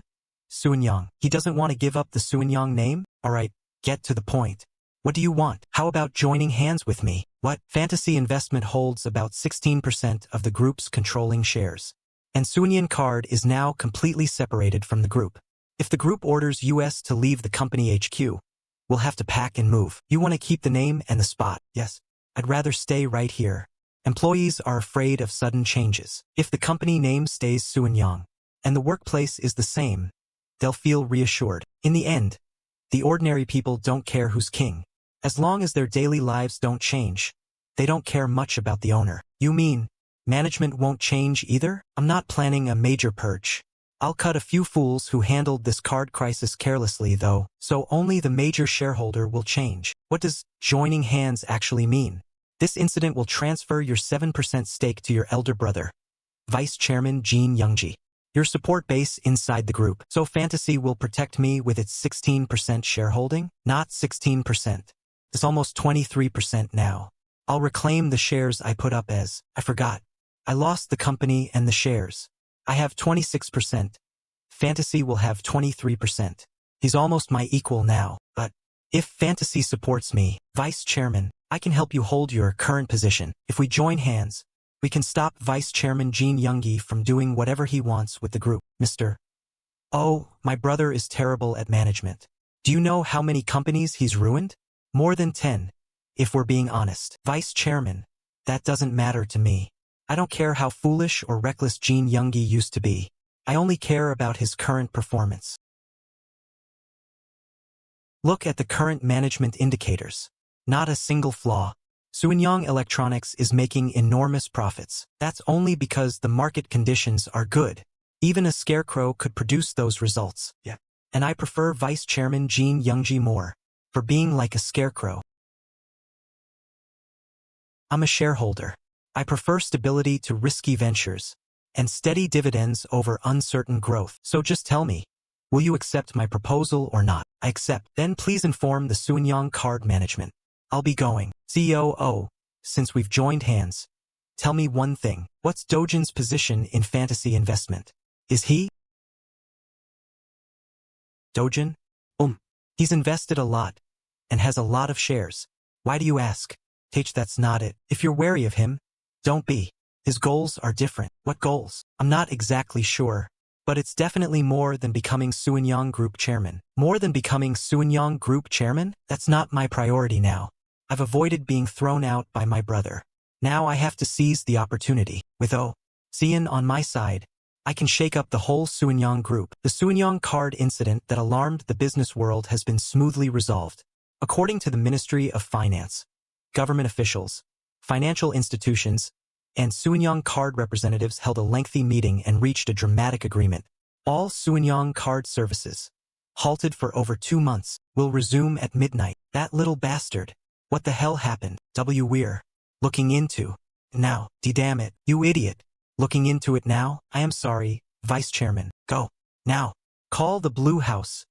SeoInyoung. He doesn't want to give up the SeoInyoung name? Alright, get to the point. What do you want? How about joining hands with me? What? Fantasy Investment holds about 16% of the group's controlling shares. And SeoInyoung Card is now completely separated from the group. If the group orders US to leave the company HQ, we'll have to pack and move. You want to keep the name and the spot? Yes. I'd rather stay right here. Employees are afraid of sudden changes. If the company name stays SeoInyoung, and the workplace is the same, they'll feel reassured. In the end, the ordinary people don't care who's king. As long as their daily lives don't change, they don't care much about the owner. You mean, management won't change either? I'm not planning a major purge. I'll cut a few fools who handled this card crisis carelessly though, so only the major shareholder will change. What does joining hands actually mean? This incident will transfer your 7% stake to your elder brother, Vice Chairman Jin Youngji. Your support base inside the group. So Fantasy will protect me with its 16% shareholding? Not 16%. It's almost 23% now. I'll reclaim the shares I put up as, I forgot. I lost the company and the shares. I have 26%. Fantasy will have 23%. He's almost my equal now. But if Fantasy supports me, Vice Chairman, I can help you hold your current position. If we join hands, we can stop Vice Chairman Jin Younggi from doing whatever he wants with the group. Mr. Oh, my brother is terrible at management. Do you know how many companies he's ruined? More than 10, if we're being honest. Vice Chairman, that doesn't matter to me. I don't care how foolish or reckless Jin Younggi used to be. I only care about his current performance. Look at the current management indicators. Not a single flaw. SeoInyoung Electronics is making enormous profits. That's only because the market conditions are good. Even a scarecrow could produce those results. Yeah. And I prefer Vice Chairman Jin Youngji more, for being like a scarecrow. I'm a shareholder. I prefer stability to risky ventures, and steady dividends over uncertain growth. So just tell me, will you accept my proposal or not? I accept. Then please inform the SeoInyoung Card management. I'll be going. COO, since we've joined hands, tell me one thing. What's Dojun's position in fantasy investment? Is he? Dojun? He's invested a lot, and has a lot of shares. Why do you ask? That's not it. If you're wary of him, don't be. His goals are different. What goals? I'm not exactly sure, but it's definitely more than becoming SeoInyoung Group Chairman. More than becoming SeoInyoung Group Chairman? That's not my priority now. I've avoided being thrown out by my brother. Now I have to seize the opportunity. With Seon on my side, I can shake up the whole SeoInyoung Group. The SeoInyoung Card incident that alarmed the business world has been smoothly resolved. According to the Ministry of Finance, government officials, financial institutions, and SeoInyoung Card representatives held a lengthy meeting and reached a dramatic agreement. All SeoInyoung Card services, halted for over 2 months, will resume at midnight. That little bastard. What the hell happened? We're looking into. Now, damn it, you idiot. Looking into it now? I am sorry, Vice Chairman. Go. Now. Call the Blue House,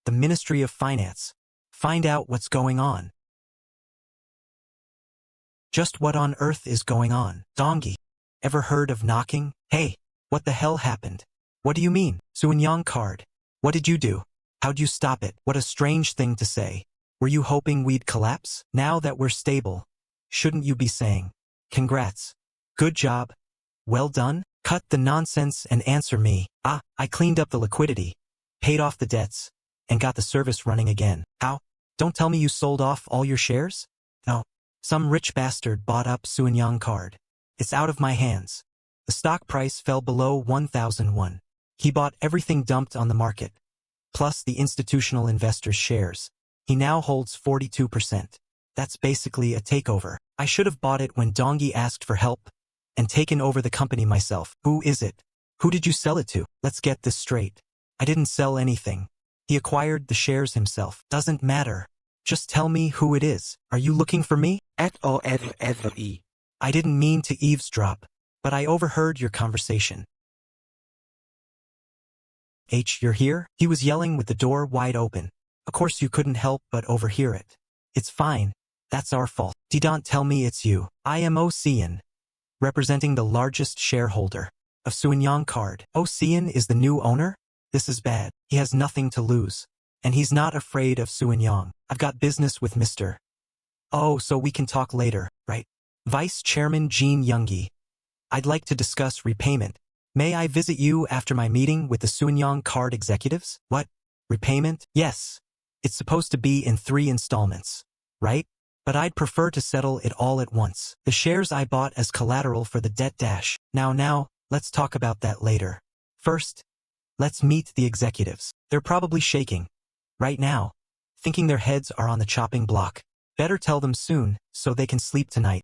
the Ministry of Finance. Find out what's going on. Just what on earth is going on? Dongi. Ever heard of knocking? Hey, what the hell happened? What do you mean? Suinyang card. What did you do? How'd you stop it? What a strange thing to say. Were you hoping we'd collapse? Now that we're stable, shouldn't you be saying, congrats. Good job. Well done? Cut the nonsense and answer me. I cleaned up the liquidity, paid off the debts, and got the service running again. How? Don't tell me you sold off all your shares? No. Some rich bastard bought up Suinyang card. It's out of my hands. The stock price fell below 1,001. He bought everything dumped on the market, plus the institutional investors' shares. He now holds 42%. That's basically a takeover. I should have bought it when Dongyi asked for help and taken over the company myself. Who is it? Who did you sell it to? Let's get this straight. I didn't sell anything. He acquired the shares himself. Doesn't matter. Just tell me who it is. Are you looking for me? SOFE. I didn't mean to eavesdrop, but I overheard your conversation. You're here? He was yelling with the door wide open. Of course you couldn't help but overhear it. It's fine. That's our fault. Don't tell me it's you. I am Ocean, representing the largest shareholder of Suinyang card. Ocean is the new owner? This is bad. He has nothing to lose. And he's not afraid of Suinyang. I've got business with Mr. Oh, so we can talk later, right? Vice Chairman Jin Yoongi. I'd like to discuss repayment. May I visit you after my meeting with the Suinyang card executives? What? Repayment? Yes. It's supposed to be in 3 installments, right? But I'd prefer to settle it all at once. The shares I bought as collateral for the debt dash. Now, let's talk about that later. First, let's meet the executives. They're probably shaking right now, thinking their heads are on the chopping block. Better tell them soon, so they can sleep tonight.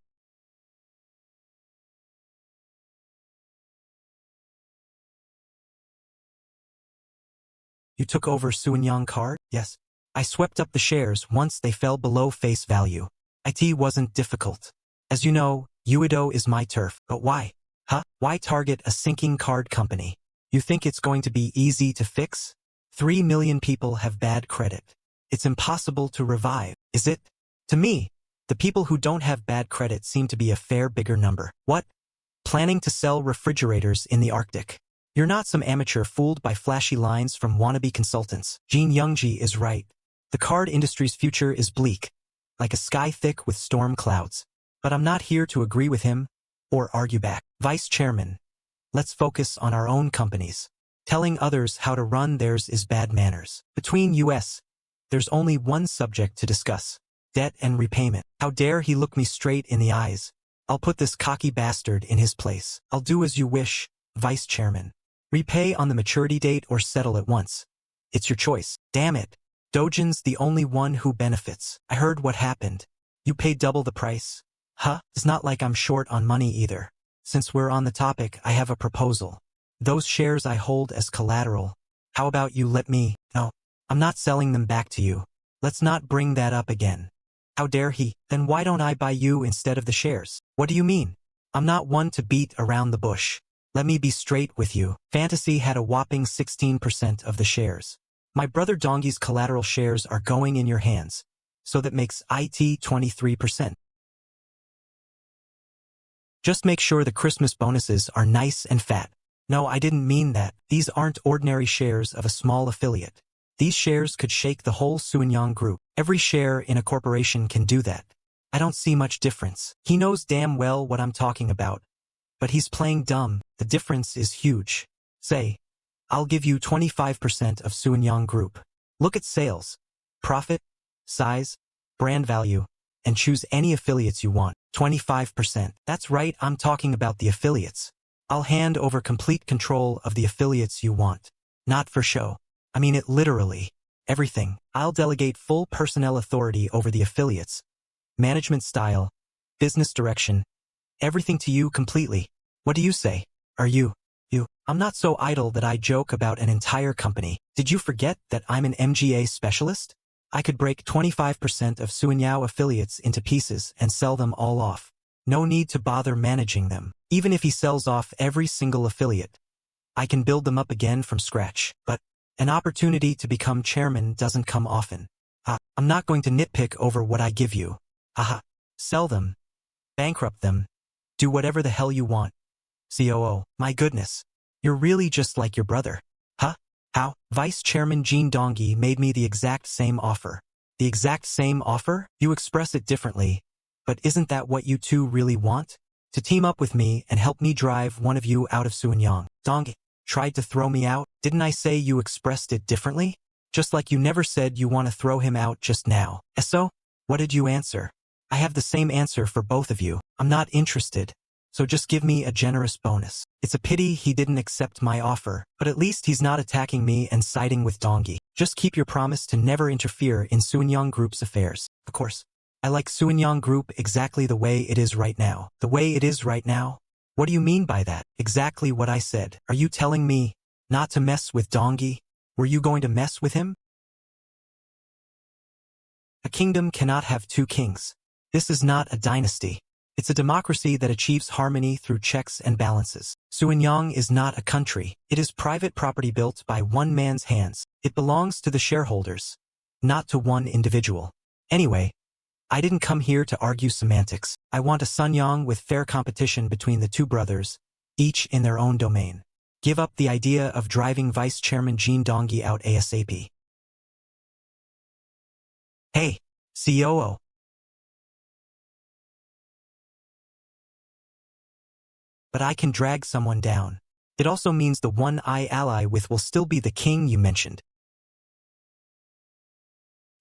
You took over Suinyang card? Yes. I swept up the shares once they fell below face value. IT wasn't difficult. As you know, Uido is my turf. But why? Why target a sinking card company? You think it's going to be easy to fix? 3 million people have bad credit. It's impossible to revive, is it? To me, the people who don't have bad credit seem to be a fair bigger number. What? Planning to sell refrigerators in the Arctic. You're not some amateur fooled by flashy lines from wannabe consultants. Jin Yoongi is right. The card industry's future is bleak, like a sky thick with storm clouds. But I'm not here to agree with him or argue back. Vice Chairman, let's focus on our own companies. Telling others how to run theirs is bad manners. Between us, there's only one subject to discuss: debt and repayment. How dare he look me straight in the eyes? I'll put this cocky bastard in his place. I'll do as you wish, Vice Chairman. Repay on the maturity date or settle at once. It's your choice. Damn it. Dojun's the only one who benefits. I heard what happened. You paid double the price. It's not like I'm short on money either. Since we're on the topic, I have a proposal. Those shares I hold as collateral. How about you let me? No, I'm not selling them back to you. Let's not bring that up again. How dare he? Then why don't I buy you instead of the shares? What do you mean? I'm not one to beat around the bush. Let me be straight with you. Fantasy had a whopping 16% of the shares. My brother Dongyi's collateral shares are going in your hands, so that makes it 23%. Just make sure the Christmas bonuses are nice and fat. No, I didn't mean that. These aren't ordinary shares of a small affiliate. These shares could shake the whole Suinyang group. Every share in a corporation can do that. I don't see much difference. He knows damn well what I'm talking about. But he's playing dumb. The difference is huge. Say, I'll give you 25% of Suinyang Group. Look at sales, profit, size, brand value, and choose any affiliates you want. 25%. That's right, I'm talking about the affiliates. I'll hand over complete control of the affiliates you want. Not for show. I mean it literally. Everything. I'll delegate full personnel authority over the affiliates. Management style, business direction, everything to you completely. What do you say? Are you? I'm not so idle that I joke about an entire company. Did you forget that I'm an MGA specialist? I could break 25% of Suinyao affiliates into pieces and sell them all off. No need to bother managing them. Even if he sells off every single affiliate, I can build them up again from scratch. But an opportunity to become chairman doesn't come often. I'm not going to nitpick over what I give you. Sell them. Bankrupt them. Do whatever the hell you want. COO, my goodness. You're really just like your brother. Huh? How? Vice Chairman Jin Donggi made me the exact same offer. The exact same offer? You express it differently. But isn't that what you two really want? To team up with me and help me drive one of you out of Suanyang. Donggi tried to throw me out? Didn't I say you expressed it differently? Just like you never said you want to throw him out just now. So, what did you answer? I have the same answer for both of you. I'm not interested. So just give me a generous bonus. It's a pity he didn't accept my offer, but at least he's not attacking me and siding with Donggi. Just keep your promise to never interfere in Suanyang Group's affairs. Of course. I like Suanyang Group exactly the way it is right now. The way it is right now? What do you mean by that? Exactly what I said. Are you telling me not to mess with Donggi? Were you going to mess with him? A kingdom cannot have two kings. This is not a dynasty. It's a democracy that achieves harmony through checks and balances. Suanyang is not a country. It is private property built by one man's hands. It belongs to the shareholders, not to one individual. Anyway, I didn't come here to argue semantics. I want a Suanyang with fair competition between the two brothers, each in their own domain. Give up the idea of driving Vice Chairman Jin Donggi out ASAP. Hey, COO. But I can drag someone down. It also means the one I ally with will still be the king you mentioned.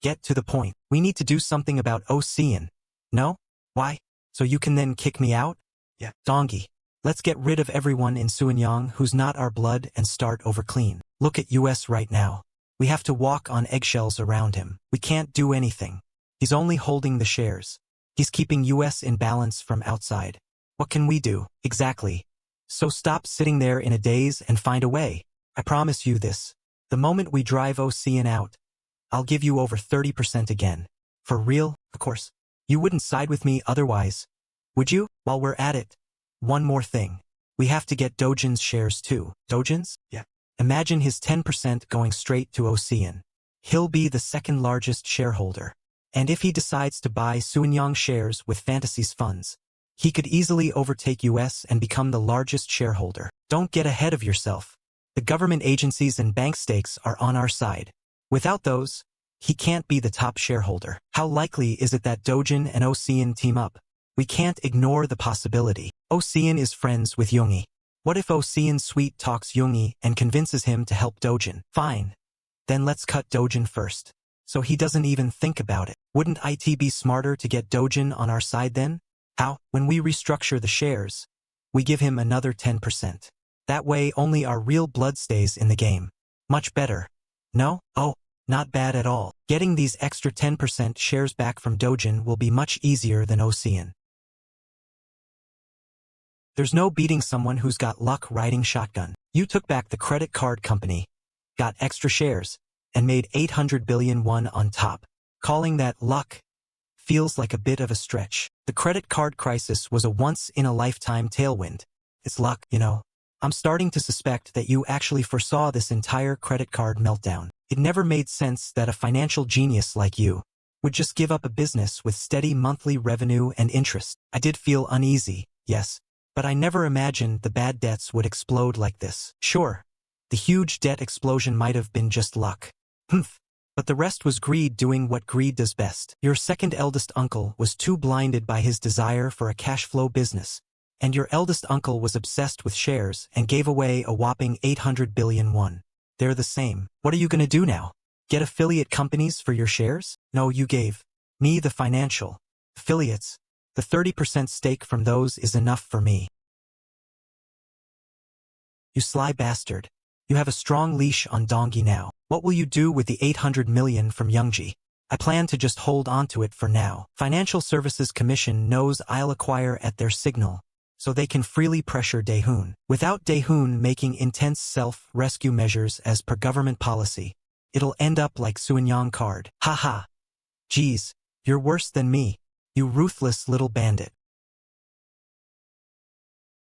Get to the point. We need to do something about Ocean. No? Why? So you can then kick me out? Yeah. Donggi. Let's get rid of everyone in Suanyang who's not our blood and start over clean. Look at US right now. We have to walk on eggshells around him. We can't do anything. He's only holding the shares. He's keeping US in balance from outside. What can we do? Exactly. So stop sitting there in a daze and find a way. I promise you this. The moment we drive Ocean out, I'll give you over 30% again. For real, of course. You wouldn't side with me otherwise. Would you? While we're at it, one more thing. We have to get Dojun's shares too. Dojun's? Yeah. Imagine his 10% going straight to Ocean. He'll be the second largest shareholder. And if he decides to buy Suanyang shares with Fantasy's funds, he could easily overtake US and become the largest shareholder. Don't get ahead of yourself. The government agencies and bank stakes are on our side. Without those, he can't be the top shareholder. How likely is it that Dojun and Ocean team up? We can't ignore the possibility. Ocean is friends with Yoongi. What if Ocean sweet talks Yoongi and convinces him to help Dojun? Fine. Then let's cut Dojun first. So he doesn't even think about it. Wouldn't it be smarter to get Dojun on our side then? How? When we restructure the shares, we give him another 10%. That way only our real blood stays in the game. Much better. No? Oh, not bad at all. Getting these extra 10% shares back from Dojun will be much easier than Ocean. There's no beating someone who's got luck riding shotgun. You took back the credit card company, got extra shares, and made 800 billion won on top. Calling that luck feels like a bit of a stretch. The credit card crisis was a once-in-a-lifetime tailwind. It's luck, you know. I'm starting to suspect that you actually foresaw this entire credit card meltdown. It never made sense that a financial genius like you would just give up a business with steady monthly revenue and interest. I did feel uneasy, yes, but I never imagined the bad debts would explode like this. Sure, the huge debt explosion might have been just luck. But the rest was greed doing what greed does best. Your second eldest uncle was too blinded by his desire for a cash flow business, and your eldest uncle was obsessed with shares and gave away a whopping 800 billion won. They're the same. What are you gonna do now? Get affiliate companies for your shares? No, you gave me the financial affiliates. The 30% stake from those is enough for me. You sly bastard. You have a strong leash on Donggi now. What will you do with the 800 million from Youngji? I plan to just hold on to it for now. Financial Services Commission knows I'll acquire at their signal, so they can freely pressure Daehoon. Without Daehoon making intense self-rescue measures as per government policy, it'll end up like Suanyang card. Haha. Geez, you're worse than me, you ruthless little bandit.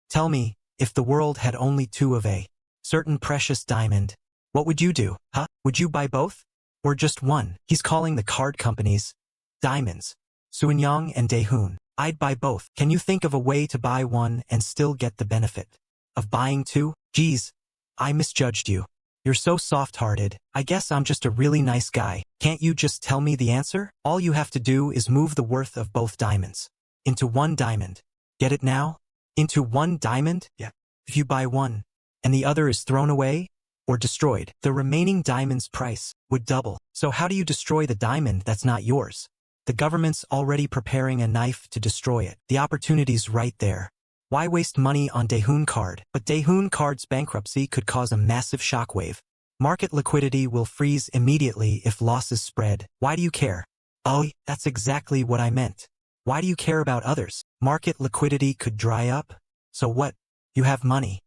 Tell me, if the world had only two of a certain precious diamond, what would you do, huh? Would you buy both? Or just one? He's calling the card companies diamonds. Suanyang and Daehoon. I'd buy both. Can you think of a way to buy one and still get the benefit of buying two? Geez, I misjudged you. You're so soft-hearted. I guess I'm just a really nice guy. Can't you just tell me the answer? All you have to do is move the worth of both diamonds into one diamond. Get it now? Into one diamond? Yeah. If you buy one, and the other is thrown away or destroyed, the remaining diamond's price would double. So how do you destroy the diamond that's not yours? The government's already preparing a knife to destroy it. The opportunity's right there. Why waste money on Daehoon card? But Daehoon card's bankruptcy could cause a massive shockwave. Market liquidity will freeze immediately if losses spread. Why do you care? Oh, that's exactly what I meant. Why do you care about others? Market liquidity could dry up. So what? You have money.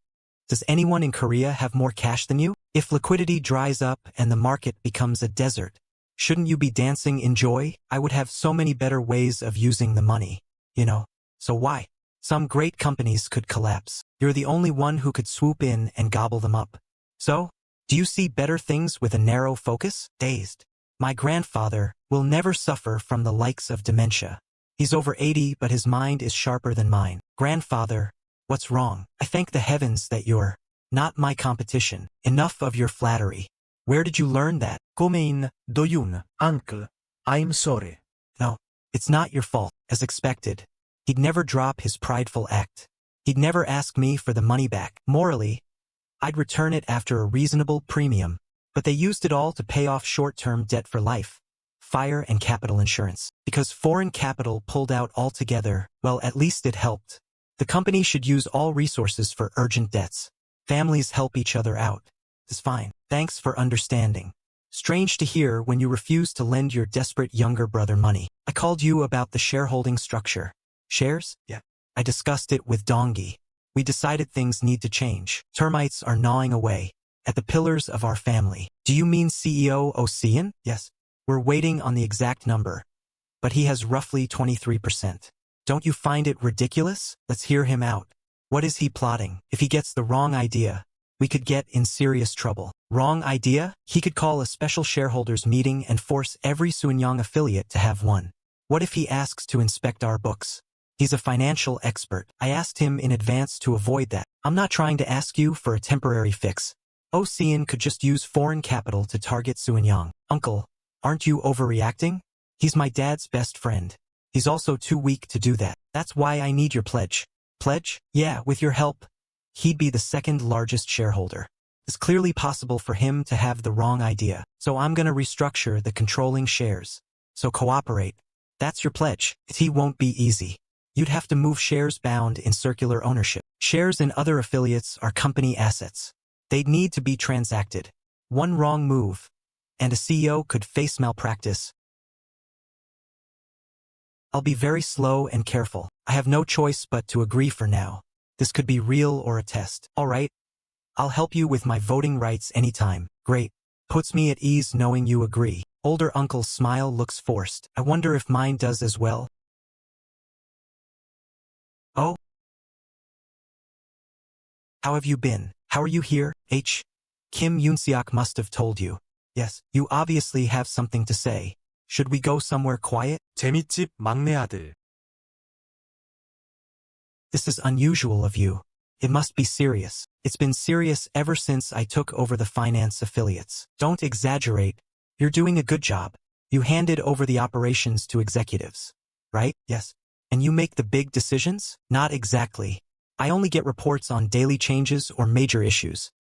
Does anyone in Korea have more cash than you? If liquidity dries up and the market becomes a desert, shouldn't you be dancing in joy? I would have so many better ways of using the money. You know. So why? Some great companies could collapse. You're the only one who could swoop in and gobble them up. So, do you see better things with a narrow focus? Dazed. My grandfather will never suffer from the likes of dementia. He's over 80, but his mind is sharper than mine. Grandfather, what's wrong? I thank the heavens that you're not my competition. Enough of your flattery. Where did you learn that? Jin Dojun. Uncle, I'm sorry. No, it's not your fault, as expected. He'd never drop his prideful act. He'd never ask me for the money back. Morally, I'd return it after a reasonable premium, but they used it all to pay off short-term debt for life, fire and capital insurance. Because foreign capital pulled out altogether, well, at least it helped. The company should use all resources for urgent debts. Families help each other out. It's fine. Thanks for understanding. Strange to hear when you refuse to lend your desperate younger brother money. I called you about the shareholding structure. Shares? Yeah. I discussed it with Donggi. We decided things need to change. Termites are gnawing away at the pillars of our family. Do you mean CEO Ocean? Yes. We're waiting on the exact number, but he has roughly 23%. Don't you find it ridiculous? Let's hear him out. What is he plotting? If he gets the wrong idea, we could get in serious trouble. Wrong idea? He could call a special shareholders meeting and force every Sunyang affiliate to have one. What if he asks to inspect our books? He's a financial expert. I asked him in advance to avoid that. I'm not trying to ask you for a temporary fix. Ocean could just use foreign capital to target Sunyang. Uncle, aren't you overreacting? He's my dad's best friend. He's also too weak to do that. That's why I need your pledge. Pledge? Yeah, with your help, he'd be the second largest shareholder. It's clearly possible for him to have the wrong idea. So I'm gonna restructure the controlling shares. So cooperate. That's your pledge. He won't be easy. You'd have to move shares bound in circular ownership. Shares in other affiliates are company assets. They'd need to be transacted. One wrong move, and a CEO could face malpractice. I'll be very slow and careful. I have no choice but to agree for now. This could be real or a test. All right. I'll help you with my voting rights anytime. Great. Puts me at ease knowing you agree. Older uncle's smile looks forced. I wonder if mine does as well. Oh? How have you been? How are you here? Kim Yoon-seok must have told you. Yes, you obviously have something to say. Should we go somewhere quiet? 재밌집 막내 아들. This is unusual of you. It must be serious. It's been serious ever since I took over the finance affiliates. Don't exaggerate. You're doing a good job. You handed over the operations to executives. Right? Yes. And you make the big decisions? Not exactly. I only get reports on daily changes or major issues.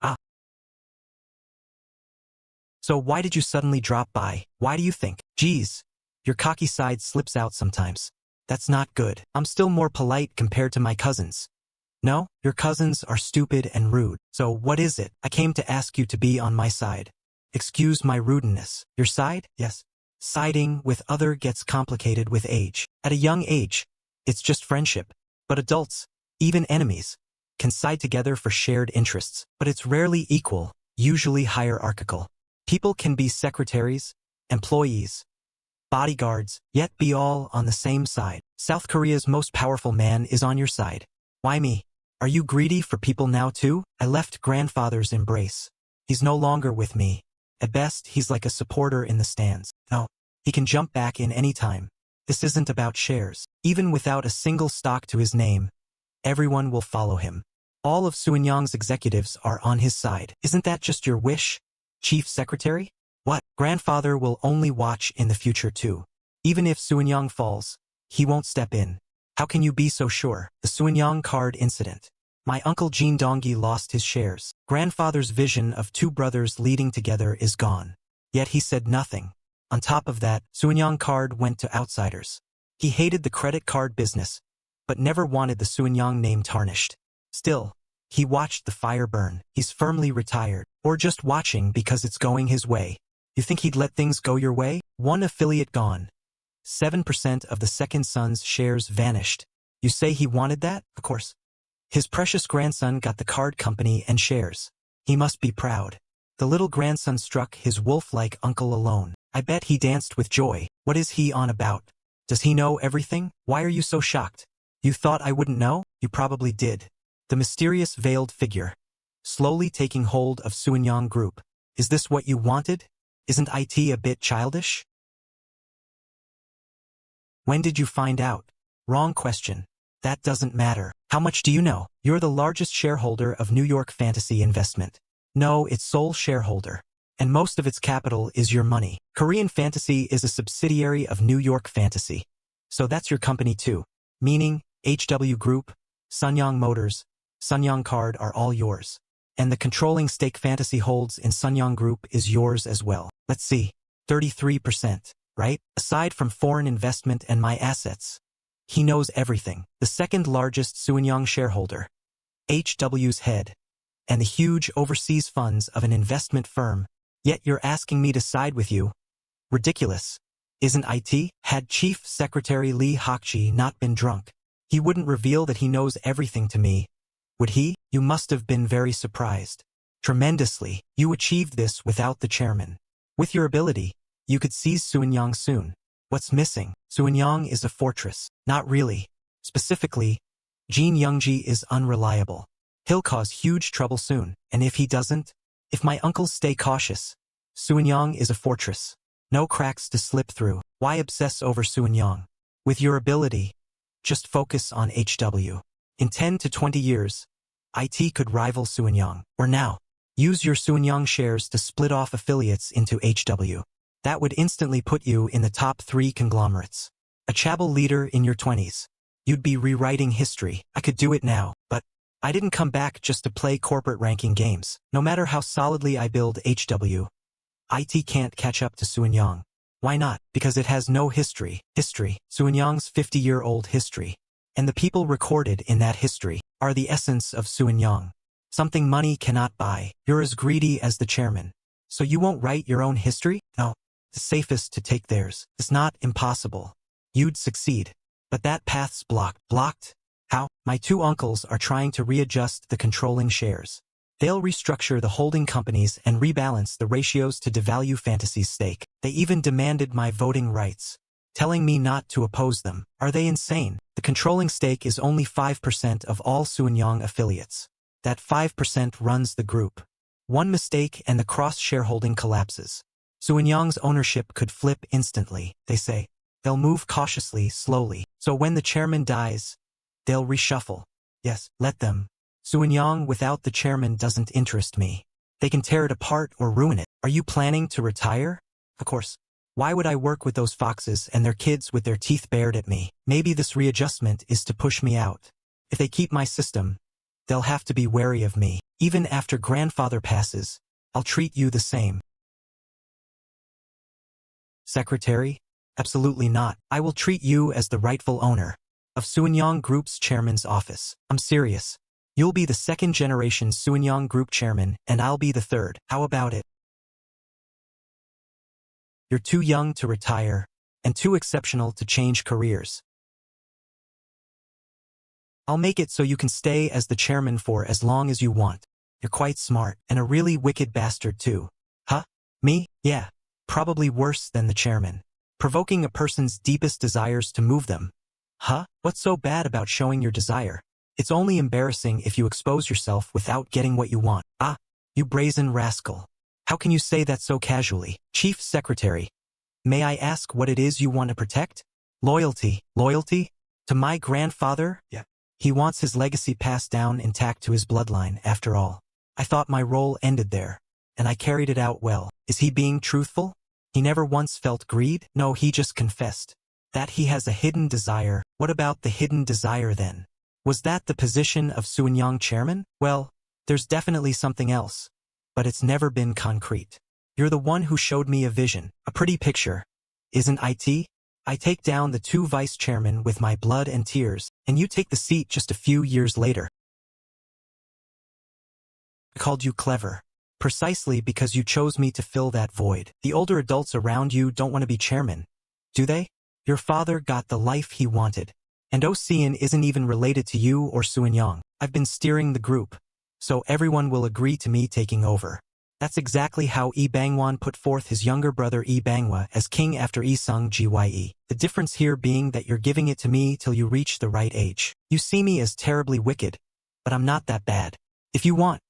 So why did you suddenly drop by? Why do you think? Geez, your cocky side slips out sometimes. That's not good. I'm still more polite compared to my cousins. No, your cousins are stupid and rude. So what is it? I came to ask you to be on my side. Excuse my rudeness. Your side? Yes. Siding with other gets complicated with age. At a young age, it's just friendship. But adults, even enemies, can side together for shared interests. But it's rarely equal, usually hierarchical. People can be secretaries, employees, bodyguards, yet be all on the same side. South Korea's most powerful man is on your side. Why me? Are you greedy for people now too? I left grandfather's embrace. He's no longer with me. At best, he's like a supporter in the stands. No, he can jump back in any time. This isn't about shares. Even without a single stock to his name, everyone will follow him. All of Suenyang's executives are on his side. Isn't that just your wish, Chief Secretary? What? Grandfather will only watch in the future too. Even if Suenyang falls, he won't step in. How can you be so sure? The Suenyang card incident. My uncle Jin Donggi lost his shares. Grandfather's vision of two brothers leading together is gone. Yet he said nothing. On top of that, Suenyang card went to outsiders. He hated the credit card business, but never wanted the Suenyang name tarnished. Still, he watched the fire burn. He's firmly retired. Or just watching because it's going his way. You think he'd let things go your way? One affiliate gone. 7% of the second son's shares vanished. You say he wanted that? Of course. His precious grandson got the card company and shares. He must be proud. The little grandson struck his wolf-like uncle alone. I bet he danced with joy. What is he on about? Does he know everything? Why are you so shocked? You thought I wouldn't know? You probably did. The mysterious veiled figure, slowly taking hold of Suenyang Group. Is this what you wanted? Isn't IT a bit childish? When did you find out? Wrong question. That doesn't matter. How much do you know? You're the largest shareholder of New York Fantasy Investment. No, it's sole shareholder. And most of its capital is your money. Korean Fantasy is a subsidiary of New York Fantasy. So that's your company too. Meaning, HW Group, Sunyang Motors, Sunyang Card are all yours. And the controlling stake Fantasy holds in Sunyang Group is yours as well. Let's see. 33%, right? Aside from foreign investment and my assets. He knows everything. The second largest Suenyang shareholder, HW's head, and the huge overseas funds of an investment firm. Yet you're asking me to side with you. Ridiculous. Isn't IT? Had Chief Secretary Lee Hokji not been drunk, he wouldn't reveal that he knows everything to me. Would he? You must have been very surprised. Tremendously. You achieved this without the chairman. With your ability, you could seize Suenyang soon. What's missing? Suenyang is a fortress. Not really. Specifically, Jin Youngji is unreliable. He'll cause huge trouble soon, and if he doesn't, if my uncles stay cautious, Suenyang is a fortress. No cracks to slip through. Why obsess over Suenyang? With your ability, just focus on HW. In 10 to 20 years, IT could rival Suenyang. Or now, use your Suenyang shares to split off affiliates into HW. That would instantly put you in the top 3 conglomerates. A Chaebol leader in your 20s. You'd be rewriting history. I could do it now, but I didn't come back just to play corporate ranking games. No matter how solidly I build HW, IT can't catch up to Suenyang. Why not? Because it has no history. Suenyang's 50-year-old history. And the people recorded in that history are the essence of Suenyang. Something money cannot buy. You're as greedy as the chairman. So you won't write your own history? No. The safest to take theirs. It's not impossible. You'd succeed. But that path's blocked. Blocked? How? My 2 uncles are trying to readjust the controlling shares. They'll restructure the holding companies and rebalance the ratios to devalue Fantasy's stake. They even demanded my voting rights, telling me not to oppose them. Are they insane? The controlling stake is only 5% of all Suenyang affiliates. That 5% runs the group. One mistake and the cross-shareholding collapses. Suenyang's ownership could flip instantly, they say. They'll move cautiously, slowly. So when the chairman dies, they'll reshuffle. Yes, let them. Suenyang without the chairman doesn't interest me. They can tear it apart or ruin it. Are you planning to retire? Of course. Why would I work with those foxes and their kids with their teeth bared at me? Maybe this readjustment is to push me out. If they keep my system, they'll have to be wary of me. Even after grandfather passes, I'll treat you the same. Secretary? Absolutely not. I will treat you as the rightful owner of Suenyang Group's chairman's office. I'm serious. You'll be the second-generation Suenyang Group chairman, and I'll be the third. How about it? You're too young to retire, and too exceptional to change careers. I'll make it so you can stay as the chairman for as long as you want. You're quite smart, and a really wicked bastard too. Huh? Me? Yeah. Probably worse than the chairman. Provoking a person's deepest desires to move them. Huh? What's so bad about showing your desire? It's only embarrassing if you expose yourself without getting what you want. Ah, you brazen rascal. How can you say that so casually? Chief Secretary, may I ask what it is you want to protect? Loyalty. Loyalty? To my grandfather? Yeah. He wants his legacy passed down intact to his bloodline, after all. I thought my role ended there, and I carried it out well. Is he being truthful? He never once felt greed? No, he just confessed that he has a hidden desire. What about the hidden desire then? Was that the position of Suenyang chairman? Well, there's definitely something else, but it's never been concrete. You're the one who showed me a vision, a pretty picture. Isn't it? I take down the 2 vice chairmen with my blood and tears, and you take the seat just a few years later. I called you clever, precisely because you chose me to fill that void. The older adults around you don't want to be chairman, do they? Your father got the life he wanted, and Ocean isn't even related to you or Suenyang. I've been steering the group, so everyone will agree to me taking over. That's exactly how Lee Bangwan put forth his younger brother Lee Banghwa as king after Lee Sung-gye. The difference here being that you're giving it to me till you reach the right age. You see me as terribly wicked, but I'm not that bad. If you want,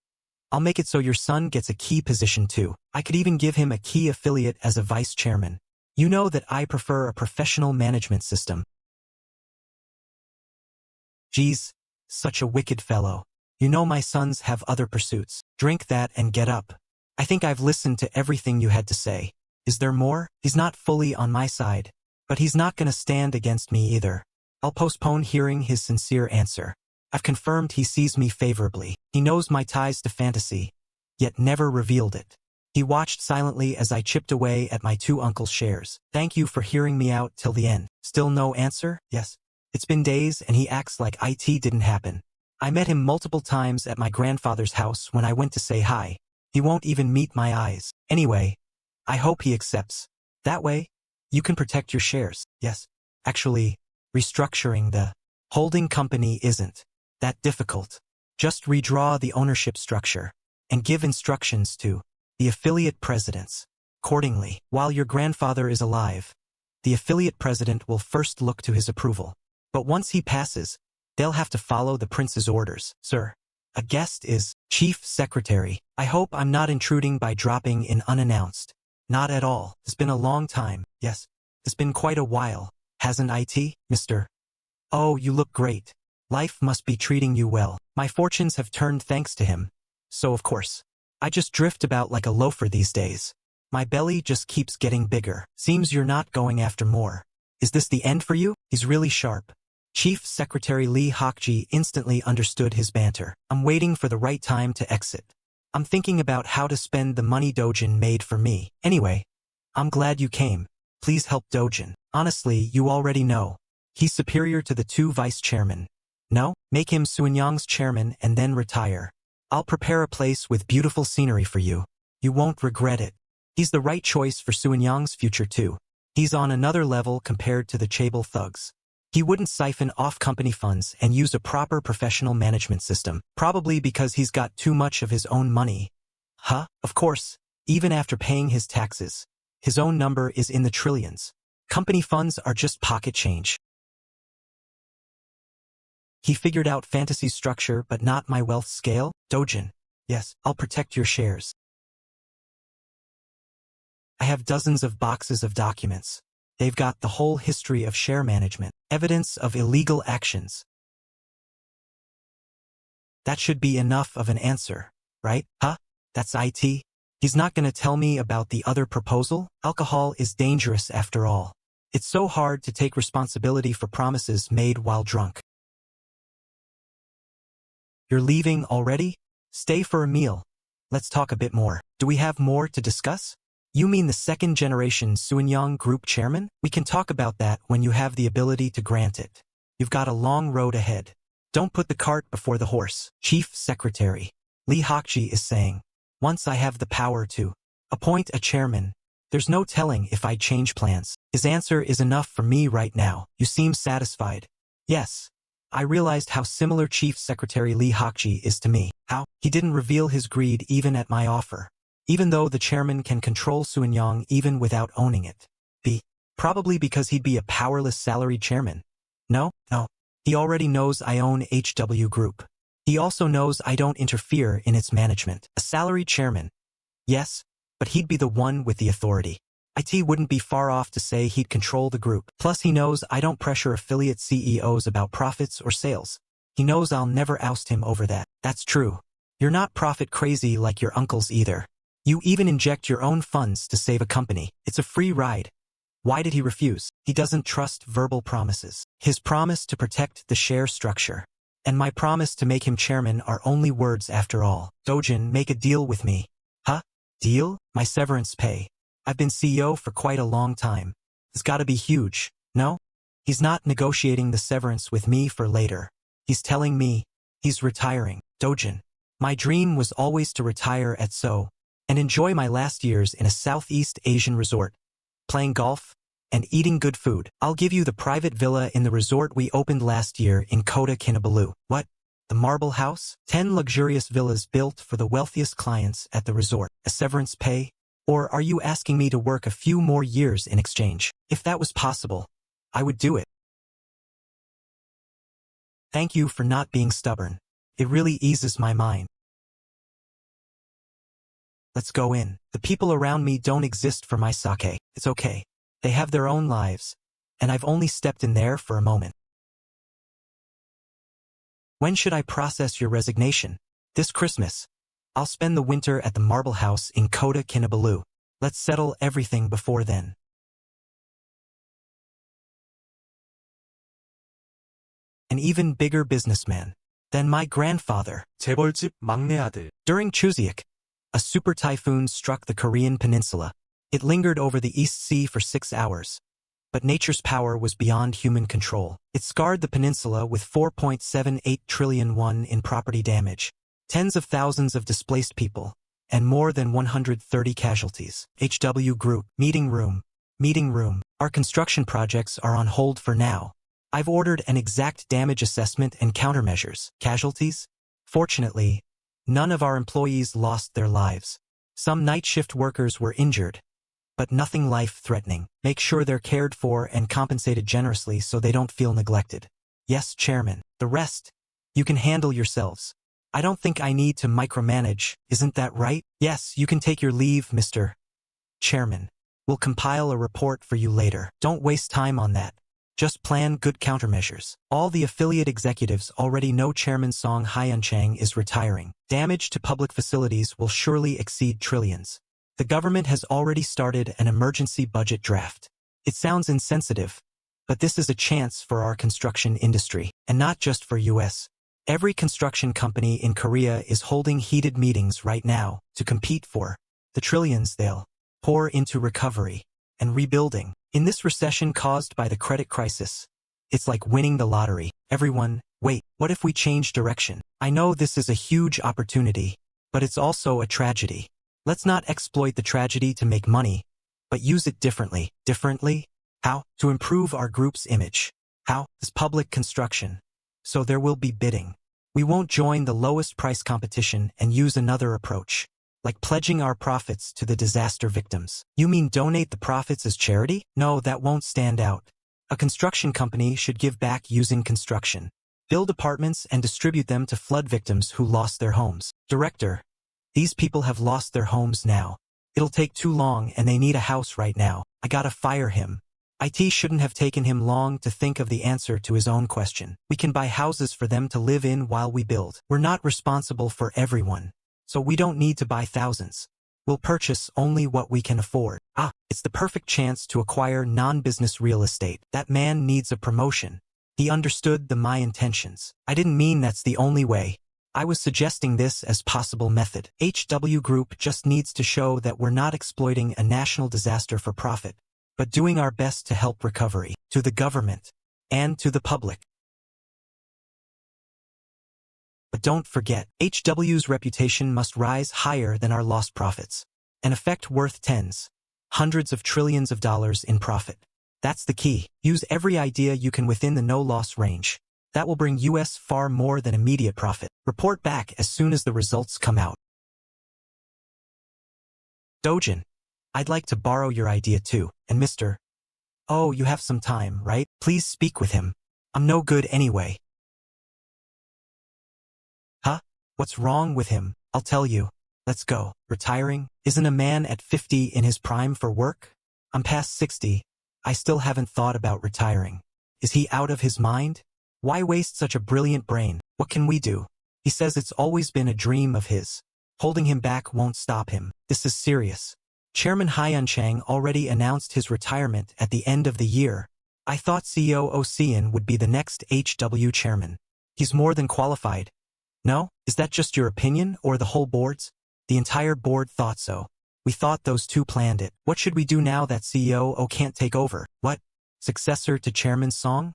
I'll make it so your son gets a key position too. I could even give him a key affiliate as a vice chairman. You know that I prefer a professional management system. Geez, such a wicked fellow. You know my sons have other pursuits. Drink that and get up. I think I've listened to everything you had to say. Is there more? He's not fully on my side, but he's not gonna stand against me either. I'll postpone hearing his sincere answer. I've confirmed he sees me favorably. He knows my ties to fantasy, yet never revealed it. He watched silently as I chipped away at my 2 uncles' shares. Thank you for hearing me out till the end. Still no answer? Yes. It's been days and he acts like it didn't happen. I met him multiple times at my grandfather's house when I went to say hi. He won't even meet my eyes. Anyway, I hope he accepts. That way, you can protect your shares. Yes. Actually, restructuring the holding company isn't that difficult. Just redraw the ownership structure and give instructions to the affiliate presidents. Accordingly, while your grandfather is alive, the affiliate president will first look to his approval. But once he passes, they'll have to follow the prince's orders. Sir, a guest is Chief Secretary. I hope I'm not intruding by dropping in unannounced. Not at all. It's been a long time. Yes, it's been quite a while, hasn't it, Mr.? Oh, you look great. Life must be treating you well. My fortunes have turned thanks to him. So of course, I just drift about like a loafer these days. My belly just keeps getting bigger. Seems you're not going after more. Is this the end for you? He's really sharp. Chief Secretary Lee Hokji instantly understood his banter. I'm waiting for the right time to exit. I'm thinking about how to spend the money Dojun made for me. Anyway, I'm glad you came. Please help Dojun. Honestly, you already know. He's superior to the 2 vice chairmen. No? Make him Suenyang's chairman and then retire. I'll prepare a place with beautiful scenery for you. You won't regret it. He's the right choice for Suenyang's future too. He's on another level compared to the Chaebol thugs. He wouldn't siphon off company funds and use a proper professional management system, probably because he's got too much of his own money. Huh? Of course, even after paying his taxes, his own number is in the trillions. Company funds are just pocket change. He figured out fantasy structure but not my wealth scale? Dojun. Yes, I'll protect your shares. I have dozens of boxes of documents. They've got the whole history of share management, evidence of illegal actions. That should be enough of an answer, right? Huh? That's it? He's not gonna tell me about the other proposal? Alcohol is dangerous after all. It's so hard to take responsibility for promises made while drunk. You're leaving already? Stay for a meal. Let's talk a bit more. Do we have more to discuss? You mean the 2nd generation Suenyang Group chairman? We can talk about that when you have the ability to grant it. You've got a long road ahead. Don't put the cart before the horse. Chief Secretary Lee Hokji is saying, once I have the power to appoint a chairman, there's no telling if I'd change plans. His answer is enough for me right now. You seem satisfied. Yes. I realized how similar Chief Secretary Lee Hokji is to me. How? He didn't reveal his greed even at my offer. Even though the chairman can control Suenyang even without owning it. Probably because he'd be a powerless salaried chairman. No. He already knows I own HW Group. He also knows I don't interfere in its management. A salaried chairman. Yes, but he'd be the one with the authority. IT wouldn't be far off to say he'd control the group. Plus he knows I don't pressure affiliate CEOs about profits or sales. He knows I'll never oust him over that. That's true. You're not profit crazy like your uncles either. You even inject your own funds to save a company. It's a free ride. Why did he refuse? He doesn't trust verbal promises. His promise to protect the share structure and my promise to make him chairman are only words after all. Dojun, make a deal with me. Huh? Deal? My severance pay. I've been CEO for quite a long time. It's gotta be huge, no? He's not negotiating the severance with me for later. He's telling me he's retiring. Dojun, my dream was always to retire at SEO and enjoy my last years in a Southeast Asian resort, playing golf and eating good food. I'll give you the private villa in the resort we opened last year in Kota Kinabalu. What? The Marble House? 10 luxurious villas built for the wealthiest clients at the resort. A severance pay? Or are you asking me to work a few more years in exchange? If that was possible, I would do it. Thank you for not being stubborn. It really eases my mind. Let's go in. The people around me don't exist for my sake. It's okay. They have their own lives, and I've only stepped in there for a moment. When should I process your resignation? This Christmas. I'll spend the winter at the Marble House in Kota Kinabalu. Let's settle everything before then. An even bigger businessman than my grandfather. 재벌집 막내 아들. During Chuseok, a super typhoon struck the Korean peninsula. It lingered over the East Sea for 6 hours, but nature's power was beyond human control. It scarred the peninsula with 4.78 trillion won in property damage, tens of thousands of displaced people, and more than 130 casualties. HW Group, meeting room. Our construction projects are on hold for now. I've ordered an exact damage assessment and countermeasures. Casualties? Fortunately, none of our employees lost their lives. Some night shift workers were injured, but nothing life-threatening. Make sure they're cared for and compensated generously so they don't feel neglected. Yes, Chairman. The rest, you can handle yourselves. I don't think I need to micromanage, isn't that right? Yes, you can take your leave, Mr. Chairman. We'll compile a report for you later. Don't waste time on that. Just plan good countermeasures. All the affiliate executives already know Chairman Song Hyun-chang is retiring. Damage to public facilities will surely exceed trillions. The government has already started an emergency budget draft. It sounds insensitive, but this is a chance for our construction industry, and not just for US. Every construction company in Korea is holding heated meetings right now to compete for the trillions they'll pour into recovery and rebuilding. In this recession caused by the credit crisis, it's like winning the lottery. Everyone, wait, what if we change direction? I know this is a huge opportunity, but it's also a tragedy. Let's not exploit the tragedy to make money, but use it differently. Differently? How? To improve our group's image. How? As public construction. So there will be bidding. We won't join the lowest price competition and use another approach, like pledging our profits to the disaster victims. You mean donate the profits as charity? No, that won't stand out. A construction company should give back using construction. Build apartments and distribute them to flood victims who lost their homes. Director, these people have lost their homes now. It'll take too long and they need a house right now. I gotta fire him. IT shouldn't have taken him long to think of the answer to his own question. We can buy houses for them to live in while we build. We're not responsible for everyone, so we don't need to buy thousands. We'll purchase only what we can afford. It's the perfect chance to acquire non-business real estate. That man needs a promotion. He understood my intentions. I didn't mean that's the only way. I was suggesting this as possible method. HW Group just needs to show that we're not exploiting a national disaster for profit, but doing our best to help recovery, to the government, and to the public. But don't forget, HW's reputation must rise higher than our lost profits. An effect worth tens, hundreds of trillions of dollars in profit. That's the key. Use every idea you can within the no-loss range. That will bring US far more than immediate profit. Report back as soon as the results come out. Dojun, I'd like to borrow your idea too. And Mr. Oh, you have some time, right? Please speak with him. I'm no good anyway. Huh? What's wrong with him? I'll tell you. Let's go. Retiring? Isn't a man at 50 in his prime for work? I'm past 60. I still haven't thought about retiring. Is he out of his mind? Why waste such a brilliant brain? What can we do? He says it's always been a dream of his. Holding him back won't stop him. This is serious. Chairman Hyun Chang already announced his retirement at the end of the year. I thought CEO Oh Seon would be the next HW chairman. He's more than qualified. No? Is that just your opinion or the whole board's? The entire board thought so. We thought those two planned it. What should we do now that CEO Oh can't take over? What? Successor to Chairman Song?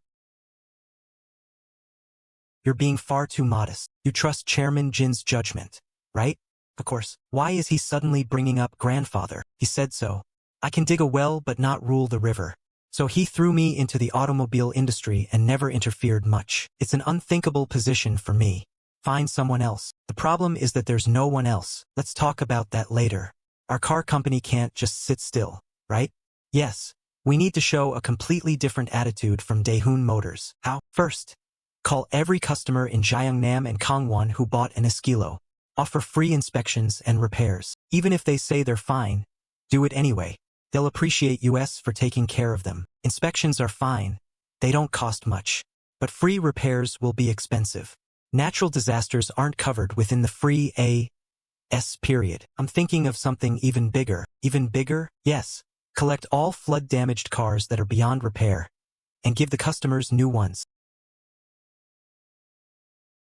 You're being far too modest. You trust Chairman Jin's judgment, right? Of course. Why is he suddenly bringing up grandfather? He said so. I can dig a well but not rule the river. So he threw me into the automobile industry and never interfered much. It's an unthinkable position for me. Find someone else. The problem is that there's no one else. Let's talk about that later. Our car company can't just sit still, right? Yes. We need to show a completely different attitude from Daehoon Motors. How? First, call every customer in Gyeongnam and Kangwon who bought an Eskilo. Offer free inspections and repairs. Even if they say they're fine, do it anyway. They'll appreciate us for taking care of them. Inspections are fine. They don't cost much. But free repairs will be expensive. Natural disasters aren't covered within the free AS period. I'm thinking of something even bigger. Even bigger? Yes. Collect all flood-damaged cars that are beyond repair and give the customers new ones.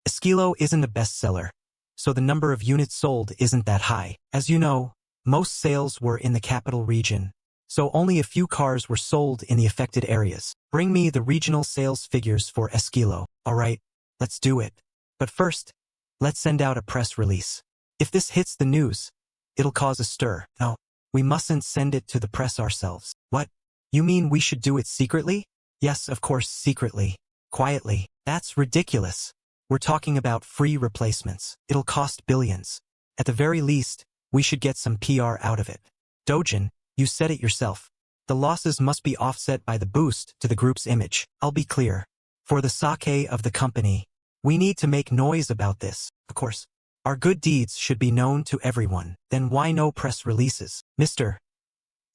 Eskilo isn't a bestseller, so the number of units sold isn't that high. As you know, most sales were in the capital region, so only a few cars were sold in the affected areas. Bring me the regional sales figures for Eskilo. Alright, let's do it. But first, let's send out a press release. If this hits the news, it'll cause a stir. No, we mustn't send it to the press ourselves. What? You mean we should do it secretly? Yes, of course, secretly. Quietly. That's ridiculous. We're talking about free replacements. It'll cost billions. At the very least, we should get some PR out of it. Dojun, you said it yourself. The losses must be offset by the boost to the group's image. I'll be clear. For the sake of the company, we need to make noise about this. Of course, our good deeds should be known to everyone. Then why no press releases? Mr.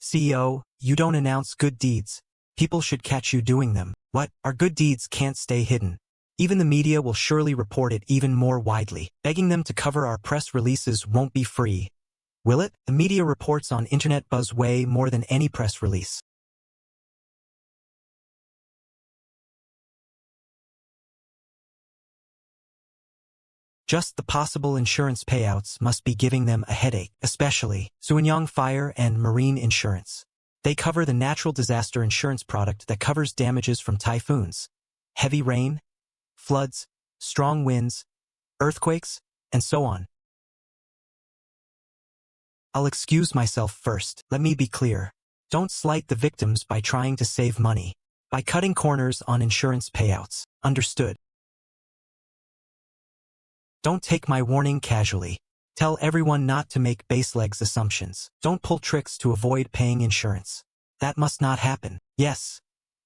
CEO, you don't announce good deeds. People should catch you doing them. What? Our good deeds can't stay hidden. Even the media will surely report it even more widely. Begging them to cover our press releases won't be free. Will it? The media reports on internet buzz way more than any press release. Just the possible insurance payouts must be giving them a headache, especially Suanyang Fire and Marine Insurance. They cover the natural disaster insurance product that covers damages from typhoons, heavy rain, floods, strong winds, earthquakes, and so on. I'll excuse myself first. Let me be clear. Don't slight the victims by trying to save money, by cutting corners on insurance payouts. Understood? Don't take my warning casually. Tell everyone not to make base-legs assumptions. Don't pull tricks to avoid paying insurance. That must not happen. Yes.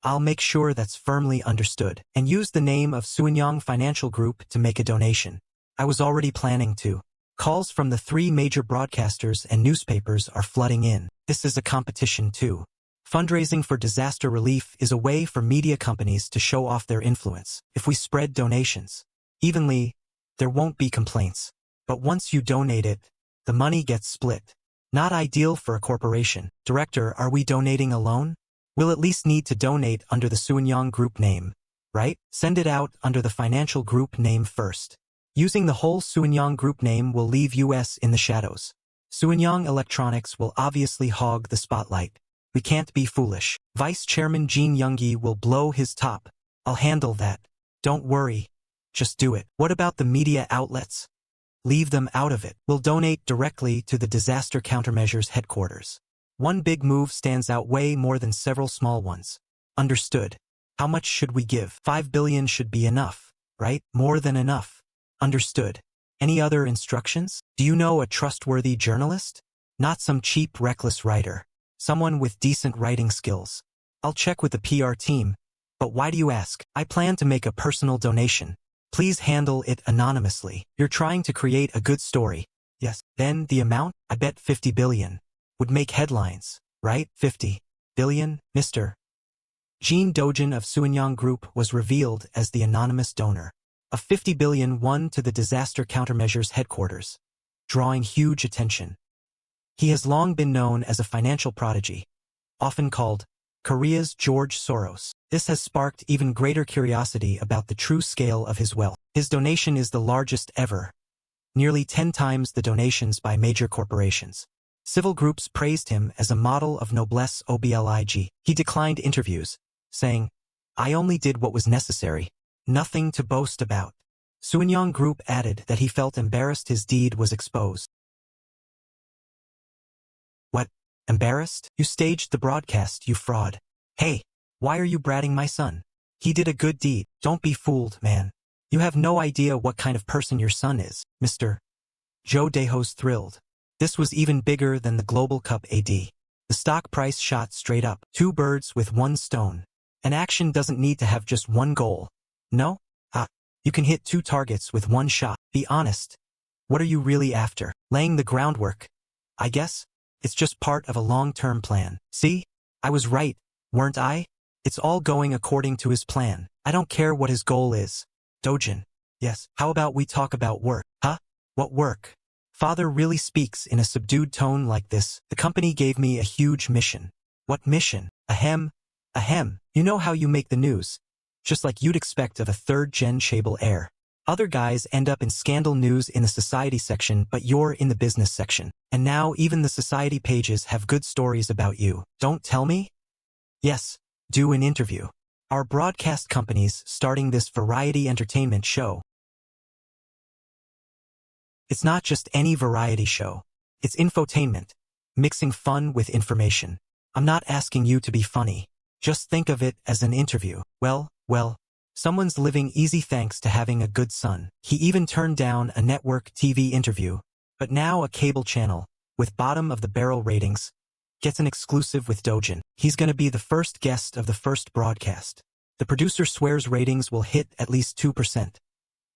I'll make sure that's firmly understood. And use the name of Suanyang Financial Group to make a donation. I was already planning to. Calls from the 3 major broadcasters and newspapers are flooding in. This is a competition too. Fundraising for disaster relief is a way for media companies to show off their influence. If we spread donations evenly, there won't be complaints. But once you donate it, the money gets split. Not ideal for a corporation. Director, are we donating alone? We'll at least need to donate under the Suanyang Group name, right? Send it out under the financial group name first. Using the whole Suanyang Group name will leave us in the shadows. Suanyang Electronics will obviously hog the spotlight. We can't be foolish. Vice Chairman Jin Yoongi will blow his top. I'll handle that. Don't worry. Just do it. What about the media outlets? Leave them out of it. We'll donate directly to the Disaster Countermeasures headquarters. One big move stands out way more than several small ones. Understood. How much should we give? 5 billion should be enough, right? More than enough. Understood. Any other instructions? Do you know a trustworthy journalist? Not some cheap, reckless writer. Someone with decent writing skills. I'll check with the PR team. But why do you ask? I plan to make a personal donation. Please handle it anonymously. You're trying to create a good story. Yes. Then the amount? I bet 50 billion. Would make headlines, right? 50 billion, Mr. Jin Dojun of Suanyang Group was revealed as the anonymous donor. A 50 billion won to the disaster countermeasures headquarters, drawing huge attention. He has long been known as a financial prodigy, often called Korea's George Soros. This has sparked even greater curiosity about the true scale of his wealth. His donation is the largest ever, nearly 10 times the donations by major corporations. Civil groups praised him as a model of noblesse oblige. He declined interviews, saying, "I only did what was necessary, nothing to boast about." Suenyong Group added that he felt embarrassed his deed was exposed. What? Embarrassed? You staged the broadcast, you fraud. Hey, why are you bratting my son? He did a good deed. Don't be fooled, man. You have no idea what kind of person your son is, Mr. Joe Daho's thrilled. This was even bigger than the Global Cup AD. The stock price shot straight up. 2 birds with 1 stone. An action doesn't need to have just one goal. No? You can hit 2 targets with 1 shot. Be honest. What are you really after? Laying the groundwork? I guess? It's just part of a long-term plan. See? I was right, weren't I? It's all going according to his plan. I don't care what his goal is. Dojun. Yes. How about we talk about work? Huh? What work? Father really speaks in a subdued tone like this. The company gave me a huge mission. What mission? Ahem. Ahem. You know how you make the news. Just like you'd expect of a 3rd-gen Chaebol heir. Other guys end up in scandal news in the society section, but you're in the business section. And now even the society pages have good stories about you. Don't tell me? Yes. Do an interview. Our broadcast company's starting this variety entertainment show. It's not just any variety show. It's infotainment, mixing fun with information. I'm not asking you to be funny. Just think of it as an interview. Well, someone's living easy thanks to having a good son. He even turned down a network TV interview. But now a cable channel, with bottom-of-the-barrel ratings, gets an exclusive with Dojun. He's gonna be the first guest of the first broadcast. The producer swears ratings will hit at least 2%.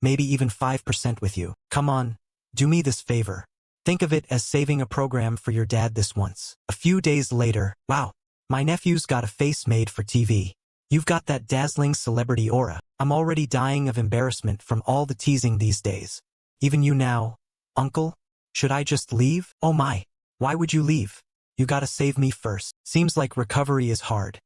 Maybe even 5% with you. Come on, do me this favor. Think of it as saving a program for your dad this once. A few days later, wow, my nephew's got a face made for TV. You've got that dazzling celebrity aura. I'm already dying of embarrassment from all the teasing these days. Even you now, uncle? Should I just leave? Oh my, why would you leave? You gotta save me first. Seems like recovery is hard.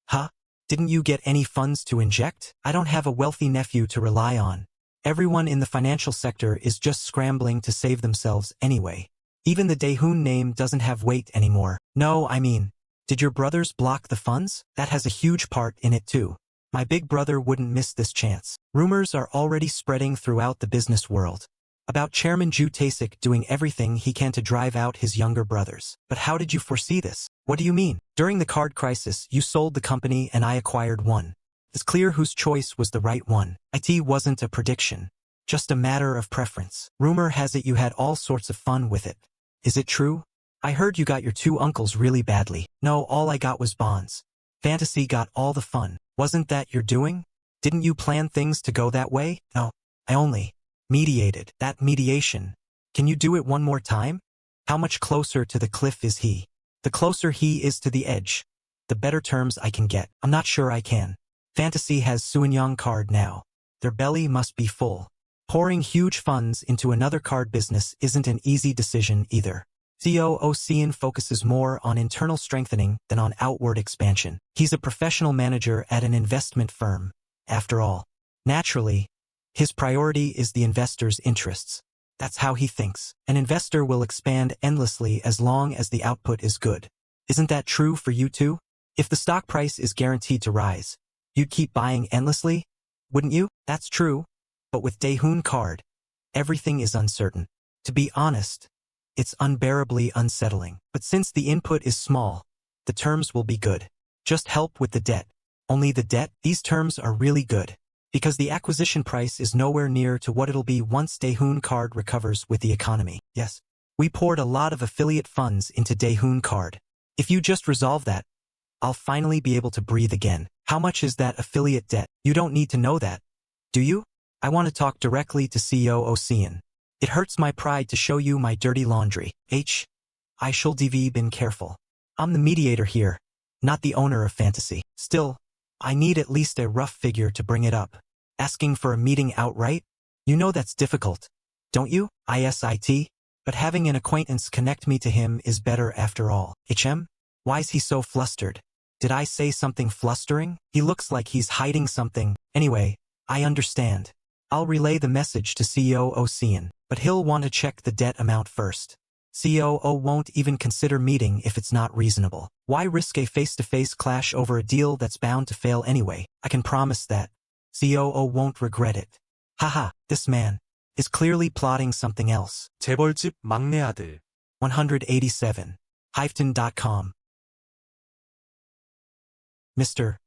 Huh? Didn't you get any funds to inject? I don't have a wealthy nephew to rely on. Everyone in the financial sector is just scrambling to save themselves anyway. Even the Daehoon name doesn't have weight anymore. No, I mean, did your brothers block the funds? That has a huge part in it too. My big brother wouldn't miss this chance. Rumors are already spreading throughout the business world about Chairman Ju Tae-sik doing everything he can to drive out his younger brothers. But how did you foresee this? What do you mean? During the card crisis, you sold the company and I acquired one. It's clear whose choice was the right one. It wasn't a prediction, just a matter of preference. Rumor has it you had all sorts of fun with it. Is it true? I heard you got your 2 uncles really badly. No, all I got was bonds. Fantasy got all the fun. Wasn't that your doing? Didn't you plan things to go that way? No, I only mediated. That mediation. Can you do it one more time? How much closer to the cliff is he? The closer he is to the edge, the better terms I can get. I'm not sure I can. Fantasy has Suenyong card now. Their belly must be full. Pouring huge funds into another card business isn't an easy decision either. SEO Keyword focuses more on internal strengthening than on outward expansion. He's a professional manager at an investment firm. After all, naturally, his priority is the investor's interests. That's how he thinks. An investor will expand endlessly as long as the output is good. Isn't that true for you too? If the stock price is guaranteed to rise, you'd keep buying endlessly, wouldn't you? That's true. But with Daehoon card, everything is uncertain. To be honest, it's unbearably unsettling. But since the input is small, the terms will be good. Just help with the debt. Only the debt? These terms are really good. Because the acquisition price is nowhere near to what it'll be once Daehoon card recovers with the economy. Yes, we poured a lot of affiliate funds into Daehoon card. If you just resolve that, I'll finally be able to breathe again. How much is that affiliate debt? You don't need to know that, do you? I want to talk directly to CEO Ocean. It hurts my pride to show you my dirty laundry. I should have been careful. I'm the mediator here, not the owner of Fantasy. Still, I need at least a rough figure to bring it up. Asking for a meeting outright? You know that's difficult, don't you? ISIT? But having an acquaintance connect me to him is better after all. HM? Why's he so flustered? Did I say something flustering? He looks like he's hiding something. Anyway, I understand. I'll relay the message to CEO Ocean, but he'll want to check the debt amount first. CEO won't even consider meeting if it's not reasonable. Why risk a face-to-face clash over a deal that's bound to fail anyway? I can promise that CEO won't regret it. Haha, this man is clearly plotting something else. 재벌집 막내 아들. 187. Hyphen.com. Mr.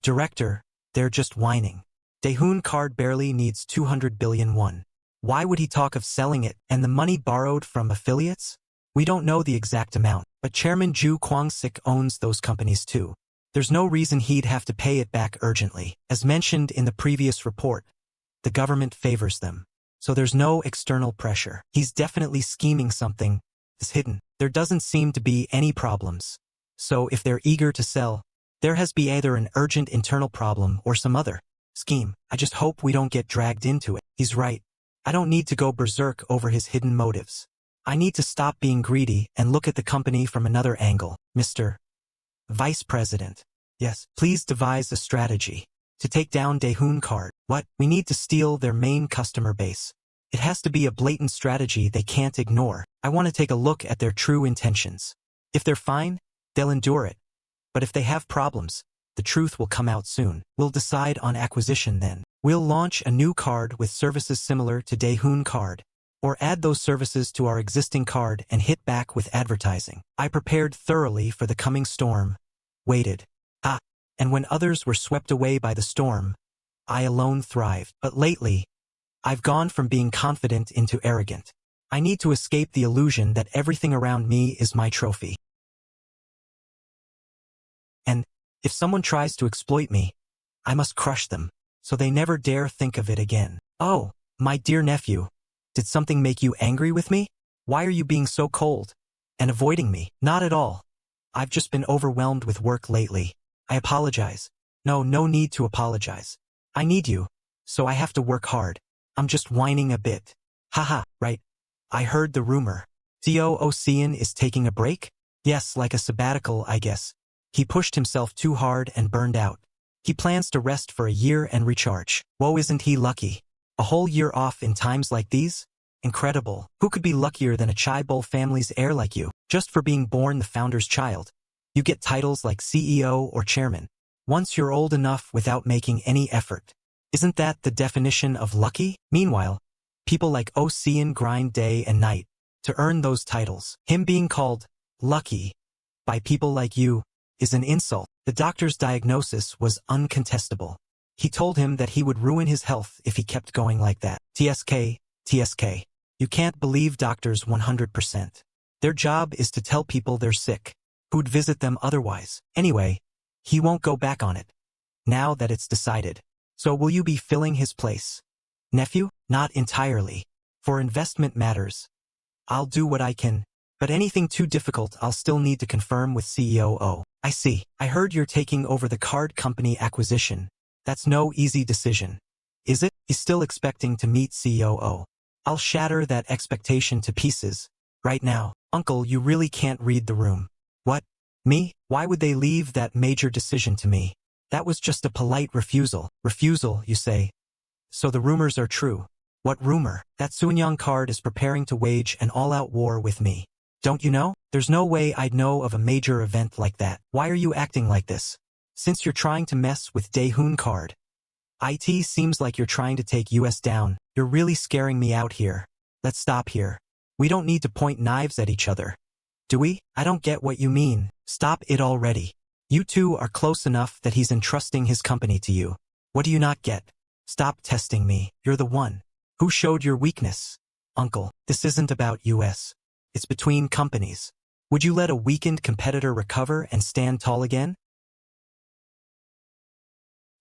Director, they're just whining. Daehoon card barely needs 200 billion won. Why would he talk of selling it and the money borrowed from affiliates? We don't know the exact amount, but Chairman Ju Kwang-sik owns those companies too. There's no reason he'd have to pay it back urgently. As mentioned in the previous report, the government favors them, so there's no external pressure. He's definitely scheming something is hidden. There doesn't seem to be any problems. So if they're eager to sell, there has to be either an urgent internal problem or some other scheme. I just hope we don't get dragged into it. He's right. I don't need to go berserk over his hidden motives. I need to stop being greedy and look at the company from another angle. Mr. Vice President. Yes, please devise a strategy to take down Daehoon card. What? We need to steal their main customer base. It has to be a blatant strategy they can't ignore. I want to take a look at their true intentions. If they're fine, they'll endure it. But if they have problems, the truth will come out soon. We'll decide on acquisition then. We'll launch a new card with services similar to Daehoon card, or add those services to our existing card and hit back with advertising. I prepared thoroughly for the coming storm. Waited. And when others were swept away by the storm, I alone thrived. But lately, I've gone from being confident into arrogant. I need to escape the illusion that everything around me is my trophy. And if someone tries to exploit me, I must crush them, so they never dare think of it again. Oh, my dear nephew, did something make you angry with me? Why are you being so cold and avoiding me? Not at all. I've just been overwhelmed with work lately. I apologize. No need to apologize. I need you, so I have to work hard. I'm just whining a bit. Haha, right. I heard the rumor. CEO Ocean is taking a break? Yes, like a sabbatical, I guess. He pushed himself too hard and burned out. He plans to rest for a year and recharge. Whoa, isn't he lucky? A whole year off in times like these? Incredible. Who could be luckier than a Chaebol family's heir like you? Just for being born the founder's child, you get titles like CEO or chairman. Once you're old enough without making any effort. Isn't that the definition of lucky? Meanwhile, people like Ocean grind day and night to earn those titles. Him being called lucky by people like you is an insult. The doctor's diagnosis was uncontestable. He told him that he would ruin his health if he kept going like that. TSK. You can't believe doctors 100%. Their job is to tell people they're sick. Who'd visit them otherwise? Anyway, he won't go back on it, now that it's decided. So will you be filling his place? Nephew? Not entirely. For investment matters, I'll do what I can, but anything too difficult I'll still need to confirm with CEO. I see. I heard you're taking over the card company acquisition. That's no easy decision. Is it? He's still expecting to meet CEO. I'll shatter that expectation to pieces. Right now. Uncle, you really can't read the room. What? Me? Why would they leave that major decision to me? That was just a polite refusal. Refusal, you say? So the rumors are true. What rumor? That Sunyang card is preparing to wage an all-out war with me. Don't you know? There's no way I'd know of a major event like that. Why are you acting like this? Since you're trying to mess with Daehoon card. IT seems like you're trying to take US down. You're really scaring me out here. Let's stop here. We don't need to point knives at each other. Do we? I don't get what you mean. Stop it already. You two are close enough that he's entrusting his company to you. What do you not get? Stop testing me. You're the one. Who showed your weakness? Uncle, this isn't about US. It's between companies. Would you let a weakened competitor recover and stand tall again?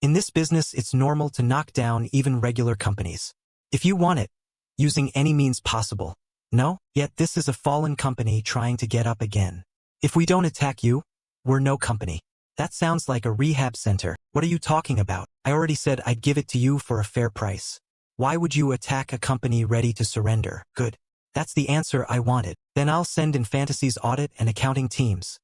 In this business, it's normal to knock down even regular companies. If you want it, using any means possible. No? Yet this is a fallen company trying to get up again. If we don't attack you, we're no company. That sounds like a rehab center. What are you talking about? I already said I'd give it to you for a fair price. Why would you attack a company ready to surrender? Good. That's the answer I wanted. Then I'll send in Fantasy's audit and accounting teams.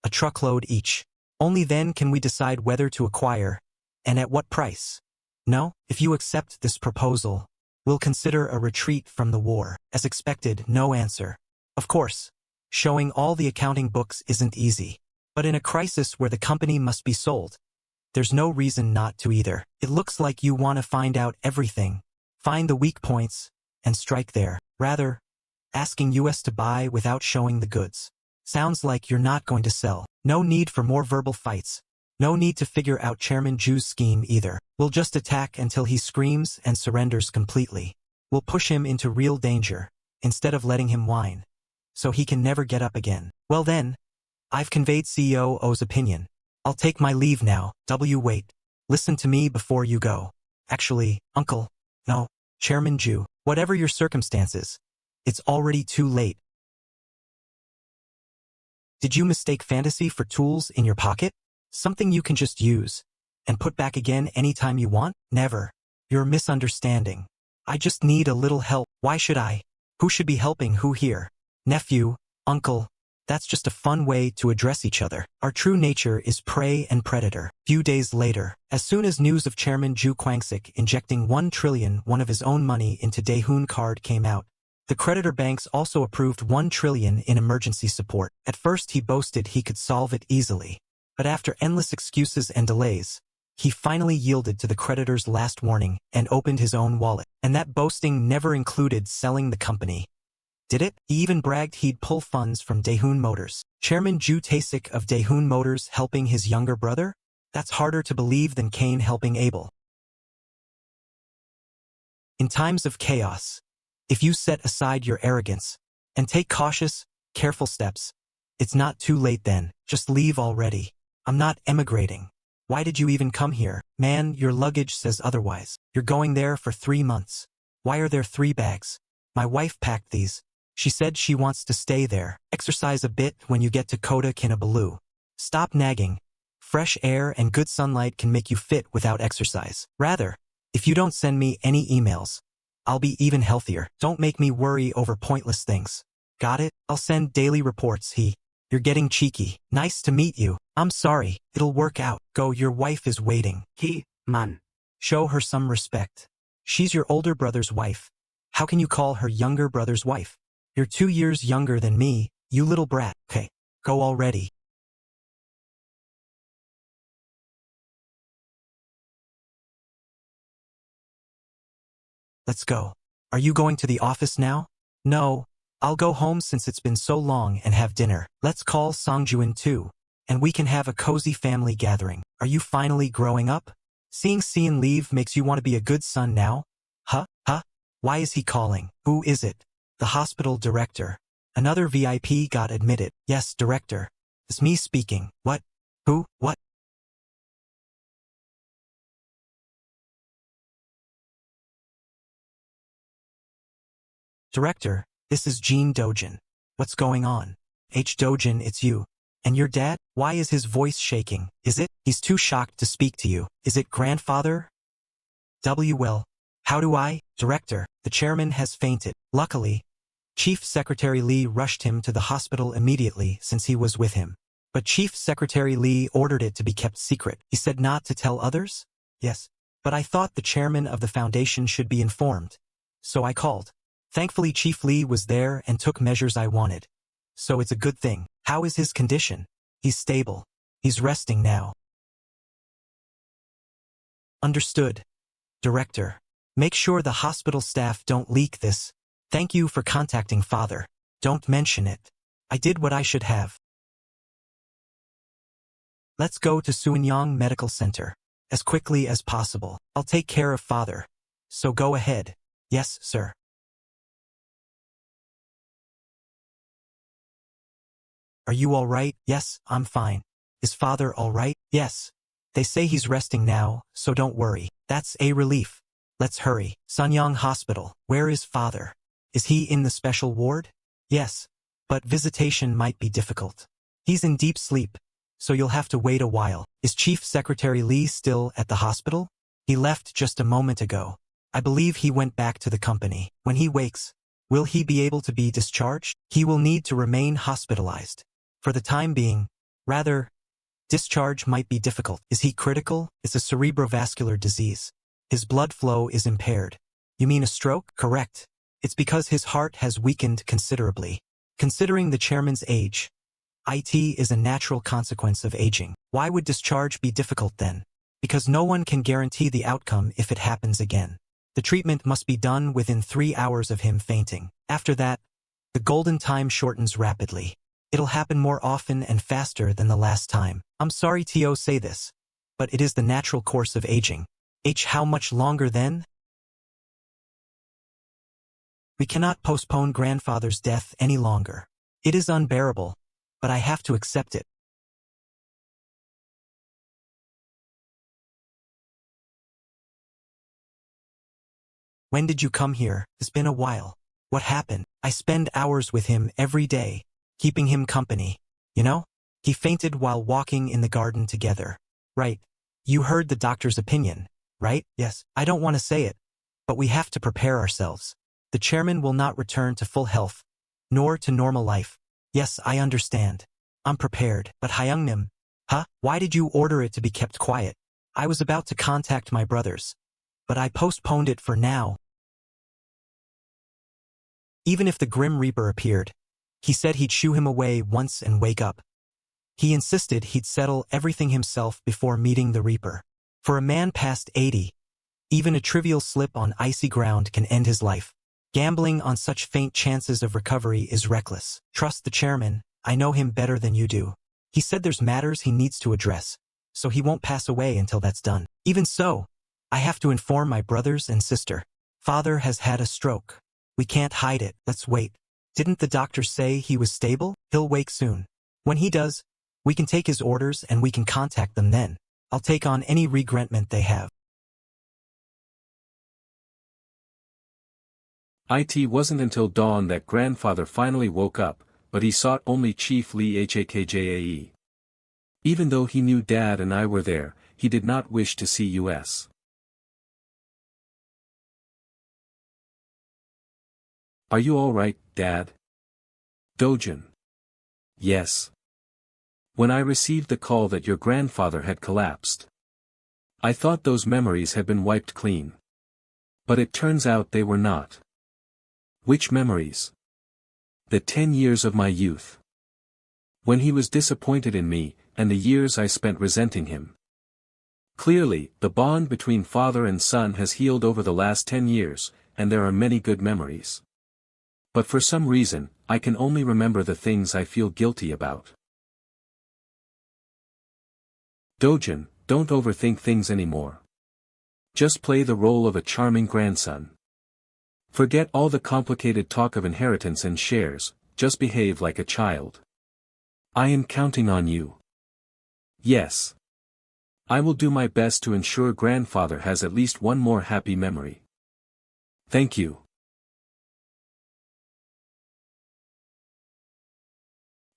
A truckload each. Only then can we decide whether to acquire, and at what price. No, if you accept this proposal, we'll consider a retreat from the war. As expected, no answer. Of course, showing all the accounting books isn't easy. But in a crisis where the company must be sold, there's no reason not to either. It looks like you want to find out everything, find the weak points, and strike there. Rather, asking us to buy without showing the goods. Sounds like you're not going to sell. No need for more verbal fights. No need to figure out Chairman Ju's scheme either. We'll just attack until he screams and surrenders completely. We'll push him into real danger, instead of letting him whine, so he can never get up again. Well then, I've conveyed CEO's opinion. I'll take my leave now. Wait. Listen to me before you go. Actually, Uncle. No, Chairman Ju. Whatever your circumstances, it's already too late. Did you mistake Fantasy for tools in your pocket? Something you can just use and put back again anytime you want? Never. You're misunderstanding. I just need a little help. Why should I? Who should be helping who here? Nephew, uncle. That's just a fun way to address each other. Our true nature is prey and predator. Few days later, as soon as news of Chairman Ju Kwangsik injecting 1 trillion of his own money into Daehoon card came out, the creditor banks also approved 1 trillion in emergency support. At first he boasted he could solve it easily. But after endless excuses and delays, he finally yielded to the creditor's last warning and opened his own wallet. And that boasting never included selling the company. Did it? He even bragged he'd pull funds from Daehoon Motors. Chairman Ju Taesik of Daehoon Motors helping his younger brother? That's harder to believe than Cain helping Abel. In times of chaos, if you set aside your arrogance and take cautious, careful steps, it's not too late then. Just leave already. I'm not emigrating. Why did you even come here? Man, your luggage says otherwise. You're going there for 3 months. Why are there 3 bags? My wife packed these. She said she wants to stay there. Exercise a bit when you get to Kota Kinabalu. Stop nagging. Fresh air and good sunlight can make you fit without exercise. Rather, if you don't send me any emails, I'll be even healthier. Don't make me worry over pointless things. Got it? I'll send daily reports. You're getting cheeky. Nice to meet you. I'm sorry. It'll work out. Go, your wife is waiting. Man. Show her some respect. She's your older brother's wife. How can you call her younger brother's wife? You're 2 years younger than me, you little brat. Okay, go already. Let's go. Are you going to the office now? No, I'll go home since it's been so long and have dinner. Let's call Songjuin too, and we can have a cozy family gathering. Are you finally growing up? Seeing Cian leave makes you want to be a good son now? Huh? Why is he calling? Who is it? The hospital director. Another VIP got admitted. Yes, director. It's me speaking. What? Who? What? Director, this is Jin Dojun. What's going on? Dojun, it's you. And your dad? Why is his voice shaking? Is it? He's too shocked to speak to you. Is it grandfather? Well, how do I? Director, the chairman has fainted. Luckily, Chief Secretary Lee rushed him to the hospital immediately since he was with him. But Chief Secretary Lee ordered it to be kept secret. He said not to tell others? Yes. But I thought the chairman of the foundation should be informed. So I called. Thankfully Chief Lee was there and took measures I wanted. So it's a good thing. How is his condition? He's stable. He's resting now. Understood. Director, make sure the hospital staff don't leak this. Thank you for contacting father. Don't mention it. I did what I should have. Let's go to Suanyang Medical Center. As quickly as possible. I'll take care of father. So go ahead. Yes, sir. Are you all right? Yes, I'm fine. Is father all right? Yes. They say he's resting now, so don't worry. That's a relief. Let's hurry. Sanyang Hospital. Where is father? Is he in the special ward? Yes. But visitation might be difficult. He's in deep sleep, so you'll have to wait a while. Is Chief Secretary Lee still at the hospital? He left just a moment ago. I believe he went back to the company. When he wakes, will he be able to be discharged? He will need to remain hospitalized. For the time being, rather, discharge might be difficult. Is he critical? It's a cerebrovascular disease. His blood flow is impaired. You mean a stroke? Correct. It's because his heart has weakened considerably. Considering the chairman's age, it is a natural consequence of aging. Why would discharge be difficult then? Because no one can guarantee the outcome if it happens again. The treatment must be done within 3 hours of him fainting. After that, the golden time shortens rapidly. It'll happen more often and faster than the last time. I'm sorry to say this, but it is the natural course of aging. How much longer then? We cannot postpone grandfather's death any longer. It is unbearable, but I have to accept it. When did you come here? It's been a while. What happened? I spend hours with him every day, keeping him company. You know? He fainted while walking in the garden together. Right. You heard the doctor's opinion, right? Yes. I don't want to say it, but we have to prepare ourselves. The chairman will not return to full health, nor to normal life. Yes, I understand. I'm prepared. But Hyungnim, why did you order it to be kept quiet? I was about to contact my brothers, but I postponed it for now. Even if the Grim Reaper appeared, he said he'd shoo him away once and wake up. He insisted he'd settle everything himself before meeting the Reaper. For a man past 80, even a trivial slip on icy ground can end his life. Gambling on such faint chances of recovery is reckless. Trust the chairman. I know him better than you do. He said there's matters he needs to address, so he won't pass away until that's done. Even so, I have to inform my brothers and sister. Father has had a stroke. We can't hide it. Let's wait. Didn't the doctor say he was stable? He'll wake soon. When he does, we can take his orders and we can contact them then. I'll take on any regretment they have. It wasn't until dawn that grandfather finally woke up, but he sought only Chief Lee Hakjae. Even though he knew Dad and I were there, he did not wish to see us. Are you all right, Dad? Dojun. Yes. When I received the call that your grandfather had collapsed, I thought those memories had been wiped clean. But it turns out they were not. Which memories? The 10 years of my youth. When he was disappointed in me, and the years I spent resenting him. Clearly, the bond between father and son has healed over the last 10 years, and there are many good memories. But for some reason, I can only remember the things I feel guilty about. Dojun, don't overthink things anymore. Just play the role of a charming grandson. Forget all the complicated talk of inheritance and shares, just behave like a child. I am counting on you. Yes. I will do my best to ensure grandfather has at least one more happy memory. Thank you.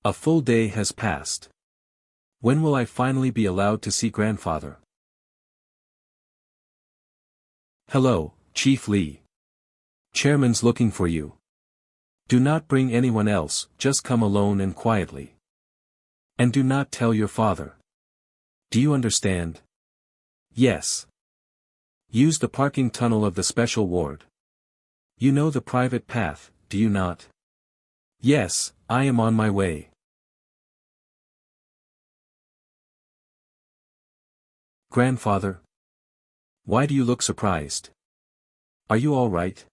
A full day has passed. When will I finally be allowed to see grandfather? Hello, Chief Lee. Chairman's looking for you. Do not bring anyone else, just come alone and quietly. And do not tell your father. Do you understand? Yes. Use the parking tunnel of the special ward. You know the private path, do you not? Yes, I am on my way. Grandfather? Why do you look surprised? Are you all right?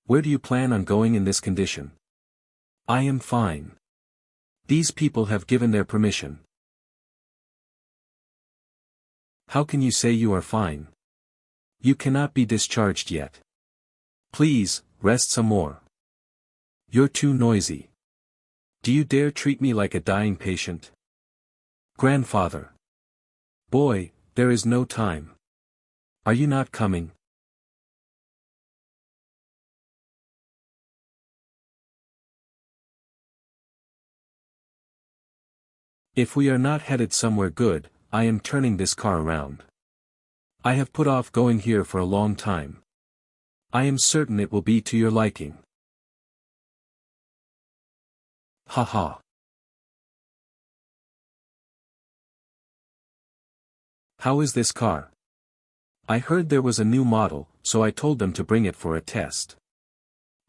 Where do you plan on going in this condition? I am fine. These people have given their permission. How can you say you are fine? You cannot be discharged yet. Please, rest some more. You're too noisy. Do you dare treat me like a dying patient? Grandfather. Boy, there is no time. Are you not coming? If we are not headed somewhere good, I am turning this car around. I have put off going here for a long time. I am certain it will be to your liking. Haha. How is this car? I heard there was a new model, so I told them to bring it for a test.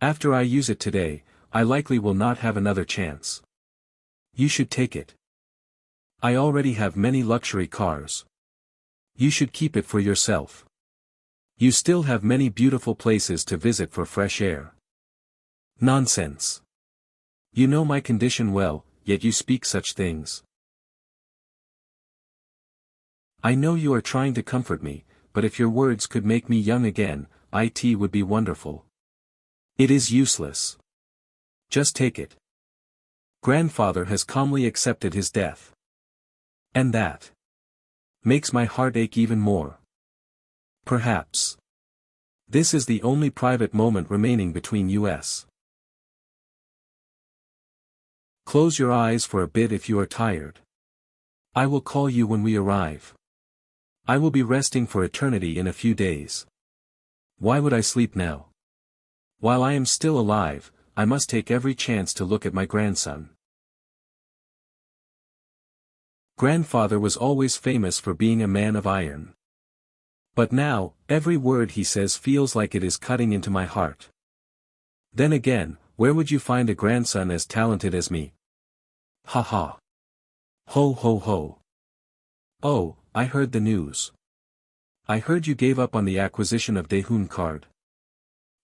After I use it today, I likely will not have another chance. You should take it. I already have many luxury cars. You should keep it for yourself. You still have many beautiful places to visit for fresh air. Nonsense. You know my condition well, yet you speak such things. I know you are trying to comfort me, but if your words could make me young again, it would be wonderful. It is useless. Just take it. Grandfather has calmly accepted his death. And that makes my heart ache even more. Perhaps this is the only private moment remaining between us. Close your eyes for a bit if you are tired. I will call you when we arrive. I will be resting for eternity in a few days. Why would I sleep now? While I am still alive, I must take every chance to look at my grandson. Grandfather was always famous for being a man of iron. But now, every word he says feels like it is cutting into my heart. Then again, where would you find a grandson as talented as me? Ha ha. Ho ho ho. Oh, I heard the news. I heard you gave up on the acquisition of Daehoon card.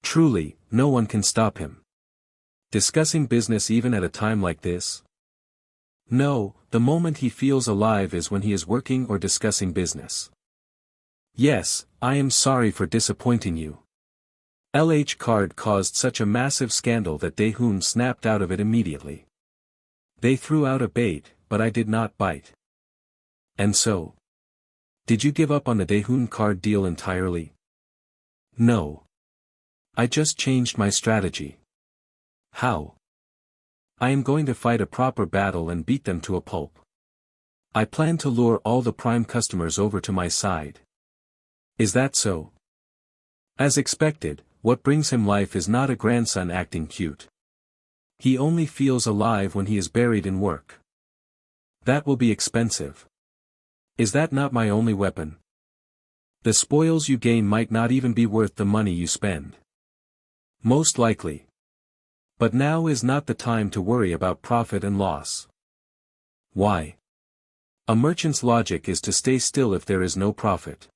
Truly, no one can stop him. Discussing business even at a time like this? No, the moment he feels alive is when he is working or discussing business. Yes, I am sorry for disappointing you. LH card caused such a massive scandal that Daehoon snapped out of it immediately. They threw out a bait, but I did not bite. And so? Did you give up on the Daehoon card deal entirely? No. I just changed my strategy. How? I am going to fight a proper battle and beat them to a pulp. I plan to lure all the prime customers over to my side. Is that so? As expected, what brings him life is not a grandson acting cute. He only feels alive when he is buried in work. That will be expensive. Is that not my only weapon? The spoils you gain might not even be worth the money you spend. Most likely. But now is not the time to worry about profit and loss. Why? A merchant's logic is to stay still if there is no profit.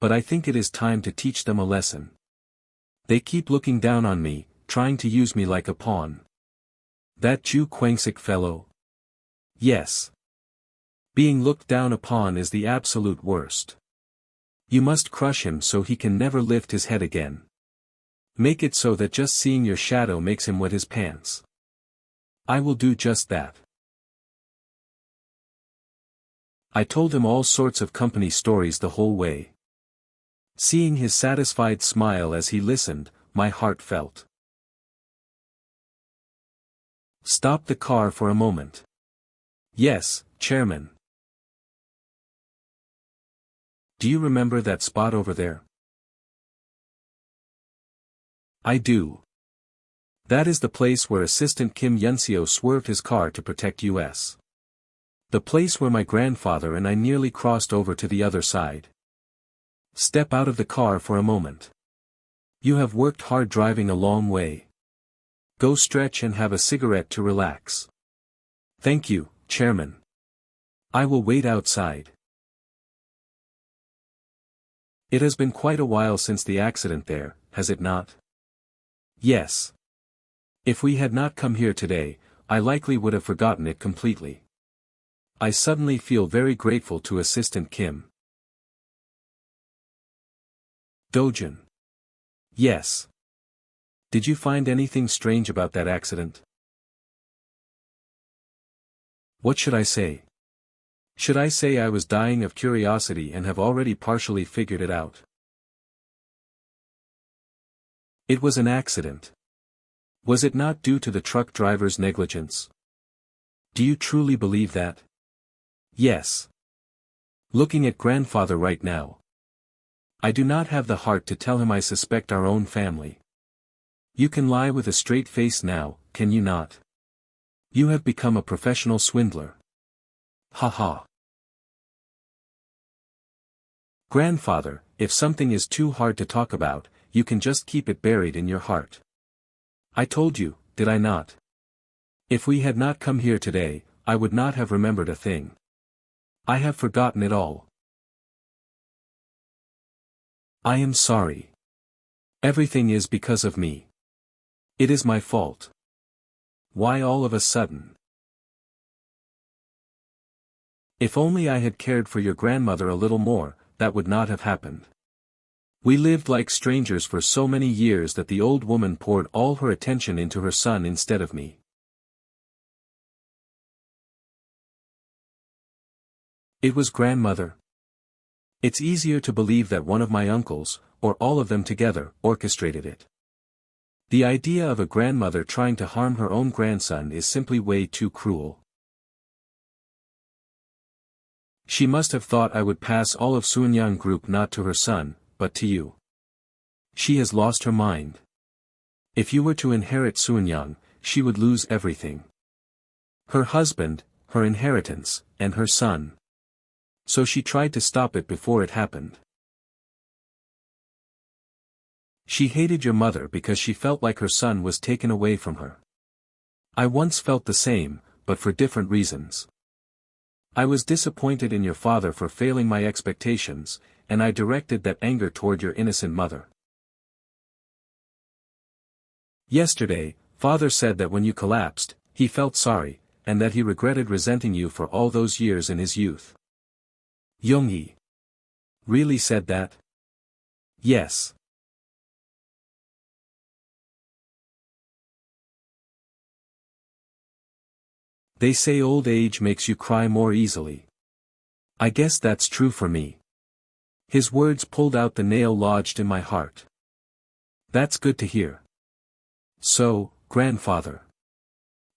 But I think it is time to teach them a lesson. They keep looking down on me, trying to use me like a pawn. That Ju Kwangsik fellow? Yes. Being looked down upon is the absolute worst. You must crush him so he can never lift his head again. Make it so that just seeing your shadow makes him wet his pants. I will do just that. I told him all sorts of company stories the whole way. Seeing his satisfied smile as he listened, my heart felt. Stop the car for a moment. Yes, Chairman. Do you remember that spot over there? I do. That is the place where Assistant Kim Yunseo swerved his car to protect us. The place where my grandfather and I nearly crossed over to the other side. Step out of the car for a moment. You have worked hard driving a long way. Go stretch and have a cigarette to relax. Thank you, Chairman. I will wait outside. It has been quite a while since the accident there, has it not? Yes. If we had not come here today, I likely would have forgotten it completely. I suddenly feel very grateful to Assistant Kim. Dojun. Yes. Did you find anything strange about that accident? What should I say? Should I say I was dying of curiosity and have already partially figured it out? It was an accident. Was it not due to the truck driver's negligence? Do you truly believe that? Yes. Looking at grandfather right now. I do not have the heart to tell him I suspect our own family. You can lie with a straight face now, can you not? You have become a professional swindler. Ha ha. Grandfather, if something is too hard to talk about, you can just keep it buried in your heart. I told you, did I not? If we had not come here today, I would not have remembered a thing. I have forgotten it all. I am sorry. Everything is because of me. It is my fault. Why all of a sudden? If only I had cared for your grandmother a little more, that would not have happened. We lived like strangers for so many years that the old woman poured all her attention into her son instead of me. It was grandmother. It's easier to believe that one of my uncles, or all of them together, orchestrated it. The idea of a grandmother trying to harm her own grandson is simply way too cruel. She must have thought I would pass all of Sunyang Group not to her son, but to you. She has lost her mind. If you were to inherit Sunyang, she would lose everything. Her husband, her inheritance, and her son. So she tried to stop it before it happened. She hated your mother because she felt like her son was taken away from her. I once felt the same, but for different reasons. I was disappointed in your father for failing my expectations, and I directed that anger toward your innocent mother. Yesterday, father said that when you collapsed, he felt sorry, and that he regretted resenting you for all those years in his youth. Yoonghee really said that? Yes. They say old age makes you cry more easily. I guess that's true for me. His words pulled out the nail lodged in my heart. That's good to hear. So, grandfather.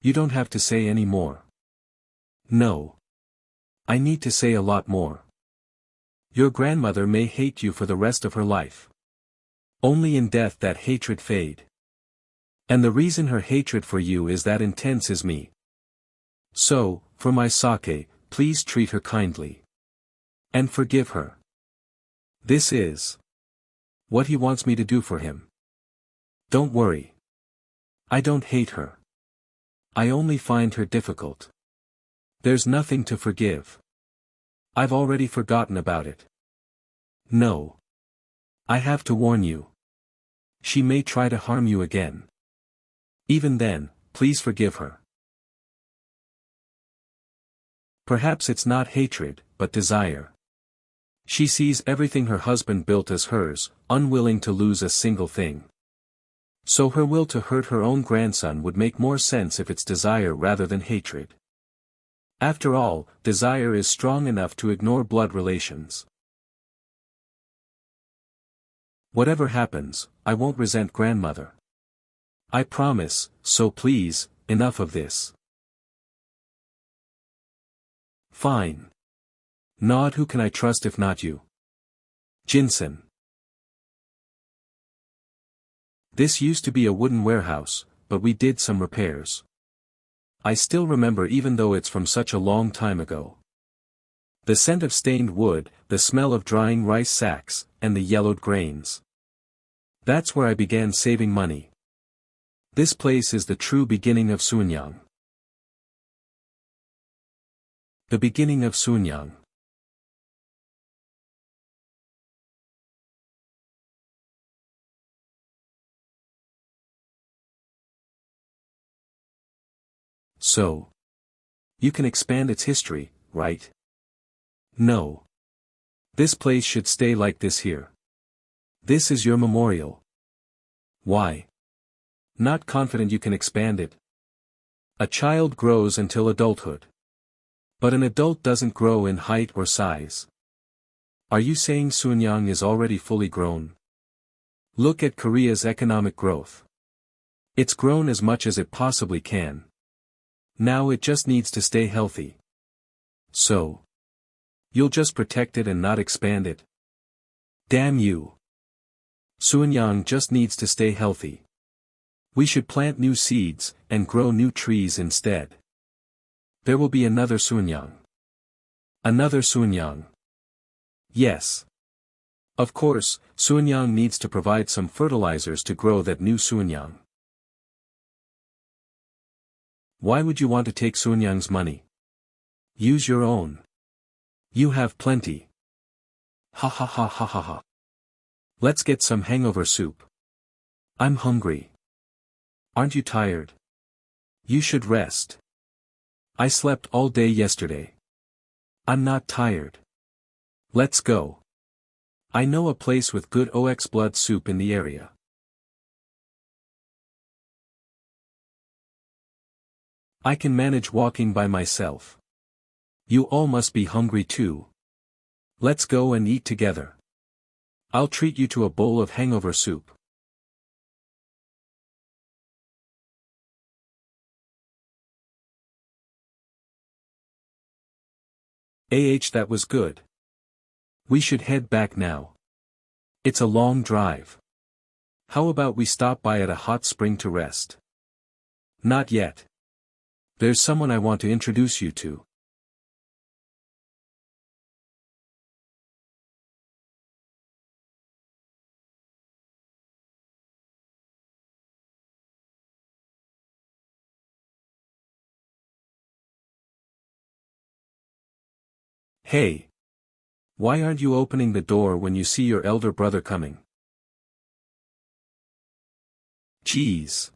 You don't have to say any more. No. I need to say a lot more. Your grandmother may hate you for the rest of her life. Only in death that hatred fade. And the reason her hatred for you is that intense is me. So, for my sake, please treat her kindly. And forgive her. This is what he wants me to do for him. Don't worry. I don't hate her. I only find her difficult. There's nothing to forgive. I've already forgotten about it. No. I have to warn you. She may try to harm you again. Even then, please forgive her. Perhaps it's not hatred, but desire. She sees everything her husband built as hers, unwilling to lose a single thing. So her will to hurt her own grandson would make more sense if it's desire rather than hatred. After all, desire is strong enough to ignore blood relations. Whatever happens, I won't resent grandmother. I promise, so please, enough of this. Fine. Nod, who can I trust if not you? Jinsen. This used to be a wooden warehouse, but we did some repairs. I still remember even though it's from such a long time ago. The scent of stained wood, the smell of drying rice sacks, and the yellowed grains. That's where I began saving money. This place is the true beginning of Sunyang. The beginning of Sunyang. So. You can expand its history, right? No. This place should stay like this here. This is your memorial. Why? Not confident you can expand it? A child grows until adulthood. But an adult doesn't grow in height or size. Are you saying Sunyang is already fully grown? Look at Korea's economic growth. It's grown as much as it possibly can. Now it just needs to stay healthy. So. You'll just protect it and not expand it? Damn you. Sunyang just needs to stay healthy. We should plant new seeds, and grow new trees instead. There will be another Sunyang. Another Sunyang. Yes. Of course, Sunyang needs to provide some fertilizers to grow that new Sunyang. Why would you want to take Sunyang's money? Use your own. You have plenty. Ha ha ha ha ha ha. Let's get some hangover soup. I'm hungry. Aren't you tired? You should rest. I slept all day yesterday. I'm not tired. Let's go. I know a place with good OX blood soup in the area. I can manage walking by myself. You all must be hungry too. Let's go and eat together. I'll treat you to a bowl of hangover soup. That was good. We should head back now. It's a long drive. How about we stop by at a hot spring to rest? Not yet. There's someone I want to introduce you to. Hey. Why aren't you opening the door when you see your elder brother coming? Jeez.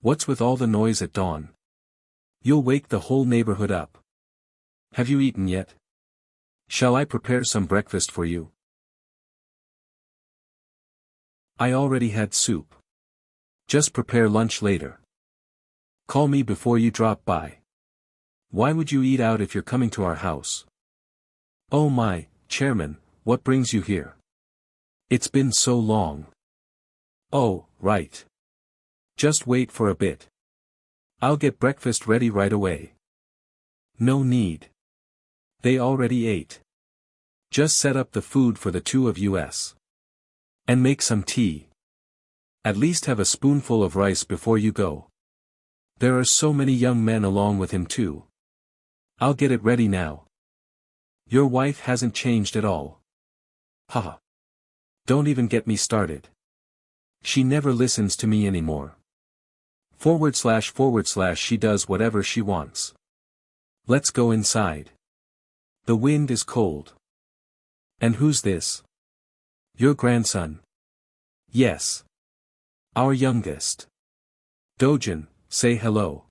What's with all the noise at dawn? You'll wake the whole neighborhood up. Have you eaten yet? Shall I prepare some breakfast for you? I already had soup. Just prepare lunch later. Call me before you drop by. Why would you eat out if you're coming to our house? Oh my, Chairman, what brings you here? It's been so long. Oh, right. Just wait for a bit. I'll get breakfast ready right away. No need. They already ate. Just set up the food for the two of us. And make some tea. At least have a spoonful of rice before you go. There are so many young men along with him too. I'll get it ready now. Your wife hasn't changed at all. Haha. Don't even get me started. She never listens to me anymore. / she does whatever she wants. Let's go inside. The wind is cold. And who's this? Your grandson. Yes. Our youngest. Dojun, say hello.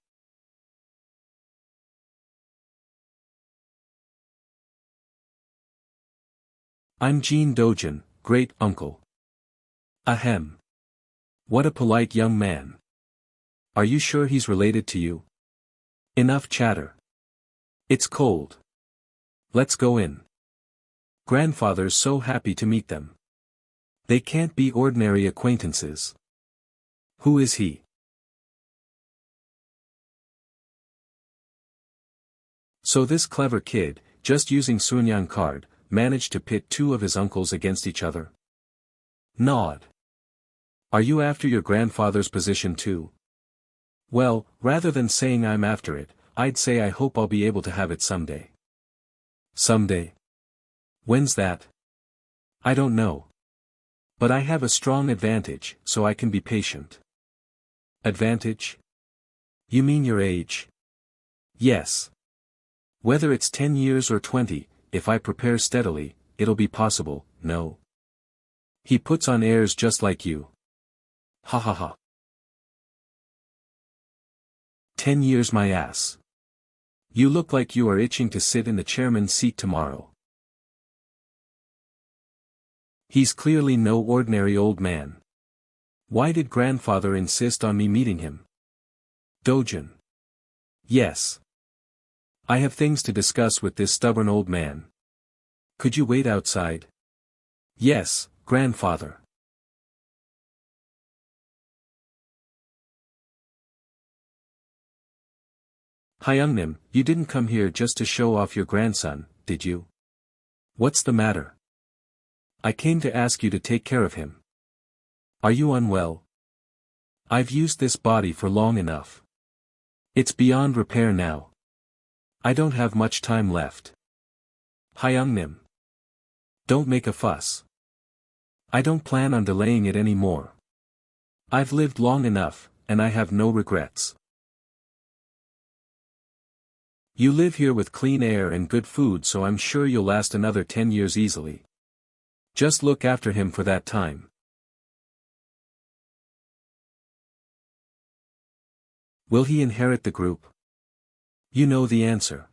I'm Jin Dojun, great uncle. Ahem. What a polite young man. Are you sure he's related to you? Enough chatter. It's cold. Let's go in. Grandfather's so happy to meet them. They can't be ordinary acquaintances. Who is he? So this clever kid, just using Sunyang card, managed to pit two of his uncles against each other. Nod. Are you after your grandfather's position too? Well, rather than saying I'm after it, I'd say I hope I'll be able to have it someday. Someday? When's that? I don't know. But I have a strong advantage, so I can be patient. Advantage? You mean your age? Yes. Whether it's 10 years or 20, if I prepare steadily, it'll be possible, no? He puts on airs just like you. Ha ha ha. 10 years my ass. You look like you are itching to sit in the chairman's seat tomorrow. He's clearly no ordinary old man. Why did grandfather insist on me meeting him? Dojun. Yes. I have things to discuss with this stubborn old man. Could you wait outside? Yes, grandfather. Hyungnim, you didn't come here just to show off your grandson, did you? What's the matter? I came to ask you to take care of him. Are you unwell? I've used this body for long enough. It's beyond repair now. I don't have much time left. Hyungnim. Don't make a fuss. I don't plan on delaying it any more. I've lived long enough, and I have no regrets. You live here with clean air and good food, so I'm sure you'll last another 10 years easily. Just look after him for that time. Will he inherit the group? You know the answer.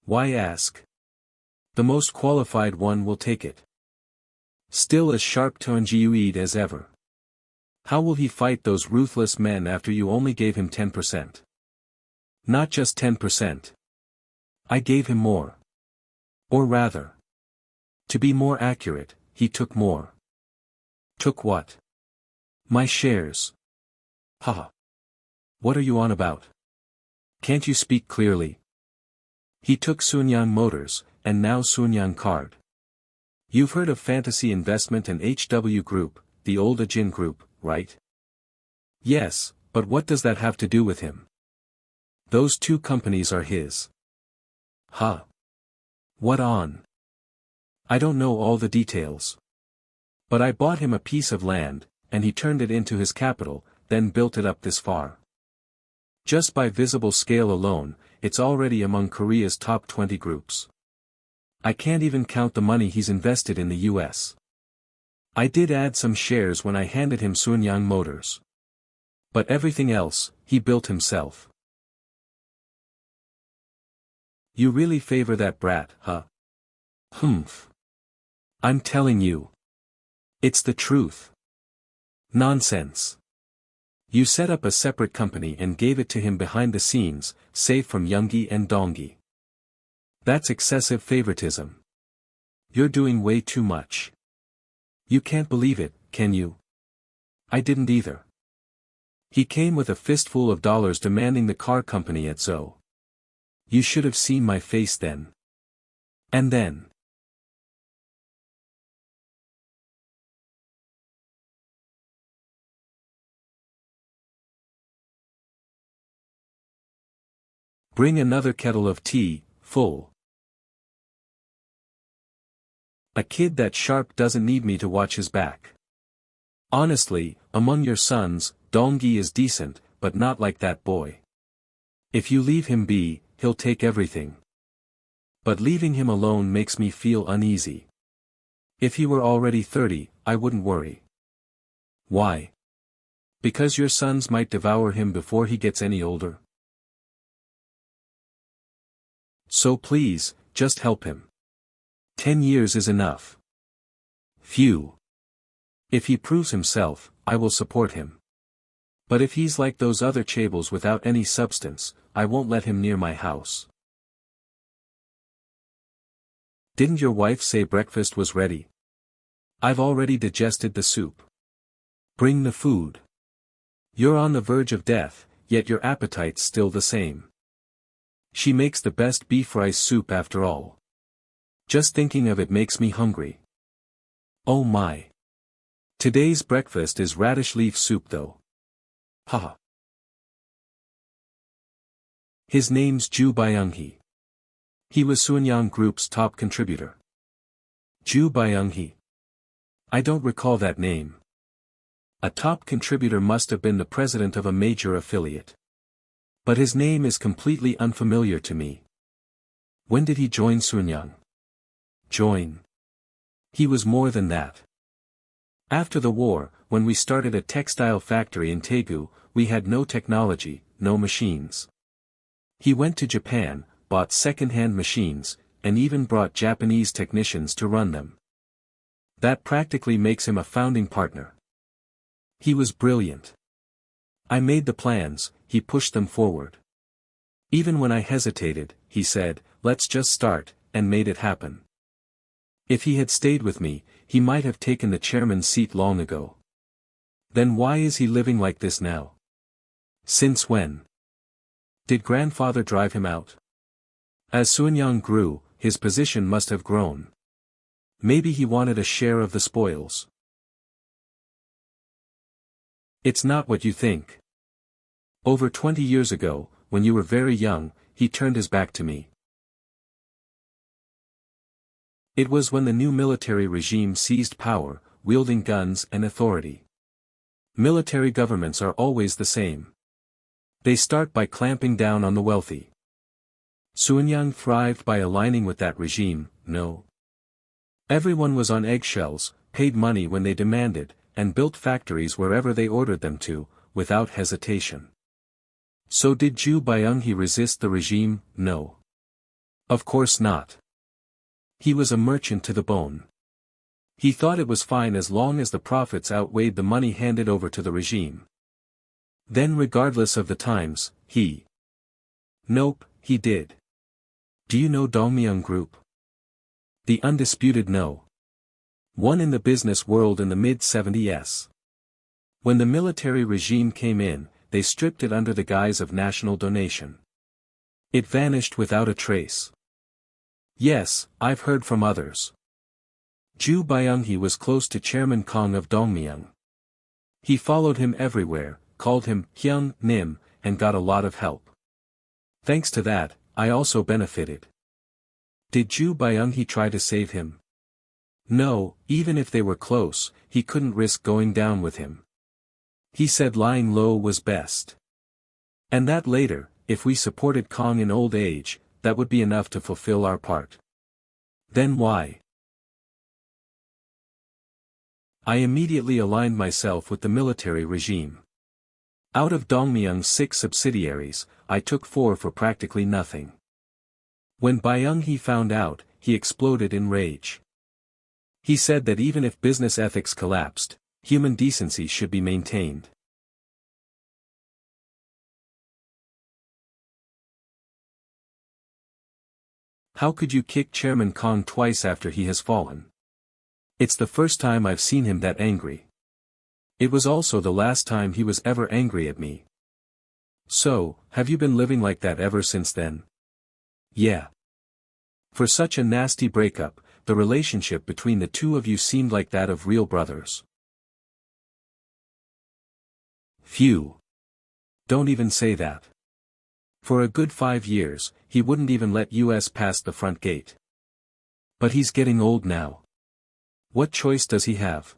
Why ask? The most qualified one will take it. Still as sharp-tongued as ever. How will he fight those ruthless men after you only gave him 10%? Not just 10%. I gave him more. Or rather. To be more accurate, he took more. Took what? My shares. Haha. What are you on about? Can't you speak clearly? He took Sunyang Motors, and now Sunyang Card. You've heard of Fantasy Investment and HW Group, the old Jin Group, right? Yes, but what does that have to do with him? Those two companies are his. Huh? What on? I don't know all the details. But I bought him a piece of land, and he turned it into his capital, then built it up this far. Just by visible scale alone, it's already among Korea's top 20 groups. I can't even count the money he's invested in the US. I did add some shares when I handed him Sunyang Motors. But everything else, he built himself. You really favor that brat, huh? Humph. I'm telling you. It's the truth. Nonsense. You set up a separate company and gave it to him behind the scenes, safe from Yoongi and Donggi. That's excessive favoritism. You're doing way too much. You can't believe it, can you? I didn't either. He came with a fistful of dollars demanding the car company at ZO. You should have seen my face then. And then. Bring another kettle of tea, full. A kid that sharp doesn't need me to watch his back. Honestly, among your sons, Donggi is decent, but not like that boy. If you leave him be, he'll take everything. But leaving him alone makes me feel uneasy. If he were already 30, I wouldn't worry. Why? Because your sons might devour him before he gets any older. So please, just help him. 10 years is enough. Phew. If he proves himself, I will support him. But if he's like those other Chaebols without any substance, I won't let him near my house. Didn't your wife say breakfast was ready? I've already digested the soup. Bring the food. You're on the verge of death, yet your appetite's still the same. She makes the best beef rice soup after all. Just thinking of it makes me hungry. Oh my. Today's breakfast is radish leaf soup though. Haha. His name's Ju Byung-hee. He was Sunyang Group's top contributor. Ju Byung-hee. I don't recall that name. A top contributor must have been the president of a major affiliate. But his name is completely unfamiliar to me. When did he join Sunyang? Join. He was more than that. After the war, when we started a textile factory in Daegu, we had no technology, no machines. He went to Japan, bought second-hand machines, and even brought Japanese technicians to run them. That practically makes him a founding partner. He was brilliant. I made the plans, he pushed them forward. Even when I hesitated, he said, let's just start, and made it happen. If he had stayed with me, he might have taken the chairman's seat long ago. Then why is he living like this now? Since when? Did grandfather drive him out? As Sunyang grew, his position must have grown. Maybe he wanted a share of the spoils. It's not what you think. Over 20 years ago, when you were very young, he turned his back to me. It was when the new military regime seized power, wielding guns and authority. Military governments are always the same. They start by clamping down on the wealthy. Sunyang thrived by aligning with that regime, no. Everyone was on eggshells, paid money when they demanded, and built factories wherever they ordered them to, without hesitation. So did Ju Byung-hee resist the regime? No. Of course not. He was a merchant to the bone. He thought it was fine as long as the profits outweighed the money handed over to the regime. Then regardless of the times, he... Nope, he did. Do you know Dongmyeong Group? The undisputed no. One in the business world in the mid-70s. When the military regime came in, they stripped it under the guise of national donation. It vanished without a trace. Yes, I've heard from others. Ju Byung-hee was close to Chairman Kong of Dongmyeong. He followed him everywhere, called him Hyung Nim, and got a lot of help. Thanks to that, I also benefited. Did Ju Byung-hee try to save him? No, even if they were close, he couldn't risk going down with him. He said lying low was best. And that later, if we supported Kong in old age, that would be enough to fulfill our part. Then why? I immediately aligned myself with the military regime. Out of Dongmyeong's 6 subsidiaries, I took 4 for practically nothing. When Byung-hee found out, he exploded in rage. He said that even if business ethics collapsed, human decency should be maintained. How could you kick Chairman Kong twice after he has fallen? It's the first time I've seen him that angry. It was also the last time he was ever angry at me. So, have you been living like that ever since then? Yeah. For such a nasty breakup, the relationship between the two of you seemed like that of real brothers. Phew. Don't even say that. For a good 5 years, he wouldn't even let us past the front gate. But he's getting old now. What choice does he have?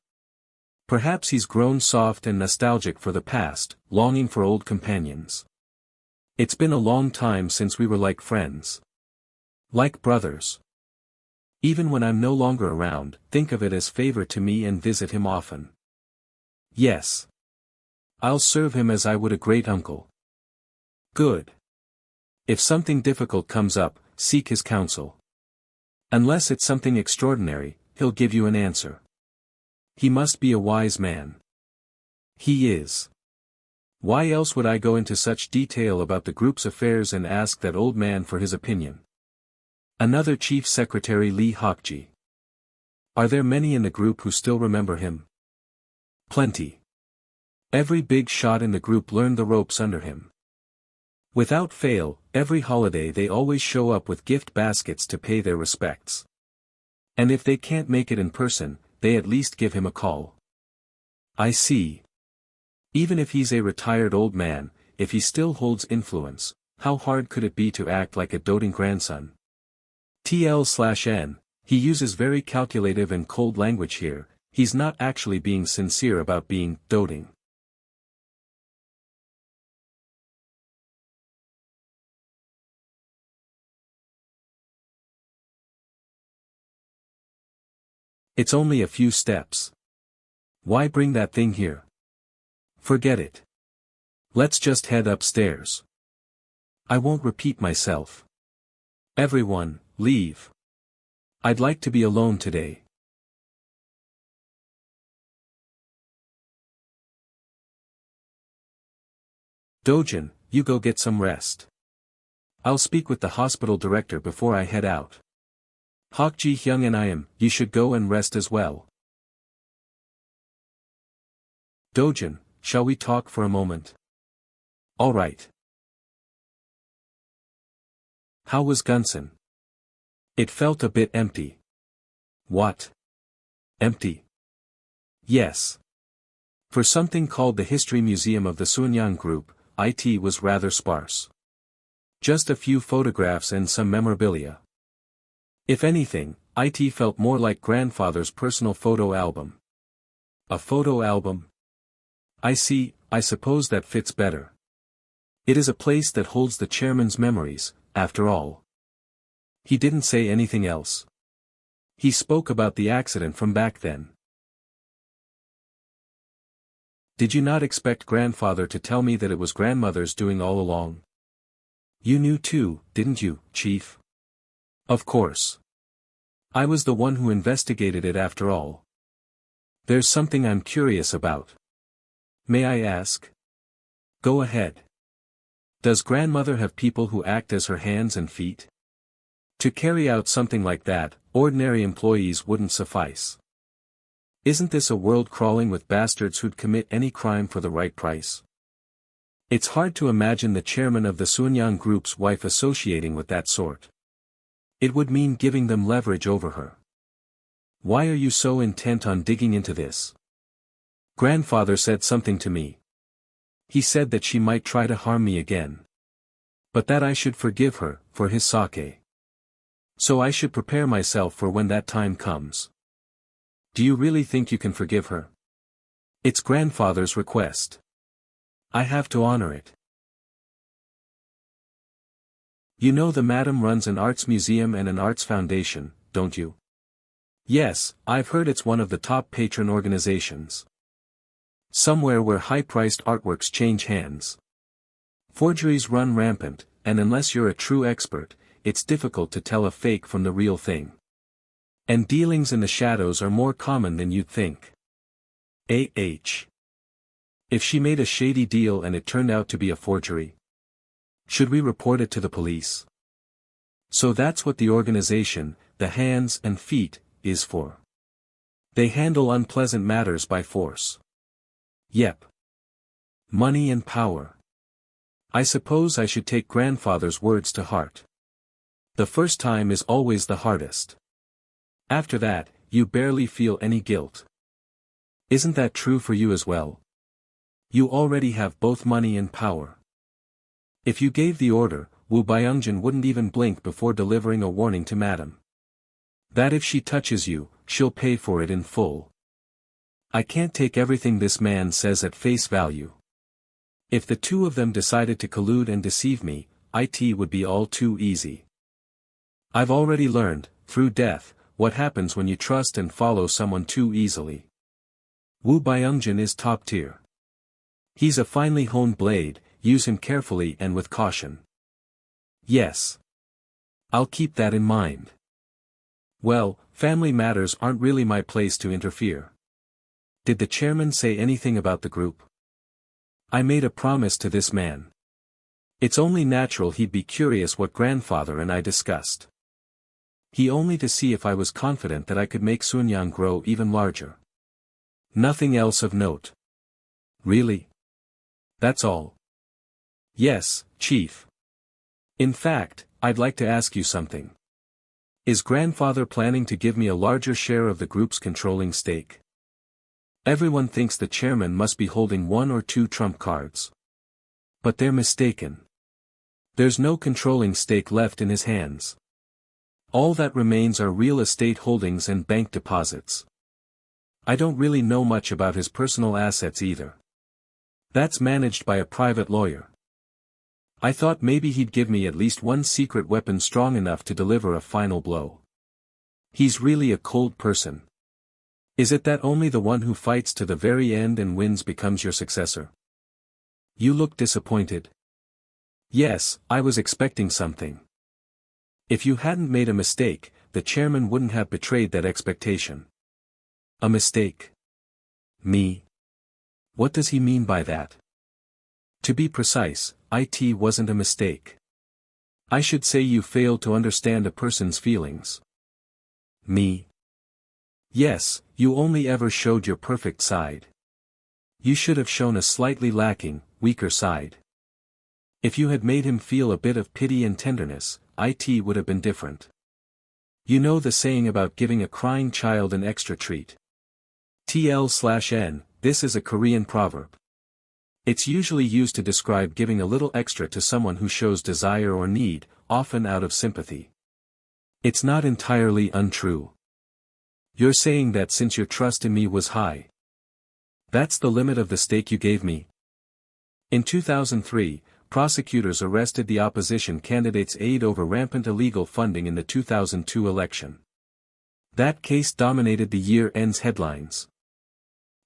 Perhaps he's grown soft and nostalgic for the past, longing for old companions. It's been a long time since we were like friends. Like brothers. Even when I'm no longer around, think of it as favor to me and visit him often. Yes. I'll serve him as I would a great uncle. Good. If something difficult comes up, seek his counsel. Unless it's something extraordinary, he'll give you an answer. He must be a wise man. He is. Why else would I go into such detail about the group's affairs and ask that old man for his opinion? Another Chief Secretary Lee Hokji. Are there many in the group who still remember him? Plenty. Every big shot in the group learned the ropes under him. Without fail, every holiday they always show up with gift baskets to pay their respects. And if they can't make it in person, they at least give him a call. I see. Even if he's a retired old man, if he still holds influence, how hard could it be to act like a doting grandson? TL/N, he uses very calculative and cold language here, he's not actually being sincere about being doting. It's only a few steps. Why bring that thing here? Forget it. Let's just head upstairs. I won't repeat myself. Everyone, leave. I'd like to be alone today. Dojun, you go get some rest. I'll speak with the hospital director before I head out. Hokji Hyung and I am, you should go and rest as well. Dojun, shall we talk for a moment? All right. How was Gunson? It felt a bit empty. What? Empty? Yes. For something called the History Museum of the Sunyang Group, it was rather sparse. Just a few photographs and some memorabilia. If anything, it felt more like grandfather's personal photo album. A photo album? I see, I suppose that fits better. It is a place that holds the chairman's memories, after all. He didn't say anything else. He spoke about the accident from back then. Did you not expect grandfather to tell me that it was grandmother's doing all along? You knew too, didn't you, Chief? Of course. I was the one who investigated it after all. There's something I'm curious about. May I ask? Go ahead. Does grandmother have people who act as her hands and feet? To carry out something like that, ordinary employees wouldn't suffice. Isn't this a world crawling with bastards who'd commit any crime for the right price? It's hard to imagine the chairman of the Sunyang Group's wife associating with that sort. It would mean giving them leverage over her. Why are you so intent on digging into this? Grandfather said something to me. He said that she might try to harm me again. But that I should forgive her, for his sake. So I should prepare myself for when that time comes. Do you really think you can forgive her? It's grandfather's request. I have to honor it. You know the madam runs an arts museum and an arts foundation, don't you? Yes, I've heard it's one of the top patron organizations. Somewhere where high-priced artworks change hands. Forgeries run rampant, and unless you're a true expert, it's difficult to tell a fake from the real thing. And dealings in the shadows are more common than you'd think. If she made a shady deal and it turned out to be a forgery, should we report it to the police? So that's what the organization, the hands and feet, is for. They handle unpleasant matters by force. Yep. Money and power. I suppose I should take grandfather's words to heart. The first time is always the hardest. After that, you barely feel any guilt. Isn't that true for you as well? You already have both money and power. If you gave the order, Woo Byungjin wouldn't even blink before delivering a warning to Madam. That if she touches you, she'll pay for it in full. I can't take everything this man says at face value. If the two of them decided to collude and deceive me, it would be all too easy. I've already learned, through death, what happens when you trust and follow someone too easily. Woo Byungjin is top tier. He's a finely honed blade, use him carefully and with caution. Yes. I'll keep that in mind. Well, family matters aren't really my place to interfere. Did the chairman say anything about the group? I made a promise to this man. It's only natural he'd be curious what grandfather and I discussed. He only to see if I was confident that I could make Sunyang grow even larger. Nothing else of note. Really? That's all. Yes, Chief. In fact, I'd like to ask you something. Is grandfather planning to give me a larger share of the group's controlling stake? Everyone thinks the chairman must be holding one or two trump cards. But they're mistaken. There's no controlling stake left in his hands. All that remains are real estate holdings and bank deposits. I don't really know much about his personal assets either. That's managed by a private lawyer. I thought maybe he'd give me at least one secret weapon strong enough to deliver a final blow. He's really a cold person. Is it that only the one who fights to the very end and wins becomes your successor? You look disappointed. Yes, I was expecting something. If you hadn't made a mistake, the chairman wouldn't have betrayed that expectation. A mistake? Me? What does he mean by that? To be precise, it wasn't a mistake. I should say you failed to understand a person's feelings. Me? Yes, you only ever showed your perfect side. You should have shown a slightly lacking, weaker side. If you had made him feel a bit of pity and tenderness, it would have been different. You know the saying about giving a crying child an extra treat. TL/N, this is a Korean proverb. It's usually used to describe giving a little extra to someone who shows desire or need, often out of sympathy. It's not entirely untrue. You're saying that since your trust in me was high. That's the limit of the stake you gave me. In 2003, prosecutors arrested the opposition candidate's aide over rampant illegal funding in the 2002 election. That case dominated the year-end's headlines.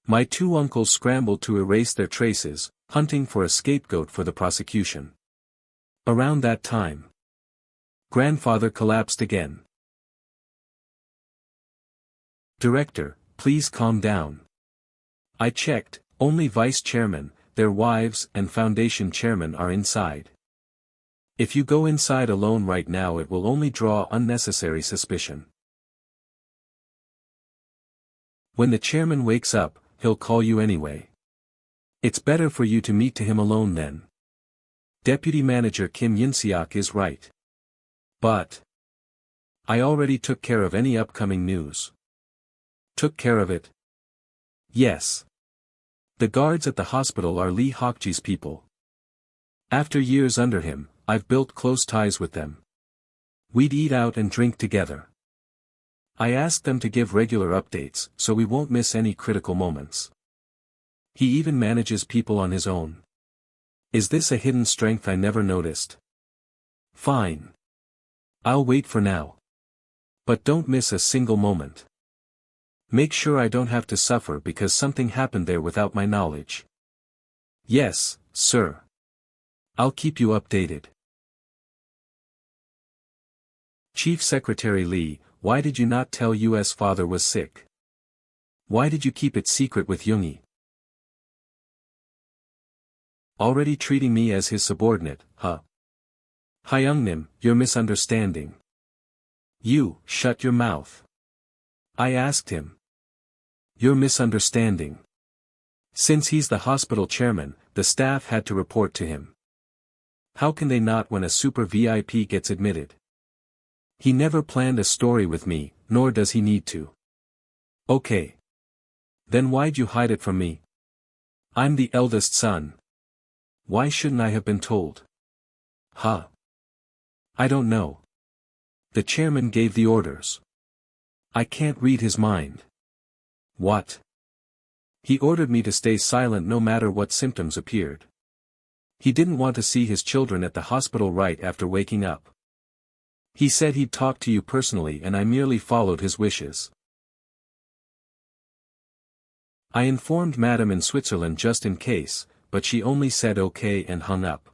My two uncles scrambled to erase their traces, hunting for a scapegoat for the prosecution. Around that time, grandfather collapsed again. Director, please calm down. I checked, only vice chairman, their wives and foundation chairman are inside. If you go inside alone right now it will only draw unnecessary suspicion. When the chairman wakes up, he'll call you anyway. It's better for you to meet to him alone then. Deputy Manager Kim Yun-seok is right. But I already took care of any upcoming news. Took care of it? Yes. The guards at the hospital are Lee Hokji's people. After years under him, I've built close ties with them. We'd eat out and drink together. I asked them to give regular updates, so we won't miss any critical moments. He even manages people on his own. Is this a hidden strength I never noticed? Fine. I'll wait for now. But don't miss a single moment. Make sure I don't have to suffer because something happened there without my knowledge. Yes, sir. I'll keep you updated. Chief Secretary Lee, why did you not tell U.S. father was sick? Why did you keep it secret with Yoongi? Already treating me as his subordinate, huh? Hyungnim, you're misunderstanding. You, shut your mouth. I asked him. You're misunderstanding. Since he's the hospital chairman, the staff had to report to him. How can they not when a super VIP gets admitted? He never planned a story with me, nor does he need to. Okay. Then why'd you hide it from me? I'm the eldest son. Why shouldn't I have been told? Huh? I don't know. The chairman gave the orders. I can't read his mind. What? He ordered me to stay silent no matter what symptoms appeared. He didn't want to see his children at the hospital right after waking up. He said he'd talk to you personally and I merely followed his wishes. I informed Madam in Switzerland just in case, but she only said okay and hung up.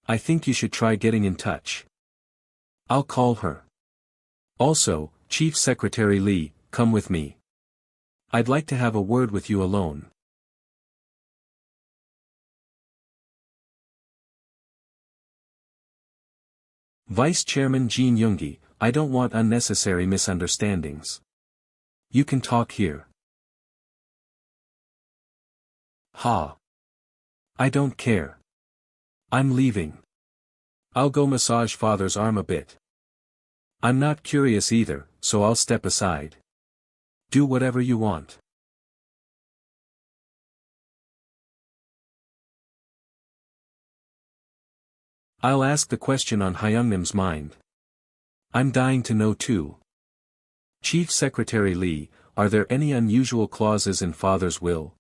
I think you should try getting in touch. I'll call her. Also, Chief Secretary Lee, come with me. I'd like to have a word with you alone. Vice Chairman Jin Yoongi, I don't want unnecessary misunderstandings. You can talk here. Ha. I don't care. I'm leaving. I'll go massage father's arm a bit. I'm not curious either, so I'll step aside. Do whatever you want. I'll ask the question on Hyungnim's mind. I'm dying to know too. Chief Secretary Lee, are there any unusual clauses in father's will?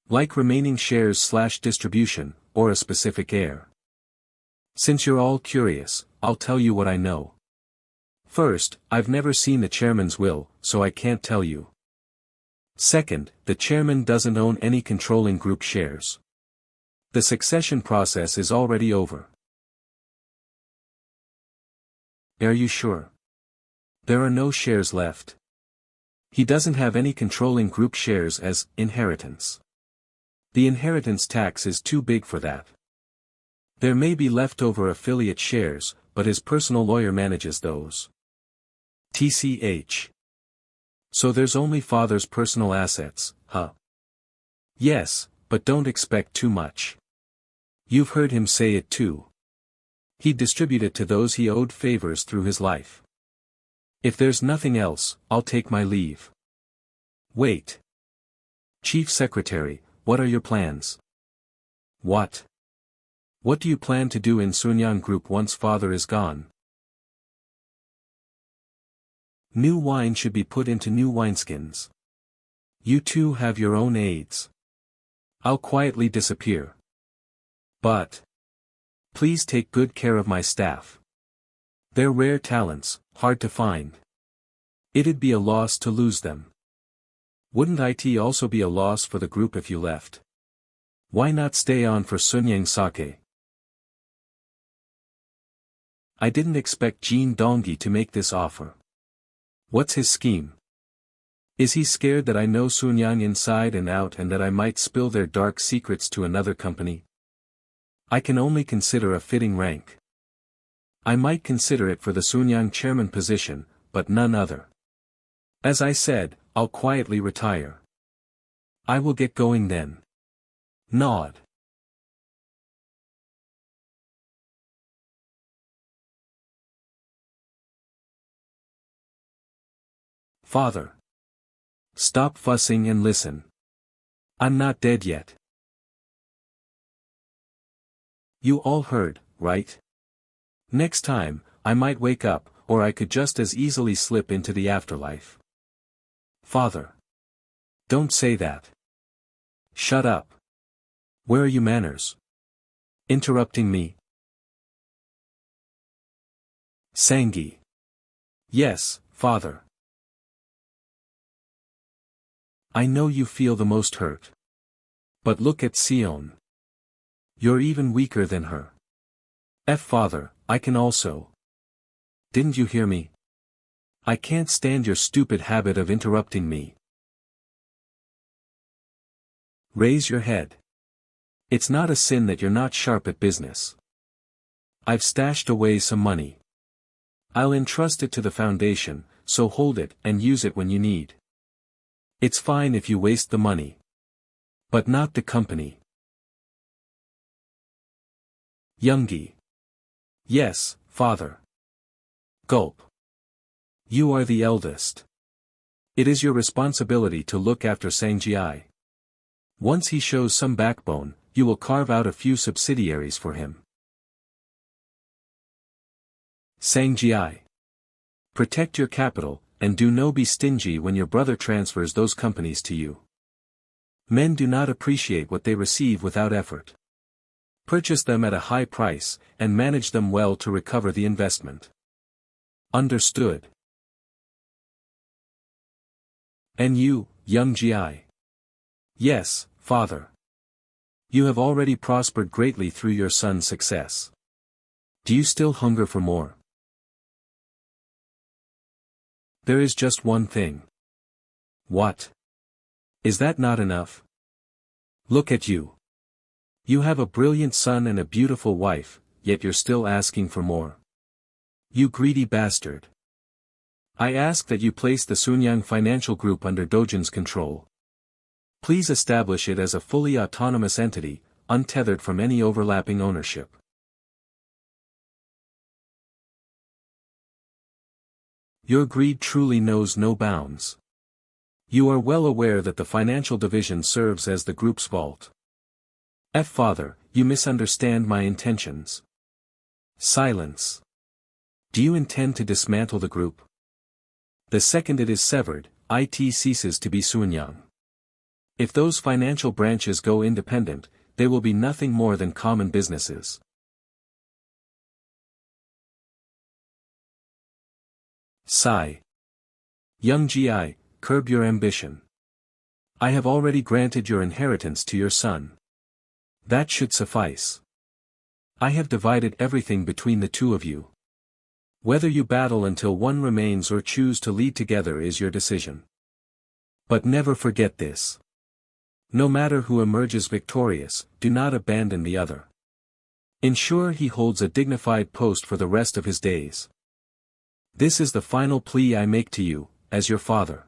Like remaining shares/distribution, or a specific heir? Since you're all curious, I'll tell you what I know. First, I've never seen the chairman's will, so I can't tell you. Second, the chairman doesn't own any controlling group shares. The succession process is already over. Are you sure? There are no shares left. He doesn't have any controlling group shares as inheritance. The inheritance tax is too big for that. There may be leftover affiliate shares, but his personal lawyer manages those. TCH. So there's only father's personal assets, huh? Yes, but don't expect too much. You've heard him say it too. He'd distribute it to those he owed favors through his life. If there's nothing else, I'll take my leave. Wait. Chief Secretary, what are your plans? What? What do you plan to do in Sunyang Group once father is gone? New wine should be put into new wineskins. You two have your own aides. I'll quietly disappear. But please take good care of my staff. They're rare talents, hard to find. It'd be a loss to lose them. Wouldn't it also be a loss for the group if you left? Why not stay on for Sunyang Sake? I didn't expect Jin Donggi to make this offer. What's his scheme? Is he scared that I know Sunyang inside and out and that I might spill their dark secrets to another company? I can only consider a fitting rank. I might consider it for the Sunyang chairman position, but none other. As I said, I'll quietly retire. I will get going then. Nod. Father. Stop fussing and listen. I'm not dead yet. You all heard, right? Next time, I might wake up, or I could just as easily slip into the afterlife. Father. Don't say that. Shut up. Where are your manners? Interrupting me. Sangi. Yes, father. I know you feel the most hurt. But look at Sion. You're even weaker than her. Father, I can also. Didn't you hear me? I can't stand your stupid habit of interrupting me. Raise your head. It's not a sin that you're not sharp at business. I've stashed away some money. I'll entrust it to the foundation, so hold it and use it when you need. It's fine if you waste the money. But not the company. Youngie. Yes, father. Gulp. You are the eldest. It is your responsibility to look after Sangji. Once he shows some backbone, you will carve out a few subsidiaries for him. Sangji. Protect your capital, and do no be stingy when your brother transfers those companies to you. Men do not appreciate what they receive without effort. Purchase them at a high price, and manage them well to recover the investment. Understood. And you, young Gi? Yes, father. You have already prospered greatly through your son's success. Do you still hunger for more? There is just one thing. What? Is that not enough? Look at you. You have a brilliant son and a beautiful wife, yet you're still asking for more. You greedy bastard. I ask that you place the Sunyang Financial Group under Dojun's control. Please establish it as a fully autonomous entity, untethered from any overlapping ownership. Your greed truly knows no bounds. You are well aware that the financial division serves as the group's vault. Father, you misunderstand my intentions. Silence. Do you intend to dismantle the group? The second it is severed, it ceases to be Sunyang. If those financial branches go independent, they will be nothing more than common businesses. Sigh. Young Gi, curb your ambition. I have already granted your inheritance to your son. That should suffice. I have divided everything between the two of you. Whether you battle until one remains or choose to lead together is your decision. But never forget this. No matter who emerges victorious, do not abandon the other. Ensure he holds a dignified post for the rest of his days. This is the final plea I make to you, as your father.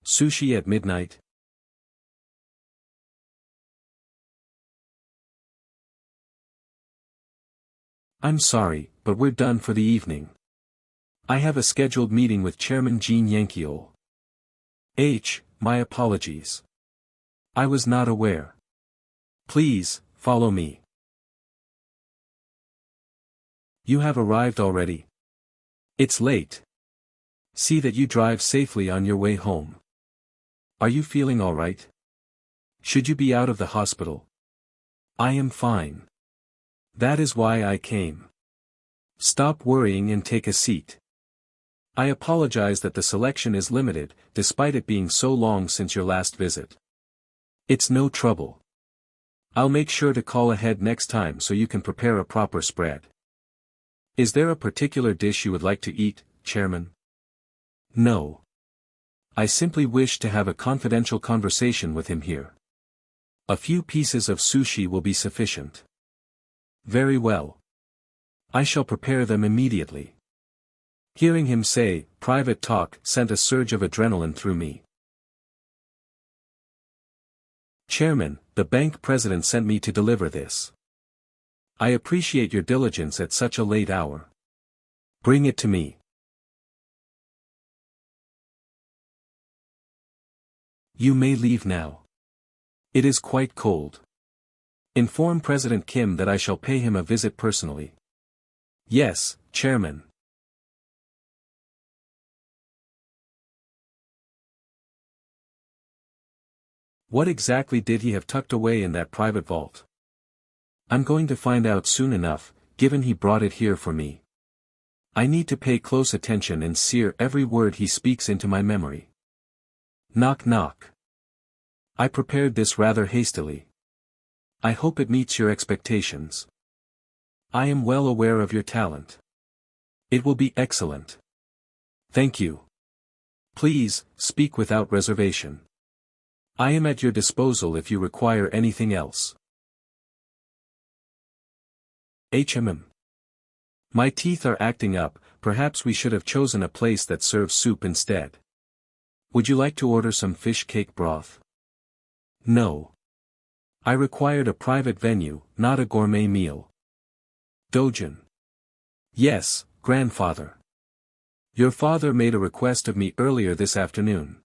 Sushi at midnight. I'm sorry, but we're done for the evening. I have a scheduled meeting with Chairman Jin Yankeol. My apologies. I was not aware. Please, follow me. You have arrived already. It's late. See that you drive safely on your way home. Are you feeling all right? Should you be out of the hospital? I am fine. That is why I came. Stop worrying and take a seat. I apologize that the selection is limited, despite it being so long since your last visit. It's no trouble. I'll make sure to call ahead next time so you can prepare a proper spread. Is there a particular dish you would like to eat, Chairman? No. I simply wish to have a confidential conversation with him here. A few pieces of sushi will be sufficient. Very well. I shall prepare them immediately. Hearing him say, private talk, sent a surge of adrenaline through me. Chairman, the bank president sent me to deliver this. I appreciate your diligence at such a late hour. Bring it to me. You may leave now. It is quite cold. Inform President Kim that I shall pay him a visit personally. Yes, Chairman. What exactly did he have tucked away in that private vault? I'm going to find out soon enough, given he brought it here for me. I need to pay close attention and sear every word he speaks into my memory. Knock knock. I prepared this rather hastily. I hope it meets your expectations. I am well aware of your talent. It will be excellent. Thank you. Please, speak without reservation. I am at your disposal if you require anything else. My teeth are acting up, perhaps we should have chosen a place that serves soup instead. Would you like to order some fish cake broth? No. I required a private venue, not a gourmet meal. Dojun. Yes, grandfather. Your father made a request of me earlier this afternoon.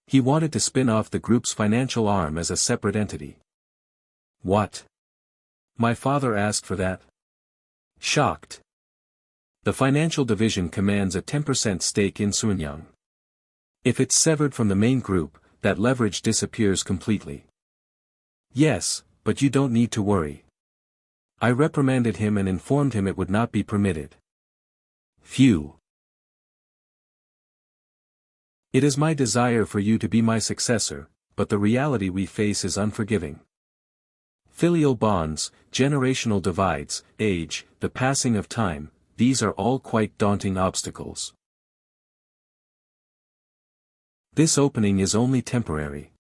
He wanted to spin off the group's financial arm as a separate entity. What? My father asked for that? Shocked. The financial division commands a 10% stake in Sunyang. If it's severed from the main group, that leverage disappears completely. Yes, but you don't need to worry. I reprimanded him and informed him it would not be permitted. Phew. It is my desire for you to be my successor, but the reality we face is unforgiving. Filial bonds, generational divides, age, the passing of time, these are all quite daunting obstacles. This opening is only temporary.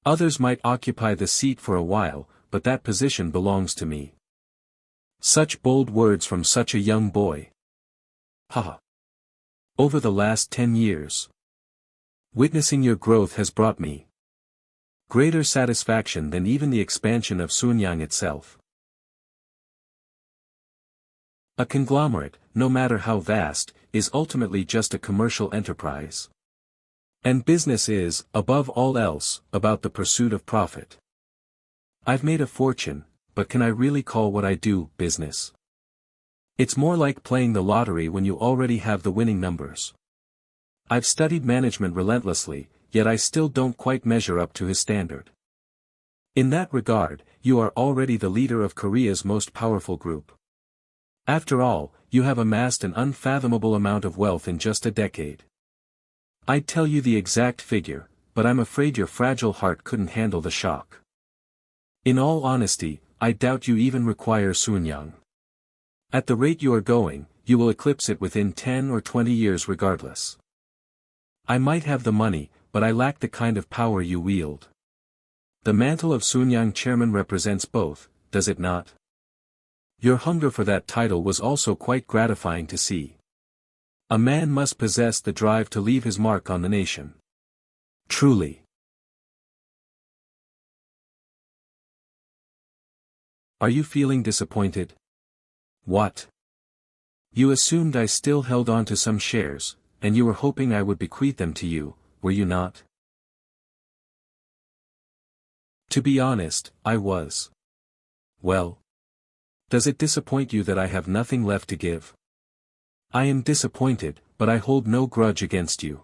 Others might occupy the seat for a while, but that position belongs to me. Such bold words from such a young boy. Haha. Over the last 10 years. Witnessing your growth has brought me greater satisfaction than even the expansion of Sunyang itself. A conglomerate, no matter how vast, is ultimately just a commercial enterprise. And business is, above all else, about the pursuit of profit. I've made a fortune, but can I really call what I do business? It's more like playing the lottery when you already have the winning numbers. I've studied management relentlessly, yet I still don't quite measure up to his standard. In that regard, you are already the leader of Korea's most powerful group. After all, you have amassed an unfathomable amount of wealth in just a decade. I'd tell you the exact figure, but I'm afraid your fragile heart couldn't handle the shock. In all honesty, I doubt you even require Sunyang. At the rate you are going, you will eclipse it within 10 or 20 years regardless. I might have the money, but I lack the kind of power you wield. The mantle of Sunyang chairman represents both, does it not? Your hunger for that title was also quite gratifying to see. A man must possess the drive to leave his mark on the nation. Truly. Are you feeling disappointed? What? You assumed I still held on to some shares, and you were hoping I would bequeath them to you, were you not? To be honest, I was. Well. Does it disappoint you that I have nothing left to give? I am disappointed, but I hold no grudge against you.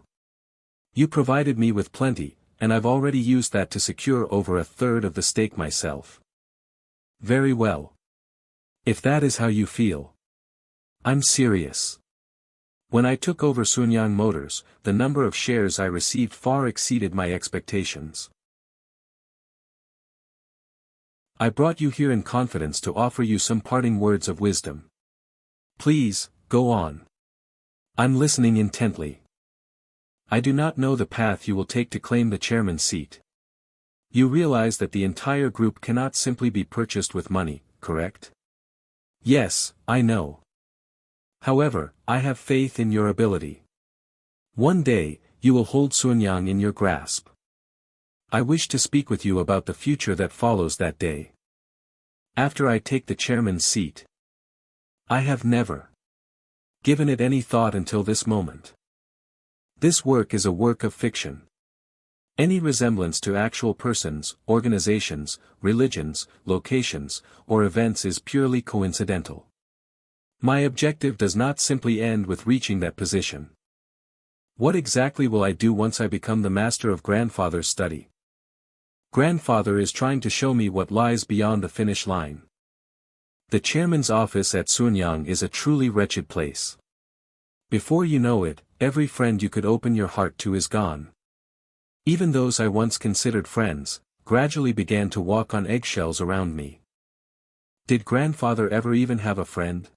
You provided me with plenty, and I've already used that to secure over a third of the stake myself. Very well. If that is how you feel. I'm serious. When I took over Sunyang Motors, the number of shares I received far exceeded my expectations. I brought you here in confidence to offer you some parting words of wisdom. Please, go on. I'm listening intently. I do not know the path you will take to claim the chairman's seat. You realize that the entire group cannot simply be purchased with money, correct? Yes, I know. However, I have faith in your ability. One day, you will hold Sunyang in your grasp. I wish to speak with you about the future that follows that day. After I take the chairman's seat. I have never given it any thought until this moment. This work is a work of fiction. Any resemblance to actual persons, organizations, religions, locations, or events is purely coincidental. My objective does not simply end with reaching that position. What exactly will I do once I become the master of grandfather's study? Grandfather is trying to show me what lies beyond the finish line. The chairman's office at Sunyang is a truly wretched place. Before you know it, every friend you could open your heart to is gone. Even those I once considered friends, gradually began to walk on eggshells around me. Did grandfather ever even have a friend?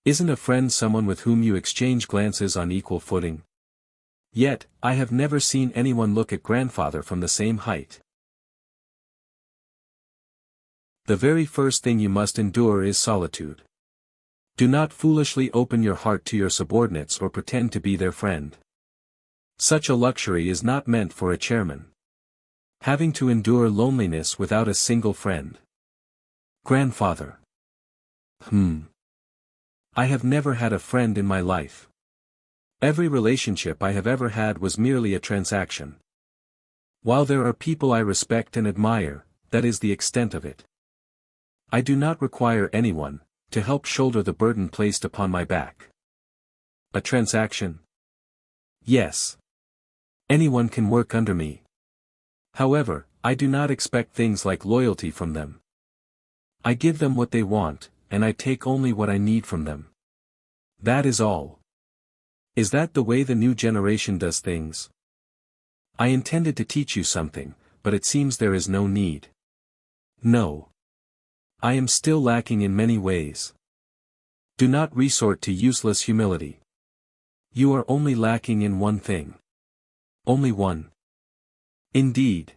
Isn't a friend someone with whom you exchange glances on equal footing? Yet, I have never seen anyone look at grandfather from the same height. The very first thing you must endure is solitude. Do not foolishly open your heart to your subordinates or pretend to be their friend. Such a luxury is not meant for a chairman. Having to endure loneliness without a single friend. Grandfather. I have never had a friend in my life. Every relationship I have ever had was merely a transaction. While there are people I respect and admire, that is the extent of it. I do not require anyone to help shoulder the burden placed upon my back. A transaction? Yes. Anyone can work under me. However, I do not expect things like loyalty from them. I give them what they want, and I take only what I need from them. That is all. Is that the way the new generation does things? I intended to teach you something, but it seems there is no need. No. I am still lacking in many ways. Do not resort to useless humility. You are only lacking in one thing. Only one. Indeed.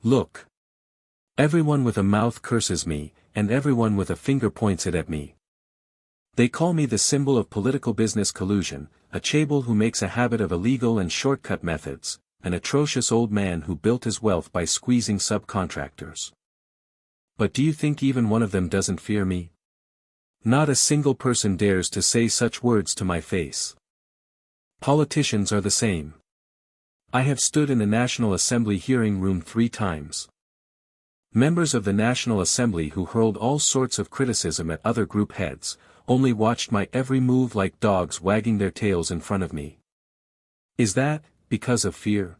Look. Everyone with a mouth curses me, and everyone with a finger points it at me. They call me the symbol of political business collusion, a Chaebol who makes a habit of illegal and shortcut methods, an atrocious old man who built his wealth by squeezing subcontractors. But do you think even one of them doesn't fear me? Not a single person dares to say such words to my face. Politicians are the same. I have stood in the National Assembly hearing room 3 times. Members of the National Assembly who hurled all sorts of criticism at other group heads, only watched my every move like dogs wagging their tails in front of me. Is that because of fear?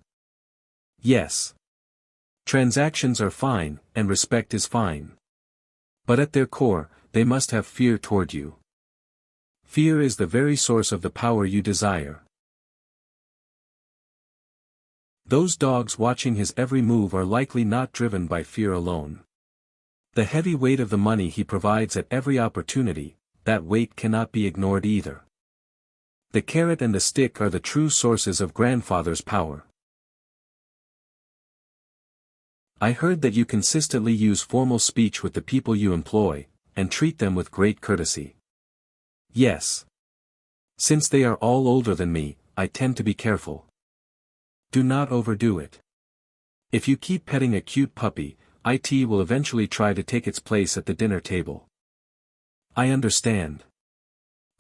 Yes. Transactions are fine, and respect is fine. But at their core, they must have fear toward you. Fear is the very source of the power you desire. Those dogs watching his every move are likely not driven by fear alone. The heavy weight of the money he provides at every opportunity, that weight cannot be ignored either. The carrot and the stick are the true sources of grandfather's power. I heard that you consistently use formal speech with the people you employ, and treat them with great courtesy. Yes. Since they are all older than me, I tend to be careful. Do not overdo it. If you keep petting a cute puppy, it will eventually try to take its place at the dinner table. I understand.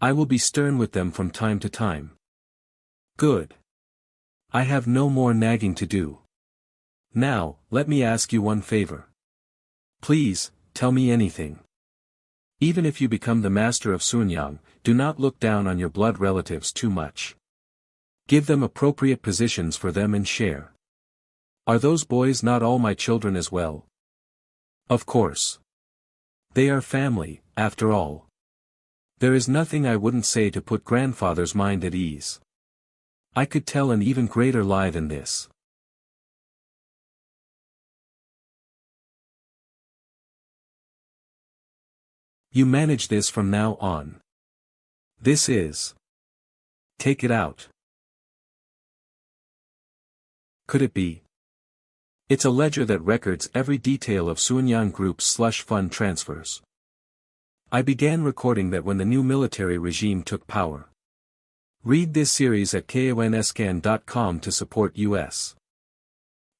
I will be stern with them from time to time. Good. I have no more nagging to do. Now, let me ask you one favor. Please, tell me anything. Even if you become the master of Sunyang, do not look down on your blood relatives too much. Give them appropriate positions for them and share. Are those boys not all my children as well? Of course. They are family, after all. There is nothing I wouldn't say to put grandfather's mind at ease. I could tell an even greater lie than this. You manage this from now on. This is. Take it out. Could it be? It's a ledger that records every detail of Sunyang Group's slush fund transfers. I began recording that when the new military regime took power. Read this series at kawnscan.com to support US.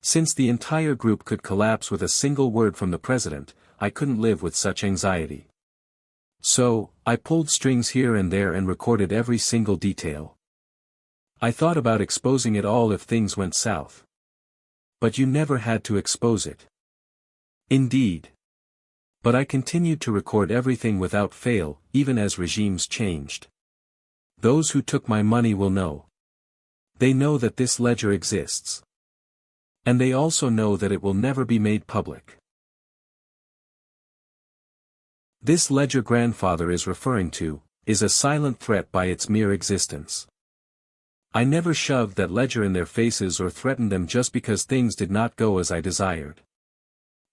Since the entire group could collapse with a single word from the president, I couldn't live with such anxiety. So, I pulled strings here and there and recorded every single detail. I thought about exposing it all if things went south. But you never had to expose it. Indeed. But I continued to record everything without fail, even as regimes changed. Those who took my money will know. They know that this ledger exists. And they also know that it will never be made public. This ledger grandfather is referring to, is a silent threat by its mere existence. I never shoved that ledger in their faces or threatened them just because things did not go as I desired.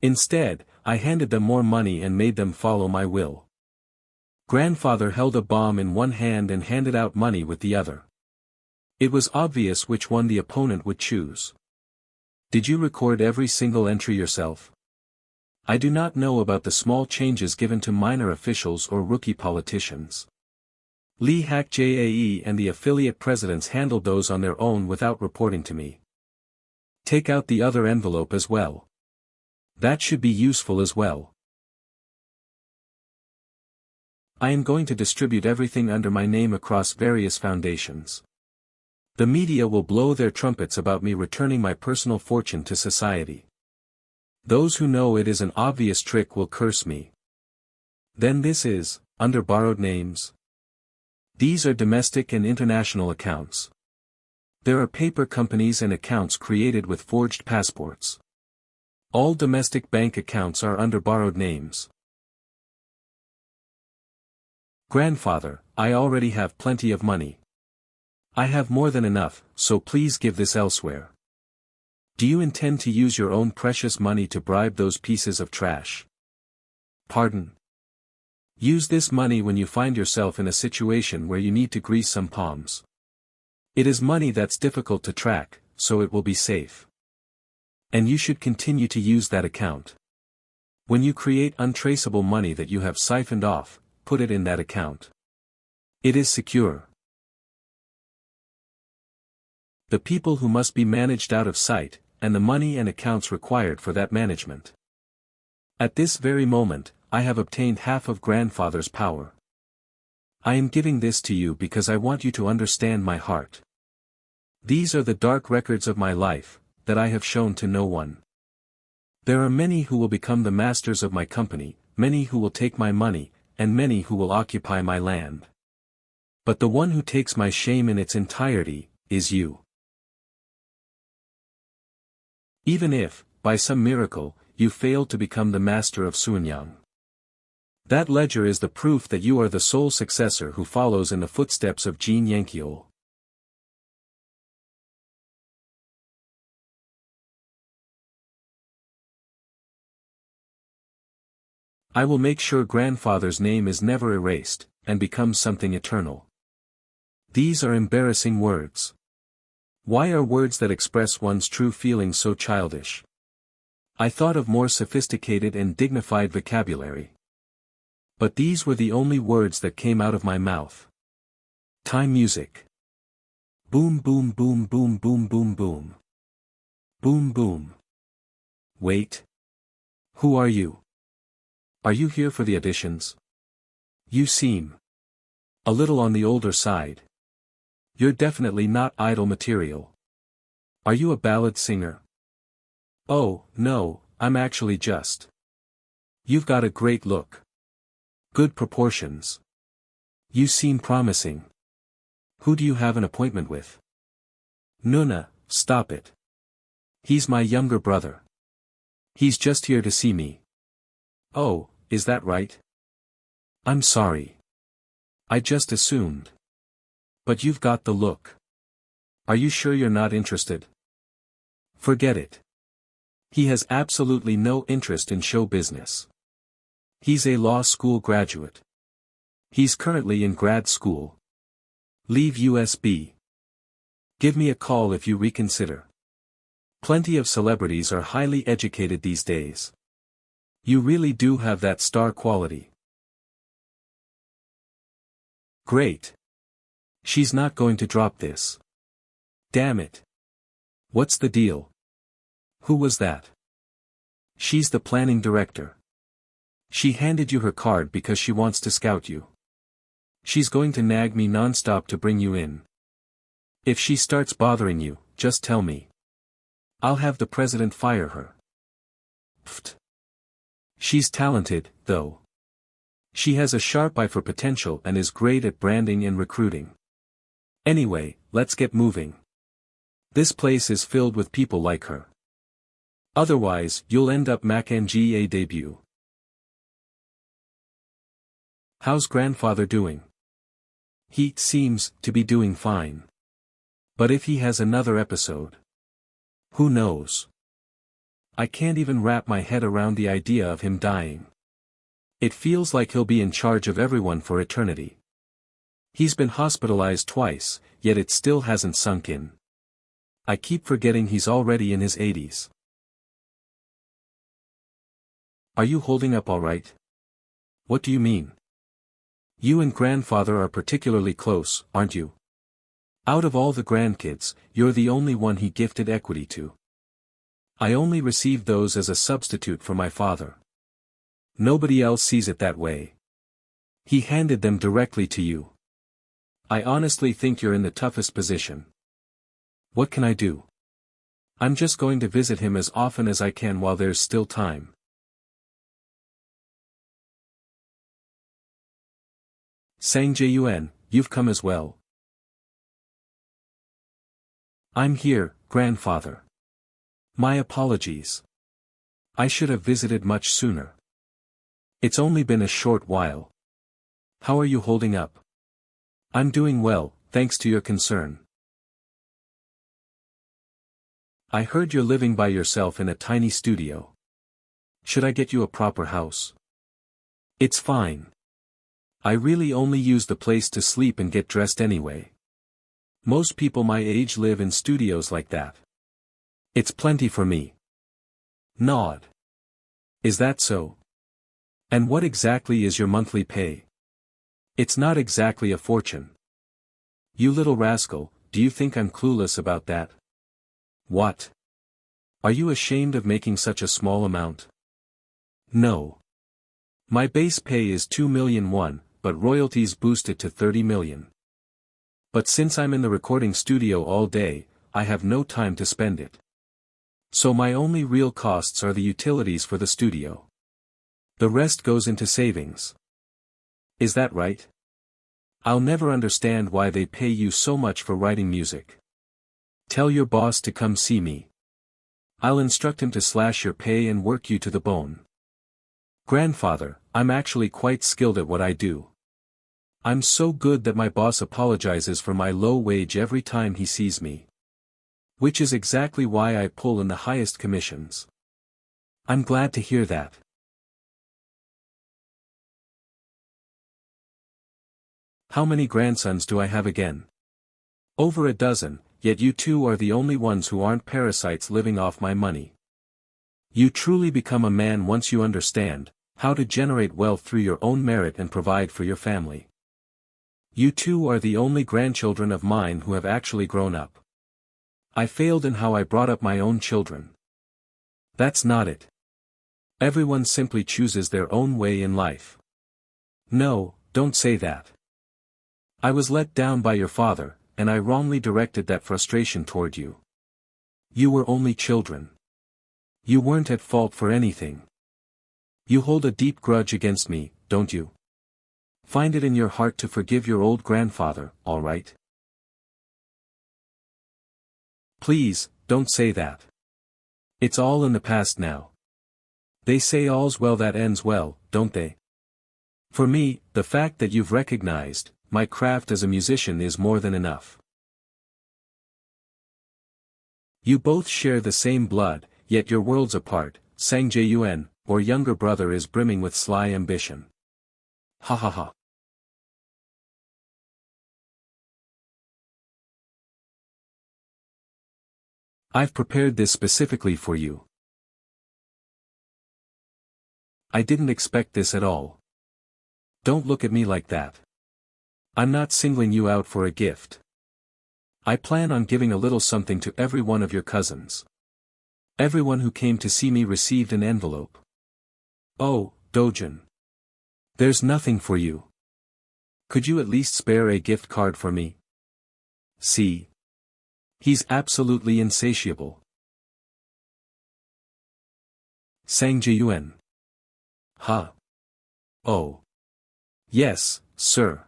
Instead, I handed them more money and made them follow my will. Grandfather held a bomb in one hand and handed out money with the other. It was obvious which one the opponent would choose. Did you record every single entry yourself? I do not know about the small changes given to minor officials or rookie politicians. Lee Hak Jae and the affiliate presidents handled those on their own without reporting to me. Take out the other envelope as well. That should be useful as well. I am going to distribute everything under my name across various foundations. The media will blow their trumpets about me returning my personal fortune to society. Those who know it is an obvious trick will curse me. Then this is, under borrowed names. These are domestic and international accounts. There are paper companies and accounts created with forged passports. All domestic bank accounts are under borrowed names. Grandfather, I already have plenty of money. I have more than enough, so please give this elsewhere. Do you intend to use your own precious money to bribe those pieces of trash? Pardon. Use this money when you find yourself in a situation where you need to grease some palms. It is money that's difficult to track, so it will be safe. And you should continue to use that account. When you create untraceable money that you have siphoned off, put it in that account. It is secure. The people who must be managed out of sight, and the money and accounts required for that management. At this very moment, I have obtained half of grandfather's power. I am giving this to you because I want you to understand my heart. These are the dark records of my life, that I have shown to no one. There are many who will become the masters of my company, many who will take my money, and many who will occupy my land. But the one who takes my shame in its entirety, is you. Even if, by some miracle, you fail to become the master of Sunyang. That ledger is the proof that you are the sole successor who follows in the footsteps of Jin Dojun. I will make sure grandfather's name is never erased, and becomes something eternal. These are embarrassing words. Why are words that express one's true feelings so childish? I thought of more sophisticated and dignified vocabulary. But these were the only words that came out of my mouth. Time music. Boom boom boom boom boom boom boom. Boom boom. Wait. Who are you? Are you here for the auditions? You seem a little on the older side. You're definitely not idol material. Are you a ballad singer? Oh, no, I'm actually just. You've got a great look. Good proportions. You seem promising. Who do you have an appointment with? Nuna, stop it. He's my younger brother. He's just here to see me. Oh, is that right? I'm sorry. I just assumed. But you've got the look. Are you sure you're not interested? Forget it. He has absolutely no interest in show business. He's a law school graduate. He's currently in grad school. Leave USB. Give me a call if you reconsider. Plenty of celebrities are highly educated these days. You really do have that star quality. Great. She's not going to drop this. Damn it. What's the deal? Who was that? She's the planning director. She handed you her card because she wants to scout you. She's going to nag me non-stop to bring you in. If she starts bothering you, just tell me. I'll have the president fire her. Pfft. She's talented, though. She has a sharp eye for potential and is great at branding and recruiting. Anyway, let's get moving. This place is filled with people like her. Otherwise, you'll end up Macang's debut. How's grandfather doing? He seems to be doing fine. But if he has another episode. Who knows? I can't even wrap my head around the idea of him dying. It feels like he'll be in charge of everyone for eternity. He's been hospitalized twice, yet it still hasn't sunk in. I keep forgetting he's already in his 80s. Are you holding up all right? What do you mean? You and grandfather are particularly close, aren't you? Out of all the grandkids, you're the only one he gifted equity to. I only received those as a substitute for my father. Nobody else sees it that way. He handed them directly to you. I honestly think you're in the toughest position. What can I do? I'm just going to visit him as often as I can while there's still time. Sang Jae-yuan, you've come as well. I'm here, grandfather. My apologies. I should have visited much sooner. It's only been a short while. How are you holding up? I'm doing well, thanks to your concern. I heard you're living by yourself in a tiny studio. Should I get you a proper house? It's fine. I really only use the place to sleep and get dressed anyway. Most people my age live in studios like that. It's plenty for me. Nod. Is that so? And what exactly is your monthly pay? It's not exactly a fortune. You little rascal, do you think I'm clueless about that? What? Are you ashamed of making such a small amount? No. My base pay is 2 million won, but royalties boost it to 30 million. But since I'm in the recording studio all day, I have no time to spend it. So my only real costs are the utilities for the studio. The rest goes into savings. Is that right? I'll never understand why they pay you so much for writing music. Tell your boss to come see me. I'll instruct him to slash your pay and work you to the bone. Grandfather, I'm actually quite skilled at what I do. I'm so good that my boss apologizes for my low wage every time he sees me. Which is exactly why I pull in the highest commissions. I'm glad to hear that. How many grandsons do I have again? Over a dozen, yet you two are the only ones who aren't parasites living off my money. You truly become a man once you understand how to generate wealth through your own merit and provide for your family. You two are the only grandchildren of mine who have actually grown up. I failed in how I brought up my own children. That's not it. Everyone simply chooses their own way in life. No, don't say that. I was let down by your father, and I wrongly directed that frustration toward you. You were only children. You weren't at fault for anything. You hold a deep grudge against me, don't you? Find it in your heart to forgive your old grandfather, all right? Please, don't say that. It's all in the past now. They say all's well that ends well, don't they? For me, the fact that you've recognized my craft as a musician is more than enough. You both share the same blood, yet your worlds apart. Sang Jae-yuan, or younger brother, is brimming with sly ambition. Ha ha ha. I've prepared this specifically for you. I didn't expect this at all. Don't look at me like that. I'm not singling you out for a gift. I plan on giving a little something to every one of your cousins. Everyone who came to see me received an envelope. Oh, Dojun. There's nothing for you. Could you at least spare a gift card for me? See. He's absolutely insatiable. Sang Jae-yuan. Huh. Oh. Yes, sir.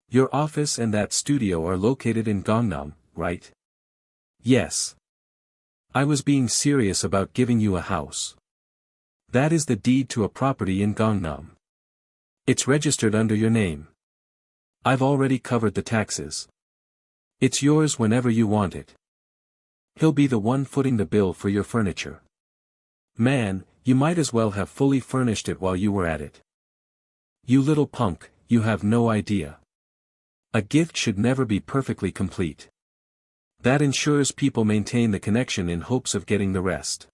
Your office and that studio are located in Gangnam, right? Yes. I was being serious about giving you a house. That is the deed to a property in Gangnam. It's registered under your name. I've already covered the taxes. It's yours whenever you want it. He'll be the one footing the bill for your furniture. Man, you might as well have fully furnished it while you were at it. You little punk, you have no idea. A gift should never be perfectly complete. That ensures people maintain the connection in hopes of getting the rest.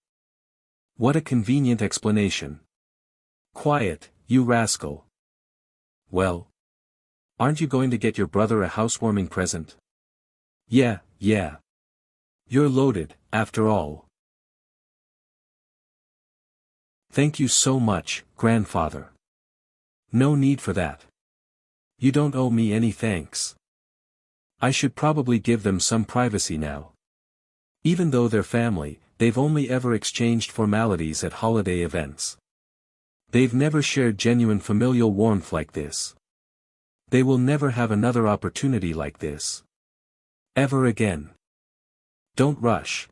What a convenient explanation. Quiet, you rascal. Well. Aren't you going to get your brother a housewarming present? Yeah. You're loaded, after all. Thank you so much, grandfather. No need for that. You don't owe me any thanks. I should probably give them some privacy now. Even though they're family, they've only ever exchanged formalities at holiday events. They've never shared genuine familial warmth like this. They will never have another opportunity like this. Ever again. Don't rush.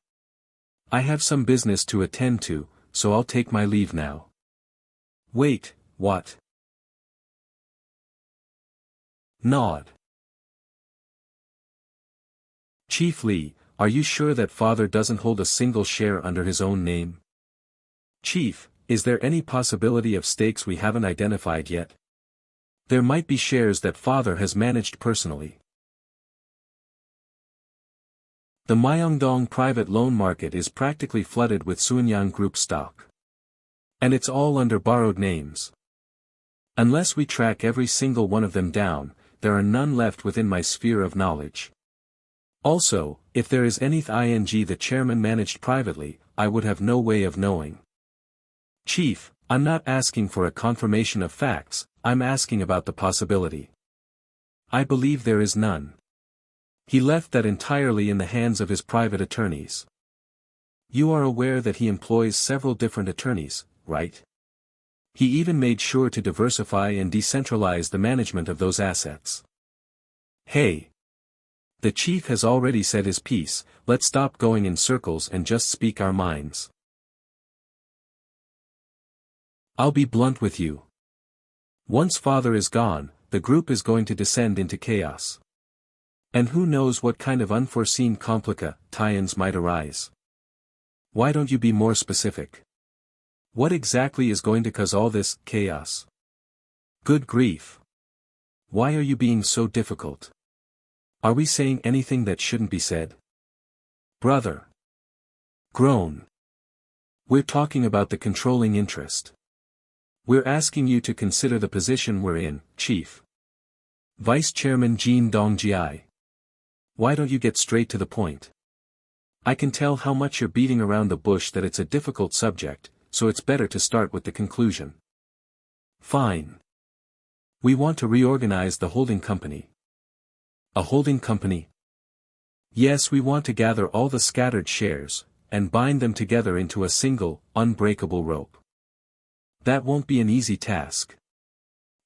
I have some business to attend to, so I'll take my leave now. Wait, what? Nod. Chief Lee, are you sure that father doesn't hold a single share under his own name? Chief, is there any possibility of stakes we haven't identified yet? There might be shares that father has managed personally. The Myeongdong private loan market is practically flooded with Sunyang Group stock. And it's all under borrowed names. Unless we track every single one of them down, there are none left within my sphere of knowledge. Also, if there is anything the chairman managed privately, I would have no way of knowing. Chief, I'm not asking for a confirmation of facts, I'm asking about the possibility. I believe there is none. He left that entirely in the hands of his private attorneys. You are aware that he employs several different attorneys, right? He even made sure to diversify and decentralize the management of those assets. Hey! The chief has already said his piece, let's stop going in circles and just speak our minds. I'll be blunt with you. Once father is gone, the group is going to descend into chaos. And who knows what kind of unforeseen complications might arise. Why don't you be more specific? What exactly is going to cause all this chaos? Good grief. Why are you being so difficult? Are we saying anything that shouldn't be said? Brother. Groan. We're talking about the controlling interest. We're asking you to consider the position we're in, Chief. Vice Chairman Jin Dojun. Why don't you get straight to the point? I can tell how much you're beating around the bush that it's a difficult subject, so it's better to start with the conclusion. Fine. We want to reorganize the holding company. A holding company? Yes, we want to gather all the scattered shares, and bind them together into a single, unbreakable rope. That won't be an easy task.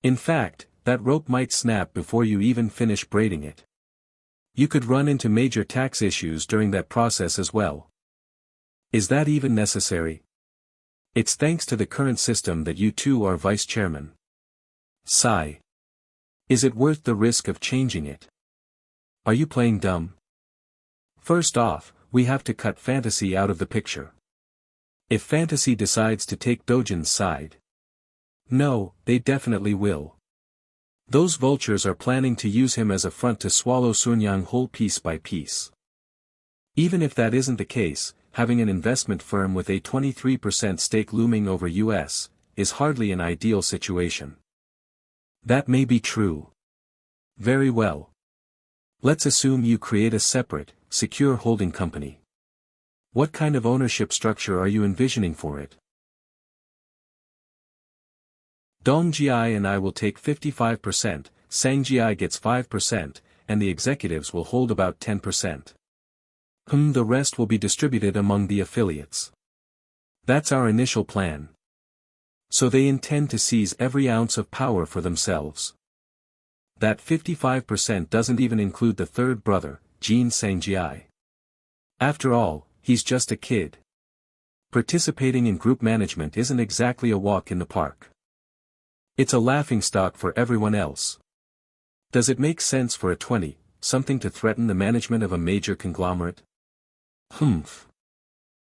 In fact, that rope might snap before you even finish braiding it. You could run into major tax issues during that process as well. Is that even necessary? It's thanks to the current system that you two are vice chairman. Sigh. Is it worth the risk of changing it? Are you playing dumb? First off, we have to cut fantasy out of the picture. If fantasy decides to take Dojun's side. No, they definitely will. Those vultures are planning to use him as a front to swallow Sunyang whole piece by piece. Even if that isn't the case, having an investment firm with a 23% stake looming over US, is hardly an ideal situation. That may be true. Very well. Let's assume you create a separate, secure holding company. What kind of ownership structure are you envisioning for it? Dong Ji and I will take 55%, Sang Ji gets 5%, and the executives will hold about 10%. The rest will be distributed among the affiliates. That's our initial plan. So they intend to seize every ounce of power for themselves. That 55% doesn't even include the third brother, Jin Sang-ji. After all, he's just a kid. Participating in group management isn't exactly a walk in the park. It's a laughingstock for everyone else. Does it make sense for a 20-something to threaten the management of a major conglomerate?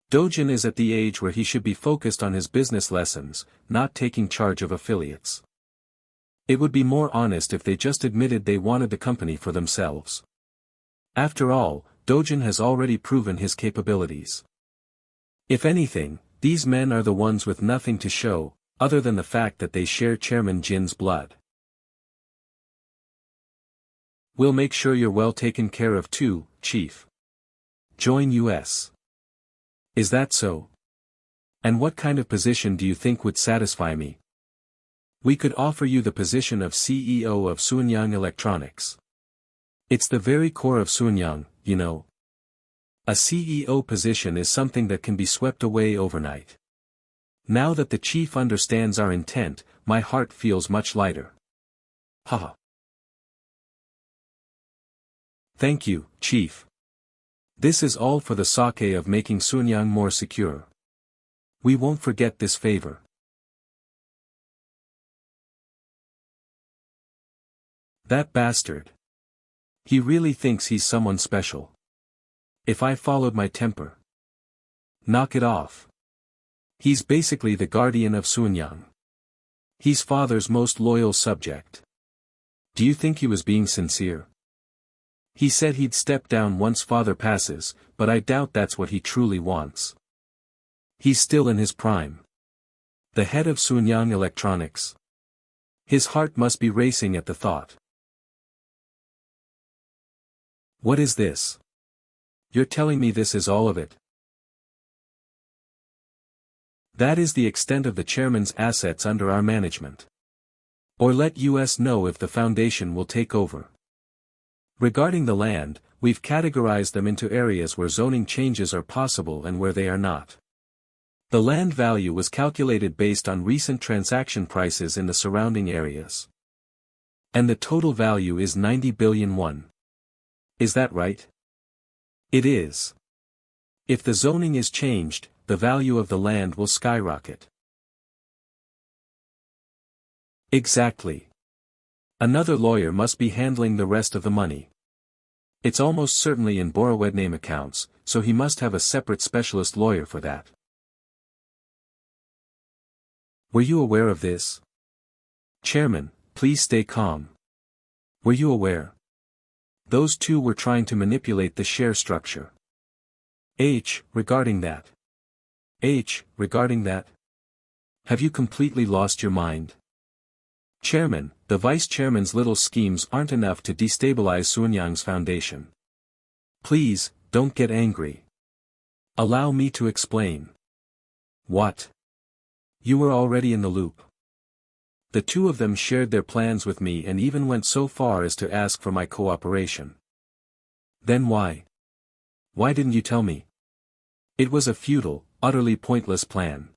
Dojun is at the age where he should be focused on his business lessons, not taking charge of affiliates. It would be more honest if they just admitted they wanted the company for themselves. After all, Dojun has already proven his capabilities. If anything, these men are the ones with nothing to show, other than the fact that they share Chairman Jin's blood. We'll make sure you're well taken care of too, Chief. Join US. Is that so? And what kind of position do you think would satisfy me? We could offer you the position of CEO of Sunyang Electronics. It's the very core of Sunyang, you know. A CEO position is something that can be swept away overnight. Now that the chief understands our intent, my heart feels much lighter. Haha. Thank you, Chief. This is all for the sake of making Sunyang more secure. We won't forget this favor. That bastard. He really thinks he's someone special. If I followed my temper. Knock it off. He's basically the guardian of Sunyang. He's father's most loyal subject. Do you think he was being sincere? He said he'd step down once father passes, but I doubt that's what he truly wants. He's still in his prime. The head of Sunyang Electronics. His heart must be racing at the thought. What is this? You're telling me this is all of it? That is the extent of the chairman's assets under our management. Or let US know if the foundation will take over. Regarding the land, we've categorized them into areas where zoning changes are possible and where they are not. The land value was calculated based on recent transaction prices in the surrounding areas. And the total value is 90 billion won. Is that right? It is. If the zoning is changed, the value of the land will skyrocket. Exactly. Another lawyer must be handling the rest of the money. It's almost certainly in borrowed name accounts, so he must have a separate specialist lawyer for that. Were you aware of this? Chairman, please stay calm. Were you aware? Those two were trying to manipulate the share structure. Regarding that. Regarding that? Have you completely lost your mind? Chairman, the vice chairman's little schemes aren't enough to destabilize Sunyang's foundation. Please, don't get angry. Allow me to explain. What? You were already in the loop. The two of them shared their plans with me and even went so far as to ask for my cooperation. Then why? Why didn't you tell me? It was a futile, utterly pointless plan.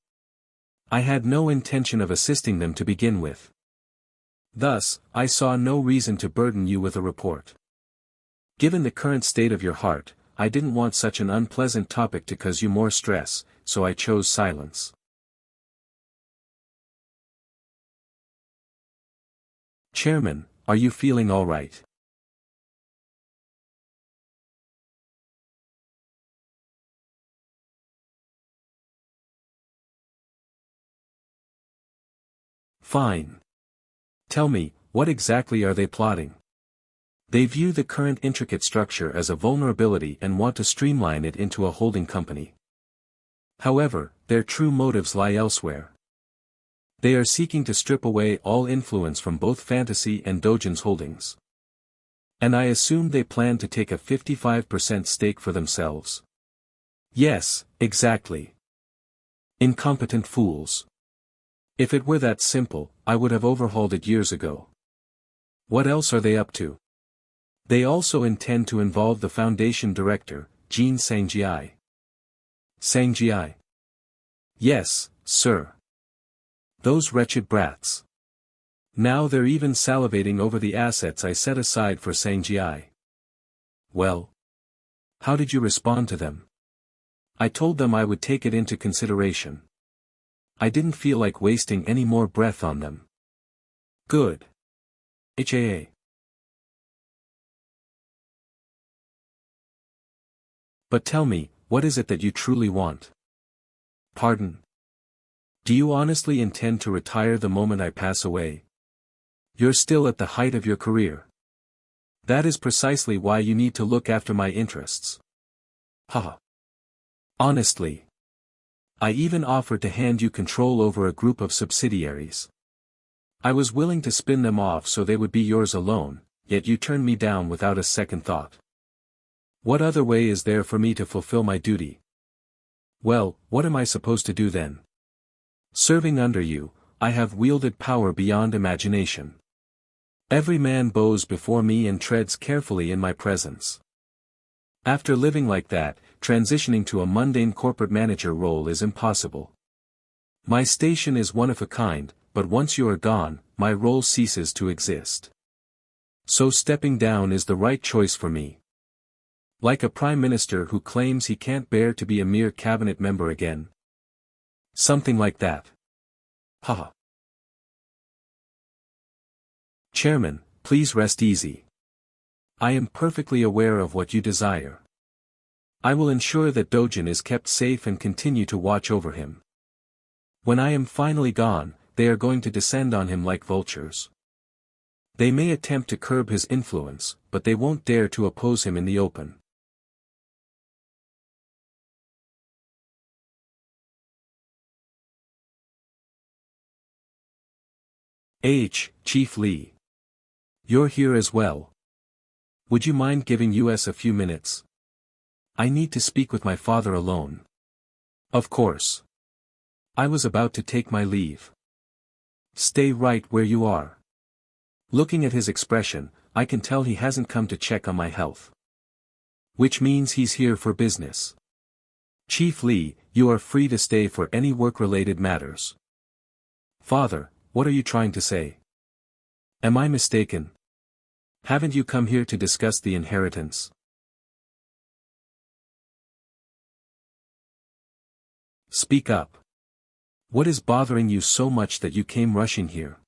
I had no intention of assisting them to begin with. Thus, I saw no reason to burden you with a report. Given the current state of your heart, I didn't want such an unpleasant topic to cause you more stress, so I chose silence. Chairman, are you feeling all right? Fine. Tell me, what exactly are they plotting? They view the current intricate structure as a vulnerability and want to streamline it into a holding company. However, their true motives lie elsewhere. They are seeking to strip away all influence from both Fantasy and Dojun's holdings. And I assume they plan to take a 55% stake for themselves. Yes, exactly. Incompetent fools. If it were that simple, I would have overhauled it years ago. What else are they up to? They also intend to involve the foundation director, Jin Sang-ji. Sang-ji? Yes, sir. Those wretched brats. Now they're even salivating over the assets I set aside for Sang-ji. Well? How did you respond to them? I told them I would take it into consideration. I didn't feel like wasting any more breath on them. Good. HAA. But tell me, what is it that you truly want? Pardon? Do you honestly intend to retire the moment I pass away? You're still at the height of your career. That is precisely why you need to look after my interests. Haha. Honestly. I even offered to hand you control over a group of subsidiaries. I was willing to spin them off so they would be yours alone, yet you turned me down without a second thought. What other way is there for me to fulfill my duty? Well, what am I supposed to do then? Serving under you, I have wielded power beyond imagination. Every man bows before me and treads carefully in my presence. After living like that, transitioning to a mundane corporate manager role is impossible. My station is one of a kind, but once you are gone, my role ceases to exist. So stepping down is the right choice for me. Like a prime minister who claims he can't bear to be a mere cabinet member again. Something like that. Haha. Chairman, please rest easy. I am perfectly aware of what you desire. I will ensure that Dojun is kept safe and continue to watch over him. When I am finally gone, they are going to descend on him like vultures. They may attempt to curb his influence, but they won't dare to oppose him in the open. Chief Lee. You're here as well. Would you mind giving us a few minutes? I need to speak with my father alone. Of course. I was about to take my leave. Stay right where you are. Looking at his expression, I can tell he hasn't come to check on my health. Which means he's here for business. Chief Lee, you are free to stay for any work-related matters. Father, what are you trying to say? Am I mistaken? Haven't you come here to discuss the inheritance? Speak up. What is bothering you so much that you came rushing here?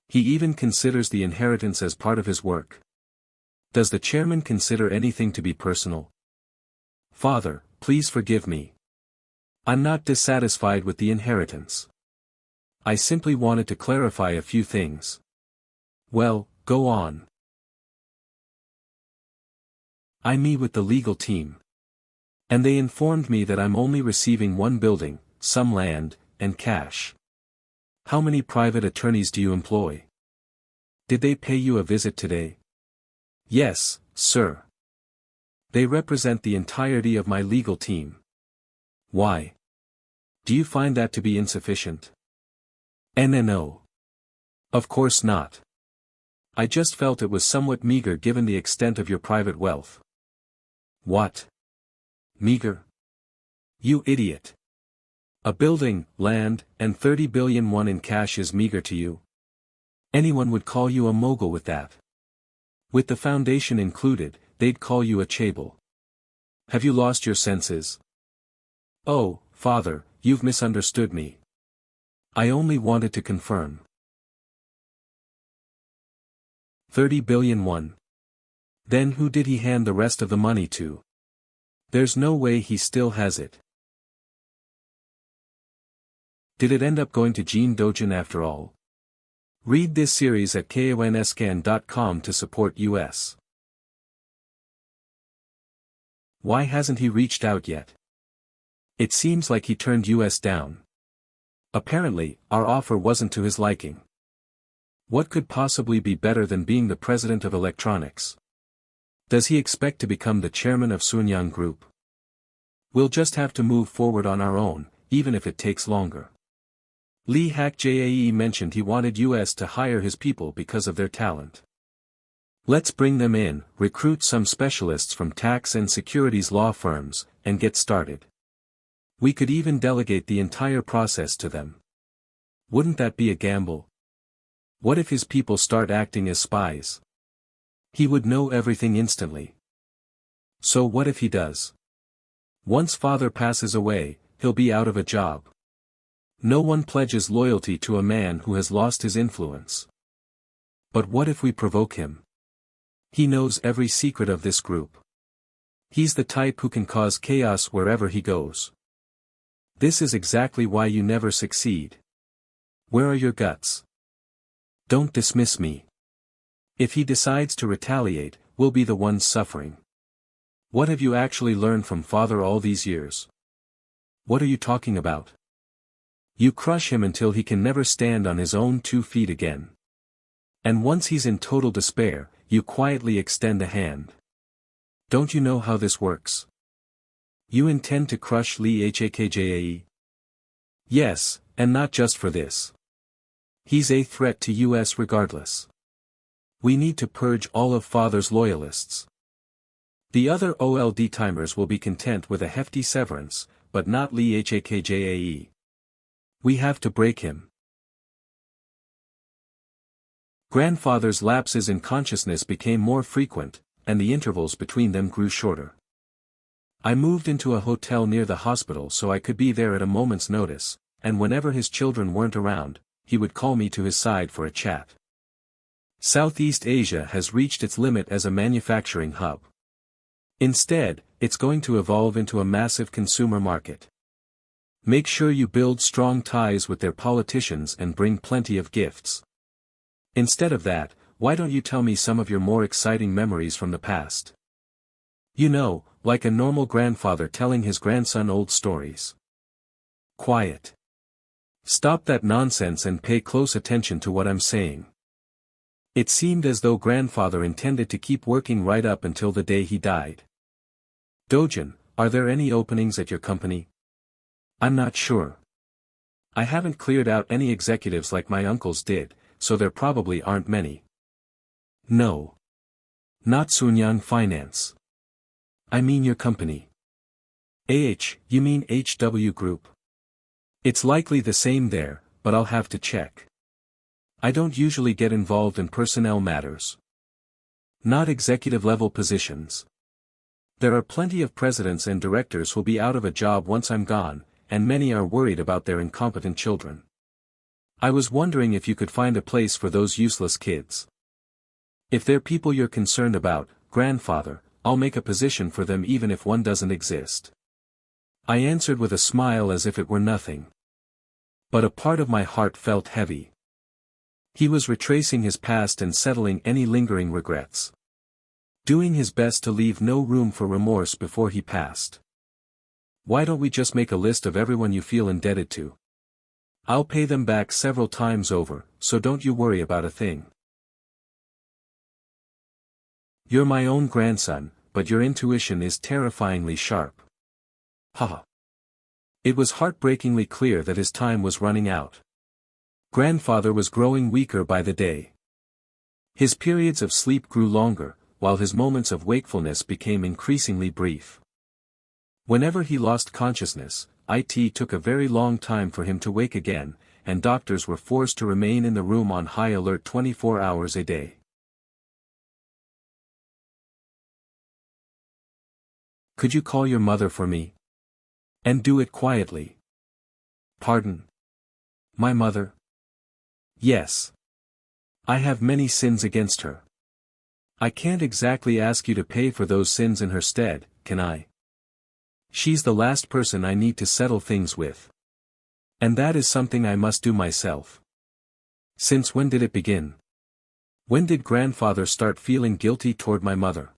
He even considers the inheritance as part of his work. Does the chairman consider anything to be personal? Father, please forgive me. I'm not dissatisfied with the inheritance. I simply wanted to clarify a few things. Well, go on. I meet with the legal team. And they informed me that I'm only receiving one building, some land, and cash. How many private attorneys do you employ? Did they pay you a visit today? Yes, sir. They represent the entirety of my legal team. Why? Do you find that to be insufficient? No. Of course not. I just felt it was somewhat meager given the extent of your private wealth. What? Meager? You idiot. A building, land, and 30 billion won in cash is meager to you? Anyone would call you a mogul with that. With the foundation included, they'd call you a Chaebol. Have you lost your senses? Oh, father, you've misunderstood me. I only wanted to confirm. 30 billion won. Then who did he hand the rest of the money to? There's no way he still has it. Did it end up going to Jin Dojun after all? Read this series at konscan.com to support US. Why hasn't he reached out yet? It seems like he turned US down. Apparently, our offer wasn't to his liking. What could possibly be better than being the president of electronics? Does he expect to become the chairman of Sunyang Group? We'll just have to move forward on our own, even if it takes longer. Lee Hak Jae mentioned he wanted US to hire his people because of their talent. Let's bring them in, recruit some specialists from tax and securities law firms, and get started. We could even delegate the entire process to them. Wouldn't that be a gamble? What if his people start acting as spies? He would know everything instantly. So what if he does? Once father passes away, he'll be out of a job. No one pledges loyalty to a man who has lost his influence. But what if we provoke him? He knows every secret of this group. He's the type who can cause chaos wherever he goes. This is exactly why you never succeed. Where are your guts? Don't dismiss me. If he decides to retaliate, we'll be the ones suffering. What have you actually learned from father all these years? What are you talking about? You crush him until he can never stand on his own 2 feet again. And once he's in total despair, you quietly extend a hand. Don't you know how this works? You intend to crush Lee Hakjae? Yes, and not just for this. He's a threat to US regardless. We need to purge all of father's loyalists. The other OLD timers will be content with a hefty severance, but not Lee Hakjae. We have to break him. Grandfather's lapses in consciousness became more frequent, and the intervals between them grew shorter. I moved into a hotel near the hospital so I could be there at a moment's notice, and whenever his children weren't around, he would call me to his side for a chat. Southeast Asia has reached its limit as a manufacturing hub. Instead, it's going to evolve into a massive consumer market. Make sure you build strong ties with their politicians and bring plenty of gifts. Instead of that, why don't you tell me some of your more exciting memories from the past? You know, like a normal grandfather telling his grandson old stories. Quiet. Stop that nonsense and pay close attention to what I'm saying. It seemed as though grandfather intended to keep working right up until the day he died. Dojun, are there any openings at your company? I'm not sure. I haven't cleared out any executives like my uncles did, so there probably aren't many. No. Not Sunyang Finance. I mean your company. You mean HW Group? It's likely the same there, but I'll have to check. I don't usually get involved in personnel matters. Not executive-level positions. There are plenty of presidents and directors who'll be out of a job once I'm gone, and many are worried about their incompetent children. I was wondering if you could find a place for those useless kids. If they're people you're concerned about, grandfather, I'll make a position for them even if one doesn't exist. I answered with a smile as if it were nothing. But a part of my heart felt heavy. He was retracing his past and settling any lingering regrets. Doing his best to leave no room for remorse before he passed. Why don't we just make a list of everyone you feel indebted to? I'll pay them back several times over, so don't you worry about a thing. You're my own grandson, but your intuition is terrifyingly sharp. Haha. It was heartbreakingly clear that his time was running out. Grandfather was growing weaker by the day. His periods of sleep grew longer, while his moments of wakefulness became increasingly brief. Whenever he lost consciousness, it took a very long time for him to wake again, and doctors were forced to remain in the room on high alert 24 hours a day. Could you call your mother for me? And do it quietly. Pardon? My mother? Yes. I have many sins against her. I can't exactly ask you to pay for those sins in her stead, can I? She's the last person I need to settle things with. And that is something I must do myself. Since when did it begin? When did grandfather start feeling guilty toward my mother?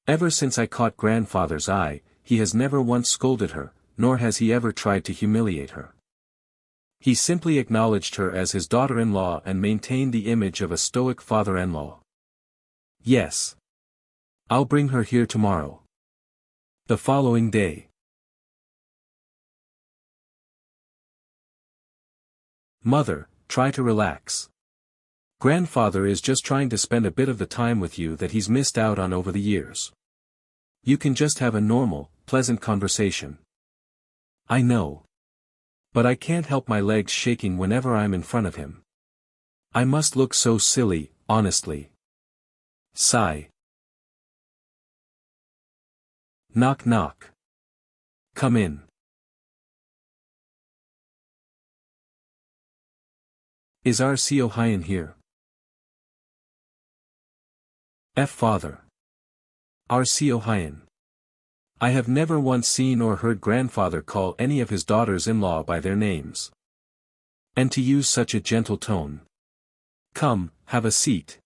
Ever since I caught grandfather's eye, he has never once scolded her, nor has he ever tried to humiliate her. He simply acknowledged her as his daughter-in-law and maintained the image of a stoic father-in-law. Yes. I'll bring her here tomorrow. The following day. Mother, try to relax. Grandfather is just trying to spend a bit of the time with you that he's missed out on over the years. You can just have a normal, pleasant conversation. I know. But I can't help my legs shaking whenever I'm in front of him. I must look so silly, honestly. Sigh. Knock knock. Come in. Is REBORN Hyun here? Father. REBORN Hyun. I have never once seen or heard grandfather call any of his daughters-in-law by their names. And to use such a gentle tone. Come, have a seat.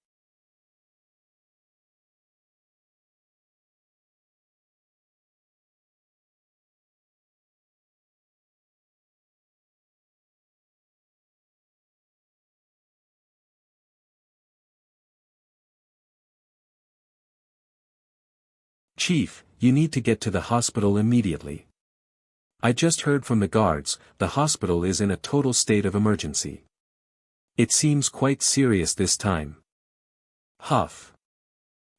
Chief, you need to get to the hospital immediately. I just heard from the guards, the hospital is in a total state of emergency. It seems quite serious this time. Huff.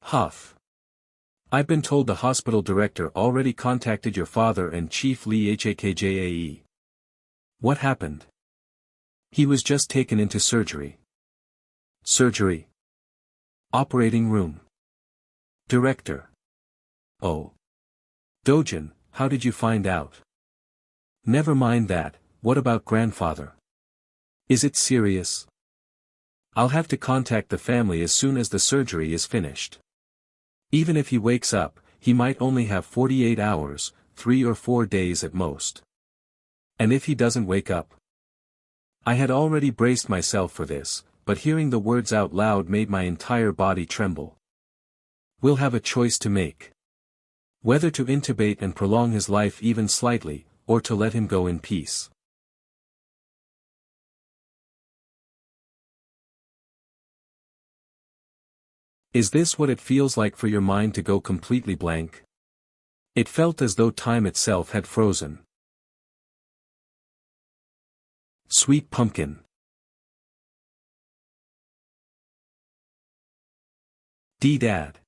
Huff. I've been told the hospital director already contacted your father and Chief Lee Hakjae. What happened? He was just taken into surgery. Surgery. Operating room. Director. Oh. Dojun, how did you find out? Never mind that, what about grandfather? Is it serious? I'll have to contact the family as soon as the surgery is finished. Even if he wakes up, he might only have 48 hours, 3 or 4 days at most. And if he doesn't wake up? I had already braced myself for this, but hearing the words out loud made my entire body tremble. We'll have a choice to make. Whether to intubate and prolong his life even slightly, or to let him go in peace. Is this what it feels like for your mind to go completely blank? It felt as though time itself had frozen. Sweet pumpkin. Dad.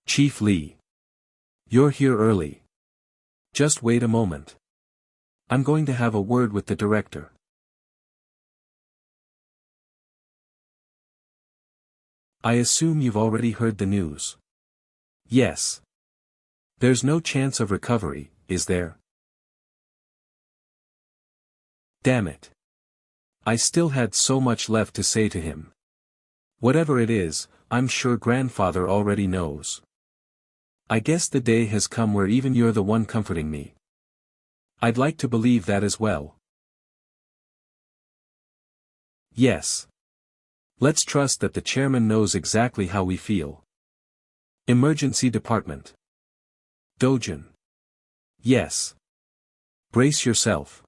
Chief Lee. You're here early. Just wait a moment. I'm going to have a word with the director. I assume you've already heard the news. Yes. There's no chance of recovery, is there? Damn it. I still had so much left to say to him. Whatever it is, I'm sure grandfather already knows. I guess the day has come where even you're the one comforting me. I'd like to believe that as well. Yes. Let's trust that the chairman knows exactly how we feel. Emergency Department. Dojun. Yes. Brace yourself.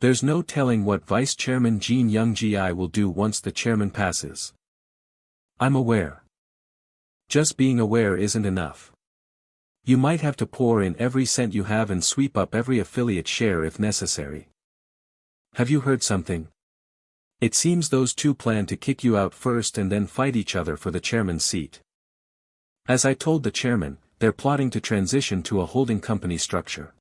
There's no telling what Vice Chairman Jin Young-gi will do once the chairman passes. I'm aware. Just being aware isn't enough. You might have to pour in every cent you have and sweep up every affiliate share if necessary. Have you heard something? It seems those two plan to kick you out first and then fight each other for the chairman's seat. As I told the chairman, they're plotting to transition to a holding company structure.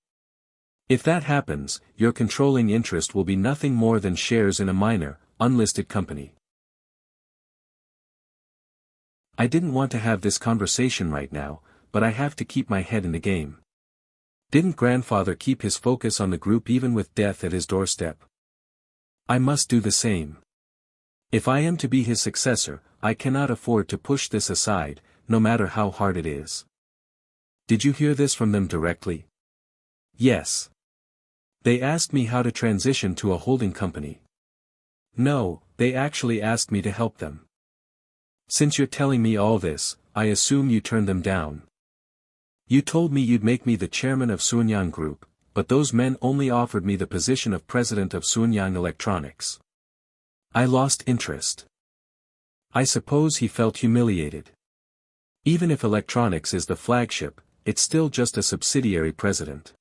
If that happens, your controlling interest will be nothing more than shares in a minor, unlisted company. I didn't want to have this conversation right now, but I have to keep my head in the game. Didn't grandfather keep his focus on the group even with death at his doorstep? I must do the same. If I am to be his successor, I cannot afford to push this aside, no matter how hard it is. Did you hear this from them directly? Yes. They asked me how to transition to a holding company. No, they actually asked me to help them. Since you're telling me all this, I assume you turned them down. You told me you'd make me the chairman of Sunyang Group, but those men only offered me the position of president of Sunyang Electronics. I lost interest. I suppose he felt humiliated. Even if electronics is the flagship, it's still just a subsidiary president.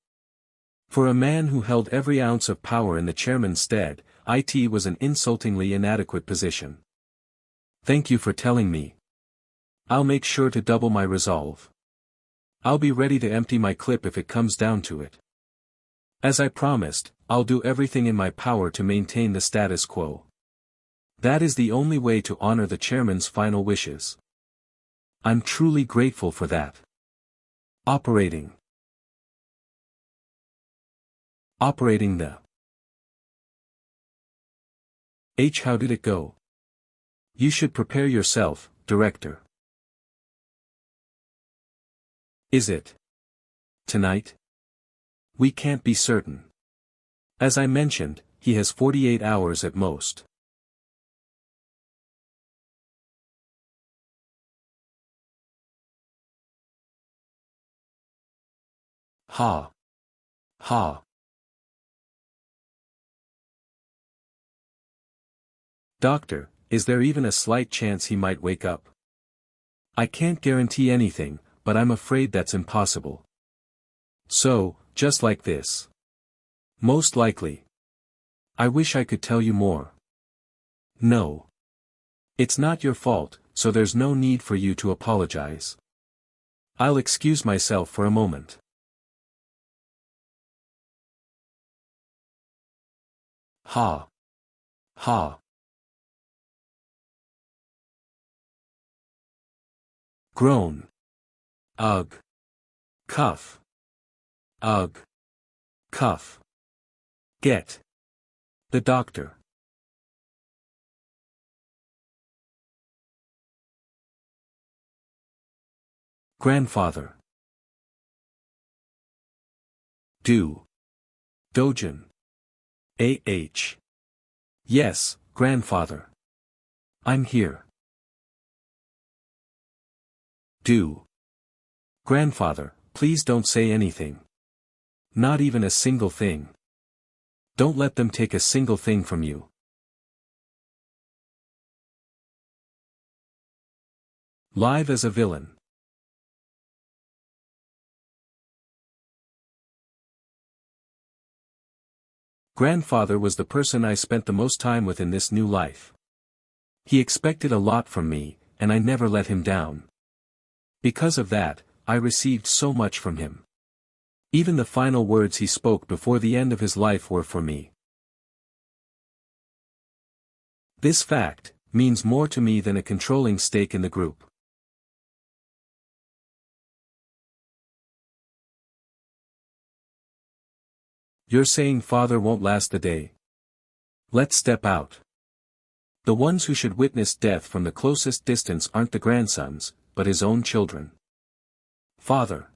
For a man who held every ounce of power in the chairman's stead, it was an insultingly inadequate position. Thank you for telling me. I'll make sure to double my resolve. I'll be ready to empty my clip if it comes down to it. As I promised, I'll do everything in my power to maintain the status quo. That is the only way to honor the chairman's final wishes. I'm truly grateful for that. Operating the How did it go? You should prepare yourself, Director. Is it tonight? We can't be certain. As I mentioned, he has 48 hours at most. Ha. Doctor, is there even a slight chance he might wake up? I can't guarantee anything, but I'm afraid that's impossible. So, just like this. Most likely. I wish I could tell you more. No. It's not your fault, so there's no need for you to apologize. I'll excuse myself for a moment. Ha. Groan. Ugh. Cuff. Ugh. Cuff. Get. The doctor. Grandfather. Dojun. A.H. Yes, grandfather. I'm here. Grandfather, please don't say anything. Not even a single thing. Don't let them take a single thing from you. Live as a villain. Grandfather was the person I spent the most time with in this new life. He expected a lot from me, and I never let him down. Because of that, I received so much from him. Even the final words he spoke before the end of his life were for me. This fact means more to me than a controlling stake in the group. You're saying father won't last the day? Let's step out. The ones who should witness death from the closest distance aren't the grandsons, but his own children. Father.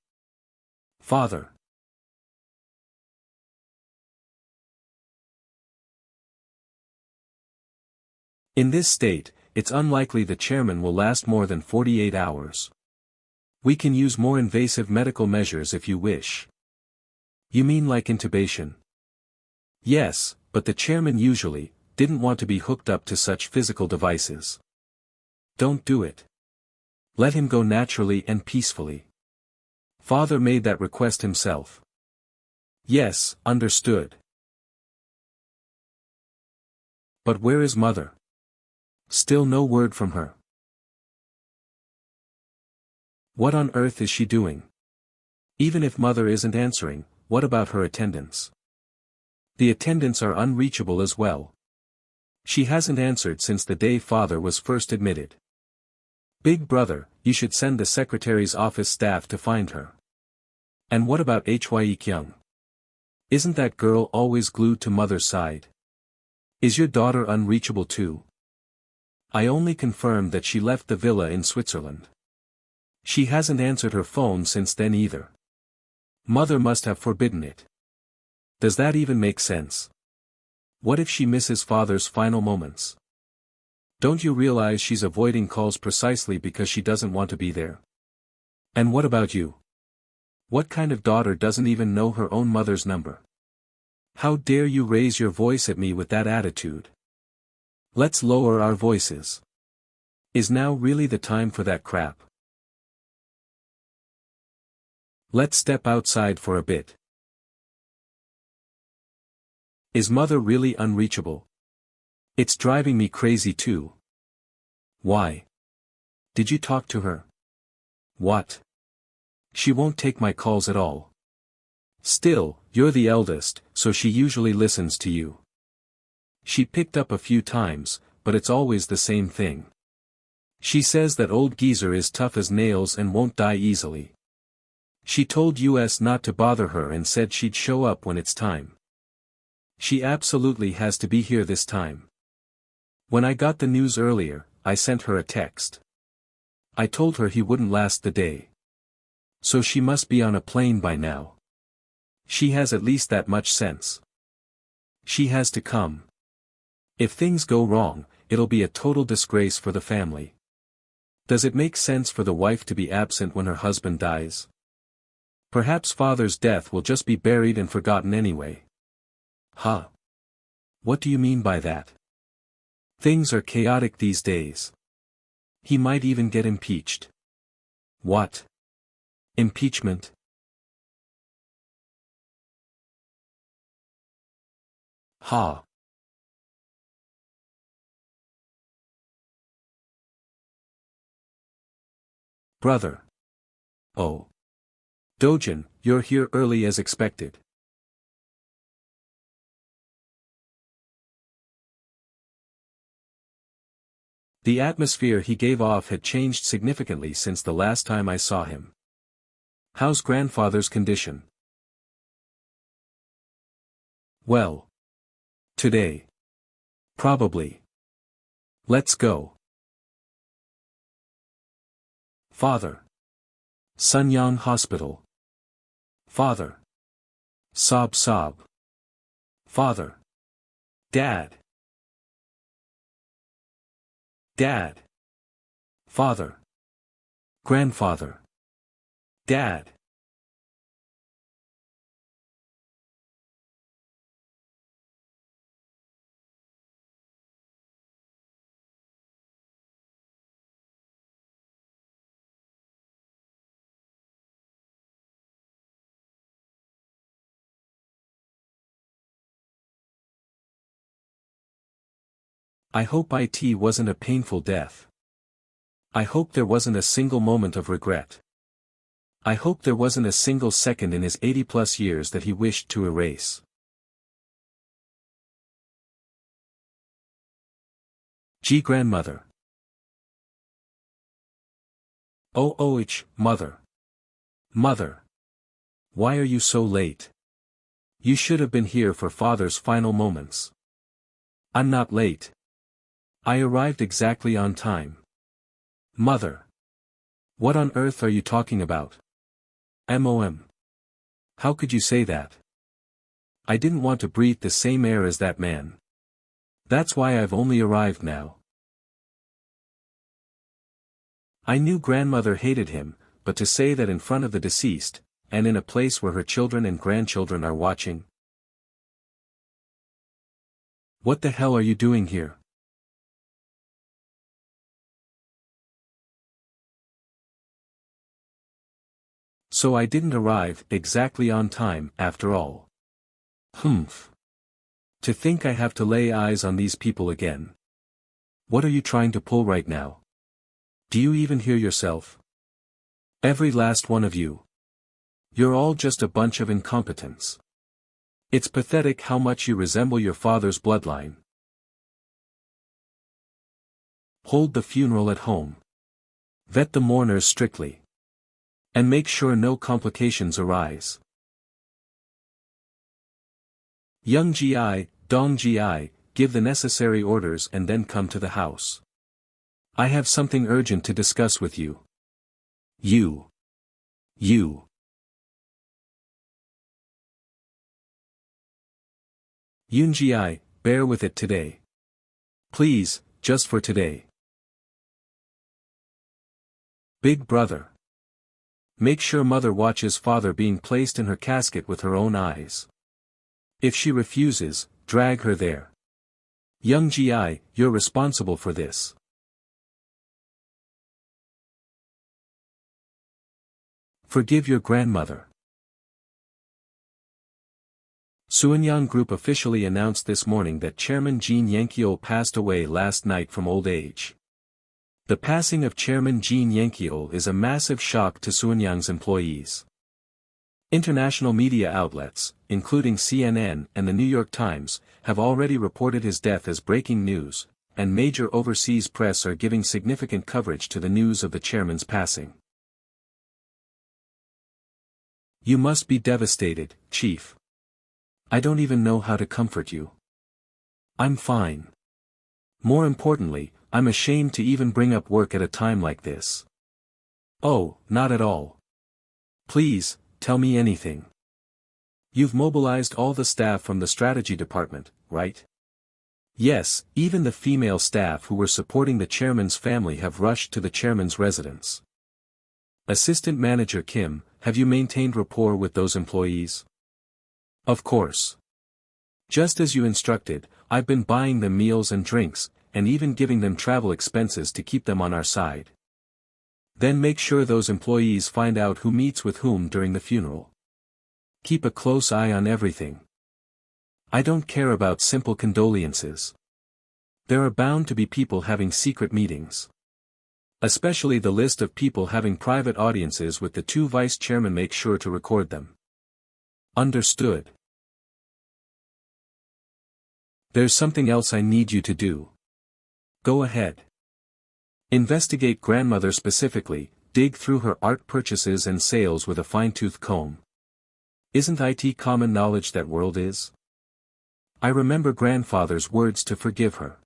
In this state, it's unlikely the chairman will last more than 48 hours. We can use more invasive medical measures if you wish. You mean like intubation? Yes, but the chairman usually didn't want to be hooked up to such physical devices. Don't do it. Let him go naturally and peacefully. Father made that request himself. Yes, understood. But where is mother? Still no word from her. What on earth is she doing? Even if mother isn't answering, what about her attendants? The attendants are unreachable as well. She hasn't answered since the day father was first admitted. Big brother, you should send the secretary's office staff to find her. And what about Hye Kyung? Isn't that girl always glued to mother's side? Is your daughter unreachable too? I only confirmed that she left the villa in Switzerland. She hasn't answered her phone since then either. Mother must have forbidden it. Does that even make sense? What if she misses father's final moments? Don't you realize she's avoiding calls precisely because she doesn't want to be there? And what about you? What kind of daughter doesn't even know her own mother's number? How dare you raise your voice at me with that attitude? Let's lower our voices. Is now really the time for that crap? Let's step outside for a bit. Is mother really unreachable? It's driving me crazy too. Why? Did you talk to her? What? She won't take my calls at all. Still, you're the eldest, so she usually listens to you. She picked up a few times, but it's always the same thing. She says that old geezer is tough as nails and won't die easily. She told us not to bother her and said she'd show up when it's time. She absolutely has to be here this time. When I got the news earlier, I sent her a text. I told her he wouldn't last the day. So she must be on a plane by now. She has at least that much sense. She has to come. If things go wrong, it'll be a total disgrace for the family. Does it make sense for the wife to be absent when her husband dies? Perhaps father's death will just be buried and forgotten anyway. Huh? What do you mean by that? Things are chaotic these days. He might even get impeached. What? Impeachment? Ha. Brother. Oh. Dojun, you're here early as expected. The atmosphere he gave off had changed significantly since the last time I saw him. How's grandfather's condition? Well. Today. Probably. Let's go. Father. Sunyang Hospital. Father. Sob sob. Father. Dad. Dad. Father. Grandfather. Dad. I hope it wasn't a painful death. I hope there wasn't a single moment of regret. I hope there wasn't a single second in his 80+ years that he wished to erase. Grandmother. Oh, mother. Mother. Why are you so late? You should have been here for father's final moments. I'm not late. I arrived exactly on time. Mother. What on earth are you talking about? Mom. How could you say that? I didn't want to breathe the same air as that man. That's why I've only arrived now. I knew grandmother hated him, but to say that in front of the deceased, and in a place where her children and grandchildren are watching. What the hell are you doing here? So I didn't arrive exactly on time, after all. Humph. To think I have to lay eyes on these people again. What are you trying to pull right now? Do you even hear yourself? Every last one of you. You're all just a bunch of incompetents. It's pathetic how much you resemble your father's bloodline. Hold the funeral at home. Vet the mourners strictly. And make sure no complications arise. Young Gi, Dong Gi, give the necessary orders and then come to the house. I have something urgent to discuss with you. You. Yoon Gi, bear with it today. Please, just for today. Big brother. Make sure mother watches father being placed in her casket with her own eyes. If she refuses, drag her there. Young Gi, you're responsible for this. Forgive your grandmother. Suenyang Group officially announced this morning that Chairman Jin Yankeol passed away last night from old age. The passing of Chairman Jin Yankeol is a massive shock to Suenyang's employees. International media outlets, including CNN and the New York Times, have already reported his death as breaking news, and major overseas press are giving significant coverage to the news of the chairman's passing. You must be devastated, Chief. I don't even know how to comfort you. I'm fine. More importantly, I'm ashamed to even bring up work at a time like this. Oh, not at all. Please, tell me anything. You've mobilized all the staff from the strategy department, right? Yes, even the female staff who were supporting the chairman's family have rushed to the chairman's residence. Assistant Manager Kim, have you maintained rapport with those employees? Of course. Just as you instructed, I've been buying them meals and drinks, and even giving them travel expenses to keep them on our side. Then make sure those employees find out who meets with whom during the funeral. Keep a close eye on everything. I don't care about simple condolences. There are bound to be people having secret meetings. Especially the list of people having private audiences with the two vice chairmen, make sure to record them. Understood. There's something else I need you to do. Go ahead. Investigate grandmother specifically, dig through her art purchases and sales with a fine-tooth comb. Isn't it common knowledge that world is? I remember grandfather's words to forgive her.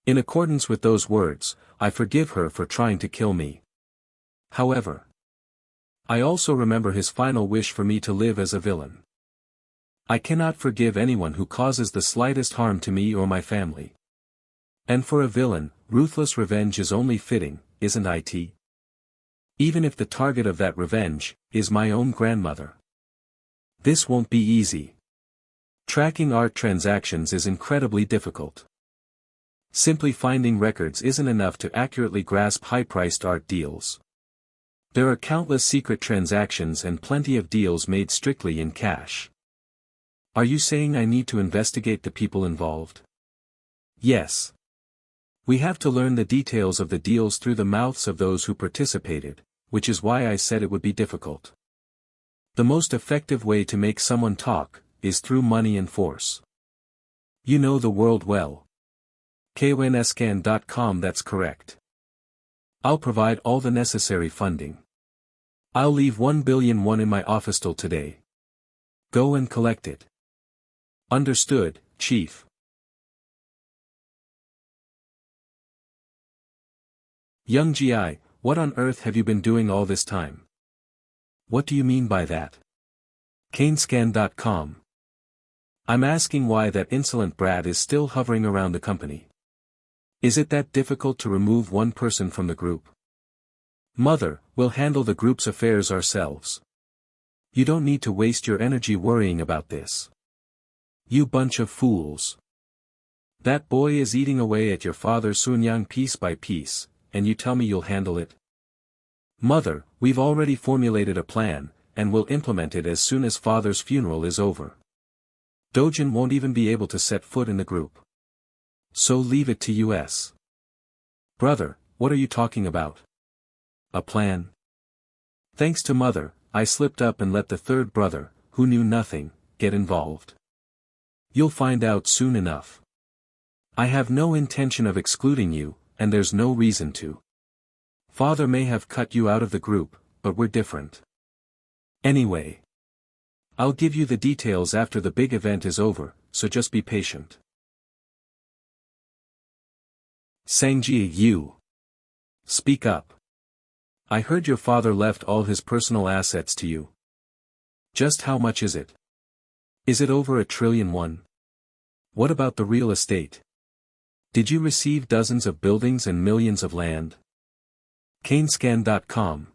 In accordance with those words, I forgive her for trying to kill me. However, I also remember his final wish for me to live as a villain. I cannot forgive anyone who causes the slightest harm to me or my family. And for a villain, ruthless revenge is only fitting, isn't it? Even if the target of that revenge is my own grandmother. This won't be easy. Tracking art transactions is incredibly difficult. Simply finding records isn't enough to accurately grasp high-priced art deals. There are countless secret transactions and plenty of deals made strictly in cash. Are you saying I need to investigate the people involved? Yes. We have to learn the details of the deals through the mouths of those who participated, which is why I said it would be difficult. The most effective way to make someone talk is through money and force. You know the world well. KWNScan.com, that's correct. I'll provide all the necessary funding. I'll leave 1 billion won in my office till today. Go and collect it. Understood, Chief. Young Gi, what on earth have you been doing all this time? What do you mean by that? KaneScan.com. I'm asking why that insolent brat is still hovering around the company. Is it that difficult to remove one person from the group? Mother, we'll handle the group's affairs ourselves. You don't need to waste your energy worrying about this. You bunch of fools. That boy is eating away at your father Sunyang piece by piece, and you tell me you'll handle it? Mother, we've already formulated a plan, and we'll implement it as soon as father's funeral is over. Dojun won't even be able to set foot in the group. So leave it to us. Brother, what are you talking about? A plan? Thanks to mother, I slipped up and let the third brother, who knew nothing, get involved. You'll find out soon enough. I have no intention of excluding you, and there's no reason to. Father may have cut you out of the group, but we're different. Anyway. I'll give you the details after the big event is over, so just be patient. Sangji, you. Speak up. I heard your father left all his personal assets to you. Just how much is it? Is it over 1 trillion? What about the real estate? Did you receive dozens of buildings and millions of land? CaneScan.com,